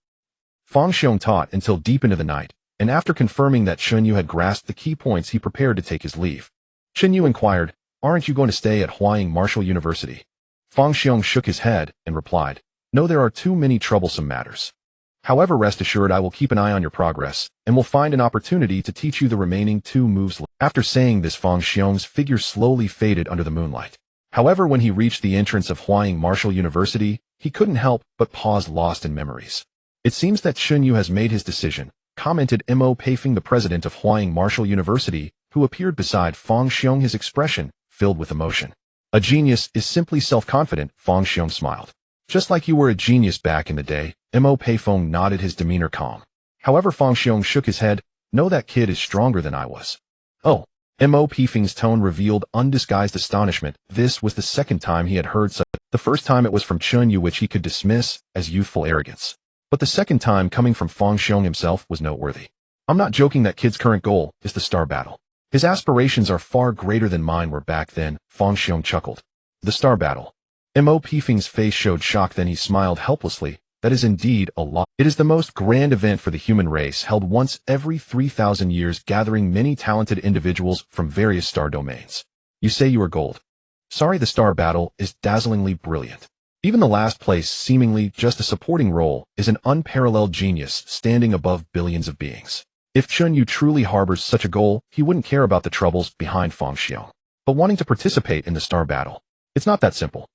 Fang Xiong taught until deep into the night, and after confirming that Chen Yu had grasped the key points, he prepared to take his leave. Chen Yu inquired, "Aren't you going to stay at Huaying Martial University?" Fang Xiong shook his head and replied, "No, there are too many troublesome matters. However, rest assured I will keep an eye on your progress, and will find an opportunity to teach you the remaining 2 moves." After saying this, Fang Xiong's figure slowly faded under the moonlight. However, when he reached the entrance of Huaying Martial University, he couldn't help but pause, lost in memories. It seems that Chen Yu has made his decision. commented Mo Peifeng, the president of Huaying Martial University, who appeared beside Fang Xiong, his expression filled with emotion. A genius is simply self-confident, Fang Xiong smiled. Just like you were a genius back in the day, Mo Peifeng nodded, his demeanor calm. However, Fang Xiong shook his head. No, that kid is stronger than I was. Oh. Mo Peifeng's tone revealed undisguised astonishment. This was the second time he had heard such. The first time it was from Chen Yu, which he could dismiss as youthful arrogance. But the second time, coming from Fang Xiong himself, was noteworthy. I'm not joking, that kid's current goal is the star battle. His aspirations are far greater than mine were back then, Fang Xiong chuckled. The star battle. Mo Peifeng's face showed shock, then he smiled helplessly. That is indeed a lot. It is the most grand event for the human race, held once every 3,000 years, gathering many talented individuals from various star domains. You say you are gold. Sorry, the star battle is dazzlingly brilliant. Even the last place, seemingly just a supporting role, is an unparalleled genius standing above billions of beings. If Chen Yu truly harbors such a goal, he wouldn't care about the troubles behind Fang Xiong. But wanting to participate in the star battle, it's not that simple.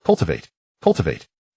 Cultivate.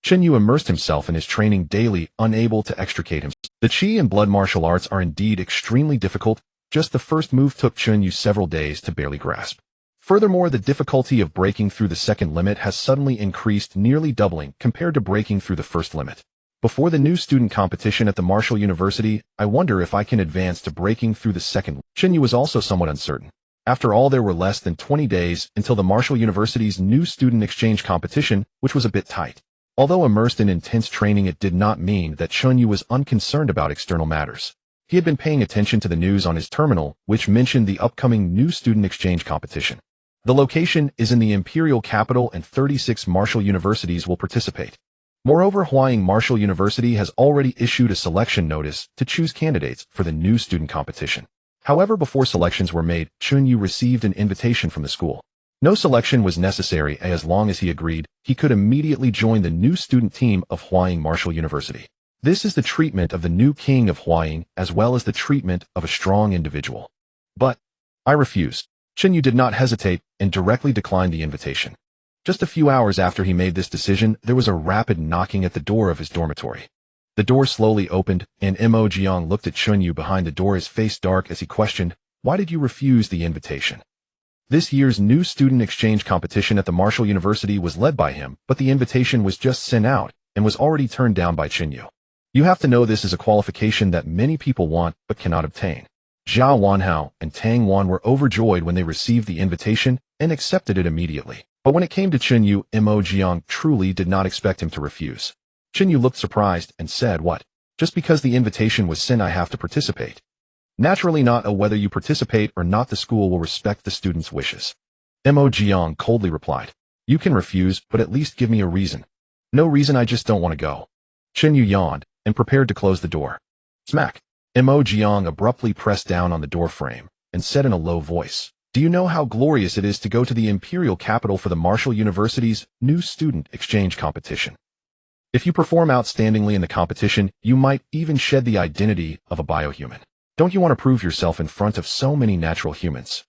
Chen Yu immersed himself in his training daily, unable to extricate himself. The Qi and blood martial arts are indeed extremely difficult. Just the first move took Chen Yu several days to barely grasp. Furthermore, the difficulty of breaking through the second limit has suddenly increased, nearly doubling compared to breaking through the first limit. Before the new student competition at the Martial University, I wonder if I can advance to breaking through the second. Chen Yu was also somewhat uncertain. After all, there were less than 20 days until the Martial University's new student exchange competition, which was a bit tight. Although immersed in intense training, it did not mean that Chen Yu was unconcerned about external matters. He had been paying attention to the news on his terminal, which mentioned the upcoming new student exchange competition. The location is in the imperial capital and 36 martial universities will participate. Moreover, Huaying Martial University has already issued a selection notice to choose candidates for the new student competition. However, before selections were made, Chen Yu received an invitation from the school. No selection was necessary, as long as he agreed, he could immediately join the new student team of Huaying Martial University. This is the treatment of the new king of Huaying, as well as the treatment of a strong individual. But I refuse. Chen Yu did not hesitate and directly declined the invitation. Just a few hours after he made this decision, there was a rapid knocking at the door of his dormitory. The door slowly opened, and Mo Jiang looked at Chen Yu behind the door, his face dark as he questioned, "Why did you refuse the invitation?" This year's new student exchange competition at the Martial University was led by him, but the invitation was just sent out and was already turned down by Chen Yu. You have to know, this is a qualification that many people want but cannot obtain. Zhao Wanhao and Tang Wan were overjoyed when they received the invitation and accepted it immediately. But when it came to Chen Yu, Mo Jiang truly did not expect him to refuse. Chen Yu looked surprised and said, "What? Just because the invitation was sent I have to participate?" "Naturally not. Whether you participate or not, the school will respect the students' wishes." Mo Jiang coldly replied, "You can refuse, but at least give me a reason." "No reason, I just don't want to go." Chen Yu yawned and prepared to close the door. Smack! Mo Jiang abruptly pressed down on the door frame and said in a low voice, "Do you know how glorious it is to go to the imperial capital for the Martial University's new student exchange competition? If you perform outstandingly in the competition, you might even shed the identity of a biohuman. Don't you want to prove yourself in front of so many natural humans?"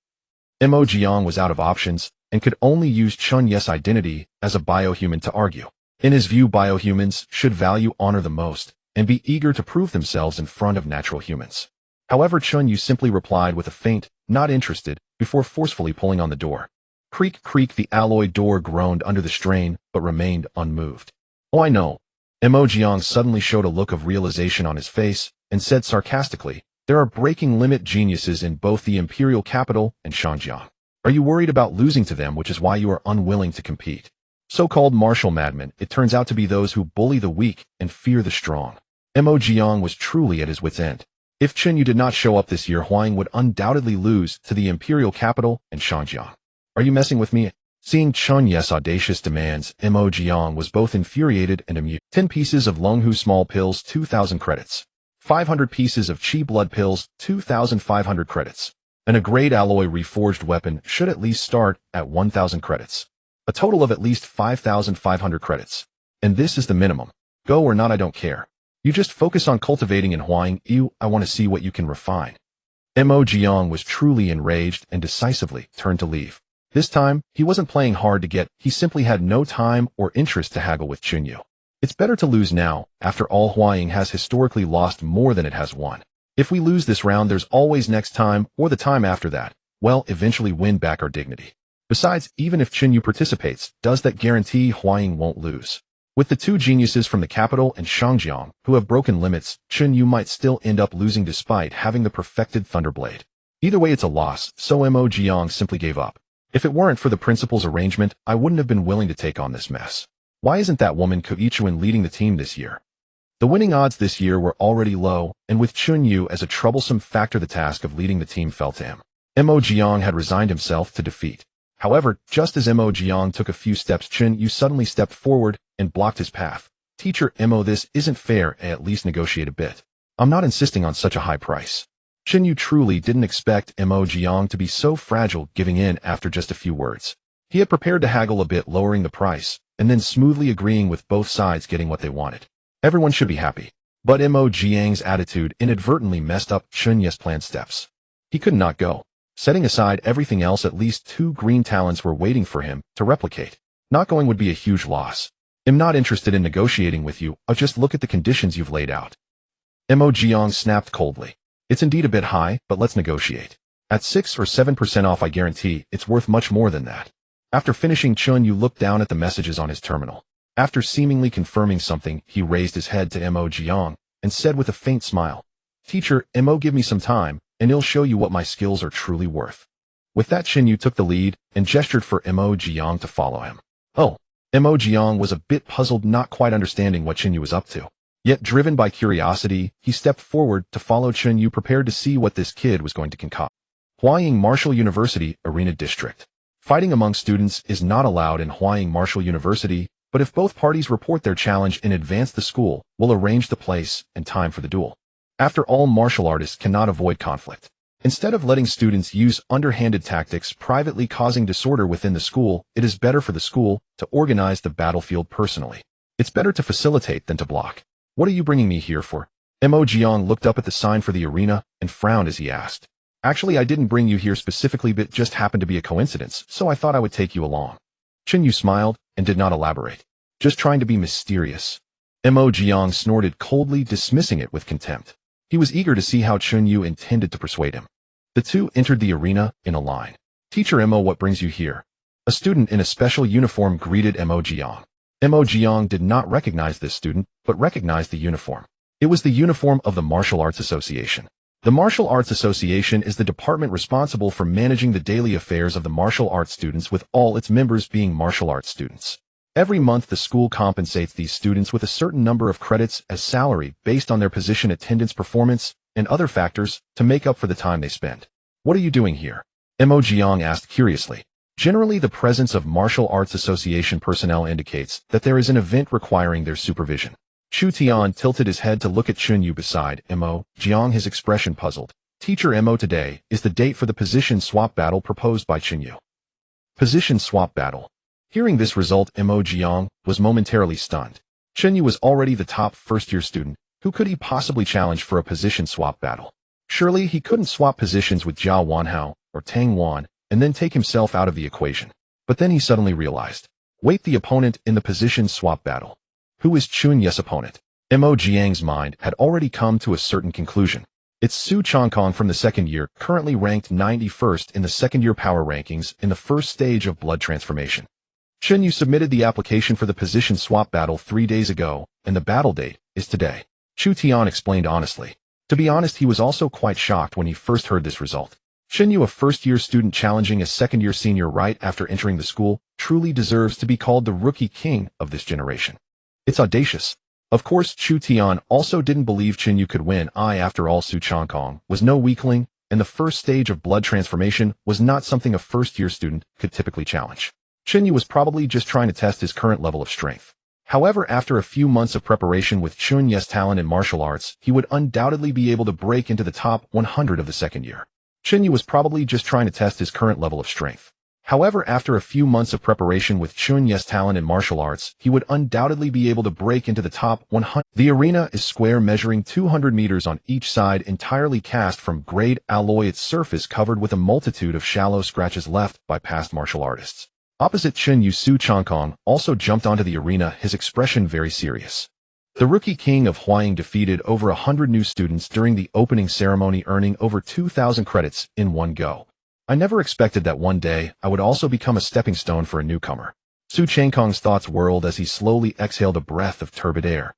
Mo Jiang was out of options and could only use Chen Yu's identity as a biohuman to argue. In his view, biohumans should value honor the most and be eager to prove themselves in front of natural humans. However, Chen Yu simply replied with a faint, "Not interested," before forcefully pulling on the door. Creak, creak, the alloy door groaned under the strain, but remained unmoved. "Oh, I know." Mo Jiang suddenly showed a look of realization on his face and said sarcastically, "There are breaking limit geniuses in both the imperial capital and Shanjiang. Are you worried about losing to them, which is why you are unwilling to compete? So-called martial madmen, it turns out to be those who bully the weak and fear the strong." Mo Jiang was truly at his wit's end. If Chen Yu did not show up this year, Huaying would undoubtedly lose to the imperial capital and Shanjiang. "Are you messing with me?" Seeing Chen Yu's audacious demands, Mo Jiang was both infuriated and amused. 10 pieces of Lunghu small pills, 2,000 credits. 500 pieces of Qi blood pills, 2,500 credits. And a grade alloy reforged weapon should at least start at 1,000 credits. A total of at least 5,500 credits. And this is the minimum. Go or not, I don't care. You just focus on cultivating in Huaying. I want to see what you can refine. Mo Jiang was truly enraged and decisively turned to leave. This time, he wasn't playing hard to get, he simply had no time or interest to haggle with Chen Yu. It's better to lose now. After all, Huaying has historically lost more than it has won. If we lose this round, there's always next time or the time after that. We'll eventually win back our dignity. Besides, even if Chen Yu participates, does that guarantee Huaying won't lose? With the two geniuses from the capital and Shangjiang who have broken limits, Chen Yu might still end up losing despite having the perfected Thunderblade. Either way, it's a loss, so Mo Jiang simply gave up. If it weren't for the principal's arrangement, I wouldn't have been willing to take on this mess. Why isn't that woman Koichuan leading the team this year? The winning odds this year were already low, and with Chen Yu as a troublesome factor, the task of leading the team fell to him. Mo Jiang had resigned himself to defeat. However, just as Mo Jiang took a few steps, Chen Yu suddenly stepped forward and blocked his path. Teacher Mo, this isn't fair, at least negotiate a bit. I'm not insisting on such a high price. Chen Yu truly didn't expect Mo Jiang to be so fragile, giving in after just a few words. He had prepared to haggle a bit, lowering the price, and then smoothly agreeing with both sides getting what they wanted. Everyone should be happy. But Mo Jiang's attitude inadvertently messed up Chen Yu's planned steps. He could not go. Setting aside everything else, at least 2 green talents were waiting for him to replicate. Not going would be a huge loss. I'm not interested in negotiating with you, I'll just look at the conditions you've laid out. Mo Jiang snapped coldly. It's indeed a bit high, but let's negotiate. At 6 or 7% off, I guarantee it's worth much more than that. After finishing, Chen Yu looked down at the messages on his terminal. After seemingly confirming something, he raised his head to Mo Jiang and said with a faint smile, Teacher, Mo, give me some time, and it'll show you what my skills are truly worth. With that, Chen Yu took the lead and gestured for Mo Jiang to follow him. Oh, Mo Jiang was a bit puzzled, not quite understanding what Chen Yu was up to. Yet, driven by curiosity, he stepped forward to follow Chen Yu, prepared to see what this kid was going to concoct. Huaying Martial University, Arena District. Fighting among students is not allowed in Huaying Martial University, but if both parties report their challenge in advance, the school will arrange the place and time for the duel. After all, martial artists cannot avoid conflict. Instead of letting students use underhanded tactics, privately causing disorder within the school, it is better for the school to organize the battlefield personally. It's better to facilitate than to block. What are you bringing me here for? Mo Jiang looked up at the sign for the arena and frowned as he asked. Actually, I didn't bring you here specifically, but just happened to be a coincidence, so I thought I would take you along. Chen Yu smiled and did not elaborate. Just trying to be mysterious. Mo Jiang snorted coldly, dismissing it with contempt. He was eager to see how Chen Yu intended to persuade him. The two entered the arena in a line. Teacher Mo, what brings you here? A student in a special uniform greeted Mo Jiang. Mo Jiang did not recognize this student, but recognized the uniform. It was the uniform of the Martial Arts Association. The Martial Arts Association is the department responsible for managing the daily affairs of the martial arts students, with all its members being martial arts students. Every month, the school compensates these students with a certain number of credits as salary based on their position, attendance, performance, and other factors to make up for the time they spend. What are you doing here? Mo Jiang asked curiously. Generally, the presence of Martial Arts Association personnel indicates that there is an event requiring their supervision. Chu Tian tilted his head to look at Chen Yu beside Mo Jiang, his expression puzzled. Teacher Mo, today is the date for the position swap battle proposed by Chen Yu. Position swap battle. Hearing this result, Mo Jiang was momentarily stunned. Chen Yu was already the top first-year student. Who could he possibly challenge for a position swap battle? Surely he couldn't swap positions with Zhao Wanhao or Tang Wan and then take himself out of the equation. But then he suddenly realized. Wait, the opponent in the position swap battle. Who is Chen Yu's opponent? Mo Jiang's mind had already come to a certain conclusion. It's Su Changkong from the second year, currently ranked 91st in the second-year power rankings in the first stage of blood transformation. Chen Yu submitted the application for the position swap battle 3 days ago, and the battle date is today. Chu Tian explained honestly. To be honest, he was also quite shocked when he first heard this result. Chen Yu, a first-year student challenging a second-year senior right after entering the school, truly deserves to be called the rookie king of this generation. It's audacious. Of course, Chu Tian also didn't believe Chen Yu could win. After all, Su Changkong was no weakling, and the first stage of blood transformation was not something a first-year student could typically challenge. Chen Yu was probably just trying to test his current level of strength. However, after a few months of preparation with Chen Yu's talent in martial arts, he would undoubtedly be able to break into the top 100 of the second year. Chen Yu was probably just trying to test his current level of strength. However, after a few months of preparation with Chen Yu's talent in martial arts, he would undoubtedly be able to break into the top 100. The arena is square, measuring 200 meters on each side, entirely cast from grade alloy, its surface covered with a multitude of shallow scratches left by past martial artists. Opposite Chen Yu, Su Changkong also jumped onto the arena, his expression very serious. The rookie king of Huaying defeated over 100 new students during the opening ceremony, earning over 2,000 credits in one go. I never expected that one day I would also become a stepping stone for a newcomer. Su Changkong's thoughts whirled as he slowly exhaled a breath of turbid air.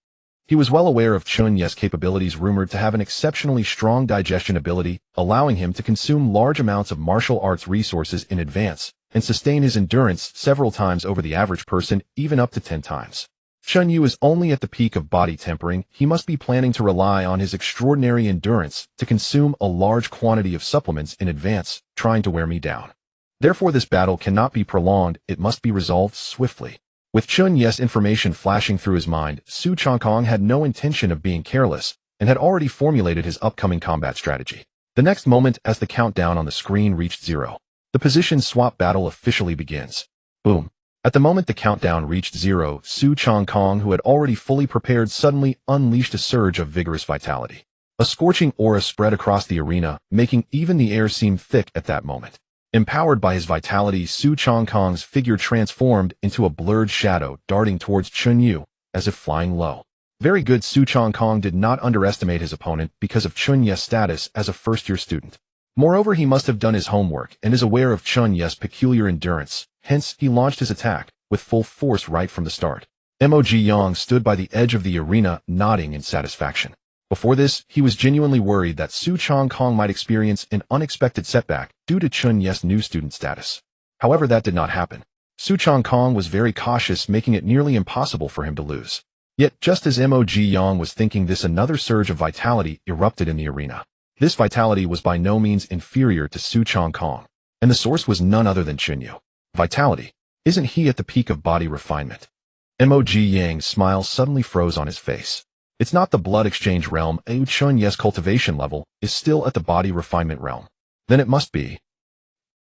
He was well aware of Chen Yu's capabilities, rumored to have an exceptionally strong digestion ability, allowing him to consume large amounts of martial arts resources in advance and sustain his endurance several times over the average person, even up to 10 times. Chen Yu is only at the peak of body tempering. He must be planning to rely on his extraordinary endurance to consume a large quantity of supplements in advance, trying to wear me down. Therefore, this battle cannot be prolonged. It must be resolved swiftly. With Chen Yu's information flashing through his mind, Su Changkong had no intention of being careless and had already formulated his upcoming combat strategy. The next moment, as the countdown on the screen reached 0, the position swap battle officially begins. Boom. At the moment the countdown reached 0, Su Changkong, who had already fully prepared, suddenly unleashed a surge of vigorous vitality. A scorching aura spread across the arena, making even the air seem thick at that moment. Empowered by his vitality, Su Changkong's figure transformed into a blurred shadow, darting towards Chen Yu, as if flying low. Very good. Su Changkong did not underestimate his opponent because of Chen Yu's status as a first-year student. Moreover, he must have done his homework and is aware of Chen Yu's peculiar endurance. Hence, he launched his attack with full force right from the start. Mo Yang stood by the edge of the arena, nodding in satisfaction. Before this, he was genuinely worried that Su Changkong might experience an unexpected setback due to Chen Yu's new student status. However, that did not happen. Su Changkong was very cautious, making it nearly impossible for him to lose. Yet, just as Mo Yang was thinking this, another surge of vitality erupted in the arena. This vitality was by no means inferior to Su Changkong, and the source was none other than Chen Yu. Vitality. Isn't he at the peak of body refinement? Mo Yang's smile suddenly froze on his face. It's not the blood exchange realm. Chen Yu's cultivation level is still at the body refinement realm. Then it must be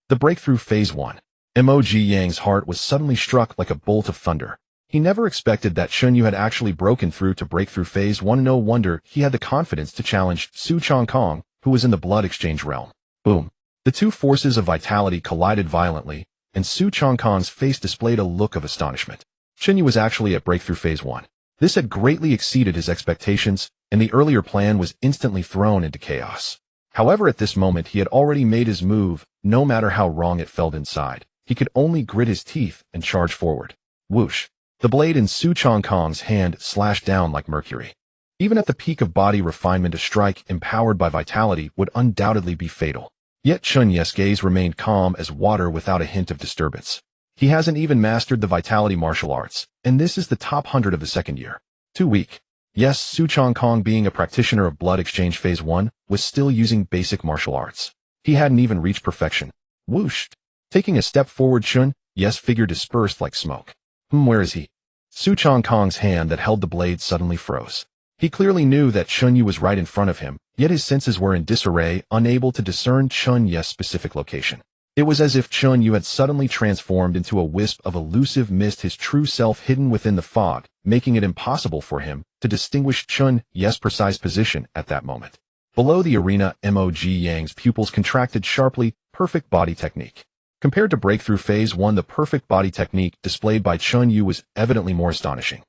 the breakthrough phase 1. Mo Yang's heart was suddenly struck like a bolt of thunder. He never expected that Chen Yu had actually broken through to breakthrough phase 1. No wonder he had the confidence to challenge Su Changkong, who was in the blood exchange realm. Boom. The two forces of vitality collided violently, and Su Changkong's face displayed a look of astonishment. Chen Yu was actually at breakthrough phase 1. This had greatly exceeded his expectations, and the earlier plan was instantly thrown into chaos. However, at this moment he had already made his move. No matter how wrong it felt inside, he could only grit his teeth and charge forward. Whoosh! The blade in Su Changkong's hand slashed down like mercury. Even at the peak of body refinement, a strike empowered by vitality would undoubtedly be fatal. Yet Chen Yu's gaze remained calm as water, without a hint of disturbance. He hasn't even mastered the vitality martial arts, and this is the top 100 of the second year. Too weak. Yes, Su Changkong, being a practitioner of blood exchange phase 1, was still using basic martial arts. He hadn't even reached perfection. Whoosh! Taking a step forward, Chen Yu's figure dispersed like smoke. Where is he? Su Changkong's hand that held the blade suddenly froze. He clearly knew that Chen Yu was right in front of him, yet his senses were in disarray, unable to discern Chen Yu's specific location. It was as if Chen Yu had suddenly transformed into a wisp of elusive mist, his true self hidden within the fog, making it impossible for him to distinguish Chen Yu's precise position at that moment. Below the arena, Mo Yang's pupils contracted sharply. Perfect body technique. Compared to breakthrough phase 1, the perfect body technique displayed by Chen Yu was evidently more astonishing.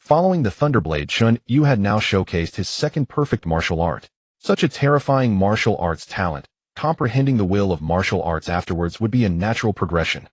Following the Thunderblade, Chen Yu had now showcased his second perfect martial art. Such a terrifying martial arts talent. Comprehending the will of martial arts afterwards would be a natural progression.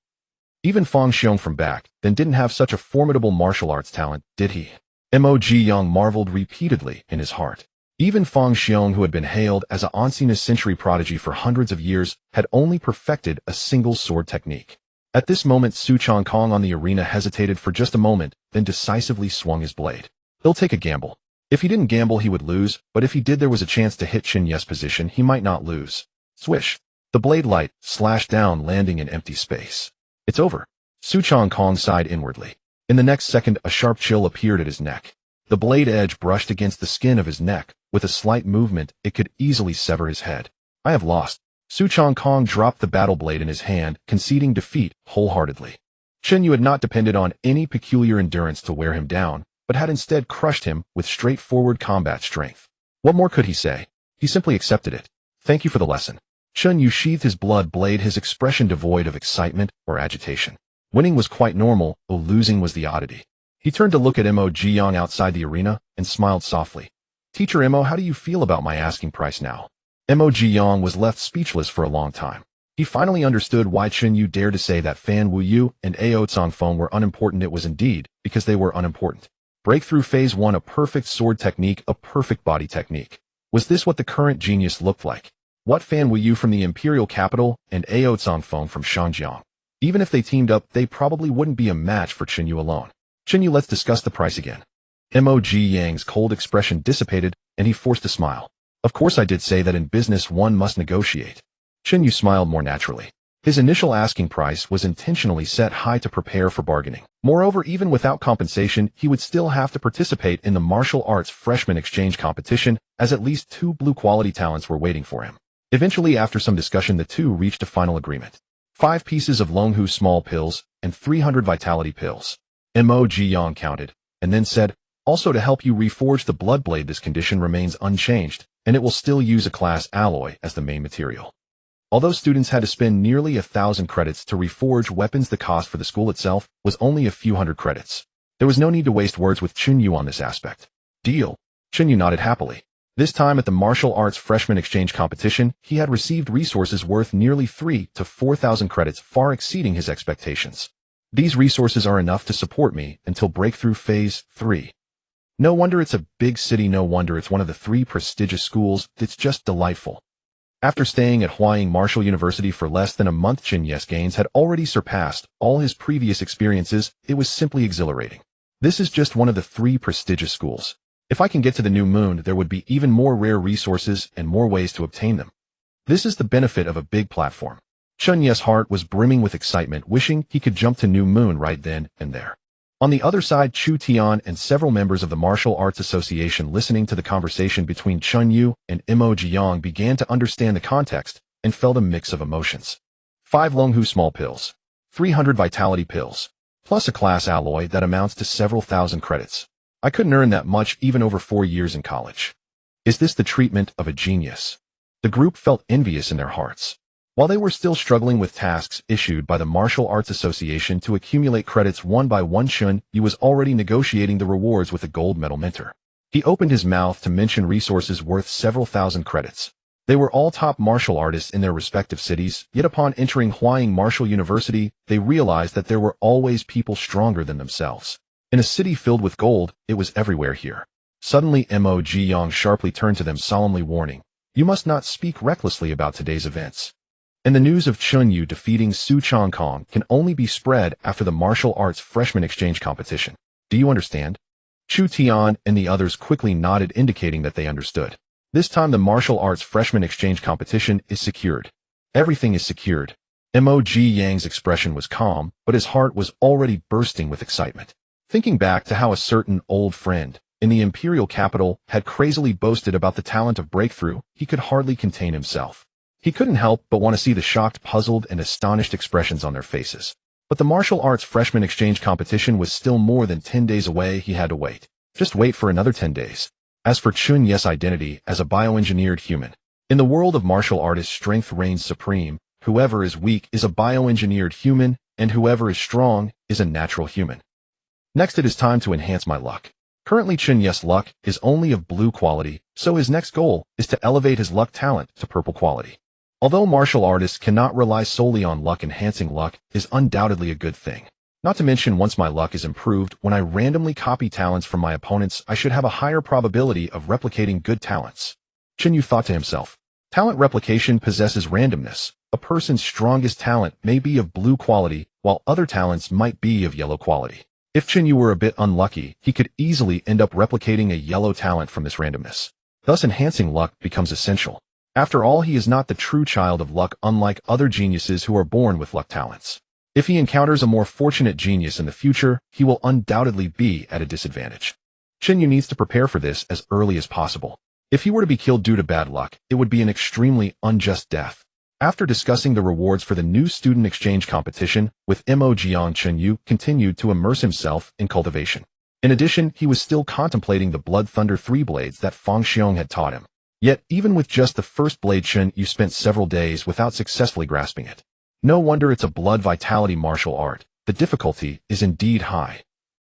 Even Fang Xiong from back then didn't have such a formidable martial arts talent, did he? Mo Yang marveled repeatedly in his heart. Even Fang Xiong, who had been hailed as an ancient century prodigy for hundreds of years, had only perfected a single sword technique. At this moment, Su Changkong on the arena hesitated for just a moment, then decisively swung his blade. He'll take a gamble. If he didn't gamble, he would lose, but if he did, there was a chance to hit Chen Yu's position. He might not lose. Swish! The blade light slashed down, landing in empty space. It's over. Su Changkong sighed inwardly. In the next second, a sharp chill appeared at his neck. The blade edge brushed against the skin of his neck. With a slight movement, it could easily sever his head. I have lost. Su Changkong dropped the battle blade in his hand, conceding defeat wholeheartedly. Chen Yu had not depended on any peculiar endurance to wear him down, but had instead crushed him with straightforward combat strength. What more could he say? He simply accepted it. Thank you for the lesson. Chen Yu sheathed his blood blade, his expression devoid of excitement or agitation. Winning was quite normal, though losing was the oddity. He turned to look at Mo Jiang outside the arena and smiled softly. Teacher Mo, how do you feel about my asking price now? Mo Jiang was left speechless for a long time. He finally understood why Chen Yu dared to say that Fan Wuyu and Ao Cangfeng were unimportant. It was indeed because they were unimportant. Breakthrough Phase 1, a perfect sword technique, a perfect body technique. Was this what the current genius looked like? What Fan Wuyu from the imperial capital and Ao Cangfeng from Shanjiang? Even if they teamed up, they probably wouldn't be a match for Chen Yu alone. Chen Yu, let's discuss the price again. Mo Jiang's cold expression dissipated, and he forced a smile. Of course I did say that in business one must negotiate. Chen Yu smiled more naturally. His initial asking price was intentionally set high to prepare for bargaining. Moreover, even without compensation, he would still have to participate in the martial arts freshman exchange competition, as at least 2 blue-quality talents were waiting for him. Eventually, after some discussion, the two reached a final agreement. 5 pieces of Longhu small pills and 300 vitality pills. Mo Jiang counted, and then said, also to help you reforge the blood blade, this condition remains unchanged, and it will still use a class alloy as the main material. Although students had to spend nearly 1,000 credits to reforge weapons, the cost for the school itself was only a few hundred credits. There was no need to waste words with Chen Yu on this aspect. Deal. Chen Yu nodded happily. This time at the martial arts freshman exchange competition, he had received resources worth nearly 3,000 to 4,000 credits, far exceeding his expectations. These resources are enough to support me until breakthrough phase 3. No wonder it's a big city, no wonder it's one of the 3 prestigious schools. It's just delightful. After staying at Huaying Martial University for less than a month, Chen Yu's gains had already surpassed all his previous experiences. It was simply exhilarating. This is just one of the 3 prestigious schools. If I can get to the new moon, there would be even more rare resources and more ways to obtain them. This is the benefit of a big platform. Chen Yu's heart was brimming with excitement, wishing he could jump to New Moon right then and there. On the other side, Chu Tian and several members of the Martial Arts Association, listening to the conversation between Chen Yu and Mo Jiang, began to understand the context and felt a mix of emotions. 5 Longhu small pills, 300 vitality pills, plus a class alloy that amounts to several thousand credits. I couldn't earn that much even over 4 years in college. Is this the treatment of a genius? The group felt envious in their hearts. While they were still struggling with tasks issued by the Martial Arts Association to accumulate credits one by one, Chen Yu was already negotiating the rewards with a gold medal minter. He opened his mouth to mention resources worth several thousand credits. They were all top martial artists in their respective cities, yet upon entering Huaying Martial University, they realized that there were always people stronger than themselves. In a city filled with gold, it was everywhere here. Suddenly, Mo Jiang sharply turned to them, solemnly warning, "You must not speak recklessly about today's events." And the news of Chen Yu defeating Su Changkong can only be spread after the martial arts freshman exchange competition. Do you understand? Chu Tian and the others quickly nodded, indicating that they understood. This time the martial arts freshman exchange competition is secured. Everything is secured. Mo Jiang's expression was calm, but his heart was already bursting with excitement. Thinking back to how a certain old friend in the imperial capital had crazily boasted about the talent of breakthrough, he could hardly contain himself. He couldn't help but want to see the shocked, puzzled, and astonished expressions on their faces. But the martial arts freshman exchange competition was still more than 10 days away. He had to wait. Just wait for another 10 days. As for Chen Yu's identity as a bioengineered human, in the world of martial artists, strength reigns supreme. Whoever is weak is a bioengineered human, and whoever is strong is a natural human. Next, it is time to enhance my luck. Currently, Chen Yu's luck is only of blue quality, so his next goal is to elevate his luck talent to purple quality. Although martial artists cannot rely solely on luck, enhancing luck is undoubtedly a good thing. Not to mention, once my luck is improved, when I randomly copy talents from my opponents, I should have a higher probability of replicating good talents. Chen Yu thought to himself. Talent replication possesses randomness. A person's strongest talent may be of blue quality, while other talents might be of yellow quality. If Chen Yu were a bit unlucky, he could easily end up replicating a yellow talent from this randomness. Thus, enhancing luck becomes essential. After all, he is not the true child of luck, unlike other geniuses who are born with luck talents. If he encounters a more fortunate genius in the future, he will undoubtedly be at a disadvantage. Chen Yu needs to prepare for this as early as possible. If he were to be killed due to bad luck, it would be an extremely unjust death. After discussing the rewards for the new student exchange competition with Mo Jiang, Chen Yu continued to immerse himself in cultivation. In addition, he was still contemplating the Blood Thunder 3 blades that Fang Xiong had taught him. Yet, even with just the first blade, Chen Yu spent several days without successfully grasping it. No wonder it's a blood vitality martial art. The difficulty is indeed high.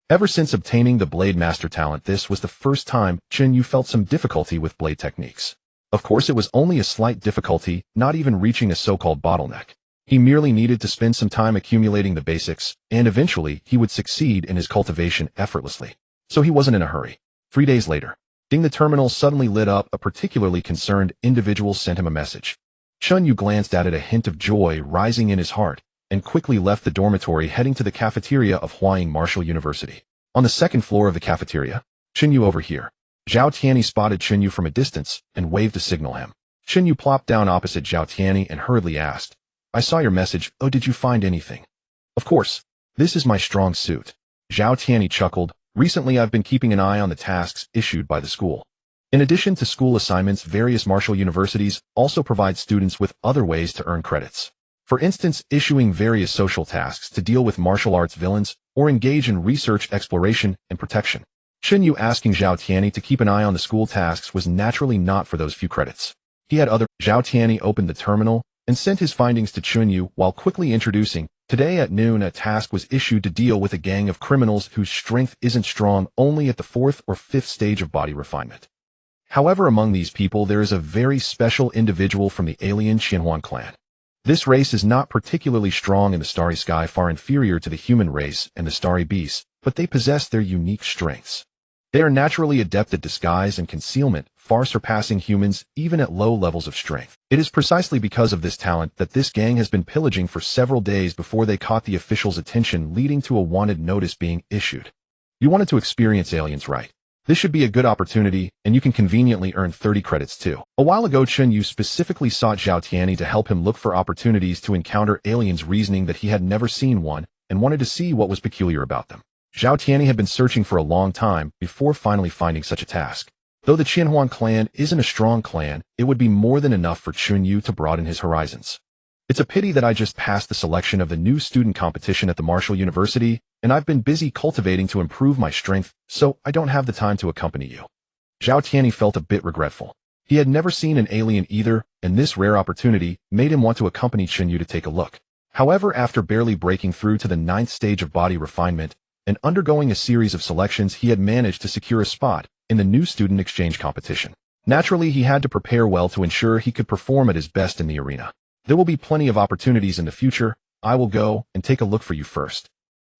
Ever since obtaining the Blade Master talent, this was the first time Chen Yu felt some difficulty with blade techniques. Of course, it was only a slight difficulty, not even reaching a so-called bottleneck. He merely needed to spend some time accumulating the basics, and eventually he would succeed in his cultivation effortlessly. So he wasn't in a hurry. 3 days later, the terminal suddenly lit up. A particularly concerned individual sent him a message. Chen Yu glanced at it, a hint of joy rising in his heart, and quickly left the dormitory, heading to the cafeteria of Huaying Martial University. On the second floor of the cafeteria, Chen Yu over here. Zhao Tianyi spotted Chen Yu from a distance and waved to signal him. Chen Yu plopped down opposite Zhao Tianyi and hurriedly asked, "I saw your message. Oh, did you find anything?" "Of course. This is my strong suit." Zhao Tianyi chuckled. "Recently I've been keeping an eye on the tasks issued by the school. In addition to school assignments, various martial universities also provide students with other ways to earn credits. For instance, issuing various social tasks to deal with martial arts villains or engage in research, exploration, and protection." Chen Yu asking Zhao Tianyi to keep an eye on the school tasks was naturally not for those few credits. He had other. Zhao Tianyi opened the terminal and sent his findings to Chen Yu while quickly introducing, "Today at noon a task was issued to deal with a gang of criminals whose strength isn't strong, only at the 4th or 5th stage of body refinement. However, among these people there is a very special individual from the alien Qianhuan clan. This race is not particularly strong in the starry sky, far inferior to the human race and the starry beasts, but they possess their unique strengths. They are naturally adept at disguise and concealment, far surpassing humans even at low levels of strength. It is precisely because of this talent that this gang has been pillaging for several days before they caught the officials' attention, leading to a wanted notice being issued. You wanted to experience aliens, right? This should be a good opportunity, and you can conveniently earn 30 credits too." A while ago, Chen Yu specifically sought Zhao Tianyi to help him look for opportunities to encounter aliens, reasoning that he had never seen one and wanted to see what was peculiar about them. Zhao Tianyi had been searching for a long time before finally finding such a task. Though the Qianhuan clan isn't a strong clan, it would be more than enough for Chen Yu to broaden his horizons. "It's a pity that I just passed the selection of the new student competition at the Martial University, and I've been busy cultivating to improve my strength, so I don't have the time to accompany you." Zhao Tianyi felt a bit regretful. He had never seen an alien either, and this rare opportunity made him want to accompany Chen Yu to take a look. However, after barely breaking through to the 9th stage of body refinement and undergoing a series of selections, he had managed to secure a spot in the new student exchange competition. Naturally, he had to prepare well to ensure he could perform at his best in the arena. "There will be plenty of opportunities in the future. I will go and take a look for you first."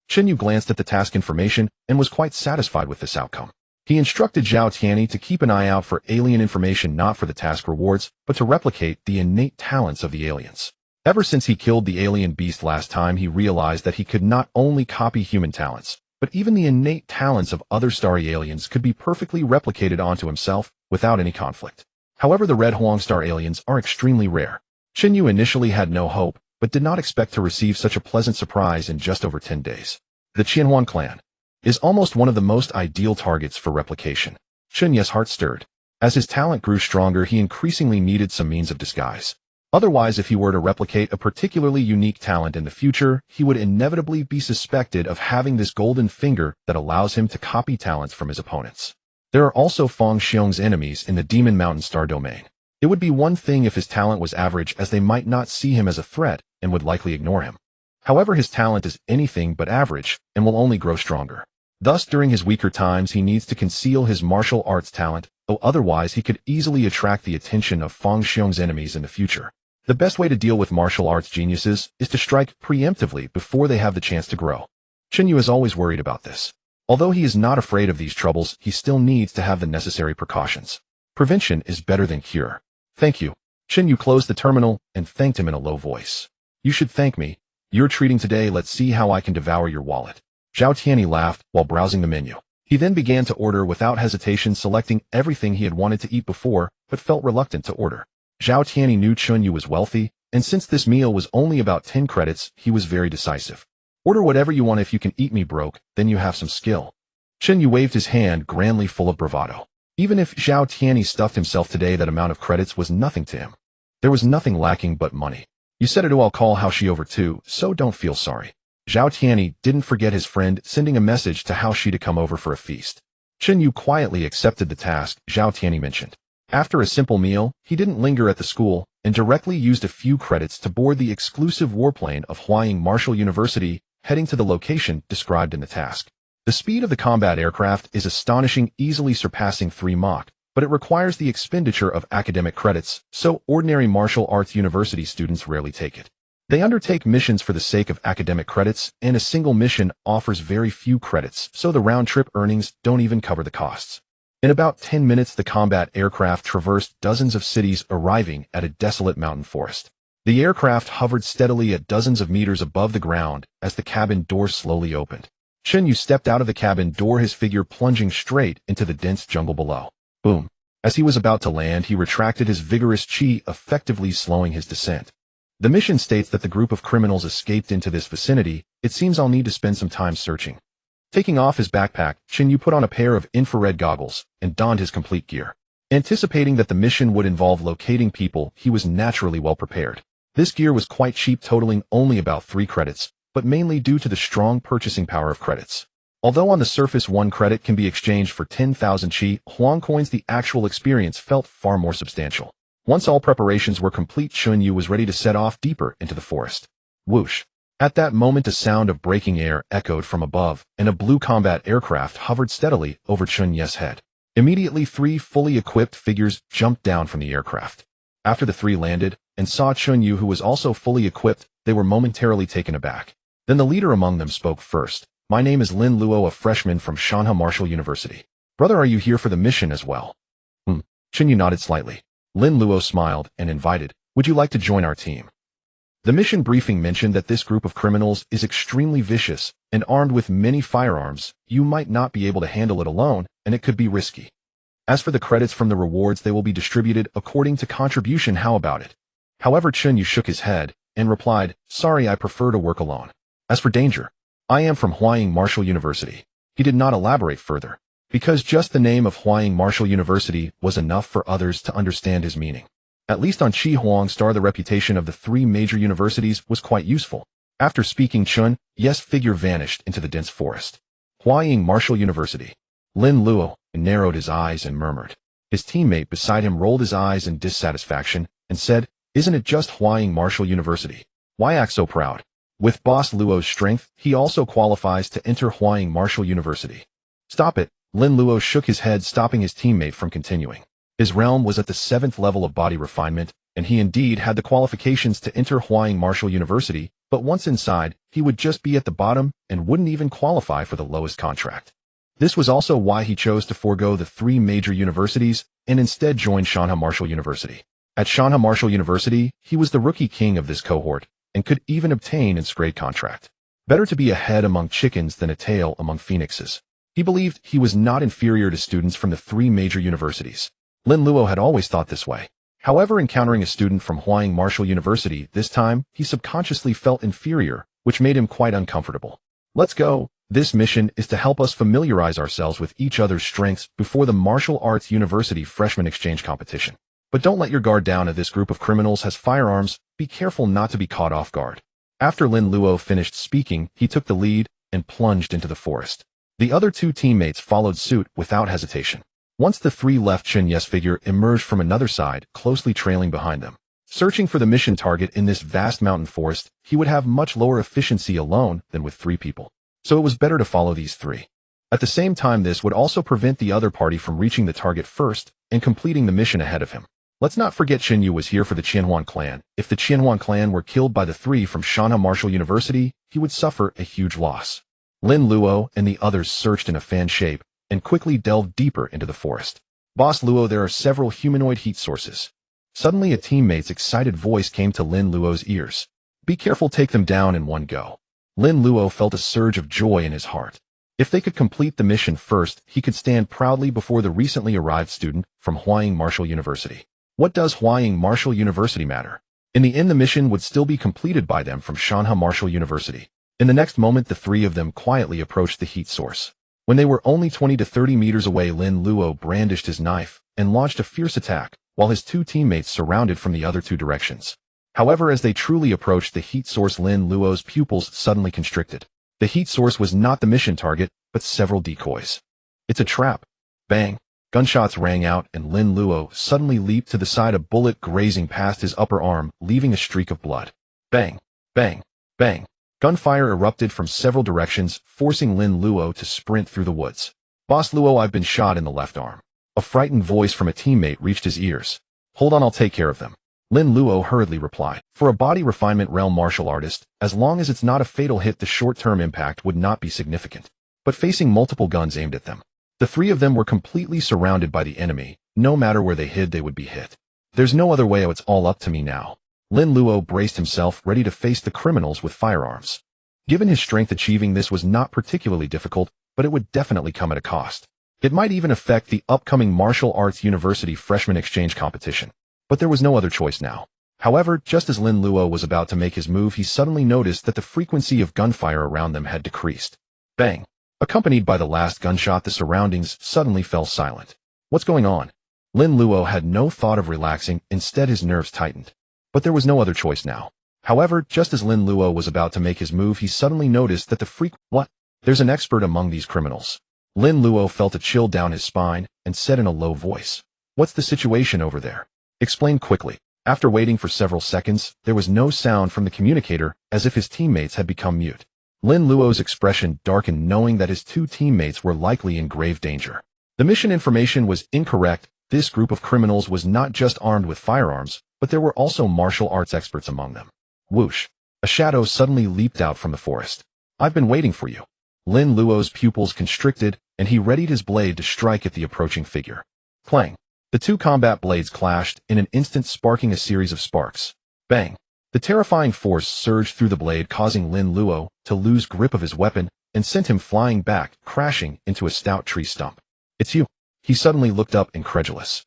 Chen Yu glanced at the task information and was quite satisfied with this outcome. He instructed Zhao Tianyi to keep an eye out for alien information, not for the task rewards, but to replicate the innate talents of the aliens. Ever since he killed the alien beast last time, he realized that he could not only copy human talents, but even the innate talents of other starry aliens could be perfectly replicated onto himself without any conflict. However, the red Huang star aliens are extremely rare. Chen Yu initially had no hope, but did not expect to receive such a pleasant surprise in just over 10 days. The Qianhuan clan is almost one of the most ideal targets for replication. Chen Yu's heart stirred. As his talent grew stronger, he increasingly needed some means of disguise. Otherwise, if he were to replicate a particularly unique talent in the future, he would inevitably be suspected of having this golden finger that allows him to copy talents from his opponents. There are also Fang Xiong's enemies in the Demon Mountain Star domain. It would be one thing if his talent was average, as they might not see him as a threat and would likely ignore him. However, his talent is anything but average and will only grow stronger. Thus, during his weaker times, he needs to conceal his martial arts talent, though otherwise he could easily attract the attention of Fang Xiong's enemies in the future. The best way to deal with martial arts geniuses is to strike preemptively before they have the chance to grow. Chen Yu is always worried about this. Although he is not afraid of these troubles, he still needs to have the necessary precautions. Prevention is better than cure. "Thank you." Chen Yu closed the terminal and thanked him in a low voice. "You should thank me. You're treating today. Let's see how I can devour your wallet." Zhao Tianyi laughed while browsing the menu. He then began to order without hesitation, selecting everything he had wanted to eat before, but felt reluctant to order. Zhao Tianyi knew Chen Yu was wealthy, and since this meal was only about 10 credits, he was very decisive. "Order whatever you want. If you can eat me broke, then you have some skill." Chen Yu waved his hand grandly, full of bravado. Even if Zhao Tianyi stuffed himself today, that amount of credits was nothing to him. There was nothing lacking but money. "You said it, I'll call Hao Shi over too, so don't feel sorry." Zhao Tianyi didn't forget his friend, sending a message to Hao Shi to come over for a feast. Chen Yu quietly accepted the task Zhao Tianyi mentioned. After a simple meal, he didn't linger at the school and directly used a few credits to board the exclusive warplane of Huaying Martial University, heading to the location described in the task. The speed of the combat aircraft is astonishing, easily surpassing 3 Mach, but it requires the expenditure of academic credits, so ordinary martial arts university students rarely take it. They undertake missions for the sake of academic credits, and a single mission offers very few credits, so the round-trip earnings don't even cover the costs. In about 10 minutes, the combat aircraft traversed dozens of cities, arriving at a desolate mountain forest. The aircraft hovered steadily at dozens of meters above the ground as the cabin door slowly opened. Chen Yu stepped out of the cabin door, his figure plunging straight into the dense jungle below. Boom. As he was about to land, he retracted his vigorous chi, effectively slowing his descent. The mission states that the group of criminals escaped into this vicinity. It seems I'll need to spend some time searching. Taking off his backpack, Chen Yu put on a pair of infrared goggles and donned his complete gear. Anticipating that the mission would involve locating people, he was naturally well prepared. This gear was quite cheap, totaling only about 3 credits, but mainly due to the strong purchasing power of credits. Although on the surface 1 credit can be exchanged for 10,000 chi Huang coins, the actual experience felt far more substantial. Once all preparations were complete, Chen Yu was ready to set off deeper into the forest. Whoosh! At that moment, a sound of breaking air echoed from above, and a blue combat aircraft hovered steadily over Chen Yu's head. Immediately, 3 fully equipped figures jumped down from the aircraft. After the 3 landed and saw Chen Yu, who was also fully equipped, they were momentarily taken aback. Then the leader among them spoke first. "My name is Lin Luo, a freshman from Shanghai Martial University. Brother, are you here for the mission as well?" Chen Yu nodded slightly. Lin Luo smiled and invited, "Would you like to join our team?" The mission briefing mentioned that this group of criminals is extremely vicious and armed with many firearms. You might not be able to handle it alone, and it could be risky. As for the credits from the rewards, they will be distributed according to contribution. How about it? However, Chen Yu shook his head and replied, "Sorry, I prefer to work alone. As for danger, I am from Huaying Martial University." He did not elaborate further, because just the name of Huaying Martial University was enough for others to understand his meaning. At least on Qi Huang Star, the reputation of the 3 major universities was quite useful. After speaking, Chen Yu's figure vanished into the dense forest. Huaying Martial University. Lin Luo narrowed his eyes and murmured. His teammate beside him rolled his eyes in dissatisfaction and said, "Isn't it just Huaying Martial University? Why act so proud? With Boss Luo's strength, he also qualifies to enter Huaying Martial University." "Stop it." Lin Luo shook his head, stopping his teammate from continuing. His realm was at the 7th level of body refinement, and he indeed had the qualifications to enter Huaying Martial University, but once inside, he would just be at the bottom and wouldn't even qualify for the lowest contract. This was also why he chose to forego the 3 major universities and instead join Shanghai Martial University. At Shanghai Martial University, he was the rookie king of this cohort and could even obtain its grade contract. Better to be a head among chickens than a tail among phoenixes. He believed he was not inferior to students from the 3 major universities. Lin Luo had always thought this way. However, encountering a student from Huaying Martial University this time, he subconsciously felt inferior, which made him quite uncomfortable. "Let's go. This mission is to help us familiarize ourselves with each other's strengths before the Martial Arts University freshman exchange competition. But don't let your guard down as this group of criminals has firearms. Be careful not to be caught off guard." After Lin Luo finished speaking, he took the lead and plunged into the forest. The other 2 teammates followed suit without hesitation. Once the 3 left, Chen Yu's figure emerged from another side, closely trailing behind them. Searching for the mission target in this vast mountain forest, he would have much lower efficiency alone than with 3 people. So it was better to follow these 3. At the same time, this would also prevent the other party from reaching the target first and completing the mission ahead of him. Let's not forget Chen Yu was here for the Qianhuan clan. If the Qianhuan clan were killed by the 3 from Shanghai Martial University, he would suffer a huge loss. Lin Luo and the others searched in a fan shape and quickly delved deeper into the forest. "Boss Luo, there are several humanoid heat sources." Suddenly, a teammate's excited voice came to Lin Luo's ears. "Be careful, take them down in one go." Lin Luo felt a surge of joy in his heart. If they could complete the mission first, he could stand proudly before the recently arrived student from Huaying Martial University. What does Huaying Martial University matter? In the end, the mission would still be completed by them from Shanghai Martial University. In the next moment, the 3 of them quietly approached the heat source. When they were only 20 to 30 meters away, Lin Luo brandished his knife and launched a fierce attack, while his 2 teammates surrounded from the other 2 directions. However, as they truly approached the heat source, Lin Luo's pupils suddenly constricted. The heat source was not the mission target, but several decoys. "It's a trap." Bang! Gunshots rang out, and Lin Luo suddenly leaped to the side, a bullet grazing past his upper arm, leaving a streak of blood. Bang! Bang! Bang! Gunfire erupted from several directions, forcing Lin Luo to sprint through the woods. Boss Luo, I've been shot in the left arm. A frightened voice from a teammate reached his ears. Hold on, I'll take care of them. Lin Luo hurriedly replied. For a body refinement realm martial artist, as long as it's not a fatal hit, the short-term impact would not be significant. But facing multiple guns aimed at them, the three of them were completely surrounded by the enemy. No matter where they hid, they would be hit. There's no other way. It's all up to me now. Lin Luo braced himself, ready to face the criminals with firearms. Given his strength, achieving this was not particularly difficult, but it would definitely come at a cost. It might even affect the upcoming Martial Arts University freshman exchange competition. But there was no other choice now. However, just as Lin Luo was about to make his move, he suddenly noticed that the frequency of gunfire around them had decreased. Bang! Accompanied by the last gunshot, the surroundings suddenly fell silent. What's going on? Lin Luo had no thought of relaxing, instead his nerves tightened. But there was no other choice now. However, just as Lin Luo was about to make his move, he suddenly noticed that What? There's an expert among these criminals. Lin Luo felt a chill down his spine and said in a low voice, "What's the situation over there? Explain quickly." After waiting for several seconds, there was no sound from the communicator, as if his teammates had become mute. Lin Luo's expression darkened, knowing that his two teammates were likely in grave danger. The mission information was incorrect. This group of criminals was not just armed with firearms, but there were also martial arts experts among them. Whoosh! A shadow suddenly leaped out from the forest. "I've been waiting for you." Lin Luo's pupils constricted, and he readied his blade to strike at the approaching figure. Clang! The two combat blades clashed in an instant, sparking a series of sparks. Bang! The terrifying force surged through the blade, causing Lin Luo to lose grip of his weapon and sent him flying back, crashing into a stout tree stump. "It's you." He suddenly looked up, incredulous.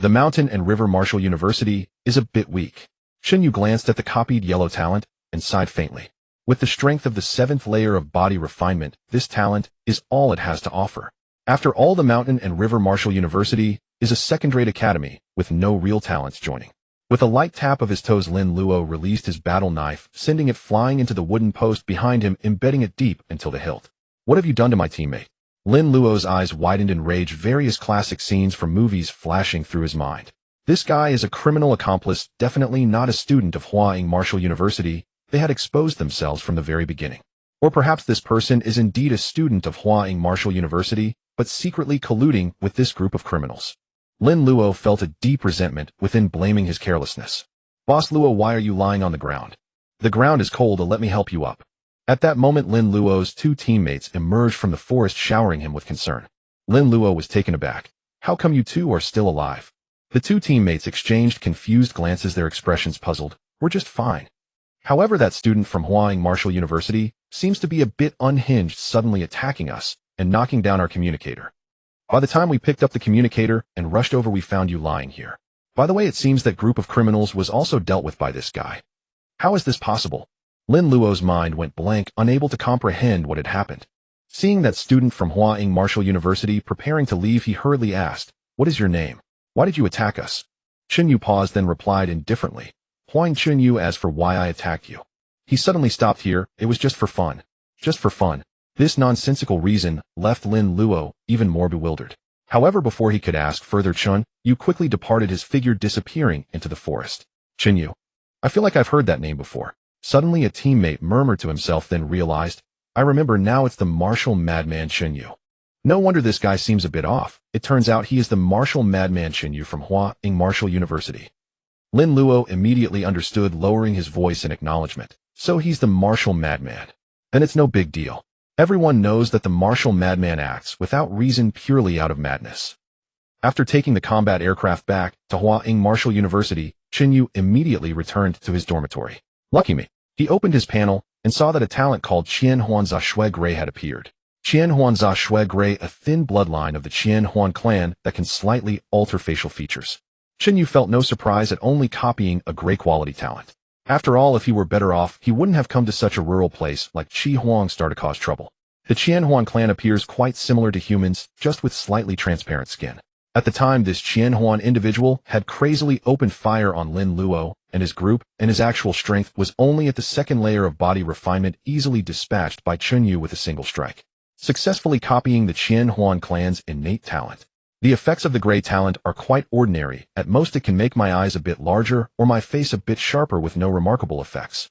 The Mountain and River Martial University is a bit weak. Chen Yu glanced at the copied yellow talent and sighed faintly. With the strength of the 7th layer of body refinement, this talent is all it has to offer. After all, the Mountain and River Martial University is a second-rate academy with no real talents joining. With a light tap of his toes, Lin Luo released his battle knife, sending it flying into the wooden post behind him, embedding it deep until the hilt. "What have you done to my teammate?" Lin Luo's eyes widened in rage, various classic scenes from movies flashing through his mind. This guy is a criminal accomplice, definitely not a student of Hua Ying Martial University. They had exposed themselves from the very beginning. Or perhaps this person is indeed a student of Hua Ying Martial University, but secretly colluding with this group of criminals. Lin Luo felt a deep resentment within, blaming his carelessness. "Boss Luo, why are you lying on the ground? The ground is cold. Let me help you up." At that moment, Lin Luo's two teammates emerged from the forest, showering him with concern. Lin Luo was taken aback. "How come you two are still alive?" The two teammates exchanged confused glances, their expressions puzzled. "We're just fine." However, that student from Hua Ying Martial University seems to be a bit unhinged, suddenly attacking us and knocking down our communicator. By the time we picked up the communicator and rushed over, we found you lying here. By the way, it seems that group of criminals was also dealt with by this guy. How is this possible? Lin Luo's mind went blank, unable to comprehend what had happened. Seeing that student from Hua Ying Martial University preparing to leave, he hurriedly asked, "What is your name? Why did you attack us?" Chen Yu paused, then replied indifferently, "Huang Chen Yu. As for why I attacked you." He suddenly stopped here. It was just for fun. Just for fun. This nonsensical reason left Lin Luo even more bewildered. However, before he could ask further, Chen Yu quickly departed, his figure disappearing into the forest. Chen Yu. I feel like I've heard that name before. Suddenly a teammate murmured to himself, then realized, I remember now, it's the martial madman Chen Yu. No wonder this guy seems a bit off. It turns out he is the martial madman Chen Yu from Hua Ying Martial University. Lin Luo immediately understood, lowering his voice in acknowledgement. So he's the martial madman. Then it's no big deal. Everyone knows that the martial madman acts without reason, purely out of madness. After taking the combat aircraft back to Hua Ying Martial University, Chen Yu immediately returned to his dormitory. Lucky me. He opened his panel and saw that a talent called Qian Huanza Shui Gray had appeared. Qian Huanza Shui Gray, a thin bloodline of the Qian Huan clan that can slightly alter facial features. Chen Yu felt no surprise at only copying a gray quality talent. After all, if he were better off, he wouldn't have come to such a rural place like Qi Huang Star to cause trouble. The Qian Huan clan appears quite similar to humans, just with slightly transparent skin. At the time, this Qian Huan individual had crazily opened fire on Lin Luo and his group, and his actual strength was only at the second layer of body refinement, easily dispatched by Chen Yu with a single strike, successfully copying the Qian Huan clan's innate talent. The effects of the gray talent are quite ordinary. At most, it can make my eyes a bit larger or my face a bit sharper with no remarkable effects.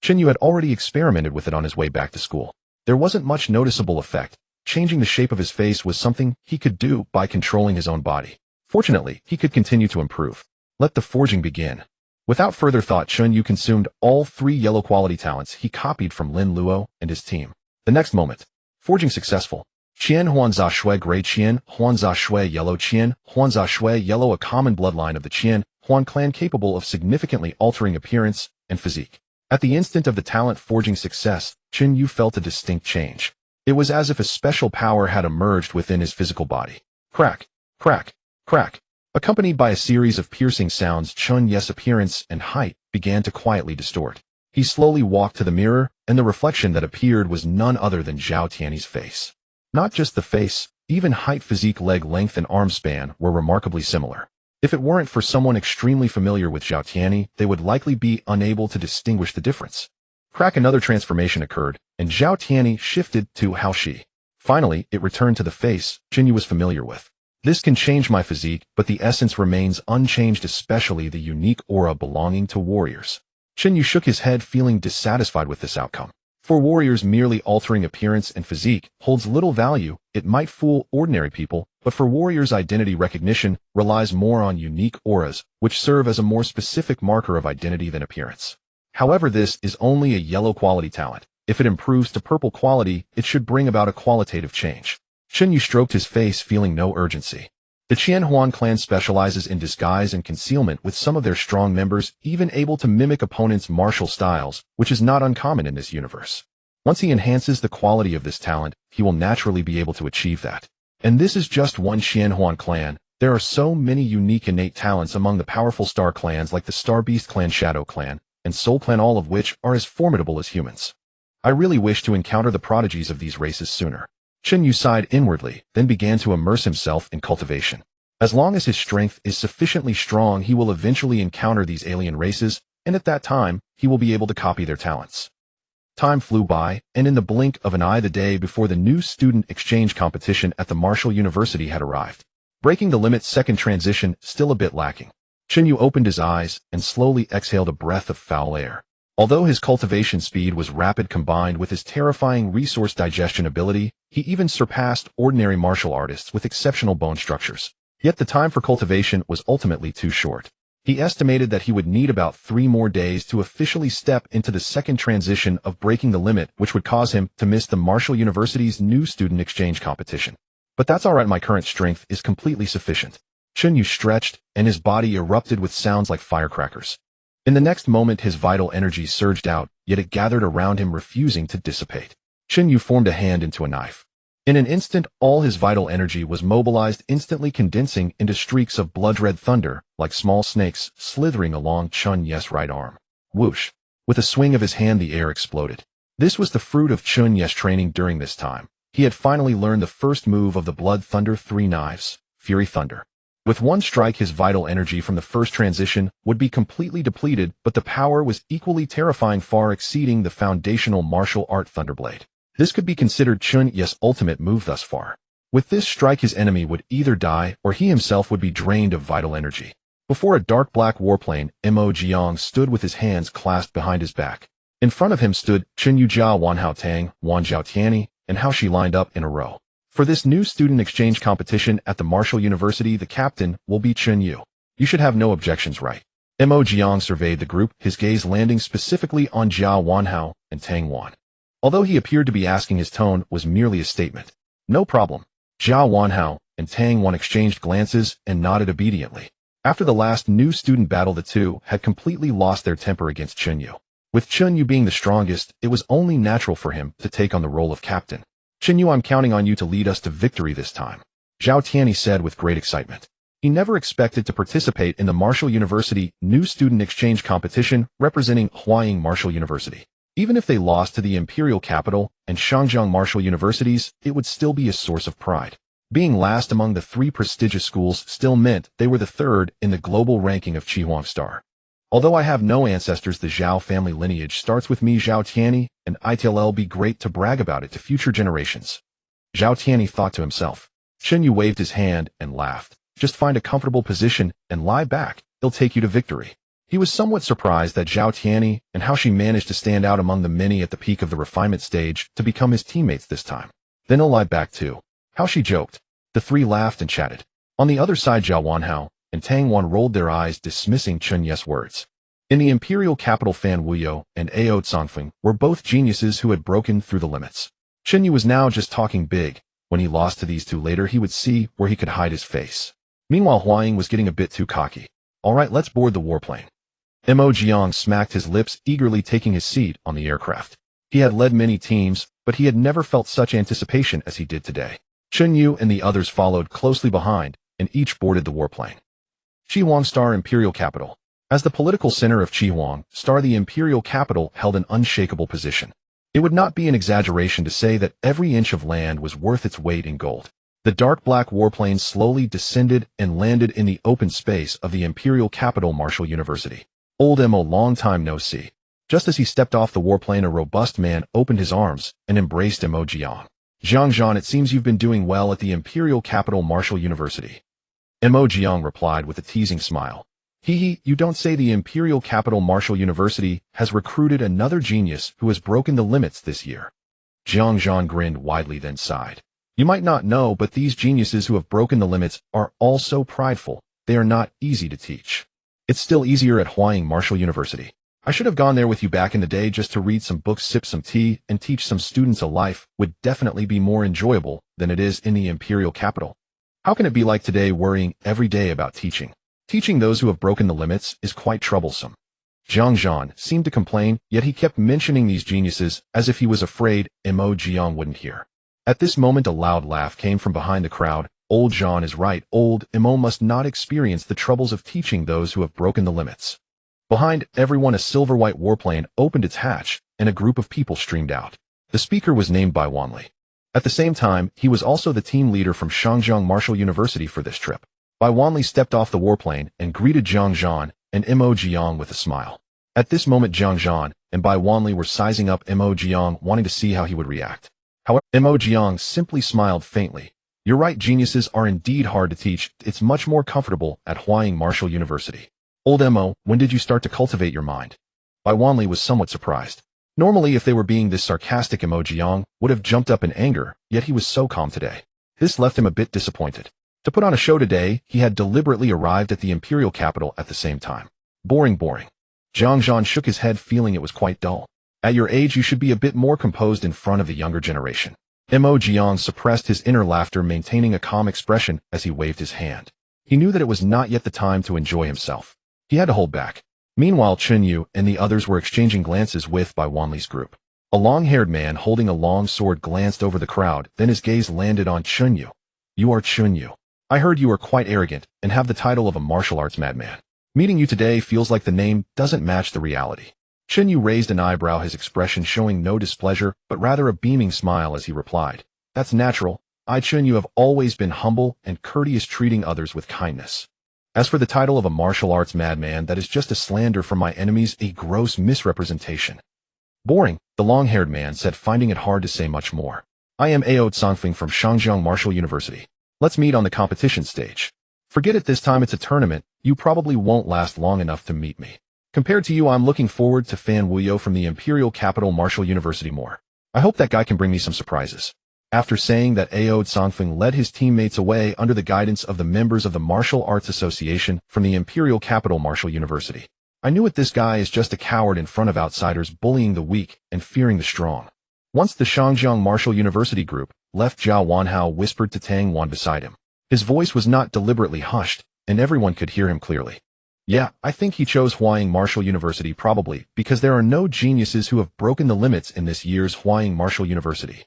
Chen Yu had already experimented with it on his way back to school. There wasn't much noticeable effect. Changing the shape of his face was something he could do by controlling his own body. Fortunately, he could continue to improve. Let the forging begin. Without further thought, Chen Yu consumed all 3 yellow quality talents he copied from Lin Luo and his team. The next moment, forging successful. Qian Huanza Shui Gray Qian Huanza Shui Yellow Qian Huanza Shui Yellow, a common bloodline of the Qian Huan clan capable of significantly altering appearance and physique. At the instant of the talent forging success, Chen Yu felt a distinct change. It was as if a special power had emerged within his physical body. Crack, crack, crack. Accompanied by a series of piercing sounds, Chen Yu's appearance and height began to quietly distort. He slowly walked to the mirror, and the reflection that appeared was none other than Zhao Tiany's face. Not just the face, even height, physique, leg length, and arm span were remarkably similar. If it weren't for someone extremely familiar with Zhao Tiany, they would likely be unable to distinguish the difference. Crack, another transformation occurred, and Zhao Tiany shifted to how she. Finally, it returned to the face Chen Yu was familiar with. This can change my physique, but the essence remains unchanged, especially the unique aura belonging to warriors. Chen Yu shook his head, feeling dissatisfied with this outcome. For warriors, merely altering appearance and physique holds little value. It might fool ordinary people, but for warriors, identity recognition relies more on unique auras, which serve as a more specific marker of identity than appearance. However, this is only a yellow quality talent. If it improves to purple quality, it should bring about a qualitative change. Chen Yu stroked his face, feeling no urgency. The Qian Huan clan specializes in disguise and concealment, with some of their strong members even able to mimic opponents' martial styles, which is not uncommon in this universe. Once he enhances the quality of this talent, he will naturally be able to achieve that. And this is just one Qian Huan clan. There are so many unique innate talents among the powerful star clans like the Star Beast clan, Shadow clan, and Soul clan, all of which are as formidable as humans. I really wish to encounter the prodigies of these races sooner. Chen Yu sighed inwardly, then began to immerse himself in cultivation. As long as his strength is sufficiently strong, he will eventually encounter these alien races, and at that time, he will be able to copy their talents. Time flew by, and in the blink of an eye, the day before the new student exchange competition at the Martial University had arrived. Breaking the limit, second transition, still a bit lacking. Chen Yu opened his eyes and slowly exhaled a breath of foul air. Although his cultivation speed was rapid, combined with his terrifying resource digestion ability, he even surpassed ordinary martial artists with exceptional bone structures. Yet the time for cultivation was ultimately too short. He estimated that he would need about 3 more days to officially step into the second transition of breaking the limit, which would cause him to miss the Martial University's new student exchange competition. But that's alright, my current strength is completely sufficient. Chen Yu stretched, and his body erupted with sounds like firecrackers. In the next moment, his vital energy surged out, yet it gathered around him, refusing to dissipate. Chen Yu formed a hand into a knife. In an instant, all his vital energy was mobilized, instantly condensing into streaks of blood-red thunder, like small snakes slithering along Chen Yu's right arm. Whoosh! With a swing of his hand, the air exploded. This was the fruit of Chen Yu's training during this time. He had finally learned the first move of the Blood Thunder 3 knives, Fury Thunder. With one strike, his vital energy from the first transition would be completely depleted, but the power was equally terrifying, far exceeding the foundational martial art Thunderblade. This could be considered Chen Yu's ultimate move thus far. With this strike, his enemy would either die or he himself would be drained of vital energy. Before a dark black warplane, Mo Jiang stood with his hands clasped behind his back. In front of him stood Chen Yu, Jia Wanhao Tang, Wan Zhao Tiany, and Hao Shi lined up in a row. For this new student exchange competition at the Martial University, the captain will be Chen Yu. You should have no objections, right? Mo Jiang surveyed the group, his gaze landing specifically on Jia Wanhao and Tang Wan. Although he appeared to be asking, his tone was merely a statement. No problem. Jia Wanhao and Tang Wan exchanged glances and nodded obediently. After the last new student battle, the two had completely lost their temper against Chen Yu. With Chen Yu being the strongest, it was only natural for him to take on the role of captain. Chen Yu, I'm counting on you to lead us to victory this time, Zhao Tiany said with great excitement. He never expected to participate in the Martial University new student exchange competition representing Huaying Martial University. Even if they lost to the Imperial Capital and Shangjiang Martial Universities, it would still be a source of pride. Being last among the 3 prestigious schools still meant they were the 3rd in the global ranking of Qihuang Star. Although I have no ancestors, the Zhao family lineage starts with me, Zhao Tiany, and it'll be great to brag about it to future generations. Zhao Tiany thought to himself. Chen Yu waved his hand and laughed. Just find a comfortable position and lie back. It'll take you to victory. He was somewhat surprised that Zhao Tianyi and how she managed to stand out among the many at the peak of the refinement stage to become his teammates this time. Then he'll lie back too. How she joked. The three laughed and chatted. On the other side, Zhao Wanhao and Tang Wan rolled their eyes, dismissing Chen Yu's words. In the imperial capital, Fan Wuyo and Ao Tsongfeng were both geniuses who had broken through the limits. Chen Yu was now just talking big. When he lost to these two later, he would see where he could hide his face. Meanwhile, Huaying was getting a bit too cocky. All right, let's board the warplane. Mo Jiang smacked his lips, eagerly taking his seat on the aircraft. He had led many teams, but he had never felt such anticipation as he did today. Chen Yu and the others followed closely behind, and each boarded the warplane. Qihuang Star Imperial Capital. As the political center of Qihuang Star, the imperial capital held an unshakable position. It would not be an exaggeration to say that every inch of land was worth its weight in gold. The dark black warplane slowly descended and landed in the open space of the imperial capital, Marshall University. Old Mo, long time no see. Just as he stepped off the warplane, a robust man opened his arms and embraced Mo Jiang. Zhang, it seems you've been doing well at the imperial capital, Marshall University. Mo Jiang replied with a teasing smile. Hee, you don't say. The imperial capital, Marshall University, has recruited another genius who has broken the limits this year. Zhang grinned widely, then sighed. You might not know, but these geniuses who have broken the limits are all so prideful. They are not easy to teach. It's still easier at Huaying Marshall University. I should have gone there with you back in the day just to read some books, sip some tea, and teach some students a life would definitely be more enjoyable than it is in the imperial capital. How can it be like today, worrying every day about teaching? Teaching those who have broken the limits is quite troublesome. Zhang seemed to complain, yet he kept mentioning these geniuses as if he was afraid Mo Jiang wouldn't hear. At this moment, a loud laugh came from behind the crowd. Old Zhang is right. Old Mo must not experience the troubles of teaching those who have broken the limits. Behind everyone, a silver-white warplane opened its hatch, and a group of people streamed out. The speaker was named Bai Wanli. At the same time, he was also the team leader from Shangjiang Marshall University for this trip. Bai Wanli stepped off the warplane and greeted Zhang and Mo Jiang with a smile. At this moment, Zhang and Bai Wanli were sizing up Mo Jiang, wanting to see how he would react. However, Mo Jiang simply smiled faintly. You're right, geniuses are indeed hard to teach. It's much more comfortable at Huaying Marshall University. Old Mo, when did you start to cultivate your mind? Bai Wanli was somewhat surprised. Normally, if they were being this sarcastic, Mo Jiang would have jumped up in anger, yet he was so calm today. This left him a bit disappointed. To put on a show today, he had deliberately arrived at the imperial capital at the same time. Boring. Zhang shook his head, feeling it was quite dull. At your age, you should be a bit more composed in front of the younger generation. Mo Jiang suppressed his inner laughter, maintaining a calm expression as he waved his hand. He knew that it was not yet the time to enjoy himself. He had to hold back. Meanwhile, Chen Yu and the others were exchanging glances with Bai Wanli's group. A long-haired man holding a long sword glanced over the crowd, then his gaze landed on Chen Yu. You are Chen Yu. I heard you are quite arrogant and have the title of a martial arts madman. Meeting you today feels like the name doesn't match the reality. Chen Yu raised an eyebrow, his expression showing no displeasure, but rather a beaming smile as he replied. That's natural. I, Chen Yu, have always been humble and courteous, treating others with kindness. As for the title of a martial arts madman, that is just a slander from my enemies, a gross misrepresentation. Boring, the long-haired man said, finding it hard to say much more. I am Ao Tsongfeng from Shangjiang Martial University. Let's meet on the competition stage. Forget it, this time it's a tournament. You probably won't last long enough to meet me. Compared to you, I'm looking forward to Fan Wuyo from the Imperial Capital Martial University more. I hope that guy can bring me some surprises. After saying that, Ao Tsongfeng led his teammates away under the guidance of the members of the Martial Arts Association from the Imperial Capital Martial University. I knew it, this guy is just a coward in front of outsiders, bullying the weak and fearing the strong. Once the Shangjiang Martial University group left, Zhao Wanhao whispered to Tang Wan beside him. His voice was not deliberately hushed, and everyone could hear him clearly. Yeah, I think he chose Huaying Martial University probably because there are no geniuses who have broken the limits in this year's Huaying Martial University.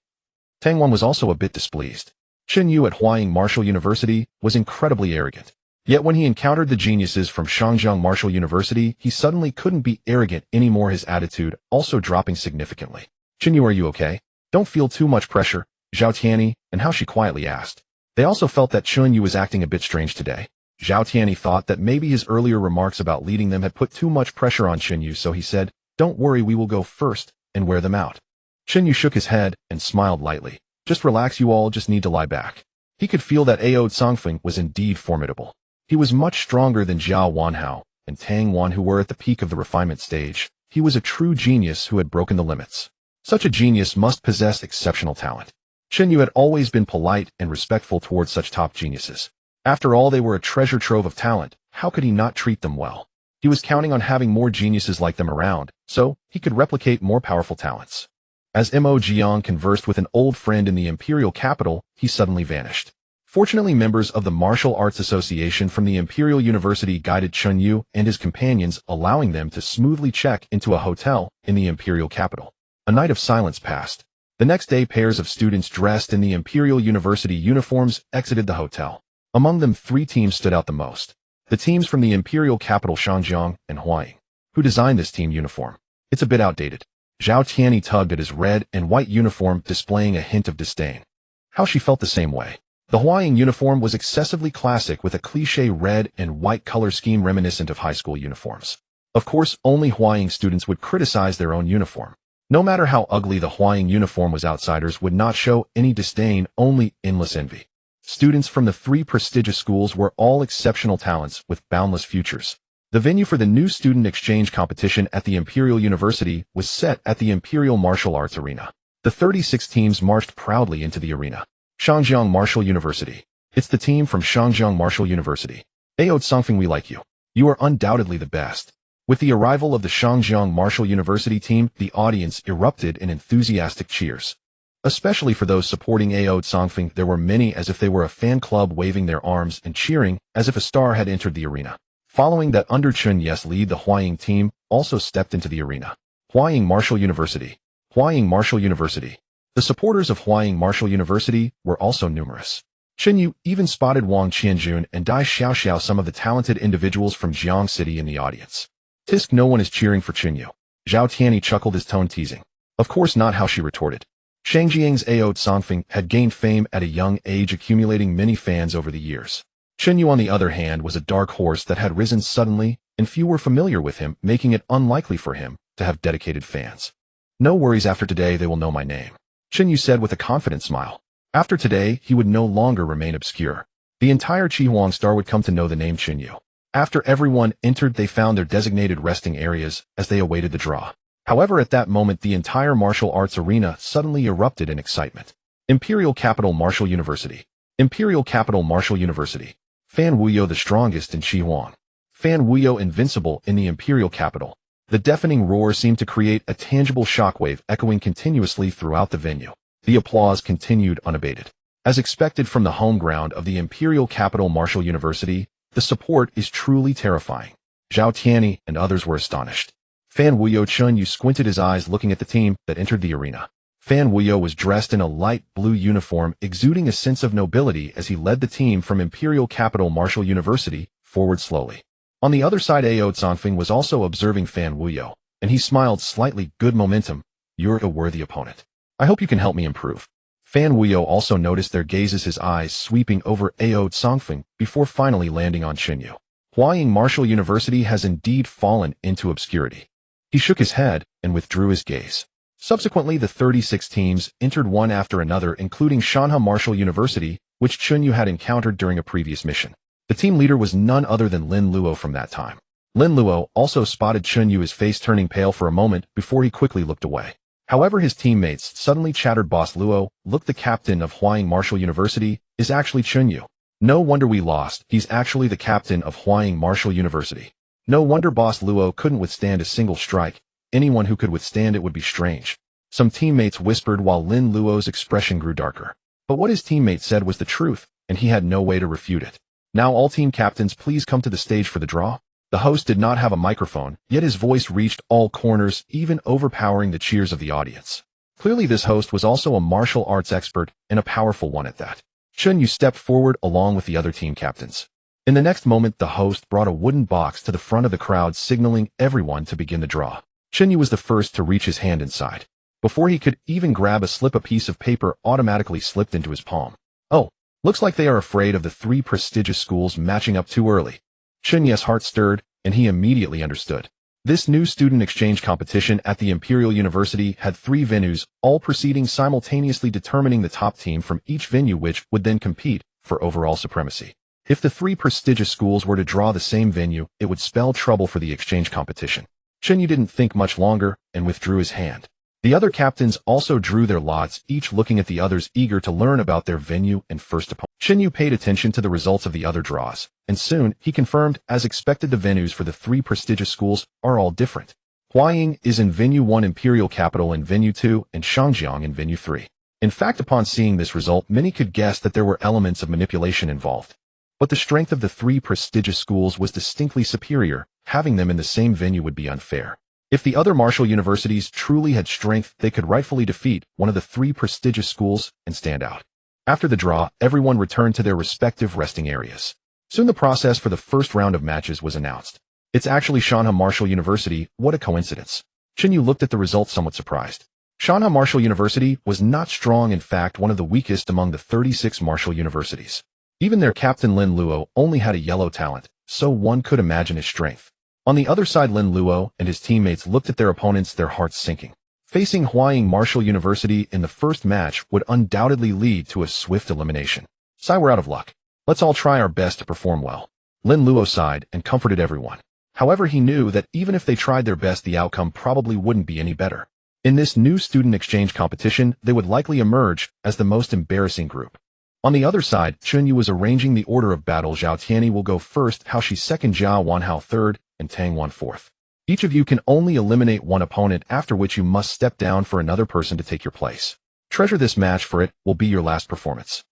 Tang Wan was also a bit displeased. Chen Yu at Huaying Martial University was incredibly arrogant. Yet when he encountered the geniuses from Shangjiang Martial University, he suddenly couldn't be arrogant anymore, his attitude also dropping significantly. Chen Yu, are you okay? Don't feel too much pressure, Zhao Tianyi and how she quietly asked. They also felt that Chen Yu was acting a bit strange today. Zhao Tianyi thought that maybe his earlier remarks about leading them had put too much pressure on Chen Yu, so he said, don't worry, we will go first and wear them out. Chen Yu shook his head and smiled lightly. Just relax, you all just need to lie back. He could feel that Ao Tsongfeng was indeed formidable. He was much stronger than Zhao Wanhao and Tang Wan who were at the peak of the refinement stage. He was a true genius who had broken the limits. Such a genius must possess exceptional talent. Chen Yu had always been polite and respectful towards such top geniuses. After all, they were a treasure trove of talent. How could he not treat them well? He was counting on having more geniuses like them around, so he could replicate more powerful talents. As Mo Jiang conversed with an old friend in the imperial capital, he suddenly vanished. Fortunately, members of the Martial Arts Association from the Imperial University guided Chen Yu and his companions, allowing them to smoothly check into a hotel in the imperial capital. A night of silence passed. The next day, pairs of students dressed in the Imperial University uniforms exited the hotel. Among them, 3 teams stood out the most. The teams from the imperial capital Shangjiang and Huaying. Who designed this team uniform? It's a bit outdated. Zhao Tianyi tugged at his red and white uniform, displaying a hint of disdain. How she felt the same way. The Huaying uniform was excessively classic with a cliché red and white color scheme reminiscent of high school uniforms. Of course, only Huaying students would criticize their own uniform. No matter how ugly the Huaying uniform was, outsiders would not show any disdain, only endless envy. Students from the 3 prestigious schools were all exceptional talents with boundless futures. The venue for the new student exchange competition at the Imperial University was set at the Imperial Martial Arts Arena. The 36 teams marched proudly into the arena. Shangjiang Martial University. It's the team from Shangjiang Martial University. Aod Songfeng, we like you. You are undoubtedly the best. With the arrival of the Shangjiang Martial University team, the audience erupted in enthusiastic cheers. Especially for those supporting Aod Songfeng, there were many as if they were a fan club, waving their arms and cheering as if a star had entered the arena. Following that, under Chen Yu's lead, the Huaying team also stepped into the arena. Huaying Martial University. Huaying Martial University. The supporters of Huaying Martial University were also numerous. Chen Yu even spotted Wang Qianjun and Dai Xiaoxiao, some of the talented individuals from Jiang City, in the audience. Tisk, no one is cheering for Chen Yu. Zhao Tianyi chuckled, his tone teasing. Of course not, how she retorted. Shangjiang's Aod Songfeng had gained fame at a young age, accumulating many fans over the years. Chen Yu, on the other hand, was a dark horse that had risen suddenly, and few were familiar with him, making it unlikely for him to have dedicated fans. No worries, after today they will know my name, Chen Yu said with a confident smile. After today, he would no longer remain obscure. The entire Chihuang Star would come to know the name Chen Yu. After everyone entered, they found their designated resting areas as they awaited the draw. However, at that moment, the entire martial arts arena suddenly erupted in excitement. Imperial Capital Martial University. Imperial Capital Martial University. Fan Wuyo, the strongest in Chihuang. Fan Wuyo, invincible in the Imperial Capital. The deafening roar seemed to create a tangible shockwave, echoing continuously throughout the venue. The applause continued unabated. As expected from the home ground of the Imperial Capital Martial University, the support is truly terrifying. Zhao Tianyi and others were astonished. Fan Wuyo Chen Yu squinted his eyes, looking at the team that entered the arena. Fan Wuyo was dressed in a light blue uniform, exuding a sense of nobility as he led the team from Imperial Capital Martial University forward slowly. On the other side, Aod Songfeng was also observing Fan Wuyo, and he smiled slightly. Good momentum. You're a worthy opponent. I hope you can help me improve. Fan Wuyo also noticed their gazes, his eyes sweeping over Aod Songfeng before finally landing on Chen Yu. Huaying Martial University has indeed fallen into obscurity. He shook his head and withdrew his gaze. Subsequently, the 36 teams entered one after another, including Shanha Martial University, which Chen Yu had encountered during a previous mission. The team leader was none other than Lin Luo from that time. Lin Luo also spotted Chen Yu, his face turning pale for a moment before he quickly looked away. However, his teammates suddenly chattered. Boss Luo, look, the captain of Huaying Martial University is actually Chen Yu. No wonder we lost. He's actually the captain of Huaying Martial University. No wonder Boss Luo couldn't withstand a single strike. Anyone who could withstand it would be strange. Some teammates whispered while Lin Luo's expression grew darker. But what his teammate said was the truth, and he had no way to refute it. Now all team captains, please come to the stage for the draw. The host did not have a microphone, yet his voice reached all corners, even overpowering the cheers of the audience. Clearly this host was also a martial arts expert, and a powerful one at that. Chen Yu stepped forward along with the other team captains. In the next moment, the host brought a wooden box to the front of the crowd, signaling everyone to begin the draw. Chen Yu was the first to reach his hand inside. Before he could even grab a slip, a piece of paper automatically slipped into his palm. Oh, looks like they are afraid of the 3 prestigious schools matching up too early. Chen Yu's heart stirred, and he immediately understood. This new student exchange competition at the Imperial University had 3 venues, all proceeding simultaneously, determining the top team from each venue, which would then compete for overall supremacy. If the three prestigious schools were to draw the same venue, it would spell trouble for the exchange competition. Chen Yu didn't think much longer and withdrew his hand. The other captains also drew their lots, each looking at the others, eager to learn about their venue and first opponent. Chen Yu paid attention to the results of the other draws, and soon he confirmed, as expected, the venues for the three prestigious schools are all different. Huaying is in Venue 1, Imperial Capital in Venue 2, and Shangjiang in Venue 3. In fact, upon seeing this result, many could guess that there were elements of manipulation involved. But the strength of the three prestigious schools was distinctly superior. Having them in the same venue would be unfair. If the other martial universities truly had strength, they could rightfully defeat one of the three prestigious schools and stand out. After the draw, everyone returned to their respective resting areas. Soon the process for the first round of matches was announced. It's actually Shanha Martial University. What a coincidence. Chen Yu looked at the results somewhat surprised. Shanha Martial University was not strong, in fact one of the weakest among the 36 martial universities. Even their captain Lin Luo only had a yellow talent, so one could imagine his strength. On the other side, Lin Luo and his teammates looked at their opponents, their hearts sinking. Facing Huaying Martial University in the first match would undoubtedly lead to a swift elimination. "Sai, we're out of luck. Let's all try our best to perform well." Lin Luo sighed and comforted everyone. However, he knew that even if they tried their best, the outcome probably wouldn't be any better. In this new student exchange competition, they would likely emerge as the most embarrassing group. On the other side, Chen Yu was arranging the order of battle. Zhao Tianyi will go first, Hao Shi second, Zhao Wanhao third, and Tang Wan fourth. Each of you can only eliminate one opponent, after which you must step down for another person to take your place. Treasure this match, for it will be your last performance.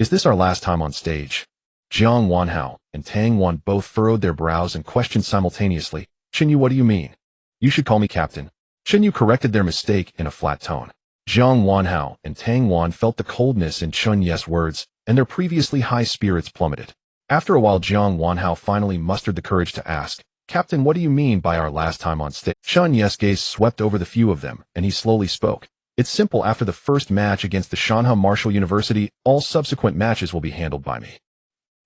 Is this our last time on stage? Jiang Wanhao and Tang Wan both furrowed their brows and questioned simultaneously. Chen Yu, what do you mean? You should call me captain. Chen Yu corrected their mistake in a flat tone. Jiang Wanhao and Tang Wan felt the coldness in Chen Yu's words, and their previously high spirits plummeted. After a while, Jiang Wanhao finally mustered the courage to ask, "Captain, what do you mean by our last time on stage?" Chen Yu's gaze swept over the few of them, and he slowly spoke. "It's simple. After the first match against the Shanha Martial University, all subsequent matches will be handled by me.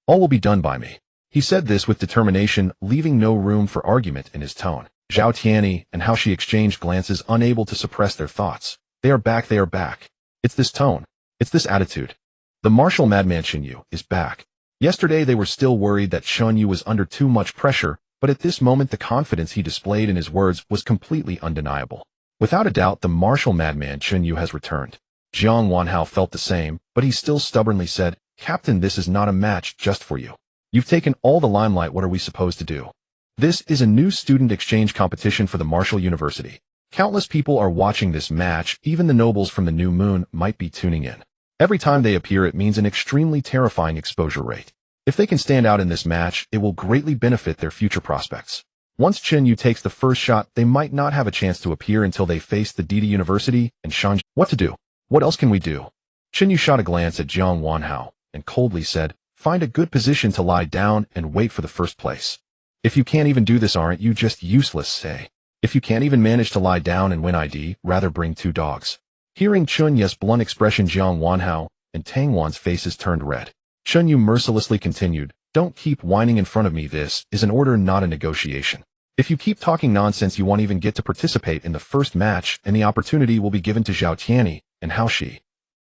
All will be done by me." He said this with determination, leaving no room for argument in his tone. Zhao Tianyi and Hao Shi exchanged glances, unable to suppress their thoughts. They are back, they are back. It's this tone. It's this attitude. The martial madman Chen Yu is back. Yesterday they were still worried that Chen Yu was under too much pressure, but at this moment the confidence he displayed in his words was completely undeniable. Without a doubt, the martial madman Chen Yu has returned. Jiang Wanhao felt the same, but he still stubbornly said, "Captain, this is not a match just for you. You've taken all the limelight. What are we supposed to do? This is a new student exchange competition for the Martial University. Countless people are watching this match. Even the nobles from the New Moon might be tuning in. Every time they appear, it means an extremely terrifying exposure rate. If they can stand out in this match, it will greatly benefit their future prospects. Once Chen Yu takes the first shot, they might not have a chance to appear until they face the Dida University and Shanji. What to do? What else can we do?" Chen Yu shot a glance at Jiang Wanhao and coldly said, "Find a good position to lie down and wait for the first place. If you can't even do this, aren't you just useless, say? If you can't even manage to lie down and win ID, rather bring 2 dogs. Hearing Chen Yu's blunt expression, Jiang Wanhao and Tang Wan's faces turned red. Chen Yu mercilessly continued, "Don't keep whining in front of me. This is an order, not a negotiation. If you keep talking nonsense, you won't even get to participate in the first match, and the opportunity will be given to Zhao Tianyi and Hao Shi."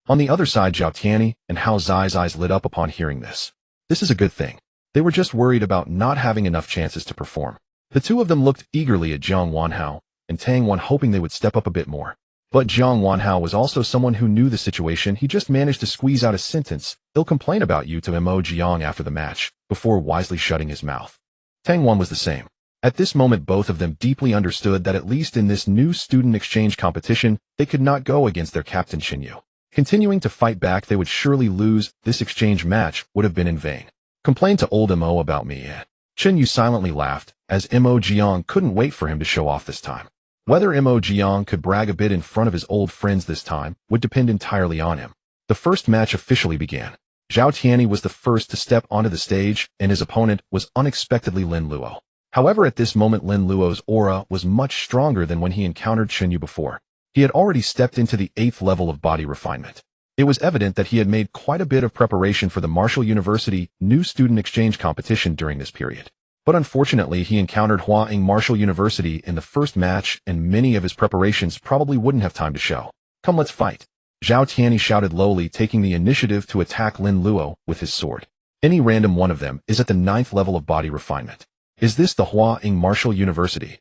On the other side, Zhao Tianyi and Hao Zai's eyes lit up upon hearing this. This is a good thing. They were just worried about not having enough chances to perform. The two of them looked eagerly at Jiang Wanhao and Tang Wan, hoping they would step up a bit more. But Jiang Wanhao was also someone who knew the situation. He just managed to squeeze out a sentence, "He'll complain about you," to Mo Jiang after the match, before wisely shutting his mouth. Tang Wan was the same. At this moment, both of them deeply understood that at least in this new student exchange competition, they could not go against their captain Chen Yu. Continuing to fight back, they would surely lose. This exchange match would have been in vain. "Complain to old Mo about me, eh?" Chen Yu silently laughed, as Mo Jiang couldn't wait for him to show off this time. Whether Mo Jiang could brag a bit in front of his old friends this time would depend entirely on him. The first match officially began. Zhao Tianyi was the first to step onto the stage, and his opponent was unexpectedly Lin Luo. However, at this moment, Lin Luo's aura was much stronger than when he encountered Chen Yu before. He had already stepped into the 8th level of body refinement. It was evident that he had made quite a bit of preparation for the Martial University new student exchange competition during this period. But unfortunately, he encountered Huaying Martial University in the first match, and many of his preparations probably wouldn't have time to show. "Come, let's fight." Zhao Tianyi shouted lowly, taking the initiative to attack Lin Luo with his sword. Any random one of them is at the 9th level of body refinement. Is this the Hua Ying Martial University?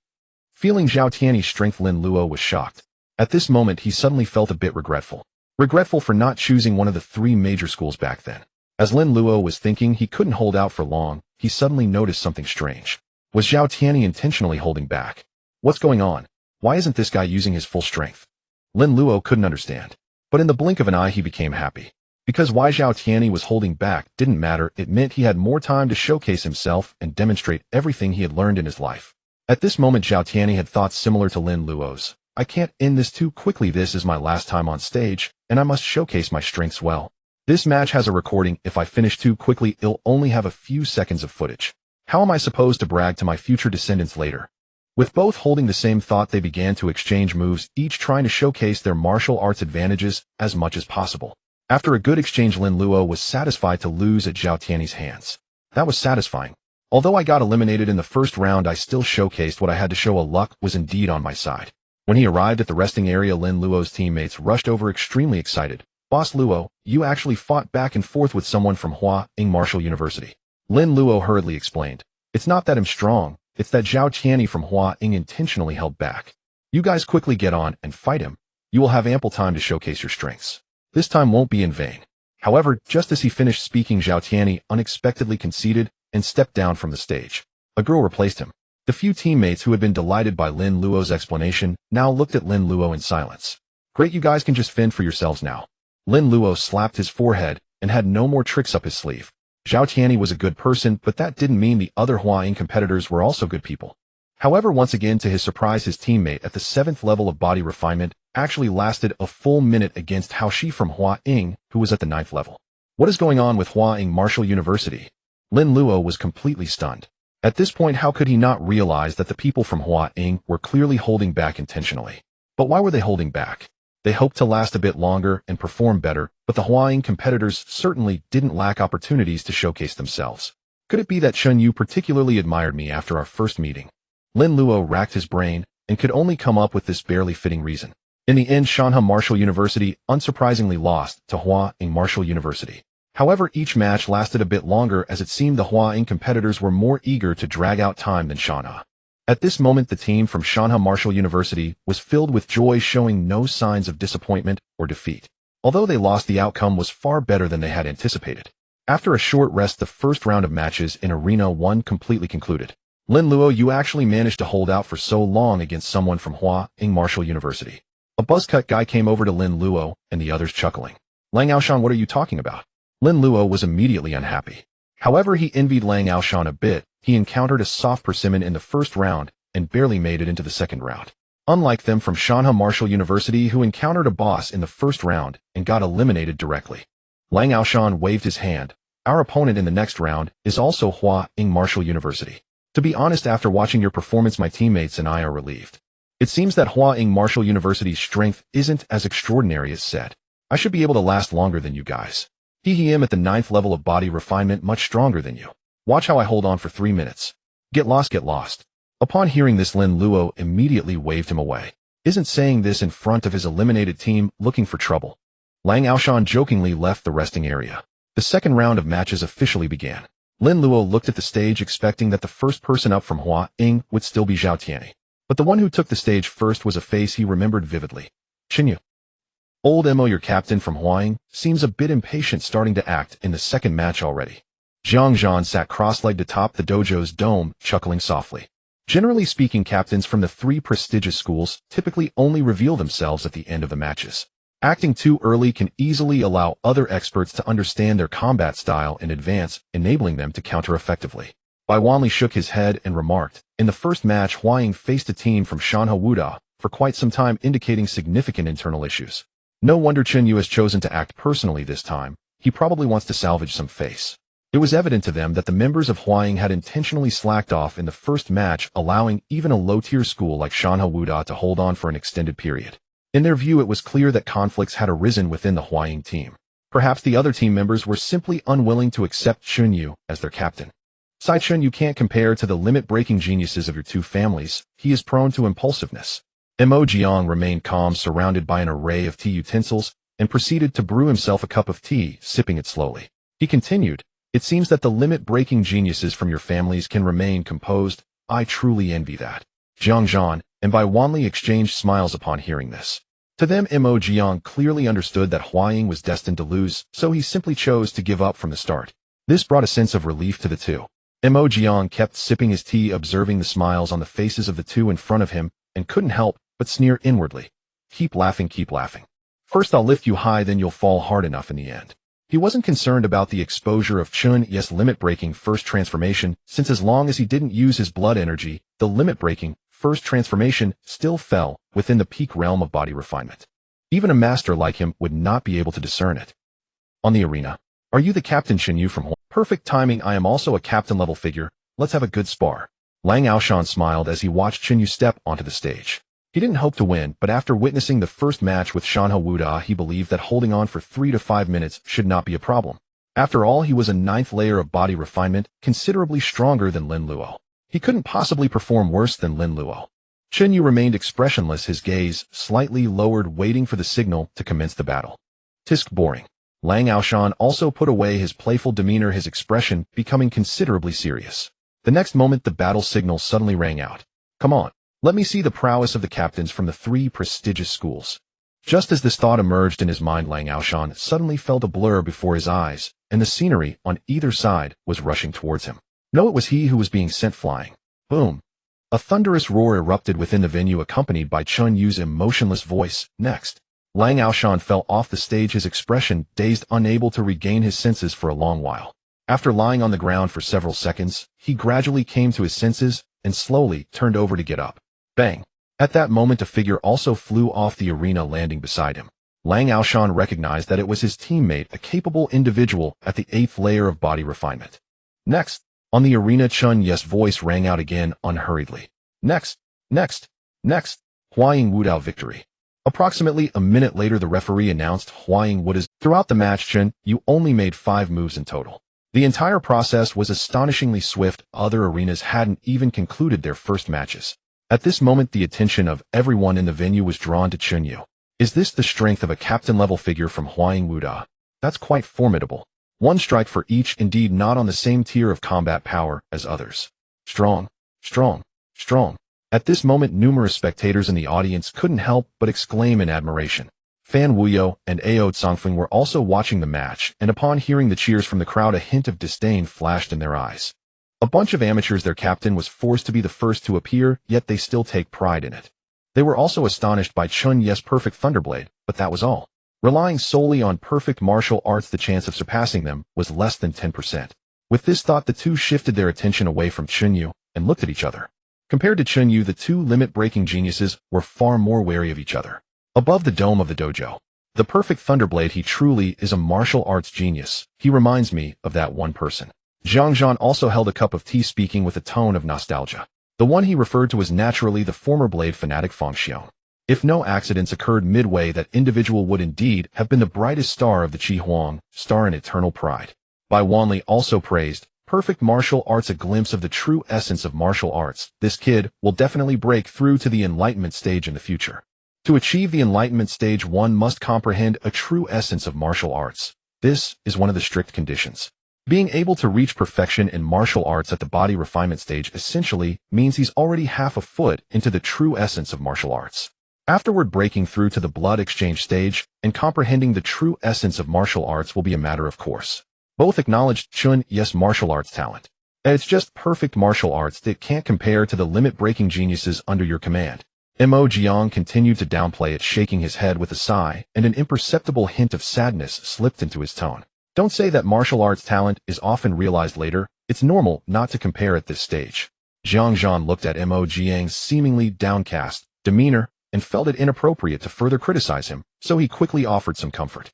Feeling Zhao Tiany's strength, Lin Luo was shocked. At this moment he suddenly felt a bit regretful. Regretful for not choosing one of the 3 major schools back then. As Lin Luo was thinking he couldn't hold out for long, he suddenly noticed something strange. Was Zhao Tiany intentionally holding back? What's going on? Why isn't this guy using his full strength? Lin Luo couldn't understand. But in the blink of an eye he became happy. Because why Zhao Tiany was holding back didn't matter, it meant he had more time to showcase himself and demonstrate everything he had learned in his life. At this moment Zhao Tiany had thoughts similar to Lin Luo's. I can't end this too quickly, this is my last time on stage, and I must showcase my strengths well. This match has a recording, if I finish too quickly it'll only have a few seconds of footage. How am I supposed to brag to my future descendants later? With both holding the same thought they began to exchange moves, each trying to showcase their martial arts advantages as much as possible. After a good exchange Lin Luo was satisfied to lose at Zhao Tiany's hands. That was satisfying. Although I got eliminated in the first round I still showcased what I had to show. Luck was indeed on my side. When he arrived at the resting area Lin Luo's teammates rushed over extremely excited. Boss Luo, you actually fought back and forth with someone from Hua Ying Martial University. Lin Luo hurriedly explained. It's not that I'm strong, it's that Zhao Tiany from Hua Ying intentionally held back. You guys quickly get on and fight him. You will have ample time to showcase your strengths. This time won't be in vain. However, just as he finished speaking Zhao Tiany unexpectedly conceded and stepped down from the stage. A girl replaced him. The few teammates who had been delighted by Lin Luo's explanation now looked at Lin Luo in silence. Great, you guys can just fend for yourselves now. Lin Luo slapped his forehead and had no more tricks up his sleeve. Zhao Tiany was a good person, but that didn't mean the other Hua Ying competitors were also good people. However, once again to his surprise his teammate at the 7th level of body refinement actually lasted a full minute against Hao Shi from Hua Ying, who was at the 9th level. What is going on with Hua Ying Martial University? Lin Luo was completely stunned. At this point how could he not realize that the people from Hua Ying were clearly holding back intentionally? But why were they holding back? They hoped to last a bit longer and perform better, but the Hua Ying competitors certainly didn't lack opportunities to showcase themselves. Could it be that Chen Yu particularly admired me after our first meeting? Lin Luo racked his brain and could only come up with this barely fitting reason. In the end, Shanha Martial University unsurprisingly lost to Hua Ying Martial University. However, each match lasted a bit longer as it seemed the Hua Ying competitors were more eager to drag out time than Shanha. At this moment the team from Shanha Martial University was filled with joy, showing no signs of disappointment or defeat. Although they lost, the outcome was far better than they had anticipated. After a short rest, the first round of matches in Arena 1 completely concluded. Lin Luo, you actually managed to hold out for so long against someone from Hua Ying Martial University. A buzzcut guy came over to Lin Luo and the others chuckling. Lang Aoshan, what are you talking about? Lin Luo was immediately unhappy. However, he envied Lang Aoshan a bit. He encountered a soft persimmon in the first round and barely made it into the second round. Unlike them from Shanha Martial University who encountered a boss in the first round and got eliminated directly. Lang Aoshan waved his hand. Our opponent in the next round is also Hua Ying Martial University. To be honest, after watching your performance my teammates and I are relieved. It seems that Hua Ying Martial University's strength isn't as extraordinary as said. I should be able to last longer than you guys. He am at the 9th level of body refinement, much stronger than you. Watch how I hold on for 3 minutes. Get lost, get lost. Upon hearing this, Lin Luo immediately waved him away. Isn't saying this in front of his eliminated team looking for trouble. Lang Aoshan jokingly left the resting area. The second round of matches officially began. Lin Luo looked at the stage expecting that the first person up from Hua Ying would still be Zhao Tiany. But the one who took the stage first was a face he remembered vividly. Chen Yu. Old Mo, your captain from Hua Ying, seems a bit impatient, starting to act in the second match already. Jiang Zhan sat cross-legged atop the dojo's dome, chuckling softly. Generally speaking, captains from the 3 prestigious schools typically only reveal themselves at the end of the matches. Acting too early can easily allow other experts to understand their combat style in advance, enabling them to counter effectively. Bai Wanli shook his head and remarked, in the first match Hua Ying faced a team from Shanha Wuda for quite some time, indicating significant internal issues. No wonder Chen Yu has chosen to act personally this time. He probably wants to salvage some face. It was evident to them that the members of Hua Ying had intentionally slacked off in the first match, allowing even a low-tier school like Shanha Wuda to hold on for an extended period. In their view, it was clear that conflicts had arisen within the Hua Ying team. Perhaps the other team members were simply unwilling to accept Chen Yu as their captain. Chen Yu can't compare to the limit-breaking geniuses of your 2 families. He is prone to impulsiveness. Mo Jiang remained calm, surrounded by an array of tea utensils, and proceeded to brew himself a cup of tea, sipping it slowly. He continued, It seems that the limit-breaking geniuses from your families can remain composed. I truly envy that. Jiang Zhan and Bai Wanli exchanged smiles upon hearing this. To them, Mo Jiang clearly understood that Huaying was destined to lose, so he simply chose to give up from the start. This brought a sense of relief to the two. Mo Jiang kept sipping his tea, observing the smiles on the faces of the two in front of him, and couldn't help but sneer inwardly. Keep laughing, keep laughing. First I'll lift you high, then you'll fall hard enough in the end. He wasn't concerned about the exposure of Chen Yu's limit-breaking first transformation, since as long as he didn't use his blood energy, the limit-breaking first transformation still fell within the peak realm of body refinement. Even a master like him would not be able to discern it. On the arena. Are you the captain Chen Yu from Huang? Perfect timing, I am also a captain-level figure. Let's have a good spar. Lang Aoshan smiled as he watched Chen Yu step onto the stage. He didn't hope to win, but after witnessing the first match with Shanhe Wuda, he believed that holding on for 3 to 5 minutes should not be a problem. After all, he was a 9th layer of body refinement, considerably stronger than Lin Luo. He couldn't possibly perform worse than Lin Luo. Chen Yu remained expressionless, his gaze slightly lowered, waiting for the signal to commence the battle. Tisk, boring. Lang Aoshan also put away his playful demeanor, his expression becoming considerably serious. The next moment, the battle signal suddenly rang out. Come on. Let me see the prowess of the captains from the 3 prestigious schools. Just as this thought emerged in his mind, Lang Aoshan suddenly felt a blur before his eyes, and the scenery on either side was rushing towards him. No, it was he who was being sent flying. Boom. A thunderous roar erupted within the venue, accompanied by Chen Yu's emotionless voice. Next. Lang Aoshan fell off the stage, his expression dazed, unable to regain his senses for a long while. After lying on the ground for several seconds, he gradually came to his senses and slowly turned over to get up. Bang! At that moment, a figure also flew off the arena, landing beside him. Lang Aoshan recognized that it was his teammate, a capable individual at the 8th layer of body refinement. Next! On the arena, Chen Yu's voice rang out again, unhurriedly. Next! Next! Next! Huaying Wudao victory. Approximately a minute later, the referee announced Huaying Wuda's. Throughout the match, Chen Yu only made 5 moves in total. The entire process was astonishingly swift. Other arenas hadn't even concluded their first matches. At this moment, the attention of everyone in the venue was drawn to Chen Yu. Is this the strength of a captain-level figure from Huaying Wuda? That's quite formidable. 1 strike for each, indeed not on the same tier of combat power as others. Strong, strong, strong. At this moment, numerous spectators in the audience couldn't help but exclaim in admiration. Fan Wuyo and Ao Tsongfeng were also watching the match, and upon hearing the cheers from the crowd, a hint of disdain flashed in their eyes. A bunch of amateurs, their captain was forced to be the first to appear, yet they still take pride in it. They were also astonished by Chen Yu's perfect Thunderblade, but that was all. Relying solely on perfect martial arts, the chance of surpassing them was less than 10%. With this thought, the two shifted their attention away from Chen Yu and looked at each other. Compared to Chen Yu, the two limit-breaking geniuses were far more wary of each other. Above the dome of the dojo, the perfect Thunderblade, he truly is a martial arts genius. He reminds me of that one person. Jiang Zhan also held a cup of tea, speaking with a tone of nostalgia. The one he referred to was naturally the former blade fanatic Feng Xiong. If no accidents occurred midway, that individual would indeed have been the brightest star of the Qi Huang, star in eternal pride. Bai Wanli also praised perfect martial arts, a glimpse of the true essence of martial arts. This kid will definitely break through to the enlightenment stage in the future. To achieve the enlightenment stage, one must comprehend a true essence of martial arts. This is one of the strict conditions. Being able to reach perfection in martial arts at the body refinement stage essentially means he's already half a foot into the true essence of martial arts. Afterward, breaking through to the blood exchange stage and comprehending the true essence of martial arts will be a matter of course. Both acknowledged Chen Yu's martial arts talent. And it's just perfect martial arts that can't compare to the limit-breaking geniuses under your command. Mo Jiang continued to downplay it, shaking his head with a sigh, and an imperceptible hint of sadness slipped into his tone. Don't say that martial arts talent is often realized later. It's normal not to compare at this stage. Jiang Zhan looked at Mo Jiang's seemingly downcast demeanor and felt it inappropriate to further criticize him, so he quickly offered some comfort.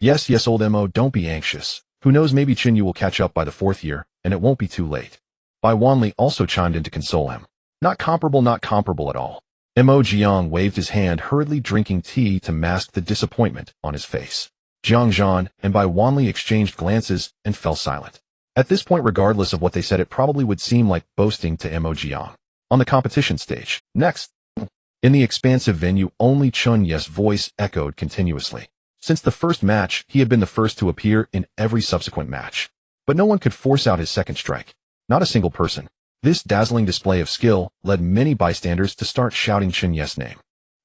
Yes, old Mo, don't be anxious. Who knows, maybe Chen Yu will catch up by the 4th year, and it won't be too late. Bai Wanli also chimed in to console him. Not comparable at all. Mo Jiang waved his hand, hurriedly drinking tea to mask the disappointment on his face. Jiang Zhan and Bai Wanli exchanged glances and fell silent. At this point, regardless of what they said, it probably would seem like boasting to Mo Jiang. On the competition stage, next. In the expansive venue, only Chen Yu's voice echoed continuously. Since the first match, he had been the first to appear in every subsequent match. but no one could force out his second strike. Not a single person. This dazzling display of skill led many bystanders to start shouting Chen Yu's name.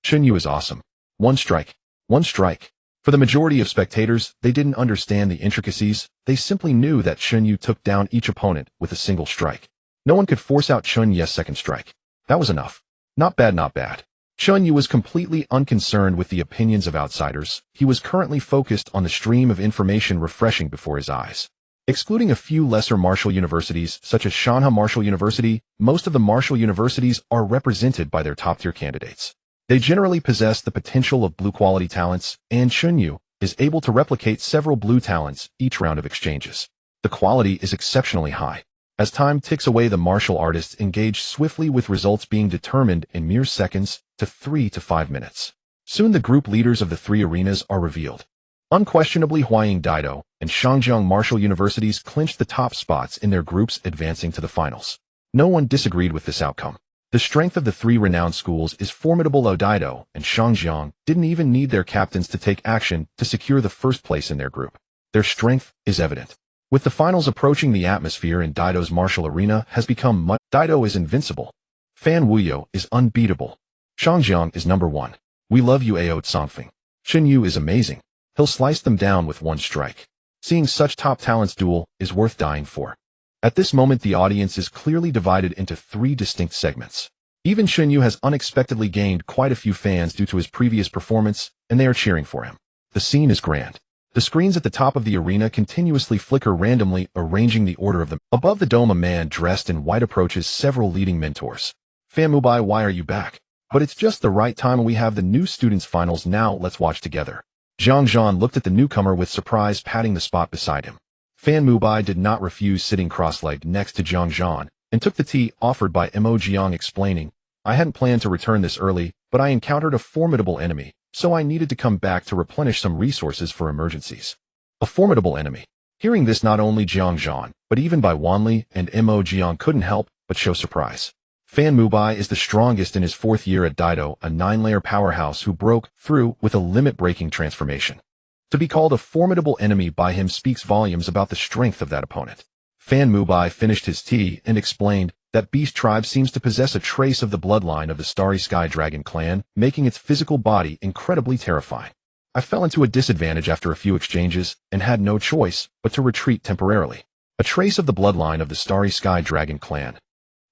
Chen Yu is awesome. One strike. One strike. For the majority of spectators, they didn't understand the intricacies. They simply knew that Chen Yu took down each opponent with a single strike. No one could force out Chen Yu's second strike. That was enough. Not bad, not bad. Chen Yu was completely unconcerned with the opinions of outsiders. He was currently focused on the stream of information refreshing before his eyes. Excluding a few lesser martial universities, such as Shanghai Martial University, most of the martial universities are represented by their top-tier candidates. They generally possess the potential of blue-quality talents, and Chen Yu is able to replicate several blue talents each round of exchanges. The quality is exceptionally high. As time ticks away, the martial artists engage swiftly, with results being determined in mere seconds to 3 to 5 minutes. Soon the group leaders of the three arenas are revealed. Unquestionably, Huaying Daido and Shangjiang Martial Universities clinched the top spots in their groups, advancing to the finals. No one disagreed with this outcome. The strength of the three renowned schools is formidable. Daido and Shangjiang didn't even need their captains to take action to secure the first place in their group. Their strength is evident. With the finals approaching, the atmosphere in Daido's martial arena has become much. Daido is invincible. Fan Wuyo is unbeatable. Shangjiang is number one. We love you, Ao Tsongfeng. Chen Yu is amazing. He'll slice them down with one strike. Seeing such top talents duel is worth dying for. At this moment, the audience is clearly divided into three distinct segments. Even Chen Yu has unexpectedly gained quite a few fans due to his previous performance, and they are cheering for him. The scene is grand. The screens at the top of the arena continuously flicker, randomly arranging the order of them. Above the dome, a man dressed in white approaches several leading mentors. Fan Mubai, why are you back? But it's just the right time. We have the new students' finals now. Let's watch together. Zhang Zhan looked at the newcomer with surprise, patting the spot beside him. Fan Mubai did not refuse, sitting cross-legged next to Zhang Zhan, and took the tea offered by Mo Jiang, explaining, I hadn't planned to return this early, but I encountered a formidable enemy, so I needed to come back to replenish some resources for emergencies. A formidable enemy. Hearing this, not only Zhang Zhan, but even by Wanli and Mo Jiang couldn't help but show surprise. Fan Mubai is the strongest in his 4th year at Daido, a 9-layer powerhouse who broke through with a limit-breaking transformation. To be called a formidable enemy by him speaks volumes about the strength of that opponent. Fan Mubai finished his tea and explained that Beast Tribe seems to possess a trace of the bloodline of the Starry Sky Dragon clan, making its physical body incredibly terrifying. I fell into a disadvantage after a few exchanges and had no choice but to retreat temporarily. A trace of the bloodline of the Starry Sky Dragon clan.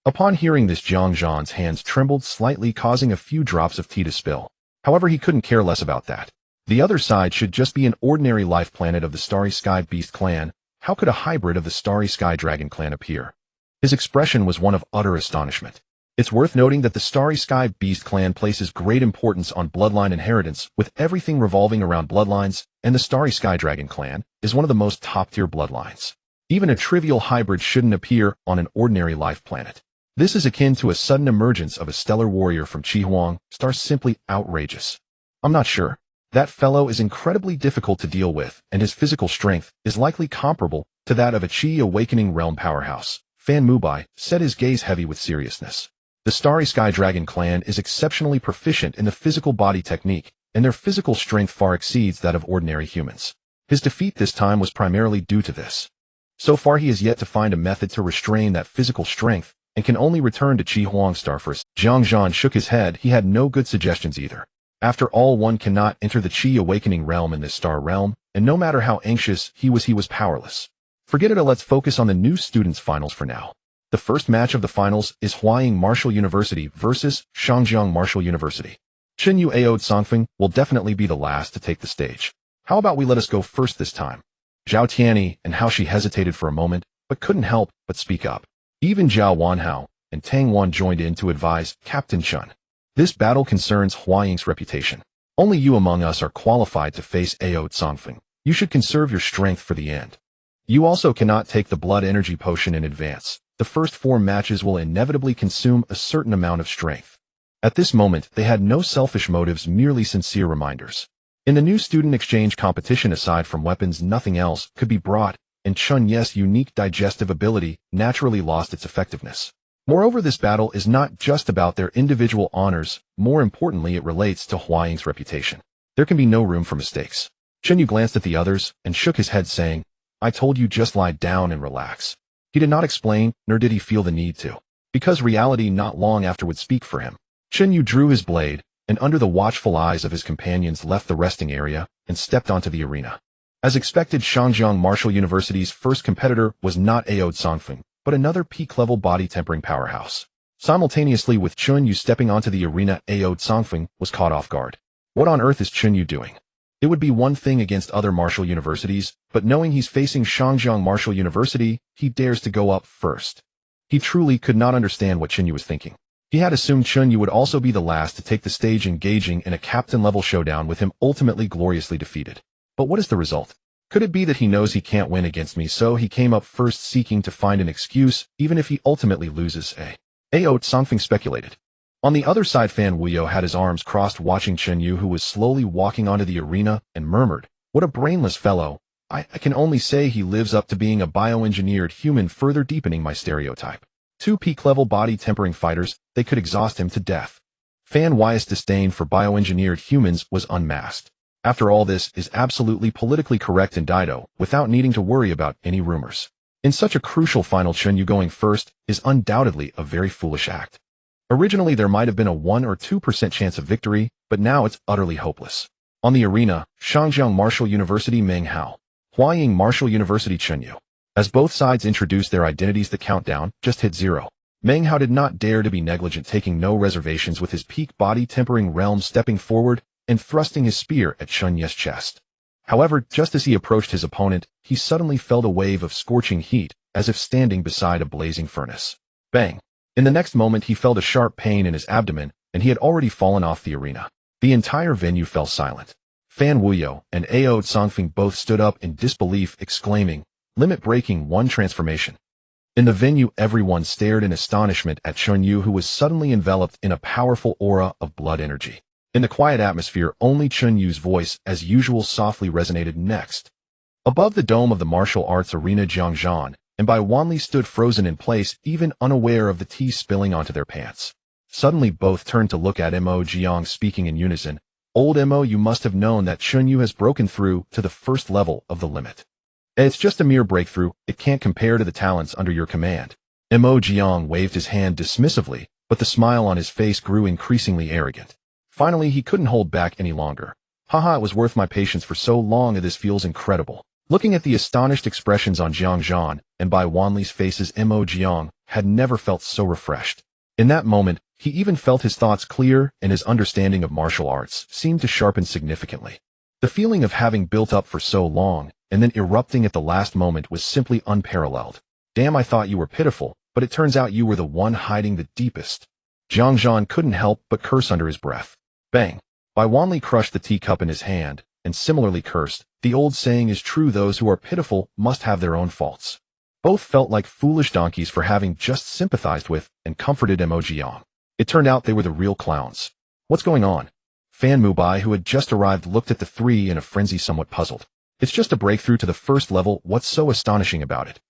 Upon hearing this, Zhang Zhan's hands trembled slightly, causing a few drops of tea to spill. However, he couldn't care less about that. The other side should just be an ordinary life planet of the Starry Sky Beast clan. How could a hybrid of the Starry Sky Dragon clan appear? His expression was one of utter astonishment. It's worth noting that the Starry Sky Beast clan places great importance on bloodline inheritance, with everything revolving around bloodlines, and the Starry Sky Dragon clan is one of the most top-tier bloodlines. Even a trivial hybrid shouldn't appear on an ordinary life planet. This is akin to a sudden emergence of a stellar warrior from Qihuang Star, simply outrageous. I'm not sure. That fellow is incredibly difficult to deal with, and his physical strength is likely comparable to that of a Qi Awakening Realm powerhouse. Fan Mubai set his gaze heavy with seriousness. The Starry Sky Dragon clan is exceptionally proficient in the physical body technique, and their physical strength far exceeds that of ordinary humans. His defeat this time was primarily due to this. So far, he has yet to find a method to restrain that physical strength, and can only return to Qihuang Star first. Zhang Zhan shook his head. He had no good suggestions either. After all, one cannot enter the Qi Awakening Realm in this star realm, and no matter how anxious he was powerless. Forget it. Let's focus on the new students' finals for now. The first match of the finals is Huaying Martial University versus Shangjiang Martial University. Chen Yu Ao Tsongfeng will definitely be the last to take the stage. How about we let us go first this time? Zhao Tianyi and how she hesitated for a moment, but couldn't help but speak up. Even Zhao Wanhao and Tang Wan joined in to advise Captain Chen. This battle concerns Huaying's reputation. Only you among us are qualified to face Ao Tsongfeng. You should conserve your strength for the end. You also cannot take the blood energy potion in advance. The first 4 matches will inevitably consume a certain amount of strength. At this moment, they had no selfish motives, merely sincere reminders. In the new student exchange competition, aside from weapons, nothing else could be brought, and Chen Yu's unique digestive ability naturally lost its effectiveness. Moreover, this battle is not just about their individual honors. More importantly, it relates to Huaying's reputation. There can be no room for mistakes. Chen Yu glanced at the others and shook his head, saying, I told you just lie down and relax. He did not explain, nor did he feel the need to, because reality not long after would speak for him. Chen Yu drew his blade, and under the watchful eyes of his companions left the resting area and stepped onto the arena. As expected, Shangjiang Martial University's first competitor was not Ao Songfeng, but another peak-level body-tempering powerhouse. Simultaneously with Chen Yu stepping onto the arena, Ao Songfeng was caught off guard. What on earth is Chen Yu doing? It would be one thing against other martial universities, but knowing he's facing Shangjiang Martial University, he dares to go up first. He truly could not understand what Chen Yu was thinking. He had assumed Chen Yu would also be the last to take the stage, engaging in a captain-level showdown with him ultimately gloriously defeated. But what is the result? Could it be that he knows he can't win against me, so he came up first seeking to find an excuse, even if he ultimately loses? Ao Songfeng speculated. On the other side, Fan Wuyo had his arms crossed watching Chen Yu, who was slowly walking onto the arena, and murmured, "What a brainless fellow. I can only say he lives up to being a bioengineered human, further deepening my stereotype. Two peak-level body-tempering fighters, they could exhaust him to death." Fan Wuyo's disdain for bioengineered humans was unmasked. After all, this is absolutely politically correct in Daido, without needing to worry about any rumors. In such a crucial final, Chen Yu going first is undoubtedly a very foolish act. Originally, there might have been a 1 or 2% chance of victory, but now it's utterly hopeless. On the arena, Shangjiang Martial University Meng Hao, Huaying Martial University Chen Yu. As both sides introduced their identities, the countdown just hit 0. Meng Hao did not dare to be negligent, taking no reservations with his peak body-tempering realm, stepping forward and thrusting his spear at Chen Yu's chest. However, just as he approached his opponent, he suddenly felt a wave of scorching heat, as if standing beside a blazing furnace. Bang! In the next moment, he felt a sharp pain in his abdomen, and he had already fallen off the arena. The entire venue fell silent. Fan Wuyo and Ao Songfeng both stood up in disbelief, exclaiming, "Limit-breaking one transformation." In the venue, everyone stared in astonishment at Chen Yu, who was suddenly enveloped in a powerful aura of blood energy. In the quiet atmosphere, only Chen Yu's voice, as usual, softly resonated next. Above the dome of the martial arts arena, Jiang Zhan and Bai Wanli stood frozen in place, even unaware of the tea spilling onto their pants. Suddenly, both turned to look at Mo Jiang, speaking in unison. "Old Mo, you must have known that Chen Yu has broken through to the first level of the limit. It's just a mere breakthrough. It can't compare to the talents under your command." Mo Jiang waved his hand dismissively, but the smile on his face grew increasingly arrogant. Finally, he couldn't hold back any longer. "Haha, it was worth my patience for so long, and this feels incredible." Looking at the astonished expressions on Jiang Zhan and Bai Wanli's faces, Mo Jiang had never felt so refreshed. In that moment, he even felt his thoughts clear, and his understanding of martial arts seemed to sharpen significantly. The feeling of having built up for so long, and then erupting at the last moment, was simply unparalleled. "Damn, I thought you were pitiful, but it turns out you were the one hiding the deepest." Jiang Zhan couldn't help but curse under his breath. Bang! Bai Wanli crushed the teacup in his hand, and similarly cursed. The old saying is true, those who are pitiful must have their own faults. Both felt like foolish donkeys for having just sympathized with and comforted Mo Jiang. It turned out they were the real clowns. "What's going on?" Fan Mubai, who had just arrived, looked at the three in a frenzy, somewhat puzzled. "It's just a breakthrough to the first level. What's so astonishing about it?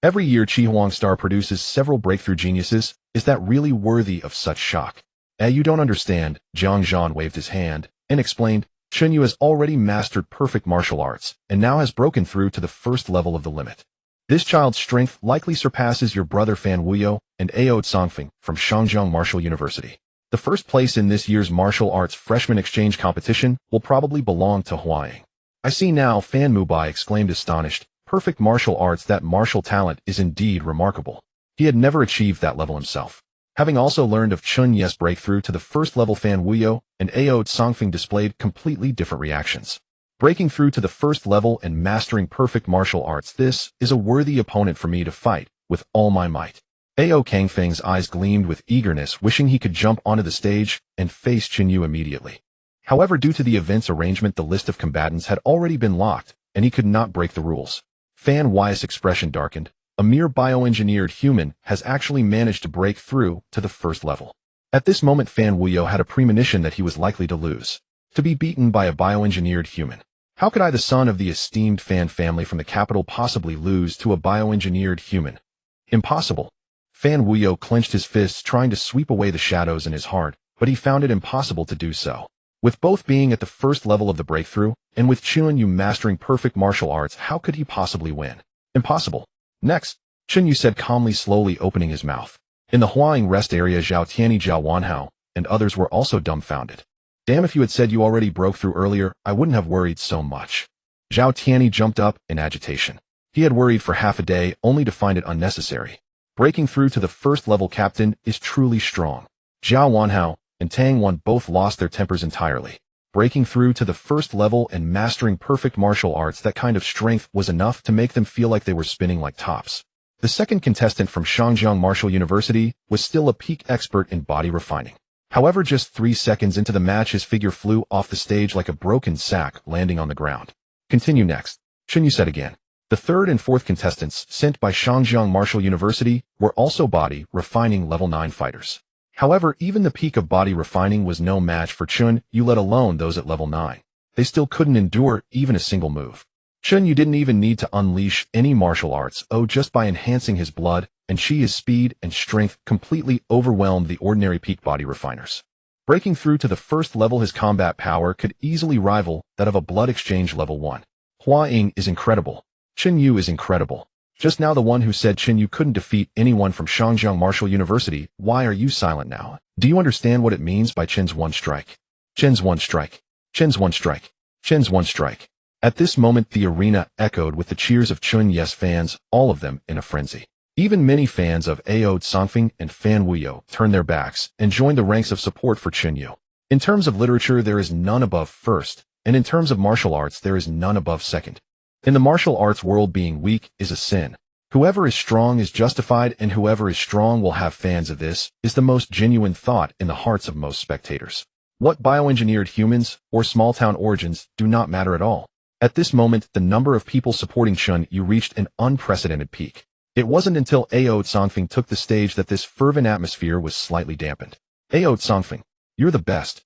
Every year Chihuang Star produces several breakthrough geniuses. Is that really worthy of such shock?" You don't understand." Jiang Zhan waved his hand and explained, "Chen Yu has already mastered perfect martial arts, and now has broken through to the first level of the limit. This child's strength likely surpasses your brother Fan Wuyo and Ao Songfeng from Shangjiang Martial University. The first place in this year's martial arts freshman exchange competition will probably belong to Huaying." "I see now," Fan Mubai exclaimed, astonished. "Perfect martial arts, that martial talent is indeed remarkable." He had never achieved that level himself. Having also learned of Chen Yu's breakthrough to the first level, Fan Wuyo and Ao Songfeng displayed completely different reactions. Breaking through to the first level and mastering perfect martial arts, this is a worthy opponent for me to fight with all my might. Ao Kangfeng's eyes gleamed with eagerness, wishing he could jump onto the stage and face Chen Yu immediately. However, due to the event's arrangement, the list of combatants had already been locked, and he could not break the rules. Fan Wuyo's expression darkened. A mere bioengineered human has actually managed to break through to the first level. At this moment, Fan Wuyo had a premonition that he was likely to lose. To be beaten by a bioengineered human. How could I, the son of the esteemed Fan family from the capital, possibly lose to a bioengineered human? Impossible. Fan Wuyo clenched his fists, trying to sweep away the shadows in his heart, but he found it impossible to do so. With both being at the first level of the breakthrough, and with Chen Yu mastering perfect martial arts, how could he possibly win? Impossible. Next, Chen Yu said calmly, slowly opening his mouth. In the Huaing rest area, Zhao Tianyi, Zhao Wanhao, and others were also dumbfounded. Damn, if you had said you already broke through earlier, I wouldn't have worried so much. Zhao Tianyi jumped up in agitation. He had worried for half a day only to find it unnecessary. Breaking through to the first level captain is truly strong. Zhao Wanhao and Tang Wan both lost their tempers entirely. Breaking through to the first level and mastering perfect martial arts, that kind of strength was enough to make them feel like they were spinning like tops. The second contestant from Shangjiang Martial University was still a peak expert in body refining. However, just 3 seconds into the match, his figure flew off the stage like a broken sack, landing on the ground. Continue next, Chen Yu said again. The third and fourth contestants sent by Shangjiang Martial University were also body refining level 9 fighters. However, even the peak of body refining was no match for Chen Yu, let alone those at level 9. They still couldn't endure even a single move. Chen Yu didn't even need to unleash any martial arts, just by enhancing his blood and chi, his speed and strength completely overwhelmed the ordinary peak body refiners. Breaking through to the first level, his combat power could easily rival that of a blood exchange level 1. Hua Ying is incredible. Chen Yu is incredible. Just now the one who said Chen Yu couldn't defeat anyone from Shangjiang Martial University, why are you silent now? Do you understand what it means by Chen's one strike? Chen's one strike. Chen's one strike. Chen's one strike. At this moment the arena echoed with the cheers of Chen Yu's fans, all of them in a frenzy. Even many fans of Ao Songfeng and Fan Wuyo turned their backs and joined the ranks of support for Chen Yu. In terms of literature, there is none above first, and in terms of martial arts, there is none above second. In the martial arts world, being weak is a sin. Whoever is strong is justified, and whoever is strong will have fans of this, is the most genuine thought in the hearts of most spectators. What bioengineered humans or small-town origins do not matter at all. At this moment, the number of people supporting Chen Yu reached an unprecedented peak. It wasn't until Ao Songfeng took the stage that this fervent atmosphere was slightly dampened. Ao Songfeng, you're the best.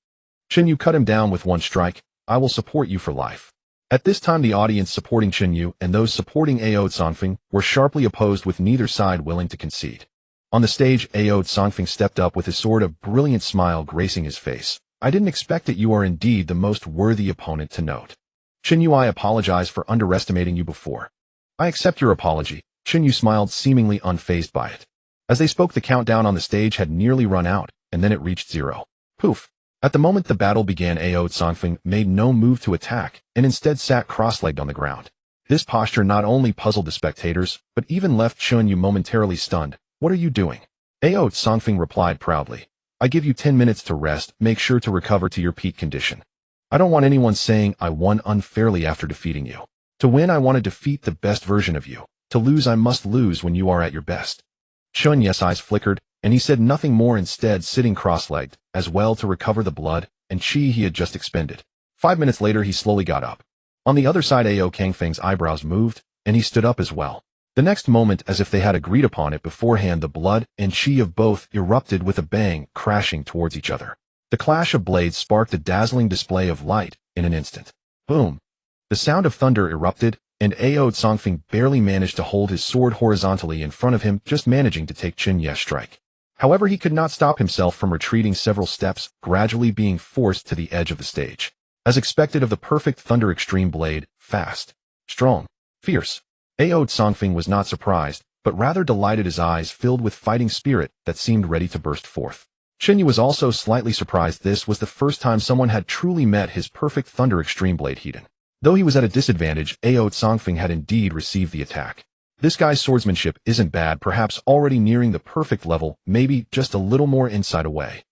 Chen Yu cut him down with one strike. I will support you for life. At this time, the audience supporting Chen Yu and those supporting Ao Songfeng were sharply opposed, with neither side willing to concede. On the stage, Ao Songfeng stepped up with his sort of brilliant smile gracing his face. I didn't expect it. You are indeed the most worthy opponent to note. Chen Yu, I apologize for underestimating you before. I accept your apology. Chen Yu smiled, seemingly unfazed by it. As they spoke, the countdown on the stage had nearly run out, and then it reached 0. Poof. At the moment the battle began, Ao Songfeng made no move to attack, and instead sat cross-legged on the ground. This posture not only puzzled the spectators, but even left Chen Yu momentarily stunned. What are you doing? Ao Songfeng replied proudly. I give you 10 minutes to rest. Make sure to recover to your peak condition. I don't want anyone saying I won unfairly after defeating you. To win, I want to defeat the best version of you. To lose, I must lose when you are at your best. Chen Yu's eyes flickered, and he said nothing more, instead sitting cross-legged, as well to recover the blood and chi he had just expended. 5 minutes later he slowly got up. On the other side, Ao Kangfeng's eyebrows moved, and he stood up as well. The next moment, as if they had agreed upon it beforehand, the blood and chi of both erupted with a bang, crashing towards each other. The clash of blades sparked a dazzling display of light in an instant. Boom! The sound of thunder erupted, and Ao Songfeng barely managed to hold his sword horizontally in front of him, just managing to take Chen Yu's strike. However, he could not stop himself from retreating several steps, gradually being forced to the edge of the stage. As expected of the perfect thunder extreme blade, fast, strong, fierce. Ao Songfeng was not surprised, but rather delighted, his eyes filled with fighting spirit that seemed ready to burst forth. Chen Yu was also slightly surprised. This was the first time someone had truly met his perfect thunder extreme blade Heiden. Though he was at a disadvantage, Ao Songfeng had indeed received the attack. This guy's swordsmanship isn't bad, perhaps already nearing the perfect level, maybe just a little more insight away.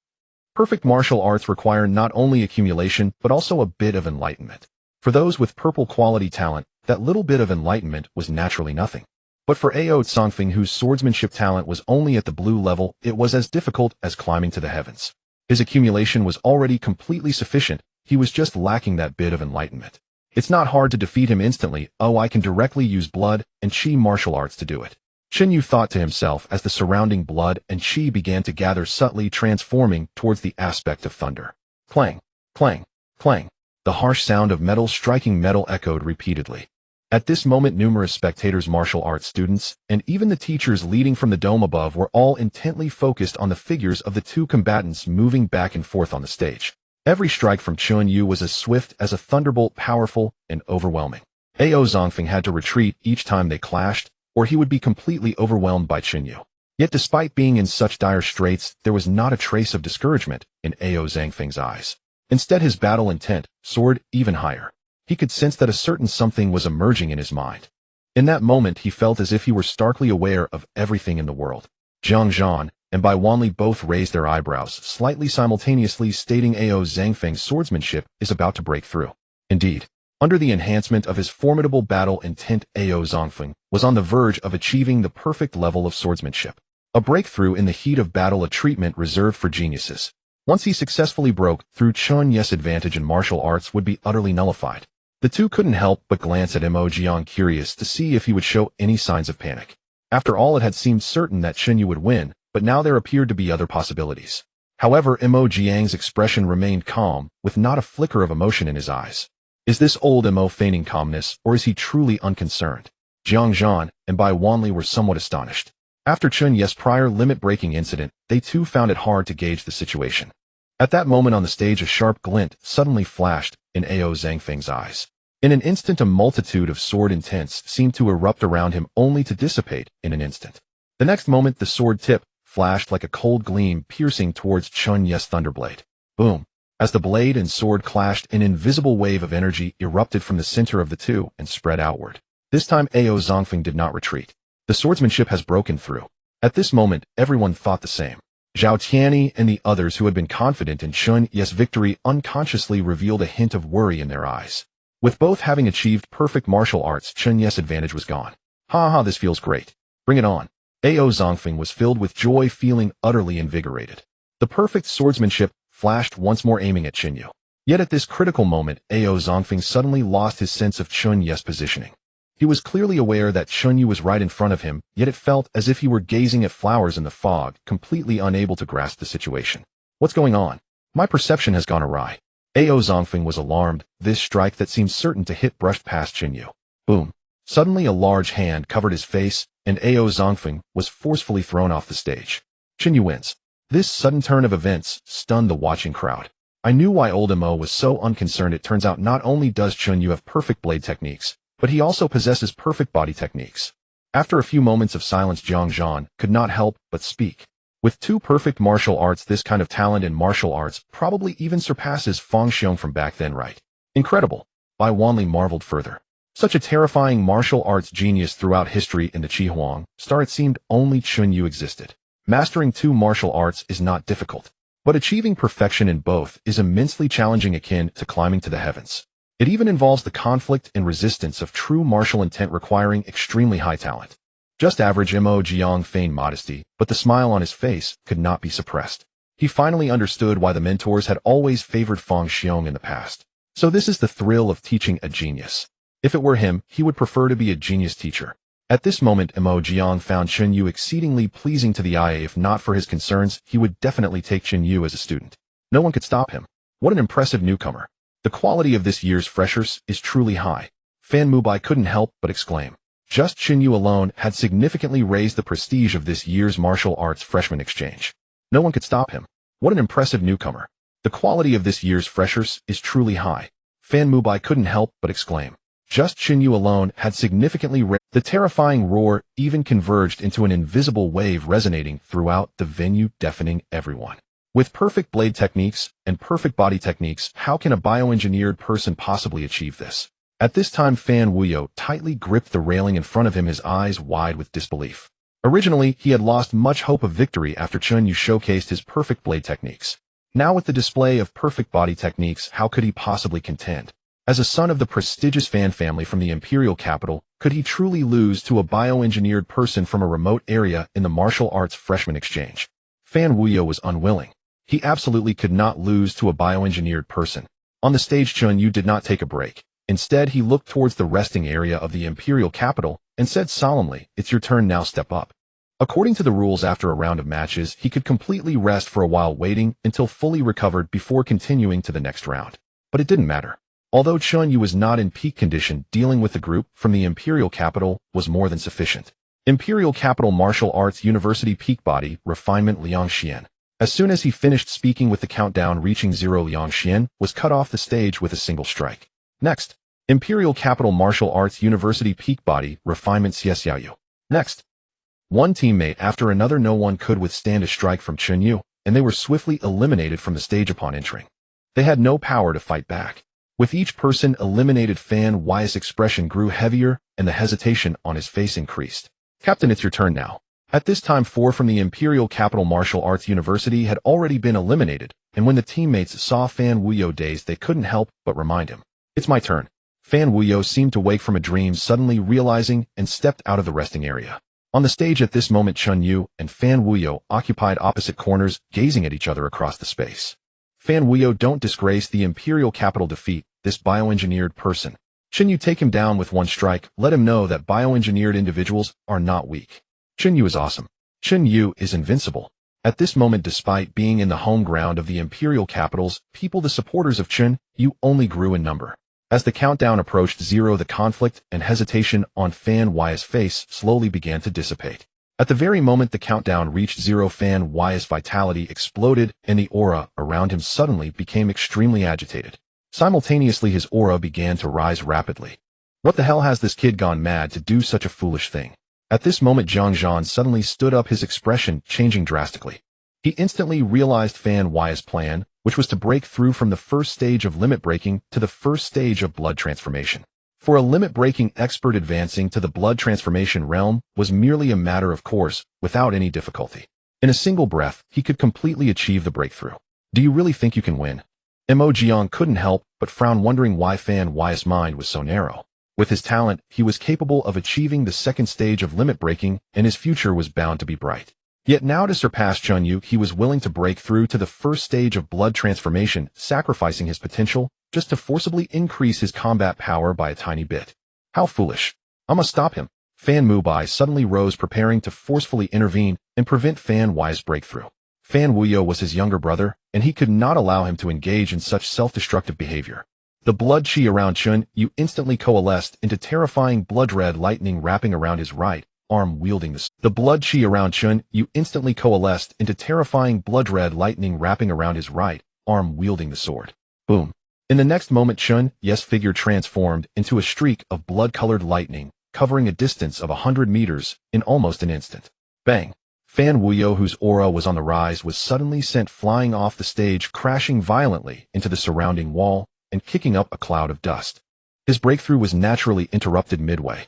Perfect martial arts require not only accumulation, but also a bit of enlightenment. For those with purple quality talent, that little bit of enlightenment was naturally nothing. But for Ao Songfeng, whose swordsmanship talent was only at the blue level, it was as difficult as climbing to the heavens. His accumulation was already completely sufficient, he was just lacking that bit of enlightenment. It's not hard to defeat him instantly. I can directly use blood and chi martial arts to do it. Chen Yu thought to himself as the surrounding blood and chi began to gather, subtly transforming towards the aspect of thunder. Clang, clang, clang. The harsh sound of metal striking metal echoed repeatedly. At this moment, numerous spectators, martial arts students, and even the teachers leading from the dome above were all intently focused on the figures of the two combatants moving back and forth on the stage. Every strike from Chen Yu was as swift as a thunderbolt, powerful and overwhelming. Ao Zongfeng had to retreat each time they clashed, or he would be completely overwhelmed by Chen Yu. Yet despite being in such dire straits, there was not a trace of discouragement in Ao Zongfeng's eyes. Instead, his battle intent soared even higher. He could sense that a certain something was emerging in his mind. In that moment, he felt as if he were starkly aware of everything in the world. Jiang Zhan and Bai Wanli both raised their eyebrows, slightly simultaneously, stating Ao Zongfeng's swordsmanship is about to break through. Indeed, under the enhancement of his formidable battle intent, Ao Zongfeng was on the verge of achieving the perfect level of swordsmanship. A breakthrough in the heat of battle, a treatment reserved for geniuses. Once he successfully broke through, Chen Yu's advantage in martial arts would be utterly nullified. The two couldn't help but glance at Mo Jiang, curious to see if he would show any signs of panic. After all, it had seemed certain that Chen Yu would win, but now there appeared to be other possibilities. However, Mo Jiang's expression remained calm, with not a flicker of emotion in his eyes. Is this old Mo feigning calmness, or is he truly unconcerned? Jiang Zhan and Bai Wanli were somewhat astonished. After Chen Yu's prior limit-breaking incident, they too found it hard to gauge the situation. At that moment on the stage, a sharp glint suddenly flashed in Ao Zongfeng's eyes. In an instant, a multitude of sword intents seemed to erupt around him, only to dissipate in an instant. The next moment, the sword tip flashed like a cold gleam, piercing towards Chen Yu's thunderblade. Boom! As the blade and sword clashed, an invisible wave of energy erupted from the center of the two and spread outward. This time, Ao Zongfeng did not retreat. The swordsmanship has broken through. At this moment, everyone thought the same. Zhao Tianyi and the others who had been confident in Chen Yu's victory unconsciously revealed a hint of worry in their eyes. With both having achieved perfect martial arts, Chen Yu's advantage was gone. Ha, this feels great. Bring it on. Ao Zongfeng was filled with joy, feeling utterly invigorated. The perfect swordsmanship flashed once more, aiming at Chen Yu. Yet at this critical moment, Ao Zongfeng suddenly lost his sense of Chen Yu's positioning. He was clearly aware that Chen Yu was right in front of him, yet it felt as if he were gazing at flowers in the fog, completely unable to grasp the situation. What's going on? My perception has gone awry. Ao Zongfeng was alarmed. This strike that seemed certain to hit brushed past Chen Yu. Boom! Suddenly a large hand covered his face, and Ao Zongfeng was forcefully thrown off the stage. Chen Yu wins. This sudden turn of events stunned the watching crowd. I knew why old Mo was so unconcerned. It turns out not only does Chen Yu have perfect blade techniques, but he also possesses perfect body techniques. After a few moments of silence, Jiang Zhan could not help but speak. With two perfect martial arts, this kind of talent in martial arts probably even surpasses Fang Xiong from back then, right? Incredible. Bai Wanli marveled further. Such a terrifying martial arts genius throughout history in the Qi Huang Star, it seemed only Chen Yu existed. Mastering two martial arts is not difficult, but achieving perfection in both is immensely challenging, akin to climbing to the heavens. It even involves the conflict and resistance of true martial intent, requiring extremely high talent. Just average Mo Jiang feigned modesty, but the smile on his face could not be suppressed. He finally understood why the mentors had always favored Fang Xiong in the past. So this is the thrill of teaching a genius. If it were him, he would prefer to be a genius teacher. At this moment, Mo Jiang found Chen Yu exceedingly pleasing to the eye. If not for his concerns, he would definitely take Chen Yu as a student. No one could stop him. What an impressive newcomer. The quality of this year's freshers is truly high. Fan Mubai couldn't help but exclaim. Just Chen Yu alone had significantly raised the prestige of this year's martial arts freshman exchange. No one could stop him. What an impressive newcomer. The quality of this year's freshers is truly high. Fan Mubai couldn't help but exclaim. Just Chen Yu alone had significantly raised. The terrifying roar even converged into an invisible wave, resonating throughout the venue, deafening everyone. With perfect blade techniques and perfect body techniques, how can a bioengineered person possibly achieve this? At this time, Fan Wuyo tightly gripped the railing in front of him, his eyes wide with disbelief. Originally, he had lost much hope of victory after Chen Yu showcased his perfect blade techniques. Now with the display of perfect body techniques, how could he possibly contend? As a son of the prestigious Fan family from the imperial capital, could he truly lose to a bioengineered person from a remote area in the martial arts freshman exchange? Fan Wuyo was unwilling. He absolutely could not lose to a bioengineered person. On the stage, Chen Yu did not take a break. Instead, he looked towards the resting area of the imperial capital and said solemnly, "It's your turn now, step up." According to the rules, after a round of matches, he could completely rest for a while, waiting until fully recovered before continuing to the next round. But it didn't matter. Although Chen Yu was not in peak condition, dealing with the group from the imperial capital was more than sufficient. Imperial Capital Martial Arts University, peak body, refinement, Liang Xian. As soon as he finished speaking with the countdown reaching 0, Liang Xian was cut off the stage with a single strike. Next, Imperial Capital Martial Arts University Peak Body Refinement Xiao. Next, one teammate after another, no one could withstand a strike from Chen Yu, and they were swiftly eliminated from the stage upon entering. They had no power to fight back. With each person eliminated, Fan Wei's expression grew heavier and the hesitation on his face increased. Captain, it's your turn now. At this time, 4 from the Imperial Capital Martial Arts University had already been eliminated, and when the teammates saw Fan Wuyo dazed, they couldn't help but remind him. It's my turn. Fan Wuyo seemed to wake from a dream, suddenly realizing, and stepped out of the resting area. On the stage at this moment, Chen Yu and Fan Wuyo occupied opposite corners, gazing at each other across the space. Fan Wuyo, don't disgrace the Imperial Capital, defeat this bioengineered person. Chen Yu, take him down with one strike, let him know that bioengineered individuals are not weak. Chen Yu is awesome. Chen Yu is invincible. At this moment, despite being in the home ground of the Imperial Capitals, the supporters of Chen Yu only grew in number. As the countdown approached 0, the conflict and hesitation on Fan Wei's face slowly began to dissipate. At the very moment the countdown reached 0, Fan Wei's vitality exploded and the aura around him suddenly became extremely agitated. Simultaneously, his aura began to rise rapidly. What the hell has this kid gone mad to do such a foolish thing? At this moment, Zhang Zhan suddenly stood up, his expression changing drastically. He instantly realized Fan Wei's plan, which was to break through from the first stage of limit breaking to the first stage of blood transformation. For a limit breaking expert, advancing to the blood transformation realm was merely a matter of course, without any difficulty. In a single breath, he could completely achieve the breakthrough. Do you really think you can win? Mo Jiang couldn't help but frown, wondering why Fan Wei's mind was so narrow. With his talent, he was capable of achieving the second stage of limit breaking, and his future was bound to be bright. Yet now, to surpass Chen Yu, he was willing to break through to the first stage of blood transformation, sacrificing his potential just to forcibly increase his combat power by a tiny bit. How foolish. I must stop him. Fan Mubai suddenly rose, preparing to forcefully intervene and prevent Fan Wei's breakthrough. Fan Wuyo was his younger brother, and he could not allow him to engage in such self-destructive behavior. The blood chi around Chen Yu instantly coalesced into terrifying blood-red lightning wrapping around his right arm, wielding the blood chi around Chen Yu instantly coalesced into terrifying blood-red lightning wrapping around his right arm, wielding the sword. Boom. In the next moment, Chen Yu's figure transformed into a streak of blood-colored lightning, covering a distance of 100 meters in almost an instant. Bang. Fan Wuyo, whose aura was on the rise, was suddenly sent flying off the stage, crashing violently into the surrounding wall and kicking up a cloud of dust. His breakthrough was naturally interrupted midway.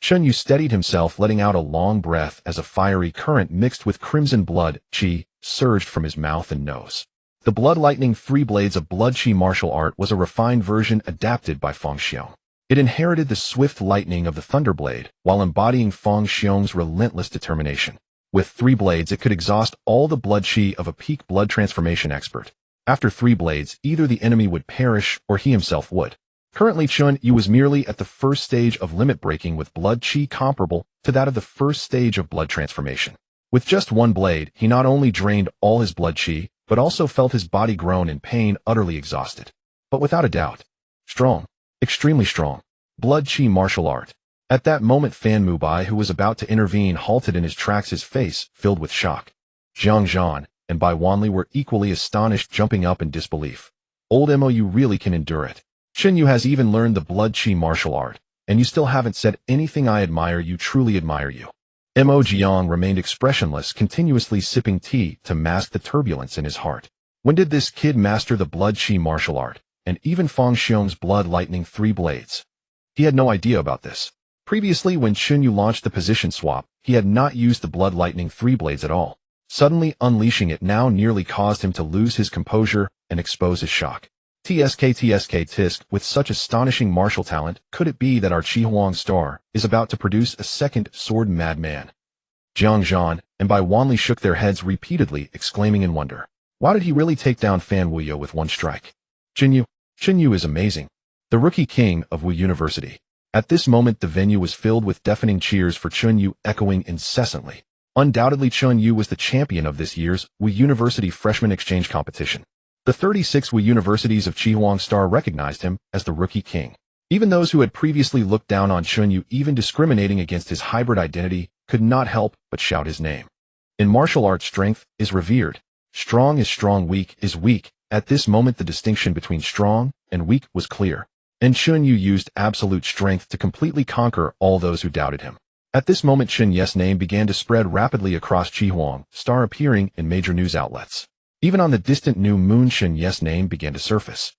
Chen Yu steadied himself, letting out a long breath as a fiery current mixed with crimson blood chi surged from his mouth and nose. The blood lightning 3 blades of blood chi martial art was a refined version adapted by Feng Xiong. It inherited the swift lightning of the thunder blade while embodying Feng Xiong's relentless determination. With 3 blades, it could exhaust all the blood chi of a peak blood transformation expert. After 3 blades, either the enemy would perish or he himself would. Currently, Chen Yu was merely at the first stage of limit breaking with blood chi comparable to that of the first stage of blood transformation. With just 1 blade, he not only drained all his blood chi, but also felt his body groan in pain, utterly exhausted. But without a doubt, strong, extremely strong, blood chi martial art. At that moment, Fan Mubai, who was about to intervene, halted in his tracks, his face filled with shock. Zhang Zhan and Bai Wanli were equally astonished, jumping up in disbelief. Old Mo, you really can endure it. Chen Yu has even learned the blood chi martial art, and you still haven't said anything. I admire you, truly admire you. Mo Jiang remained expressionless, continuously sipping tea to mask the turbulence in his heart. When did this kid master the blood chi martial art, and even Feng Xiong's blood lightning 3 blades? He had no idea about this. Previously, when Chen Yu launched the position swap, he had not used the blood lightning 3 blades at all. Suddenly unleashing it now nearly caused him to lose his composure and expose his shock. Tisk, with such astonishing martial talent, could it be that our Chihuang star is about to produce a second sword madman? Zhang Zhan and Bai Wanli shook their heads repeatedly, exclaiming in wonder. Why did he really take down Fan Wuyo with 1 strike? Chen Yu is amazing. The rookie king of Wu University. At this moment, the venue was filled with deafening cheers for Chen Yu, echoing incessantly. Undoubtedly, Chen Yu was the champion of this year's Wu University freshman exchange competition. The 36 Wu Universities of Chihuang Star recognized him as the rookie king. Even those who had previously looked down on Chen Yu, even discriminating against his hybrid identity, could not help but shout his name. In martial arts, strength is revered. Strong is strong, weak is weak. At this moment the distinction between strong and weak was clear, and Chen Yu used absolute strength to completely conquer all those who doubted him. At this moment Chen Yu's name began to spread rapidly across Chihuang, star appearing in major news outlets. Even on the distant new moon Chen Yu's name began to surface.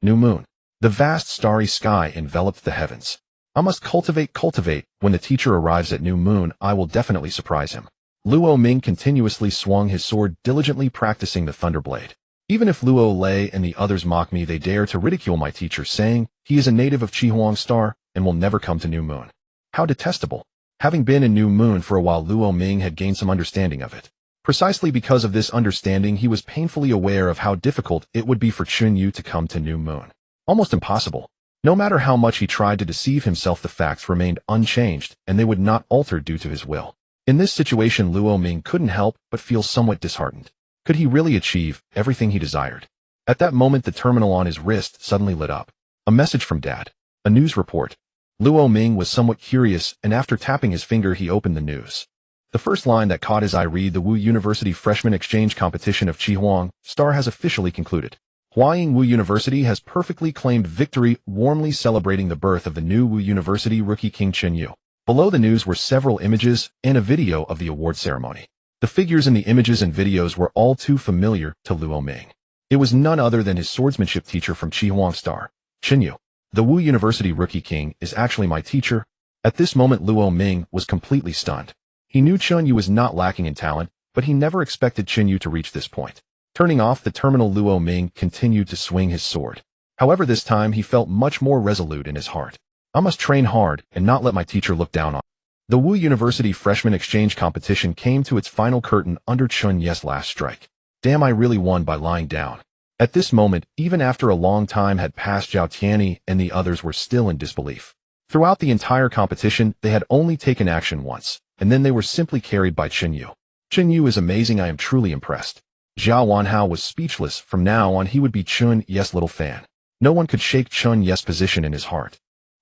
New moon. The vast starry sky enveloped the heavens. I must cultivate. When the teacher arrives at new moon, I will definitely surprise him. Luo Ming continuously swung his sword, diligently practicing the thunderblade. Even if Luo Lei and the others mock me, they dare to ridicule my teacher, saying he is a native of Chihuang Star and will never come to new moon. How detestable. Having been in new moon for a while, Luo Ming had gained some understanding of it. Precisely because of this understanding, he was painfully aware of how difficult it would be for Chen Yu to come to new moon. Almost impossible. No matter how much he tried to deceive himself, the facts remained unchanged, and they would not alter due to his will. In this situation, Luo Ming couldn't help but feel somewhat disheartened. Could he really achieve everything he desired? At that moment, the terminal on his wrist suddenly lit up. A message from Dad. A news report. Luo Ming was somewhat curious, and after tapping his finger, he opened the news. The first line that caught his eye read, "The Wu University Freshman Exchange Competition of Chihuang Star has officially concluded. Huaying Wu University has perfectly claimed victory, warmly celebrating the birth of the new Wu University rookie King Chen Yu." Below the news were several images and a video of the award ceremony. The figures in the images and videos were all too familiar to Luo Ming. It was none other than his swordsmanship teacher from Chihuang Star, Chen Yu. The Wu University rookie king is actually my teacher. At this moment, Luo Ming was completely stunned. He knew Chen Yu was not lacking in talent, but he never expected Chen Yu to reach this point. Turning off the terminal, Luo Ming continued to swing his sword. However, this time he felt much more resolute in his heart. I must train hard and not let my teacher look down on me. The Wu University Freshman Exchange Competition came to its final curtain under Chen Yu's last strike. Damn, I really won by lying down. At this moment, even after a long time had passed, Zhao Tianyi and the others were still in disbelief. Throughout the entire competition, they had only taken action once, and then they were simply carried by Chen Yu. Chen Yu is amazing, I am truly impressed. Zhao Wanhao was speechless. From now on he would be Chen Yu's little fan. No one could shake Chen Yu's position in his heart.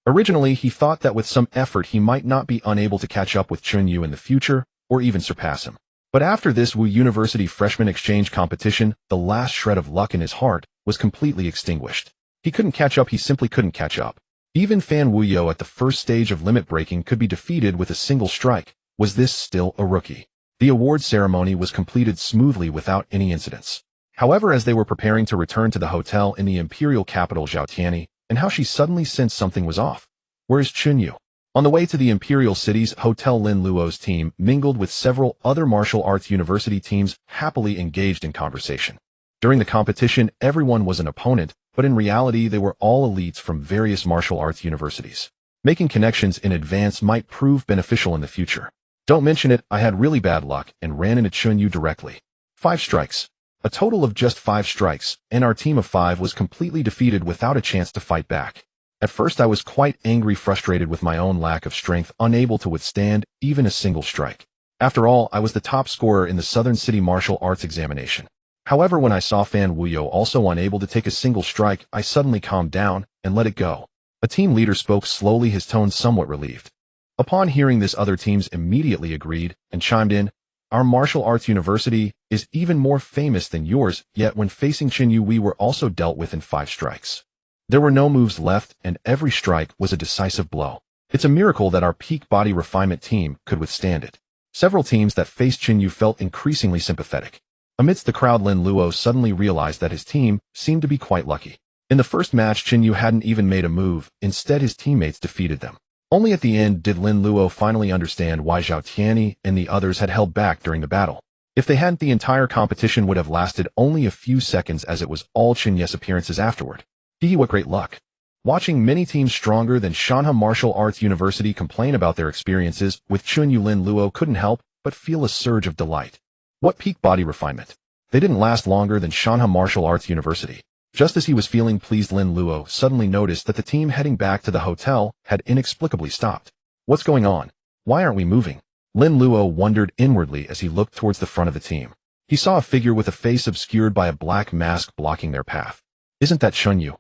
Originally, he thought that with some effort he might not be unable to catch up with Chen Yu in the future, or even surpass him. But after this Wu University Freshman Exchange Competition, the last shred of luck in his heart was completely extinguished. He couldn't catch up, he simply couldn't catch up. Even Fan Wuyo at the first stage of limit breaking could be defeated with a single strike. Was this still a rookie? The award ceremony was completed smoothly without any incidents. However, as they were preparing to return to the hotel in the imperial capital, Zhao Tianyi, and how she suddenly sensed something was off. Where is Chen Yu? On the way to the Imperial City's Hotel, Lin Luo's team mingled with several other martial arts university teams, happily engaged in conversation. During the competition, everyone was an opponent, but in reality they were all elites from various martial arts universities. Making connections in advance might prove beneficial in the future. Don't mention it, I had really bad luck and ran into Chen Yu directly. 5 strikes. A total of just 5 strikes, and our team of 5 was completely defeated without a chance to fight back. At first I was quite angry, frustrated with my own lack of strength, unable to withstand even a single strike. After all, I was the top scorer in the Southern City Martial Arts examination. However, when I saw Fan Wuyo also unable to take a single strike, I suddenly calmed down and let it go. A team leader spoke slowly, his tone somewhat relieved. Upon hearing this, other teams immediately agreed and chimed in. Our martial arts university is even more famous than yours, yet when facing Chen Yu we were also dealt with in 5 strikes. There were no moves left, and every strike was a decisive blow. It's a miracle that our peak body refinement team could withstand it. Several teams that faced Chen Yu felt increasingly sympathetic. Amidst the crowd, Lin Luo suddenly realized that his team seemed to be quite lucky. In the first match, Chen Yu hadn't even made a move, instead his teammates defeated them. Only at the end did Lin Luo finally understand why Zhao Tianyi and the others had held back during the battle. If they hadn't, the entire competition would have lasted only a few seconds, as it was all Chen Yu's appearances afterward. What great luck. Watching many teams stronger than Shanha Martial Arts University complain about their experiences with Chen Yu, Lin Luo couldn't help but feel a surge of delight. What peak body refinement. They didn't last longer than Shanha Martial Arts University. Just as he was feeling pleased, Lin Luo suddenly noticed that the team heading back to the hotel had inexplicably stopped. What's going on? Why aren't we moving? Lin Luo wondered inwardly as he looked towards the front of the team. He saw a figure with a face obscured by a black mask blocking their path. Isn't that Chen Yu?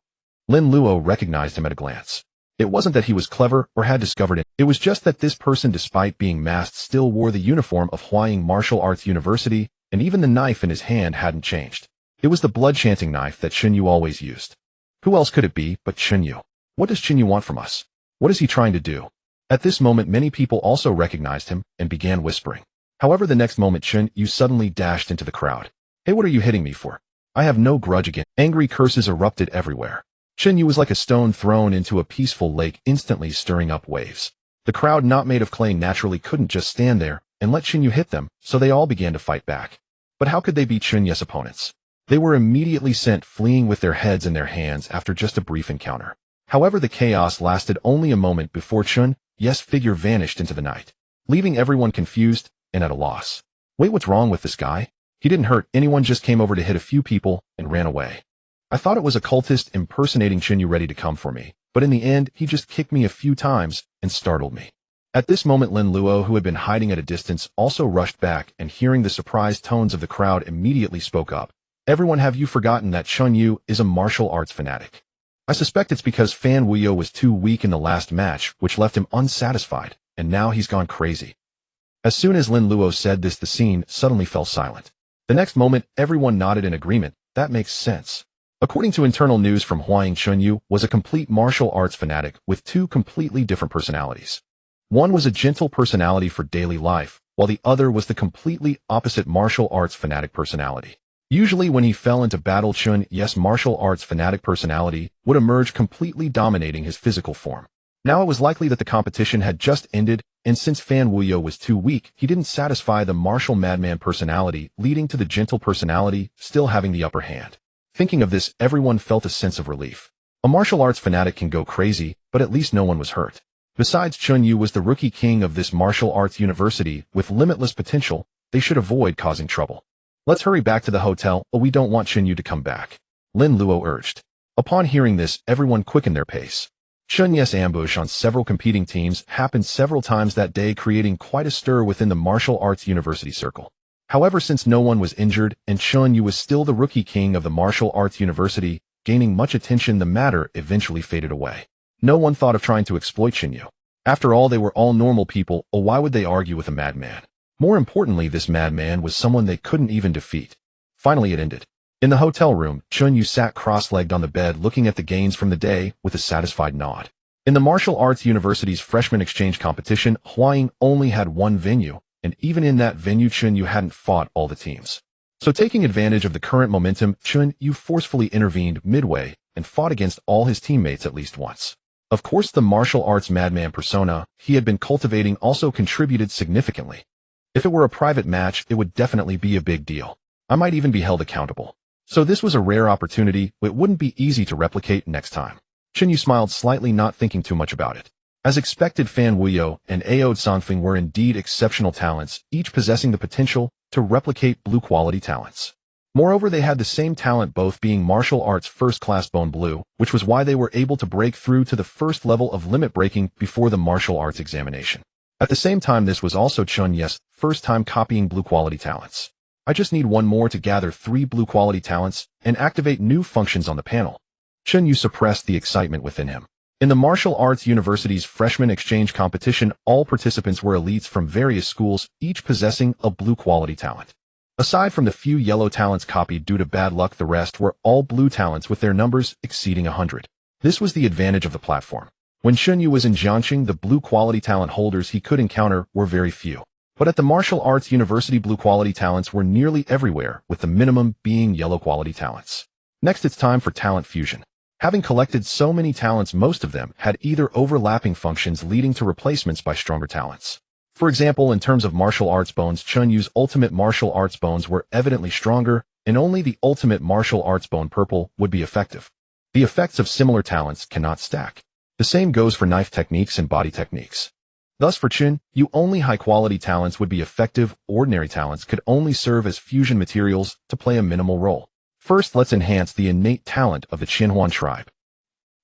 Lin Luo recognized him at a glance. It wasn't that he was clever or had discovered it. It was just that this person, despite being masked, still wore the uniform of Huaying Martial Arts University, and even the knife in his hand hadn't changed. It was the blood-chanting knife that Chen Yu always used. Who else could it be but Chen Yu? What does Chen Yu want from us? What is he trying to do? At this moment many people also recognized him and began whispering. However, the next moment Chen Yu suddenly dashed into the crowd. Hey, what are you hitting me for? I have no grudge against. Angry curses erupted everywhere. Chen Yu was like a stone thrown into a peaceful lake, instantly stirring up waves. The crowd, not made of clay, naturally couldn't just stand there and let Chen Yu hit them, so they all began to fight back. But how could they be Chen Yu's opponents? They were immediately sent fleeing with their heads in their hands after just a brief encounter. However, the chaos lasted only a moment before Chen Yu's figure vanished into the night, leaving everyone confused and at a loss. Wait, what's wrong with this guy? He didn't hurt anyone, just came over to hit a few people and ran away. I thought it was a cultist impersonating Chen Yu ready to come for me, but in the end, he just kicked me a few times and startled me. At this moment, Lin Luo, who had been hiding at a distance, also rushed back and, hearing the surprised tones of the crowd, immediately spoke up. Everyone, have you forgotten that Chen Yu is a martial arts fanatic? I suspect it's because Fan Wuyo was too weak in the last match, which left him unsatisfied, and now he's gone crazy. As soon as Lin Luo said this, the scene suddenly fell silent. The next moment, everyone nodded in agreement. That makes sense. According to internal news from Huaying, Chen Yu was a complete martial arts fanatic with two completely different personalities. One was a gentle personality for daily life, while the other was the completely opposite martial arts fanatic personality. Usually when he fell into battle, Chen Yu's martial arts fanatic personality would emerge, completely dominating his physical form. Now it was likely that the competition had just ended, and since Fan Wuyo was too weak, he didn't satisfy the martial madman personality, leading to the gentle personality still having the upper hand. Thinking of this, everyone felt a sense of relief. A martial arts fanatic can go crazy, but at least no one was hurt. Besides, Chen Yu was the rookie king of this martial arts university with limitless potential. They should avoid causing trouble. Let's hurry back to the hotel. We don't want Chen Yu to come back, Lin Luo urged. Upon hearing this, everyone quickened their pace. Chen Yu's ambush on several competing teams happened several times that day, creating quite a stir within the martial arts university circle. However, since no one was injured and Chen Yu was still the rookie king of the martial arts university, gaining much attention, the matter eventually faded away. No one thought of trying to exploit Chen Yu. After all, they were all normal people, or why would they argue with a madman? More importantly, this madman was someone they couldn't even defeat. Finally, it ended. In the hotel room, Chen Yu sat cross-legged on the bed, looking at the gains from the day with a satisfied nod. In the martial arts university's freshman exchange competition, Huaying only had one venue, and even in that venue, Chen Yu hadn't fought all the teams. So taking advantage of the current momentum, Chen Yu forcefully intervened midway and fought against all his teammates at least once. Of course, the martial arts madman persona he had been cultivating also contributed significantly. If it were a private match, it would definitely be a big deal. I might even be held accountable. So this was a rare opportunity. It wouldn't be easy to replicate next time. Chen Yu smiled slightly, not thinking too much about it. As expected, Fan Wuyo and Aode Sanfeng were indeed exceptional talents, each possessing the potential to replicate blue quality talents. Moreover, they had the same talent, both being martial arts first-class Bone Blue, which was why they were able to break through to the first level of limit breaking before the martial arts examination. At the same time, this was also Chen Yu's first time copying blue quality talents. I just need one more to gather 3 blue quality talents and activate new functions on the panel. Chen Yu suppressed the excitement within him. In the Martial Arts University's freshman exchange competition, all participants were elites from various schools, each possessing a blue quality talent. Aside from the few yellow talents copied due to bad luck, the rest were all blue talents with their numbers exceeding 100. This was the advantage of the platform. When Chen Yu was in Jiangxing, the blue quality talent holders he could encounter were very few. But at the Martial Arts University, blue quality talents were nearly everywhere, with the minimum being yellow quality talents. Next, it's time for talent fusion. Having collected so many talents, most of them had either overlapping functions leading to replacements by stronger talents. For example, in terms of martial arts bones, Chen Yu's ultimate martial arts bones were evidently stronger, and only the ultimate martial arts bone purple would be effective. The effects of similar talents cannot stack. The same goes for knife techniques and body techniques. Thus, for Chen Yu, only high-quality talents would be effective. Ordinary talents could only serve as fusion materials to play a minimal role. First, let's enhance the innate talent of the Qianhuan tribe.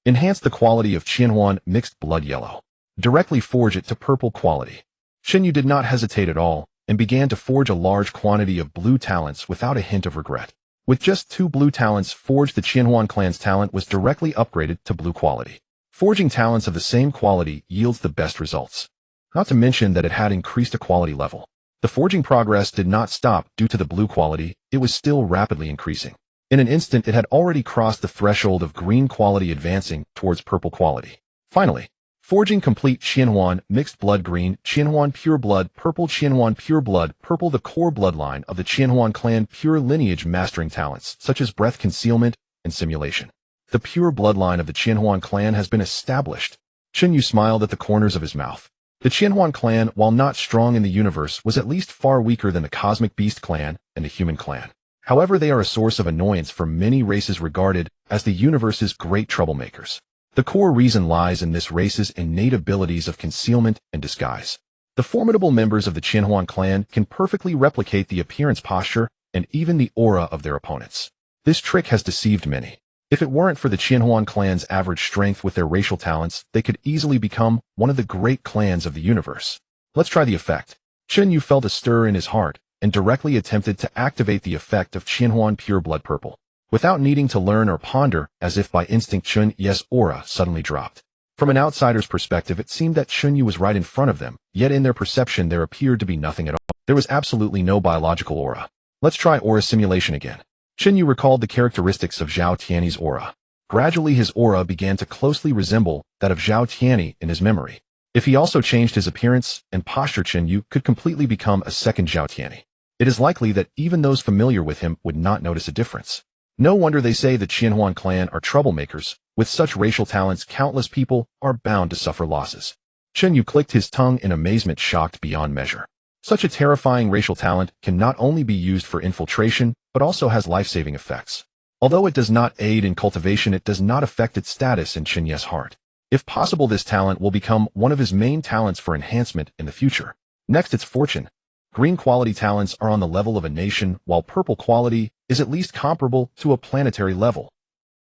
Enhance the quality of Qianhuan mixed blood yellow. Directly forge it to purple quality. Chen Yu did not hesitate at all and began to forge a large quantity of blue talents without a hint of regret. With just 2 blue talents forged, the Qianhuan clan's talent was directly upgraded to blue quality. Forging talents of the same quality yields the best results. Not to mention that it had increased a quality level. The forging progress did not stop due to the blue quality, it was still rapidly increasing. In an instant, it had already crossed the threshold of green quality, advancing towards purple quality. Finally, forging complete. Qianhuan mixed blood green, Qianhuan pure blood purple, Qianhuan pure blood purple. The core bloodline of the Qianhuan clan, pure lineage, mastering talents such as breath concealment and simulation. The pure bloodline of the Qianhuan clan has been established. Chen Yu smiled at the corners of his mouth. The Qianhuan clan, while not strong in the universe, was at least far weaker than the Cosmic Beast clan and the Human clan. However, they are a source of annoyance for many races, regarded as the universe's great troublemakers. The core reason lies in this race's innate abilities of concealment and disguise. The formidable members of the Qianhuan clan can perfectly replicate the appearance, posture, and even the aura of their opponents. This trick has deceived many. If it weren't for the Qianhuan clan's average strength with their racial talents, they could easily become one of the great clans of the universe. Let's try the effect. Chen Yu felt a stir in his heart and directly attempted to activate the effect of Qianhuan pure blood purple. Without needing to learn or ponder, as if by instinct, Chen Yu's aura suddenly dropped. From an outsider's perspective, it seemed that Chen Yu was right in front of them, yet in their perception there appeared to be nothing at all. There was absolutely no biological aura. Let's try aura simulation again. Chen Yu recalled the characteristics of Zhao Tiany's aura. Gradually his aura began to closely resemble that of Zhao Tiany in his memory. If he also changed his appearance and posture, Chen Yu could completely become a second Zhao Tiany. It is likely that even those familiar with him would not notice a difference. No wonder they say the Qianhuan clan are troublemakers. With such racial talents, countless people are bound to suffer losses. Chen Yu clicked his tongue in amazement, shocked beyond measure. Such a terrifying racial talent can not only be used for infiltration, but also has life-saving effects. Although it does not aid in cultivation, it does not affect its status in Chen Yu's heart. If possible, this talent will become one of his main talents for enhancement in the future. Next, it's fortune. Green quality talents are on the level of a nation, while purple quality is at least comparable to a planetary level.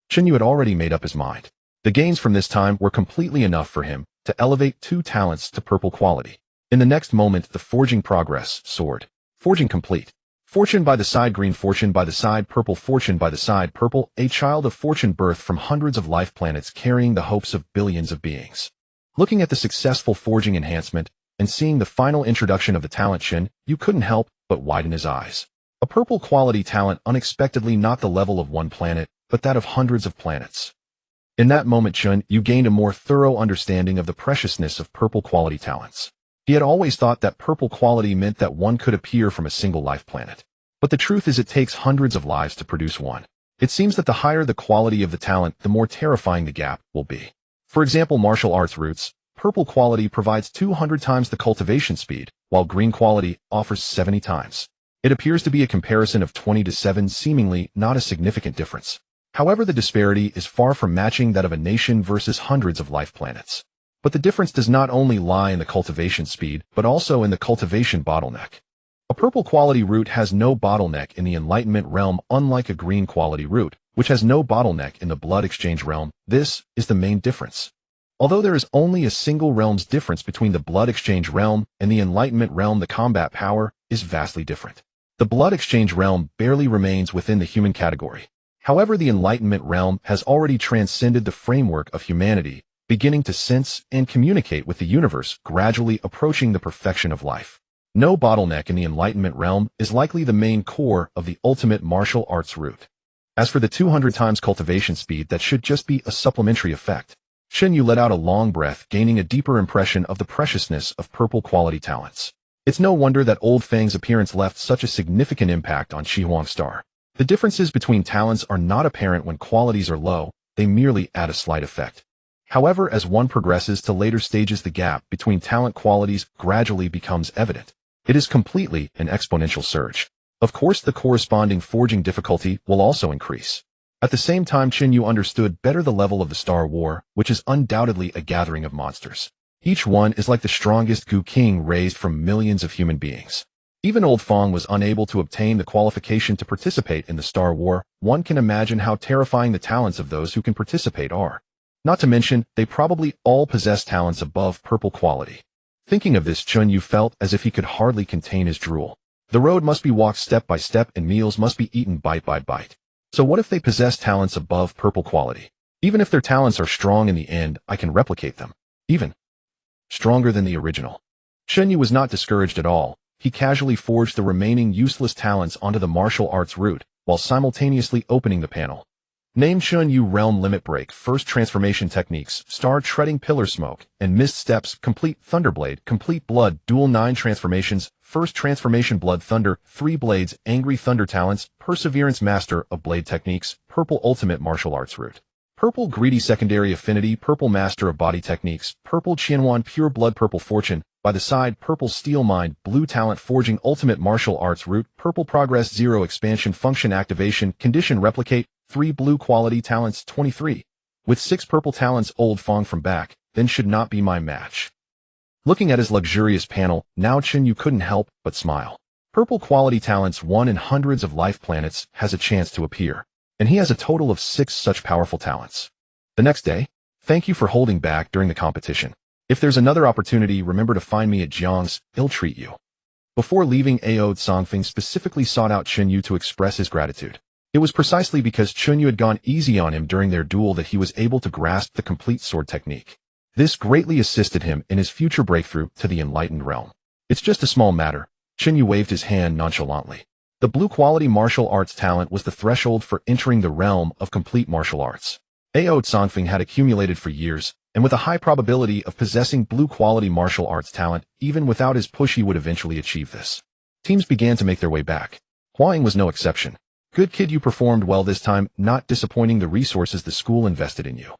Chen Yu had already made up his mind. The gains from this time were completely enough for him to elevate 2 talents to purple quality. In the next moment, the forging progress soared. Forging complete. Fortune by the side green, fortune by the side purple, fortune by the side purple, a child of fortune birthed from hundreds of life planets, carrying the hopes of billions of beings. Looking at the successful forging enhancement and seeing the final introduction of the talent, Chen Yu couldn't help but widen his eyes. A purple quality talent, unexpectedly not the level of one planet, but that of hundreds of planets. In that moment, Chen Yu gained a more thorough understanding of the preciousness of purple quality talents. He had always thought that purple quality meant that one could appear from a single life planet. But the truth is, it takes hundreds of lives to produce one. It seems that the higher the quality of the talent, the more terrifying the gap will be. For example, martial arts roots. Purple quality provides 200 times the cultivation speed, while green quality offers 70 times. It appears to be a comparison of 20 to 7, seemingly not a significant difference. However, the disparity is far from matching that of a nation versus hundreds of life planets. But the difference does not only lie in the cultivation speed, but also in the cultivation bottleneck. A purple quality root has no bottleneck in the enlightenment realm, unlike a green quality root, which has no bottleneck in the blood exchange realm. This is the main difference. Although there is only a single realm's difference between the blood exchange realm and the enlightenment realm, the combat power is vastly different. The blood exchange realm barely remains within the human category. However, the enlightenment realm has already transcended the framework of humanity, beginning to sense and communicate with the universe, gradually approaching the perfection of life. No bottleneck in the enlightenment realm is likely the main core of the ultimate martial arts root. As for the 200 times cultivation speed, that should just be a supplementary effect. Chen Yu let out a long breath, gaining a deeper impression of the preciousness of purple quality talents. It's no wonder that Old Fang's appearance left such a significant impact on Shi Huang's star. The differences between talents are not apparent when qualities are low, they merely add a slight effect. However, as one progresses to later stages, the gap between talent qualities gradually becomes evident. It is completely an exponential surge. Of course, the corresponding forging difficulty will also increase. At the same time, Chen Yu understood better the level of the Star War, which is undoubtedly a gathering of monsters. Each one is like the strongest Gu King raised from millions of human beings. Even Old Fang was unable to obtain the qualification to participate in the Star War. One can imagine how terrifying the talents of those who can participate are. Not to mention, they probably all possess talents above purple quality. Thinking of this, Chen Yu felt as if he could hardly contain his drool. The road must be walked step by step, and meals must be eaten bite by bite. So what if they possess talents above purple quality? Even if their talents are strong in the end, I can replicate them. Even stronger than the original. Chen Yu was not discouraged at all. he casually forged the remaining useless talents onto the martial arts route, while simultaneously opening the panel. Name Chen Yu Realm Limit Break, First Transformation Techniques, Star Treading Pillar Smoke, and Mist Steps, Complete Thunderblade, Complete Blood, Dual 9 Transformations, First Transformation Blood Thunder, 3 Blades, Angry Thunder Talents, Perseverance Master of Blade Techniques, Purple Ultimate Martial Arts Route. Purple Greedy Secondary Affinity, Purple Master of Body Techniques, Purple Qianhuan Pure Blood, Purple Fortune, by the side, Purple Steel Mind, Blue Talent Forging Ultimate Martial Arts Route, Purple Progress 0 Expansion Function Activation, Condition Replicate, 3 Blue Quality Talents 23. With 6 Purple Talents, Old Fong from back, then should not be my match. Looking at his luxurious panel, now Chen Yu couldn't help but smile. Purple Quality Talents 1 in hundreds of life planets has a chance to appear, and he has a total of 6 such powerful talents. The next day, thank you for holding back during the competition. If there's another opportunity, remember to find me at Jiang's, I'll treat you. Before leaving, Ao Songfeng specifically sought out Chen Yu to express his gratitude. It was precisely because Chen Yu had gone easy on him during their duel that he was able to grasp the complete sword technique. This greatly assisted him in his future breakthrough to the enlightened realm. It's just a small matter. Chen Yu waved his hand nonchalantly. The blue quality martial arts talent was the threshold for entering the realm of complete martial arts. Ao Songfeng had accumulated for years, and with a high probability of possessing blue quality martial arts talent, even without his push he would eventually achieve this. Teams began to make their way back. Huaying was no exception. Good kid, you performed well this time, not disappointing the resources the school invested in you.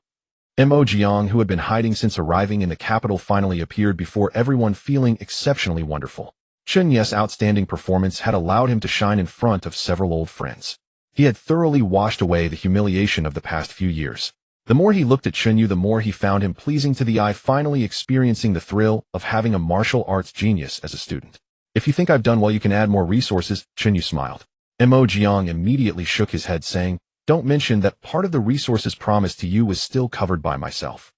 Mo Jiang, who had been hiding since arriving in the capital, finally appeared before everyone, feeling exceptionally wonderful. Chen Yu's outstanding performance had allowed him to shine in front of several old friends. He had thoroughly washed away the humiliation of the past few years. The more he looked at Chen Yu, the more he found him pleasing to the eye, finally experiencing the thrill of having a martial arts genius as a student. If you think I've done well, you can add more resources, Chen Yu smiled. Mo Jiang immediately shook his head, saying, don't mention that part of the resources promised to you was still covered by myself.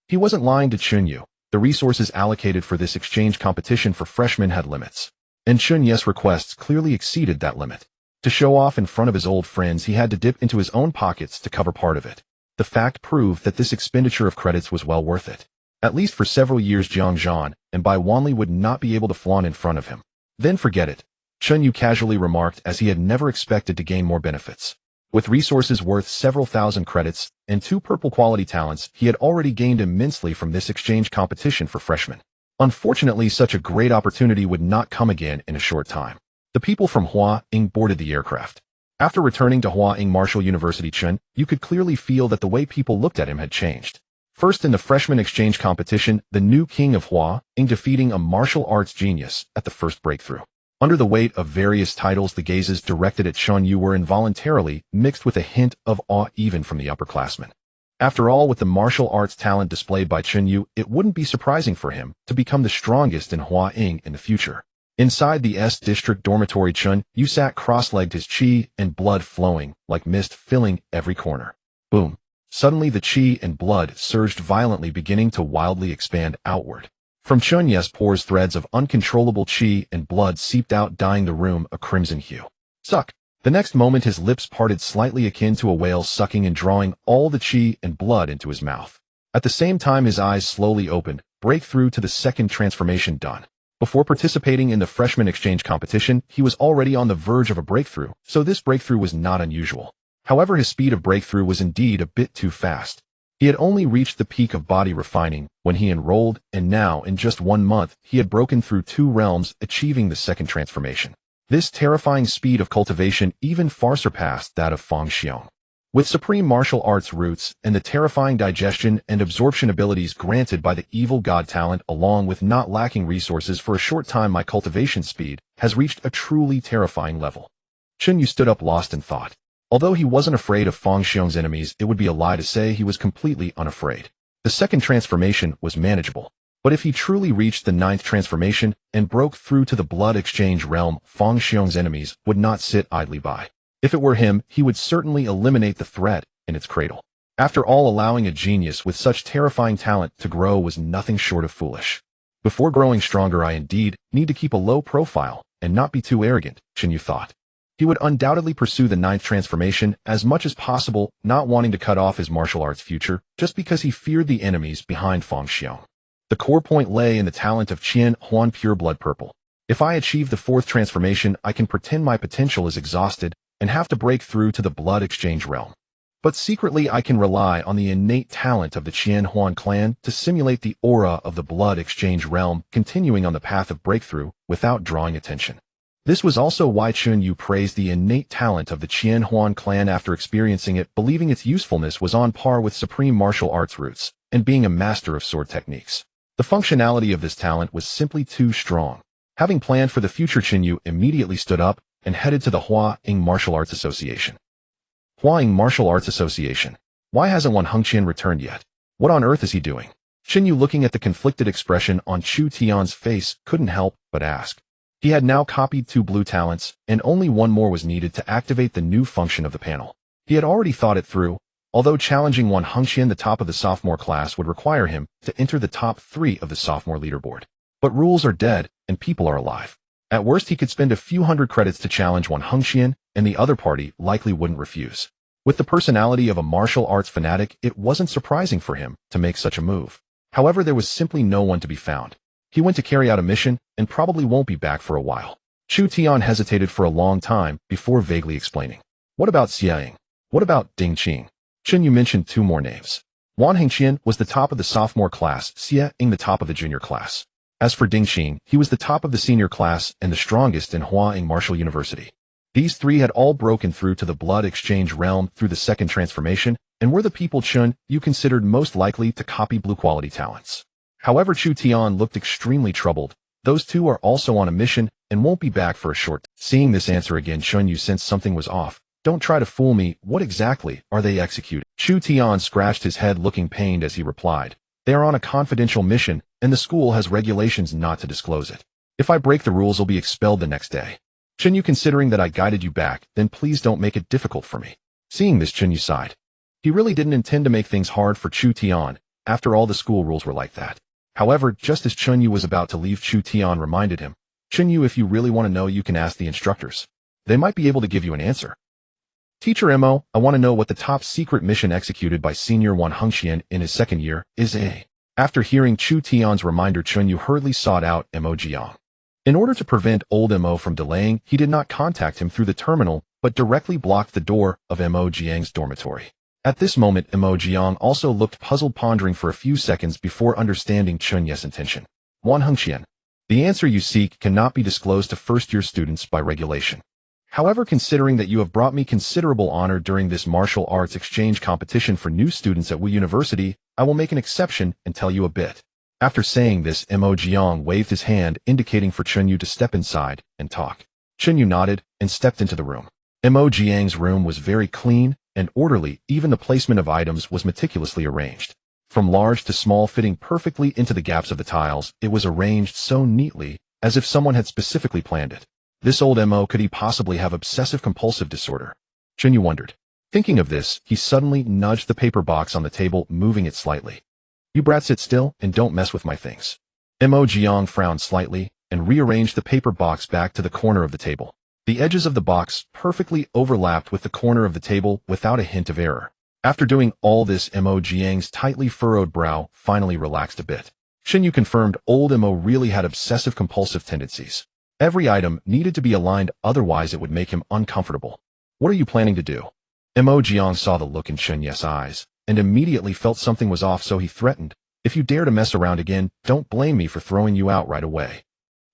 He wasn't lying to Chen Yu. The resources allocated for this exchange competition for freshmen had limits, and Chen Yu's requests clearly exceeded that limit. To show off in front of his old friends, he had to dip into his own pockets to cover part of it. The fact proved that this expenditure of credits was well worth it. At least for several years, Jiang Zhan and Bai Wanli would not be able to flaunt in front of him. Then forget it, Chen Yu casually remarked, as he had never expected to gain more benefits. With resources worth several thousand credits and 2 purple quality talents, he had already gained immensely from this exchange competition for freshmen. Unfortunately, such a great opportunity would not come again in a short time. The people from Hua-Ing boarded the aircraft. After returning to Hua-Ing Martial University, Chen Yu could clearly feel that the way people looked at him had changed. First, in the freshman exchange competition, the new king of Hua-Ing defeating a martial arts genius at the first breakthrough. Under the weight of various titles, the gazes directed at Chen Yu were involuntarily mixed with a hint of awe even from the upperclassmen. After all, with the martial arts talent displayed by Chen Yu, it wouldn't be surprising for him to become the strongest in Hua-Ing in the future. Inside the S District dormitory, Chen Yu sat cross-legged, his qi and blood flowing like mist, filling every corner. Boom. Suddenly the qi and blood surged violently, beginning to wildly expand outward. From Chen Yu's pores, threads of uncontrollable qi and blood seeped out, dyeing the room a crimson hue. Suck. The next moment his lips parted slightly, akin to a whale sucking and drawing all the qi and blood into his mouth. At the same time, his eyes slowly opened, breakthrough to the second transformation done. Before participating in the freshman exchange competition, he was already on the verge of a breakthrough, so this breakthrough was not unusual. However, his speed of breakthrough was indeed a bit too fast. He had only reached the peak of body refining when he enrolled, and now, in just 1 month, he had broken through 2 realms, achieving the second transformation. This terrifying speed of cultivation even far surpassed that of Fang Xiong. With supreme martial arts roots and the terrifying digestion and absorption abilities granted by the evil god talent, along with not lacking resources, for a short time my cultivation speed has reached a truly terrifying level. Chen Yu stood up, lost in thought. Although he wasn't afraid of Fang Xiong's enemies, it would be a lie to say he was completely unafraid. The second transformation was manageable. But if he truly reached the 9th transformation and broke through to the blood exchange realm, Fang Xiong's enemies would not sit idly by. If it were him, he would certainly eliminate the threat in its cradle. After all, allowing a genius with such terrifying talent to grow was nothing short of foolish. Before growing stronger, I indeed need to keep a low profile and not be too arrogant, Chen Yu thought. He would undoubtedly pursue the 9th transformation as much as possible, not wanting to cut off his martial arts future just because he feared the enemies behind Fang Xiong. The core point lay in the talent of Qian Huan Pure Blood Purple. If I achieve the fourth transformation, I can pretend my potential is exhausted and have to break through to the blood exchange realm. But secretly, I can rely on the innate talent of the Qianhuan clan to simulate the aura of the blood exchange realm, continuing on the path of breakthrough without drawing attention. This was also why Chen Yu praised the innate talent of the Qianhuan clan after experiencing it, believing its usefulness was on par with supreme martial arts roots and being a master of sword techniques. The functionality of this talent was simply too strong. Having planned for the future, Chen Yu immediately stood up and headed to the Hua Ying Martial Arts Association. Hua Ying Martial Arts Association. Why hasn't Wan Hengqian returned yet? What on earth is he doing? Chen Yu, looking at the conflicted expression on Chu Tian's face, couldn't help but ask. He had now copied 2 blue talents, and only one more was needed to activate the new function of the panel. He had already thought it through, although challenging Wan Hengqian, the top of the sophomore class, would require him to enter the top 3 of the sophomore leaderboard. But rules are dead, and people are alive. At worst, he could spend a few hundred credits to challenge Wan Hengqian, and the other party likely wouldn't refuse. With the personality of a martial arts fanatic, it wasn't surprising for him to make such a move. However, there was simply no one to be found. He went to carry out a mission and probably won't be back for a while. Chu Tian hesitated for a long time before vaguely explaining. What about Xia Ying? What about Ding Qing? Chen Yu mentioned 2 more names. Wan Hengqian was the top of the sophomore class, Xia Ying the top of the junior class. As for Ding Qing, he was the top of the senior class and the strongest in Hua Ying Martial University. These 3 had all broken through to the blood exchange realm through the second transformation and were the people Chen Yu considered most likely to copy blue quality talents. However, Chu Tian looked extremely troubled. Those 2 are also on a mission and won't be back for a short time. Seeing this answer again, Chen Yu sensed something was off. Don't try to fool me. What exactly are they executing? Chu Tian scratched his head, looking pained as he replied. They are on a confidential mission, and the school has regulations not to disclose it. If I break the rules, I'll be expelled the next day. Chen Yu, considering that I guided you back, then please don't make it difficult for me. Seeing this, Chen Yu sighed. He really didn't intend to make things hard for Chu Tian. After all, the school rules were like that. However, just as Chen Yu was about to leave, Chu Tian reminded him, Chen Yu, if you really want to know, you can ask the instructors. They might be able to give you an answer. Teacher Mo, I want to know what the top secret mission executed by Senior Wan Hengqian in his second year is. After hearing Chu Tian's reminder, Chen Yu hurriedly sought out Mo Jiang. In order to prevent old Mo from delaying, he did not contact him through the terminal, but directly blocked the door of Mo Jiang's dormitory. At this moment, Mo Jiang also looked puzzled, pondering for a few seconds before understanding Chen Yu's intention. Wan Hengqian, the answer you seek cannot be disclosed to first-year students by regulation. However, considering that you have brought me considerable honor during this martial arts exchange competition for new students at Wu University, I will make an exception and tell you a bit. After saying this, Mo Jiang waved his hand, indicating for Chen Yu to step inside and talk. Chen Yu nodded and stepped into the room. Mo Jiang's room was very clean and orderly. Even the placement of items was meticulously arranged. From large to small, fitting perfectly into the gaps of the tiles, it was arranged so neatly, as if someone had specifically planned it. This old Mo, could he possibly have obsessive-compulsive disorder? Chen Yu wondered. Thinking of this, he suddenly nudged the paper box on the table, moving it slightly. You brats, sit still and don't mess with my things. Mo Jiang frowned slightly and rearranged the paper box back to the corner of the table. The edges of the box perfectly overlapped with the corner of the table without a hint of error. After doing all this, Mo Jiang's tightly furrowed brow finally relaxed a bit. Chen Yu confirmed old Mo really had obsessive-compulsive tendencies. Every item needed to be aligned, otherwise it would make him uncomfortable. What are you planning to do? Mo Jiang saw the look in Chen Yu's eyes and immediately felt something was off, so he threatened, if you dare to mess around again, don't blame me for throwing you out right away.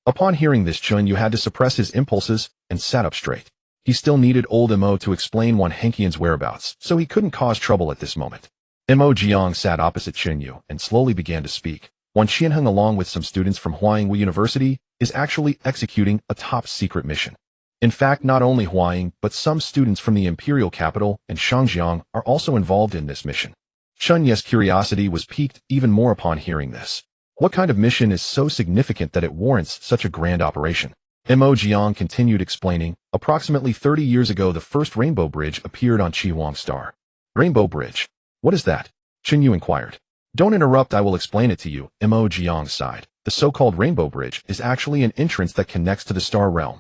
Upon hearing this, Chen Yu had to suppress his impulses and sat up straight. He still needed old Mo to explain Wan Hengqian's whereabouts, so he couldn't cause trouble at this moment. Mo Jiang sat opposite Chen Yu and slowly began to speak. Wan Qianheng, along with some students from Hua Ying University, is actually executing a top-secret mission. In fact, not only Hua Ying, but some students from the imperial capital and Shangjiang are also involved in this mission. Chen Yu's curiosity was piqued even more upon hearing this. What kind of mission is so significant that it warrants such a grand operation? Mo Jiang continued explaining, approximately 30 years ago the first Rainbow Bridge appeared on Qi Star. Rainbow Bridge? What is that? Chen Yu inquired. Don't interrupt, I will explain it to you, Mo Jiang sighed. The so-called Rainbow Bridge is actually an entrance that connects to the Star Realm.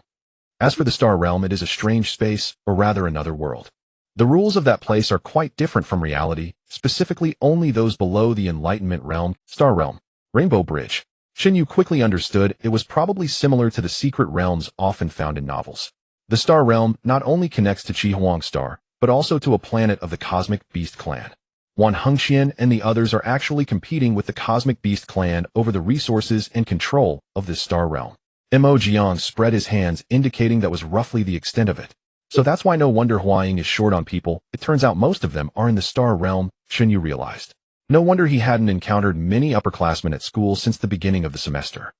As for the Star Realm, it is a strange space, or rather another world. The rules of that place are quite different from reality, specifically only those below the Enlightenment Realm, Star Realm. Rainbow Bridge. Chen Yu quickly understood it was probably similar to the secret realms often found in novels. The Star Realm not only connects to Qi Huang Star, but also to a planet of the Cosmic Beast Clan. Wan Hengxian and the others are actually competing with the Cosmic Beast Clan over the resources and control of this Star Realm. Mo Jiang spread his hands, indicating that was roughly the extent of it. So that's why no wonder Huaying is short on people. It turns out most of them are in the Star Realm, Chen Yu realized. No wonder he hadn't encountered many upperclassmen at school since the beginning of the semester.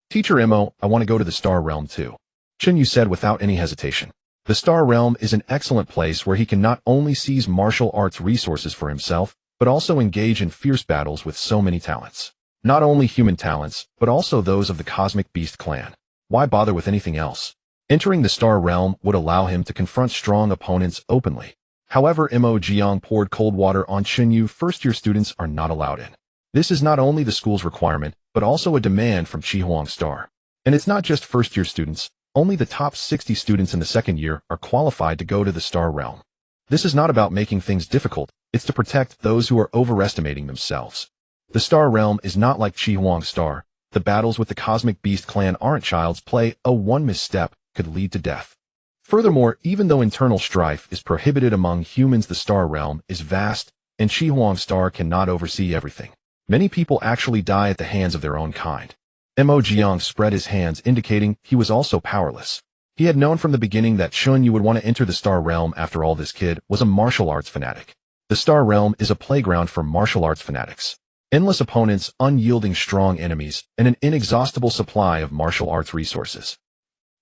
Teacher Mo, I want to go to the Star Realm too, Chen Yu said without any hesitation. The Star Realm is an excellent place where he can not only seize martial arts resources for himself, but also engage in fierce battles with so many talents. Not only human talents, but also those of the Cosmic Beast Clan. Why bother with anything else? Entering the Star Realm would allow him to confront strong opponents openly. However, Mo Jiang poured cold water on Chen Yu. First-year students are not allowed in. This is not only the school's requirement, but also a demand from Qi Huang Star. And it's not just first-year students. Only the top 60 students in the second year are qualified to go to the Star Realm. This is not about making things difficult, it's to protect those who are overestimating themselves. The Star Realm is not like Qi Huang Star. The battles with the Cosmic Beast Clan aren't child's play. One misstep could lead to death. Furthermore, even though internal strife is prohibited among humans, the Star Realm is vast, and Qi Huang Star cannot oversee everything. Many people actually die at the hands of their own kind. Mo Jiang spread his hands, indicating he was also powerless. He had known from the beginning that Chen Yu would want to enter the Star Realm. After all, this kid was a martial arts fanatic. The Star Realm is a playground for martial arts fanatics. Endless opponents, unyielding strong enemies, and an inexhaustible supply of martial arts resources.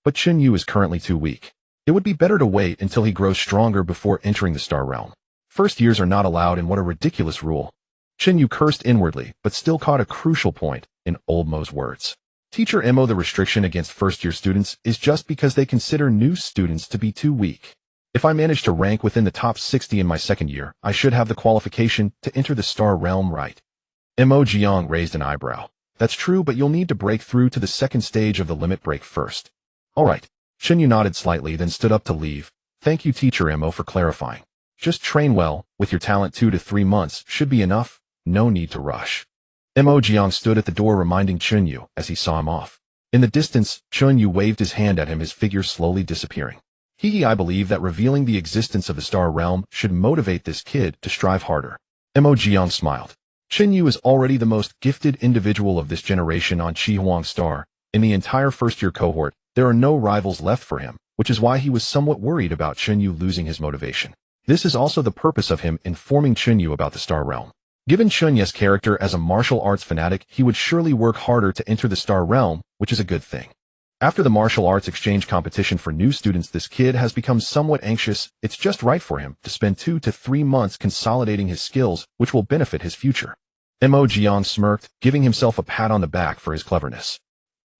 But Chen Yu is currently too weak. It would be better to wait until he grows stronger before entering the Star Realm. First years are not allowed, and what a ridiculous rule. Chen Yu cursed inwardly, but still caught a crucial point in Old Mo's words. Teacher Mo, the restriction against first-year students is just because they consider new students to be too weak. If I manage to rank within the top 60 in my second year, I should have the qualification to enter the Star Realm, right? Mo Jiang raised an eyebrow. That's true, but you'll need to break through to the second stage of the limit break first. All right. Chen Yu nodded slightly, then stood up to leave. Thank you, Teacher Mo, for clarifying. Just train well. With your talent, 2 to 3 months should be enough. No need to rush. Mo Jiang stood at the door, reminding Chen Yu as he saw him off. In the distance, Chen Yu waved his hand at him, his figure slowly disappearing. I believe that revealing the existence of the Star Realm should motivate this kid to strive harder. Mo Jiang smiled. Chen Yu is already the most gifted individual of this generation on Qi Huang Star. In the entire first-year cohort, there are no rivals left for him, which is why he was somewhat worried about Chen Yu losing his motivation. This is also the purpose of him informing Chen Yu about the Star Realm. Given Chen Yu's character as a martial arts fanatic, he would surely work harder to enter the Star Realm, which is a good thing. After the martial arts exchange competition for new students, this kid has become somewhat anxious. It's just right for him to spend 2 to 3 months consolidating his skills, which will benefit his future. Mo Jiang smirked, giving himself a pat on the back for his cleverness.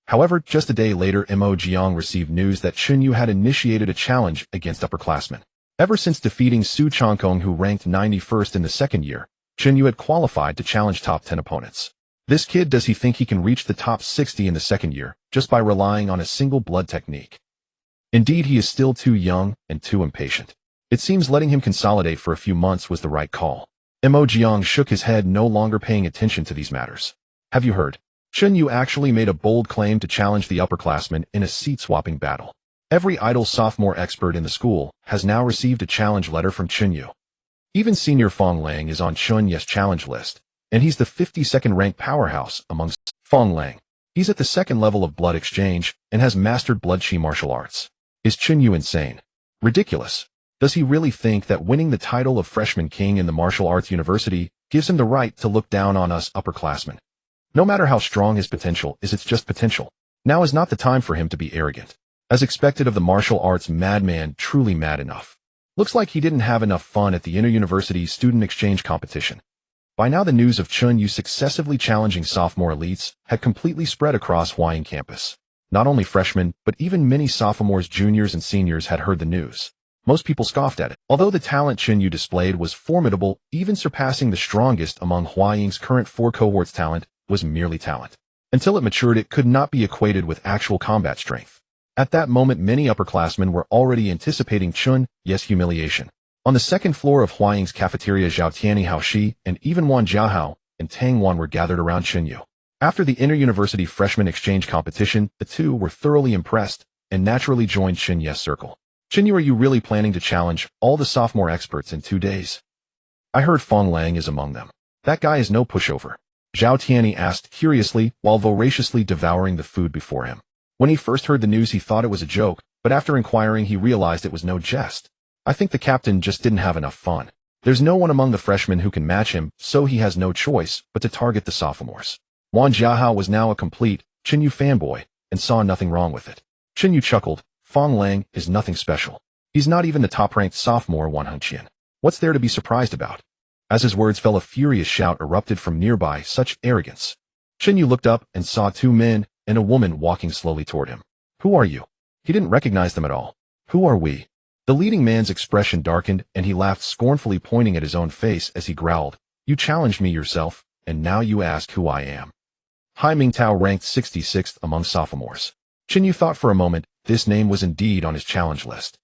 However, just a day later, Mo Jiang received news that Chen Yu had initiated a challenge against upperclassmen. Ever since defeating Su Changkong, who ranked 91st in the second year, Chen Yu had qualified to challenge top 10 opponents. This kid, does he think he can reach the top 60 in the second year, just by relying on a single blood technique? Indeed, he is still too young and too impatient. It seems letting him consolidate for a few months was the right call. Mo Jiang shook his head, no longer paying attention to these matters. Have you heard? Chen Yu actually made a bold claim to challenge the upperclassmen in a seat-swapping battle. Every idle sophomore expert in the school has now received a challenge letter from Chen Yu. Even senior Fong Lang is on Chen Yu's challenge list, and he's the 52nd ranked powerhouse amongst Fong Lang. He's at the second level of blood exchange and has mastered blood chi martial arts. Is Chen Yu insane? Ridiculous. Does he really think that winning the title of freshman king in the martial arts university gives him the right to look down on us upperclassmen? No matter how strong his potential is, it's just potential. Now is not the time for him to be arrogant. As expected of the martial arts madman, truly mad enough. Looks like he didn't have enough fun at the inter-university student exchange competition. By now, the news of Chen Yu successively challenging sophomore elites had completely spread across Huaying campus. Not only freshmen, but even many sophomores, juniors, and seniors had heard the news. Most people scoffed at it. Although the talent Chen Yu displayed was formidable, even surpassing the strongest among Huaying's current 4 cohorts, talent was merely talent. Until it matured, it could not be equated with actual combat strength. At that moment, many upperclassmen were already anticipating Chen Yu's humiliation. On the second floor of Huaying's cafeteria, Zhao Tianyi, Hao Shi, and even Wan Jiahao and Tang Wan were gathered around Chen Yu. After the inter-university freshman exchange competition, the two were thoroughly impressed and naturally joined Chen Yu's circle. Chen Yu, are you really planning to challenge all the sophomore experts in 2 days? I heard Fong Lang is among them. That guy is no pushover. Zhao Tianyi asked curiously while voraciously devouring the food before him. When he first heard the news, he thought it was a joke, but after inquiring, he realized it was no jest. I think the captain just didn't have enough fun. There's no one among the freshmen who can match him, so he has no choice but to target the sophomores. Wang Jiahao was now a complete Chen Yu fanboy and saw nothing wrong with it. Chen Yu chuckled. Fong Lang is nothing special. He's not even the top-ranked sophomore Wan Hengqian. What's there to be surprised about? As his words fell, a furious shout erupted from nearby. Such arrogance. Chen Yu looked up and saw 2 men and a woman walking slowly toward him. Who are you? He didn't recognize them at all. Who are we? The leading man's expression darkened and he laughed scornfully, pointing at his own face as he growled. You challenged me yourself, and now you ask who I am. Hai Mingtao ranked 66th among sophomores. Chen Yu thought for a moment. This name was indeed on his challenge list.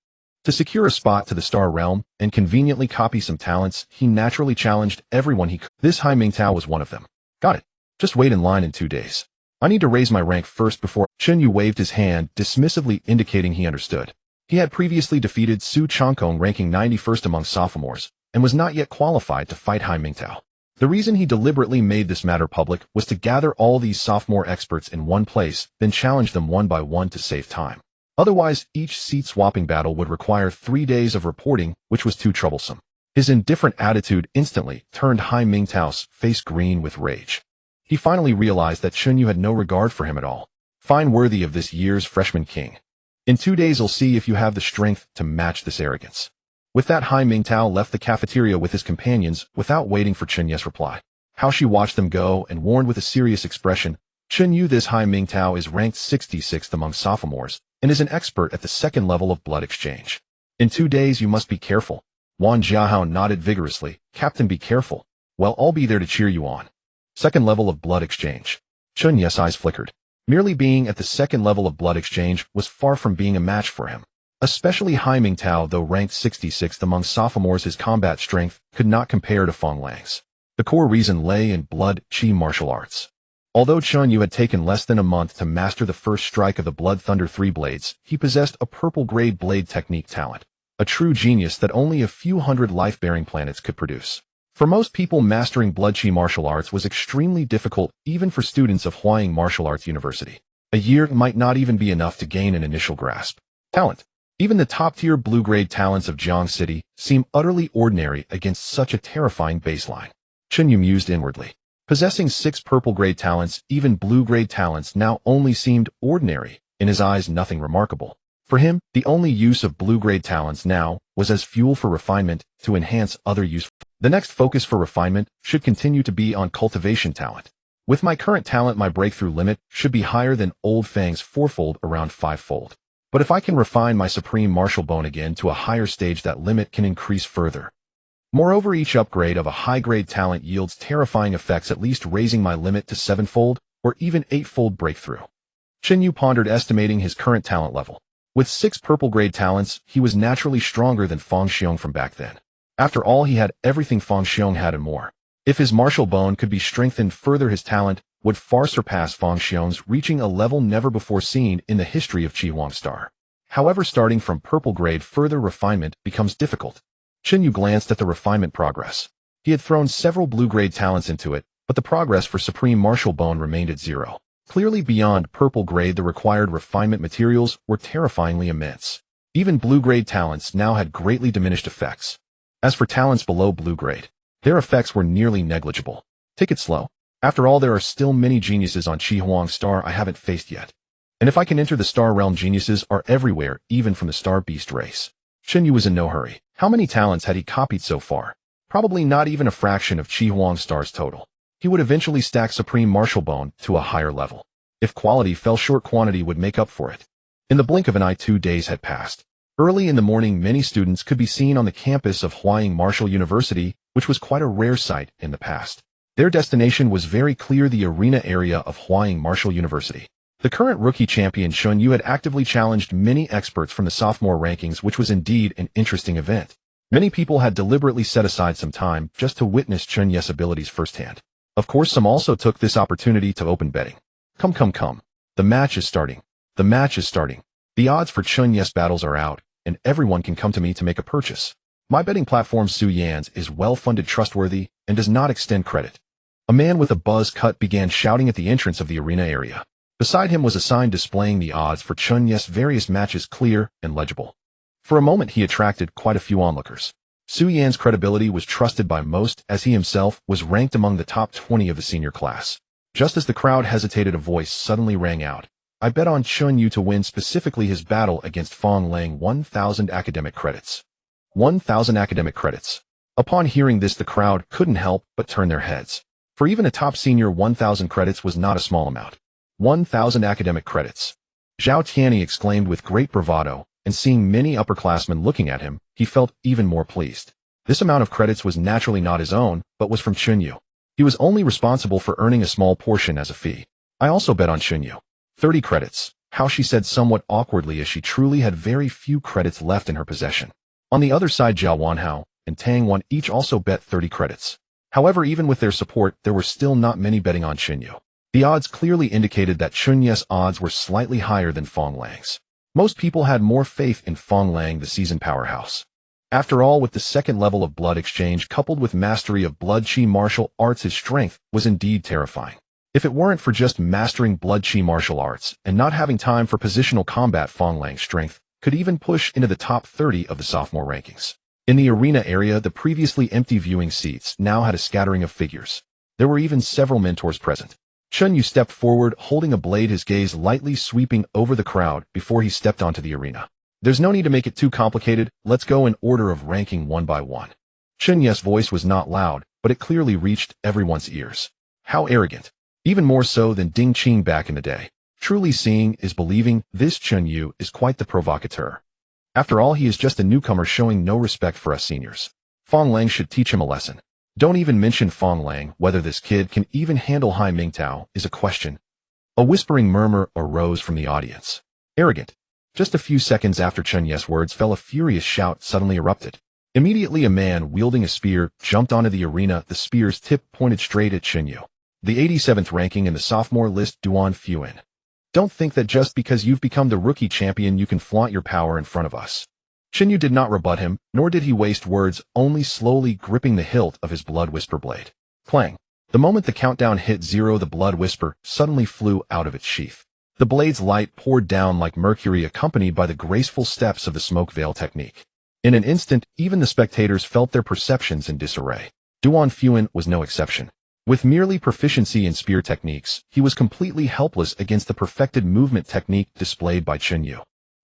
To secure a spot to the star realm and conveniently copy some talents, he naturally challenged everyone he could. This Hai Mingtao was one of them. Got it. Just wait in line in 2 days. I need to raise my rank first before. Chen Yu waved his hand, dismissively indicating he understood. He had previously defeated Su Changkong, ranking 91st among sophomores, and was not yet qualified to fight Hai Mingtao. The reason he deliberately made this matter public was to gather all these sophomore experts in one place, then challenge them one by one to save time. Otherwise, each seat-swapping battle would require 3 days of reporting, which was too troublesome. His indifferent attitude instantly turned Hai Mingtao's face green with rage. He finally realized that Chen Yu had no regard for him at all. Fine, worthy of this year's freshman king. In 2 days, I'll see if you have the strength to match this arrogance. With that, Hai Mingtao left the cafeteria with his companions without waiting for Chen Yu's reply. How she watched them go and warned with a serious expression, Chen Yu, this Hai Mingtao is ranked 66th among sophomores and is an expert at the 2nd level of blood exchange. In 2 days, you must be careful. Wang Jiahao nodded vigorously. Captain, be careful. Well, I'll be there to cheer you on. 2nd level of blood exchange. Chen Yu's eyes flickered. Merely being at the 2nd level of blood exchange was far from being a match for him. Especially Hai Mingtao, though ranked 66th among sophomores, his combat strength could not compare to Fong Lang's. The core reason lay in blood qi martial arts. Although Chen Yu had taken less than a month to master the first strike of the Blood Thunder 3 blades, he possessed a purple-grade blade technique talent, a true genius that only a few hundred life-bearing planets could produce. For most people, mastering blood qi martial arts was extremely difficult, even for students of Huaying Martial Arts University. A year might not even be enough to gain an initial grasp. Talent. Even the top-tier blue-grade talents of Jiang City seem utterly ordinary against such a terrifying baseline. Chen Yu mused inwardly. Possessing 6 purple-grade talents, even blue-grade talents now only seemed ordinary, in his eyes nothing remarkable. For him, the only use of blue-grade talents now was as fuel for refinement to enhance other use. The next focus for refinement should continue to be on cultivation talent. With my current talent, my breakthrough limit should be higher than Old Fang's 4-fold, around 5-fold. But if I can refine my supreme martial bone again to a higher stage, that limit can increase further. Moreover, each upgrade of a high-grade talent yields terrifying effects, at least raising my limit to 7-fold or even 8-fold breakthrough. Chen Yu pondered, estimating his current talent level. With 6 purple-grade talents, he was naturally stronger than Fang Xiong from back then. After all, he had everything Fang Xiong had and more. If his martial bone could be strengthened further, his talent would far surpass Fang Xiong's, reaching a level never before seen in the history of Qi Huang Star. However, starting from purple grade, further refinement becomes difficult. Chen Yu glanced at the refinement progress. He had thrown several blue-grade talents into it, but the progress for Supreme Martial Bone remained at 0. Clearly beyond purple grade, the required refinement materials were terrifyingly immense. Even blue-grade talents now had greatly diminished effects. As for talents below blue grade, their effects were nearly negligible. Take it slow. After all, there are still many geniuses on Qi Huang Star I haven't faced yet. And if I can enter the Star Realm, geniuses are everywhere, even from the Star Beast race. Chen Yu was in no hurry. How many talents had he copied so far? Probably not even a fraction of Qi Huang Star's total. He would eventually stack Supreme Martial Bone to a higher level. If quality fell short, quantity would make up for it. In the blink of an eye, 2 days had passed. Early in the morning, many students could be seen on the campus of Huaying Martial University, which was quite a rare sight in the past. Their destination was very clear: the arena area of Huaying Martial University. The current rookie champion Chen Yu had actively challenged many experts from the sophomore rankings, which was indeed an interesting event. Many people had deliberately set aside some time just to witness Chen Yu's abilities firsthand. Of course, some also took this opportunity to open betting. Come, come, come. The match is starting. The match is starting. The odds for Chen Yu's battles are out, and everyone can come to me to make a purchase. My betting platform Su Yan's is well-funded, trustworthy, and does not extend credit. A man with a buzz cut began shouting at the entrance of the arena area. Beside him was a sign displaying the odds for Chen Yu's various matches, clear and legible. For a moment he attracted quite a few onlookers. Su Yan's credibility was trusted by most, as he himself was ranked among the top 20 of the senior class. Just as the crowd hesitated, a voice suddenly rang out. I bet on Chen Yu to win, specifically his battle against Fong Lang, 1,000 academic credits. 1,000 academic credits. Upon hearing this, the crowd couldn't help but turn their heads. For even a top senior, 1,000 credits was not a small amount. 1,000 academic credits. Zhao Tianyi exclaimed with great bravado, and seeing many upperclassmen looking at him, he felt even more pleased. This amount of credits was naturally not his own, but was from Chen Yu. He was only responsible for earning a small portion as a fee. I also bet on Chen Yu. 30 credits. How, she said somewhat awkwardly, as she truly had very few credits left in her possession. On the other side, Zhao Wanhao and Tang Wan each also bet 30 credits. However, even with their support, there were still not many betting on Chen Yu. The odds clearly indicated that Chen Yu's odds were slightly higher than Fong Lang's. Most people had more faith in Fong Lang, the seasoned powerhouse. After all, with the second level of blood exchange coupled with mastery of blood chi martial arts, his strength was indeed terrifying. If it weren't for just mastering blood chi martial arts and not having time for positional combat, Fong Lang's strength could even push into the top 30 of the sophomore rankings. In the arena area, the previously empty viewing seats now had a scattering of figures. There were even several mentors present. Chen Yu stepped forward, holding a blade, his gaze lightly sweeping over the crowd before he stepped onto the arena. There's no need to make it too complicated, let's go in order of ranking one by one. Chen Yu's voice was not loud, but it clearly reached everyone's ears. How arrogant. Even more so than Ding Qing back in the day. Truly seeing is believing. This Chen Yu is quite the provocateur. After all, he is just a newcomer showing no respect for us seniors. Fong Lang should teach him a lesson. Don't even mention Fong Lang. Whether this kid can even handle Hai Mingtao is a question. A whispering murmur arose from the audience. Arrogant. Just a few seconds after Chen Yu's words fell, a furious shout suddenly erupted. Immediately a man wielding a spear jumped onto the arena, the spear's tip pointed straight at Chen Yu. The 87th ranking in the sophomore list, Duan Fuan. Don't think that just because you've become the rookie champion you can flaunt your power in front of us. Chen Yu did not rebut him, nor did he waste words, only slowly gripping the hilt of his blood whisper blade. Clang. The moment the countdown hit 0, the blood whisper suddenly flew out of its sheath. The blade's light poured down like mercury, accompanied by the graceful steps of the smoke veil technique. In an instant, even the spectators felt their perceptions in disarray. Duan Fuan was no exception. With merely proficiency in spear techniques, he was completely helpless against the perfected movement technique displayed by Chen Yu.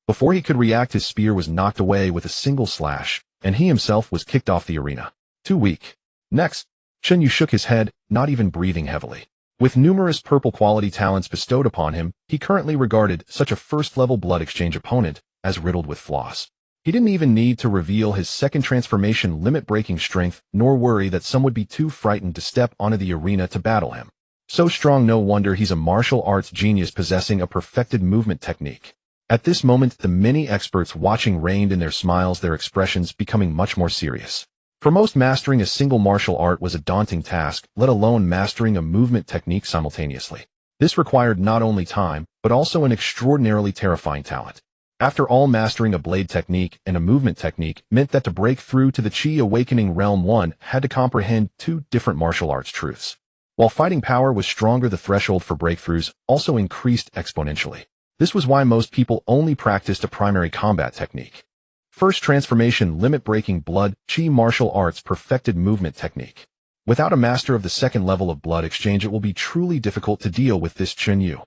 Before he could react, his spear was knocked away with a single slash, and he himself was kicked off the arena. Too weak. Next, Chen Yu shook his head, not even breathing heavily. With numerous purple quality talents bestowed upon him, he currently regarded such a first-level blood exchange opponent as riddled with flaws. He didn't even need to reveal his second transformation limit-breaking strength, nor worry that some would be too frightened to step onto the arena to battle him. So strong, no wonder he's a martial arts genius possessing a perfected movement technique. At this moment, the many experts watching reined in their smiles, their expressions becoming much more serious. For most, mastering a single martial art was a daunting task, let alone mastering a movement technique simultaneously. This required not only time, but also an extraordinarily terrifying talent. After all, mastering a blade technique and a movement technique meant that to break through to the Qi Awakening Realm, one had to comprehend two different martial arts truths. While fighting power was stronger, the threshold for breakthroughs also increased exponentially. This was why most people only practiced a primary combat technique. First transformation, limit-breaking blood, Qi martial arts perfected movement technique. Without a master of the second level of blood exchange, it will be truly difficult to deal with this Chen Yu.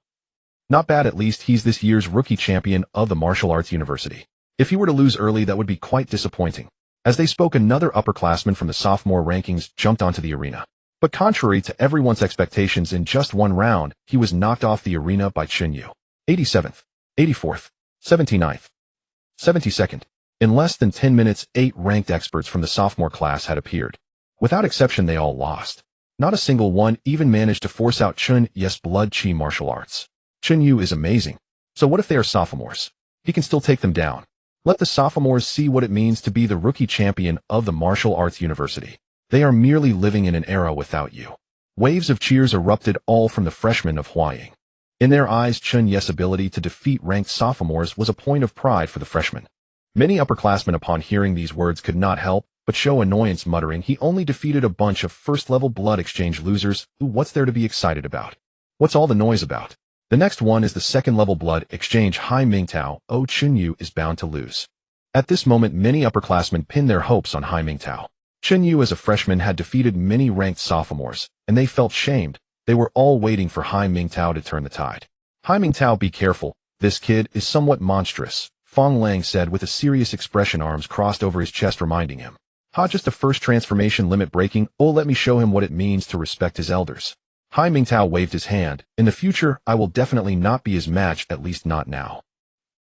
Not bad, at least he's this year's rookie champion of the martial arts university. If he were to lose early, that would be quite disappointing. As they spoke, another upperclassman from the sophomore rankings jumped onto the arena. But contrary to everyone's expectations, in just one round, he was knocked off the arena by Chen Yu. 87th, 84th, 79th, 72nd. In less than 10 minutes, 8 ranked experts from the sophomore class had appeared. Without exception, they all lost. Not a single one even managed to force out Chen Yu's blood Qi martial arts. Chen Yu is amazing. So what if they are sophomores? He can still take them down. Let the sophomores see what it means to be the rookie champion of the martial arts university. They are merely living in an era without you. Waves of cheers erupted all from the freshmen of Huaying. In their eyes, Chen Yu's ability to defeat ranked sophomores was a point of pride for the freshmen. Many upperclassmen upon hearing these words could not help but show annoyance, muttering, "He only defeated a bunch of first-level blood exchange losers. What's there to be excited about? What's all the noise about?" The next one is the second-level blood exchange Hai Mingtao. Oh, Chen Yu is bound to lose. At this moment, many upperclassmen pinned their hopes on Hai Mingtao. Chen Yu as a freshman had defeated many ranked sophomores, and they felt shamed. They were all waiting for Hai Mingtao to turn the tide. "Hai Mingtao, be careful. This kid is somewhat monstrous," Fong Lang said with a serious expression, arms crossed over his chest, reminding him. "Ha, just a first transformation limit breaking. Oh, let me show him what it means to respect his elders." Hai Mingtao waved his hand. "In the future, I will definitely not be his match, at least not now.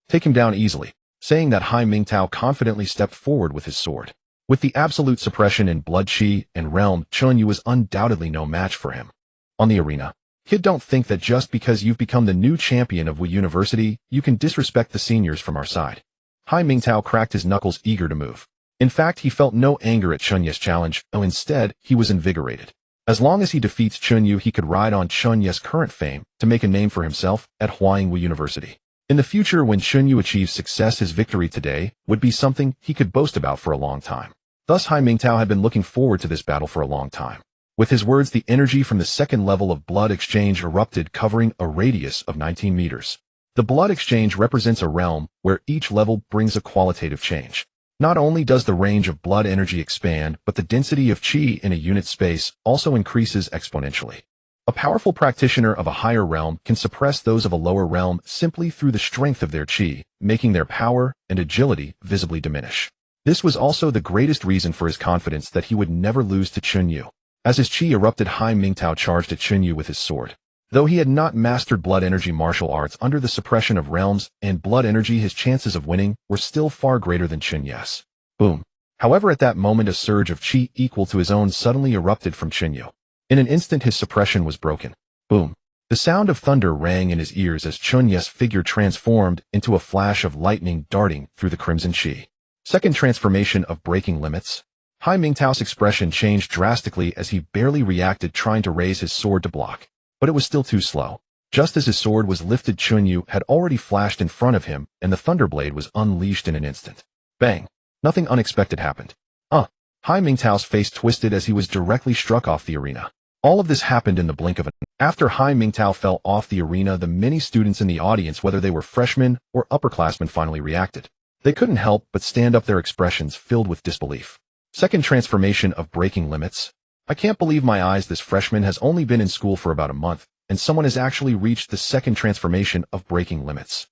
Take him down easily." Saying that, Hai Mingtao confidently stepped forward with his sword. With the absolute suppression in blood, chi, and realm, Chen Yu was undoubtedly no match for him. On the arena, kid, don't think that just because you've become the new champion of Wu University, you can disrespect the seniors from our side. Hai Mingtao cracked his knuckles, eager to move. In fact, he felt no anger at Chen Yu's challenge. Instead, he was invigorated. As long as he defeats Chen Yu, he could ride on Chen Yu's current fame to make a name for himself at Huaying Wu University. In the future, when Chen Yu achieves success, his victory today would be something he could boast about for a long time. Thus, Hai Mingtao had been looking forward to this battle for a long time. With his words, the energy from the second level of blood exchange erupted, covering a radius of 19 meters. The blood exchange represents a realm where each level brings a qualitative change. Not only does the range of blood energy expand, but the density of chi in a unit space also increases exponentially. A powerful practitioner of a higher realm can suppress those of a lower realm simply through the strength of their chi, making their power and agility visibly diminish. This was also the greatest reason for his confidence that he would never lose to Chen Yu. As his chi erupted, Hai Mingtao charged at Chen Yu with his sword. Though he had not mastered blood energy martial arts under the suppression of realms and blood energy, his chances of winning were still far greater than Chen Yu's. Boom. However, at that moment, a surge of chi equal to his own suddenly erupted from Chen Yu. In an instant, his suppression was broken. Boom. The sound of thunder rang in his ears as Chen Yu's figure transformed into a flash of lightning darting through the crimson chi. Second transformation of breaking limits. Hai Mingtao's expression changed drastically as he barely reacted, trying to raise his sword to block. But it was still too slow. Just as his sword was lifted, Chen Yu had already flashed in front of him, and the thunderblade was unleashed in an instant. Bang! Nothing unexpected happened. Hai Mingtao's face twisted as he was directly struck off the arena. All of this happened in the blink of an eye. After Hai Mingtao fell off the arena, the many students in the audience, whether they were freshmen or upperclassmen, finally reacted. They couldn't help but stand up, their expressions filled with disbelief. Second transformation of breaking limits. "I can't believe my eyes. This freshman has only been in school for about a month, and someone has actually reached the second transformation of breaking limits.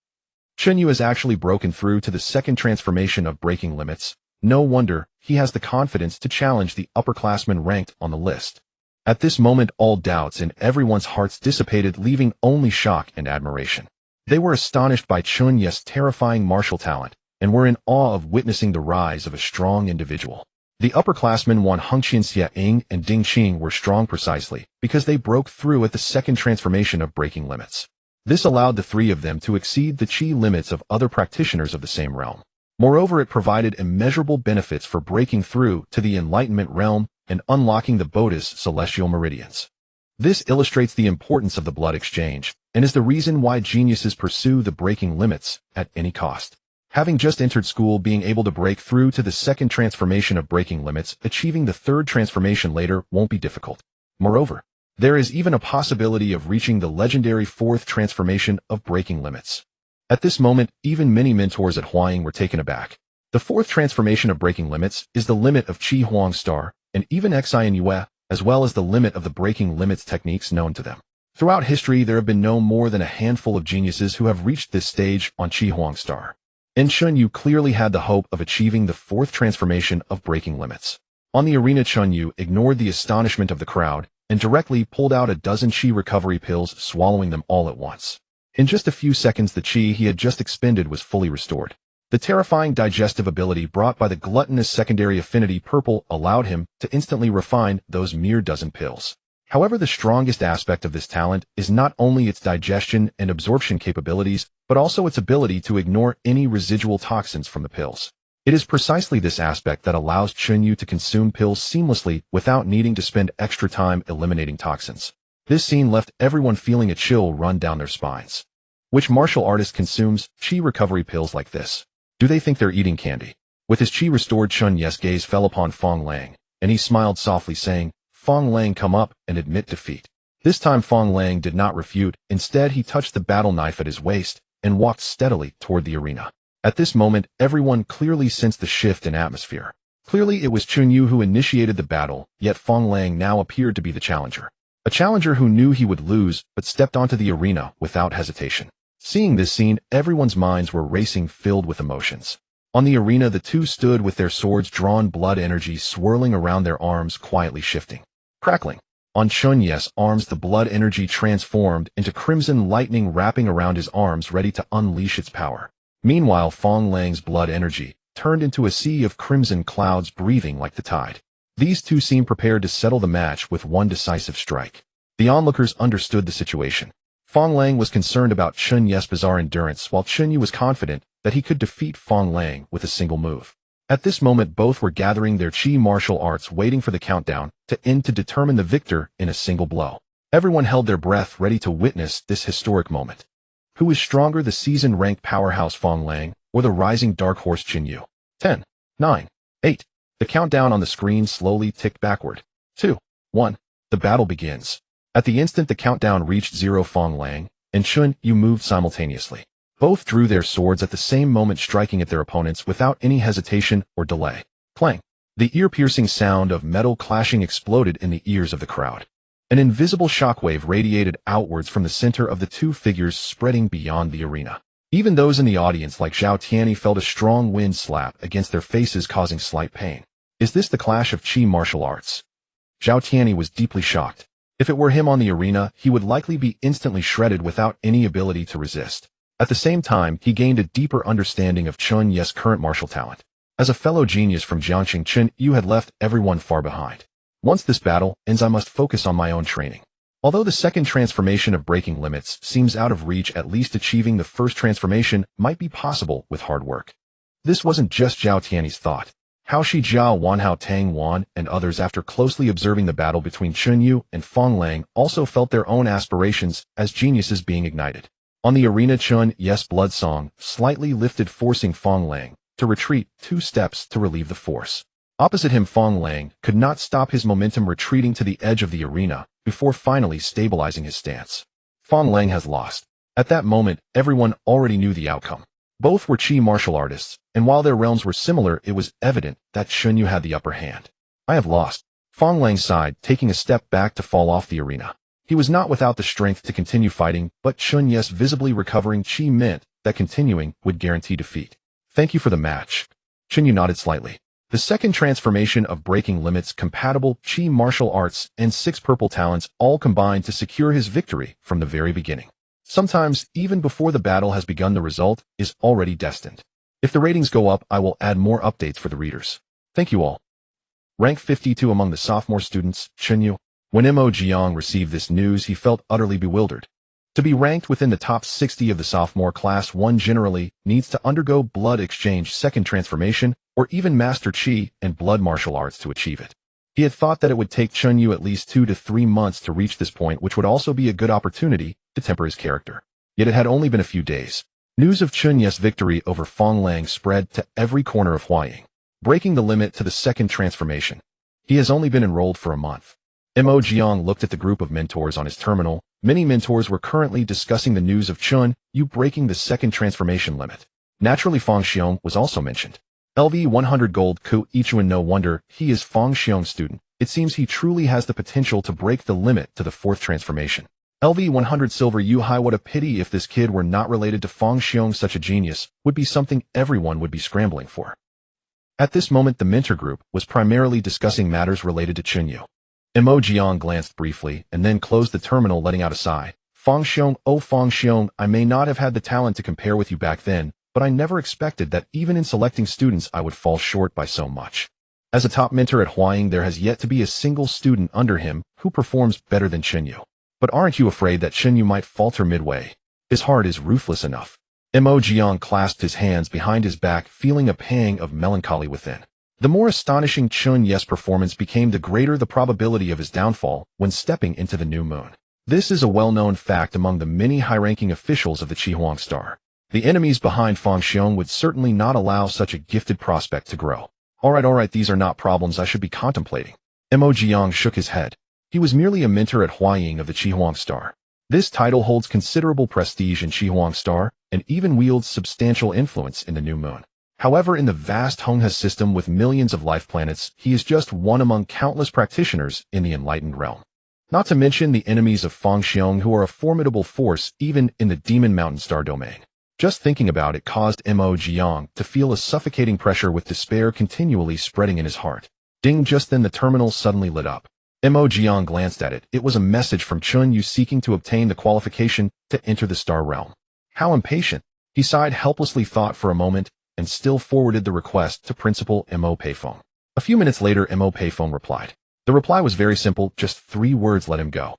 Chen Yu has actually broken through to the second transformation of breaking limits. No wonder he has the confidence to challenge the upperclassmen ranked on the list." At this moment, all doubts in everyone's hearts dissipated, leaving only shock and admiration. They were astonished by Chen Yu's terrifying martial talent, and were in awe of witnessing the rise of a strong individual. The upperclassmen Wan Hengqian, Xia Ying, and Ding Qing were strong precisely because they broke through at the second transformation of breaking limits. This allowed the three of them to exceed the chi limits of other practitioners of the same realm. Moreover, it provided immeasurable benefits for breaking through to the enlightenment realm and unlocking the Bodhi's celestial meridians. This illustrates the importance of the blood exchange, and is the reason why geniuses pursue the breaking limits at any cost. Having just entered school, being able to break through to the second transformation of breaking limits, achieving the third transformation later won't be difficult. Moreover, there is even a possibility of reaching the legendary fourth transformation of breaking limits. At this moment, even many mentors at Huaying were taken aback. The fourth transformation of breaking limits is the limit of Qi Huang Star, and even Xian Yue, as well as the limit of the breaking limits techniques known to them. Throughout history, there have been no more than a handful of geniuses who have reached this stage on Qi Huang Star. And Chen Yu clearly had the hope of achieving the fourth transformation of breaking limits. On the arena, Chen Yu ignored the astonishment of the crowd and directly pulled out a dozen chi recovery pills, swallowing them all at once. In just a few seconds, the chi he had just expended was fully restored. The terrifying digestive ability brought by the gluttonous secondary affinity purple allowed him to instantly refine those mere dozen pills. However, the strongest aspect of this talent is not only its digestion and absorption capabilities, but also its ability to ignore any residual toxins from the pills. It is precisely this aspect that allows Chen Yu to consume pills seamlessly without needing to spend extra time eliminating toxins. This scene left everyone feeling a chill run down their spines. Which martial artist consumes chi recovery pills like this? Do they think they're eating candy? With his chi restored, Chen Yu's gaze fell upon Fong Lang, and he smiled softly, saying, "Fong Lang, come up and admit defeat." This time Fong Lang did not refute. Instead, he touched the battle knife at his waist and walked steadily toward the arena. At this moment, everyone clearly sensed the shift in atmosphere. Clearly, it was Chen Yu who initiated the battle, yet Fong Lang now appeared to be the challenger. A challenger who knew he would lose, but stepped onto the arena without hesitation. Seeing this scene, everyone's minds were racing, filled with emotions. On the arena, the two stood with their swords drawn, blood energy swirling around their arms, quietly shifting. Crackling. On Chen Yu's arms, the blood energy transformed into crimson lightning wrapping around his arms, ready to unleash its power. Meanwhile, Fong Lang's blood energy turned into a sea of crimson clouds, breathing like the tide. These two seemed prepared to settle the match with one decisive strike. The onlookers understood the situation. Fong Lang was concerned about Chen Yu's bizarre endurance, while Chen Yu was confident that he could defeat Fong Lang with a single move. At this moment, both were gathering their chi martial arts, waiting for the countdown to end to determine the victor in a single blow. Everyone held their breath, ready to witness this historic moment. Who is stronger, the seasoned-ranked powerhouse Fong Lang or the rising dark horse Chen Yu? 10, 9, 8. The countdown on the screen slowly ticked backward. 2, 1. The battle begins. At the instant the countdown reached 0, Fong Lang and Chen Yu moved simultaneously. Both drew their swords at the same moment, striking at their opponents without any hesitation or delay. Clang! The ear-piercing sound of metal clashing exploded in the ears of the crowd. An invisible shockwave radiated outwards from the center of the two figures, spreading beyond the arena. Even those in the audience, like Zhao Tianyi, felt a strong wind slap against their faces, causing slight pain. Is this the clash of chi martial arts? Zhao Tianyi was deeply shocked. If it were him on the arena, he would likely be instantly shredded without any ability to resist. At the same time, he gained a deeper understanding of Chen Yu's current martial talent. As a fellow genius from Jiangxing, Chen Yu had left everyone far behind. Once this battle ends, I must focus on my own training. Although the second transformation of breaking limits seems out of reach, at least achieving the first transformation might be possible with hard work. This wasn't just Zhao Tianyi's thought. Hao Shijiao, Wanhao Tang Wan, and others, after closely observing the battle between Chen Yu and Fong Lang, also felt their own aspirations as geniuses being ignited. On the arena, Chen Yu's blood song slightly lifted, forcing Fong Lang to retreat 2 steps to relieve the force. Opposite him, Fong Lang could not stop his momentum, retreating to the edge of the arena before finally stabilizing his stance. Fong Lang has lost. At that moment, everyone already knew the outcome. Both were chi martial artists, and while their realms were similar, it was evident that Chen Yu had the upper hand. I have lost. Fong Lang sighed, taking a step back to fall off the arena. He was not without the strength to continue fighting, but Chen Yu's visibly recovering chi meant that continuing would guarantee defeat. Thank you for the match. Chen Yu nodded slightly. The second transformation of breaking limits, compatible chi martial arts, and 6 purple talents all combined to secure his victory from the very beginning. Sometimes, even before the battle has begun, the result is already destined. If the ratings go up, I will add more updates for the readers. Thank you all. Rank 52 among the sophomore students, Chen Yu. When Mo Jiang received this news, he felt utterly bewildered. To be ranked within the top 60 of the sophomore class, one generally needs to undergo blood exchange, second transformation, or even master chi and blood martial arts to achieve it. He had thought that it would take Chen Yu at least 2 to 3 months to reach this point, which would also be a good opportunity to temper his character. Yet it had only been a few days. News of Chen Yu's victory over Fong Lang spread to every corner of Huaying, breaking the limit to the second transformation. He has only been enrolled for a month. Mo Jiang looked at the group of mentors on his terminal. Many mentors were currently discussing the news of Chen Yu breaking the second transformation limit. Naturally, Fang Xiong was also mentioned. LV 100 gold Ku Ichuan. No wonder he is Fang Xiong's student. It seems he truly has the potential to break the limit to the 4th transformation. LV 100 silver Yu Hai. What a pity if this kid were not related to Fang Xiong. Such a genius would be something everyone would be scrambling for. At this moment, the mentor group was primarily discussing matters related to Chen Yu. Mo Jiang glanced briefly and then closed the terminal, letting out a sigh. Fang Xiong, oh Fang Xiong, I may not have had the talent to compare with you back then, but I never expected that even in selecting students I would fall short by so much. As a top mentor at Huaying, there has yet to be a single student under him who performs better than Chen Yu. But aren't you afraid that Chen Yu might falter midway? His heart is ruthless enough. Mo Jiang clasped his hands behind his back, feeling a pang of melancholy within. The more astonishing Chen Yu's performance became, the greater the probability of his downfall when stepping into the new moon. This is a well-known fact among the many high-ranking officials of the Qihuang Star. The enemies behind Fang Xiong would certainly not allow such a gifted prospect to grow. Alright, these are not problems I should be contemplating. Mo Jiang shook his head. He was merely a mentor at Huaying of the Qihuang Star. This title holds considerable prestige in Qihuang Star, and even wields substantial influence in the new moon. However, in the vast Honghe system with millions of life planets, he is just one among countless practitioners in the enlightened realm. Not to mention the enemies of Fang Xiong, who are a formidable force even in the Demon Mountain Star domain. Just thinking about it caused Mo Jiang to feel a suffocating pressure, with despair continually spreading in his heart. Ding! Just then the terminal suddenly lit up. Mo Jiang glanced at it. It was a message from Chen Yu seeking to obtain the qualification to enter the Star Realm. How impatient! He sighed helplessly, thought for a moment, and still forwarded the request to Principal Mo Peifeng. A few minutes later, Mo Peifeng replied. The reply was very simple, just 3 words: let him go.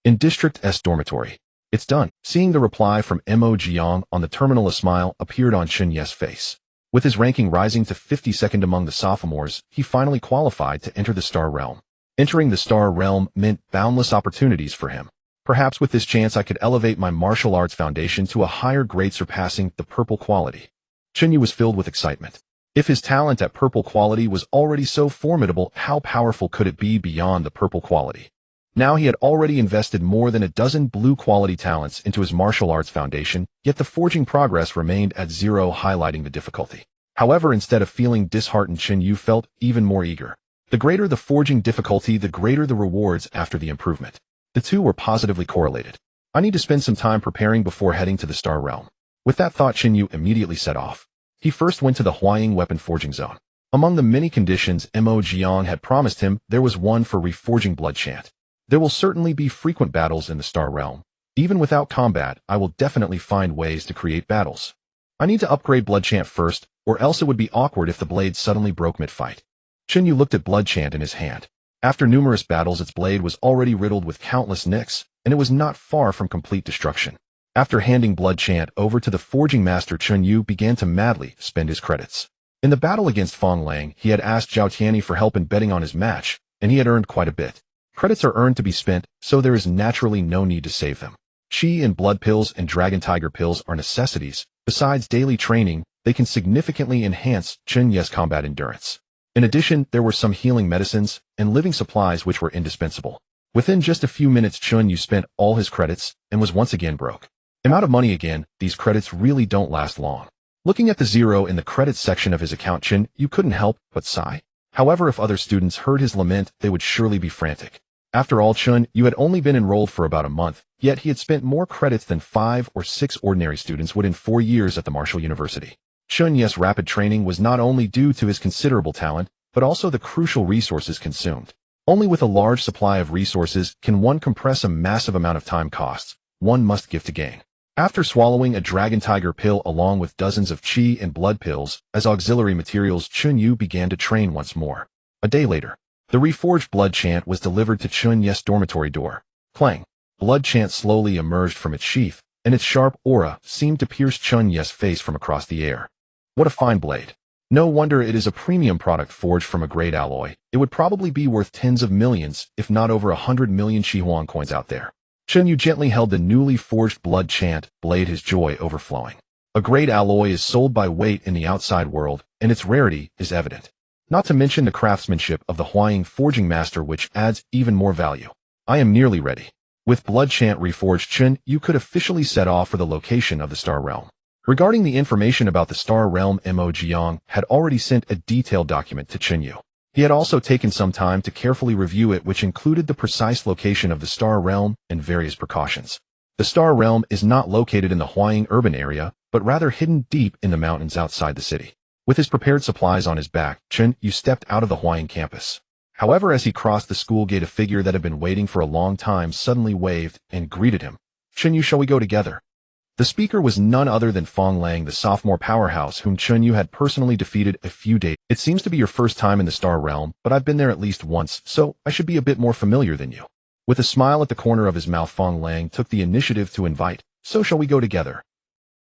In District S dormitory. It's done. Seeing the reply from Mo Jiang on the terminal, a smile appeared on Chen Yu's face. With his ranking rising to 52nd among the sophomores, he finally qualified to enter the Star Realm. Entering the Star Realm meant boundless opportunities for him. Perhaps with this chance I could elevate my martial arts foundation to a higher grade, surpassing the purple quality. Chen Yu was filled with excitement. If his talent at purple quality was already so formidable, how powerful could it be beyond the purple quality? Now he had already invested more than a dozen blue quality talents into his martial arts foundation, yet the forging progress remained at 0, highlighting the difficulty. However, instead of feeling disheartened, Chen Yu felt even more eager. The greater the forging difficulty, the greater the rewards after the improvement. The two were positively correlated. I need to spend some time preparing before heading to the Star Realm. With that thought, Chen Yu immediately set off. He first went to the Huaying weapon forging zone. Among the many conditions Mo Jiang had promised him, there was one for reforging blood chant. There will certainly be frequent battles in the Star Realm. Even without combat, I will definitely find ways to create battles. I need to upgrade blood chant first, or else it would be awkward if the blade suddenly broke mid-fight. Chen Yu looked at blood chant in his hand. After numerous battles, its blade was already riddled with countless nicks, and it was not far from complete destruction. After handing blood chant over to the forging master, Chen Yu began to madly spend his credits. In the battle against Fang Lang, he had asked Zhao Tianyi for help in betting on his match, and he had earned quite a bit. Credits are earned to be spent, so there is naturally no need to save them. Qi and blood pills and dragon tiger pills are necessities. Besides daily training, they can significantly enhance Chen Yu's combat endurance. In addition, there were some healing medicines and living supplies which were indispensable. Within just a few minutes, Chen Yu spent all his credits and was once again broke. I'm out of money again. These credits really don't last long. Looking at the 0 in the credits section of his account, Chen Yu couldn't help but sigh. However, if other students heard his lament, they would surely be frantic. After all, Chen Yu had only been enrolled for about a month, yet he had spent more credits than 5 or 6 ordinary students would in 4 years at the Martial University. Chen Yu's rapid training was not only due to his considerable talent, but also the crucial resources consumed. Only with a large supply of resources can one compress a massive amount of time costs. One must give to gain. After swallowing a dragon tiger pill along with dozens of qi and blood pills as auxiliary materials, Chen Yu began to train once more. A day later, the reforged blood chant was delivered to Chen Yu's dormitory door. Clang! Blood chant slowly emerged from its sheath, and its sharp aura seemed to pierce Chen Yu's face from across the air. What a fine blade! No wonder it is a premium product forged from a great alloy. It would probably be worth tens of millions, if not over 100 million Qihuang coins out there. Chen Yu gently held the newly forged blood chant blade, his joy overflowing. A great alloy is sold by weight in the outside world, and its rarity is evident. Not to mention the craftsmanship of the Huaying forging master, which adds even more value. I am nearly ready. With blood chant reforged, Chen Yu could officially set off for the location of the Star Realm. Regarding the information about the Star Realm, Mo Jiang had already sent a detailed document to Chen Yu. He had also taken some time to carefully review it, which included the precise location of the Star Realm and various precautions. The Star Realm is not located in the Huaying urban area, but rather hidden deep in the mountains outside the city. With his prepared supplies on his back, Chen Yu stepped out of the Huaying campus. However, as he crossed the school gate, a figure that had been waiting for a long time suddenly waved and greeted him. Chen Yu, shall we go together? The speaker was none other than Fang Lang, the sophomore powerhouse whom Chen Yu had personally defeated a few days. It seems to be your first time in the Star Realm, but I've been there at least once, so I should be a bit more familiar than you. With a smile at the corner of his mouth, Fang Lang took the initiative to invite. So shall we go together?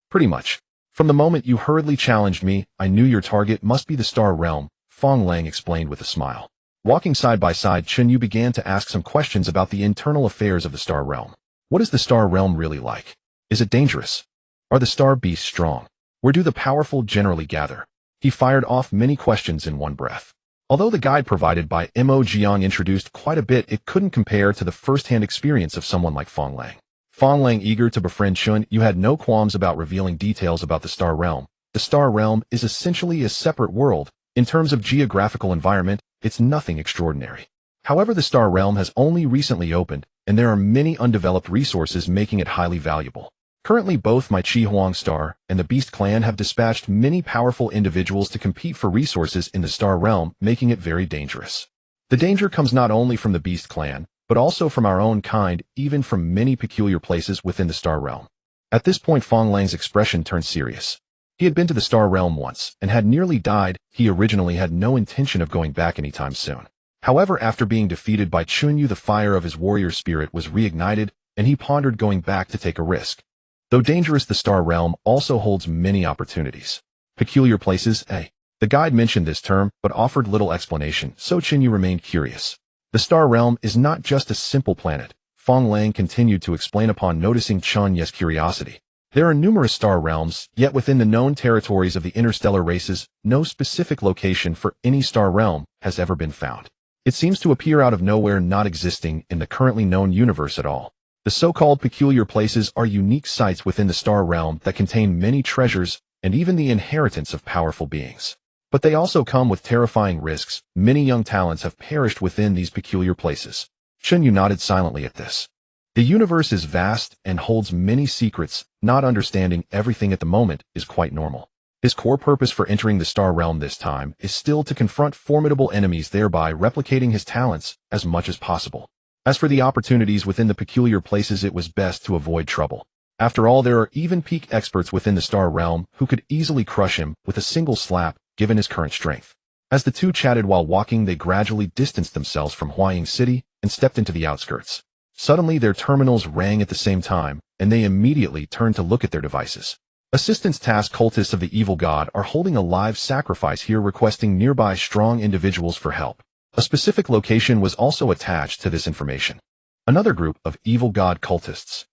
Pretty much. From the moment you hurriedly challenged me, I knew your target must be the star realm, Fong Lang explained with a smile. Walking side by side, Chen Yu began to ask some questions about the internal affairs of the star realm. What is the star realm really like? Is it dangerous? Are the star beasts strong? Where do the powerful generally gather? He fired off many questions in one breath. Although the guide provided by Mo Jiang introduced quite a bit, it couldn't compare to the first-hand experience of someone like Fong Lang. Fong Lang, eager to befriend Chen Yu, had no qualms about revealing details about the star realm. The star realm is essentially a separate world. In terms of geographical environment, it's nothing extraordinary. However, the star realm has only recently opened, and there are many undeveloped resources making it highly valuable. Currently, both my Chi Huang Star and the Beast Clan have dispatched many powerful individuals to compete for resources in the Star Realm, making it very dangerous. The danger comes not only from the Beast Clan, but also from our own kind, even from many peculiar places within the Star Realm. At this point, Fong Lang's expression turned serious. He had been to the Star Realm once, and had nearly died. He originally had no intention of going back anytime soon. However, after being defeated by Chen Yu, the fire of his warrior spirit was reignited, and he pondered going back to take a risk. Though dangerous, the Star Realm also holds many opportunities. Peculiar places, eh? The guide mentioned this term, but offered little explanation, so Chen Yu remained curious. The Star Realm is not just a simple planet, Fong Lang continued to explain upon noticing Chen Yu's curiosity. There are numerous star realms, yet within the known territories of the interstellar races, no specific location for any star realm has ever been found. It seems to appear out of nowhere, not existing in the currently known universe at all. The so-called peculiar places are unique sites within the star realm that contain many treasures and even the inheritance of powerful beings. But they also come with terrifying risks. Many young talents have perished within these peculiar places. Chen Yu nodded silently at this. The universe is vast and holds many secrets. Not understanding everything at the moment is quite normal. His core purpose for entering the star realm this time is still to confront formidable enemies, thereby replicating his talents as much as possible. As for the opportunities within the peculiar places, it was best to avoid trouble. After all, there are even peak experts within the star realm who could easily crush him with a single slap, given his current strength. As the two chatted while walking, they gradually distanced themselves from Huaying City and stepped into the outskirts. Suddenly, their terminals rang at the same time, and they immediately turned to look at their devices. Assistance task cultists of the evil god are holding a live sacrifice here, requesting nearby strong individuals for help. A specific location was also attached to this information. Another group of evil god cultists.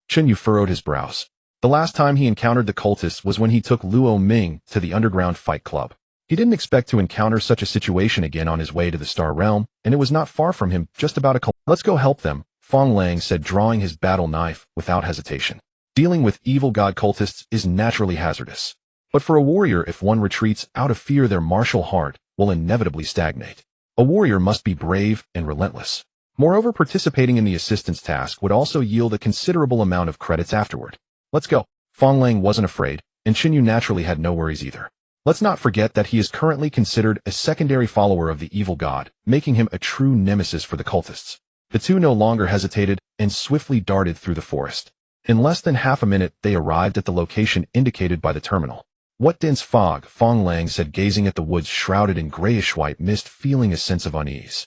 Chen Yu furrowed his brows. The last time he encountered the cultists was when he took Luo Ming to the underground fight club. He didn't expect to encounter such a situation again on his way to the Star Realm, and it was not far from him, just about a Let's go help them, Fong Lang said, drawing his battle knife without hesitation. Dealing with evil god cultists is naturally hazardous. But for a warrior, if one retreats out of fear, their martial heart will inevitably stagnate. A warrior must be brave and relentless. Moreover, participating in the assistance task would also yield a considerable amount of credits afterward. Let's go. Fong Lang wasn't afraid, and Chen Yu naturally had no worries either. Let's not forget that he is currently considered a secondary follower of the evil god, making him a true nemesis for the cultists. The two no longer hesitated and swiftly darted through the forest. In less than half a minute, they arrived at the location indicated by the terminal. What dense fog, Fong Lang said, gazing at the woods shrouded in grayish-white mist, feeling a sense of unease.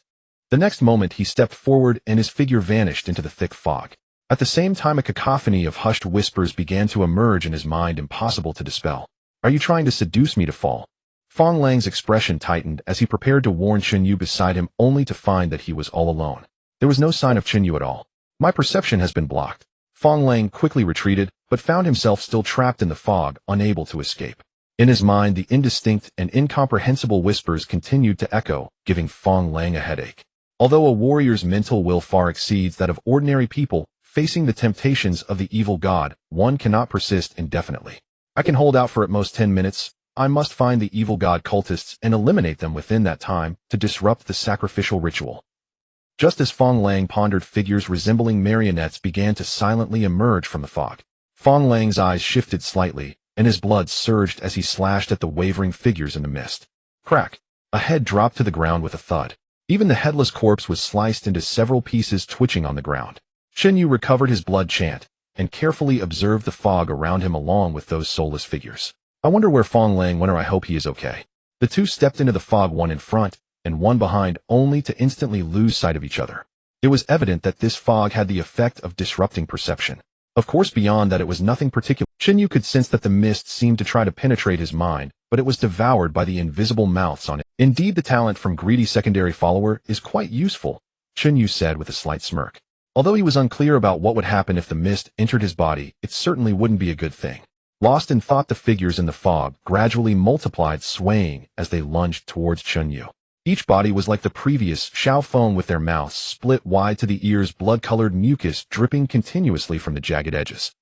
The next moment, he stepped forward and his figure vanished into the thick fog. At the same time, a cacophony of hushed whispers began to emerge in his mind, impossible to dispel. Are you trying to seduce me to fall? Fong Lang's expression tightened as he prepared to warn Chen Yu beside him, only to find that he was all alone. There was no sign of Chen Yu at all. My perception has been blocked. Fong Lang quickly retreated, but found himself still trapped in the fog, unable to escape. In his mind, the indistinct and incomprehensible whispers continued to echo, giving Fong Lang a headache. Although a warrior's mental will far exceeds that of ordinary people, facing the temptations of the evil god, one cannot persist indefinitely. I can hold out for at most 10 minutes. I must find the evil god cultists and eliminate them within that time to disrupt the sacrificial ritual. Just as Fong Lang pondered, figures resembling marionettes began to silently emerge from the fog. Fong Lang's eyes shifted slightly, and his blood surged as he slashed at the wavering figures in the mist. Crack! A head dropped to the ground with a thud. Even the headless corpse was sliced into several pieces, twitching on the ground. Chen Yu recovered his blood chant and carefully observed the fog around him along with those soulless figures. I wonder where Fong Lang went, or I hope he is okay. The two stepped into the fog, one in front and one behind, only to instantly lose sight of each other. It was evident that this fog had the effect of disrupting perception. Of course, beyond that it was nothing particular. Chen Yu could sense that the mist seemed to try to penetrate his mind, but it was devoured by the invisible mouths on it. Indeed, the talent from greedy secondary follower is quite useful, Chen Yu said with a slight smirk. Although he was unclear about what would happen if the mist entered his body, it certainly wouldn't be a good thing. Lost in thought, the figures in the fog gradually multiplied, swaying as they lunged towards Chen Yu. Each body was like the previous, Xiao Feng, with their mouths split wide to the ears, blood-colored mucus dripping continuously from the jagged edges.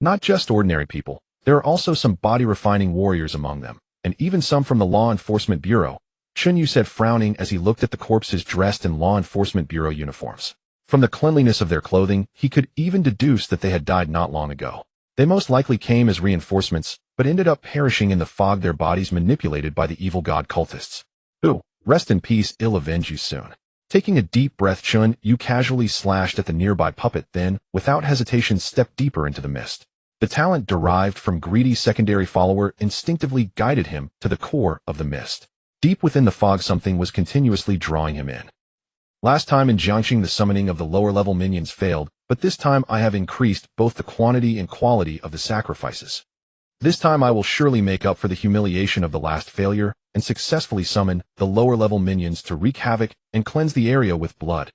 Not just ordinary people, there are also some body-refining warriors among them, and even some from the Law Enforcement Bureau, Chen Yu said, frowning as he looked at the corpses dressed in Law Enforcement Bureau uniforms. From the cleanliness of their clothing, he could even deduce that they had died not long ago. They most likely came as reinforcements, but ended up perishing in the fog, their bodies manipulated by the evil god cultists. Who, rest in peace, I'll avenge you soon. Taking a deep breath, Chen Yu casually slashed at the nearby puppet, then, without hesitation, stepped deeper into the mist. The talent derived from greedy secondary follower instinctively guided him to the core of the mist. Deep within the fog, something was continuously drawing him in. Last time in Jiangxing, the summoning of the lower-level minions failed, but this time I have increased both the quantity and quality of the sacrifices. This time I will surely make up for the humiliation of the last failure and successfully summon the lower-level minions to wreak havoc and cleanse the area with blood.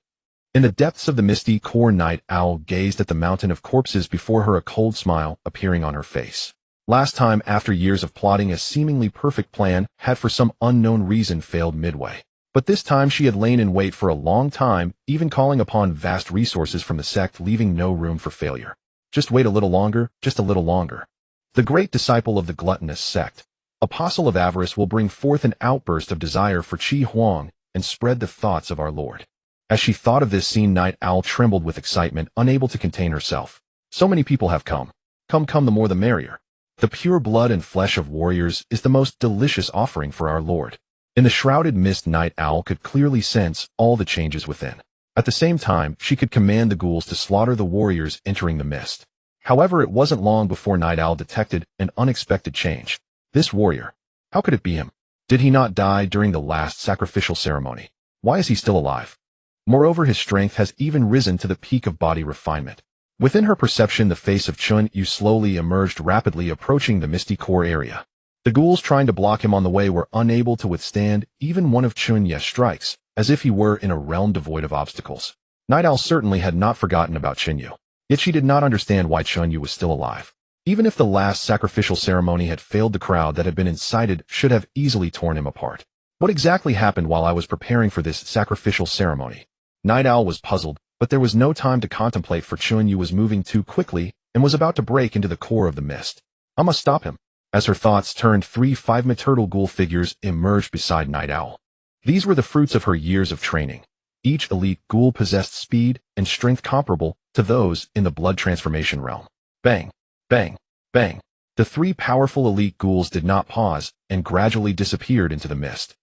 In the depths of the misty core, Night Owl gazed at the mountain of corpses before her, a cold smile appearing on her face. Last time, after years of plotting, a seemingly perfect plan had for some unknown reason failed midway. But this time she had lain in wait for a long time, even calling upon vast resources from the sect, leaving no room for failure. Just wait a little longer, just a little longer. The great disciple of the gluttonous sect, apostle of avarice, will bring forth an outburst of desire for Qi Huang and spread the thoughts of our Lord. As she thought of this scene, Night Owl trembled with excitement, unable to contain herself. So many people have come. Come, the more the merrier. The pure blood and flesh of warriors is the most delicious offering for our Lord. In the shrouded mist, Night Owl could clearly sense all the changes within. At the same time, she could command the ghouls to slaughter the warriors entering the mist. However, it wasn't long before Night Owl detected an unexpected change. This warrior. How could it be him? Did he not die during the last sacrificial ceremony? Why is he still alive? Moreover, his strength has even risen to the peak of body refinement. Within her perception, the face of Chen Yu slowly emerged, rapidly approaching the misty core area. The ghouls trying to block him on the way were unable to withstand even one of Chen Yu's strikes, as if he were in a realm devoid of obstacles. Night Owl certainly had not forgotten about Chen Yu, yet she did not understand why Chen Yu was still alive. Even if the last sacrificial ceremony had failed, the crowd that had been incited should have easily torn him apart. What exactly happened while I was preparing for this sacrificial ceremony? Night Owl was puzzled, but there was no time to contemplate, for Chen Yu was moving too quickly and was about to break into the core of the mist. I must stop him. As her thoughts turned, 3 5-meter turtle ghoul figures emerged beside Night Owl. These were the fruits of her years of training. Each elite ghoul possessed speed and strength comparable to those in the blood transformation realm. Bang, bang, bang. The 3 powerful elite ghouls did not pause and gradually disappeared into the mist.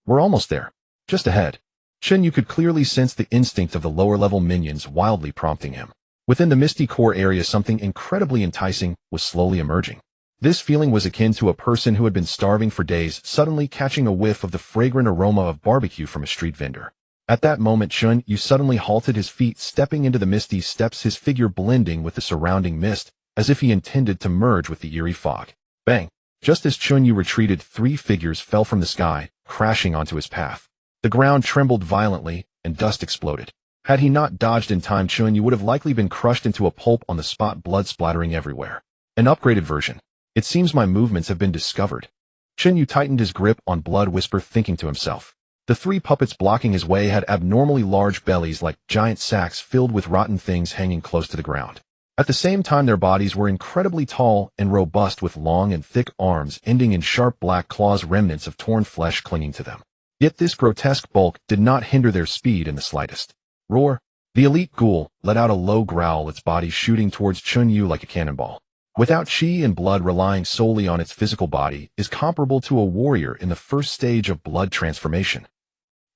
We're almost there. Just ahead. Chen Yu could clearly sense the instinct of the lower-level minions wildly prompting him. Within the misty core area, something incredibly enticing was slowly emerging. This feeling was akin to a person who had been starving for days suddenly catching a whiff of the fragrant aroma of barbecue from a street vendor. At that moment, Chen Yu suddenly halted, his feet stepping into the misty steps, his figure blending with the surrounding mist, as if he intended to merge with the eerie fog. Bang! Just as Chen Yu retreated, 3 figures fell from the sky, crashing onto his path. The ground trembled violently, and dust exploded. Had he not dodged in time, Chen Yu would have likely been crushed into a pulp on the spot, blood splattering everywhere. An upgraded version. It seems my movements have been discovered. Chen Yu tightened his grip on Blood Whisper, thinking to himself. The 3 puppets blocking his way had abnormally large bellies, like giant sacks filled with rotten things hanging close to the ground. At the same time, their bodies were incredibly tall and robust, with long and thick arms ending in sharp black claws, remnants of torn flesh clinging to them. Yet this grotesque bulk did not hinder their speed in the slightest. Roar! The elite ghoul let out a low growl, its body shooting towards Chen Yu like a cannonball. Without chi and blood, relying solely on its physical body is comparable to a warrior in the first stage of blood transformation.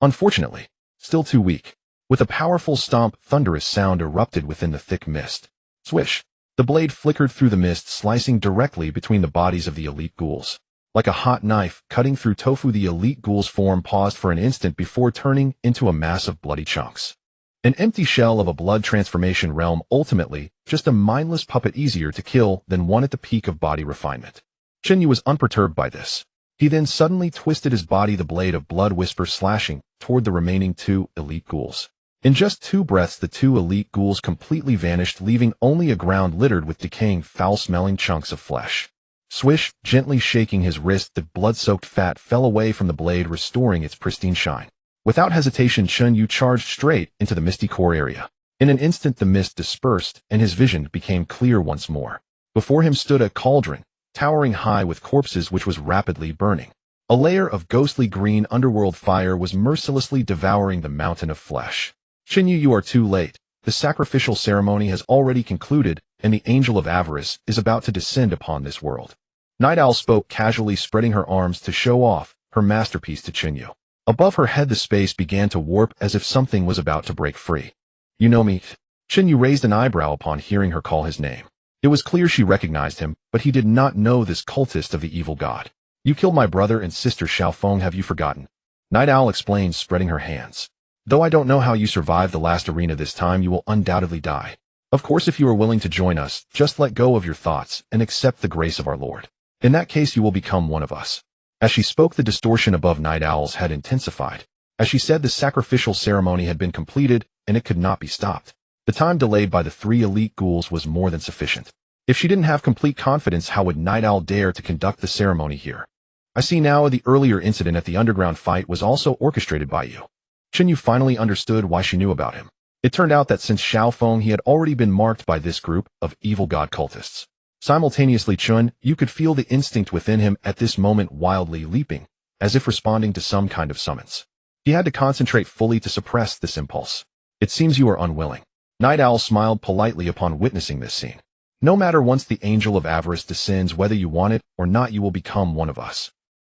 Unfortunately, still too weak. With a powerful stomp, thunderous sound erupted within the thick mist. Swish! The blade flickered through the mist, slicing directly between the bodies of the elite ghouls. Like a hot knife cutting through tofu, the elite ghoul's form paused for an instant before turning into a mass of bloody chunks. An empty shell of a blood transformation realm, ultimately, just a mindless puppet easier to kill than one at the peak of body refinement. Chen Yu was unperturbed by this. He then suddenly twisted his body, the blade of blood whisper slashing toward the remaining 2 elite ghouls. In just 2 breaths, the 2 elite ghouls completely vanished, leaving only a ground littered with decaying, foul-smelling chunks of flesh. Swish, gently shaking his wrist, the blood-soaked fat fell away from the blade, restoring its pristine shine. Without hesitation, Chen Yu charged straight into the misty core area. In an instant, the mist dispersed, and his vision became clear once more. Before him stood a cauldron, towering high with corpses, which was rapidly burning. A layer of ghostly green underworld fire was mercilessly devouring the mountain of flesh. Chen Yu, you are too late. The sacrificial ceremony has already concluded, and the angel of avarice is about to descend upon this world. Night Owl spoke casually, spreading her arms to show off her masterpiece to Chen Yu. Above her head, the space began to warp as if something was about to break free. You know me? Chen Yu raised an eyebrow upon hearing her call his name. It was clear she recognized him, but he did not know this cultist of the evil god. You killed my brother and sister Xiaofeng, have you forgotten? Night Owl explained, spreading her hands. Though I don't know how you survived the last arena this time, you will undoubtedly die. Of course, if you are willing to join us, just let go of your thoughts and accept the grace of our Lord. In that case, you will become one of us. As she spoke, the distortion above Night Owl's head intensified. As she said, the sacrificial ceremony had been completed, and it could not be stopped. The time delayed by the 3 elite ghouls was more than sufficient. If she didn't have complete confidence, how would Night Owl dare to conduct the ceremony here? I see now the earlier incident at the underground fight was also orchestrated by you. Chen Yu finally understood why she knew about him. It turned out that since Xiaofeng, he had already been marked by this group of evil god cultists. Simultaneously, Chen Yu could feel the instinct within him at this moment wildly leaping, as if responding to some kind of summons. He had to concentrate fully to suppress this impulse. It seems you are unwilling. Night Owl smiled politely upon witnessing this scene. No matter, once the angel of avarice descends, whether you want it or not, you will become one of us.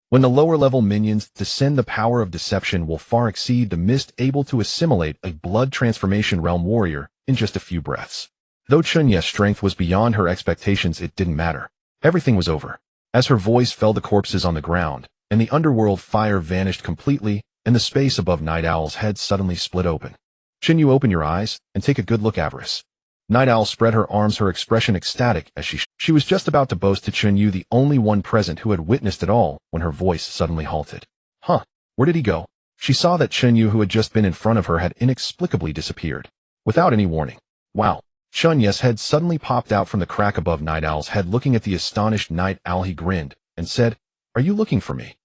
When the lower-level minions descend, the power of deception will far exceed the mist, able to assimilate a blood transformation realm warrior in just a few breaths. Though Chen Yu's strength was beyond her expectations, it didn't matter. Everything was over. As her voice fell, the corpses on the ground, and the underworld fire vanished completely, and the space above Night Owl's head suddenly split open. Chen Yu, open your eyes, and take a good look, avarice. Night Owl spread her arms, her expression ecstatic as she was just about to boast to Chen Yu, the only one present who had witnessed it all, when her voice suddenly halted. Huh, where did he go? She saw that Chen Yu, who had just been in front of her, had inexplicably disappeared. Without any warning. Wow. Chen Yu's head suddenly popped out from the crack above Night Owl's head. Looking at the astonished Night Owl, he grinned and said, Are you looking for me?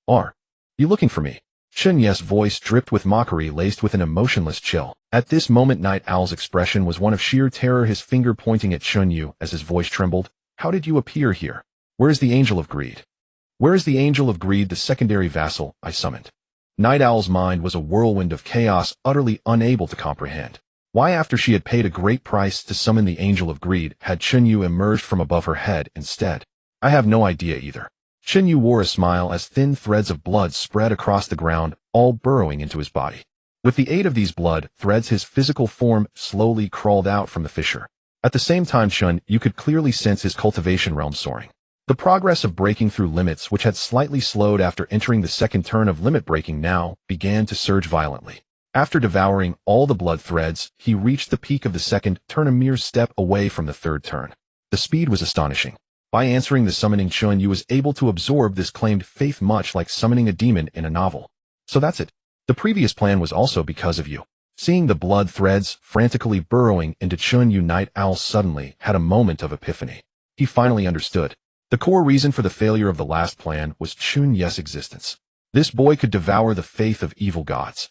Are you looking for me? Chen Yu's voice dripped with mockery, laced with an emotionless chill. At this moment, Night Owl's expression was one of sheer terror, his finger pointing at Chen Yu as his voice trembled. How did you appear here? Where is the Angel of Greed? Where is the Angel of Greed, the secondary vassal I summoned? Night Owl's mind was a whirlwind of chaos, utterly unable to comprehend. Why, after she had paid a great price to summon the Angel of Greed, had Chen Yu emerged from above her head instead? I have no idea either. Chen Yu wore a smile as thin threads of blood spread across the ground, all burrowing into his body. With the aid of these blood threads, his physical form slowly crawled out from the fissure. At the same time, Chen Yu could clearly sense his cultivation realm soaring. The progress of breaking through limits, which had slightly slowed after entering the second turn of limit breaking, now began to surge violently. After devouring all the blood threads, he reached the peak of the second turn, a mere step away from the third turn. The speed was astonishing. By answering the summoning, Chen Yu was able to absorb this claimed faith, much like summoning a demon in a novel. So that's it. The previous plan was also because of you. Seeing the blood threads frantically burrowing into Chen Yu, Night Owl suddenly had a moment of epiphany. He finally understood. The core reason for the failure of the last plan was Chen Yu's existence. This boy could devour the faith of evil gods.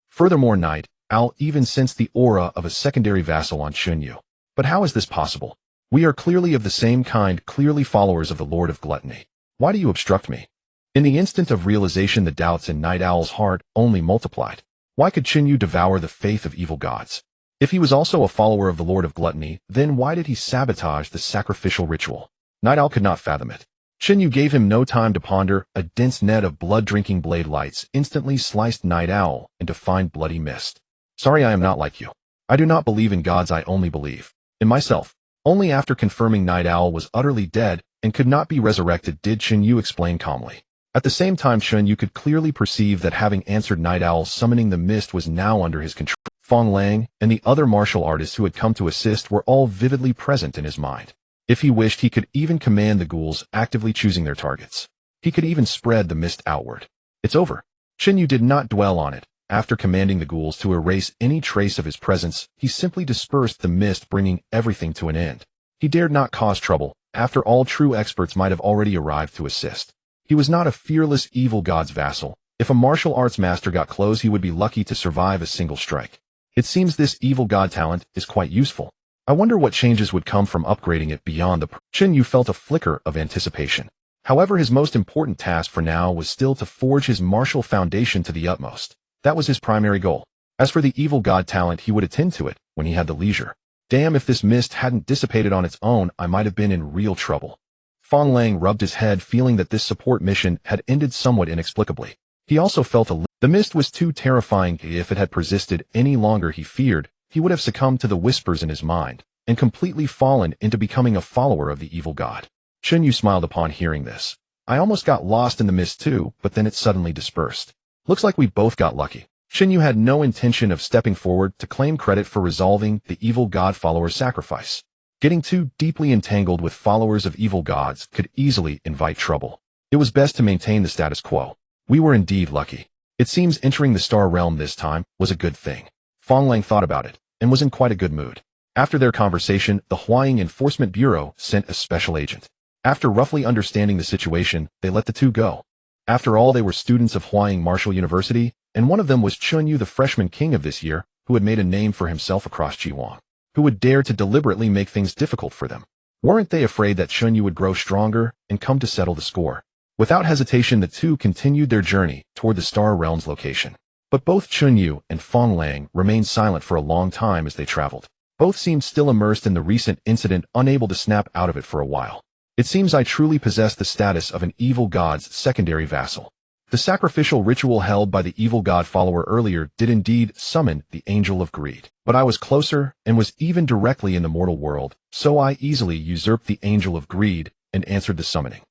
Furthermore, Night Owl even sensed the aura of a secondary vassal on Chen Yu. But how is this possible? We are clearly of the same kind, clearly followers of the Lord of Gluttony. Why do you obstruct me? In the instant of realization, the doubts in Night Owl's heart only multiplied. Why could Chen Yu devour the faith of evil gods? If he was also a follower of the Lord of Gluttony, then why did he sabotage the sacrificial ritual? Night Owl could not fathom it. Chen Yu gave him no time to ponder. A dense net of blood-drinking blade lights instantly sliced Night Owl into fine bloody mist. Sorry, I am not like you. I do not believe in gods, I only believe in myself. Only after confirming Night Owl was utterly dead and could not be resurrected did Chen Yu explain calmly. At the same time, Chen Yu could clearly perceive that having answered Night Owl's summoning, the mist was now under his control. Fong Lang, and the other martial artists who had come to assist were all vividly present in his mind. If he wished, he could even command the ghouls, actively choosing their targets. He could even spread the mist outward. It's over. Chen Yu did not dwell on it. After commanding the ghouls to erase any trace of his presence, he simply dispersed the mist, bringing everything to an end. He dared not cause trouble. After all, true experts might have already arrived to assist. He was not a fearless evil god's vassal. If a martial arts master got close, he would be lucky to survive a single strike. It seems this evil god talent is quite useful. I wonder what changes would come from upgrading it beyond the... Chen Yu felt a flicker of anticipation. However, his most important task for now was still to forge his martial foundation to the utmost. That was his primary goal. As for the evil god talent, he would attend to it when he had the leisure. Damn, if this mist hadn't dissipated on its own, I might have been in real trouble. Fong Lang rubbed his head, feeling that this support mission had ended somewhat inexplicably. He also felt the mist was too terrifying. If it had persisted any longer, he feared he would have succumbed to the whispers in his mind and completely fallen into becoming a follower of the evil god. Chen Yu smiled upon hearing this. I almost got lost in the mist too, but then it suddenly dispersed. Looks like we both got lucky. Chen Yu had no intention of stepping forward to claim credit for resolving the evil god follower's sacrifice. Getting too deeply entangled with followers of evil gods could easily invite trouble. It was best to maintain the status quo. We were indeed lucky. It seems entering the star realm this time was a good thing. Fong Lang thought about it and was in quite a good mood. After their conversation, the Huaying Enforcement Bureau sent a special agent. After roughly understanding the situation, they let the two go. After all, they were students of Huaying Martial University, and one of them was Chen Yu, the freshman king of this year, who had made a name for himself across Jiwang. Who would dare to deliberately make things difficult for them? Weren't they afraid that Chen Yu would grow stronger and come to settle the score? Without hesitation, the two continued their journey toward the Star Realm's location. But both Chen Yu and Fong Lang remained silent for a long time as they traveled. Both seemed still immersed in the recent incident, unable to snap out of it for a while. It seems I truly possess the status of an evil god's secondary vassal. The sacrificial ritual held by the evil god follower earlier did indeed summon the Angel of Greed. But I was closer and was even directly in the mortal world, so I easily usurped the Angel of Greed and answered the summoning.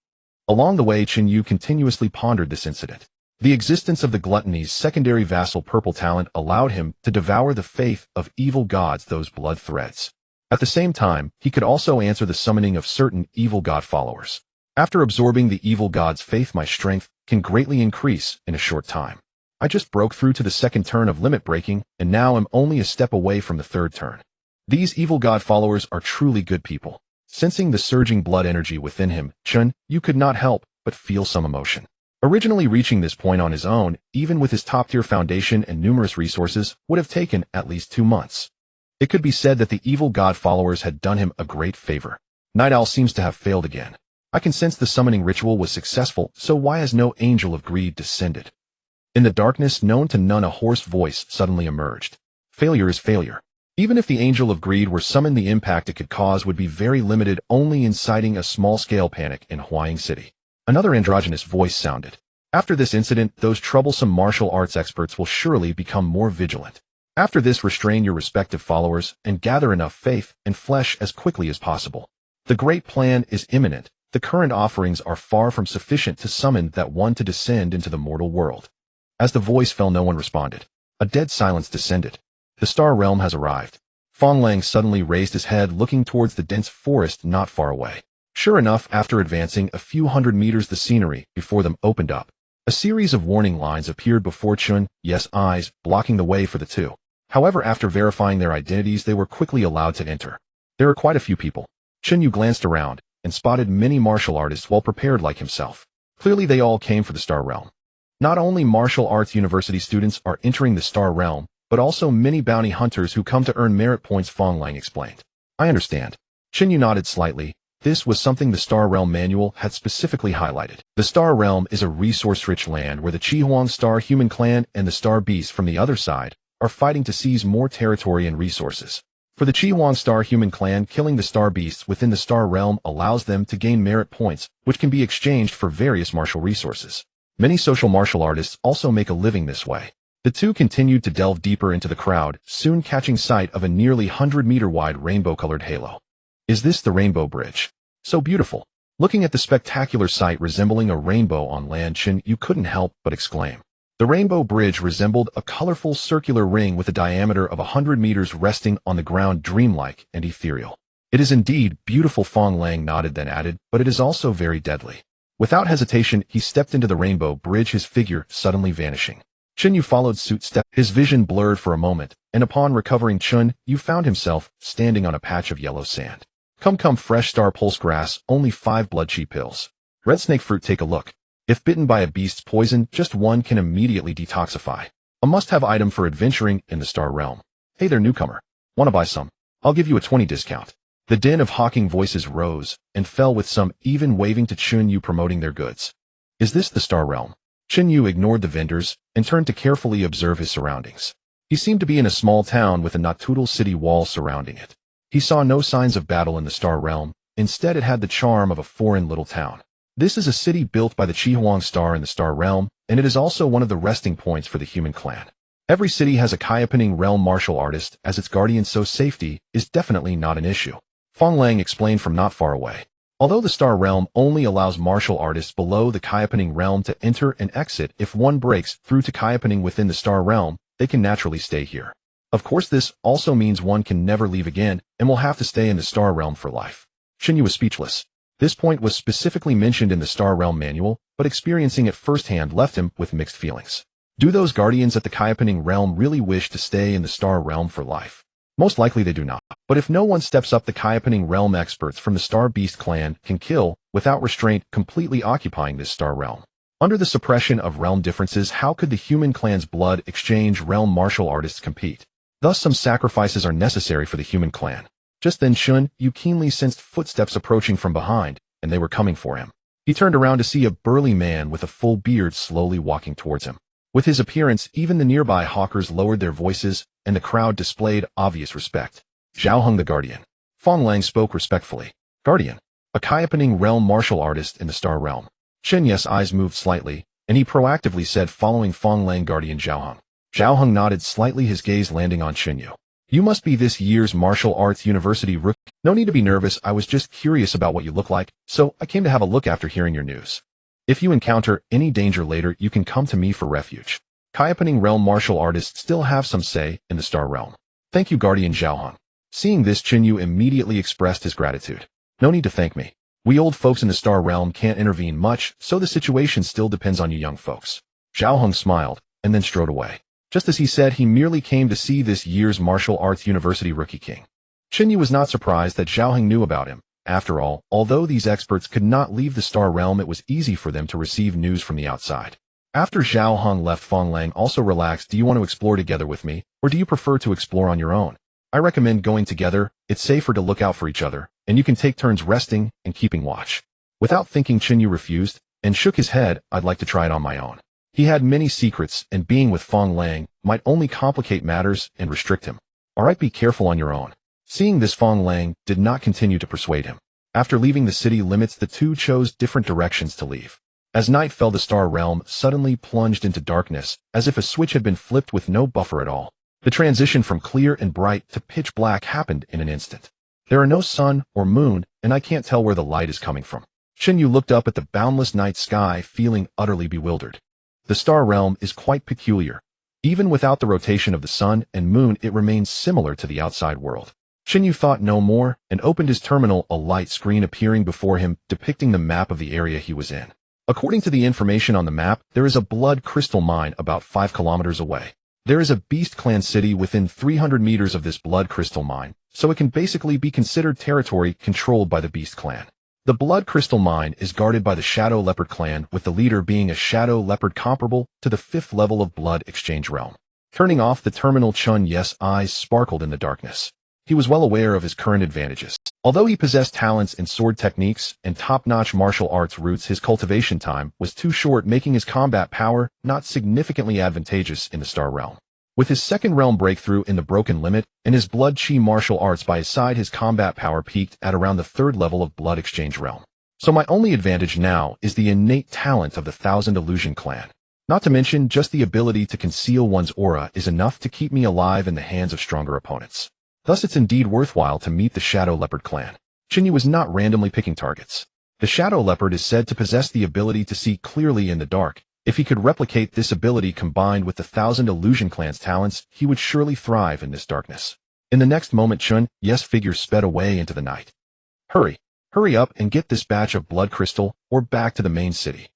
Along the way, Chen Yu continuously pondered this incident. The existence of the gluttony's secondary vassal purple talent allowed him to devour the faith of evil gods, those blood threads. At the same time, he could also answer the summoning of certain evil god followers. After absorbing the evil god's faith, my strength can greatly increase in a short time. I just broke through to the second turn of limit breaking, and now am only a step away from the third turn. These evil god followers are truly good people. Sensing the surging blood energy within him, Chen Yu could not help but feel some emotion. Originally reaching this point on his own, even with his top-tier foundation and numerous resources, would have taken at least 2 months. It could be said that the evil god followers had done him a great favor. Night Owl seems to have failed again. I can sense the summoning ritual was successful, so why has no Angel of Greed descended? In the darkness known to none, a hoarse voice suddenly emerged. Failure is failure. Even if the Angel of Greed were summoned, the impact it could cause would be very limited, only inciting a small-scale panic in Huaying City. Another androgynous voice sounded. After this incident, those troublesome martial arts experts will surely become more vigilant. After this, restrain your respective followers and gather enough faith and flesh as quickly as possible. The great plan is imminent. The current offerings are far from sufficient to summon that one to descend into the mortal world. As the voice fell, no one responded. A dead silence descended. The Star Realm has arrived. Fong Lang suddenly raised his head, looking towards the dense forest not far away. Sure enough, after advancing a few hundred meters, the scenery before them opened up. A series of warning lines appeared before Chen Yu's eyes, blocking the way for the two. However, after verifying their identities, they were quickly allowed to enter. There are quite a few people. Chen Yu glanced around and spotted many martial artists well prepared like himself. Clearly they all came for the Star Realm. Not only martial arts university students are entering the Star Realm, but also many bounty hunters who come to earn merit points, Fong Lang explained. I understand. Chen Yu nodded slightly. This was something the Star Realm manual had specifically highlighted. The Star Realm is a resource-rich land where the Chihuang Star Human Clan and the Star Beasts from the other side are fighting to seize more territory and resources. For the Chihuang Star Human Clan, killing the Star Beasts within the Star Realm allows them to gain merit points, which can be exchanged for various martial resources. Many social martial artists also make a living this way. The two continued to delve deeper into the crowd, soon catching sight of a nearly 100-meter-wide rainbow-colored halo. Is this the Rainbow Bridge? So beautiful. Looking at the spectacular sight resembling a rainbow on land, Chen Yu couldn't help but exclaim. The The rainbow bridge resembled a colorful circular ring with a diameter of 100 meters resting on the ground, dreamlike and ethereal. It is indeed beautiful, Fong Lang nodded, then added, but it is also very deadly. Without hesitation, he stepped into the rainbow bridge, his figure suddenly vanishing. Chen Yu followed suit, his vision blurred for a moment, and upon recovering, Chen Yu found himself standing on a patch of yellow sand. Come, fresh star pulse grass, only 5 blood chi pills. Red snake fruit, take a look. If bitten by a beast's poison, just one can immediately detoxify. A must-have item for adventuring in the star realm. Hey there, newcomer. Wanna buy some? I'll give you a 20 discount. The din of hawking voices rose and fell, with some even waving to Chen Yu promoting their goods. Is this the star realm? Chen Yu ignored the vendors and turned to carefully observe his surroundings. He seemed to be in a small town with a nocturnal city wall surrounding it. He saw no signs of battle in the star realm. Instead, it had the charm of a foreign little town. This is a city built by the Chihuang star in the star realm, and it is also one of the resting points for the human clan. Every city has a Kaiapening realm martial artist as its guardian, so safety is definitely not an issue. Fong Lang explained from not far away. Although the star realm only allows martial artists below the Kaiapening realm to enter and exit, if one breaks through to Kaiapening within the star realm, they can naturally stay here. Of course, this also means one can never leave again and will have to stay in the star realm for life. Chen Yu was speechless. This point was specifically mentioned in the Star Realm manual, but experiencing it firsthand left him with mixed feelings. Do those guardians at the Kaiapening realm really wish to stay in the Star Realm for life? Most likely they do not. But if no one steps up, the Kaiapening realm experts from the Star Beast clan can kill, without restraint, completely occupying this Star Realm. Under the suppression of realm differences, how could the human clan's blood exchange realm martial artists compete? Thus, some sacrifices are necessary for the human clan. Just then Chen Yu keenly sensed footsteps approaching from behind, and they were coming for him. He turned around to see a burly man with a full beard slowly walking towards him. With his appearance, even the nearby hawkers lowered their voices, and the crowd displayed obvious respect. Zhao Heng, the Guardian. Fong Lang spoke respectfully. Guardian, a Kaiapening realm martial artist in the Star Realm. Chen Yu's eyes moved slightly, and he proactively said, following Fong Lang, Guardian Zhao Heng. Zhao Heng nodded slightly, his gaze landing on Chen Yu. You must be this year's martial arts university rookie. No need to be nervous, I was just curious about what you look like, so I came to have a look after hearing your news. If you encounter any danger later, you can come to me for refuge. Kaiapening realm martial artists still have some say in the Star Realm. Thank you, Guardian Zhao Heng. Seeing this, Chen Yu immediately expressed his gratitude. No need to thank me. We old folks in the Star Realm can't intervene much, so the situation still depends on you young folks. Zhao Heng smiled, and then strode away. Just as he said, he merely came to see this year's martial arts university rookie king. Chen Yu was not surprised that Zhao Heng knew about him. After all, although these experts could not leave the Star Realm, it was easy for them to receive news from the outside. After Zhao Heng left, Fong Lang also relaxed. Do you want to explore together with me, or do you prefer to explore on your own? I recommend going together. It's safer to look out for each other, and you can take turns resting and keeping watch. Without thinking, Chen Yu refused and shook his head. I'd like to try it on my own. He had many secrets, and being with Fong Lang might only complicate matters and restrict him. Alright, be careful on your own. Seeing this, Fong Lang did not continue to persuade him. After leaving the city limits, the two chose different directions to leave. As night fell, the Star Realm suddenly plunged into darkness, as if a switch had been flipped with no buffer at all. The transition from clear and bright to pitch black happened in an instant. There are no sun or moon, and I can't tell where the light is coming from. Chen Yu looked up at the boundless night sky, feeling utterly bewildered. The Star Realm is quite peculiar. Even without the rotation of the sun and moon, it remains similar to the outside world. Chen Yu thought no more and opened his terminal, a light screen appearing before him depicting the map of the area he was in. According to the information on the map, there is a blood crystal mine about 5 kilometers away. There is a Beast Clan city within 300 meters of this blood crystal mine, so it can basically be considered territory controlled by the Beast Clan. The Blood Crystal Mine is guarded by the Shadow Leopard clan, with the leader being a Shadow Leopard comparable to the 5th level of Blood Exchange Realm. Turning off the terminal, Chen Yu's eyes sparkled in the darkness. He was well aware of his current advantages. Although he possessed talents in sword techniques and top-notch martial arts roots, his cultivation time was too short, making his combat power not significantly advantageous in the Star Realm. With his second realm breakthrough in the Broken Limit and his Blood Chi martial arts by his side, his combat power peaked at around the 3rd level of Blood Exchange Realm. So my only advantage now is the innate talent of the Thousand Illusion clan. Not to mention, just the ability to conceal one's aura is enough to keep me alive in the hands of stronger opponents. Thus it's indeed worthwhile to meet the Shadow Leopard clan. Chen Yu was not randomly picking targets. The Shadow Leopard is said to possess the ability to see clearly in the dark, If he could replicate this ability combined with the 1,000 Illusion Clan's talents, he would surely thrive in this darkness. In the next moment, Chen Yu's figure sped away into the night. Hurry! Hurry up and get this batch of blood crystal, or back to the main city.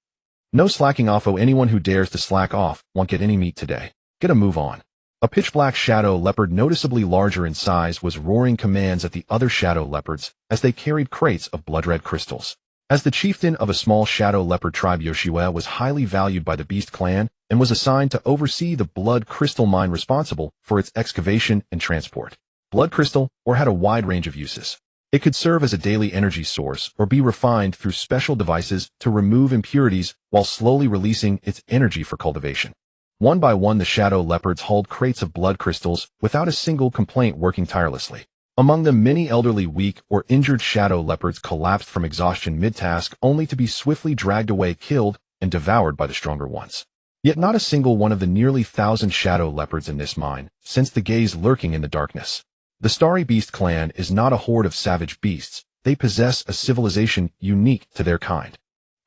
No slacking off, anyone who dares to slack off won't get any meat today. Get a move on. A pitch-black shadow leopard noticeably larger in size was roaring commands at the other shadow leopards as they carried crates of blood-red crystals. As the chieftain of a small shadow leopard tribe, Yoshua was highly valued by the Beast Clan and was assigned to oversee the blood crystal mine responsible for its excavation and transport. Blood crystal, or had a wide range of uses. It could serve as a daily energy source or be refined through special devices to remove impurities while slowly releasing its energy for cultivation. One by one, the shadow leopards hauled crates of blood crystals without a single complaint, working tirelessly. Among them, many elderly, weak, or injured shadow leopards collapsed from exhaustion mid-task, only to be swiftly dragged away, killed, and devoured by the stronger ones. Yet not a single one of the nearly 1,000 shadow leopards in this mine sensed the gaze lurking in the darkness. The Starry Beast Clan is not a horde of savage beasts. They possess a civilization unique to their kind.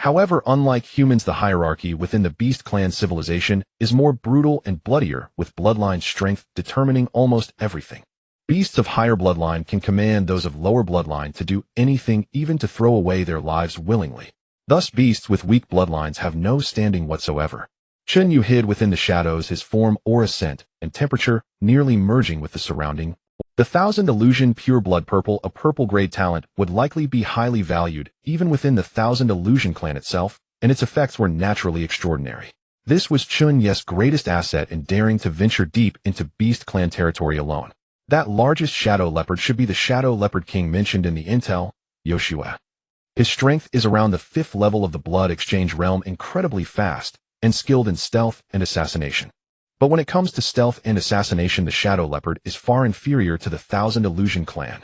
However, unlike humans, the hierarchy within the Beast Clan civilization is more brutal and bloodier, with bloodline strength determining almost everything. Beasts of higher bloodline can command those of lower bloodline to do anything, even to throw away their lives willingly. Thus, beasts with weak bloodlines have no standing whatsoever. Chen Yu hid within the shadows, his form, aura, scent, and temperature nearly merging with the surrounding. The 1,000 Illusion Pure Blood Purple, a purple-grade talent, would likely be highly valued even within the 1,000 Illusion Clan itself, and its effects were naturally extraordinary. This was Chen Yu's greatest asset in daring to venture deep into Beast Clan territory alone. That largest shadow leopard should be the Shadow Leopard King mentioned in the intel, Yoshua. His strength is around the 5th level of the Blood Exchange realm, incredibly fast, and skilled in stealth and assassination. But when it comes to stealth and assassination, the Shadow Leopard is far inferior to the 1,000 Illusion Clan.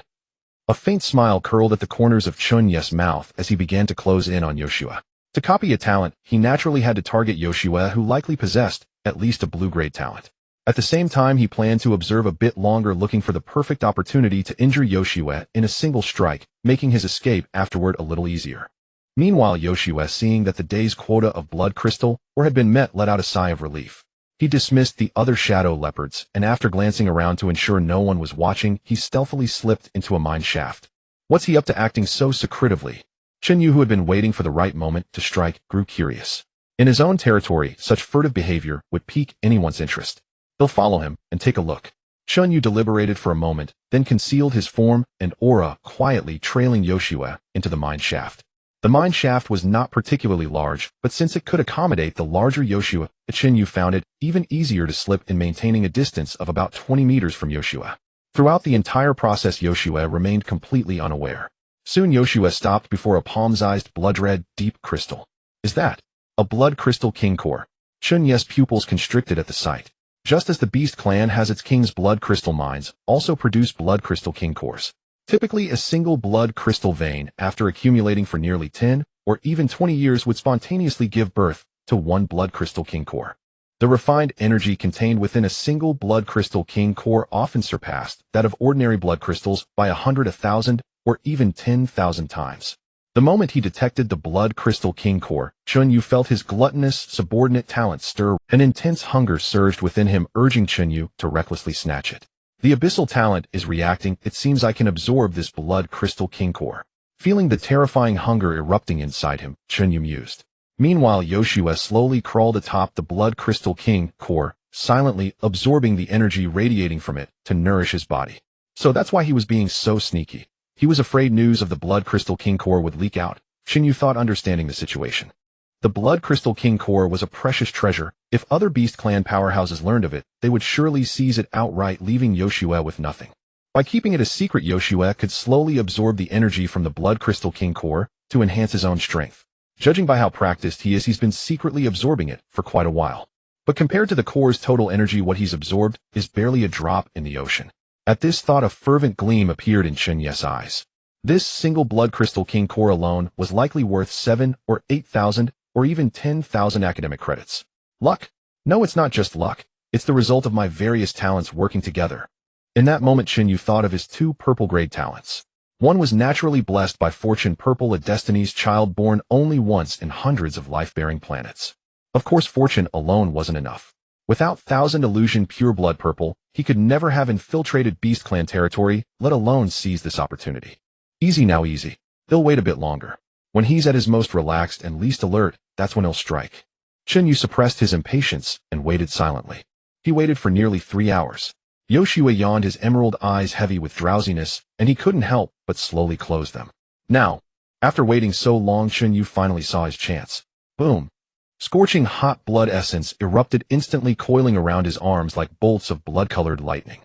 A faint smile curled at the corners of Chen Yu's mouth as he began to close in on Yoshua. To copy a talent, he naturally had to target Yoshua, who likely possessed at least a blue-grade talent. At the same time, he planned to observe a bit longer, looking for the perfect opportunity to injure Yoshua in a single strike, making his escape afterward a little easier. Meanwhile, Yoshua, seeing that the day's quota of blood crystal had been met, let out a sigh of relief. He dismissed the other shadow leopards, and after glancing around to ensure no one was watching, he stealthily slipped into a mine shaft. What's he up to, acting so secretively? Chen Yu, who had been waiting for the right moment to strike, grew curious. In his own territory, such furtive behavior would pique anyone's interest. He'll follow him and take a look. Chen Yu deliberated for a moment, then concealed his form and aura, quietly trailing Yoshua into the mine shaft. The mine shaft was not particularly large, but since it could accommodate the larger Yoshua, Chen Yu found it even easier to slip in, maintaining a distance of about 20 meters from Yoshua. Throughout the entire process, Yoshua remained completely unaware. Soon Yoshua stopped before a palm-sized blood-red, deep crystal. Is that a blood crystal king core? Chen Yu's pupils constricted at the sight. Just as the Beast Clan has its king's blood crystal mines, also produce blood crystal king cores. Typically, a single blood crystal vein, after accumulating for nearly 10 or even 20 years, would spontaneously give birth to one blood crystal king core. The refined energy contained within a single blood crystal king core often surpassed that of ordinary blood crystals by 100, 1,000, or even 10,000 times. The moment he detected the blood crystal king core, Chen Yu felt his gluttonous, subordinate talent stir. An intense hunger surged within him, urging Chen Yu to recklessly snatch it. The abyssal talent is reacting. It seems I can absorb this blood crystal king core. Feeling the terrifying hunger erupting inside him, Chen Yu mused. Meanwhile, Yoshua slowly crawled atop the blood crystal king core, silently absorbing the energy radiating from it to nourish his body. So that's why he was being so sneaky. He was afraid news of the blood crystal king core would leak out. Chen Yu thought, understanding the situation. The blood crystal king core was a precious treasure. If other Beast Clan powerhouses learned of it, they would surely seize it outright, leaving Yoshua with nothing. By keeping it a secret, Yoshua could slowly absorb the energy from the blood crystal king core to enhance his own strength. Judging by how practiced he is, he's been secretly absorbing it for quite a while. But compared to the core's total energy, what he's absorbed is barely a drop in the ocean. At this thought, a fervent gleam appeared in Chen Yu's eyes. This single blood crystal king core alone was likely worth 7 or 8,000 or even 10,000 academic credits. Luck? No, it's not just luck. It's the result of my various talents working together. In that moment, Chen Yu thought of his two purple-grade talents. One was naturally blessed by fortune, purple, a destiny's child born only once in hundreds of life-bearing planets. Of course, fortune alone wasn't enough. Without Thousand Illusion Pure Blood Purple, he could never have infiltrated Beast Clan territory, let alone seize this opportunity. Easy now, easy. He'll wait a bit longer. When he's at his most relaxed and least alert, that's when he'll strike. Chen Yu suppressed his impatience and waited silently. He waited for nearly 3 hours. Yoshua yawned, his emerald eyes heavy with drowsiness, and he couldn't help but slowly close them. Now, after waiting so long, Chen Yu finally saw his chance. Boom! Scorching hot blood essence erupted instantly, coiling around his arms like bolts of blood-colored lightning.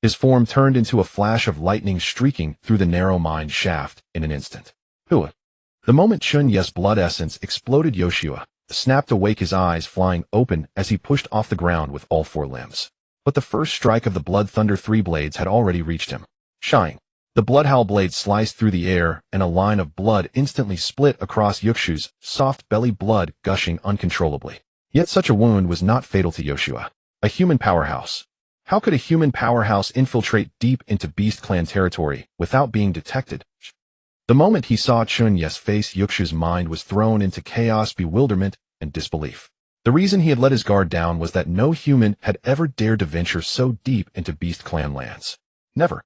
His form turned into a flash of lightning streaking through the narrow mine shaft in an instant. Hua! The moment Chen Yu's blood essence exploded, Yoshua snapped awake, his eyes flying open as he pushed off the ground with all 4 limbs. But the first strike of the Blood Thunder 3 blades had already reached him. Shine! The Bloodhowl blade sliced through the air, and a line of blood instantly split across Yokshu's soft belly, blood gushing uncontrollably. Yet such a wound was not fatal to Yoshua. A human powerhouse. How could a human powerhouse infiltrate deep into Beast Clan territory without being detected? The moment he saw Chen Yu's face, Yokshu's mind was thrown into chaos, bewilderment, and disbelief. The reason he had let his guard down was that no human had ever dared to venture so deep into Beast Clan lands. Never.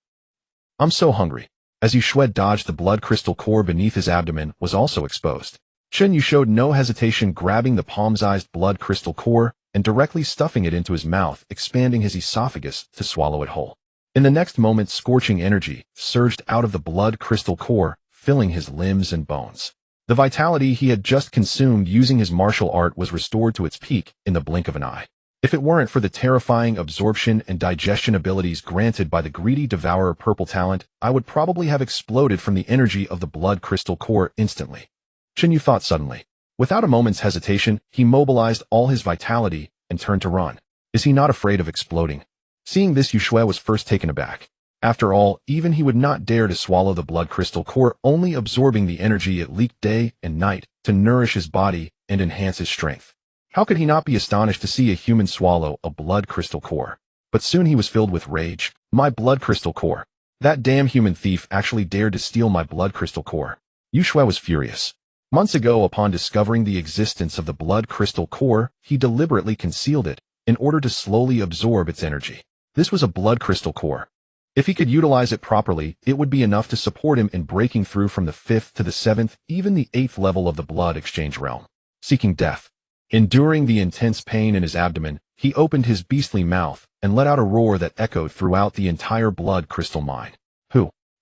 I'm so hungry. As Yoshua dodged, the blood crystal core beneath his abdomen was also exposed. Chen Yu showed no hesitation, grabbing the palm-sized blood crystal core and directly stuffing it into his mouth, expanding his esophagus to swallow it whole. In the next moment, scorching energy surged out of the blood crystal core, filling his limbs and bones. The vitality he had just consumed using his martial art was restored to its peak in the blink of an eye. If it weren't for the terrifying absorption and digestion abilities granted by the greedy devourer purple talent, I would probably have exploded from the energy of the blood crystal core instantly. Chen Yu thought suddenly. Without a moment's hesitation, he mobilized all his vitality and turned to run. Is he not afraid of exploding? Seeing this, Yoshua was first taken aback. After all, even he would not dare to swallow the blood crystal core, only absorbing the energy it leaked day and night to nourish his body and enhance his strength. How could he not be astonished to see a human swallow a blood crystal core? But soon he was filled with rage. My blood crystal core. That damn human thief actually dared to steal my blood crystal core. Yoshua was furious. Months ago, upon discovering the existence of the blood crystal core, he deliberately concealed it in order to slowly absorb its energy. This was a blood crystal core. If he could utilize it properly, it would be enough to support him in breaking through from the 5th to the 7th, even the 8th level of the blood exchange realm. Seeking death. Enduring the intense pain in his abdomen, he opened his beastly mouth and let out a roar that echoed throughout the entire blood crystal mine.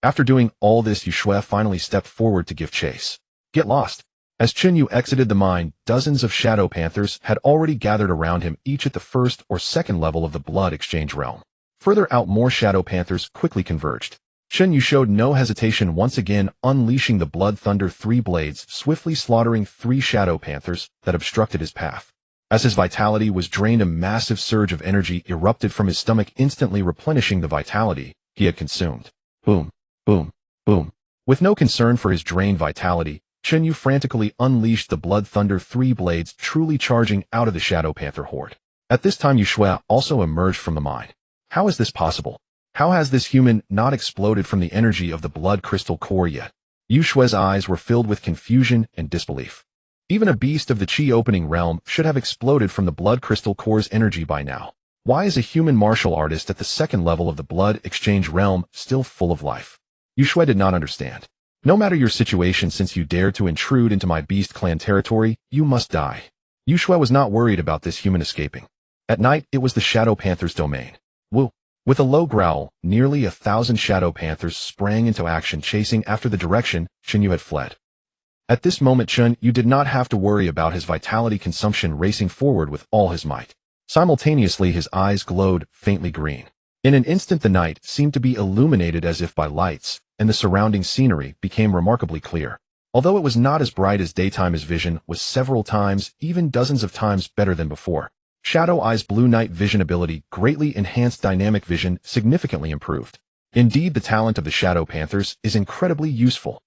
After doing all this, Yoshua finally stepped forward to give chase. Get lost. As Chen Yu exited the mine, dozens of shadow panthers had already gathered around him, each at the 1st or 2nd level of the blood exchange realm. Further out, more shadow panthers quickly converged. Chen Yu showed no hesitation, once again unleashing the Blood Thunder 3 blades, swiftly slaughtering 3 shadow panthers that obstructed his path. As his vitality was drained, a massive surge of energy erupted from his stomach, instantly replenishing the vitality he had consumed. Boom, boom, boom. With no concern for his drained vitality, Chen Yu frantically unleashed the Blood Thunder 3 blades, truly charging out of the shadow panther horde. At this time, Yoshua also emerged from the mine. How is this possible? How has this human not exploded from the energy of the blood crystal core yet? Yushua's eyes were filled with confusion and disbelief. Even a beast of the Qi opening realm should have exploded from the blood crystal core's energy by now. Why is a human martial artist at the 2nd level of the blood exchange realm still full of life? Yoshua did not understand. No matter your situation, since you dared to intrude into my Beast Clan territory, you must die. Yoshua was not worried about this human escaping. At night, it was the Shadow Panther's domain. Woo! With a low growl, nearly 1,000 Shadow Panthers sprang into action, chasing after the direction Chen Yu had fled. At this moment, Chen Yu did not have to worry about his vitality consumption, racing forward with all his might. Simultaneously, his eyes glowed faintly green. In an instant, the night seemed to be illuminated as if by lights, and the surrounding scenery became remarkably clear. Although it was not as bright as daytime, his vision was several times, even dozens of times better than before. Shadow Eye's blue night vision ability greatly enhanced dynamic vision, significantly improved. Indeed, the talent of the Shadow Panthers is incredibly useful.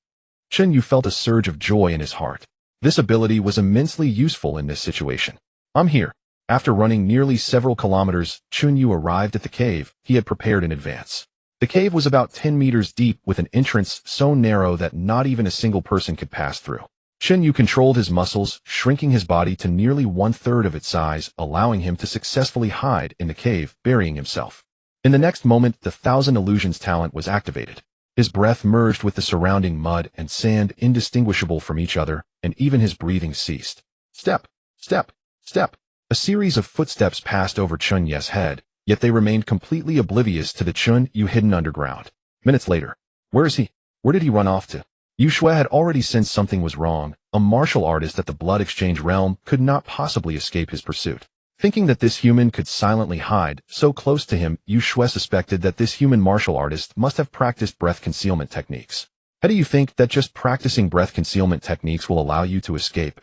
Chen Yu felt a surge of joy in his heart. This ability was immensely useful in this situation. I'm here. After running nearly several kilometers, Chen Yu arrived at the cave he had prepared in advance. The cave was about 10 meters deep, with an entrance so narrow that not even a single person could pass through. Chen Yu controlled his muscles, shrinking his body to nearly one-third of its size, allowing him to successfully hide in the cave, burying himself. In the next moment, the Thousand Illusions talent was activated. His breath merged with the surrounding mud and sand, indistinguishable from each other, and even his breathing ceased. Step, step, step. A series of footsteps passed over Chen Yu's head, yet they remained completely oblivious to the Chen Yu hidden underground. Minutes later. Where is he? Where did he run off to? Yu Shui had already sensed something was wrong. A martial artist at the blood exchange realm could not possibly escape his pursuit. Thinking that this human could silently hide so close to him, Yu Shui suspected that this human martial artist must have practiced breath concealment techniques. How do you think that just practicing breath concealment techniques will allow you to escape?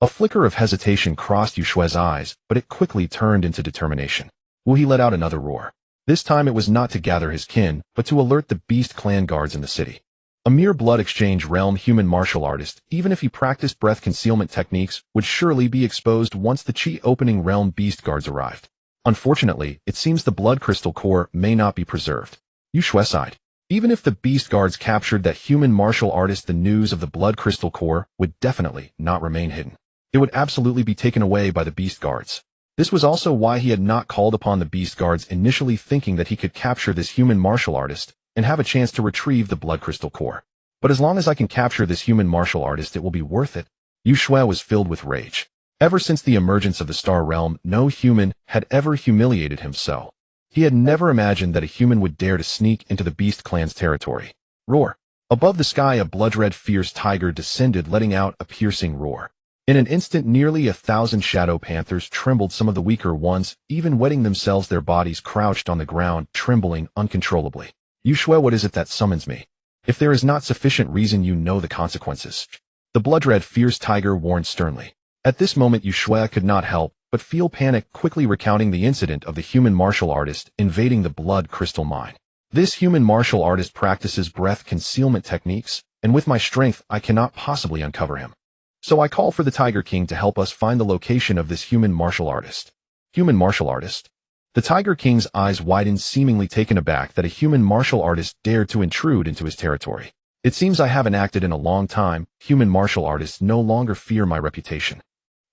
A flicker of hesitation crossed Yu Shui's eyes, but it quickly turned into determination. He let out another roar. This time it was not to gather his kin, but to alert the Beast Clan guards in the city. A mere blood exchange realm human martial artist, even if he practiced breath concealment techniques, would surely be exposed once the Chi opening realm beast guards arrived. Unfortunately, it seems the blood crystal core may not be preserved. Yu Shui sighed. Even if the beast guards captured that human martial artist, the news of the blood crystal core would definitely not remain hidden. It would absolutely be taken away by the beast guards. This was also why he had not called upon the beast guards, initially thinking that he could capture this human martial artist and have a chance to retrieve the blood crystal core. But as long as I can capture this human martial artist, it will be worth it. Yu Shui was filled with rage. Ever since the emergence of the star realm, no human had ever humiliated him so. He had never imagined that a human would dare to sneak into the beast clan's territory. Roar. Above the sky, a blood-red fierce tiger descended, letting out a piercing roar. In an instant, nearly 1,000 shadow panthers trembled, some of the weaker ones even wetting themselves, their bodies crouched on the ground, trembling uncontrollably. Yu Shui, what is it that summons me? If there is not sufficient reason, you know the consequences. The blood-red fierce tiger warned sternly. At this moment, Yu Shui could not help but feel panic, quickly recounting the incident of the human martial artist invading the blood crystal mine. This human martial artist practices breath concealment techniques, and with my strength, I cannot possibly uncover him. So I call for the Tiger King to help us find the location of this human martial artist. Human martial artist? The Tiger King's eyes widened, seemingly taken aback that a human martial artist dared to intrude into his territory. It seems I haven't acted in a long time. Human martial artists no longer fear my reputation.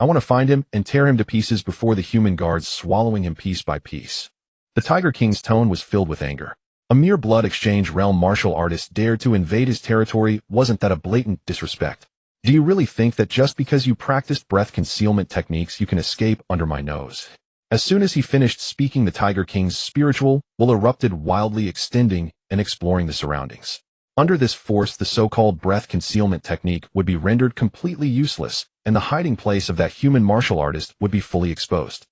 I want to find him and tear him to pieces before the human guards, swallowing him piece by piece. The Tiger King's tone was filled with anger. A mere blood exchange realm martial artist dared to invade his territory. Wasn't that a blatant disrespect? Do you really think that just because you practiced breath concealment techniques you can escape under my nose? As soon as he finished speaking, the Tiger King's spiritual will erupted wildly, extending and exploring the surroundings. Under this force, the so-called breath concealment technique would be rendered completely useless, and the hiding place of that human martial artist would be fully exposed.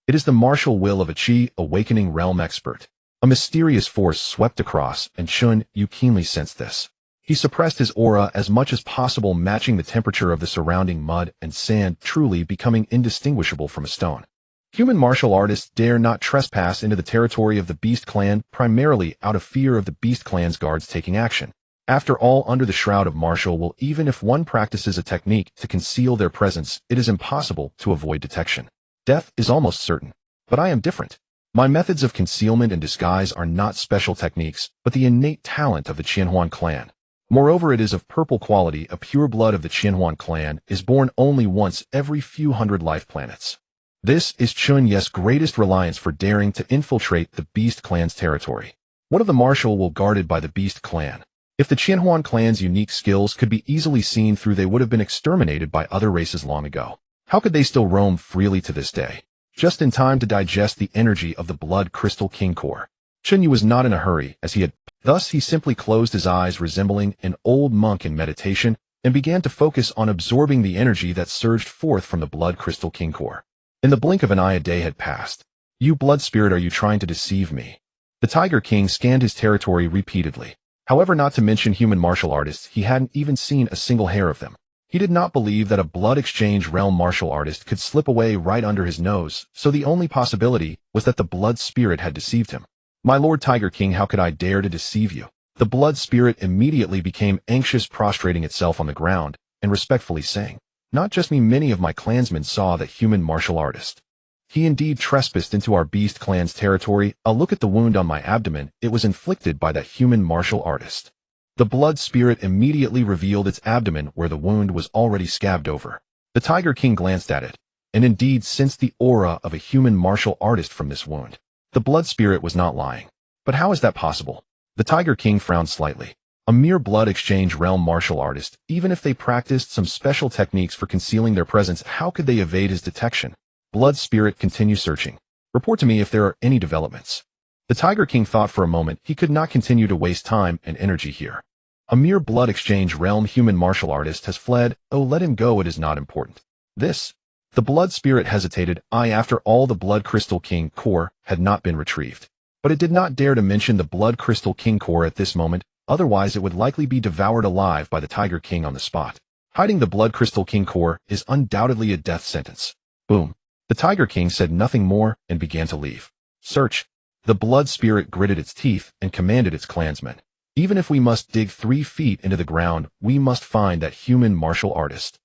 It is the martial will of a Chi awakening realm expert. A mysterious force swept across, and Chen Yu keenly sensed this. He suppressed his aura as much as possible, matching the temperature of the surrounding mud and sand, truly becoming indistinguishable from a stone. Human martial artists dare not trespass into the territory of the Beast Clan, primarily out of fear of the Beast Clan's guards taking action. After all, under the shroud of martial will, even if one practices a technique to conceal their presence, it is impossible to avoid detection. Death is almost certain. But I am different. My methods of concealment and disguise are not special techniques, but the innate talent of the Qianhuan clan. Moreover, it is of purple quality. A pure blood of the Qianhuan clan is born only once every few hundred life planets. This is Chen Yu's greatest reliance for daring to infiltrate the Beast Clan's territory. One of the martial will guarded by the Beast Clan. If the Qianhuan clan's unique skills could be easily seen through, they would have been exterminated by other races long ago. How could they still roam freely to this day? Just in time to digest the energy of the blood crystal king core. Chen Yu was not in a hurry, as he had. Thus he simply closed his eyes, resembling an old monk in meditation, and began to focus on absorbing the energy that surged forth from the blood crystal king core. In the blink of an eye, a day had passed. You blood spirit, are you trying to deceive me? The Tiger King scanned his territory repeatedly. However, not to mention human martial artists, he hadn't even seen a single hair of them. He did not believe that a blood exchange realm martial artist could slip away right under his nose, so the only possibility was that the blood spirit had deceived him. My Lord Tiger King, how could I dare to deceive you? The blood spirit immediately became anxious, prostrating itself on the ground, and respectfully saying, not just me, many of my clansmen saw that human martial artist. He indeed trespassed into our Beast Clan's territory. A look at the wound on my abdomen, it was inflicted by that human martial artist. The blood spirit immediately revealed its abdomen where the wound was already scabbed over. The Tiger King glanced at it, and indeed sensed the aura of a human martial artist from this wound. The blood spirit was not lying. But how is that possible? The Tiger King frowned slightly. A mere blood exchange realm martial artist, even if they practiced some special techniques for concealing their presence, how could they evade his detection? Blood spirit, continue searching. Report to me if there are any developments. The Tiger King thought for a moment he could not continue to waste time and energy here. A mere blood exchange realm human martial artist has fled. Oh, let him go, it is not important. This. The blood spirit hesitated. After all, the blood crystal king core had not been retrieved. But it did not dare to mention the blood crystal king core at this moment, otherwise it would likely be devoured alive by the Tiger King on the spot. Hiding the blood crystal king core is undoubtedly a death sentence. Boom. The Tiger King said nothing more and began to leave. Search. The blood spirit gritted its teeth and commanded its clansmen. Even if we must dig 3 feet into the ground, we must find that human martial artist.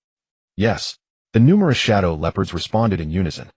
Yes. The numerous shadow leopards responded in unison.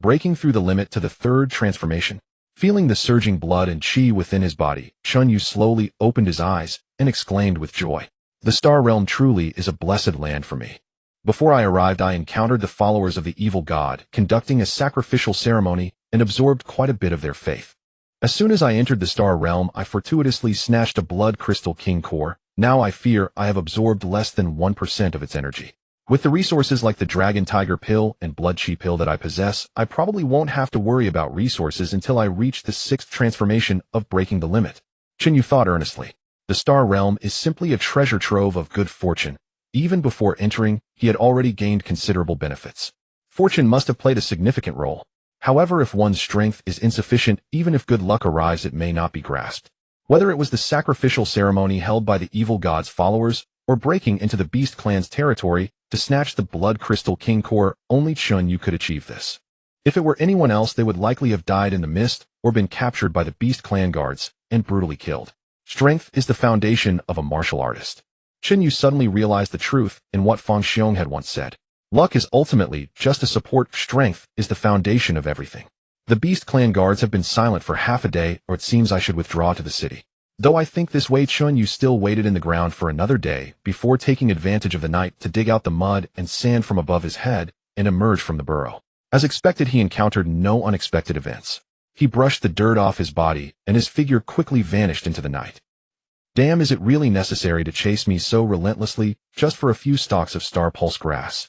Breaking through the limit to the 3rd transformation. Feeling the surging blood and chi within his body, Chen Yu slowly opened his eyes and exclaimed with joy. The Star Realm truly is a blessed land for me. Before I arrived, I encountered the followers of the evil god conducting a sacrificial ceremony and absorbed quite a bit of their faith. As soon as I entered the Star Realm, I fortuitously snatched a blood crystal king core. Now I fear I have absorbed less than 1% of its energy. With the resources like the Dragon Tiger Pill and Blood Chi Pill that I possess, I probably won't have to worry about resources until I reach the 6th transformation of breaking the limit. Chen Yu thought earnestly. The Star Realm is simply a treasure trove of good fortune. Even before entering, he had already gained considerable benefits. Fortune must have played a significant role. However, if one's strength is insufficient, even if good luck arrives, it may not be grasped. Whether it was the sacrificial ceremony held by the evil god's followers, or breaking into the Beast Clan's territory to snatch the Blood Crystal King core, only Chen Yu could achieve this. If it were anyone else, they would likely have died in the mist or been captured by the Beast Clan guards and brutally killed. Strength is the foundation of a martial artist. Chen Yu suddenly realized the truth in what Feng Xiong had once said. Luck is ultimately just a support. Strength is the foundation of everything. The Beast Clan guards have been silent for half a day, or it seems I should withdraw to the city. Though I think this way, Chen Yu still waited in the ground for another day before taking advantage of the night to dig out the mud and sand from above his head and emerge from the burrow. As expected, he encountered no unexpected events. He brushed the dirt off his body, and his figure quickly vanished into the night. Damn, is it really necessary to chase me so relentlessly just for a few stalks of star pulse grass?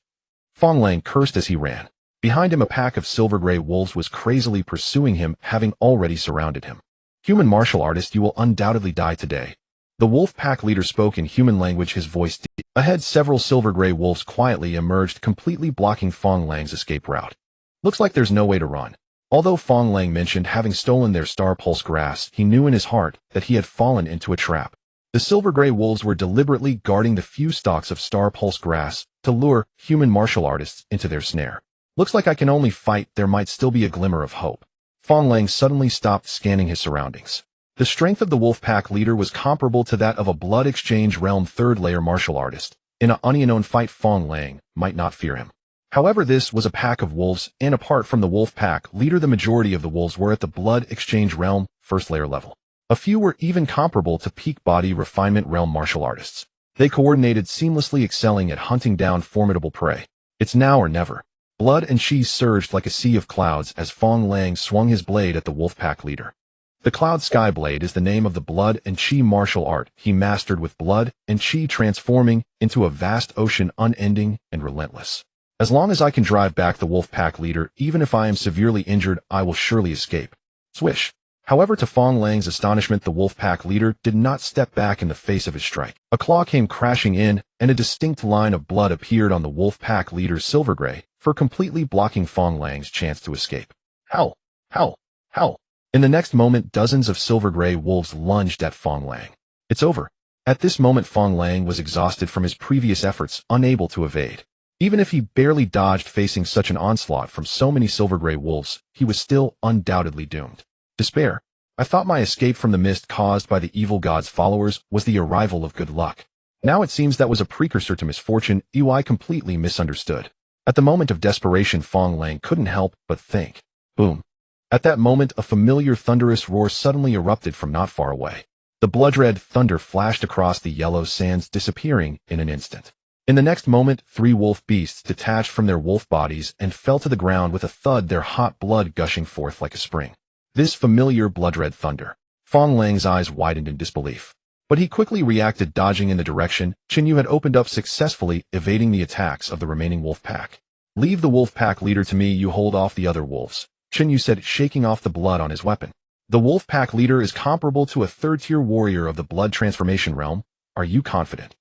Fong Lang cursed as he ran. Behind him, a pack of silver-gray wolves was crazily pursuing him, having already surrounded him. Human martial artist, you will undoubtedly die today. The wolf pack leader spoke in human language, his voice deep. Ahead, several silver-gray wolves quietly emerged, completely blocking Fong Lang's escape route. Looks like there's no way to run. Although Fong Lang mentioned having stolen their star pulse grass, he knew in his heart that he had fallen into a trap. The silver-gray wolves were deliberately guarding the few stalks of star pulse grass to lure human martial artists into their snare. Looks like I can only fight. There might still be a glimmer of hope. Fong Lang suddenly stopped, scanning his surroundings. The strength of the wolf pack leader was comparable to that of a blood exchange realm 3rd layer martial artist. In an unknown fight, Fong Lang might not fear him. However, this was a pack of wolves, and apart from the wolf pack leader, the majority of the wolves were at the blood exchange realm 1st layer level. A few were even comparable to peak body refinement realm martial artists. They coordinated seamlessly, excelling at hunting down formidable prey. It's now or never. Blood and chi surged like a sea of clouds as Fong Lang swung his blade at the wolfpack leader. The Cloud Sky Blade is the name of the blood and chi martial art he mastered, with blood and chi transforming into a vast ocean, unending and relentless. As long as I can drive back the wolfpack leader, even if I am severely injured, I will surely escape. Swish. However, to Fong Lang's astonishment, the wolfpack leader did not step back in the face of his strike. A claw came crashing in, and a distinct line of blood appeared on the wolfpack leader's silver-gray, for completely blocking Fong Lang's chance to escape. Howl! Howl! Howl! In the next moment, dozens of silver-gray wolves lunged at Fong Lang. It's over. At this moment, Fong Lang was exhausted from his previous efforts, unable to evade. Even if he barely dodged facing such an onslaught from so many silver-gray wolves, he was still undoubtedly doomed. Despair. I thought my escape from the mist caused by the evil god's followers was the arrival of good luck. Now it seems that was a precursor to misfortune. I completely misunderstood. At the moment of desperation, Fong Lang couldn't help but think. Boom. At that moment, a familiar thunderous roar suddenly erupted from not far away. The blood-red thunder flashed across the yellow sands, disappearing in an instant. In the next moment, 3 wolf beasts detached from their wolf bodies and fell to the ground with a thud, their hot blood gushing forth like a spring. This familiar blood-red thunder. Fong Lang's eyes widened in disbelief. But he quickly reacted, dodging in the direction Chen Yu had opened up, successfully evading the attacks of the remaining wolf pack. "Leave the wolf pack leader to me, you hold off the other wolves," Chen Yu said, shaking off the blood on his weapon. "The wolf pack leader is comparable to a third-tier warrior of the blood transformation realm. Are you confident?"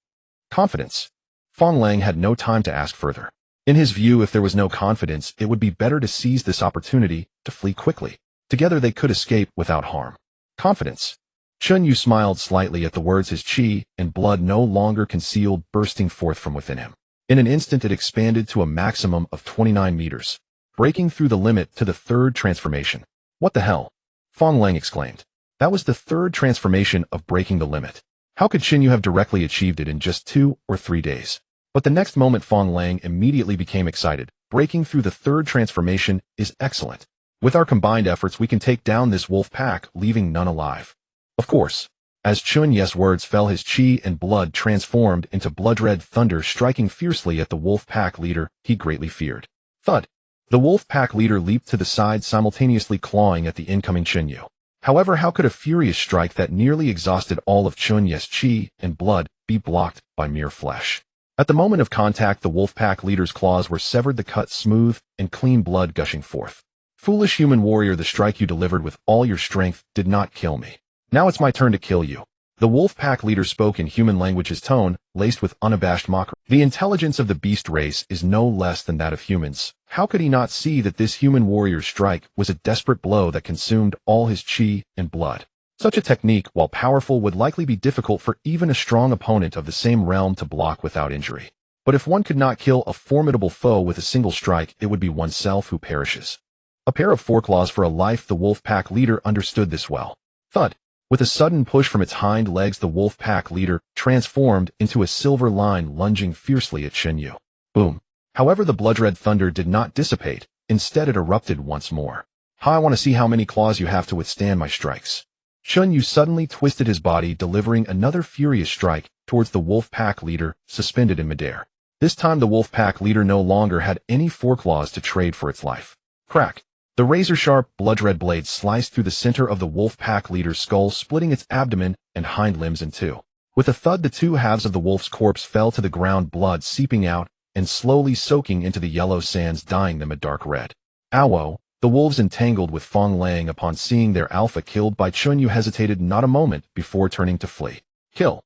Confidence? Fong Lang had no time to ask further. In his view, if there was no confidence, it would be better to seize this opportunity to flee quickly. Together they could escape without harm. Confidence? Chen Yu smiled slightly at the words, his qi and blood no longer concealed, bursting forth from within him. In an instant it expanded to a maximum of 29 meters, breaking through the limit to the 3rd transformation. "What the hell?" Fong Lang exclaimed. That was the 3rd transformation of breaking the limit. How could Chen Yu have directly achieved it in just 2 or 3 days? But the next moment Fong Lang immediately became excited. Breaking through the 3rd transformation is excellent. With our combined efforts we can take down this wolf pack, leaving none alive. Of course. As Chen Yu's words fell, his qi and blood transformed into blood-red thunder, striking fiercely at the wolf pack leader he greatly feared. Thud! The wolf pack leader leaped to the side, simultaneously clawing at the incoming Chen Yu. However, how could a furious strike that nearly exhausted all of Chen Yu's qi and blood be blocked by mere flesh? At the moment of contact, the wolf pack leader's claws were severed, the cut smooth and clean, blood gushing forth. "Foolish human warrior, the strike you delivered with all your strength did not kill me. Now it's my turn to kill you." The wolf pack leader spoke in human language, his tone laced with unabashed mockery. The intelligence of the beast race is no less than that of humans. How could he not see that this human warrior's strike was a desperate blow that consumed all his qi and blood? Such a technique, while powerful, would likely be difficult for even a strong opponent of the same realm to block without injury. But if one could not kill a formidable foe with a single strike, it would be oneself who perishes. A pair of foreclaws for a life. The wolf pack leader understood this well. Thud! With a sudden push from its hind legs, the wolf pack leader transformed into a silver line, lunging fiercely at Chen Yu. Boom! However, the blood-red thunder did not dissipate. Instead, it erupted once more. "I want to see how many claws you have to withstand my strikes." Chen Yu suddenly twisted his body, delivering another furious strike towards the wolf pack leader, suspended in midair. This time the wolf pack leader no longer had any foreclaws to trade for its life. Crack! The razor-sharp, blood-red blade sliced through the center of the wolf pack leader's skull, splitting its abdomen and hind limbs in two. With a thud, the 2 halves of the wolf's corpse fell to the ground, blood seeping out and slowly soaking into the yellow sands, dyeing them a dark red. Ow! The wolves, entangled with Fong Lang upon seeing their alpha killed by Chen Yu, hesitated not a moment before turning to flee. Kill!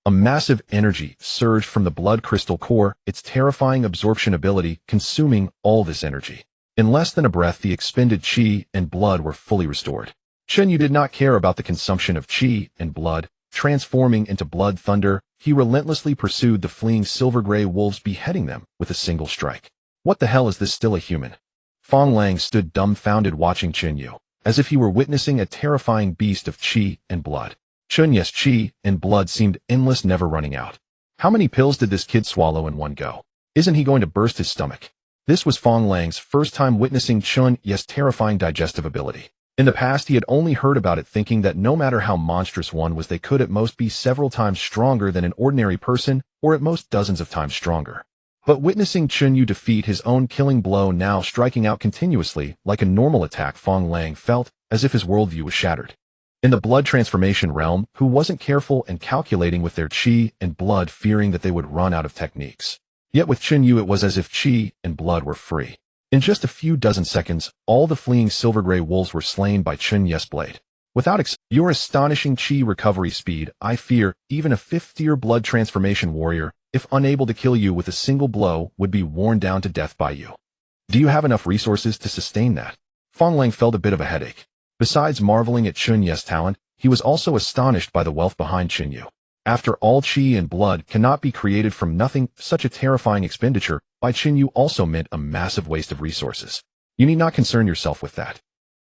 A massive energy surged from the blood crystal core, its terrifying absorption ability consuming all this energy. In less than a breath, the expended qi and blood were fully restored. Chen Yu did not care about the consumption of qi and blood. Transforming into blood thunder, he relentlessly pursued the fleeing silver-gray wolves, beheading them with a single strike. What the hell, is this still a human? Fong Lang stood dumbfounded, watching Chen Yu, as if he were witnessing a terrifying beast of qi and blood. Chen Yu's qi and blood seemed endless, never running out. How many pills did this kid swallow in one go? Isn't he going to burst his stomach? This was Fong Lang's first time witnessing Chen Yu's terrifying digestive ability. In the past, he had only heard about it, thinking that no matter how monstrous one was, they could at most be several times stronger than an ordinary person, or at most dozens of times stronger. But witnessing Chen Yu defeat his own killing blow, now striking out continuously like a normal attack, Fong Lang felt as if his worldview was shattered. In the blood transformation realm, who wasn't careful and calculating with their qi and blood, fearing that they would run out of techniques? Yet with Chen Yu, it was as if qi and blood were free. In just a few dozen seconds, all the fleeing silver-gray wolves were slain by Chen Yu's blade. Without your astonishing qi recovery speed, I fear even a 5th-tier blood transformation warrior, if unable to kill you with a single blow, would be worn down to death by you. Do you have enough resources to sustain that? Fong Lang felt a bit of a headache. Besides marveling at Chen Yu's talent, he was also astonished by the wealth behind Chen Yu. After all, qi and blood cannot be created from nothing. Such a terrifying expenditure by Chen Yu also meant a massive waste of resources. You need not concern yourself with that.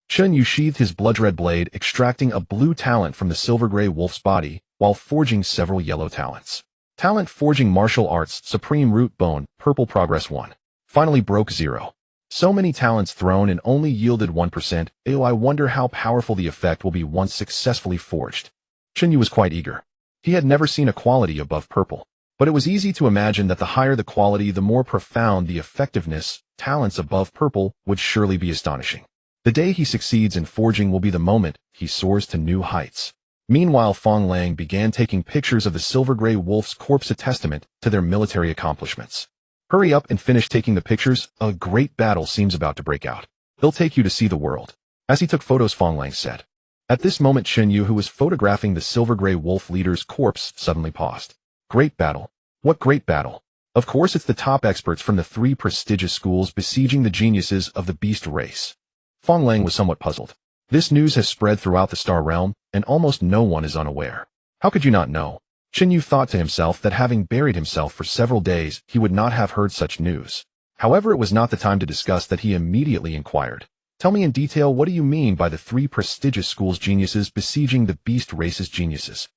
Chen Yu sheathed his blood-red blade, extracting a blue talent from the silver-gray wolf's body, while forging several yellow talents. Talent forging martial arts, supreme root bone, purple progress 1. Finally broke 0. So many talents thrown and only yielded 1%. I wonder how powerful the effect will be once successfully forged. Chen Yu was quite eager. He had never seen a quality above purple. But it was easy to imagine that the higher the quality, the more profound the effectiveness. Talents above purple would surely be astonishing. The day he succeeds in forging will be the moment he soars to new heights. Meanwhile, Fong Lang began taking pictures of the silver-gray wolf's corpse, a testament to their military accomplishments. Hurry up and finish taking the pictures. A great battle seems about to break out. They'll take you to see the world. As he took photos, Fong Lang said. At this moment, Chen Yu, who was photographing the silver-gray wolf leader's corpse, suddenly paused. Great battle. What great battle? Of course, it's the top experts from the 3 prestigious schools besieging the geniuses of the beast race. Fong Lang was somewhat puzzled. This news has spread throughout the star realm, and almost no one is unaware. How could you not know? Chen Yu thought to himself that having buried himself for several days, he would not have heard such news. However, it was not the time to discuss that. He immediately inquired. Tell me in detail, what do you mean by the 3 prestigious schools geniuses besieging the beast race's geniuses?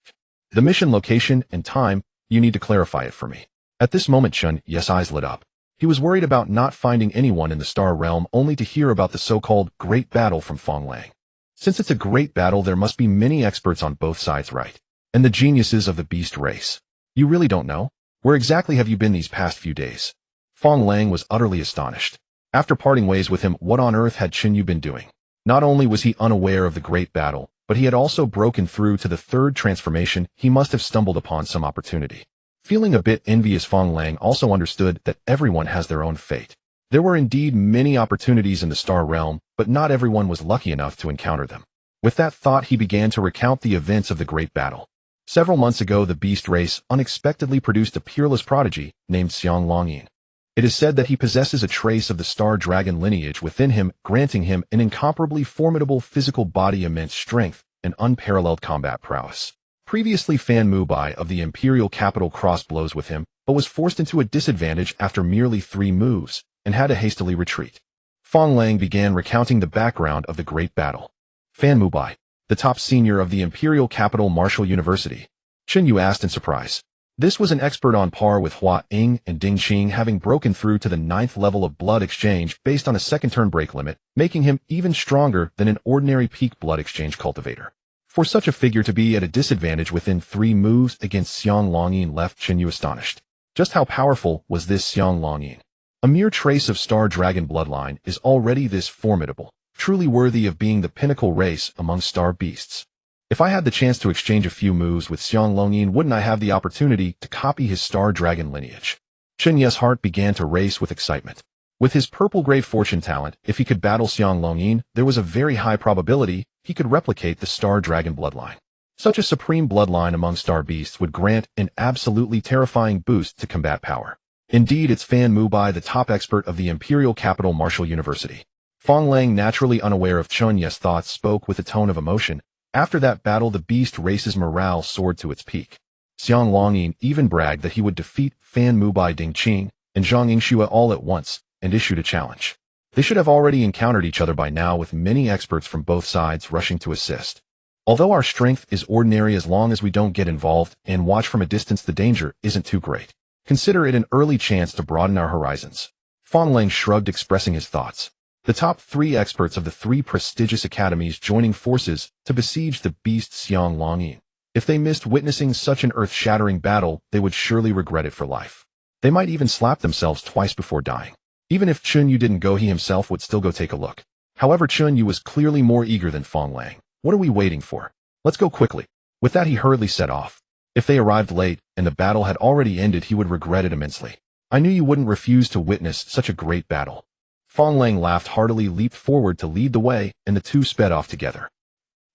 The mission, location, and time, you need to clarify it for me. At this moment, Chen Yu's eyes lit up. He was worried about not finding anyone in the star realm, only to hear about the so-called great battle from Fong Lang. Since it's a great battle, there must be many experts on both sides, right? And the geniuses of the beast race. You really don't know? Where exactly have you been these past few days? Fong Lang was utterly astonished. After parting ways with him, what on earth had Chen Yu been doing? Not only was he unaware of the great battle, but he had also broken through to the 3rd transformation. He must have stumbled upon some opportunity. Feeling a bit envious, Fong Lang also understood that everyone has their own fate. There were indeed many opportunities in the star realm, but not everyone was lucky enough to encounter them. With that thought, he began to recount the events of the great battle. Several months ago, the beast race unexpectedly produced a peerless prodigy named Xiang Longyin. It is said that he possesses a trace of the star dragon lineage within him, granting him an incomparably formidable physical body, immense strength, and unparalleled combat prowess. Previously, Fan Mubai of the imperial capital crossed blows with him, but was forced into a disadvantage after merely 3 moves, and had to hastily retreat. Fong Lang began recounting the background of the great battle. Fan Mubai, the top senior of the imperial capital Martial University. Chen Yu asked in surprise. This was an expert on par with Hua Ying and Ding Qing, having broken through to the 9th level of blood exchange based on a 2nd turn break limit, making him even stronger than an ordinary peak blood exchange cultivator. For such a figure to be at a disadvantage within 3 moves against Xiang Longyin left Chen Yu astonished. Just how powerful was this Xiang Longyin? A mere trace of star dragon bloodline is already this formidable, truly worthy of being the pinnacle race among star beasts. If I had the chance to exchange a few moves with Xiang Longyin, wouldn't I have the opportunity to copy his star dragon lineage? Chen Yu's heart began to race with excitement. With his purple-gray fortune talent, if he could battle Xiang Longyin, there was a very high probability he could replicate the star dragon bloodline. Such a supreme bloodline among star beasts would grant an absolutely terrifying boost to combat power. Indeed, it's Fan Mubai, the top expert of the imperial capital Martial University. Fong Lang, naturally unaware of Chen Yu's thoughts, spoke with a tone of emotion. After that battle, the beast race's morale soared to its peak. Xiang Longyin even bragged that he would defeat Fan Mubai, Ding Qing, and Zhang Yingxue all at once, and issued a challenge. They should have already encountered each other by now, with many experts from both sides rushing to assist. Although our strength is ordinary, as long as we don't get involved and watch from a distance, the danger isn't too great. Consider it an early chance to broaden our horizons. Fong Lang shrugged, expressing his thoughts. The top 3 experts of the 3 prestigious academies joining forces to besiege the beast Xiang Longyin. If they missed witnessing such an earth-shattering battle, they would surely regret it for life. They might even slap themselves twice before dying. Even if Chen Yu didn't go, he himself would still go take a look. However, Chen Yu was clearly more eager than Fong Lang. What are we waiting for? Let's go quickly. With that, he hurriedly set off. If they arrived late and the battle had already ended, he would regret it immensely. I knew you wouldn't refuse to witness such a great battle. Fong Lang laughed heartily, leaped forward to lead the way, and the two sped off together.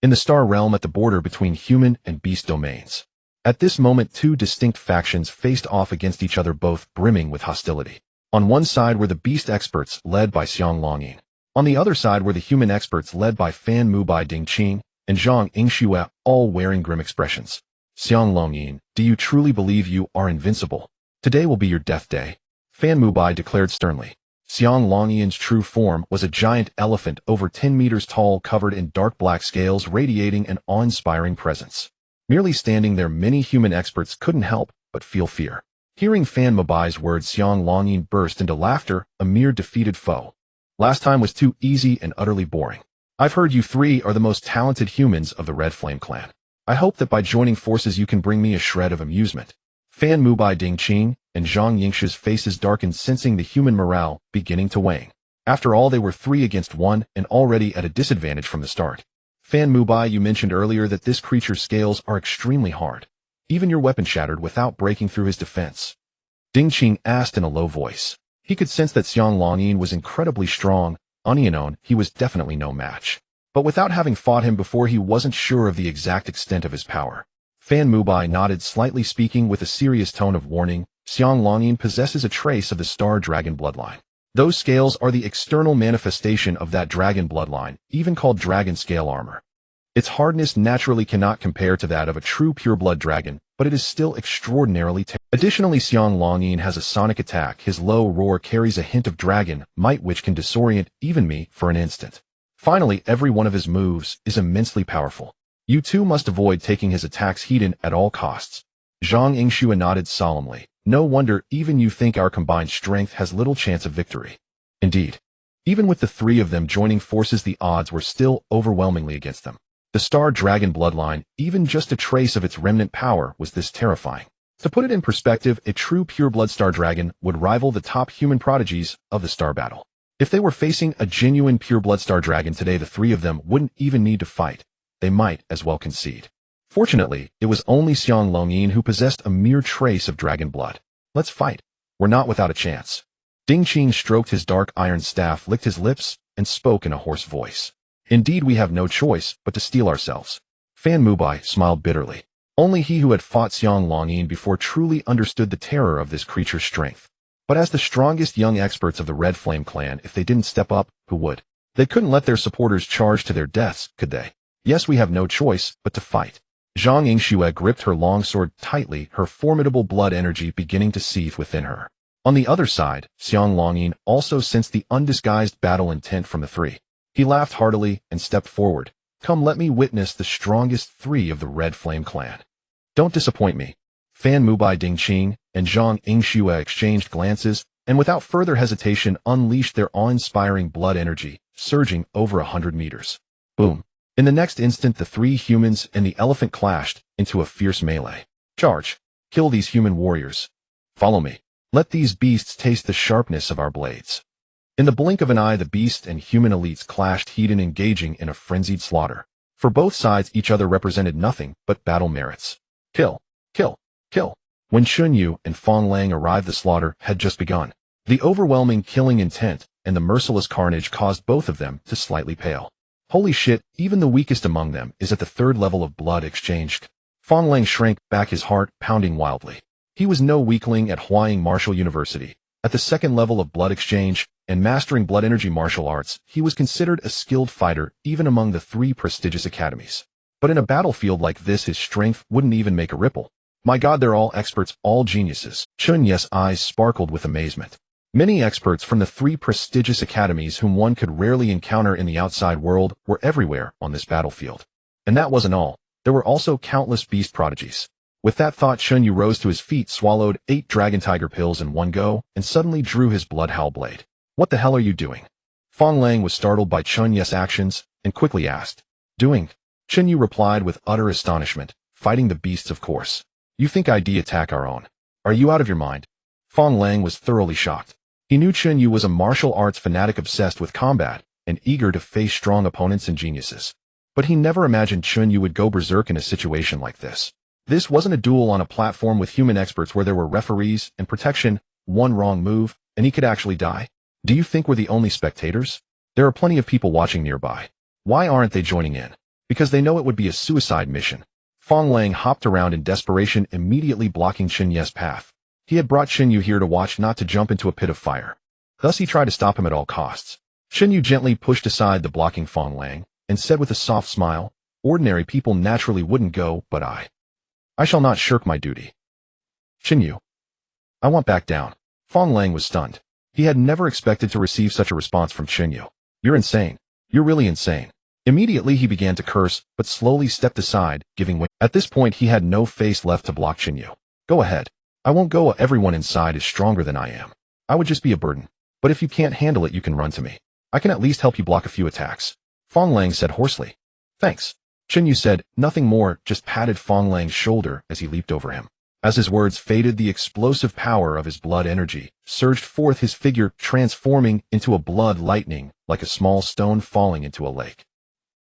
In the star realm, at the border between human and beast domains. At this moment, 2 distinct factions faced off against each other, both brimming with hostility. On one side were the beast experts, led by Xiang Longyin. On the other side were the human experts, led by Fan Mubai, Ding Qing, and Zhang Yingxue, all wearing grim expressions. Xiang Longyin, do you truly believe you are invincible? Today will be your death day. Fan Mubai declared sternly. Xiang Longyin's true form was a giant elephant over 10 meters tall, covered in dark black scales, radiating an awe-inspiring presence. Merely standing there, many human experts couldn't help but feel fear. Hearing Fan Mubai's words, Xiang Longyin burst into laughter, a mere defeated foe. Last time was too easy and utterly boring. I've heard you 3 are the most talented humans of the Red Flame clan. I hope that by joining forces you can bring me a shred of amusement. Fan Mubai Dingqing and Zhang Yingshu's faces darkened, sensing the human morale beginning to wane. After all, they were 3 against 1 and already at a disadvantage from the start. Fan Mubai, you mentioned earlier that this creature's scales are extremely hard. Even your weapon shattered without breaking through his defense. Dingqing asked in a low voice. He could sense that Xiang Longyin was incredibly strong. On his own, he was definitely no match. But without having fought him before, he wasn't sure of the exact extent of his power. Fan Mubai nodded slightly, speaking with a serious tone of warning. Xiang Longyin possesses a trace of the star dragon bloodline. Those scales are the external manifestation of that dragon bloodline, even called dragon scale armor. Its hardness naturally cannot compare to that of a true pureblood dragon, but it is still extraordinarily terrible. Additionally, Xiang Longyin has a sonic attack. His low roar carries a hint of dragon might, which can disorient even me for an instant. Finally, every one of his moves is immensely powerful. You too must avoid taking his attacks hidden at all costs. Zhang Yingshu nodded solemnly. No wonder even you think our combined strength has little chance of victory. Indeed. Even with the 3 of them joining forces, the odds were still overwhelmingly against them. The star dragon bloodline, even just a trace of its remnant power, was this terrifying. To put it in perspective, a true pureblood star dragon would rival the top human prodigies of the star battle. If they were facing a genuine pureblood star dragon today, the 3 of them wouldn't even need to fight. They might as well concede. Fortunately, it was only Xiang Longyin who possessed a mere trace of dragon blood. Let's fight. We're not without a chance. Dingqing stroked his dark iron staff, licked his lips, and spoke in a hoarse voice. Indeed, we have no choice but to steel ourselves. Fan Mubai smiled bitterly. Only he who had fought Xiang Longyin before truly understood the terror of this creature's strength. But as the strongest young experts of the Red Flame clan, if they didn't step up, who would? They couldn't let their supporters charge to their deaths, could they? Yes, we have no choice but to fight. Zhang Yingshu gripped her longsword tightly, her formidable blood energy beginning to seethe within her. On the other side, Xiang Longyin also sensed the undisguised battle intent from the 3. He laughed heartily and stepped forward. Come, let me witness the strongest 3 of the Red Flame clan. Don't disappoint me. Fan Mubai Dingqing and Zhang Yingshu exchanged glances, and without further hesitation unleashed their awe-inspiring blood energy, surging over 100 meters. Boom. In the next instant, the 3 humans and the elephant clashed into a fierce melee. Charge. Kill these human warriors. Follow me. Let these beasts taste the sharpness of our blades. In the blink of an eye, the beast and human elites clashed, heated, engaging in a frenzied slaughter. For both sides, each other represented nothing but battle merits. Kill. Kill. Kill. When Chen Yu and Fong Lang arrived, the slaughter had just begun. The overwhelming killing intent and the merciless carnage caused both of them to slightly pale. Holy shit, even the weakest among them is at the 3rd level of blood exchange. Fong Lang shrank back, his heart pounding wildly. He was no weakling at Huaying Martial University. At the 2nd level of blood exchange and mastering blood energy martial arts, he was considered a skilled fighter even among the 3 prestigious academies. But in a battlefield like this, his strength wouldn't even make a ripple. My God, they're all experts, all geniuses. Chen Yu's eyes sparkled with amazement. Many experts from the 3 prestigious academies whom one could rarely encounter in the outside world were everywhere on this battlefield. And that wasn't all. There were also countless beast prodigies. With that thought, Chen Yu rose to his feet, swallowed 8 dragon tiger pills in one go, and suddenly drew his blood howl blade. What the hell are you doing? Fong Lang was startled by Chen Yu's actions and quickly asked. Doing? Chen Yu replied with utter astonishment. Fighting the beasts, of course. You think I'd attack our own? Are you out of your mind? Fong Lang was thoroughly shocked. He knew Chen Yu was a martial arts fanatic obsessed with combat and eager to face strong opponents and geniuses. But he never imagined Chen Yu would go berserk in a situation like this. This wasn't a duel on a platform with human experts where there were referees and protection. One wrong move, and he could actually die. Do you think we're the only spectators? There are plenty of people watching nearby. Why aren't they joining in? Because they know it would be a suicide mission. Fong Lang hopped around in desperation, immediately blocking Chen Yu's path. He had brought Chen Yu here to watch, not to jump into a pit of fire. Thus he tried to stop him at all costs. Chen Yu gently pushed aside the blocking Fong Lang and said with a soft smile, ordinary people naturally wouldn't go, but I shall not shirk my duty. Chen Yu, I won't back down. Fong Lang was stunned. He had never expected to receive such a response from Chen Yu. You're insane. You're really insane. Immediately he began to curse, but slowly stepped aside, giving way. At this point he had no face left to block Chen Yu. Go ahead. I won't go. Everyone inside is stronger than I am. I would just be a burden. But if you can't handle it, you can run to me. I can at least help you block a few attacks. Fong Lang said hoarsely. Thanks. Chen Yu said, nothing more, just patted Fong Lang's shoulder as he leaped over him. As his words faded, the explosive power of his blood energy surged forth, his figure transforming into a blood lightning like a small stone falling into a lake.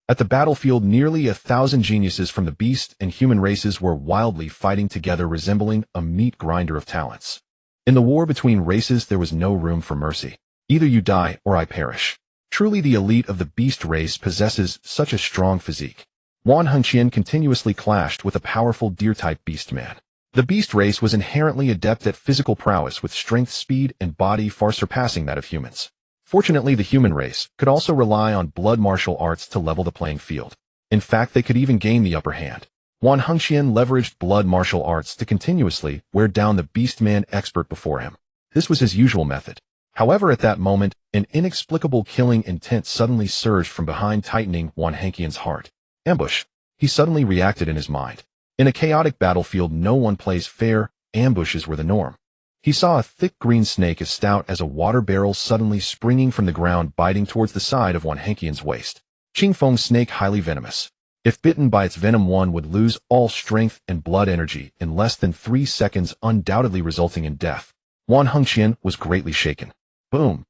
At the battlefield, nearly 1,000 geniuses from the beast and human races were wildly fighting together, resembling a meat grinder of talents. In the war between races, there was no room for mercy. Either you die or I perish. Truly, the elite of the beast race possesses such a strong physique. Wan Hengqian continuously clashed with a powerful deer-type beast man. The beast race was inherently adept at physical prowess, with strength, speed, and body far surpassing that of humans. Fortunately, the human race could also rely on blood martial arts to level the playing field. In fact, they could even gain the upper hand. Wan Hengqian leveraged blood martial arts to continuously wear down the beastman expert before him. This was his usual method. However, at that moment, an inexplicable killing intent suddenly surged from behind, tightening Wan Hengqian's heart. Ambush. He suddenly reacted in his mind. In a chaotic battlefield, no one plays fair. Ambushes were the norm. He saw a thick green snake as stout as a water barrel suddenly springing from the ground, biting towards the side of Wan Hengqian's waist. Qingfeng's snake, highly venomous. If bitten by its venom, one would lose all strength and blood energy in less than 3 seconds, undoubtedly resulting in death. Wan Hengqian was greatly shaken. Boom!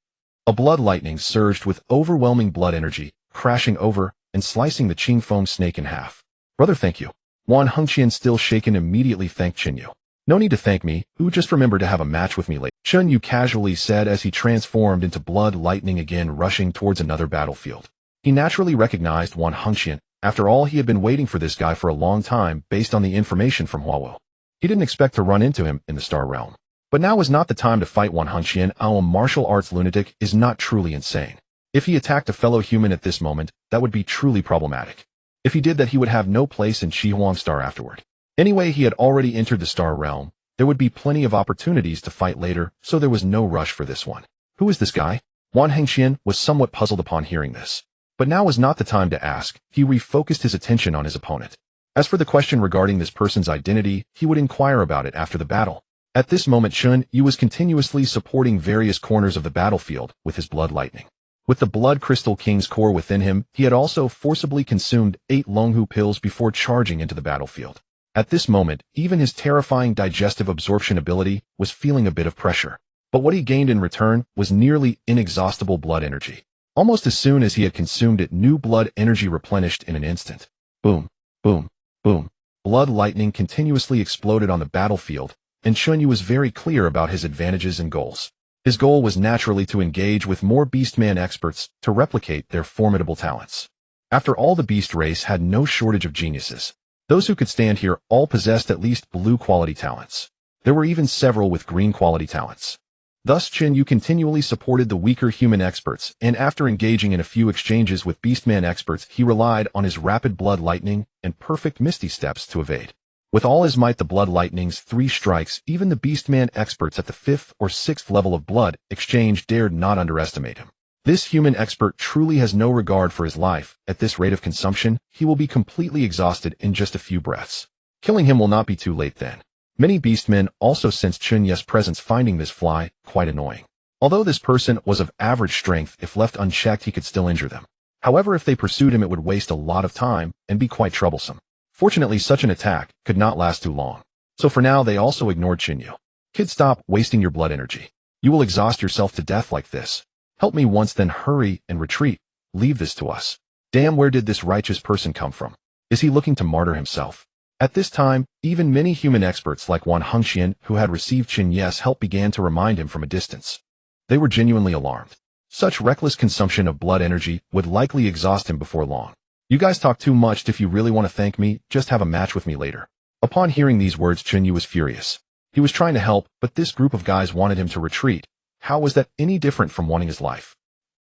A blood lightning surged with overwhelming blood energy, crashing over and slicing the Qingfeng snake in half. Brother, thank you. Wan Hengqian, still shaken, immediately thanked Chen Yu. No need to thank me, just remember to have a match with me later, Chen Yu casually said as he transformed into blood lightning again, rushing towards another battlefield. He naturally recognized Wan Hengqian. After all, he had been waiting for this guy for a long time based on the information from Huawu. He didn't expect to run into him in the Star Realm. But now was not the time to fight Wan Hengqian. Our martial arts lunatic is not truly insane. If he attacked a fellow human at this moment, that would be truly problematic. If he did that, he would have no place in Shihuang Star afterward. Anyway, he had already entered the Star Realm. There would be plenty of opportunities to fight later, so there was no rush for this one. Who is this guy? Wan Hengqian was somewhat puzzled upon hearing this. But now was not the time to ask. He refocused his attention on his opponent. As for the question regarding this person's identity, he would inquire about it after the battle. At this moment, Chen Yu was continuously supporting various corners of the battlefield with his blood lightning. With the Blood Crystal King's core within him, he had also forcibly consumed 8 Longhu pills before charging into the battlefield. At this moment, even his terrifying digestive absorption ability was feeling a bit of pressure. But what he gained in return was nearly inexhaustible blood energy. Almost as soon as he had consumed it, new blood energy replenished in an instant. Boom, boom, boom. Blood lightning continuously exploded on the battlefield, and Chen Yu was very clear about his advantages and goals. His goal was naturally to engage with more Beastman experts to replicate their formidable talents. After all, the Beast race had no shortage of geniuses. Those who could stand here all possessed at least blue quality talents. There were even several with green quality talents. Thus, Chen Yu continually supported the weaker human experts, and after engaging in a few exchanges with Beastman experts, he relied on his rapid blood lightning and perfect misty steps to evade. With all his might, the blood lightning's 3 strikes, even the Beastman experts at the 5th or 6th level of blood exchange dared not underestimate him. This human expert truly has no regard for his life. At this rate of consumption, he will be completely exhausted in just a few breaths. Killing him will not be too late then. Many beastmen also sensed Chen Yu's presence, finding this fly quite annoying. Although this person was of average strength, if left unchecked he could still injure them. However, if they pursued him, it would waste a lot of time and be quite troublesome. Fortunately, such an attack could not last too long. So for now, they also ignored Chen Yu. Kid, stop wasting your blood energy. You will exhaust yourself to death like this. Help me once, then hurry and retreat. Leave this to us. Damn, where did this righteous person come from? Is he looking to martyr himself? At this time, even many human experts like Wan Hengqian, who had received Chen Yu's help, began to remind him from a distance. They were genuinely alarmed. Such reckless consumption of blood energy would likely exhaust him before long. You guys talk too much. If you really want to thank me, just have a match with me later. Upon hearing these words, Chen Yu was furious. He was trying to help, but this group of guys wanted him to retreat. How was that any different from wanting his life?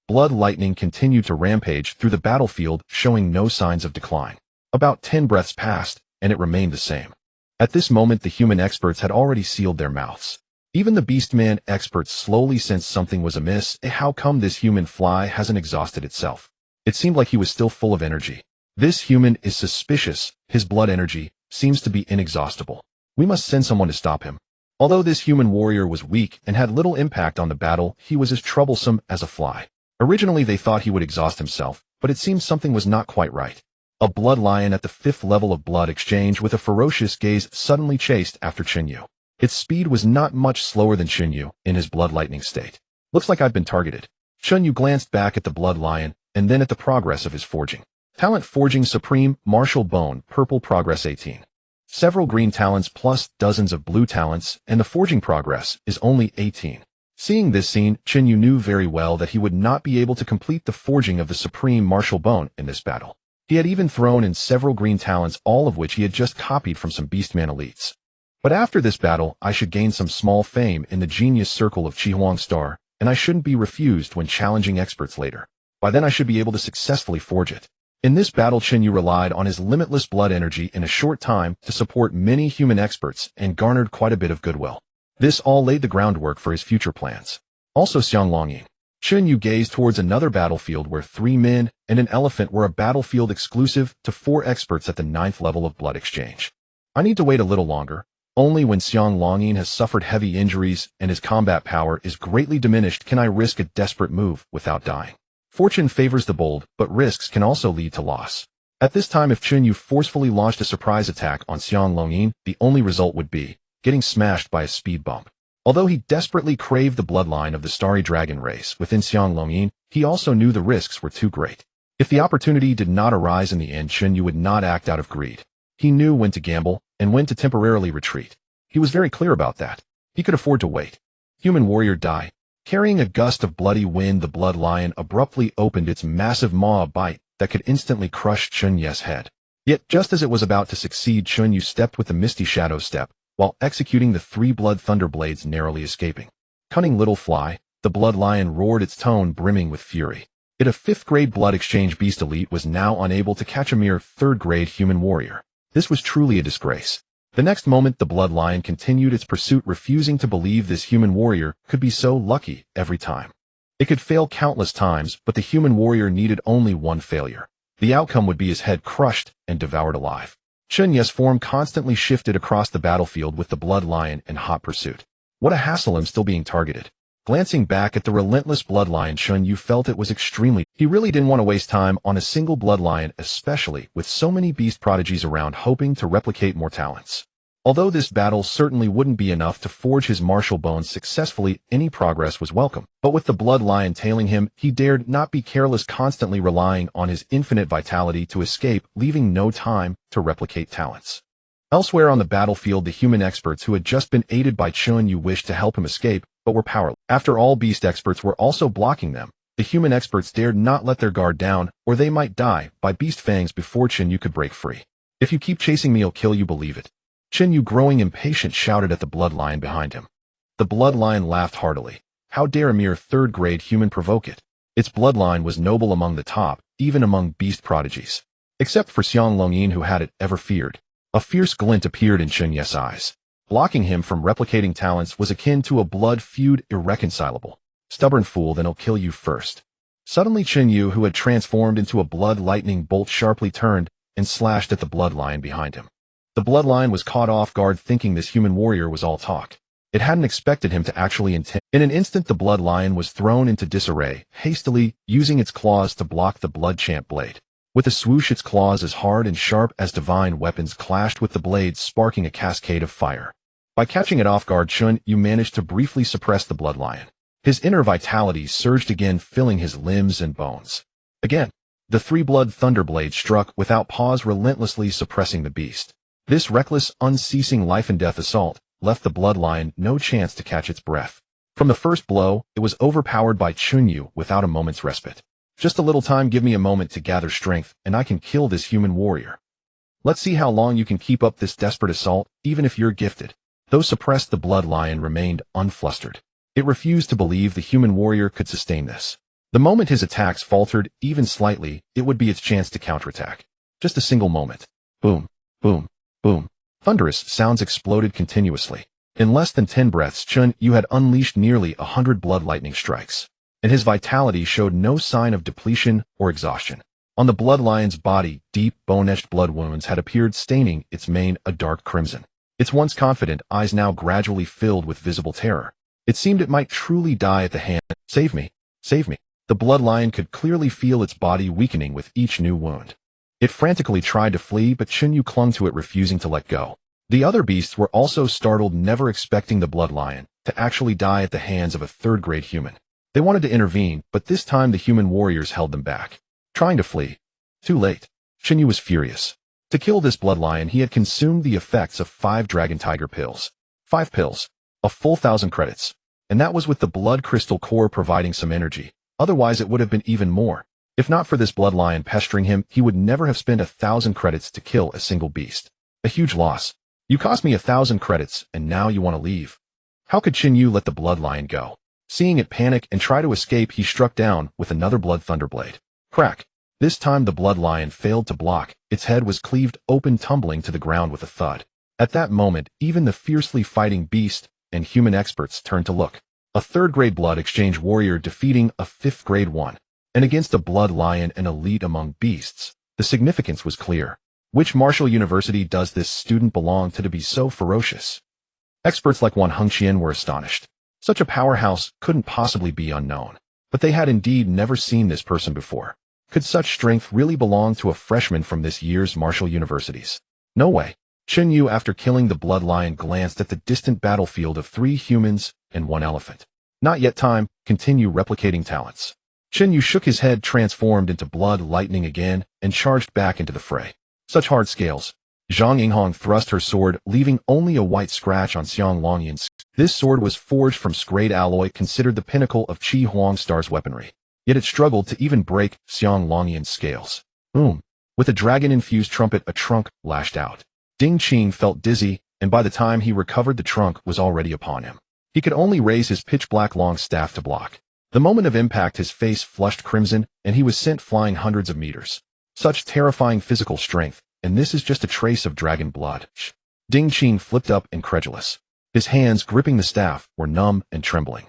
Blood lightning continued to rampage through the battlefield, showing no signs of decline. About 10 breaths passed, and it remained the same. At this moment, the human experts had already sealed their mouths. Even the Beastman experts slowly sensed something was amiss. How come this human fly hasn't exhausted itself? It seemed like he was still full of energy. This human is suspicious. His blood energy seems to be inexhaustible. We must send someone to stop him. Although this human warrior was weak and had little impact on the battle, he was as troublesome as a fly. Originally they thought he would exhaust himself, but it seems something was not quite right. A blood lion at the 5th level of blood exchange with a ferocious gaze suddenly chased after Chen Yu. Its speed was not much slower than Chen Yu in his blood lightning state. Looks like I've been targeted. Chen Yu glanced back at the blood lion and then at the progress of his forging. Talent forging supreme, martial bone, purple progress 18. Several green talents plus dozens of blue talents, and the forging progress is only 18. Seeing this scene, Chen Yu knew very well that he would not be able to complete the forging of the supreme martial bone in this battle. He had even thrown in several green talents, all of which he had just copied from some Beastman elites. But after this battle, I should gain some small fame in the genius circle of Chihuang Star, and I shouldn't be refused when challenging experts later. By then I should be able to successfully forge it. In this battle, Chen Yu relied on his limitless blood energy in a short time to support many human experts and garnered quite a bit of goodwill. This all laid the groundwork for his future plans. Also Xiang Longyin. Chen Yu gazed towards another battlefield where 3 men and an elephant were a battlefield exclusive to 4 experts at the 9th level of blood exchange. I need to wait a little longer. Only when Xiang Longyin has suffered heavy injuries and his combat power is greatly diminished can I risk a desperate move without dying. Fortune favors the bold, but risks can also lead to loss. At this time, if Chen Yu forcefully launched a surprise attack on Xiang Longyin, the only result would be getting smashed by a speed bump. Although he desperately craved the bloodline of the starry dragon race within Xiang Longyin, he also knew the risks were too great. If the opportunity did not arise in the end, Chen Yu would not act out of greed. He knew when to gamble and when to temporarily retreat. He was very clear about that. He could afford to wait. Human warrior die. Carrying a gust of bloody wind, the blood lion abruptly opened its massive maw bite that could instantly crush Chen Yu's head. Yet just as it was about to succeed, Chen Yu stepped with a misty shadow step, while executing the 3 blood thunder blades, narrowly escaping. Cunning little fly, the blood lion roared, its tone brimming with fury. It, a 5th grade blood exchange beast elite, was now unable to catch a mere 3rd grade human warrior. This was truly a disgrace. The next moment, the blood lion continued its pursuit, refusing to believe this human warrior could be so lucky every time. It could fail countless times, but the human warrior needed only one failure. The outcome would be his head crushed and devoured alive. Chen Yu's form constantly shifted across the battlefield with the blood lion in hot pursuit. What a hassle, I'm still being targeted. Glancing back at the relentless blood lion, Chen Yu felt it was extremely. He really didn't want to waste time on a single blood lion, especially with so many beast prodigies around hoping to replicate more talents. Although this battle certainly wouldn't be enough to forge his martial bones successfully, any progress was welcome. But with the blood lion tailing him, he dared not be careless, constantly relying on his infinite vitality to escape, leaving no time to replicate talents. Elsewhere on the battlefield, the human experts who had just been aided by Chen Yu wished to help him escape, but were powerless. After all, beast experts were also blocking them. The human experts dared not let their guard down, or they might die by beast fangs before Chen Yu could break free. If you keep chasing me, I'll kill you, believe it. Chen Yu, growing impatient, shouted at the blood lion behind him. The blood lion laughed heartily. How dare a mere 3rd grade human provoke it? Its bloodline was noble among the top, even among beast prodigies. Except for Xiang Longyin, who had it ever feared. A fierce glint appeared in Chen Yu's eyes. Blocking him from replicating talents was akin to a blood feud, irreconcilable. Stubborn fool, then I'll kill you first. Suddenly Chen Yu, who had transformed into a blood lightning bolt, sharply turned and slashed at the blood lion behind him. The blood lion was caught off guard, thinking this human warrior was all talk. It hadn't expected him to actually intend. In an instant, the blood lion was thrown into disarray, hastily using its claws to block the blood champ blade. With a swoosh, its claws, as hard and sharp as divine weapons, clashed with the blades, sparking a cascade of fire. By catching it off guard, Chen Yu managed to briefly suppress the blood lion. His inner vitality surged again, filling his limbs and bones. Again, the 3 blood thunder blades struck without pause, relentlessly suppressing the beast. This reckless, unceasing life-and-death assault left the blood lion no chance to catch its breath. From the first blow, it was overpowered by Chen Yu without a moment's respite. Just a little time, give me a moment to gather strength, and I can kill this human warrior. Let's see how long you can keep up this desperate assault, even if you're gifted. Though suppressed, the blood lion remained unflustered. It refused to believe the human warrior could sustain this. The moment his attacks faltered, even slightly, it would be its chance to counterattack. Just a single moment. Boom, boom, boom. Thunderous sounds exploded continuously. In less than 10 breaths, Chen Yu had unleashed nearly 100 blood lightning strikes, and his vitality showed no sign of depletion or exhaustion. On the blood lion's body, deep, bone-etched blood wounds had appeared, staining its mane a dark crimson. Its once confident eyes now gradually filled with visible terror. It seemed it might truly die at the hand. Save me, save me. The blood lion could clearly feel its body weakening with each new wound. It frantically tried to flee, but Chen Yu clung to it, refusing to let go. The other beasts were also startled, never expecting the blood lion to actually die at the hands of a third-grade human. They wanted to intervene, but this time the human warriors held them back. Trying to flee. Too late. Chen Yu was furious. To kill this blood lion, he had consumed the effects of 5 dragon tiger pills. 5 pills. A full 1,000 credits. And that was with the blood crystal core providing some energy. Otherwise it would have been even more. If not for this blood lion pestering him, he would never have spent 1,000 credits to kill a single beast. A huge loss. You cost me 1,000 credits, and now you want to leave. How could Chen Yu let the blood lion go? Seeing it panic and try to escape, he struck down with another blood thunderblade. Crack. This time the blood lion failed to block. Its head was cleaved open, tumbling to the ground with a thud. At that moment, even the fiercely fighting beast and human experts turned to look. A third-grade blood exchange warrior defeating a fifth-grade one. And against a blood lion, an elite among beasts. The significance was clear. Which martial university does this student belong to be so ferocious? Experts like Wan Hengqian were astonished. Such a powerhouse couldn't possibly be unknown. But they had indeed never seen this person before. Could such strength really belong to a freshman from this year's martial universities? No way. Chen Yu, after killing the blood lion, glanced at the distant battlefield of 3 humans and 1 elephant. Not yet time. Continue replicating talents. Chen Yu shook his head, transformed into blood lightning again, and charged back into the fray. Such hard scales. Zhang Yinghong thrust her sword, leaving only a white scratch on Xiang Longyan's. This sword was forged from scrayed alloy, considered the pinnacle of Qi Huang Star's weaponry. Yet it struggled to even break Xiang Longyan's scales. Boom. With a dragon-infused trumpet, a trunk lashed out. Ding Qing felt dizzy, and by the time he recovered, the trunk was already upon him. He could only raise his pitch-black long staff to block. The moment of impact, his face flushed crimson, and he was sent flying hundreds of meters. Such terrifying physical strength, and this is just a trace of dragon blood. Ding Qing flipped up, incredulous. His hands, gripping the staff, were numb and trembling.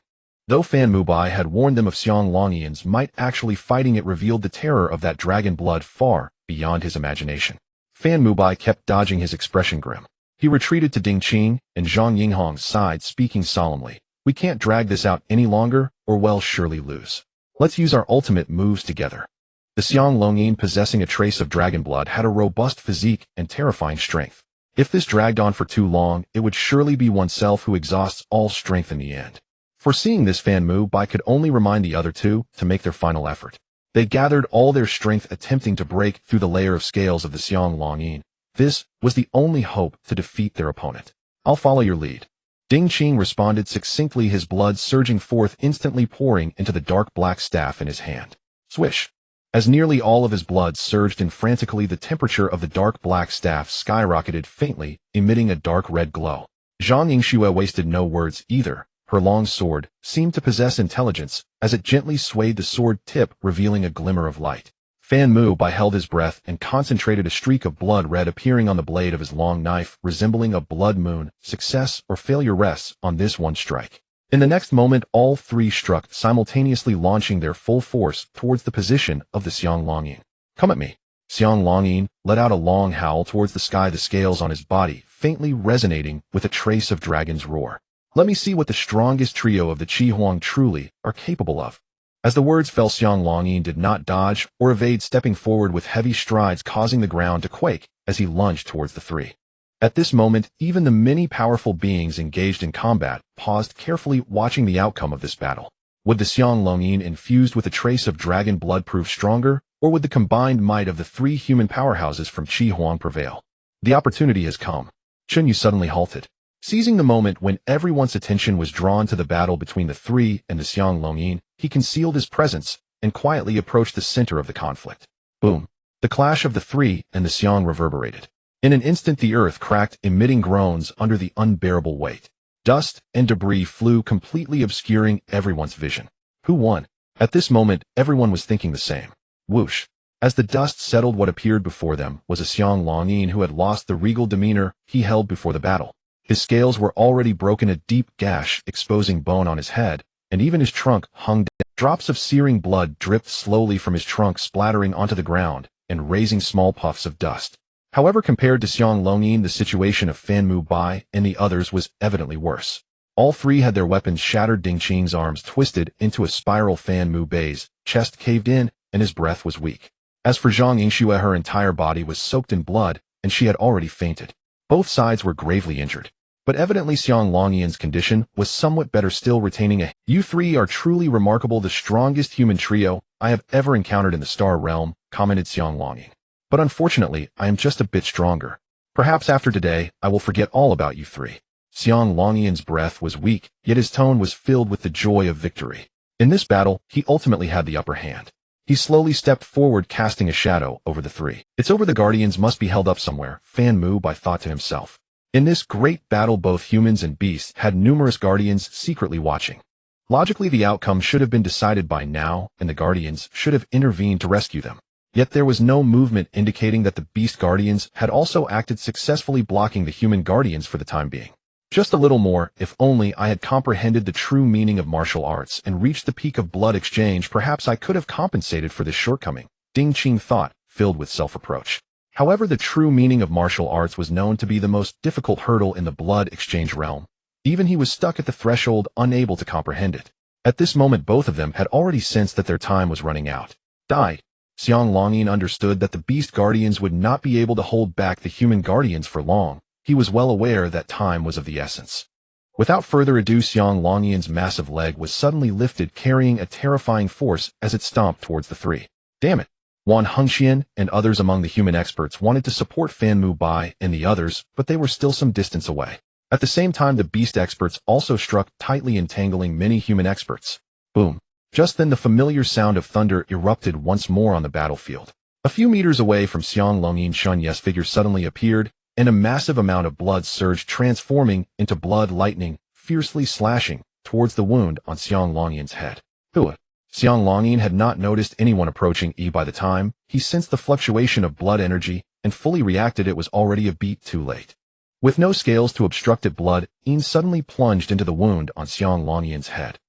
Though Fan Mubai had warned them of Xiang Longyan's might, actually fighting it revealed the terror of that dragon blood far beyond his imagination. Fan Mubai kept dodging, his expression grim. He retreated to Ding Qing and Zhang Yinghong's side, speaking solemnly. We can't drag this out any longer, or we'll surely lose. Let's use our ultimate moves together. The Xiang Longyan, possessing a trace of dragon blood, had a robust physique and terrifying strength. If this dragged on for too long, it would surely be oneself who exhausts all strength in the end. Foreseeing this, Fan Mubai could only remind the other two to make their final effort. They gathered all their strength, attempting to break through the layer of scales of the Xiang Longyan. This was the only hope to defeat their opponent. I'll follow your lead. Ding Qing responded succinctly, his blood surging forth, instantly pouring into the dark black staff in his hand. Swish. As nearly all of his blood surged in frantically, the temperature of the dark black staff skyrocketed faintly, emitting a dark red glow. Zhang Yingxue wasted no words either. Her long sword seemed to possess intelligence, as it gently swayed the sword tip, revealing a glimmer of light. Fan Mubai held his breath and concentrated, a streak of blood red appearing on the blade of his long knife, resembling a blood moon. Success or failure rests on this one strike. In the next moment, all 3 struck, simultaneously launching their full force towards the position of the Xiang Longyan. Come at me. Xiang Longyan let out a long howl towards the sky, the scales on his body faintly resonating with a trace of dragon's roar. Let me see what the strongest trio of the Qi Huang truly are capable of. As the words fell, Xiang Longyan did not dodge or evade, stepping forward with heavy strides, causing the ground to quake as he lunged towards the 3. At this moment, even the many powerful beings engaged in combat paused, carefully watching the outcome of this battle. Would the Xiang Longyan, infused with a trace of dragon blood, prove stronger, or would the combined might of the 3 human powerhouses from Qi Huang prevail? The opportunity has come. Chen Yu suddenly halted. Seizing the moment when everyone's attention was drawn to the battle between the 3 and the Xiang Longyan, he concealed his presence and quietly approached the center of the conflict. Boom. The clash of the 3 and the Xiang reverberated. In an instant, the earth cracked, emitting groans under the unbearable weight. Dust and debris flew, completely obscuring everyone's vision. Who won? At this moment, everyone was thinking the same. Whoosh. As the dust settled, what appeared before them was a Xiang Longyan who had lost the regal demeanor he held before the battle. His scales were already broken, a deep gash exposing bone on his head, and even his trunk hung down. Drops of searing blood dripped slowly from his trunk, splattering onto the ground and raising small puffs of dust. However, compared to Xiang Longyan, the situation of Fan Mubai and the others was evidently worse. All 3 had their weapons shattered. Ding Qing's arms twisted into a spiral. Fan Mubai's chest caved in, and his breath was weak. As for Zhang Yingxue, her entire body was soaked in blood, and she had already fainted. Both sides were gravely injured. But evidently Xiang Longyan's condition was somewhat better still, retaining a "You three are truly remarkable, the strongest human trio I have ever encountered in the star realm," commented Xiang Longyan. "But unfortunately, I am just a bit stronger. Perhaps after today, I will forget all about you three." Xiang Longyan's breath was weak, yet his tone was filled with the joy of victory. In this battle, he ultimately had the upper hand. He slowly stepped forward, casting a shadow over the three. "It's over, the Guardians must be held up somewhere," Fan Mu Bai thought to himself. In this great battle, both humans and beasts had numerous Guardians secretly watching. Logically, the outcome should have been decided by now, and the Guardians should have intervened to rescue them. Yet there was no movement indicating that the Beast Guardians had also acted successfully, blocking the human Guardians for the time being. Just a little more, if only I had comprehended the true meaning of martial arts and reached the peak of blood exchange, perhaps I could have compensated for this shortcoming, Ding Qing thought, filled with self-reproach. However, the true meaning of martial arts was known to be the most difficult hurdle in the blood exchange realm. Even he was stuck at the threshold, unable to comprehend it. At this moment, both of them had already sensed that their time was running out. Die. Xiang Longyan understood that the Beast Guardians would not be able to hold back the human Guardians for long. He was well aware that time was of the essence. Without further ado, Xiang Longyan's massive leg was suddenly lifted, carrying a terrifying force as it stomped towards the three. Damn it! Wan Hengxian and others among the human experts wanted to support Fan Mu Bai and the others, but they were still some distance away. At the same time, the beast experts also struck, tightly entangling many human experts. Boom. Just then the familiar sound of thunder erupted once more on the battlefield. A few meters away from Xiang Longyan, Chen Yu's figure suddenly appeared, and a massive amount of blood surged, transforming into blood lightning, fiercely slashing towards the wound on Xiang Longyan's head. Hua. Xiang Longyan had not noticed anyone approaching. By the time he sensed the fluctuation of blood energy and fully reacted, it was already a beat too late. With no scales to obstruct it, blood suddenly plunged into the wound on Xiang Longyan's head.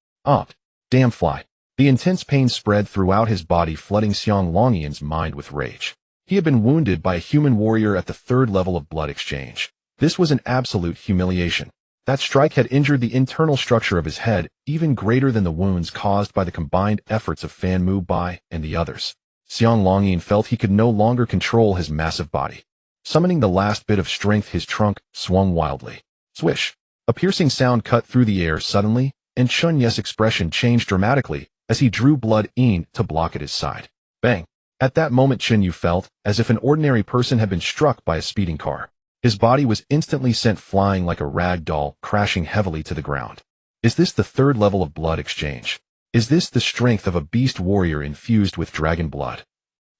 Damn fly. The intense pain spread throughout his body, flooding Xiang Longyan's mind with rage. He had been wounded by a human warrior at the third level of blood exchange. This was an absolute humiliation. That strike had injured the internal structure of his head, even greater than the wounds caused by the combined efforts of Fan Mu Bai and the others. Xiang Longyan felt he could no longer control his massive body. Summoning the last bit of strength, his trunk swung wildly. Swish! A piercing sound cut through the air suddenly, and Chen Yu's expression changed dramatically as he drew blood to block at his side. Bang! At that moment, Chen Yu felt as if an ordinary person had been struck by a speeding car. His body was instantly sent flying like a rag doll, crashing heavily to the ground. Is this the third level of blood exchange? Is this the strength of a beast warrior infused with dragon blood?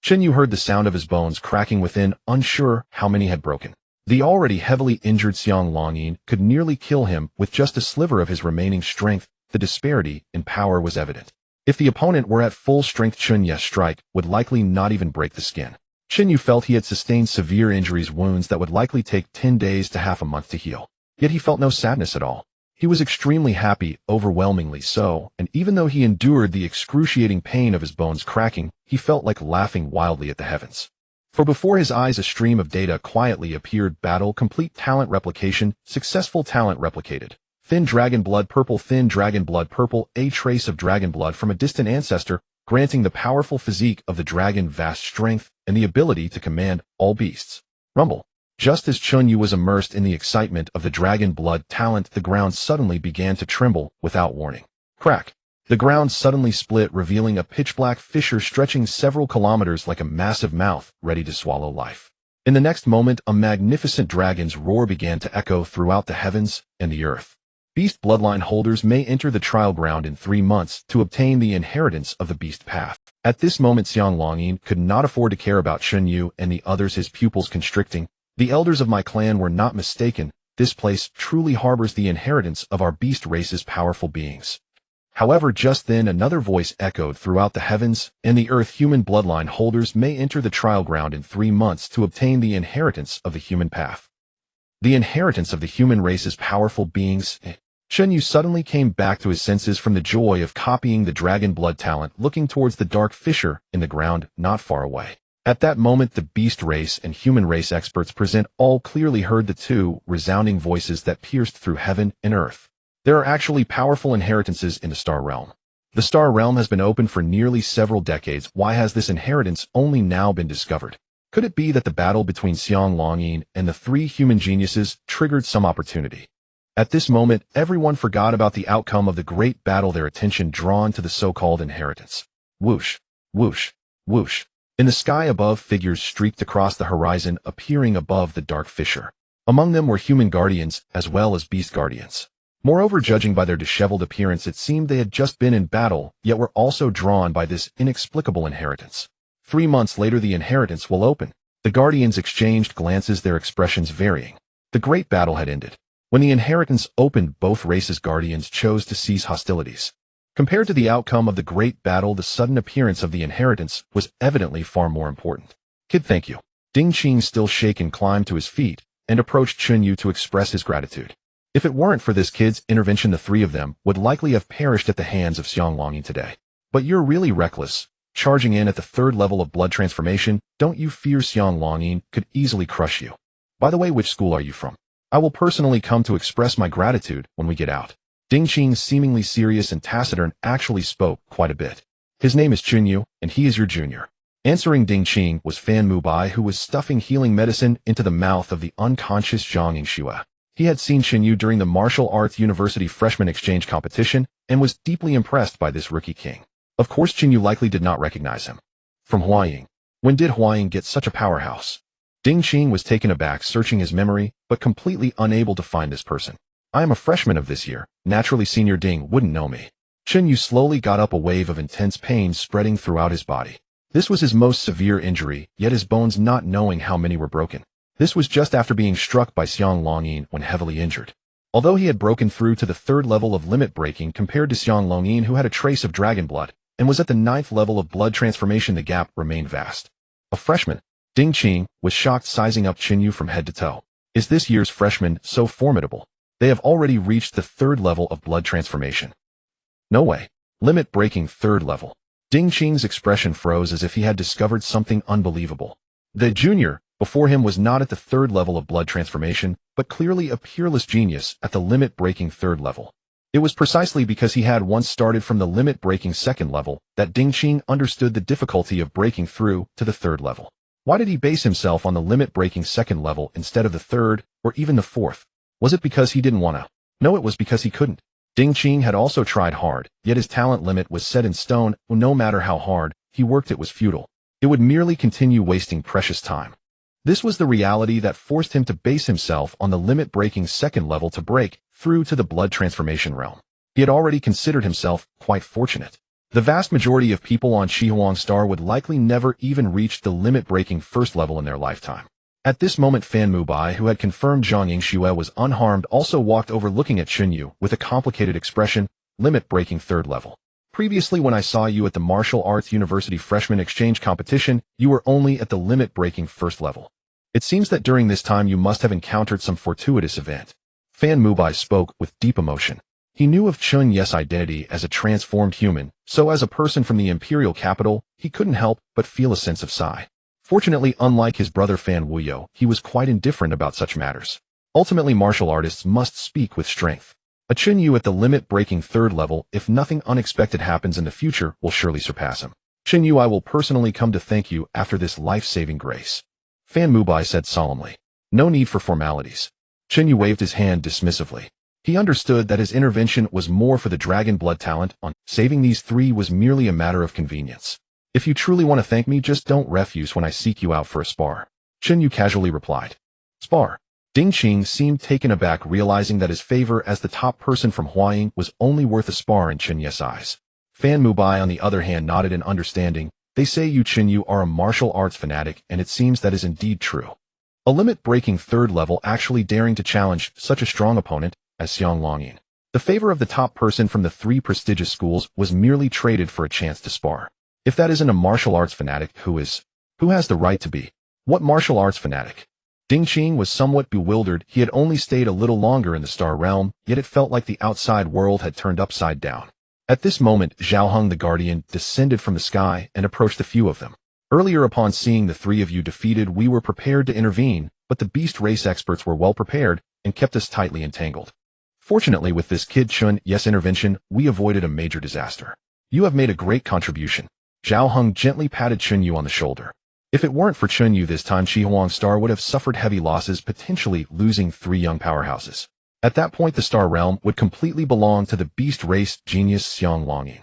Chen Yu heard the sound of his bones cracking within, unsure how many had broken. The already heavily injured Xiang Longyan could nearly kill him with just a sliver of his remaining strength. The disparity in power was evident. If the opponent were at full strength, Chen Yu's strike would likely not even break the skin. Chen Yu felt he had sustained severe injuries, wounds that would likely take 10 days to half a month to heal. Yet he felt no sadness at all. He was extremely happy, overwhelmingly so, and even though he endured the excruciating pain of his bones cracking, he felt like laughing wildly at the heavens. For before his eyes a stream of data quietly appeared. Battle complete, talent replication, successful, talent replicated. Thin dragon blood purple, thin dragon blood purple, a trace of dragon blood from a distant ancestor, granting the powerful physique of the dragon vast strength and the ability to command all beasts. Rumble. Just as Chen Yu was immersed in the excitement of the dragon blood talent, the ground suddenly began to tremble without warning. Crack. The ground suddenly split, revealing a pitch-black fissure stretching several kilometers like a massive mouth ready to swallow life. In the next moment, a magnificent dragon's roar began to echo throughout the heavens and the earth. Beast bloodline holders may enter the trial ground in 3 months to obtain the inheritance of the beast path. At this moment, Xiang Longyan could not afford to care about Chen Yu and the others, his pupils constricting. The elders of my clan were not mistaken. This place truly harbors the inheritance of our beast race's powerful beings. However, just then another voice echoed throughout the heavens and the earth. Human bloodline holders may enter the trial ground in 3 months to obtain the inheritance of the human path. The inheritance of the human race's powerful beings. Chen Yu suddenly came back to his senses from the joy of copying the dragon blood talent, looking towards the dark fissure in the ground not far away. At that moment, the beast race and human race experts present all clearly heard the two resounding voices that pierced through heaven and earth. There are actually powerful inheritances in the star realm. The star realm has been open for nearly several decades. Why has this inheritance only now been discovered? Could it be that the battle between Xiang Longyin and the three human geniuses triggered some opportunity? At this moment, everyone forgot about the outcome of the great battle, their attention drawn to the so-called inheritance. Whoosh, whoosh, whoosh. In the sky above, figures streaked across the horizon, appearing above the dark fissure. Among them were human guardians, as well as beast guardians. Moreover, judging by their disheveled appearance, it seemed they had just been in battle, yet were also drawn by this inexplicable inheritance. 3 months later, the inheritance will open. The guardians exchanged glances, their expressions varying. The great battle had ended. When the inheritance opened, both races' guardians chose to cease hostilities. Compared to the outcome of the great battle, the sudden appearance of the inheritance was evidently far more important. Kid, thank you. Ding Qing, still shaken, climbed to his feet and approached Chen Yu to express his gratitude. If it weren't for this kid's intervention, the three of them would likely have perished at the hands of Xiang Longyin today. But you're really reckless, charging in at the 3rd level of blood transformation. Don't you fear Xiang Longyin could easily crush you? By the way, which school are you from? I will personally come to express my gratitude when we get out. Ding Qing, seemingly serious and taciturn, actually spoke quite a bit. His name is Chen Yu, and he is your junior. Answering Ding Qing was Fan Mubai, who was stuffing healing medicine into the mouth of the unconscious Zhang Yingxue. He had seen Chen Yu during the Martial Arts University Freshman Exchange competition and was deeply impressed by this rookie king. Of course, Chen Yu likely did not recognize him. From Huaying. When did Huaying get such a powerhouse? Ding Qing was taken aback, searching his memory, but completely unable to find this person. I am a freshman of this year. Naturally, Senior Ding wouldn't know me. Chen Yu slowly got up, a wave of intense pain spreading throughout his body. This was his most severe injury, yet his bones not knowing how many were broken. This was just after being struck by Xiang Longyin when heavily injured. Although he had broken through to the 3rd level of limit breaking compared to Xiang Longyin, who had a trace of dragon blood, and was at the 9th level of blood transformation, the gap remained vast. A freshman? Ding Qing was shocked, sizing up Chen Yu from head to toe. Is this year's freshman so formidable? They have already reached the 3rd level of blood transformation. No way. Limit breaking 3rd level. Ding Qing's expression froze as if he had discovered something unbelievable. The junior before him was not at the 3rd level of blood transformation, but clearly a peerless genius at the limit-breaking 3rd level. It was precisely because he had once started from the limit-breaking 2nd level that Ding Qing understood the difficulty of breaking through to the 3rd level. Why did he base himself on the limit-breaking 2nd level instead of the 3rd, or even the 4th? Was it because he didn't want to? No, it was because he couldn't. Ding Qing had also tried hard, yet his talent limit was set in stone. No matter how hard he worked, it was futile. It would merely continue wasting precious time. This was the reality that forced him to base himself on the limit-breaking 2nd level to break through to the blood transformation realm. He had already considered himself quite fortunate. The vast majority of people on Shihuang Star would likely never even reach the limit-breaking 1st level in their lifetime. At this moment, Fan Mubai, who had confirmed Zhang Yingxue was unharmed, also walked over, looking at Chen Yu with a complicated expression. Limit-breaking 3rd level. Previously, when I saw you at the Martial Arts University Freshman Exchange competition, you were only at the limit-breaking 1st level. It seems that during this time you must have encountered some fortuitous event. Fan Mubai spoke with deep emotion. He knew of Chen Yu's identity as a transformed human, so as a person from the imperial capital, he couldn't help but feel a sense of sigh. Fortunately, unlike his brother Fan Wuyo, he was quite indifferent about such matters. Ultimately, martial artists must speak with strength. A Chen Yu at the limit-breaking 3rd level, if nothing unexpected happens in the future, will surely surpass him. Chen Yu, I will personally come to thank you after this life-saving grace. Fan Mubai said solemnly. No need for formalities. Chen Yu waved his hand dismissively. He understood that his intervention was more for the dragon blood talent. Saving these 3 was merely a matter of convenience. If you truly want to thank me, just don't refuse when I seek you out for a spar. Chen Yu casually replied. Spar. Ding Qing seemed taken aback, realizing that his favor as the top person from Huaying was only worth a spar in Chen Yu's eyes. Fan Mubai, on the other hand, nodded in understanding. They say you, Chen Yu, are a martial arts fanatic, and it seems that is indeed true. A limit-breaking 3rd level actually daring to challenge such a strong opponent as Xiang Longyin. The favor of the top person from the 3 prestigious schools was merely traded for a chance to spar. If that isn't a martial arts fanatic, who is? Who has the right to be? What martial arts fanatic? Ding Qing was somewhat bewildered. He had only stayed a little longer in the star realm, yet it felt like the outside world had turned upside down. At this moment, Zhao Heng the Guardian descended from the sky and approached a few of them. Earlier, upon seeing the 3 of you defeated, we were prepared to intervene, but the beast race experts were well prepared and kept us tightly entangled. Fortunately, with this kid Chen Yu's intervention, we avoided a major disaster. You have made a great contribution. Zhao Heng gently patted Chen Yu on the shoulder. If it weren't for Chen Yu this time, Qi Huang Star would have suffered heavy losses, potentially losing 3 young powerhouses. At that point, the Star Realm would completely belong to the beast race genius Xiang Longyin.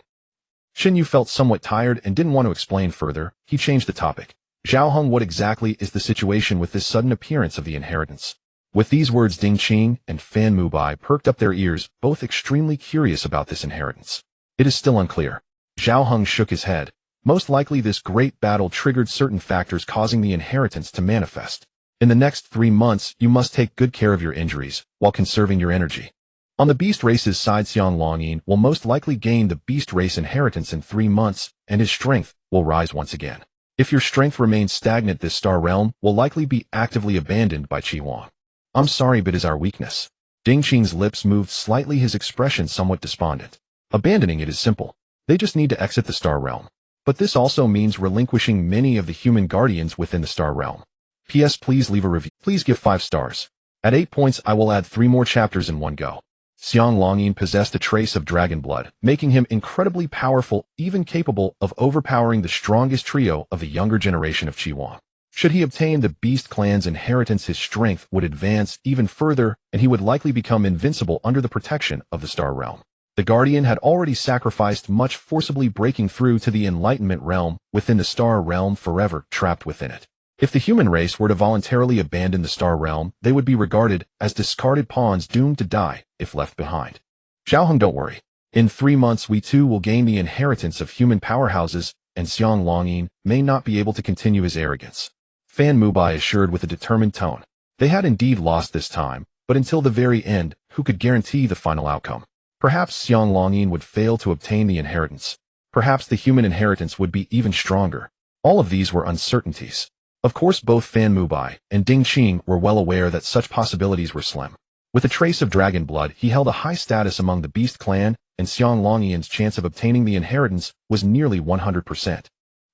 Chen Yu felt somewhat tired and didn't want to explain further. He changed the topic. Zhao Heng, what exactly is the situation with this sudden appearance of the inheritance? With these words, Ding Qing and Fan Mubai perked up their ears, both extremely curious about this inheritance. It is still unclear. Zhao Heng shook his head. Most likely this great battle triggered certain factors causing the inheritance to manifest. In the next 3 months, you must take good care of your injuries, while conserving your energy. On the beast race's side, Xiang Longyin will most likely gain the beast race inheritance in 3 months, and his strength will rise once again. If your strength remains stagnant, this star realm will likely be actively abandoned by Qi Huang. I'm sorry, but it is our weakness. Ding Qing's lips moved slightly, his expression somewhat despondent. Abandoning it is simple. They just need to exit the star realm. But this also means relinquishing many of the human guardians within the star realm. P.S. Please leave a review. Please give 5 stars. At 8 points, I will add 3 more chapters in one go. Xiang Longyin possessed a trace of dragon blood, making him incredibly powerful, even capable of overpowering the strongest trio of the younger generation of Qi Huang. Should he obtain the Beast Clan's inheritance, his strength would advance even further, and he would likely become invincible under the protection of the Star Realm. The Guardian had already sacrificed much, forcibly breaking through to the Enlightenment Realm within the Star Realm, forever trapped within it. If the human race were to voluntarily abandon the Star Realm, they would be regarded as discarded pawns doomed to die if left behind. Zhao Heng, don't worry. In 3 months, we too will gain the inheritance of human powerhouses, and Xiang Longyin may not be able to continue his arrogance. Fan Mubai assured with a determined tone. They had indeed lost this time, but until the very end, who could guarantee the final outcome? Perhaps Xiang Longyin would fail to obtain the inheritance. Perhaps the human inheritance would be even stronger. All of these were uncertainties. Of course, both Fan Mubai and Ding Qing were well aware that such possibilities were slim. With a trace of dragon blood, he held a high status among the Beast Clan, and Xiang Longyin's chance of obtaining the inheritance was nearly 100%.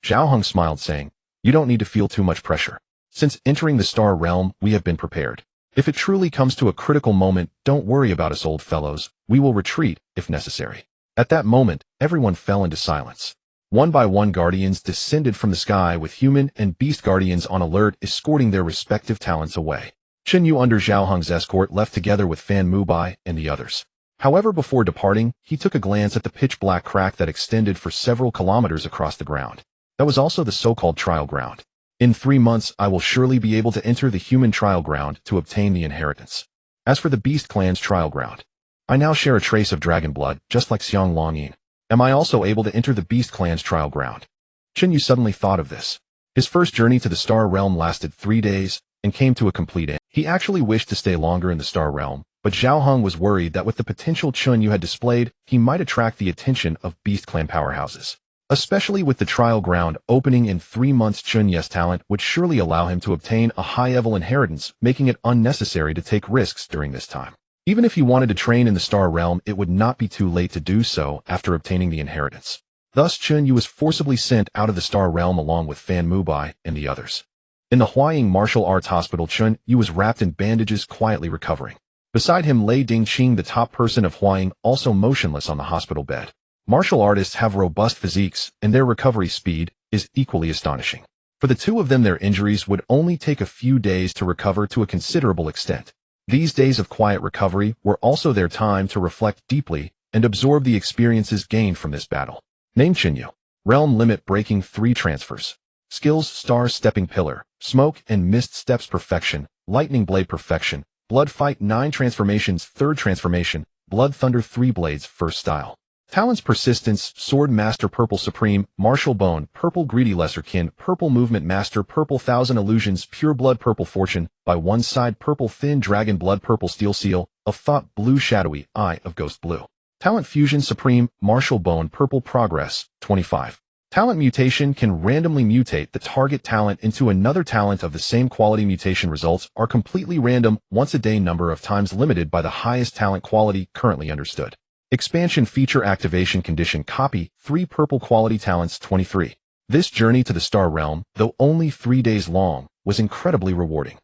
Zhao Heng smiled, saying, "You don't need to feel too much pressure. Since entering the Star Realm, we have been prepared. If it truly comes to a critical moment, don't worry about us, old fellows. We will retreat, if necessary." At that moment, everyone fell into silence. One by one, guardians descended from the sky with human and beast guardians on alert, escorting their respective talents away. Chen Yu, under Zhao Heng's escort, left together with Fan Mubai and the others. However, before departing, he took a glance at the pitch-black crack that extended for several kilometers across the ground. That was also the so-called trial ground. In 3 months, I will surely be able to enter the human trial ground to obtain the inheritance. As for the Beast Clan's trial ground, I now share a trace of dragon blood, just like Xiang Longyin. Am I also able to enter the Beast Clan's trial ground? Chen Yu suddenly thought of this. His first journey to the Star Realm lasted 3 days and came to a complete end. He actually wished to stay longer in the Star Realm, but Zhao Heng was worried that with the potential Chen Yu had displayed, he might attract the attention of Beast Clan powerhouses. Especially with the trial ground opening in 3 months, Chen Yu's talent would surely allow him to obtain a high-level inheritance, making it unnecessary to take risks during this time. Even if he wanted to train in the Star Realm, it would not be too late to do so after obtaining the inheritance. Thus, Chen Yu was forcibly sent out of the Star Realm along with Fan Mubai and the others. In the Huaying Martial Arts Hospital, Chen Yu was wrapped in bandages, quietly recovering. Beside him lay Ding Qing, the top person of Huaying, also motionless on the hospital bed. Martial artists have robust physiques, and their recovery speed is equally astonishing. For the two of them, their injuries would only take a few days to recover to a considerable extent. These days of quiet recovery were also their time to reflect deeply and absorb the experiences gained from this battle. Name: Chen Yu. Realm limit breaking 3 transfers. Skills: Star Stepping Pillar, Smoke and Mist Steps Perfection, Lightning Blade Perfection, Blood Fight 9 transformations, 3rd transformation, Blood Thunder 3 blades, 1st style. Talents: Persistence, Sword Master Purple Supreme, Martial Bone Purple, Greedy Lesserkin Purple, Movement Master Purple, Thousand Illusions Pure Blood Purple, Fortune by one side Purple, Thin Dragon Blood Purple, Steel Seal of Thought Blue, Shadowy Eye of Ghost Blue. Talent: Fusion Supreme, Martial Bone Purple, Progress 25. Talent: Mutation can randomly mutate the target talent into another talent of the same quality. Mutation results are completely random, once a day, number of times limited by the highest talent quality currently understood. Expansion feature activation condition: Copy 3 purple quality talents 23. This journey to the Star Realm, though only 3 days long, was incredibly rewarding.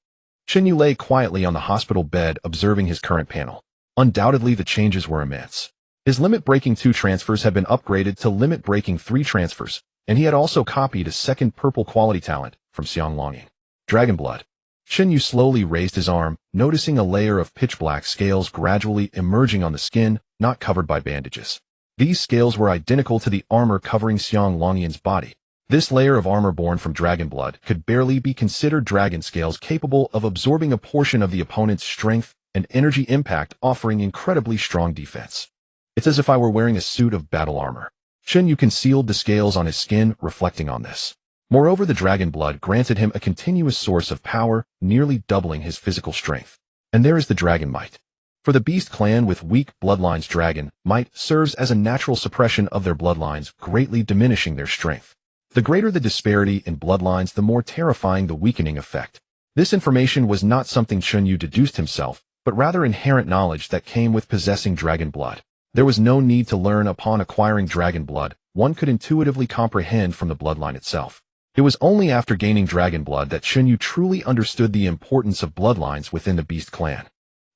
Chen Yu lay quietly on the hospital bed, observing his current panel. Undoubtedly, the changes were immense. His limit-breaking 2 transfers had been upgraded to limit-breaking 3 transfers, and he had also copied a second purple quality talent from Xiang Longying. Dragon Blood. Chen Yu slowly raised his arm, noticing a layer of pitch-black scales gradually emerging on the skin, not covered by bandages. These scales were identical to the armor covering Xiang Longying's body. This layer of armor born from dragon blood could barely be considered dragon scales capable of absorbing a portion of the opponent's strength and energy impact, offering incredibly strong defense. It's as if I were wearing a suit of battle armor. Chen Yu concealed the scales on his skin, reflecting on this. Moreover, the dragon blood granted him a continuous source of power, nearly doubling his physical strength. And there is the dragon might. For the beast clan with weak bloodlines, dragon might serves as a natural suppression of their bloodlines, greatly diminishing their strength. The greater the disparity in bloodlines, the more terrifying the weakening effect. This information was not something Chen Yu deduced himself, but rather inherent knowledge that came with possessing dragon blood. There was no need to learn upon acquiring dragon blood, one could intuitively comprehend from the bloodline itself. It was only after gaining dragon blood that Chen Yu truly understood the importance of bloodlines within the beast clan.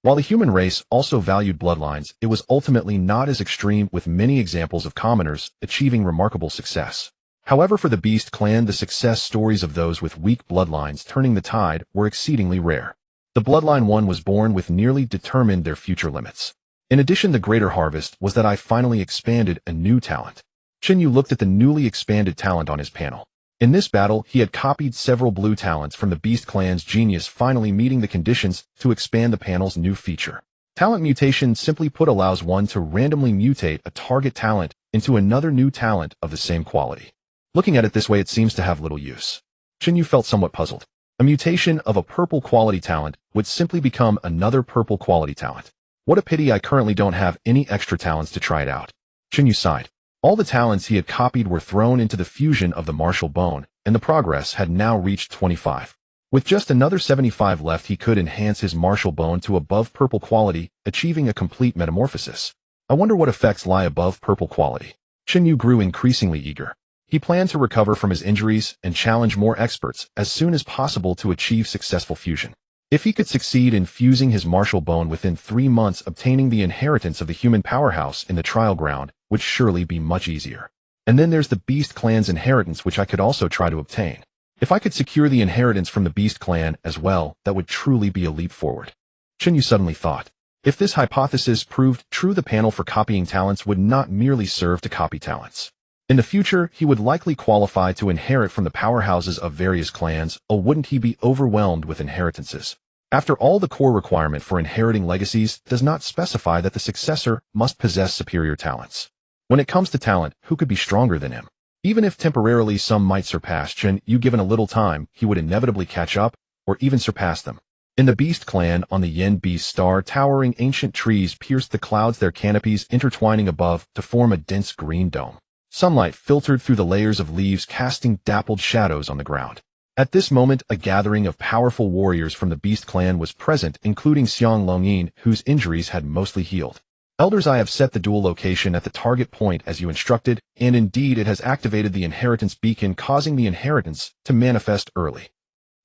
While the human race also valued bloodlines, it was ultimately not as extreme, with many examples of commoners achieving remarkable success. However, for the beast clan, the success stories of those with weak bloodlines turning the tide were exceedingly rare. The bloodline one was born with nearly determined their future limits. In addition, the greater harvest was that I finally expanded a new talent. Chen Yu looked at the newly expanded talent on his panel. In this battle, he had copied several blue talents from the beast clan's genius, finally meeting the conditions to expand the panel's new feature. Talent mutation, simply put, allows one to randomly mutate a target talent into another new talent of the same quality. Looking at it this way, it seems to have little use. Chen Yu felt somewhat puzzled. A mutation of a purple quality talent would simply become another purple quality talent. What a pity I currently don't have any extra talents to try it out. Chen Yu sighed. All the talents he had copied were thrown into the fusion of the martial bone, and the progress had now reached 25. With just another 75 left, he could enhance his martial bone to above purple quality, achieving a complete metamorphosis. I wonder what effects lie above purple quality. Chen Yu grew increasingly eager. He planned to recover from his injuries and challenge more experts as soon as possible to achieve successful fusion. If he could succeed in fusing his martial bone within 3 months, obtaining the inheritance of the human powerhouse in the trial ground would surely be much easier. And then there's the beast clan's inheritance, which I could also try to obtain. If I could secure the inheritance from the beast clan as well, that would truly be a leap forward. Chen Yu suddenly thought. If this hypothesis proved true, the panel for copying talents would not merely serve to copy talents. In the future, he would likely qualify to inherit from the powerhouses of various clans, or wouldn't he be overwhelmed with inheritances? After all, the core requirement for inheriting legacies does not specify that the successor must possess superior talents. When it comes to talent, who could be stronger than him? Even if temporarily some might surpass Chen Yu, given a little time, he would inevitably catch up, or even surpass them. In the Beast Clan, on the Yen Beast Star, towering ancient trees pierced the clouds, their canopies intertwining above to form a dense green dome. Sunlight filtered through the layers of leaves, casting dappled shadows on the ground. At this moment, a gathering of powerful warriors from the Beast Clan was present, including Xiang Longying, whose injuries had mostly healed. Elders, I have set the dual location at the target point as you instructed, and indeed it has activated the inheritance beacon, causing the inheritance to manifest early.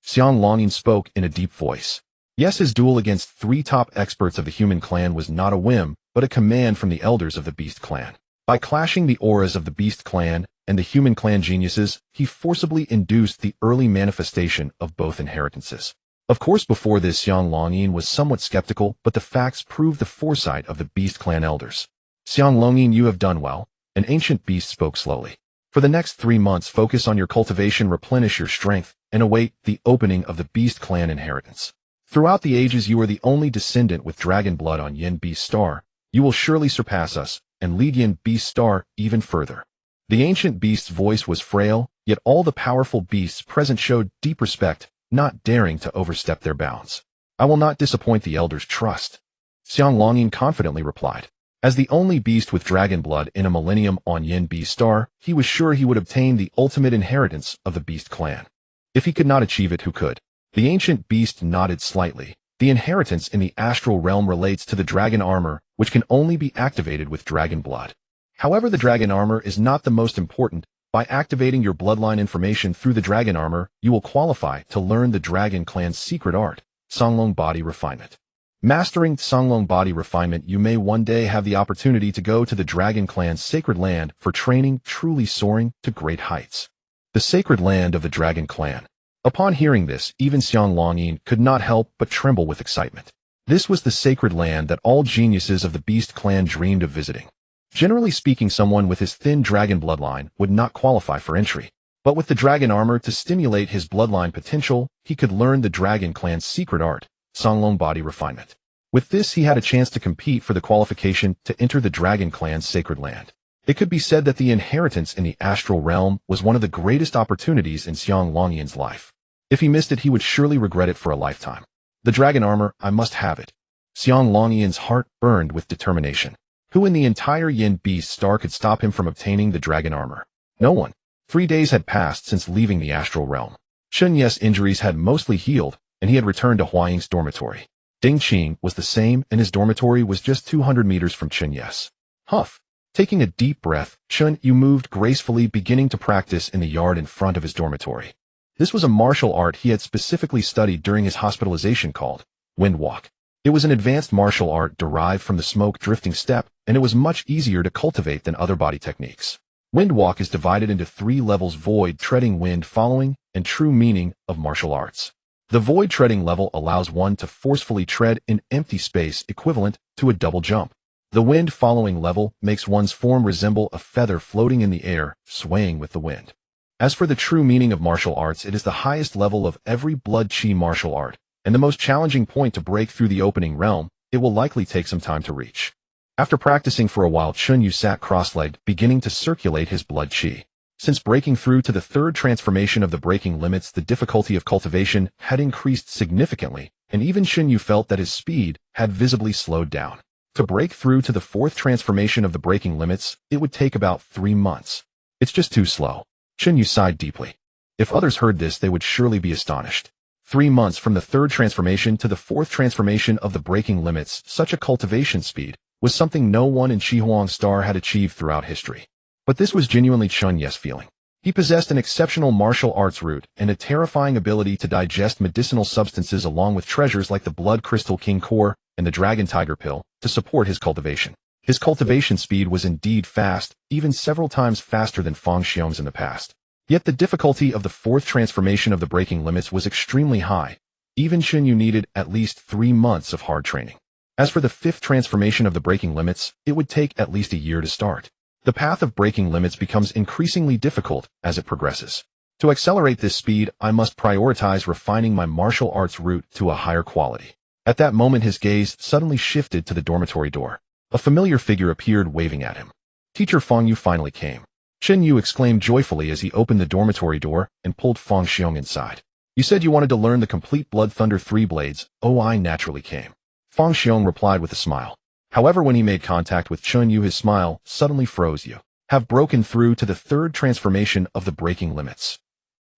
Xiang Longying spoke in a deep voice. Yes, his duel against 3 top experts of the human clan was not a whim, but a command from the elders of the Beast Clan. By clashing the auras of the Beast Clan and the human clan geniuses, he forcibly induced the early manifestation of both inheritances. Of course, before this, Xiang Longying was somewhat skeptical, but the facts proved the foresight of the Beast Clan elders. Xiang Longying, you have done well. An ancient beast spoke slowly. For the next 3 months, focus on your cultivation, replenish your strength, and await the opening of the Beast Clan inheritance. Throughout the ages, you are the only descendant with dragon blood on Yen Beast Star. You will surely surpass us and lead Yen Beast Star even further. The ancient beast's voice was frail, yet all the powerful beasts present showed deep respect, not daring to overstep their bounds. I will not disappoint the elders' trust. Xiang Longying confidently replied. As the only beast with dragon blood in a millennium on Yen Beast Star, he was sure he would obtain the ultimate inheritance of the Beast Clan. If he could not achieve it, who could? The ancient beast nodded slightly. The inheritance in the astral realm relates to the dragon armor, which can only be activated with dragon blood. However, the dragon armor is not the most important. By activating your bloodline information through the dragon armor, you will qualify to learn the dragon clan's secret art, Songlong body refinement. Mastering Songlong body refinement, you may one day have the opportunity to go to the Dragon Clan's sacred land for training, truly soaring to great heights. The sacred land of the Dragon Clan. Upon hearing this, even Xiang Longyin could not help but tremble with excitement. This was the sacred land that all geniuses of the Beast Clan dreamed of visiting. Generally speaking, someone with his thin dragon bloodline would not qualify for entry. But with the dragon armor to stimulate his bloodline potential, he could learn the Dragon Clan's secret art, Songlong body refinement. With this, he had a chance to compete for the qualification to enter the Dragon Clan's sacred land. It could be said that the inheritance in the astral realm was one of the greatest opportunities in Xiang Longyin's life. If he missed it, he would surely regret it for a lifetime. The dragon armor, I must have it. Xiang Longyin's heart burned with determination. Who in the entire Yin Beast Star could stop him from obtaining the dragon armor? No one. 3 days had passed since leaving the astral realm. Chen Yu's injuries had mostly healed, and he had returned to Huaying's dormitory. Ding Qing was the same, and his dormitory was just 200 meters from Chen Yu's. Huff. Taking a deep breath, Chen Yu moved gracefully, beginning to practice in the yard in front of his dormitory. This was a martial art he had specifically studied during his hospitalization called Wind Walk. It was an advanced martial art derived from the smoke drifting step, and it was much easier to cultivate than other body techniques. Wind Walk is divided into 3 levels: void, treading, wind following, and true meaning of martial arts. The void treading level allows one to forcefully tread in empty space equivalent to a double jump. The wind following level makes one's form resemble a feather floating in the air, swaying with the wind. As for the true meaning of martial arts, it is the highest level of every blood chi martial art, and the most challenging point to break through the opening realm. It will likely take some time to reach. After practicing for a while, Chen Yu sat cross-legged, beginning to circulate his blood chi. Since breaking through to the 3rd transformation of the breaking limits, the difficulty of cultivation had increased significantly, and even Chen Yu felt that his speed had visibly slowed down. To break through to the 4th transformation of the breaking limits, it would take about 3 months. It's just too slow. Chen Yu sighed deeply. If others heard this, they would surely be astonished. 3 months from the 3rd transformation to the 4th transformation of the breaking limits, such a cultivation speed was something no one in Shihuang Star had achieved throughout history. But this was genuinely Chen Yu's feeling. He possessed an exceptional martial arts root and a terrifying ability to digest medicinal substances, along with treasures like the blood crystal king core and the dragon tiger pill to support his cultivation. His cultivation speed was indeed fast, even several times faster than Fang Xiong's in the past. Yet the difficulty of the 4th transformation of the breaking limits was extremely high. Even Chen Yu needed at least 3 months of hard training. As for the 5th transformation of the breaking limits, it would take at least a year to start. The path of breaking limits becomes increasingly difficult as it progresses. To accelerate this speed, I must prioritize refining my martial arts route to a higher quality. At that moment, his gaze suddenly shifted to the dormitory door. A familiar figure appeared, waving at him. Teacher Fang Yu finally came. Chen Yu exclaimed joyfully as he opened the dormitory door and pulled Fang Xiong inside. You said you wanted to learn the complete Blood Thunder 3 blades. Oh, I naturally came. Fang Xiong replied with a smile. However, when he made contact with Chen Yu, his smile suddenly froze. You have broken through to the 3rd transformation of the breaking limits.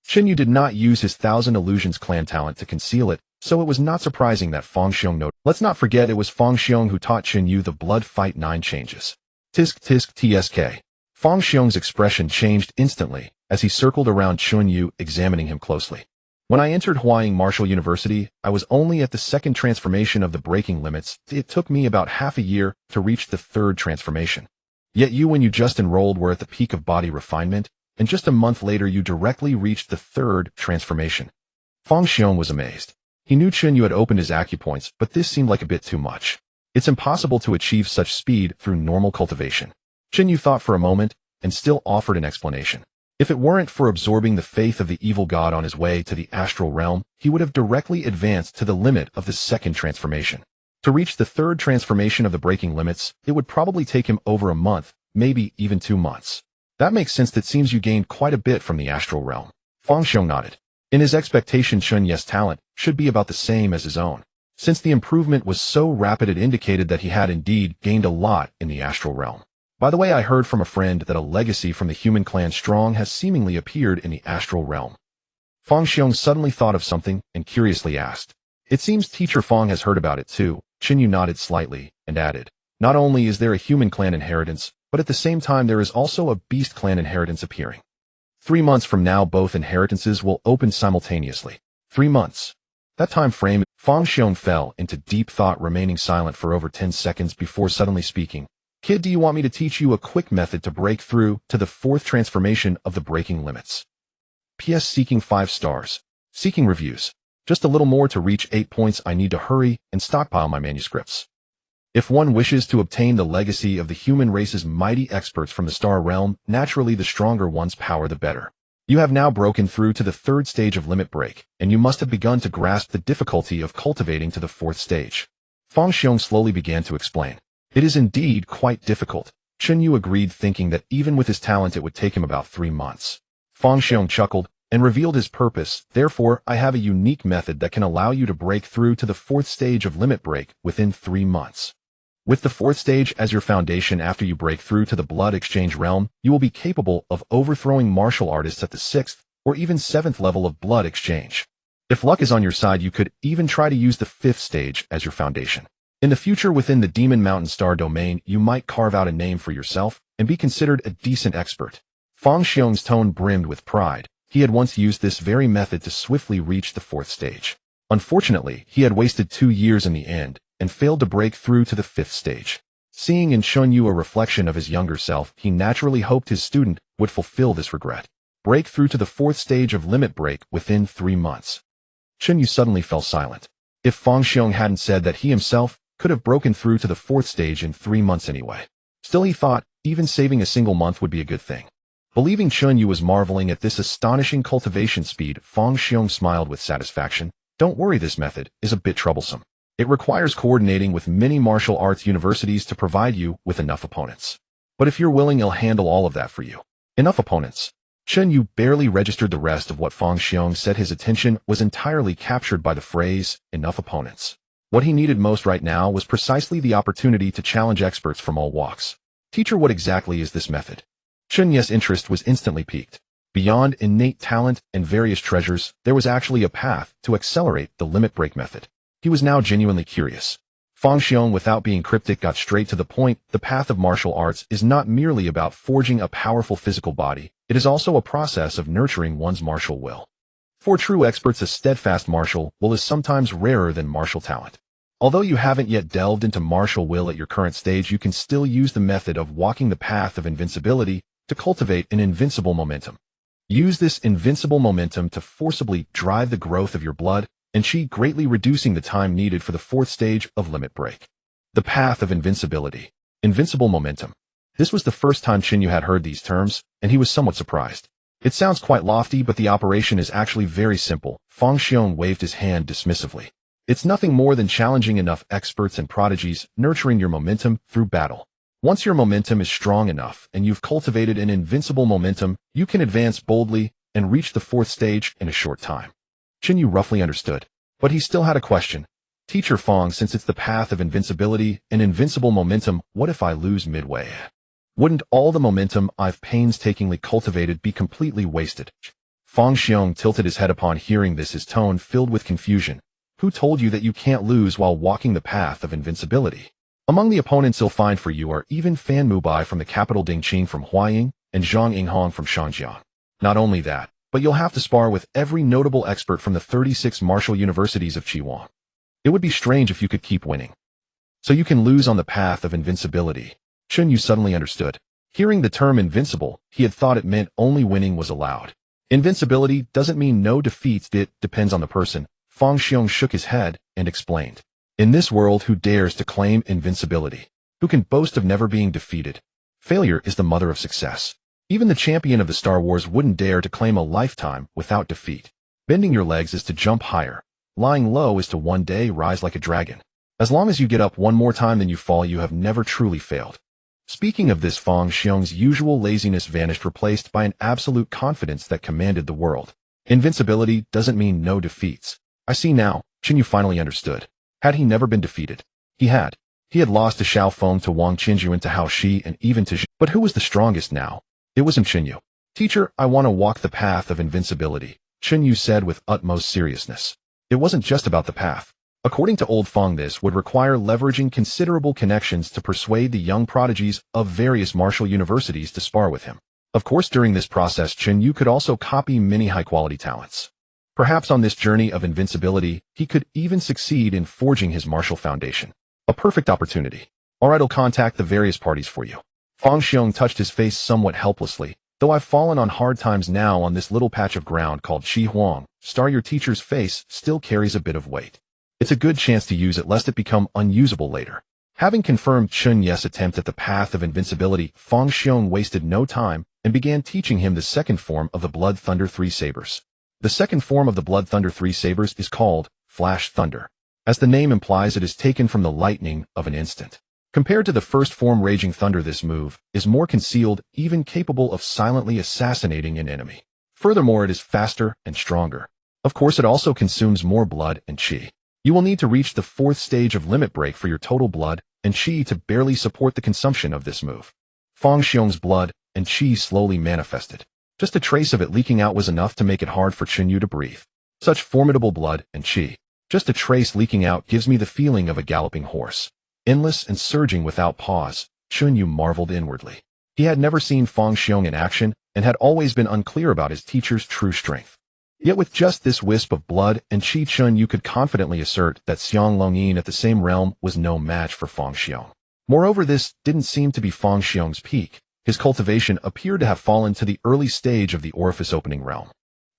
Chen Yu did not use his Thousand Illusions clan talent to conceal it, so it was not surprising that Fang Xiong noted. Let's not forget it was Fang Xiong who taught Chen Yu the Blood Fight 9 changes. Tisk tisk tsk. Fang Xiong's expression changed instantly as he circled around Chen Yu, examining him closely. When I entered Huaying Martial University, I was only at the 2nd transformation of the breaking limits. It took me about half a year to reach the 3rd transformation. Yet you, when you just enrolled, were at the peak of body refinement, and just a month later you directly reached the 3rd transformation. Fang Xiong was amazed. He knew Chen Yu had opened his acupoints, but this seemed like a bit too much. It's impossible to achieve such speed through normal cultivation. Chen Yu thought for a moment, and still offered an explanation. If it weren't for absorbing the faith of the evil god on his way to the astral realm, he would have directly advanced to the limit of the 2nd transformation. To reach the 3rd transformation of the breaking limits, it would probably take him over a month, maybe even 2 months. That makes sense. That seems you gained quite a bit from the astral realm. Fang Xiong nodded. In his expectation, Chen Yu's talent should be about the same as his own. Since the improvement was so rapid, it indicated that he had indeed gained a lot in the astral realm. By the way, I heard from a friend that a legacy from the human clan Strong has seemingly appeared in the astral realm. Fang Xiong suddenly thought of something and curiously asked. It seems Teacher Fang has heard about it too. Chen Yu nodded slightly and added, not only is there a human clan inheritance, but at the same time there is also a beast clan inheritance appearing. 3 months from now, both inheritances will open simultaneously. 3 months. That time frame, Fang Fang Xiong fell into deep thought, remaining silent for over 10 seconds before suddenly speaking. Kid, do you want me to teach you a quick method to break through to the fourth transformation of the breaking limits? PS seeking 5 stars. Seeking reviews. Just a little more to reach 8 points. I need to hurry and stockpile my manuscripts. If one wishes to obtain the legacy of the human race's mighty experts from the star realm, naturally the stronger one's power the better. You have now broken through to the third stage of limit break, and you must have begun to grasp the difficulty of cultivating to the fourth stage. Fang Xiong slowly began to explain. It is indeed quite difficult. Chen Yu agreed, thinking that even with his talent it would take him about 3 months. Fang Xiong chuckled and revealed his purpose. Therefore, I have a unique method that can allow you to break through to the fourth stage of limit break within 3 months. With the fourth stage as your foundation, after you break through to the blood exchange realm, you will be capable of overthrowing martial artists at the 6th or even 7th level of blood exchange. If luck is on your side, you could even try to use the 5th stage as your foundation. In the future, within the Demon Mountain Star domain, you might carve out a name for yourself and be considered a decent expert. Fang Xiong's tone brimmed with pride. He had once used this very method to swiftly reach the 4th stage. Unfortunately, he had wasted 2 years in the end and failed to break through to the 5th stage. Seeing in Chen Yu a reflection of his younger self, he naturally hoped his student would fulfill this regret. Break through to the 4th stage of limit break within 3 months. Chen Yu suddenly fell silent. If Fang Xiong hadn't said that he himself could have broken through to the 4th stage in 3 months anyway. Still, he thought even saving a single month would be a good thing. Believing Chen Yu was marveling at this astonishing cultivation speed, Fang Xiong smiled with satisfaction. Don't worry, this method is a bit troublesome. It requires coordinating with many martial arts universities to provide you with enough opponents. But if you're willing, I'll handle all of that for you. Enough opponents. Chen Yu barely registered the rest of what Fang Xiong said. His attention was entirely captured by the phrase, enough opponents. What he needed most right now was precisely the opportunity to challenge experts from all walks. Teacher, what exactly is this method? Chen Yu's interest was instantly piqued. Beyond innate talent and various treasures, there was actually a path to accelerate the limit break method. He was now genuinely curious. Fang Xiong, without being cryptic, got straight to the point. The path of martial arts is not merely about forging a powerful physical body. It is also a process of nurturing one's martial will. For true experts, a steadfast martial will is sometimes rarer than martial talent. Although you haven't yet delved into martial will at your current stage, you can still use the method of walking the path of invincibility to cultivate an invincible momentum. Use this invincible momentum to forcibly drive the growth of your blood and chi, greatly reducing the time needed for the 4th stage of limit break. The path of invincibility. Invincible momentum. This was the first time Chen Yu had heard these terms, and he was somewhat surprised. It sounds quite lofty, but the operation is actually very simple. Fang Xiong waved his hand dismissively. It's nothing more than challenging enough experts and prodigies, nurturing your momentum through battle. Once your momentum is strong enough and you've cultivated an invincible momentum, you can advance boldly and reach the 4th stage in a short time. Chen Yu roughly understood, but he still had a question. Teacher Fang, since it's the path of invincibility and invincible momentum, what if I lose midway? Wouldn't all the momentum I've painstakingly cultivated be completely wasted? Fang Xiong tilted his head upon hearing this, his tone filled with confusion. Who told you that you can't lose while walking the path of invincibility? Among the opponents you'll find for you are even Fan Mubai from the capital Dingqing from Huaying and Zhang Yinghong from Shangjiang. Not only that, but you'll have to spar with every notable expert from the 36 martial universities of Qiwang. It would be strange if you could keep winning. So you can lose on the path of invincibility. Chen Yu suddenly understood. Hearing the term invincible, he had thought it meant only winning was allowed. Invincibility doesn't mean no defeats, it depends on the person. Fang Xiong shook his head and explained. In this world, who dares to claim invincibility? Who can boast of never being defeated? Failure is the mother of success. Even the champion of the Star Wars wouldn't dare to claim a lifetime without defeat. Bending your legs is to jump higher. Lying low is to one day rise like a dragon. As long as you get up one more time than you fall, you have never truly failed. Speaking of this, Fang Xiong's usual laziness vanished, replaced by an absolute confidence that commanded the world. Invincibility doesn't mean no defeats. I see now. Chen Yu finally understood. Had he never been defeated? He had. He had lost to Xiao Feng, to Wang Qinjuan, to Hao Shi, and even to Zhi. But who was the strongest now? It wasn't Chen Yu. Teacher, I want to walk the path of invincibility, Chen Yu said with utmost seriousness. It wasn't just about the path. According to old Feng, this would require leveraging considerable connections to persuade the young prodigies of various martial universities to spar with him. Of course, during this process, Chen Yu could also copy many high-quality talents. Perhaps on this journey of invincibility, he could even succeed in forging his martial foundation. A perfect opportunity. Alright, I'll contact the various parties for you. Fang Xiong touched his face somewhat helplessly. Though I've fallen on hard times now on this little patch of ground called Qi Huang, Star, your teacher's face still carries a bit of weight. It's a good chance to use it lest it become unusable later. Having confirmed Chen Yu's attempt at the path of invincibility, Fang Xiong wasted no time and began teaching him the second form of the Blood Thunder Three Sabers. The second form of the Blood Thunder Three Sabers is called Flash Thunder. As the name implies, it is taken from the lightning of an instant. Compared to the first form Raging Thunder, this move is more concealed, even capable of silently assassinating an enemy. Furthermore, it is faster and stronger. Of course, it also consumes more blood and qi. You will need to reach the fourth stage of limit break for your total blood and qi to barely support the consumption of this move. Fang Xiong's blood and qi slowly manifested. Just a trace of it leaking out was enough to make it hard for Chen Yu to breathe. Such formidable blood and qi. Just a trace leaking out gives me the feeling of a galloping horse. Endless and surging without pause, Chen Yu marveled inwardly. He had never seen Fang Xiong in action and had always been unclear about his teacher's true strength. Yet with just this wisp of blood and qi, Chen Yu could confidently assert that Xiang Longyin at the same realm was no match for Fang Xiong. Moreover, this didn't seem to be Fang Xiong's peak. His cultivation appeared to have fallen to the early stage of the orifice opening realm.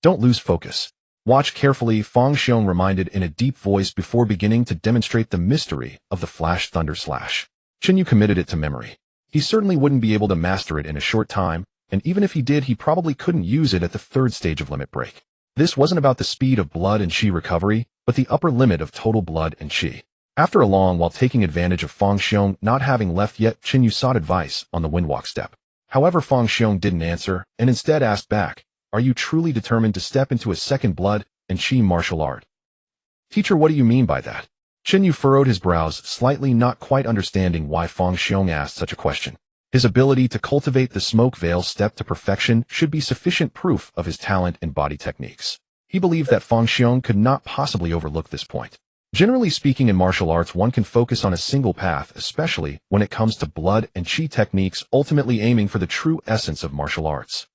Don't lose focus. Watch carefully, Fang Xiong reminded in a deep voice before beginning to demonstrate the mystery of the Flash Thunder Slash. Chen Yu committed it to memory. He certainly wouldn't be able to master it in a short time, and even if he did, he probably couldn't use it at the third stage of limit break. This wasn't about the speed of blood and qi recovery, but the upper limit of total blood and qi. After a long while taking advantage of Fang Xiong not having left yet, Chen Yu sought advice on the windwalk step. However, Fang Xiong didn't answer, and instead asked back, "Are you truly determined to step into a second blood and qi martial art?" "Teacher, what do you mean by that?" Chen Yu furrowed his brows slightly, not quite understanding why Fang Xiong asked such a question. His ability to cultivate the smoke veil step to perfection should be sufficient proof of his talent and body techniques. He believed that Fang Xiong could not possibly overlook this point. Generally speaking, in martial arts, one can focus on a single path, especially when it comes to blood and qi techniques, ultimately aiming for the true essence of martial arts.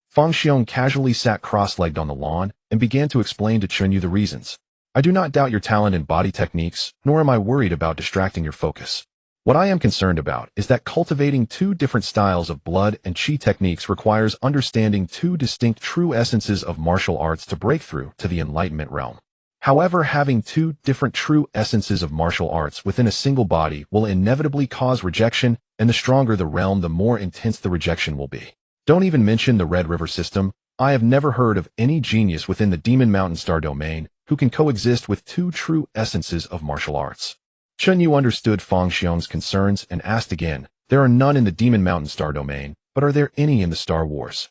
Fang Xiong casually sat cross-legged on the lawn and began to explain to Chen Yu the reasons. "I do not doubt your talent in body techniques, nor am I worried about distracting your focus. What I am concerned about is that cultivating two different styles of blood and qi techniques requires understanding two distinct true essences of martial arts to break through to the enlightenment realm. However, having two different true essences of martial arts within a single body will inevitably cause rejection, and the stronger the realm, the more intense the rejection will be. Don't even mention the Red River system. I have never heard of any genius within the Demon Mountain Star domain who can coexist with two true essences of martial arts." Chen Yu understood Fang Xiong's concerns and asked again, "There are none in the Demon Mountain Star domain, but are there any in the Star Wars?"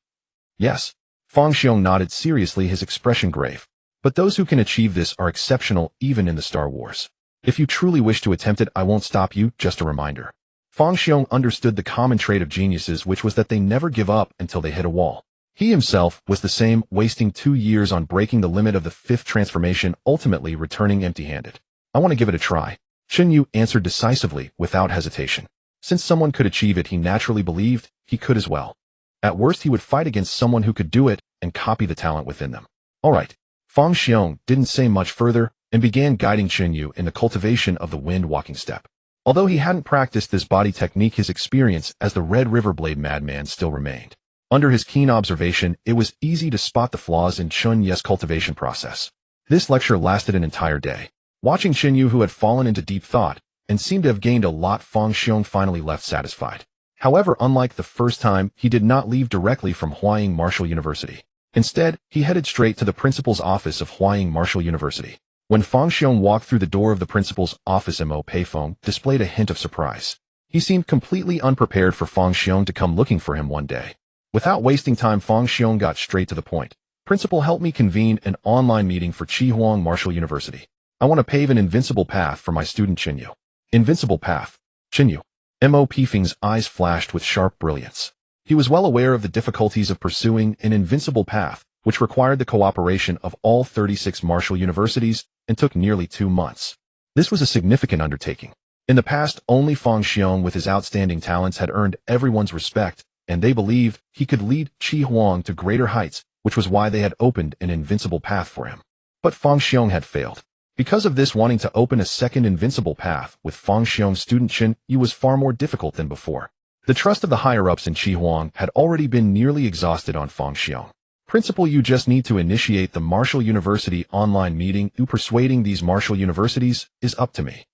"Yes." Fang Xiong nodded seriously, his expression grave. "But those who can achieve this are exceptional even in the Star Wars. If you truly wish to attempt it, I won't stop you, just a reminder." Fang Xiong understood the common trait of geniuses, which was that they never give up until they hit a wall. He himself was the same, wasting 2 years on breaking the limit of the fifth transformation, ultimately returning empty-handed. "I want to give it a try." Chen Yu answered decisively, without hesitation. Since someone could achieve it, he naturally believed he could as well. At worst, he would fight against someone who could do it and copy the talent within them. All right. Fang Xiong didn't say much further and began guiding Chen Yu in the cultivation of the wind walking step. Although he hadn't practiced this body technique, his experience as the Red River Blade madman still remained. Under his keen observation, it was easy to spot the flaws in Chen Yu's cultivation process. This lecture lasted an entire day. Watching Chen Yu, who had fallen into deep thought and seemed to have gained a lot, Fang Xiong finally left satisfied. However, unlike the first time, he did not leave directly from Huaying Martial University. Instead, he headed straight to the principal's office of Huaying Martial University. When Fang Xiong walked through the door of the principal's office, Mo Peifeng displayed a hint of surprise. He seemed completely unprepared for Fang Xiong to come looking for him one day. Without wasting time, Fang Xiong got straight to the point. "Principal, help me convene an online meeting for Huaying Martial University. I want to pave an invincible path for my student Chen Yu." "Invincible path? Chen Yu?" Mo Peifeng's eyes flashed with sharp brilliance. He was well aware of the difficulties of pursuing an invincible path, which required the cooperation of all 36 martial universities and took nearly 2 months. This was a significant undertaking. In the past, only Fang Xiong with his outstanding talents had earned everyone's respect, and they believed he could lead Qi Huang to greater heights, which was why they had opened an invincible path for him. But Fang Xiong had failed. Because of this, wanting to open a second invincible path with Fang Xiong's student Chen Yu was far more difficult than before. The trust of the higher-ups in Qi had already been nearly exhausted on Fang Xiong. Principal, you just need to initiate the Martial University online meeting. Persuading these Martial Universities is up to me.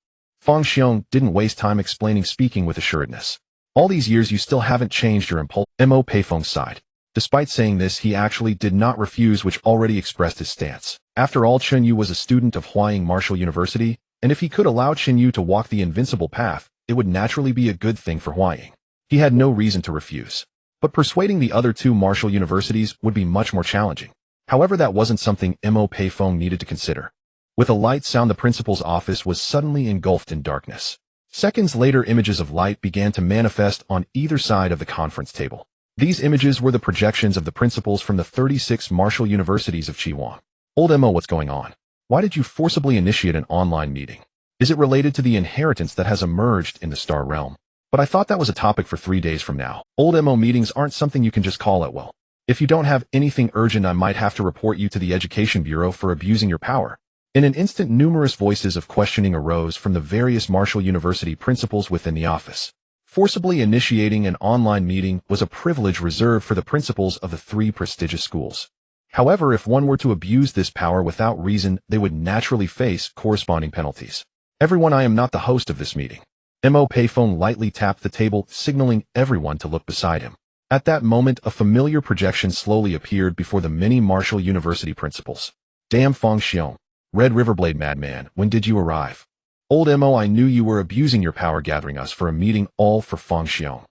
Fang Xiong didn't waste time explaining, speaking with assuredness. All these years you still haven't changed your impulse. Mo Peifeng sighed. Despite saying this, he actually did not refuse, which already expressed his stance. After all, Chen Yu was a student of Huaying Martial University, and if he could allow Chen Yu to walk the invincible path, it would naturally be a good thing for Huaying. He had no reason to refuse. But persuading the other two martial universities would be much more challenging. However, that wasn't something Mo Peifeng needed to consider. With a light sound, the principal's office was suddenly engulfed in darkness. Seconds later, images of light began to manifest on either side of the conference table. These images were the projections of the principals from the 36 martial universities of Qi. Old Mo, what's going on? Why did you forcibly initiate an online meeting? Is it related to the inheritance that has emerged in the star realm? But I thought that was a topic for 3 days from now. Old Mo, meetings aren't something you can just call at will. If you don't have anything urgent, I might have to report you to the Education Bureau for abusing your power. In an instant, numerous voices of questioning arose from the various martial university principals within the office. Forcibly initiating an online meeting was a privilege reserved for the principals of the 3 prestigious schools. However, if one were to abuse this power without reason, they would naturally face corresponding penalties. Everyone, I am not the host of this meeting. Mo Peifeng lightly tapped the table, signaling everyone to look beside him. At that moment, a familiar projection slowly appeared before the many martial university principals. Damn Fang Xiong, Red Riverblade madman, when did you arrive? Old Mo, I knew you were abusing your power, gathering us for a meeting all for Fang Xiong.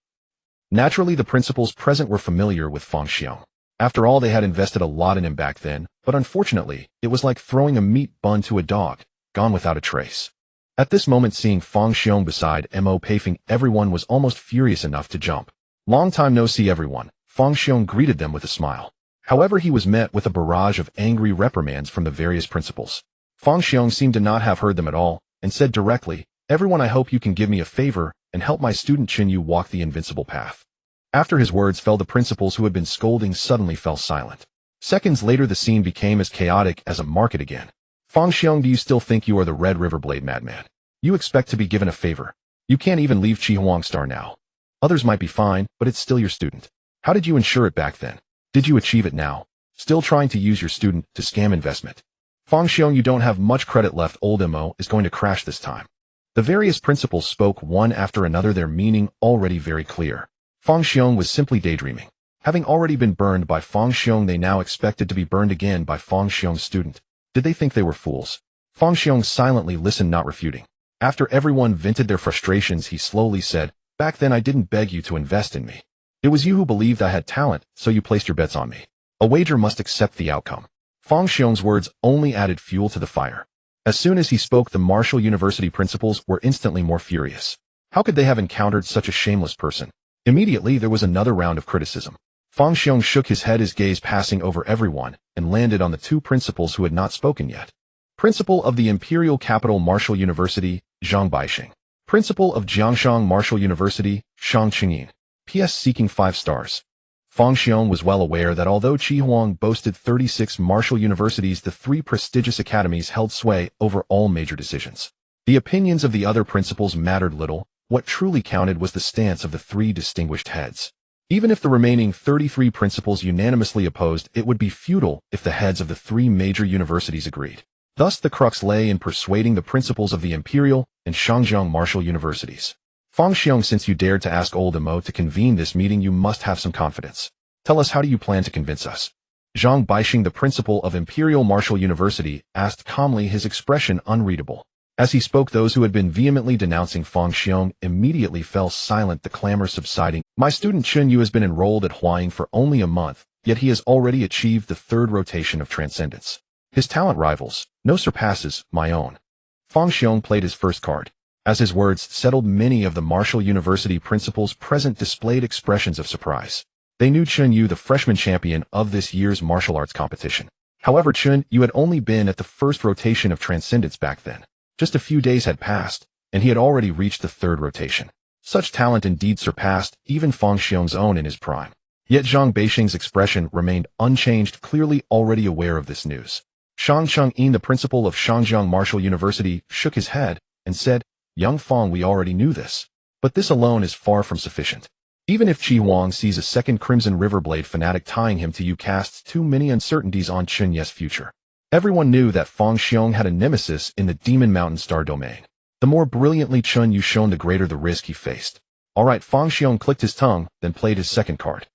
Naturally, the principals present were familiar with Fang Xiong. After all, they had invested a lot in him back then, but unfortunately, it was like throwing a meat bun to a dog, gone without a trace. At this moment, seeing Fang Xiong beside Mo Peifeng, everyone was almost furious enough to jump. Long time no see, everyone. Fang Xiong greeted them with a smile. However, he was met with a barrage of angry reprimands from the various principals. Fang Xiong seemed to not have heard them at all, and said directly, everyone, I hope you can give me a favor and help my student Chen Yu walk the invincible path. After his words fell, the principals who had been scolding suddenly fell silent. Seconds later, the scene became as chaotic as a market again. Fang Xiong, do you still think you are the Red Riverblade madman? You expect to be given a favor. You can't even leave Qi Star now. Others might be fine, but it's still your student. How did you ensure it back then? Did you achieve it now? Still trying to use your student to scam investment. Fang Xiong, you don't have much credit left. Old Mo is going to crash this time. The various principals spoke one after another, their meaning already very clear. Fang Xiong was simply daydreaming. Having already been burned by Fang Xiong, they now expected to be burned again by Fang Xiong's student. Did they think they were fools? Fang Xiong silently listened, not refuting. After everyone vented their frustrations, he slowly said, back then I didn't beg you to invest in me. It was you who believed I had talent, so you placed your bets on me. A wager must accept the outcome. Fang Xiong's words only added fuel to the fire. As soon as he spoke, the Martial University principals were instantly more furious. How could they have encountered such a shameless person? Immediately, there was another round of criticism. Fang Xiong shook his head, his gaze passing over everyone, and landed on the 2 principals who had not spoken yet. Principal of the Imperial Capital Martial University, Zhang Baixing. Principal of Jiangshang Martial University, Shang Qingyin. P.S. seeking 5 stars. Fang Xiong was well aware that although Qi boasted 36 martial universities, the 3 prestigious academies held sway over all major decisions. The opinions of the other principals mattered little. What truly counted was the stance of the 3 distinguished heads. Even if the remaining 33 principals unanimously opposed, it would be futile if the heads of the 3 major universities agreed. Thus, the crux lay in persuading the principals of the Imperial and Shangjiang martial universities. Fang Xiong, since you dared to ask Old Mo to convene this meeting, you must have some confidence. Tell us, how do you plan to convince us? Zhang Baixing, the principal of Imperial Martial University, asked calmly, his expression unreadable. As he spoke, those who had been vehemently denouncing Fang Xiong immediately fell silent, the clamor subsiding. My student Chen Yu has been enrolled at Huaying for only a month, yet he has already achieved the 3rd rotation of transcendence. His talent rivals, no surpasses, my own. Fang Xiong played his first card. As his words settled, many of the Martial University principals present displayed expressions of surprise. They knew Chen Yu, the freshman champion of this year's martial arts competition. However, Chen Yu had only been at the 1st rotation of transcendence back then. Just a few days had passed, and he had already reached the 3rd rotation. Such talent indeed surpassed even Fang Xiong's own in his prime. Yet Zhang Baixing's expression remained unchanged, clearly already aware of this news. Shang Cheng-in, the principal of Shangjiang Martial University, shook his head and said, "Young Fong, we already knew this. But this alone is far from sufficient. Even if Qi Huang sees a second Crimson Riverblade fanatic tying him to you casts too many uncertainties on Chen Yu's future." Everyone knew that Fang Xiong had a nemesis in the Demon Mountain Star domain. The more brilliantly Chen Yu shone, the greater the risk he faced. All right, Fang Xiong clicked his tongue, then played his second card.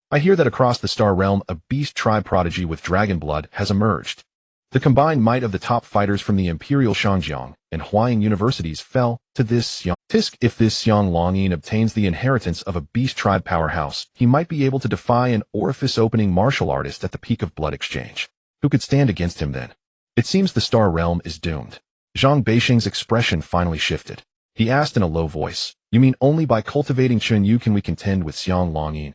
"I hear that across the Star Realm, a beast tribe prodigy with dragon blood has emerged. The combined might of the top fighters from the Imperial Shangjiang and Huaying universities fell to this Xiong. Tisk, if this Xiong Longyin obtains the inheritance of a beast tribe powerhouse, he might be able to defy an orifice-opening martial artist at the peak of blood exchange. Who could stand against him then? It seems the Star Realm is doomed." Zhang Beixing's expression finally shifted. He asked in a low voice, "You mean only by cultivating Chen Yu can we contend with Xiong Longyin?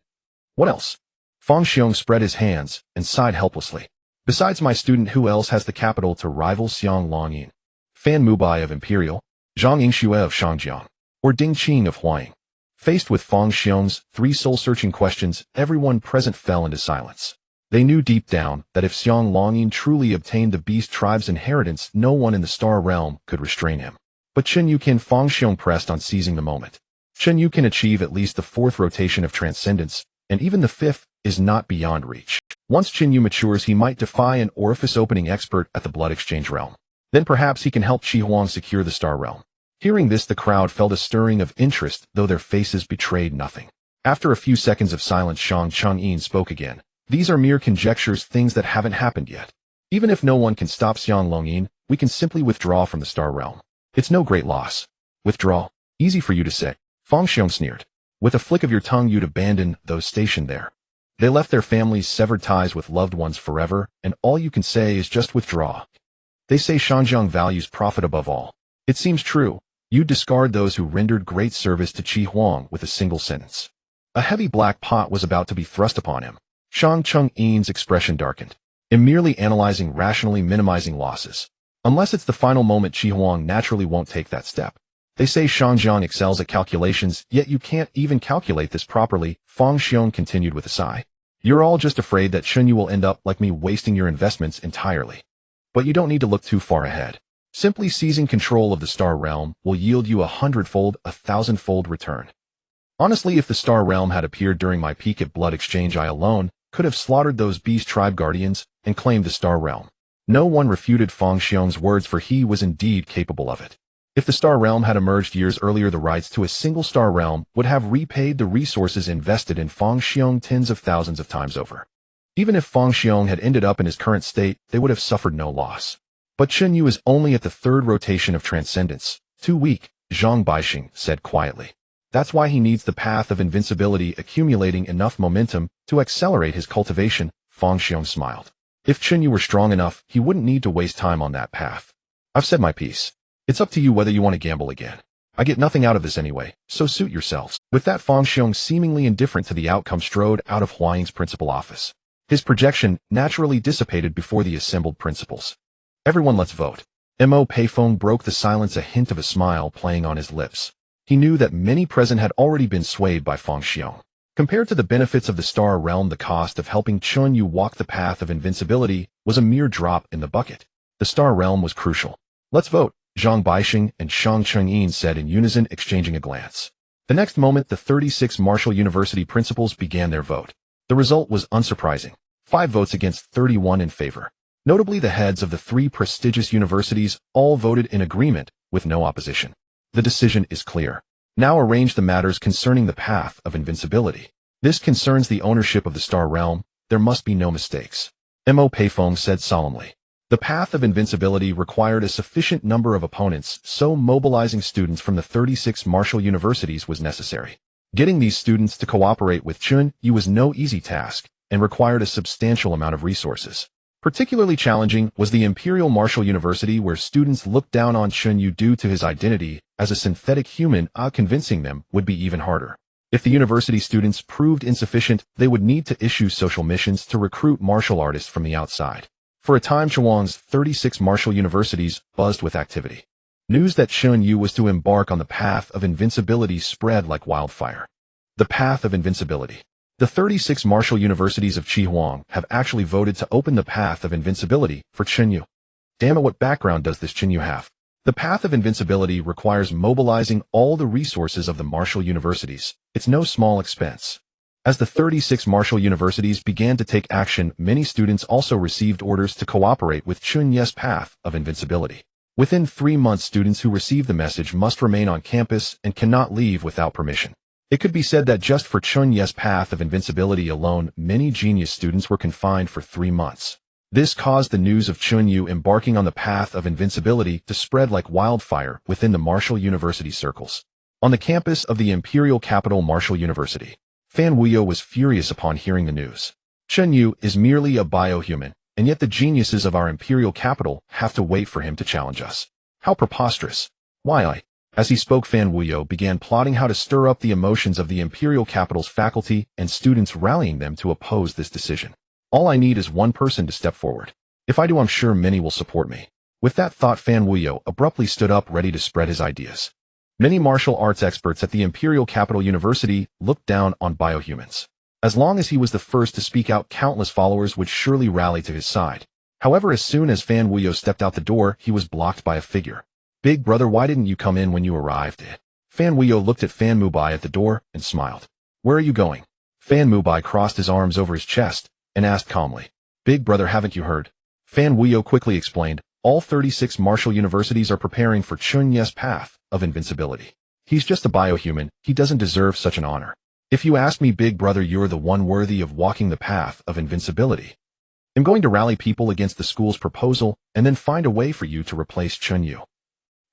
What else?" Fang Xiong spread his hands and sighed helplessly. "Besides my student, who else has the capital to rival Xiong Longyin? Fan Mubai of Imperial, Zhang Yingxue of Shangjiang, or Ding Qing of Huaying?" Faced with Fang Xiong's three soul-searching questions, everyone present fell into silence. They knew deep down that if Xiong Longyin truly obtained the beast tribe's inheritance, no one in the Star Realm could restrain him. But Chen Yu can. Fang Xiong pressed on seizing the moment. Chen Yu can achieve at least the fourth rotation of transcendence, and even the fifth is not beyond reach. Once Chen Yu matures, he might defy an orifice-opening expert at the blood exchange realm. Then perhaps he can help Qi Huang secure the Star Realm. Hearing this, the crowd felt a stirring of interest, though their faces betrayed nothing. After a few seconds of silence, Shang Cheng-in spoke again. "These are mere conjectures, things that haven't happened yet. Even if no one can stop Xiong Longyin, we can simply withdraw from the Star Realm. It's no great loss." "Withdraw? Easy for you to say." Fang Xiong sneered. "With a flick of your tongue, you'd abandon those stationed there. They left their families, severed ties with loved ones forever, and all you can say is just withdraw. They say Shangjiang values profit above all. It seems true. You'd discard those who rendered great service to Qi Huang with a single sentence." A heavy black pot was about to be thrust upon him. Shang Cheng-in's expression darkened. "In merely analyzing, rationally minimizing losses. Unless it's the final moment, Qi Huang naturally won't take that step. They say Shangjiang excels at calculations, yet you can't even calculate this properly," Fang Xiong continued with a sigh. "You're all just afraid that Chen Yu will end up like me, wasting your investments entirely. But you don't need to look too far ahead. Simply seizing control of the Star Realm will yield you 100-fold, 1,000-fold return. Honestly, if the Star Realm had appeared during my peak at blood exchange, I alone could have slaughtered those beast tribe guardians and claimed the Star Realm." No one refuted Fang Xiong's words, for he was indeed capable of it. If the Star Realm had emerged years earlier, the rights to a single Star Realm would have repaid the resources invested in Fang Xiong tens of thousands of times over. Even if Fang Xiong had ended up in his current state, they would have suffered no loss. But Chen Yu is only at the third rotation of transcendence. Too weak, Zhang Beixing said quietly. That's why he needs the path of invincibility, accumulating enough momentum to accelerate his cultivation. Fang Xiong smiled. If Chen Yu were strong enough, he wouldn't need to waste time on that path. I've said my piece. It's up to you whether you want to gamble again. I get nothing out of this anyway, so suit yourselves. With that, Fang Xiong, seemingly indifferent to the outcome, strode out of Huaying's principal office. His projection naturally dissipated before the assembled principals. Everyone, let's vote. Mo Peifeng broke the silence, a hint of a smile playing on his lips. He knew that many present had already been swayed by Fang Xiong. Compared to the benefits of the Star Realm, the cost of helping Chen Yu walk the path of invincibility was a mere drop in the bucket. The Star Realm was crucial. Let's vote, Zhang Beixing and Shang Cheng-in said in unison, exchanging a glance. The next moment, the 36 Martial University principals began their vote. The result was unsurprising. 5 votes against 31 in favor. Notably, the heads of the 3 prestigious universities all voted in agreement, with no opposition. The decision is clear. Now arrange the matters concerning the path of invincibility. This concerns the ownership of the Star Realm. There must be no mistakes. Mo Peifeng said solemnly. The path of invincibility required a sufficient number of opponents, so mobilizing students from the 36 martial universities was necessary. Getting these students to cooperate with Chen Yu was no easy task, and required a substantial amount of resources. Particularly challenging was the Imperial Martial University, where students looked down on Chen Yu due to his identity as a synthetic human. Convincing them would be even harder. If the university students proved insufficient, they would need to issue social missions to recruit martial artists from the outside. For a time, Chuang's 36 martial universities buzzed with activity. News that Chen Yu was to embark on the path of invincibility spread like wildfire. The path of invincibility. The 36 martial universities of Qi have actually voted to open the path of invincibility for Chen Yu. Damn it, what background does this Chen Yu have? The path of invincibility requires mobilizing all the resources of the martial universities. It's no small expense. As the 36 martial universities began to take action, many students also received orders to cooperate with Chen Yu's path of invincibility. Within 3 months, students who receive the message must remain on campus and cannot leave without permission. It could be said that just for Chen Yu's path of invincibility alone, many genius students were confined for 3 months. This caused the news of Chen Yu embarking on the path of invincibility to spread like wildfire within the martial university circles. On the campus of the imperial capital Martial University, Fan Wuyo was furious upon hearing the news. Chen Yu is merely a biohuman, and yet the geniuses of our imperial capital have to wait for him to challenge us. How preposterous. Why? As he spoke, Fan Wuyo began plotting how to stir up the emotions of the imperial capital's faculty and students, rallying them to oppose this decision. All I need is one person to step forward. If I do, I'm sure many will support me. With that thought, Fan Wuyo abruptly stood up, ready to spread his ideas. Many martial arts experts at the Imperial Capital University looked down on biohumans. As long as he was the first to speak out, countless followers would surely rally to his side. However, as soon as Fan Wuyo stepped out the door, he was blocked by a figure. "Big brother, why didn't you come in when you arrived?" Fan Wuyo looked at Fan Mubai at the door and smiled. "Where are you going?" Fan Mubai crossed his arms over his chest and asked calmly. "Big brother, haven't you heard?" Fan Wuyo quickly explained. All 36 martial universities are preparing for Chen Yu's path of invincibility. He's just a biohuman. He doesn't deserve such an honor. If you ask me, big brother, you're the one worthy of walking the path of invincibility. I'm going to rally people against the school's proposal and then find a way for you to replace Chen Yu.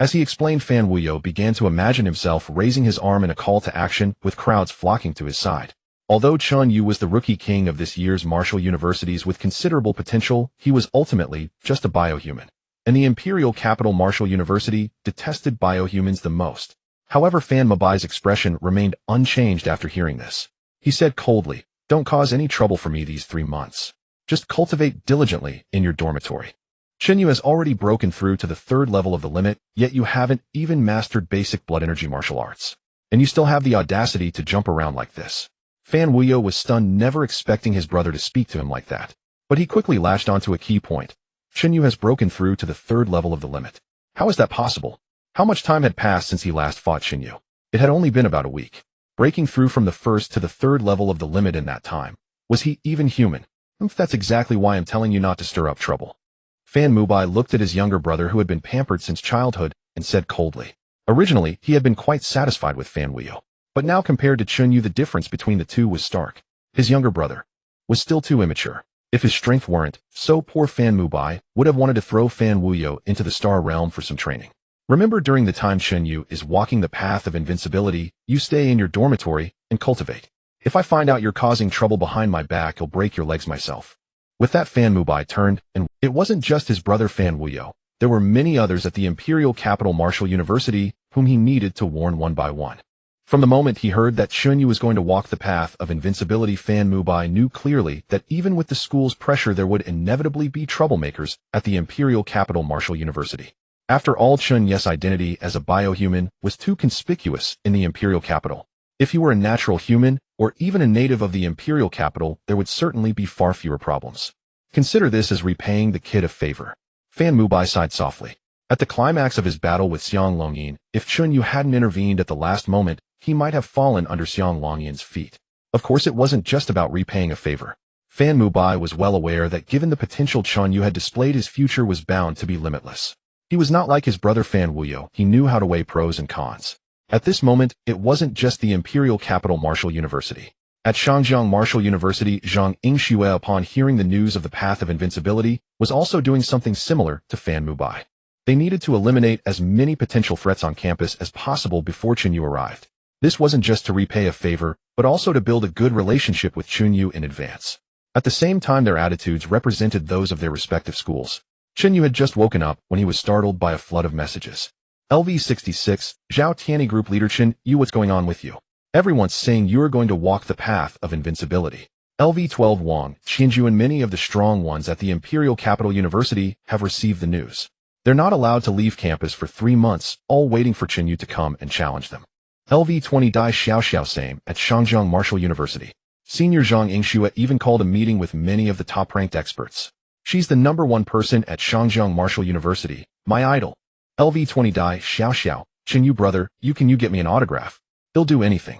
As he explained, Fan Wuyo began to imagine himself raising his arm in a call to action, with crowds flocking to his side. Although Chen Yu was the rookie king of this year's martial universities with considerable potential, he was ultimately just a biohuman. And the Imperial Capital Martial University detested biohumans the most. However, Fan Mubai's expression remained unchanged after hearing this. He said coldly, "Don't cause any trouble for me these 3 months. Just cultivate diligently in your dormitory. Chen Yu has already broken through to the 3rd level of the limit, yet you haven't even mastered basic blood energy martial arts. And you still have the audacity to jump around like this." Fan Wuyo was stunned, never expecting his brother to speak to him like that. But he quickly latched onto a key point. Chen Yu has broken through to the 3rd level of the limit. How is that possible? How much time had passed since he last fought Chen Yu? It had only been about a week. Breaking through from the 1st to the 3rd level of the limit in that time. Was he even human? That's exactly why I'm telling you not to stir up trouble. Fan Mubai looked at his younger brother, who had been pampered since childhood, and said coldly. Originally, he had been quite satisfied with Fan Wuyo. But now, compared to Chen Yu, the difference between the two was stark. His younger brother was still too immature. If his strength weren't so poor, Fan Mubai would have wanted to throw Fan Wuyo into the star realm for some training. Remember, during the time Chen Yu is walking the path of invincibility, you stay in your dormitory and cultivate. If I find out you're causing trouble behind my back, I'll break your legs myself. With that, Fan Mubai turned, and it wasn't just his brother Fan Wuyo. There were many others at the Imperial Capital Martial University whom he needed to warn one by one. From the moment he heard that Chen Yu was going to walk the path of invincibility, Fan Mubai knew clearly that even with the school's pressure, there would inevitably be troublemakers at the Imperial Capital Martial University. After all, Chen Yu's identity as a biohuman was too conspicuous in the Imperial Capital. If he were a natural human, or even a native of the Imperial Capital, there would certainly be far fewer problems. Consider this as repaying the kid a favor. Fan Mubai sighed softly. At the climax of his battle with Xiang Longyin, if Chen Yu hadn't intervened at the last moment, he might have fallen under Xiang Longyin's feet. Of course, it wasn't just about repaying a favor. Fan Mubai was well aware that given the potential Chen Yu had displayed, his future was bound to be limitless. He was not like his brother Fan Wuyo. He knew how to weigh pros and cons. At this moment, it wasn't just the Imperial Capital Martial University. At Shangjiang Martial University, Zhang Yingxue, upon hearing the news of the path of invincibility, was also doing something similar to Fan Mubai. They needed to eliminate as many potential threats on campus as possible before Chen Yu arrived. This wasn't just to repay a favor, but also to build a good relationship with Chen Yu in advance. At the same time, their attitudes represented those of their respective schools. Chen Yu had just woken up when he was startled by a flood of messages. LV66, Zhao Tianyi Group Leader Chen Yu, what's going on with you? Everyone's saying you are going to walk the path of invincibility. LV12 Wang, Qianju, and many of the strong ones at the Imperial Capital University have received the news. They're not allowed to leave campus for 3 months, all waiting for Chen Yu to come and challenge them. LV20 Dai Xiaoxiao, same at Shangjiang Martial University. Senior Zhang Yingxue even called a meeting with many of the top-ranked experts. She's the #1 person at Shangjiang Martial University, my idol. LV20 Dai Xiao Xiao, Chen Yu brother, can you get me an autograph? He'll do anything.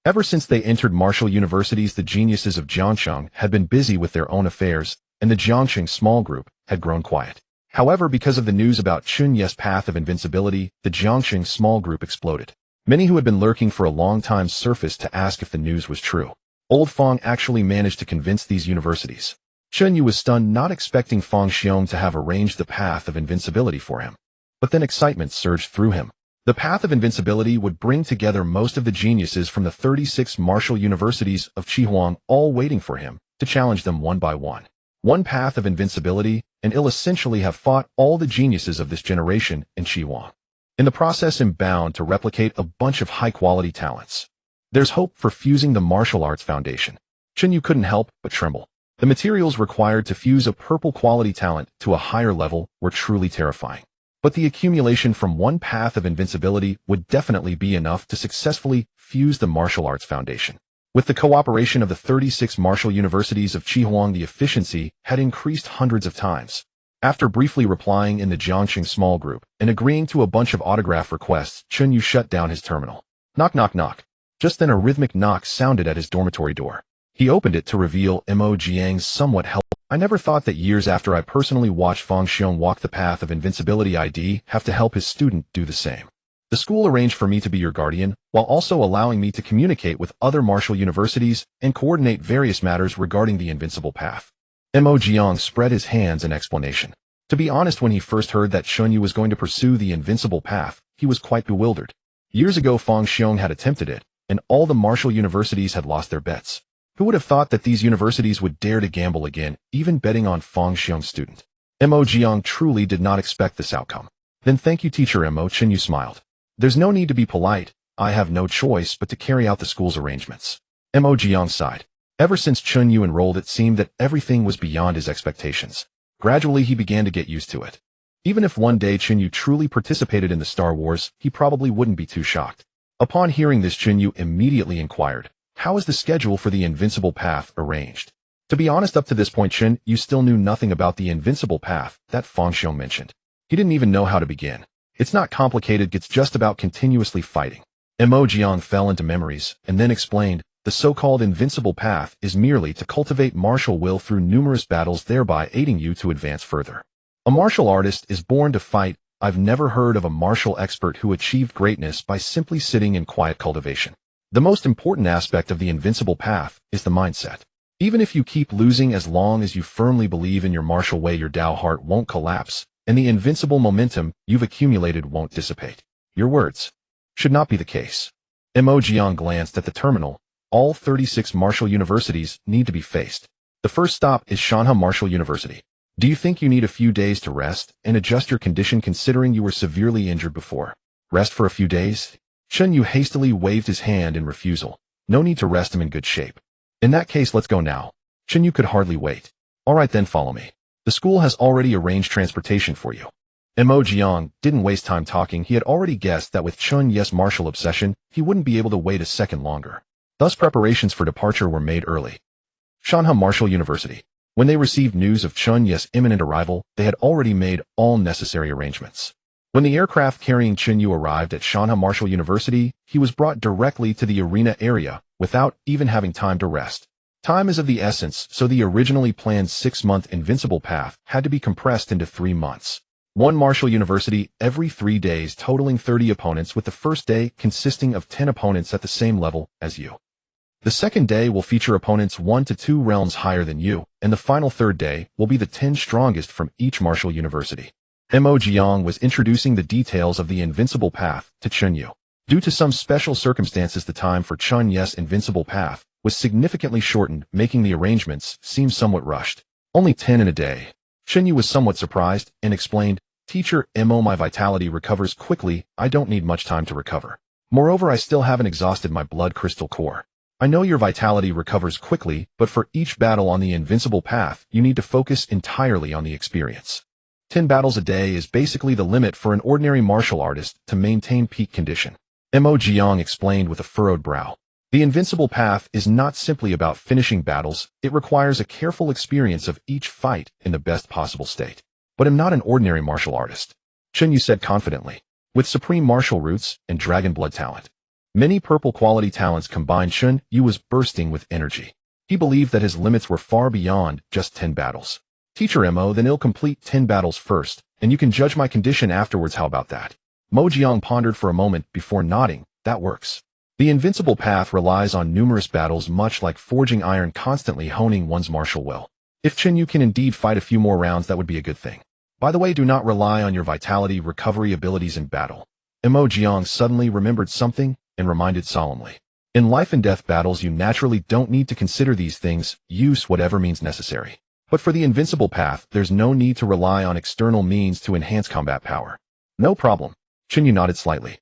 Ever since they entered martial universities, the geniuses of Jiangsheng had been busy with their own affairs, and the Jiangsheng small group had grown quiet. However, because of the news about Chen Yu's path of invincibility, the Jiangsheng small group exploded. Many who had been lurking for a long time surfaced to ask if the news was true. Old Fang actually managed to convince these universities. Chen Yu was stunned, not expecting Fang Xiong to have arranged the path of invincibility for him. But then excitement surged through him. The path of invincibility would bring together most of the geniuses from the 36 martial universities of Qihuang, all waiting for him to challenge them one by one. One path of invincibility, and he'll essentially have fought all the geniuses of this generation in Qihuang. In the process, I'm bound to replicate a bunch of high-quality talents. There's hope for fusing the martial arts foundation. Chen Yu couldn't help but tremble. The materials required to fuse a purple quality talent to a higher level were truly terrifying. But the accumulation from one path of invincibility would definitely be enough to successfully fuse the martial arts foundation. With the cooperation of the 36 martial universities of Qihuang, the efficiency had increased hundreds of times. After briefly replying in the Jiangsheng small group and agreeing to a bunch of autograph requests, Chen Yu shut down his terminal. Knock, knock, knock. Just then a rhythmic knock sounded at his dormitory door. He opened it to reveal Mo Jiang's somewhat helpless. I never thought that years after I personally watched Fang Xiong walk the path of invincibility, I'd have to help his student do the same. The school arranged for me to be your guardian, while also allowing me to communicate with other martial universities and coordinate various matters regarding the invincible path. Mo Jiang spread his hands in explanation. To be honest, when he first heard that Chen Yu was going to pursue the invincible path, he was quite bewildered. Years ago, Fang Xiong had attempted it, and all the martial universities had lost their bets. Who would have thought that these universities would dare to gamble again, even betting on Fang Xiong's student? Mo Jiang truly did not expect this outcome. Then thank you, teacher Mo, Chen Yu smiled. There's no need to be polite. I have no choice but to carry out the school's arrangements. Mo Jiang sighed. Ever since Chen Yu enrolled, it seemed that everything was beyond his expectations. Gradually, he began to get used to it. Even if one day Chen Yu truly participated in the Star Wars, he probably wouldn't be too shocked. Upon hearing this, Chen Yu immediately inquired, how is the schedule for the invincible path arranged? To be honest, up to this point, Chen Yu still knew nothing about the invincible path that Fang Xiong mentioned. He didn't even know how to begin. It's not complicated, it's just about continuously fighting. Mo Jiang fell into memories and then explained, the so-called invincible path is merely to cultivate martial will through numerous battles, thereby aiding you to advance further. A martial artist is born to fight. I've never heard of a martial expert who achieved greatness by simply sitting in quiet cultivation. The most important aspect of the invincible path is the mindset. Even if you keep losing, as long as you firmly believe in your martial way, your Tao heart won't collapse, and the invincible momentum you've accumulated won't dissipate. Your words should not be the case. Mo Jiang glanced at the terminal. All 36 martial universities need to be faced. The first stop is Shanha Martial University. Do you think you need a few days to rest and adjust your condition, considering you were severely injured before? Rest for a few days? Chen Yu hastily waved his hand in refusal. No need to rest, him in good shape. In that case, let's go now. Chen Yu could hardly wait. All right then, follow me. The school has already arranged transportation for you. Mo Jiang didn't waste time talking. He had already guessed that with Chen Yu's martial obsession, he wouldn't be able to wait a second longer. Thus, preparations for departure were made early. Shanha Martial University. When they received news of Chen Yu's imminent arrival, they had already made all necessary arrangements. When the aircraft carrying Chen Yu arrived at Shanha Martial University, he was brought directly to the arena area without even having time to rest. Time is of the essence, so the originally planned 6-month invincible path had to be compressed into 3 months. One martial university every 3 days, totaling 30 opponents, with the first day consisting of 10 opponents at the same level as you. The second day will feature opponents 1 to 2 realms higher than you, and the final third day will be the 10 strongest from each martial university. Mo Jiang was introducing the details of the invincible path to Chen Yu. Due to some special circumstances, the time for Chen Yu's invincible path was significantly shortened, making the arrangements seem somewhat rushed. Only 10 in a day. Chen Yu was somewhat surprised and explained, Teacher Mo, my vitality recovers quickly. I don't need much time to recover. Moreover, I still haven't exhausted my blood crystal core. I know your vitality recovers quickly, but for each battle on the invincible path, you need to focus entirely on the experience. 10 battles a day is basically the limit for an ordinary martial artist to maintain peak condition. Mo Jiang explained with a furrowed brow. The invincible path is not simply about finishing battles, it requires a careful experience of each fight in the best possible state. But I'm not an ordinary martial artist, Chen Yu said confidently, with supreme martial roots and dragon blood talent. Many purple quality talents combined. Chen Yu was bursting with energy. He believed that his limits were far beyond just 10 battles. Teacher Mo, then I'll complete 10 battles first, and you can judge my condition afterwards. How about that? Mo Jiang pondered for a moment before nodding. That works. The invincible path relies on numerous battles, much like forging iron, constantly honing one's martial will. If Chen Yu can indeed fight a few more rounds, that would be a good thing. By the way, do not rely on your vitality recovery abilities in battle. Mo Jiang suddenly remembered something and reminded solemnly. In life and death battles, you naturally don't need to consider these things, use whatever means necessary. But for the invincible path, there's no need to rely on external means to enhance combat power. No problem. Chen Yu nodded slightly.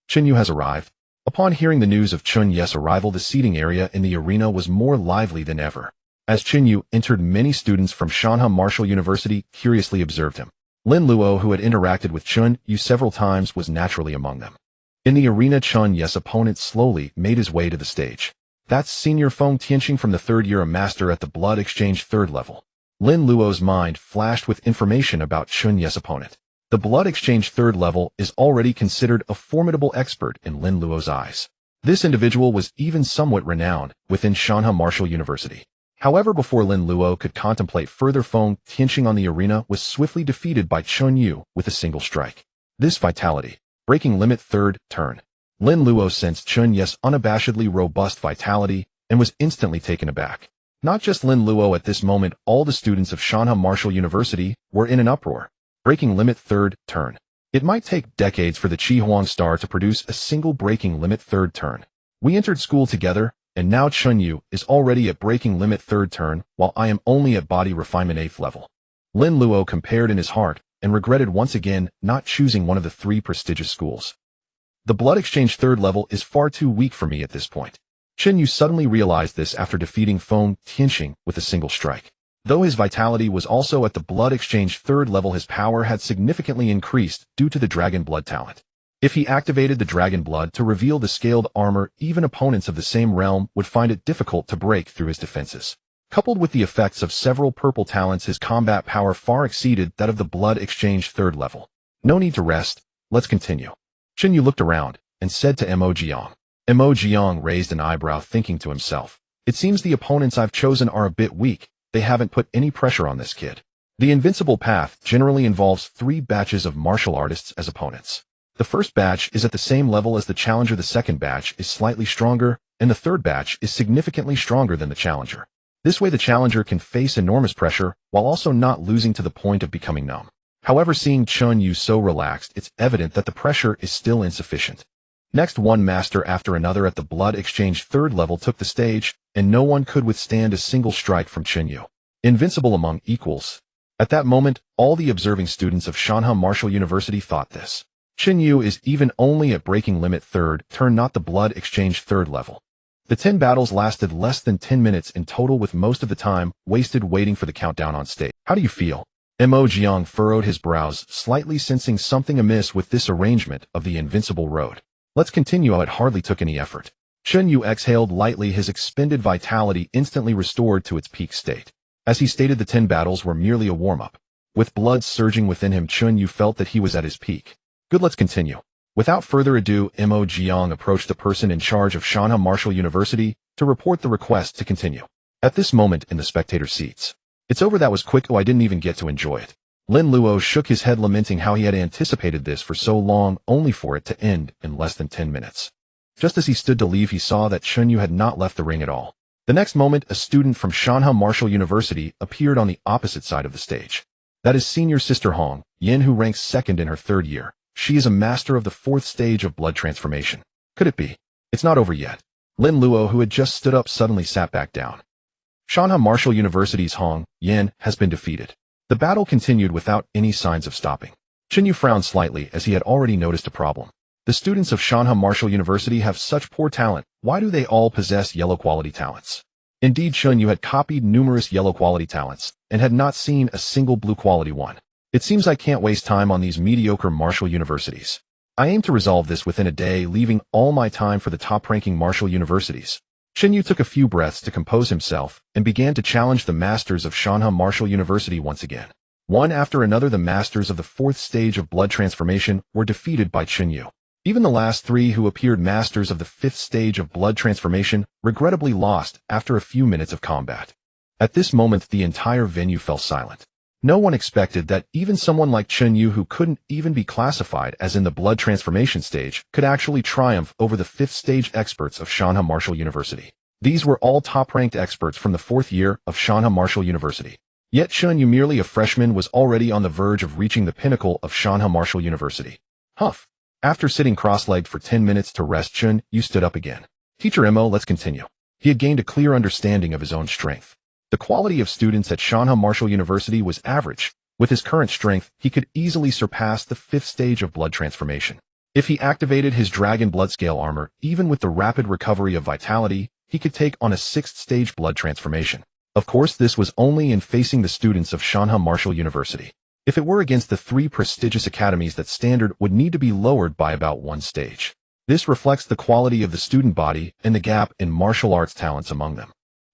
Chen Yu has arrived. Upon hearing the news of Chen Yu's arrival, the seating area in the arena was more lively than ever. As Chen Yu entered, many students from Shanghai Martial University curiously observed him. Lin Luo, who had interacted with Chen Yu several times, was naturally among them. In the arena, Chen Yu's opponent slowly made his way to the stage. That's Senior Feng Tianqing from the third year, a master at the Blood Exchange third level. Lin Luo's mind flashed with information about Chen Yu's opponent. The Blood Exchange third level is already considered a formidable expert in Lin Luo's eyes. This individual was even somewhat renowned within Shanghai Martial University. However, before Lin Luo could contemplate further, Feng Tianqing on the arena was swiftly defeated by Chen Yu with a single strike. This vitality, breaking limit third turn. Lin Luo sensed Chen Yu's unabashedly robust vitality and was instantly taken aback. Not just Lin Luo at this moment, all the students of Shanghai Martial University were in an uproar. Breaking limit third turn. It might take decades for the Qi Huang star to produce a single breaking limit third turn. We entered school together, and now Chen Yu is already at breaking limit third turn, while I am only at body refinement 8th level. Lin Luo compared in his heart, and regretted once again not choosing one of the 3 prestigious schools. The Blood Exchange third level is far too weak for me at this point. Chen Yu suddenly realized this after defeating Feng Tianqing with a single strike. Though his vitality was also at the Blood Exchange third level, his power had significantly increased due to the Dragon Blood talent. If he activated the Dragon Blood to reveal the scaled armor, even opponents of the same realm would find it difficult to break through his defenses. Coupled with the effects of several purple talents, his combat power far exceeded that of the Blood Exchange third level. No need to rest, let's continue. Chen Yu looked around and said to Mo Jiang. Mo Jiang raised an eyebrow, thinking to himself, it seems the opponents I've chosen are a bit weak. They haven't put any pressure on this kid. The invincible path generally involves 3 batches of martial artists as opponents. The first batch is at the same level as the challenger, the second batch is slightly stronger, and the third batch is significantly stronger than the challenger. This way the challenger can face enormous pressure while also not losing to the point of becoming numb. However, seeing Chen Yu so relaxed, it's evident that the pressure is still insufficient. Next, one master after another at the Blood Exchange third level took the stage, and no one could withstand a single strike from Chen Yu. Invincible among equals. At that moment, all the observing students of Shanghai Martial University thought this. Chen Yu is even only at breaking limit third turn, not the Blood Exchange third level. The 10 battles lasted less than 10 minutes in total, with most of the time wasted waiting for the countdown on stage. How do you feel? Mo Jiang furrowed his brows, slightly sensing something amiss with this arrangement of the invincible road. Let's continue. It hardly took any effort. Chen Yu exhaled lightly, his expended vitality instantly restored to its peak state. As he stated, the 10 battles were merely a warm-up. With blood surging within him, Chen Yu felt that he was at his peak. Good, let's continue. Without further ado, Mo Jiang approached the person in charge of Shanghai Martial University to report the request to continue. At this moment in the spectator seats. It's over, that was quick, oh I didn't even get to enjoy it. Lin Luo shook his head, lamenting how he had anticipated this for so long, only for it to end in less than 10 minutes. Just as he stood to leave, he saw that Chen Yu had not left the ring at all. The next moment, a student from Shanghai Martial University appeared on the opposite side of the stage. That is senior sister Hong Yin, who ranks 2nd in her 3rd year. She is a master of the 4th stage of blood transformation. Could it be? It's not over yet. Lin Luo, who had just stood up, suddenly sat back down. Shanghai Martial University's Hong Yin has been defeated. The battle continued without any signs of stopping. Chen Yu frowned slightly, as he had already noticed a problem. The students of Shanghai Martial University have such poor talent. Why do they all possess yellow quality talents? Indeed, Chen Yu had copied numerous yellow quality talents and had not seen a single blue quality one. It seems I can't waste time on these mediocre martial universities. I aim to resolve this within a day, leaving all my time for the top-ranking martial universities. Chen Yu took a few breaths to compose himself and began to challenge the masters of Shanha Martial University once again. One after another, the masters of the fourth stage of blood transformation were defeated by Chen Yu. Even the last three who appeared masters of the fifth stage of blood transformation regrettably lost after a few minutes of combat. At this moment, the entire venue fell silent. No one expected that even someone like Chen Yu, who couldn't even be classified as in the blood transformation stage, could actually triumph over the fifth stage experts of Shanha Martial University. These were all top-ranked experts from the fourth year of Shanha Martial University. Yet Chen Yu, merely a freshman, was already on the verge of reaching the pinnacle of Shanha Martial University. Humph! After sitting cross-legged for 10 minutes to rest, Chen Yu stood up again. Teacher Mo, let's continue. He had gained a clear understanding of his own strength. The quality of students at Shanha Martial University was average. With his current strength, he could easily surpass the fifth stage of blood transformation. If he activated his dragon blood scale armor, even with the rapid recovery of vitality, he could take on a sixth stage blood transformation. Of course, this was only in facing the students of Shanha Martial University. If it were against the three prestigious academies, that standard would need to be lowered by about one stage. This reflects the quality of the student body and the gap in martial arts talents among them.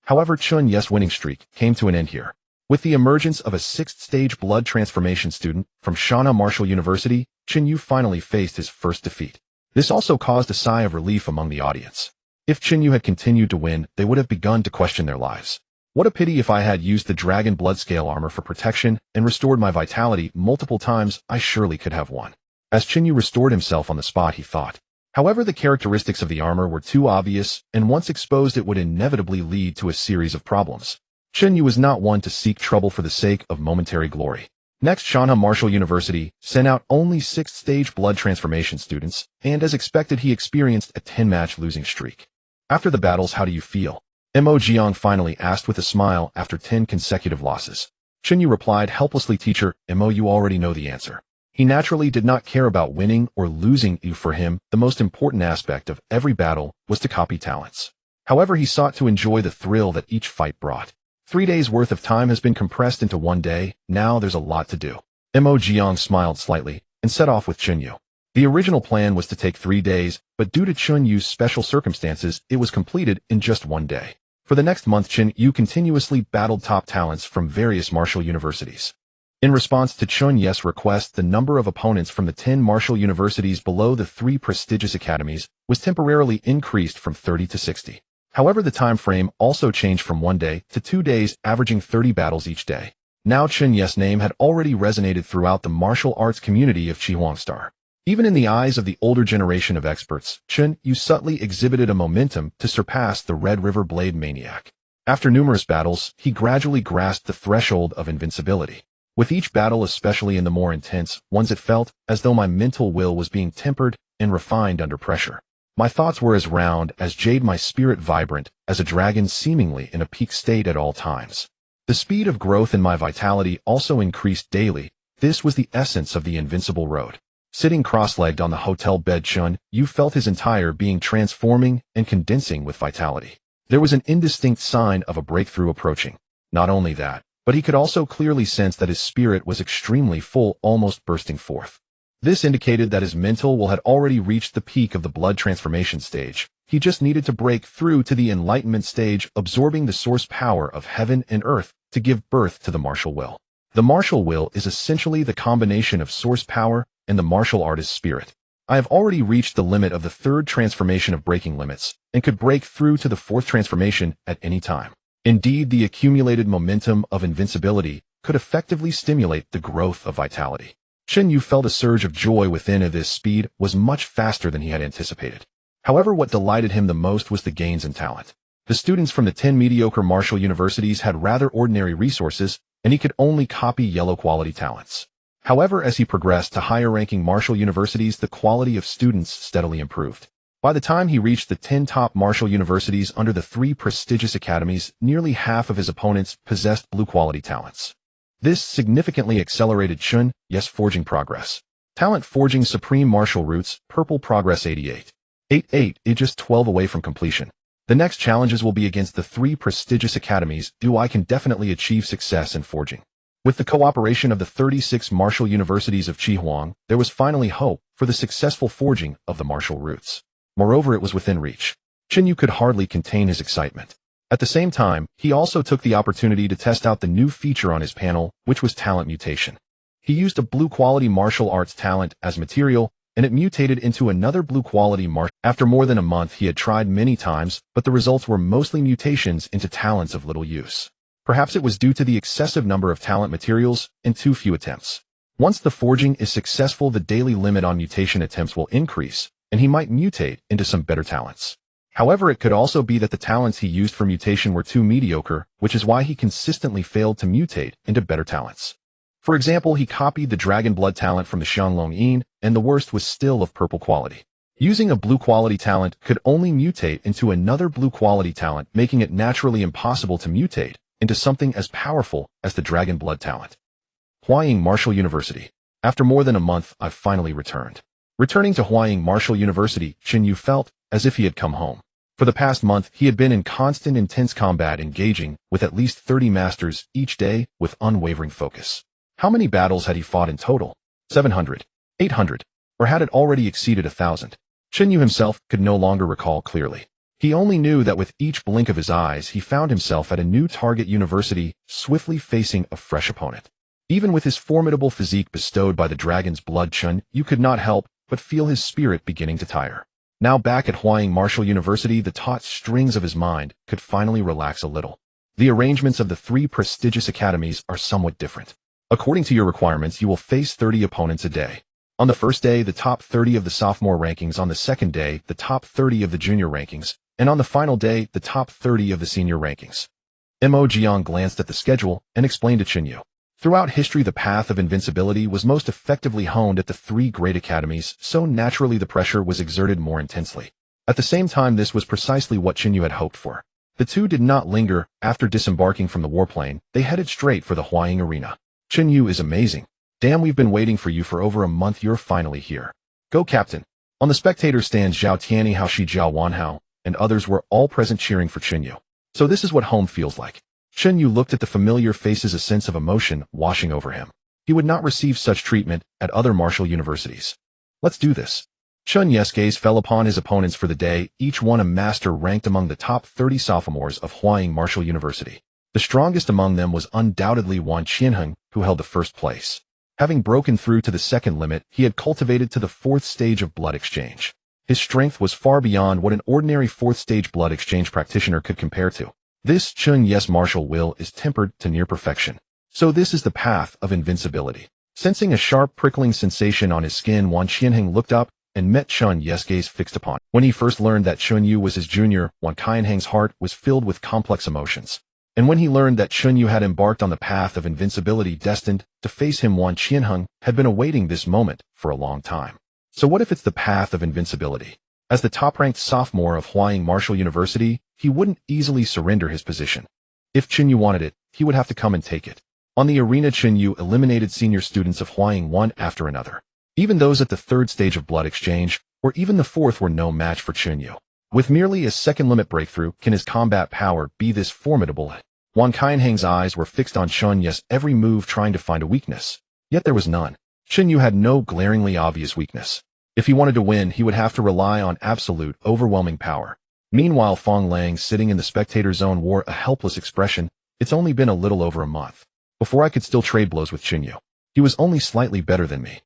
However, Chen Yu's winning streak came to an end here. With the emergence of a sixth stage blood transformation student from Shanha Martial University, Chen Yu finally faced his first defeat. This also caused a sigh of relief among the audience. If Chen Yu had continued to win, they would have begun to question their lives. What a pity! If I had used the dragon blood scale armor for protection and restored my vitality multiple times, I surely could have won. As Chen Yu restored himself on the spot, he thought. However, the characteristics of the armor were too obvious, and once exposed it would inevitably lead to a series of problems. Chen Yu was not one to seek trouble for the sake of momentary glory. Next, Shanha Martial University sent out only sixth stage blood transformation students, and as expected, he experienced a 10-match losing streak. After the battles, how do you feel? Mo Jiang finally asked with a smile after 10 consecutive losses. Chen Yu replied helplessly, Teacher Mo, you already know the answer. He naturally did not care about winning or losing. For him, the most important aspect of every battle was to copy talents. However, he sought to enjoy the thrill that each fight brought. 3 days' worth of time has been compressed into 1 day. Now there's a lot to do. Mo Jiang smiled slightly and set off with Chen Yu. The original plan was to take 3 days, but due to Chen Yu's special circumstances, it was completed in just 1 day. For the next month, Chen Yu continuously battled top talents from various martial universities. In response to Chen Yu's request, the number of opponents from the 10 martial universities below the 3 prestigious academies was temporarily increased from 30 to 60. However, the time frame also changed from 1 day to 2 days, averaging 30 battles each day. Now Chen Yu's name had already resonated throughout the martial arts community of Star. Even in the eyes of the older generation of experts, Chen Yu subtly exhibited a momentum to surpass the Red River Blade Maniac. After numerous battles, he gradually grasped the threshold of invincibility. With each battle, especially in the more intense ones, it felt as though my mental will was being tempered and refined under pressure. My thoughts were as round as jade, my spirit vibrant as a dragon, seemingly in a peak state at all times. The speed of growth in my vitality also increased daily. This was the essence of the invincible road. Sitting cross-legged on the hotel bed, Chen Yu felt his entire being transforming and condensing with vitality. There was an indistinct sign of a breakthrough approaching. Not only that, but he could also clearly sense that his spirit was extremely full, almost bursting forth. This indicated that his mental will had already reached the peak of the blood transformation stage. He just needed to break through to the enlightenment stage, absorbing the source power of heaven and earth to give birth to the martial will. The martial will is essentially the combination of source power and the martial artist's spirit. I have already reached the limit of the 3rd transformation of breaking limits, and could break through to the 4th transformation at any time. Indeed, the accumulated momentum of invincibility could effectively stimulate the growth of vitality. Chen Yu felt a surge of joy within. This speed was much faster than he had anticipated. However, what delighted him the most was the gains in talent. The students from the 10 mediocre martial universities had rather ordinary resources, and he could only copy yellow quality talents. However, as he progressed to higher-ranking martial universities, the quality of students steadily improved. By the time he reached the 10 top martial universities under the 3 prestigious academies, nearly half of his opponents possessed blue-quality talents. This significantly accelerated Chen Yu's forging progress. Talent forging supreme martial roots, purple progress 88. 88 is just 12 away from completion. The next challenges will be against the 3 prestigious academies. I can definitely achieve success in forging. With the cooperation of the 36 martial universities of Qihuang, there was finally hope for the successful forging of the martial roots. Moreover, it was within reach. Chen Yu could hardly contain his excitement. At the same time, he also took the opportunity to test out the new feature on his panel, which was talent mutation. He used a blue-quality martial arts talent as material, and it mutated into another blue-quality martial. After more than a month, he had tried many times, but the results were mostly mutations into talents of little use. Perhaps it was due to the excessive number of talent materials and too few attempts. Once the forging is successful, the daily limit on mutation attempts will increase, and he might mutate into some better talents. However, it could also be that the talents he used for mutation were too mediocre, which is why he consistently failed to mutate into better talents. For example, he copied the dragon blood talent from the Xianglong Yin, and the worst was still of purple quality. Using a blue quality talent could only mutate into another blue quality talent, making it naturally impossible to mutate into something as powerful as the dragon blood talent. Huaying Martial University. After more than a month, I finally returned. Returning to Huaying Martial University, Chen Yu felt as if he had come home. For the past month, he had been in constant intense combat, engaging with at least 30 masters each day with unwavering focus. How many battles had he fought in total? 700, 800, or had it already exceeded 1,000? Chen Yu himself could no longer recall clearly. He only knew that with each blink of his eyes, he found himself at a new target university, swiftly facing a fresh opponent. Even with his formidable physique bestowed by the dragon's blood, Chen Yu could not help but feel his spirit beginning to tire. Now back at Huaying Martial University, the taut strings of his mind could finally relax a little. The arrangements of the 3 prestigious academies are somewhat different. According to your requirements, you will face 30 opponents a day. On the first day, the top 30 of the sophomore rankings. On the second day, the top 30 of the junior rankings. And on the final day, the top 30 of the senior rankings. Mo Jiang glanced at the schedule and explained to Chen Yu. Throughout history, the path of invincibility was most effectively honed at the 3 great academies, so naturally the pressure was exerted more intensely. At the same time, this was precisely what Chen Yu had hoped for. The two did not linger. After disembarking from the warplane, they headed straight for the Huaying arena. Chen Yu is amazing. Damn, we've been waiting for you for over a month. You're finally here. Go, Captain. On the spectator stands Zhao Tianyi, Hao Shi, Zhao Wanhao, and others were all present cheering for Chen Yu. So this is what home feels like. Chen Yu looked at the familiar faces, a sense of emotion washing over him. He would not receive such treatment at other martial universities. Let's do this. Chen Yu's gaze fell upon his opponents for the day, each one a master ranked among the top 30 sophomores of Huaying Martial University. The strongest among them was undoubtedly Wan Qianheng, who held the first place. Having broken through to the second limit, he had cultivated to the 4th stage of blood exchange. His strength was far beyond what an ordinary 4th stage blood exchange practitioner could compare to. This Chen Yu's martial will is tempered to near perfection. So this is the path of invincibility. Sensing a sharp prickling sensation on his skin, Wan Qianheng looked up and met Chen Yu's gaze fixed upon him. When he first learned that Chen Yu was his junior, Wan Qianheng's heart was filled with complex emotions. And when he learned that Chen Yu had embarked on the path of invincibility destined to face him, Wan Qianheng had been awaiting this moment for a long time. So what if it's the path of invincibility? As the top-ranked sophomore of Huaying Martial University, he wouldn't easily surrender his position. If Chen Yu wanted it, he would have to come and take it. On the arena, Chen Yu eliminated senior students of Huaying one after another. Even those at the 3rd stage of blood exchange, or even the 4th, were no match for Chen Yu. With merely a second limit breakthrough, can his combat power be this formidable? Wan Qianheng's eyes were fixed on Chen Yu's every move, trying to find a weakness. Yet there was none. Chen Yu had no glaringly obvious weakness. If he wanted to win, he would have to rely on absolute, overwhelming power. Meanwhile, Fong Lang, sitting in the spectator zone, wore a helpless expression. It's only been a little over a month before I could still trade blows with Chen Yu. He was only slightly better than me.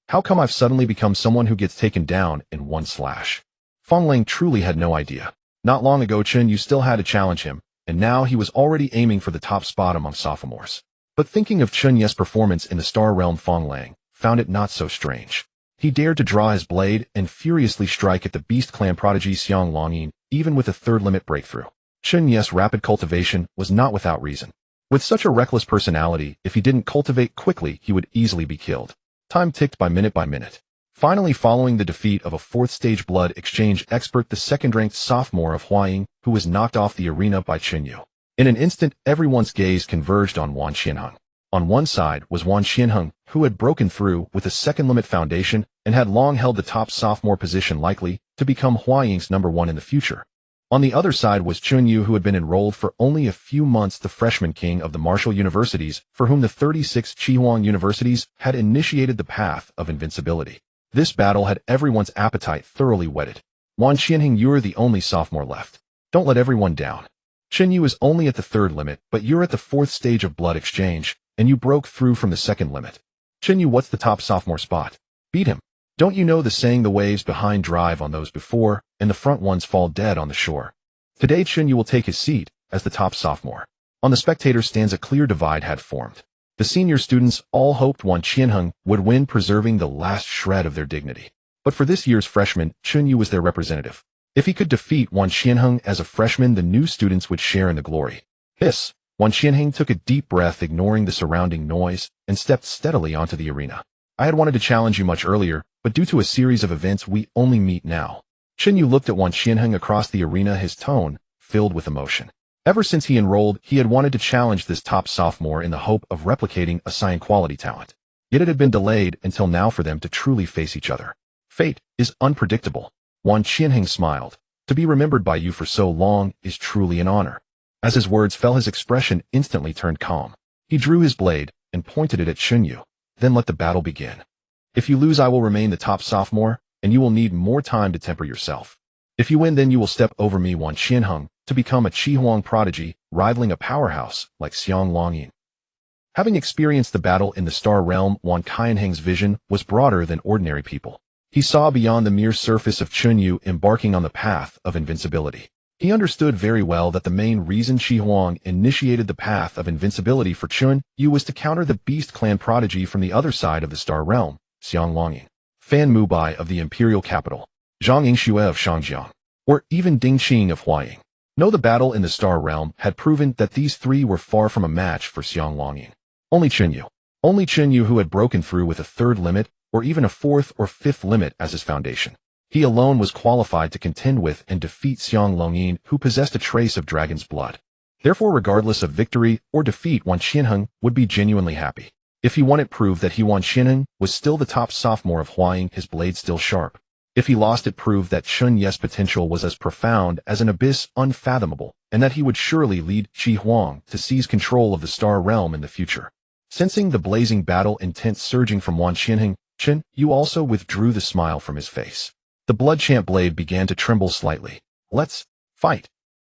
How come I've suddenly become someone who gets taken down in one slash? Fong Lang truly had no idea. Not long ago, Chen Yu still had to challenge him, and now he was already aiming for the top spot among sophomores. But thinking of Chen Yu's performance in the Star Realm, Fong Lang found it not so strange. He dared to draw his blade and furiously strike at the Beast Clan prodigy Xiang Longyin, even with a 3rd limit breakthrough. Chen Yu's rapid cultivation was not without reason. With such a reckless personality, if he didn't cultivate quickly, he would easily be killed. Time ticked by minute. Finally, following the defeat of a 4th stage blood exchange expert, the 2nd-ranked sophomore of Huaying, who was knocked off the arena by Chen Yu. In an instant, everyone's gaze converged on Wan Qianheng. On one side was Wan Qianheng, who had broken through with a 2nd limit foundation and had long held the top sophomore position, likely to become Huaying's #1 in the future. On the other side was Chen Yu, who had been enrolled for only a few months, the freshman king of the martial universities, for whom the 36 Chihuang universities had initiated the path of invincibility. This battle had everyone's appetite thoroughly whetted. Wan Qianheng, you're the only sophomore left. Don't let everyone down. Chen Yu is only at the third limit, but you're at the fourth stage of blood exchange, and you broke through from the second limit. Chen Yu, what's the top sophomore spot? Beat him. Don't you know the saying, the waves behind drive on those before, and the front ones fall dead on the shore? Today Chen Yu will take his seat as the top sophomore. On the spectator stands a clear divide had formed. The senior students all hoped Wan Qianheng would win, preserving the last shred of their dignity. But for this year's freshman, Chen Yu was their representative. If he could defeat Wan Qianheng as a freshman, the new students would share in the glory. Wan Qianheng took a deep breath, ignoring the surrounding noise, and stepped steadily onto the arena. I had wanted to challenge you much earlier, but due to a series of events we only meet now. Chen Yu looked at Wan Qianheng across the arena, his tone filled with emotion. Ever since he enrolled, he had wanted to challenge this top sophomore in the hope of replicating a science quality talent. Yet it had been delayed until now for them to truly face each other. Fate is unpredictable. Wan Qianheng smiled. To be remembered by you for so long is truly an honor. As his words fell, his expression instantly turned calm. He drew his blade and pointed it at Chen Yu. Then let the battle begin. If you lose, I will remain the top sophomore, and you will need more time to temper yourself. If you win, then you will step over me, Wan Qianheng, to become a Qihuang prodigy, rivaling a powerhouse like Xiang Longyin. Having experienced the battle in the star realm, Wan Qianheng's vision was broader than ordinary people. He saw beyond the mere surface of Chen Yu embarking on the path of invincibility. He understood very well that the main reason Qihuang initiated the path of invincibility for Chen Yu was to counter the Beast Clan prodigy from the other side of the star realm, Xiang Longyin, Fan Mubai of the imperial capital, Zhang Yingxue of Shangjiang, or even Ding Qing of Huaying. No, the battle in the star realm had proven that these three were far from a match for Xiang Longyin. Only Chen Yu, who had broken through with a third limit, or even a fourth or fifth limit as his foundation. He alone was qualified to contend with and defeat Xiang Longyin, who possessed a trace of dragon's blood. Therefore, regardless of victory or defeat, Wan Qianheng would be genuinely happy. If he won, it proved that Wan Qianheng was still the top sophomore of Huaying, his blade still sharp. If he lost, it proved that Chen Yu's potential was as profound as an abyss unfathomable, and that he would surely lead Qihuang to seize control of the star realm in the future. Sensing the blazing battle intent surging from Wan Qianheng, Chen Yu also withdrew the smile from his face. The blood-champ blade began to tremble slightly. Let's fight.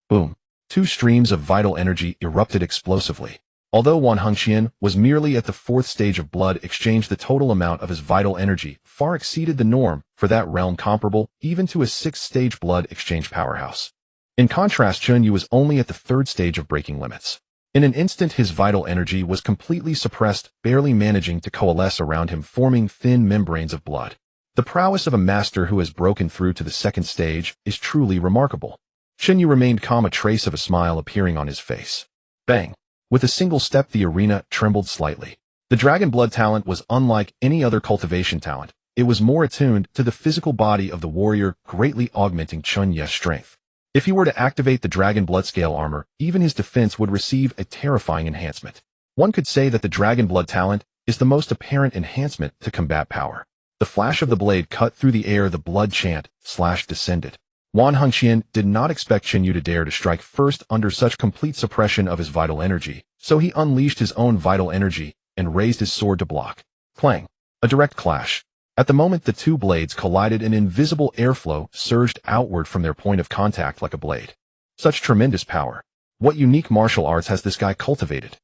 Boom. Two streams of vital energy erupted explosively. Although Wan Hengxian was merely at the fourth stage of blood exchange, the total amount of his vital energy far exceeded the norm for that realm, comparable even to a sixth-stage blood exchange powerhouse. In contrast, Chen Yu was only at the third stage of breaking limits. In an instant, his vital energy was completely suppressed, barely managing to coalesce around him, forming thin membranes of blood. The prowess of a master who has broken through to the second stage is truly remarkable. Chen Yu remained calm, a trace of a smile appearing on his face. Bang! With a single step, the arena trembled slightly. The dragon blood talent was unlike any other cultivation talent. It was more attuned to the physical body of the warrior, greatly augmenting Chen Yu's strength. If he were to activate the dragon blood scale armor, even his defense would receive a terrifying enhancement. One could say that the dragon blood talent is the most apparent enhancement to combat power. The flash of the blade cut through the air, the blood chant slash descended. Wan Hengxian did not expect Chen Yu to dare to strike first under such complete suppression of his vital energy, so he unleashed his own vital energy and raised his sword to block. Clang! A direct clash. At the moment the two blades collided, an invisible airflow surged outward from their point of contact like a blade. Such tremendous power. What unique martial arts has this guy cultivated?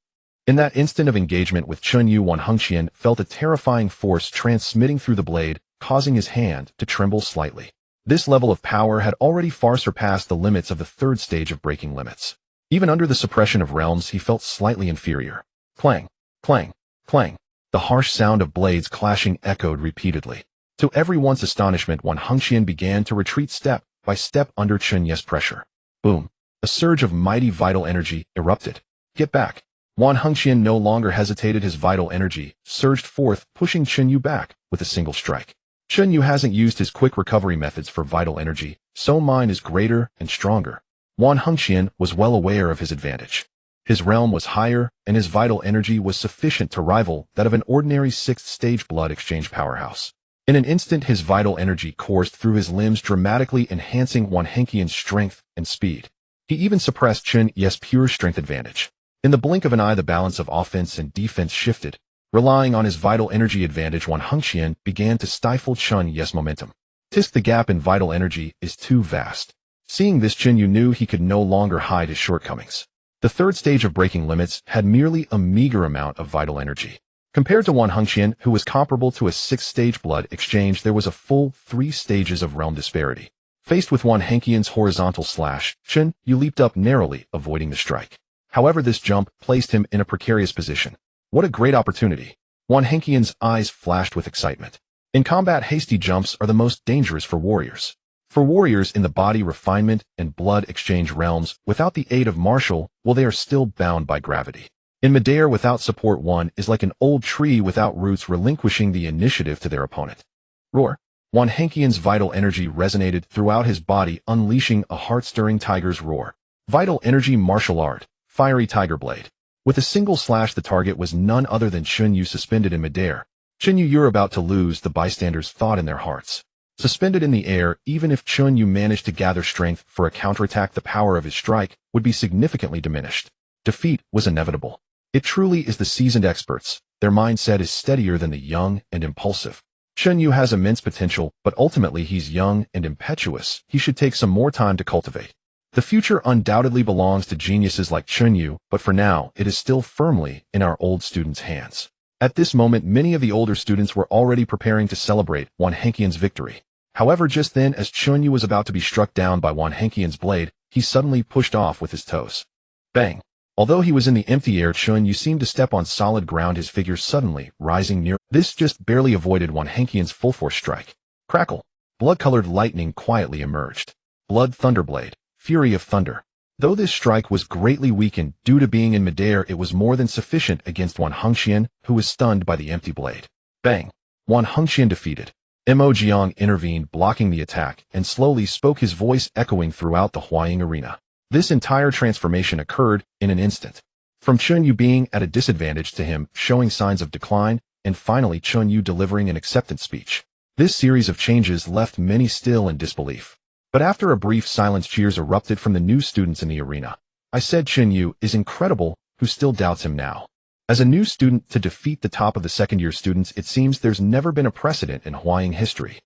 In that instant of engagement with Chen Yu, Wan Hengxian felt a terrifying force transmitting through the blade, causing his hand to tremble slightly. This level of power had already far surpassed the limits of the third stage of breaking limits. Even under the suppression of realms, he felt slightly inferior. Clang! Clang! Clang! The harsh sound of blades clashing echoed repeatedly. To everyone's astonishment, Wan Hengxian began to retreat step by step under Chen Yu's pressure. Boom! A surge of mighty vital energy erupted. Get back! Wan Hengxian no longer hesitated. His vital energy surged forth, pushing Chen Yu back with a single strike. Chen Yu hasn't used his quick recovery methods for vital energy, so mine is greater and stronger. Wan Hengxian was well aware of his advantage. His realm was higher, and his vital energy was sufficient to rival that of an ordinary sixth-stage blood exchange powerhouse. In an instant, his vital energy coursed through his limbs, dramatically enhancing Wan Hengxian's strength and speed. He even suppressed Chen Yu's pure strength advantage. In the blink of an eye, the balance of offense and defense shifted. Relying on his vital energy advantage, Wang Hengqian began to stifle Chen Yu's momentum. The gap in vital energy is too vast. Seeing this, Chen Yu knew he could no longer hide his shortcomings. The third stage of breaking limits had merely a meager amount of vital energy. Compared to Wang Hengqian, who was comparable to a sixth-stage blood exchange, there was a full 3 stages of realm disparity. Faced with Wang Hengqian's horizontal slash, Chen Yu leaped up narrowly, avoiding the strike. However, this jump placed him in a precarious position. What a great opportunity! Wang Hengqian's eyes flashed with excitement. In combat, hasty jumps are the most dangerous for warriors. For warriors in the body refinement and blood exchange realms, without the aid of martial, well, they are still bound by gravity. In midair, without support, one is like an old tree without roots, relinquishing the initiative to their opponent. Roar! Wang Hengqian's vital energy resonated throughout his body, unleashing a heart-stirring tiger's roar. Vital energy martial art, fiery tiger blade. With a single slash, the target was none other than Chen Yu, suspended in midair. Chen Yu, you're about to lose, the bystanders thought in their hearts. Suspended in the air, even if Chen Yu managed to gather strength for a counterattack, the power of his strike would be significantly diminished. Defeat was inevitable. It truly is the seasoned experts. Their mindset is steadier than the young and impulsive. Chen Yu has immense potential, but ultimately he's young and impetuous. He should take some more time to cultivate. The future undoubtedly belongs to geniuses like Chen Yu, but for now, it is still firmly in our old students' hands. At this moment, many of the older students were already preparing to celebrate Wang Hengqian's victory. However, just then, as Chen Yu was about to be struck down by Wang Hengqian's blade, he suddenly pushed off with his toes. Bang! Although he was in the empty air, Chen Yu seemed to step on solid ground, his figure suddenly rising near. This just barely avoided Wang Hengqian's full-force strike. Crackle! Blood-colored lightning quietly emerged. Blood Thunderblade, Fury of Thunder. Though this strike was greatly weakened due to being in midair, it was more than sufficient against Wang Hengqian, who was stunned by the empty blade. Bang! Wang Hengqian defeated. Mo Jiang intervened, blocking the attack, and slowly spoke, his voice echoing throughout the Huaying arena. This entire transformation occurred in an instant. From Chen Yu being at a disadvantage to him, showing signs of decline, and finally Chen Yu delivering an acceptance speech. This series of changes left many still in disbelief. But after a brief silence, cheers erupted from the new students in the arena. I said Chen Yu is incredible, who still doubts him now? As a new student to defeat the top of the second-year students, it seems there's never been a precedent in Huaying history.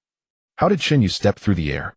How did Chen Yu step through the air?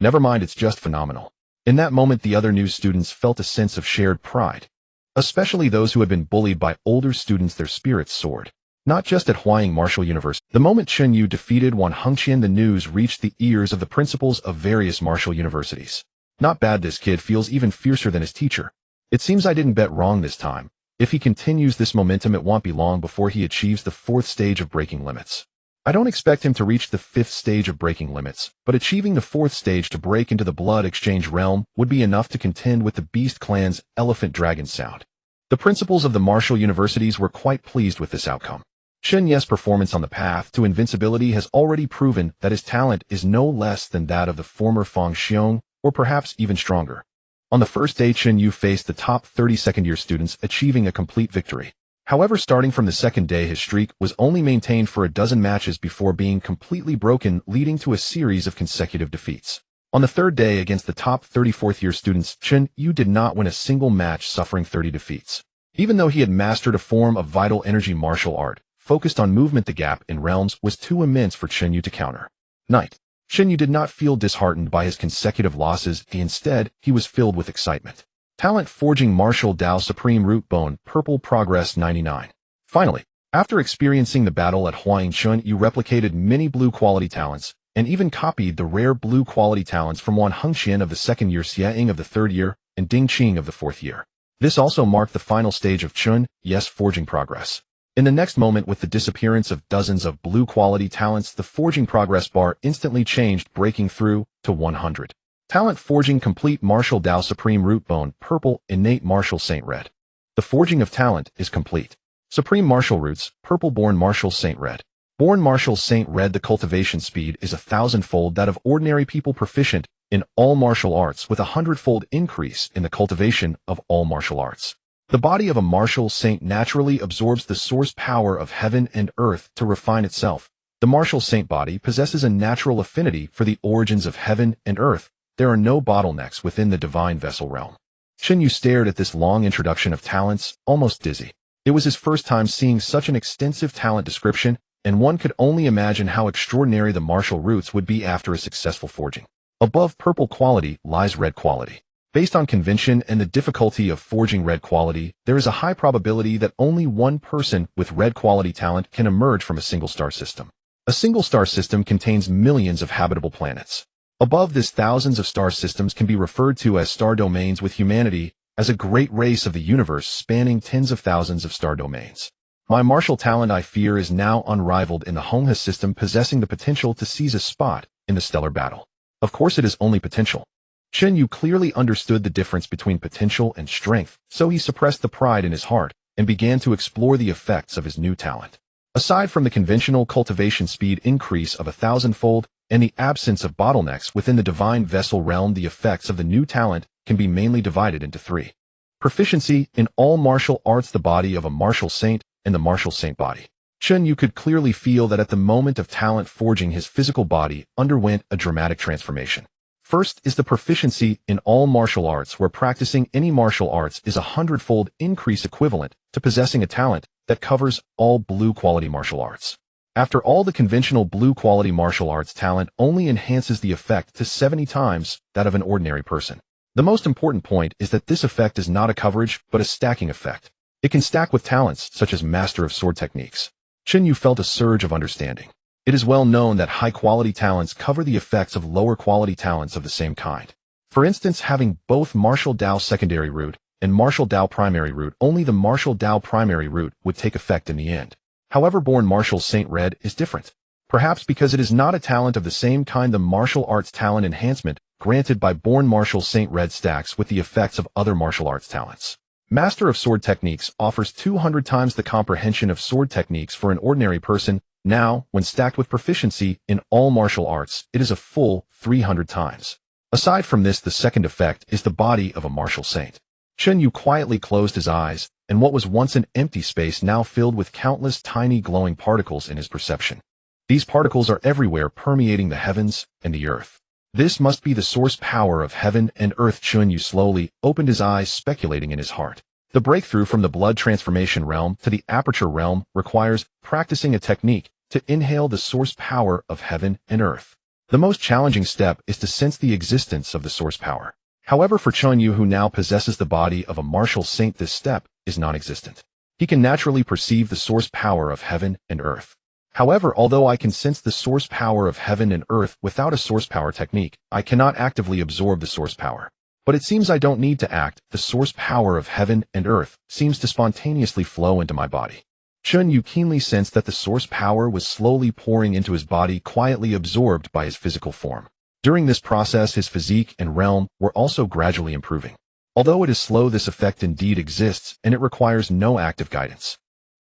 Never mind, it's just phenomenal. In that moment, the other new students felt a sense of shared pride. Especially those who had been bullied by older students, their spirits soared. Not just at Huaying Martial University. The moment Chen Yu defeated Wang Hengqian, the news reached the ears of the principals of various martial universities. Not bad, this kid feels even fiercer than his teacher. It seems I didn't bet wrong this time. If he continues this momentum, it won't be long before he achieves the 4th stage of breaking limits. I don't expect him to reach the 5th stage of breaking limits, but achieving the 4th stage to break into the blood exchange realm would be enough to contend with the Beast Clan's Elephant Dragon sound. The principals of the martial universities were quite pleased with this outcome. Chen Yu's performance on the path to invincibility has already proven that his talent is no less than that of the former Fang Xiong, or perhaps even stronger. On the first day, Chen Yu faced the top 30 second-year students, achieving a complete victory. However, starting from the second day, his streak was only maintained for a dozen matches before being completely broken, leading to a series of consecutive defeats. On the third day, against the top 34th-year students, Chen Yu did not win a single match, suffering 30 defeats. Even though he had mastered a form of vital energy martial art, focused on movement, the gap in realms was too immense for Chen Yu to counter. Night. Chen Yu did not feel disheartened by his consecutive losses. Instead, he was filled with excitement. Talent Forging Martial Dao Supreme Root Bone Purple Progress 99. Finally, after experiencing the battle at Huaying, Chen Yu replicated many blue quality talents, and even copied the rare blue quality talents from Wang Hengqian of the second year, Xie Ying of the third year, and Ding Qing of the fourth year. This also marked the final stage of Chen Yu's forging progress. In the next moment, with the disappearance of dozens of blue quality talents, the forging progress bar instantly changed, breaking through to 100. Talent Forging Complete Martial Dao Supreme Root Bone Purple Innate Martial Saint Red. The forging of talent is complete. Supreme Martial Roots Purple Born Martial Saint Red. Born Martial Saint Red. The cultivation speed is 1,000-fold that of ordinary people proficient in all martial arts, with a 100-fold increase in the cultivation of all martial arts. The body of a martial saint naturally absorbs the source power of heaven and earth to refine itself. The martial saint body possesses a natural affinity for the origins of heaven and earth. There are no bottlenecks within the divine vessel realm. Chen Yu stared at this long introduction of talents, almost dizzy. It was his first time seeing such an extensive talent description, and one could only imagine how extraordinary the martial roots would be after a successful forging. Above purple quality lies red quality. Based on convention and the difficulty of forging red quality, there is a high probability that only one person with red quality talent can emerge from a single star system. A single star system contains millions of habitable planets. Above this, thousands of star systems can be referred to as star domains, with humanity as a great race of the universe spanning tens of thousands of star domains. My martial talent, I fear, is now unrivaled in the Honghe system, possessing the potential to seize a spot in the stellar battle. Of course, it is only potential. Chen Yu clearly understood the difference between potential and strength, so he suppressed the pride in his heart and began to explore the effects of his new talent. Aside from the conventional cultivation speed increase of 1,000-fold and the absence of bottlenecks within the divine vessel realm, the effects of the new talent can be mainly divided into three. Proficiency in all martial arts, the body of a martial saint, and the martial saint body. Chen Yu could clearly feel that at the moment of talent forging, his physical body underwent a dramatic transformation. First is the proficiency in all martial arts, where practicing any martial arts is 100-fold increase, equivalent to possessing a talent that covers all blue quality martial arts. After all, the conventional blue quality martial arts talent only enhances the effect to 70 times that of an ordinary person. The most important point is that this effect is not a coverage, but a stacking effect. It can stack with talents such as Master of Sword techniques. Chen Yu felt a surge of understanding. It is well known that high-quality talents cover the effects of lower-quality talents of the same kind. For instance, having both Martial Dao secondary root and Martial Dao primary root, only the Martial Dao primary root would take effect in the end. However, Born Martial Saint Red is different. Perhaps because it is not a talent of the same kind, the martial arts talent enhancement granted by Born Martial Saint Red stacks with the effects of other martial arts talents. Master of Sword techniques offers 200 times the comprehension of sword techniques for an ordinary person. Now, when stacked with proficiency in all martial arts, it is a full 300 times. Aside from this, the second effect is the body of a martial saint. Chen Yu quietly closed his eyes, and what was once an empty space now filled with countless tiny glowing particles in his perception. These particles are everywhere, permeating the heavens and the earth. This must be the source power of heaven and earth. Chen Yu slowly opened his eyes, speculating in his heart. The breakthrough from the blood transformation realm to the aperture realm requires practicing a technique to inhale the source power of heaven and earth. The most challenging step is to sense the existence of the source power. However, for Chen Yu, who now possesses the body of a martial saint, this step is non-existent. He can naturally perceive the source power of heaven and earth. However, although I can sense the source power of heaven and earth without a source power technique, I cannot actively absorb the source power. But it seems I don't need to act. The source power of heaven and earth seems to spontaneously flow into my body. Chen Yu keenly sensed that the source power was slowly pouring into his body, quietly absorbed by his physical form. During this process, his physique and realm were also gradually improving. Although it is slow, this effect indeed exists, and it requires no active guidance.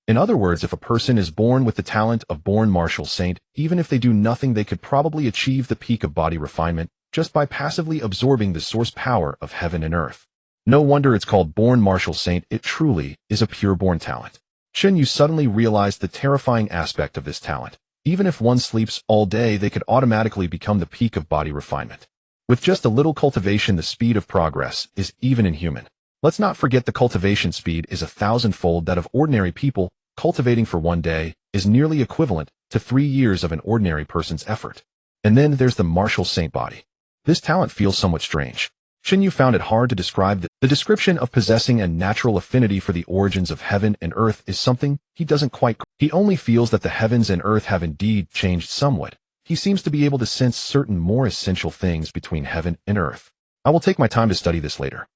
In other words, if a person is born with the talent of Born Martial Saint, even if they do nothing, they could probably achieve the peak of body refinement just by passively absorbing the source power of heaven and earth. No wonder it's called Born Martial Saint. It truly is a pure-born talent. Chen Yu suddenly realized the terrifying aspect of this talent. Even if one sleeps all day, they could automatically become the peak of body refinement. With just a little cultivation, the speed of progress is even inhuman. Let's not forget the cultivation speed is 1,000-fold that of ordinary people. Cultivating for one day is nearly equivalent to 3 years of an ordinary person's effort. And then there's the martial saint body. This talent feels somewhat strange. Chen Yu found it hard to describe. The description of possessing a natural affinity for the origins of heaven and earth is something he doesn't quite. He only feels that the heavens and earth have indeed changed somewhat. He seems to be able to sense certain more essential things between heaven and earth. I will take my time to study this later.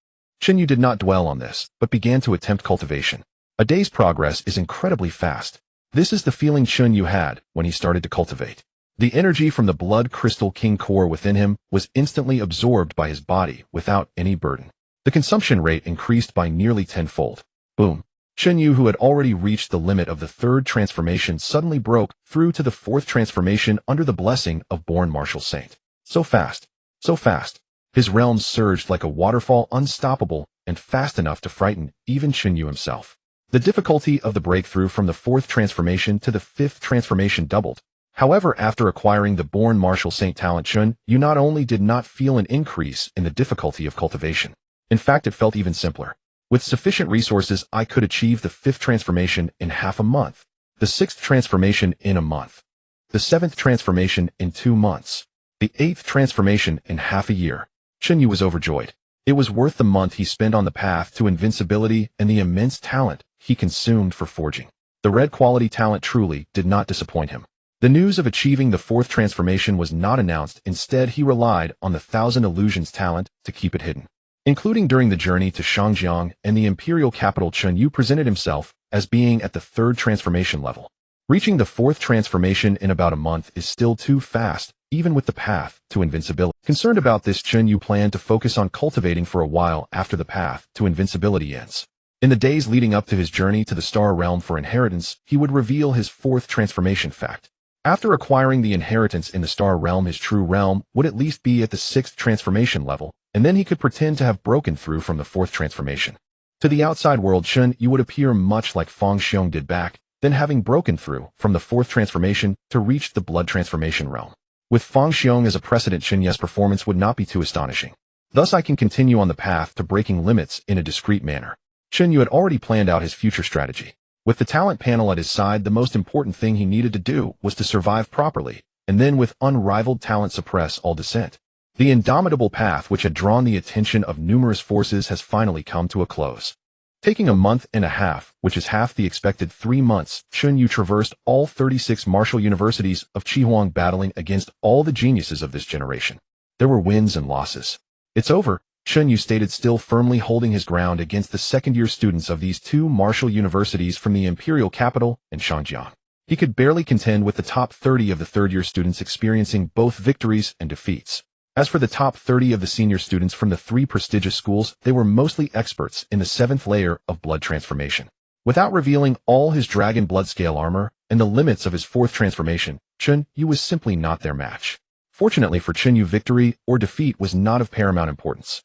Chen Yu did not dwell on this, but began to attempt cultivation. A day's progress is incredibly fast. This is the feeling Chen Yu had when he started to cultivate. The energy from the blood crystal king core within him was instantly absorbed by his body without any burden. The consumption rate increased by nearly 10-fold. Boom. Chen Yu, who had already reached the limit of the third transformation, suddenly broke through to the fourth transformation under the blessing of Born Martial Saint. So fast. So fast. His realm surged like a waterfall, unstoppable and fast enough to frighten even Chen Yu himself. The difficulty of the breakthrough from the fourth transformation to the fifth transformation doubled. However, after acquiring the Born Martial Saint talent, Chen Yu not only did not feel an increase in the difficulty of cultivation. In fact, it felt even simpler. With sufficient resources, I could achieve the 5th transformation in half a month, the 6th transformation in a month, the 7th transformation in 2 months, the 8th transformation in half a year. Chen Yu was overjoyed. It was worth the month he spent on the path to invincibility and the immense talent he consumed for forging. The red quality talent truly did not disappoint him. The news of achieving the 4th transformation was not announced. Instead, he relied on the 1,000 illusions talent to keep it hidden. Including during the journey to Shangjiang and the imperial capital, Chen Yu presented himself as being at the 3rd transformation level. Reaching the 4th transformation in about a month is still too fast, even with the path to invincibility. Concerned about this, Chen Yu planned to focus on cultivating for a while after the path to invincibility ends. In the days leading up to his journey to the Star Realm for inheritance, he would reveal his 4th transformation fact. After acquiring the inheritance in the Star Realm, his true realm would at least be at the 6th transformation level, and then he could pretend to have broken through from the 4th transformation. To the outside world, Chen Yu would appear much like Fang Xiong did back then, having broken through from the 4th transformation to reach the blood transformation realm. With Fang Xiong as a precedent, Chen Yu's performance would not be too astonishing. Thus, I can continue on the path to breaking limits in a discreet manner. Chen Yu had already planned out his future strategy. With the talent panel at his side, the most important thing he needed to do was to survive properly, and then with unrivaled talent suppress all dissent. The indomitable path which had drawn the attention of numerous forces has finally come to a close. Taking a month and a half, which is half the expected 3 months, Chen Yu traversed all 36 martial universities of Qihuang, battling against all the geniuses of this generation. There were wins and losses. "It's over," Chen Yu stated, still firmly holding his ground against the second-year students of these 2 martial universities from the imperial capital and Shangjiang. He could barely contend with the top 30 of the third-year students, experiencing both victories and defeats. As for the top 30 of the senior students from the 3 prestigious schools, they were mostly experts in the 7th layer of blood transformation. Without revealing all his dragon blood scale armor and the limits of his 4th transformation, Chen Yu was simply not their match. Fortunately for Chen Yu, victory or defeat was not of paramount importance.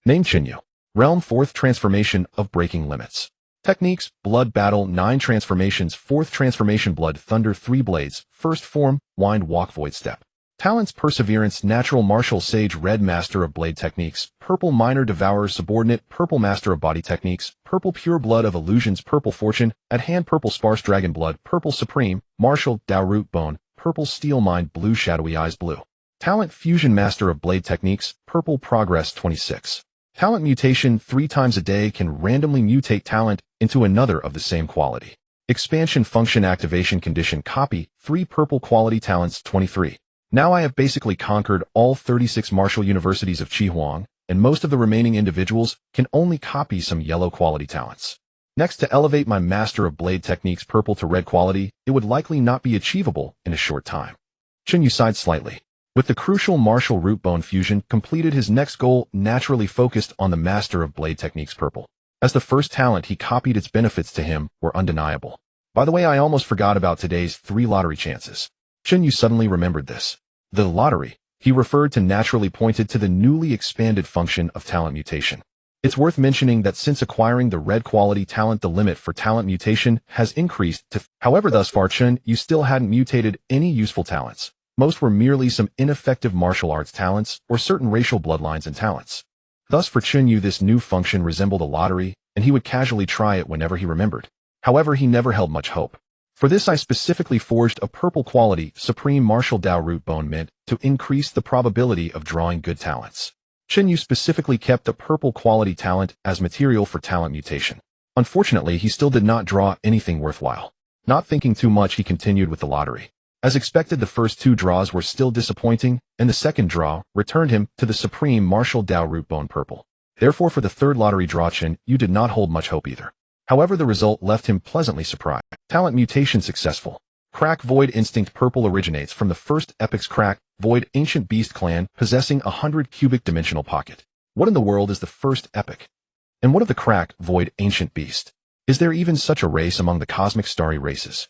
Name: Chen Yu. Realm: 4th transformation of breaking limits. Techniques: blood battle, 9 transformations, 4th transformation, blood thunder, 3 blades, 1st form, wind walk, void step. Talents: perseverance, natural martial sage, red master of blade techniques, purple minor devourer subordinate, purple master of body techniques, purple pure blood of illusions, purple fortune at hand, purple sparse dragon blood, purple supreme, martial, Dao root bone, purple steel mind, blue shadowy eyes, blue. Talent: fusion master of blade techniques, purple progress 26. Talent: mutation, 3 times a day can randomly mutate talent into another of the same quality. Expansion function activation condition copy, 3 purple quality talents 23. Now I have basically conquered all 36 martial universities of Qihuang, and most of the remaining individuals can only copy some yellow quality talents. Next, to elevate my master of blade techniques purple to red quality, it would likely not be achievable in a short time. Chen Yu sighed slightly. With the crucial martial root bone fusion completed, his next goal naturally focused on the master of blade techniques purple. As the first talent he copied, its benefits to him were undeniable. By the way, I almost forgot about today's 3 lottery chances. Chen Yu suddenly remembered this. The lottery he referred to naturally pointed to the newly expanded function of talent mutation. It's worth mentioning that since acquiring the red quality talent, the limit for talent mutation has increased to. However, thus far Chen Yu still hadn't mutated any useful talents. Most were merely some ineffective martial arts talents or certain racial bloodlines and talents. Thus for Chen Yu, this new function resembled a lottery, and he would casually try it whenever he remembered. However, he never held much hope. For this, I specifically forged a purple quality supreme martial Dao root bone meant to increase the probability of drawing good talents. Chen Yu specifically kept the purple quality talent as material for talent mutation. Unfortunately, he still did not draw anything worthwhile. Not thinking too much, he continued with the lottery. As expected, the first 2 draws were still disappointing, and the second draw returned him to the supreme martial Dao root bone purple. Therefore, for the 3rd lottery draw, Chen Yu did not hold much hope either. However, the result left him pleasantly surprised. Talent mutation successful. Crack Void Instinct purple originates from the first epic's Crack Void Ancient Beast clan, possessing 100 cubic dimensional pocket. What in the world is the first epic? And what of the Crack Void Ancient Beast? Is there even such a race among the cosmic starry races?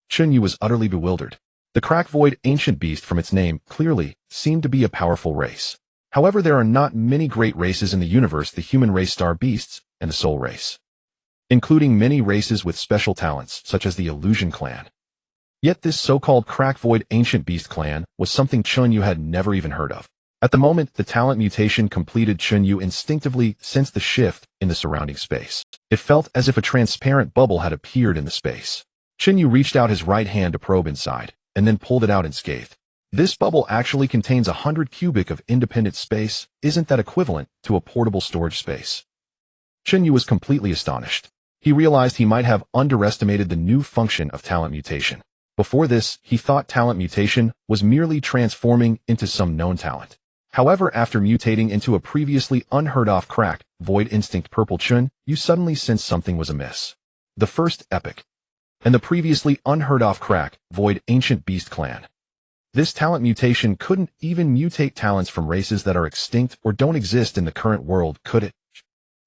Chen Yu was utterly bewildered. The Crack Void Ancient Beast, from its name, clearly seemed to be a powerful race. However, there are not many great races in the universe: the human race, star beasts, and the soul race, including many races with special talents, such as the Illusion Clan. Yet this so-called Crack Void Ancient Beast clan was something Chen Yu had never even heard of. At the moment the talent mutation completed, Chen Yu instinctively sensed the shift in the surrounding space. It felt as if a transparent bubble had appeared in the space. Chen Yu reached out his right hand to probe inside, and then pulled it out unscathed. This bubble actually contains 100 cubic of independent space. Isn't that equivalent to a portable storage space? Chen Yu was completely astonished. He realized he might have underestimated the new function of talent mutation. Before this, he thought talent mutation was merely transforming into some known talent. However, after mutating into a previously unheard-of cracked, void instinct purple Chen Yu suddenly sensed something was amiss. The first epic. And the previously unheard-of crack, void ancient beast clan. This talent mutation couldn't even mutate talents from races that are extinct or don't exist in the current world, could it?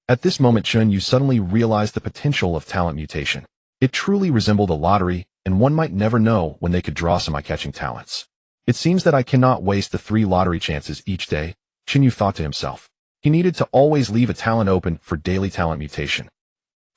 At this moment Chen Yu suddenly realized the potential of talent mutation. It truly resembled a lottery, and one might never know when they could draw some eye-catching talents. It seems that I cannot waste the 3 lottery chances each day, Chen Yu thought to himself. He needed to always leave a talent open for daily talent mutation.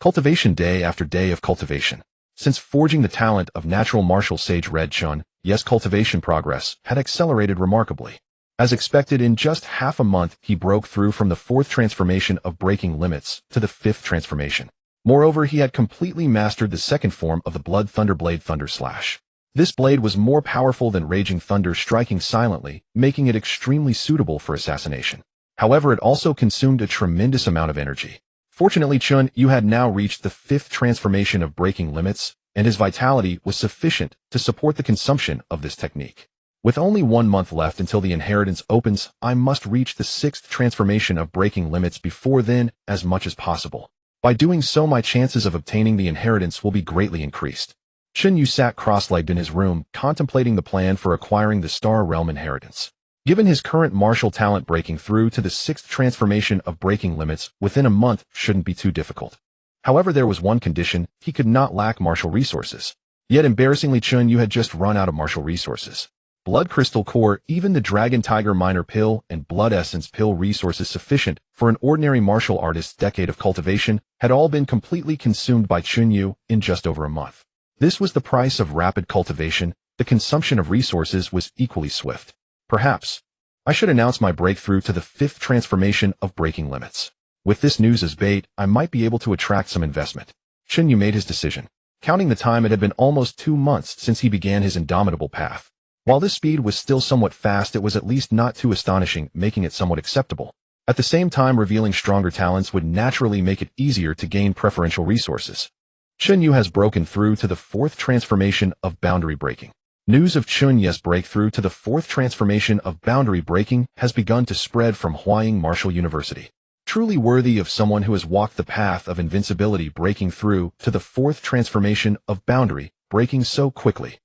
Cultivation day after day of cultivation. Since forging the talent of natural martial sage Red Chen Yu's cultivation progress had accelerated remarkably. As expected, in just half a month he broke through from the 4th transformation of breaking limits to the 5th transformation. Moreover, he had completely mastered the 2nd form of the Blood Thunder Blade Thunder Slash. This blade was more powerful than raging thunder, striking silently, making it extremely suitable for assassination. However, it also consumed a tremendous amount of energy. Fortunately, Chen Yu had now reached the 5th transformation of breaking limits, and his vitality was sufficient to support the consumption of this technique. With only 1 month left until the inheritance opens, I must reach the 6th transformation of breaking limits before then, as much as possible. By doing so, my chances of obtaining the inheritance will be greatly increased. Chen Yu sat cross-legged in his room, contemplating the plan for acquiring the Star Realm inheritance. Given his current martial talent, breaking through to the 6th transformation of breaking limits within a month shouldn't be too difficult. However, there was one condition: he could not lack martial resources. Yet embarrassingly, Chen Yu had just run out of martial resources. Blood Crystal Core, even the Dragon Tiger Minor Pill and Blood Essence Pill resources sufficient for an ordinary martial artist's decade of cultivation had all been completely consumed by Chen Yu in just over a month. This was the price of rapid cultivation. The consumption of resources was equally swift. Perhaps I should announce my breakthrough to the 5th transformation of breaking limits. With this news as bait, I might be able to attract some investment. Chen Yu made his decision. Counting the time, it had been almost 2 months since he began his indomitable path. While this speed was still somewhat fast, it was at least not too astonishing, making it somewhat acceptable. At the same time, revealing stronger talents would naturally make it easier to gain preferential resources. Chen Yu has broken through to the 4th transformation of boundary breaking. News of Chen Yu's breakthrough to the 4th transformation of boundary breaking has begun to spread from Huaying Martial University. Truly worthy of someone who has walked the path of invincibility, breaking through to the 4th transformation of boundary breaking so quickly.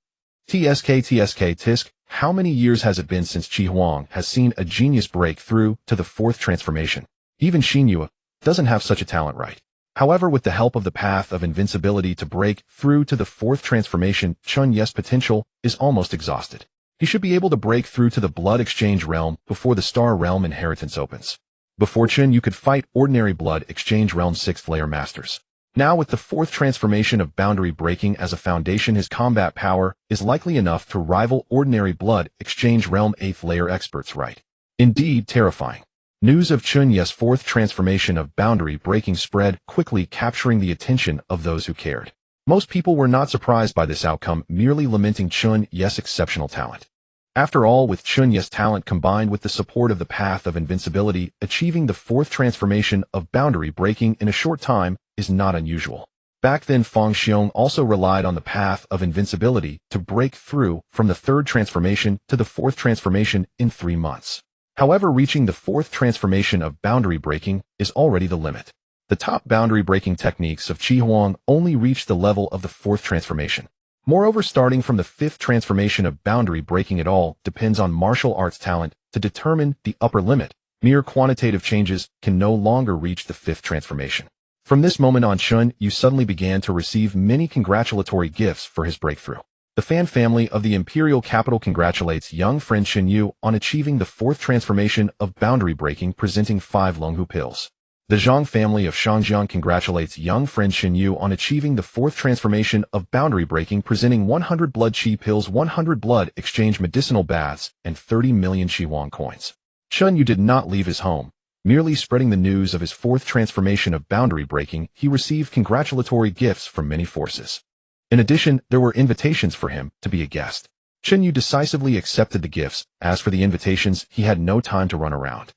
Tisk, how many years has it been since Qi Huang has seen a genius break through to the 4th transformation? Even Xin Yu doesn't have such a talent, right? However, with the help of the path of invincibility to break through to the 4th transformation, Chen Yu's potential is almost exhausted. He should be able to break through to the Blood Exchange Realm before the Star Realm inheritance opens. Before Chen Yu could fight ordinary Blood Exchange Realm 6th layer masters. Now, with the 4th transformation of boundary breaking as a foundation, his combat power is likely enough to rival ordinary Blood Exchange Realm 8th layer experts, right? Indeed, terrifying. News of Chen Yu's 4th transformation of boundary breaking spread quickly, capturing the attention of those who cared. Most people were not surprised by this outcome, merely lamenting Chen Yu's exceptional talent. After all, with Chen Yu's talent combined with the support of the path of invincibility, achieving the 4th transformation of boundary breaking in a short time is not unusual. Back then, Fang Xiong also relied on the path of invincibility to break through from the 3rd transformation to the 4th transformation in 3 months. However, reaching the 4th transformation of boundary breaking is already the limit. The top boundary breaking techniques of Qi Huang only reach the level of the 4th transformation. Moreover, starting from the 5th transformation of boundary breaking, it all depends on martial arts talent to determine the upper limit. Mere quantitative changes can no longer reach the 5th transformation. From this moment on, Chen Yu suddenly began to receive many congratulatory gifts for his breakthrough. The fan family of the imperial capital congratulates young friend Chen Yu on achieving the 4th transformation of boundary breaking, presenting 5 Longhu pills. The Zhang family of Shangjiang congratulates young friend Chen Yu on achieving the 4th transformation of boundary breaking, presenting 100 blood qi pills, 100 blood exchange medicinal baths, and 30 million Qi Huang coins. Chen Yu did not leave his home. Merely spreading the news of his fourth transformation of boundary breaking, he received congratulatory gifts from many forces. In addition, there were invitations for him to be a guest. Chen Yu decisively accepted the gifts. As for the invitations, he had no time to run around.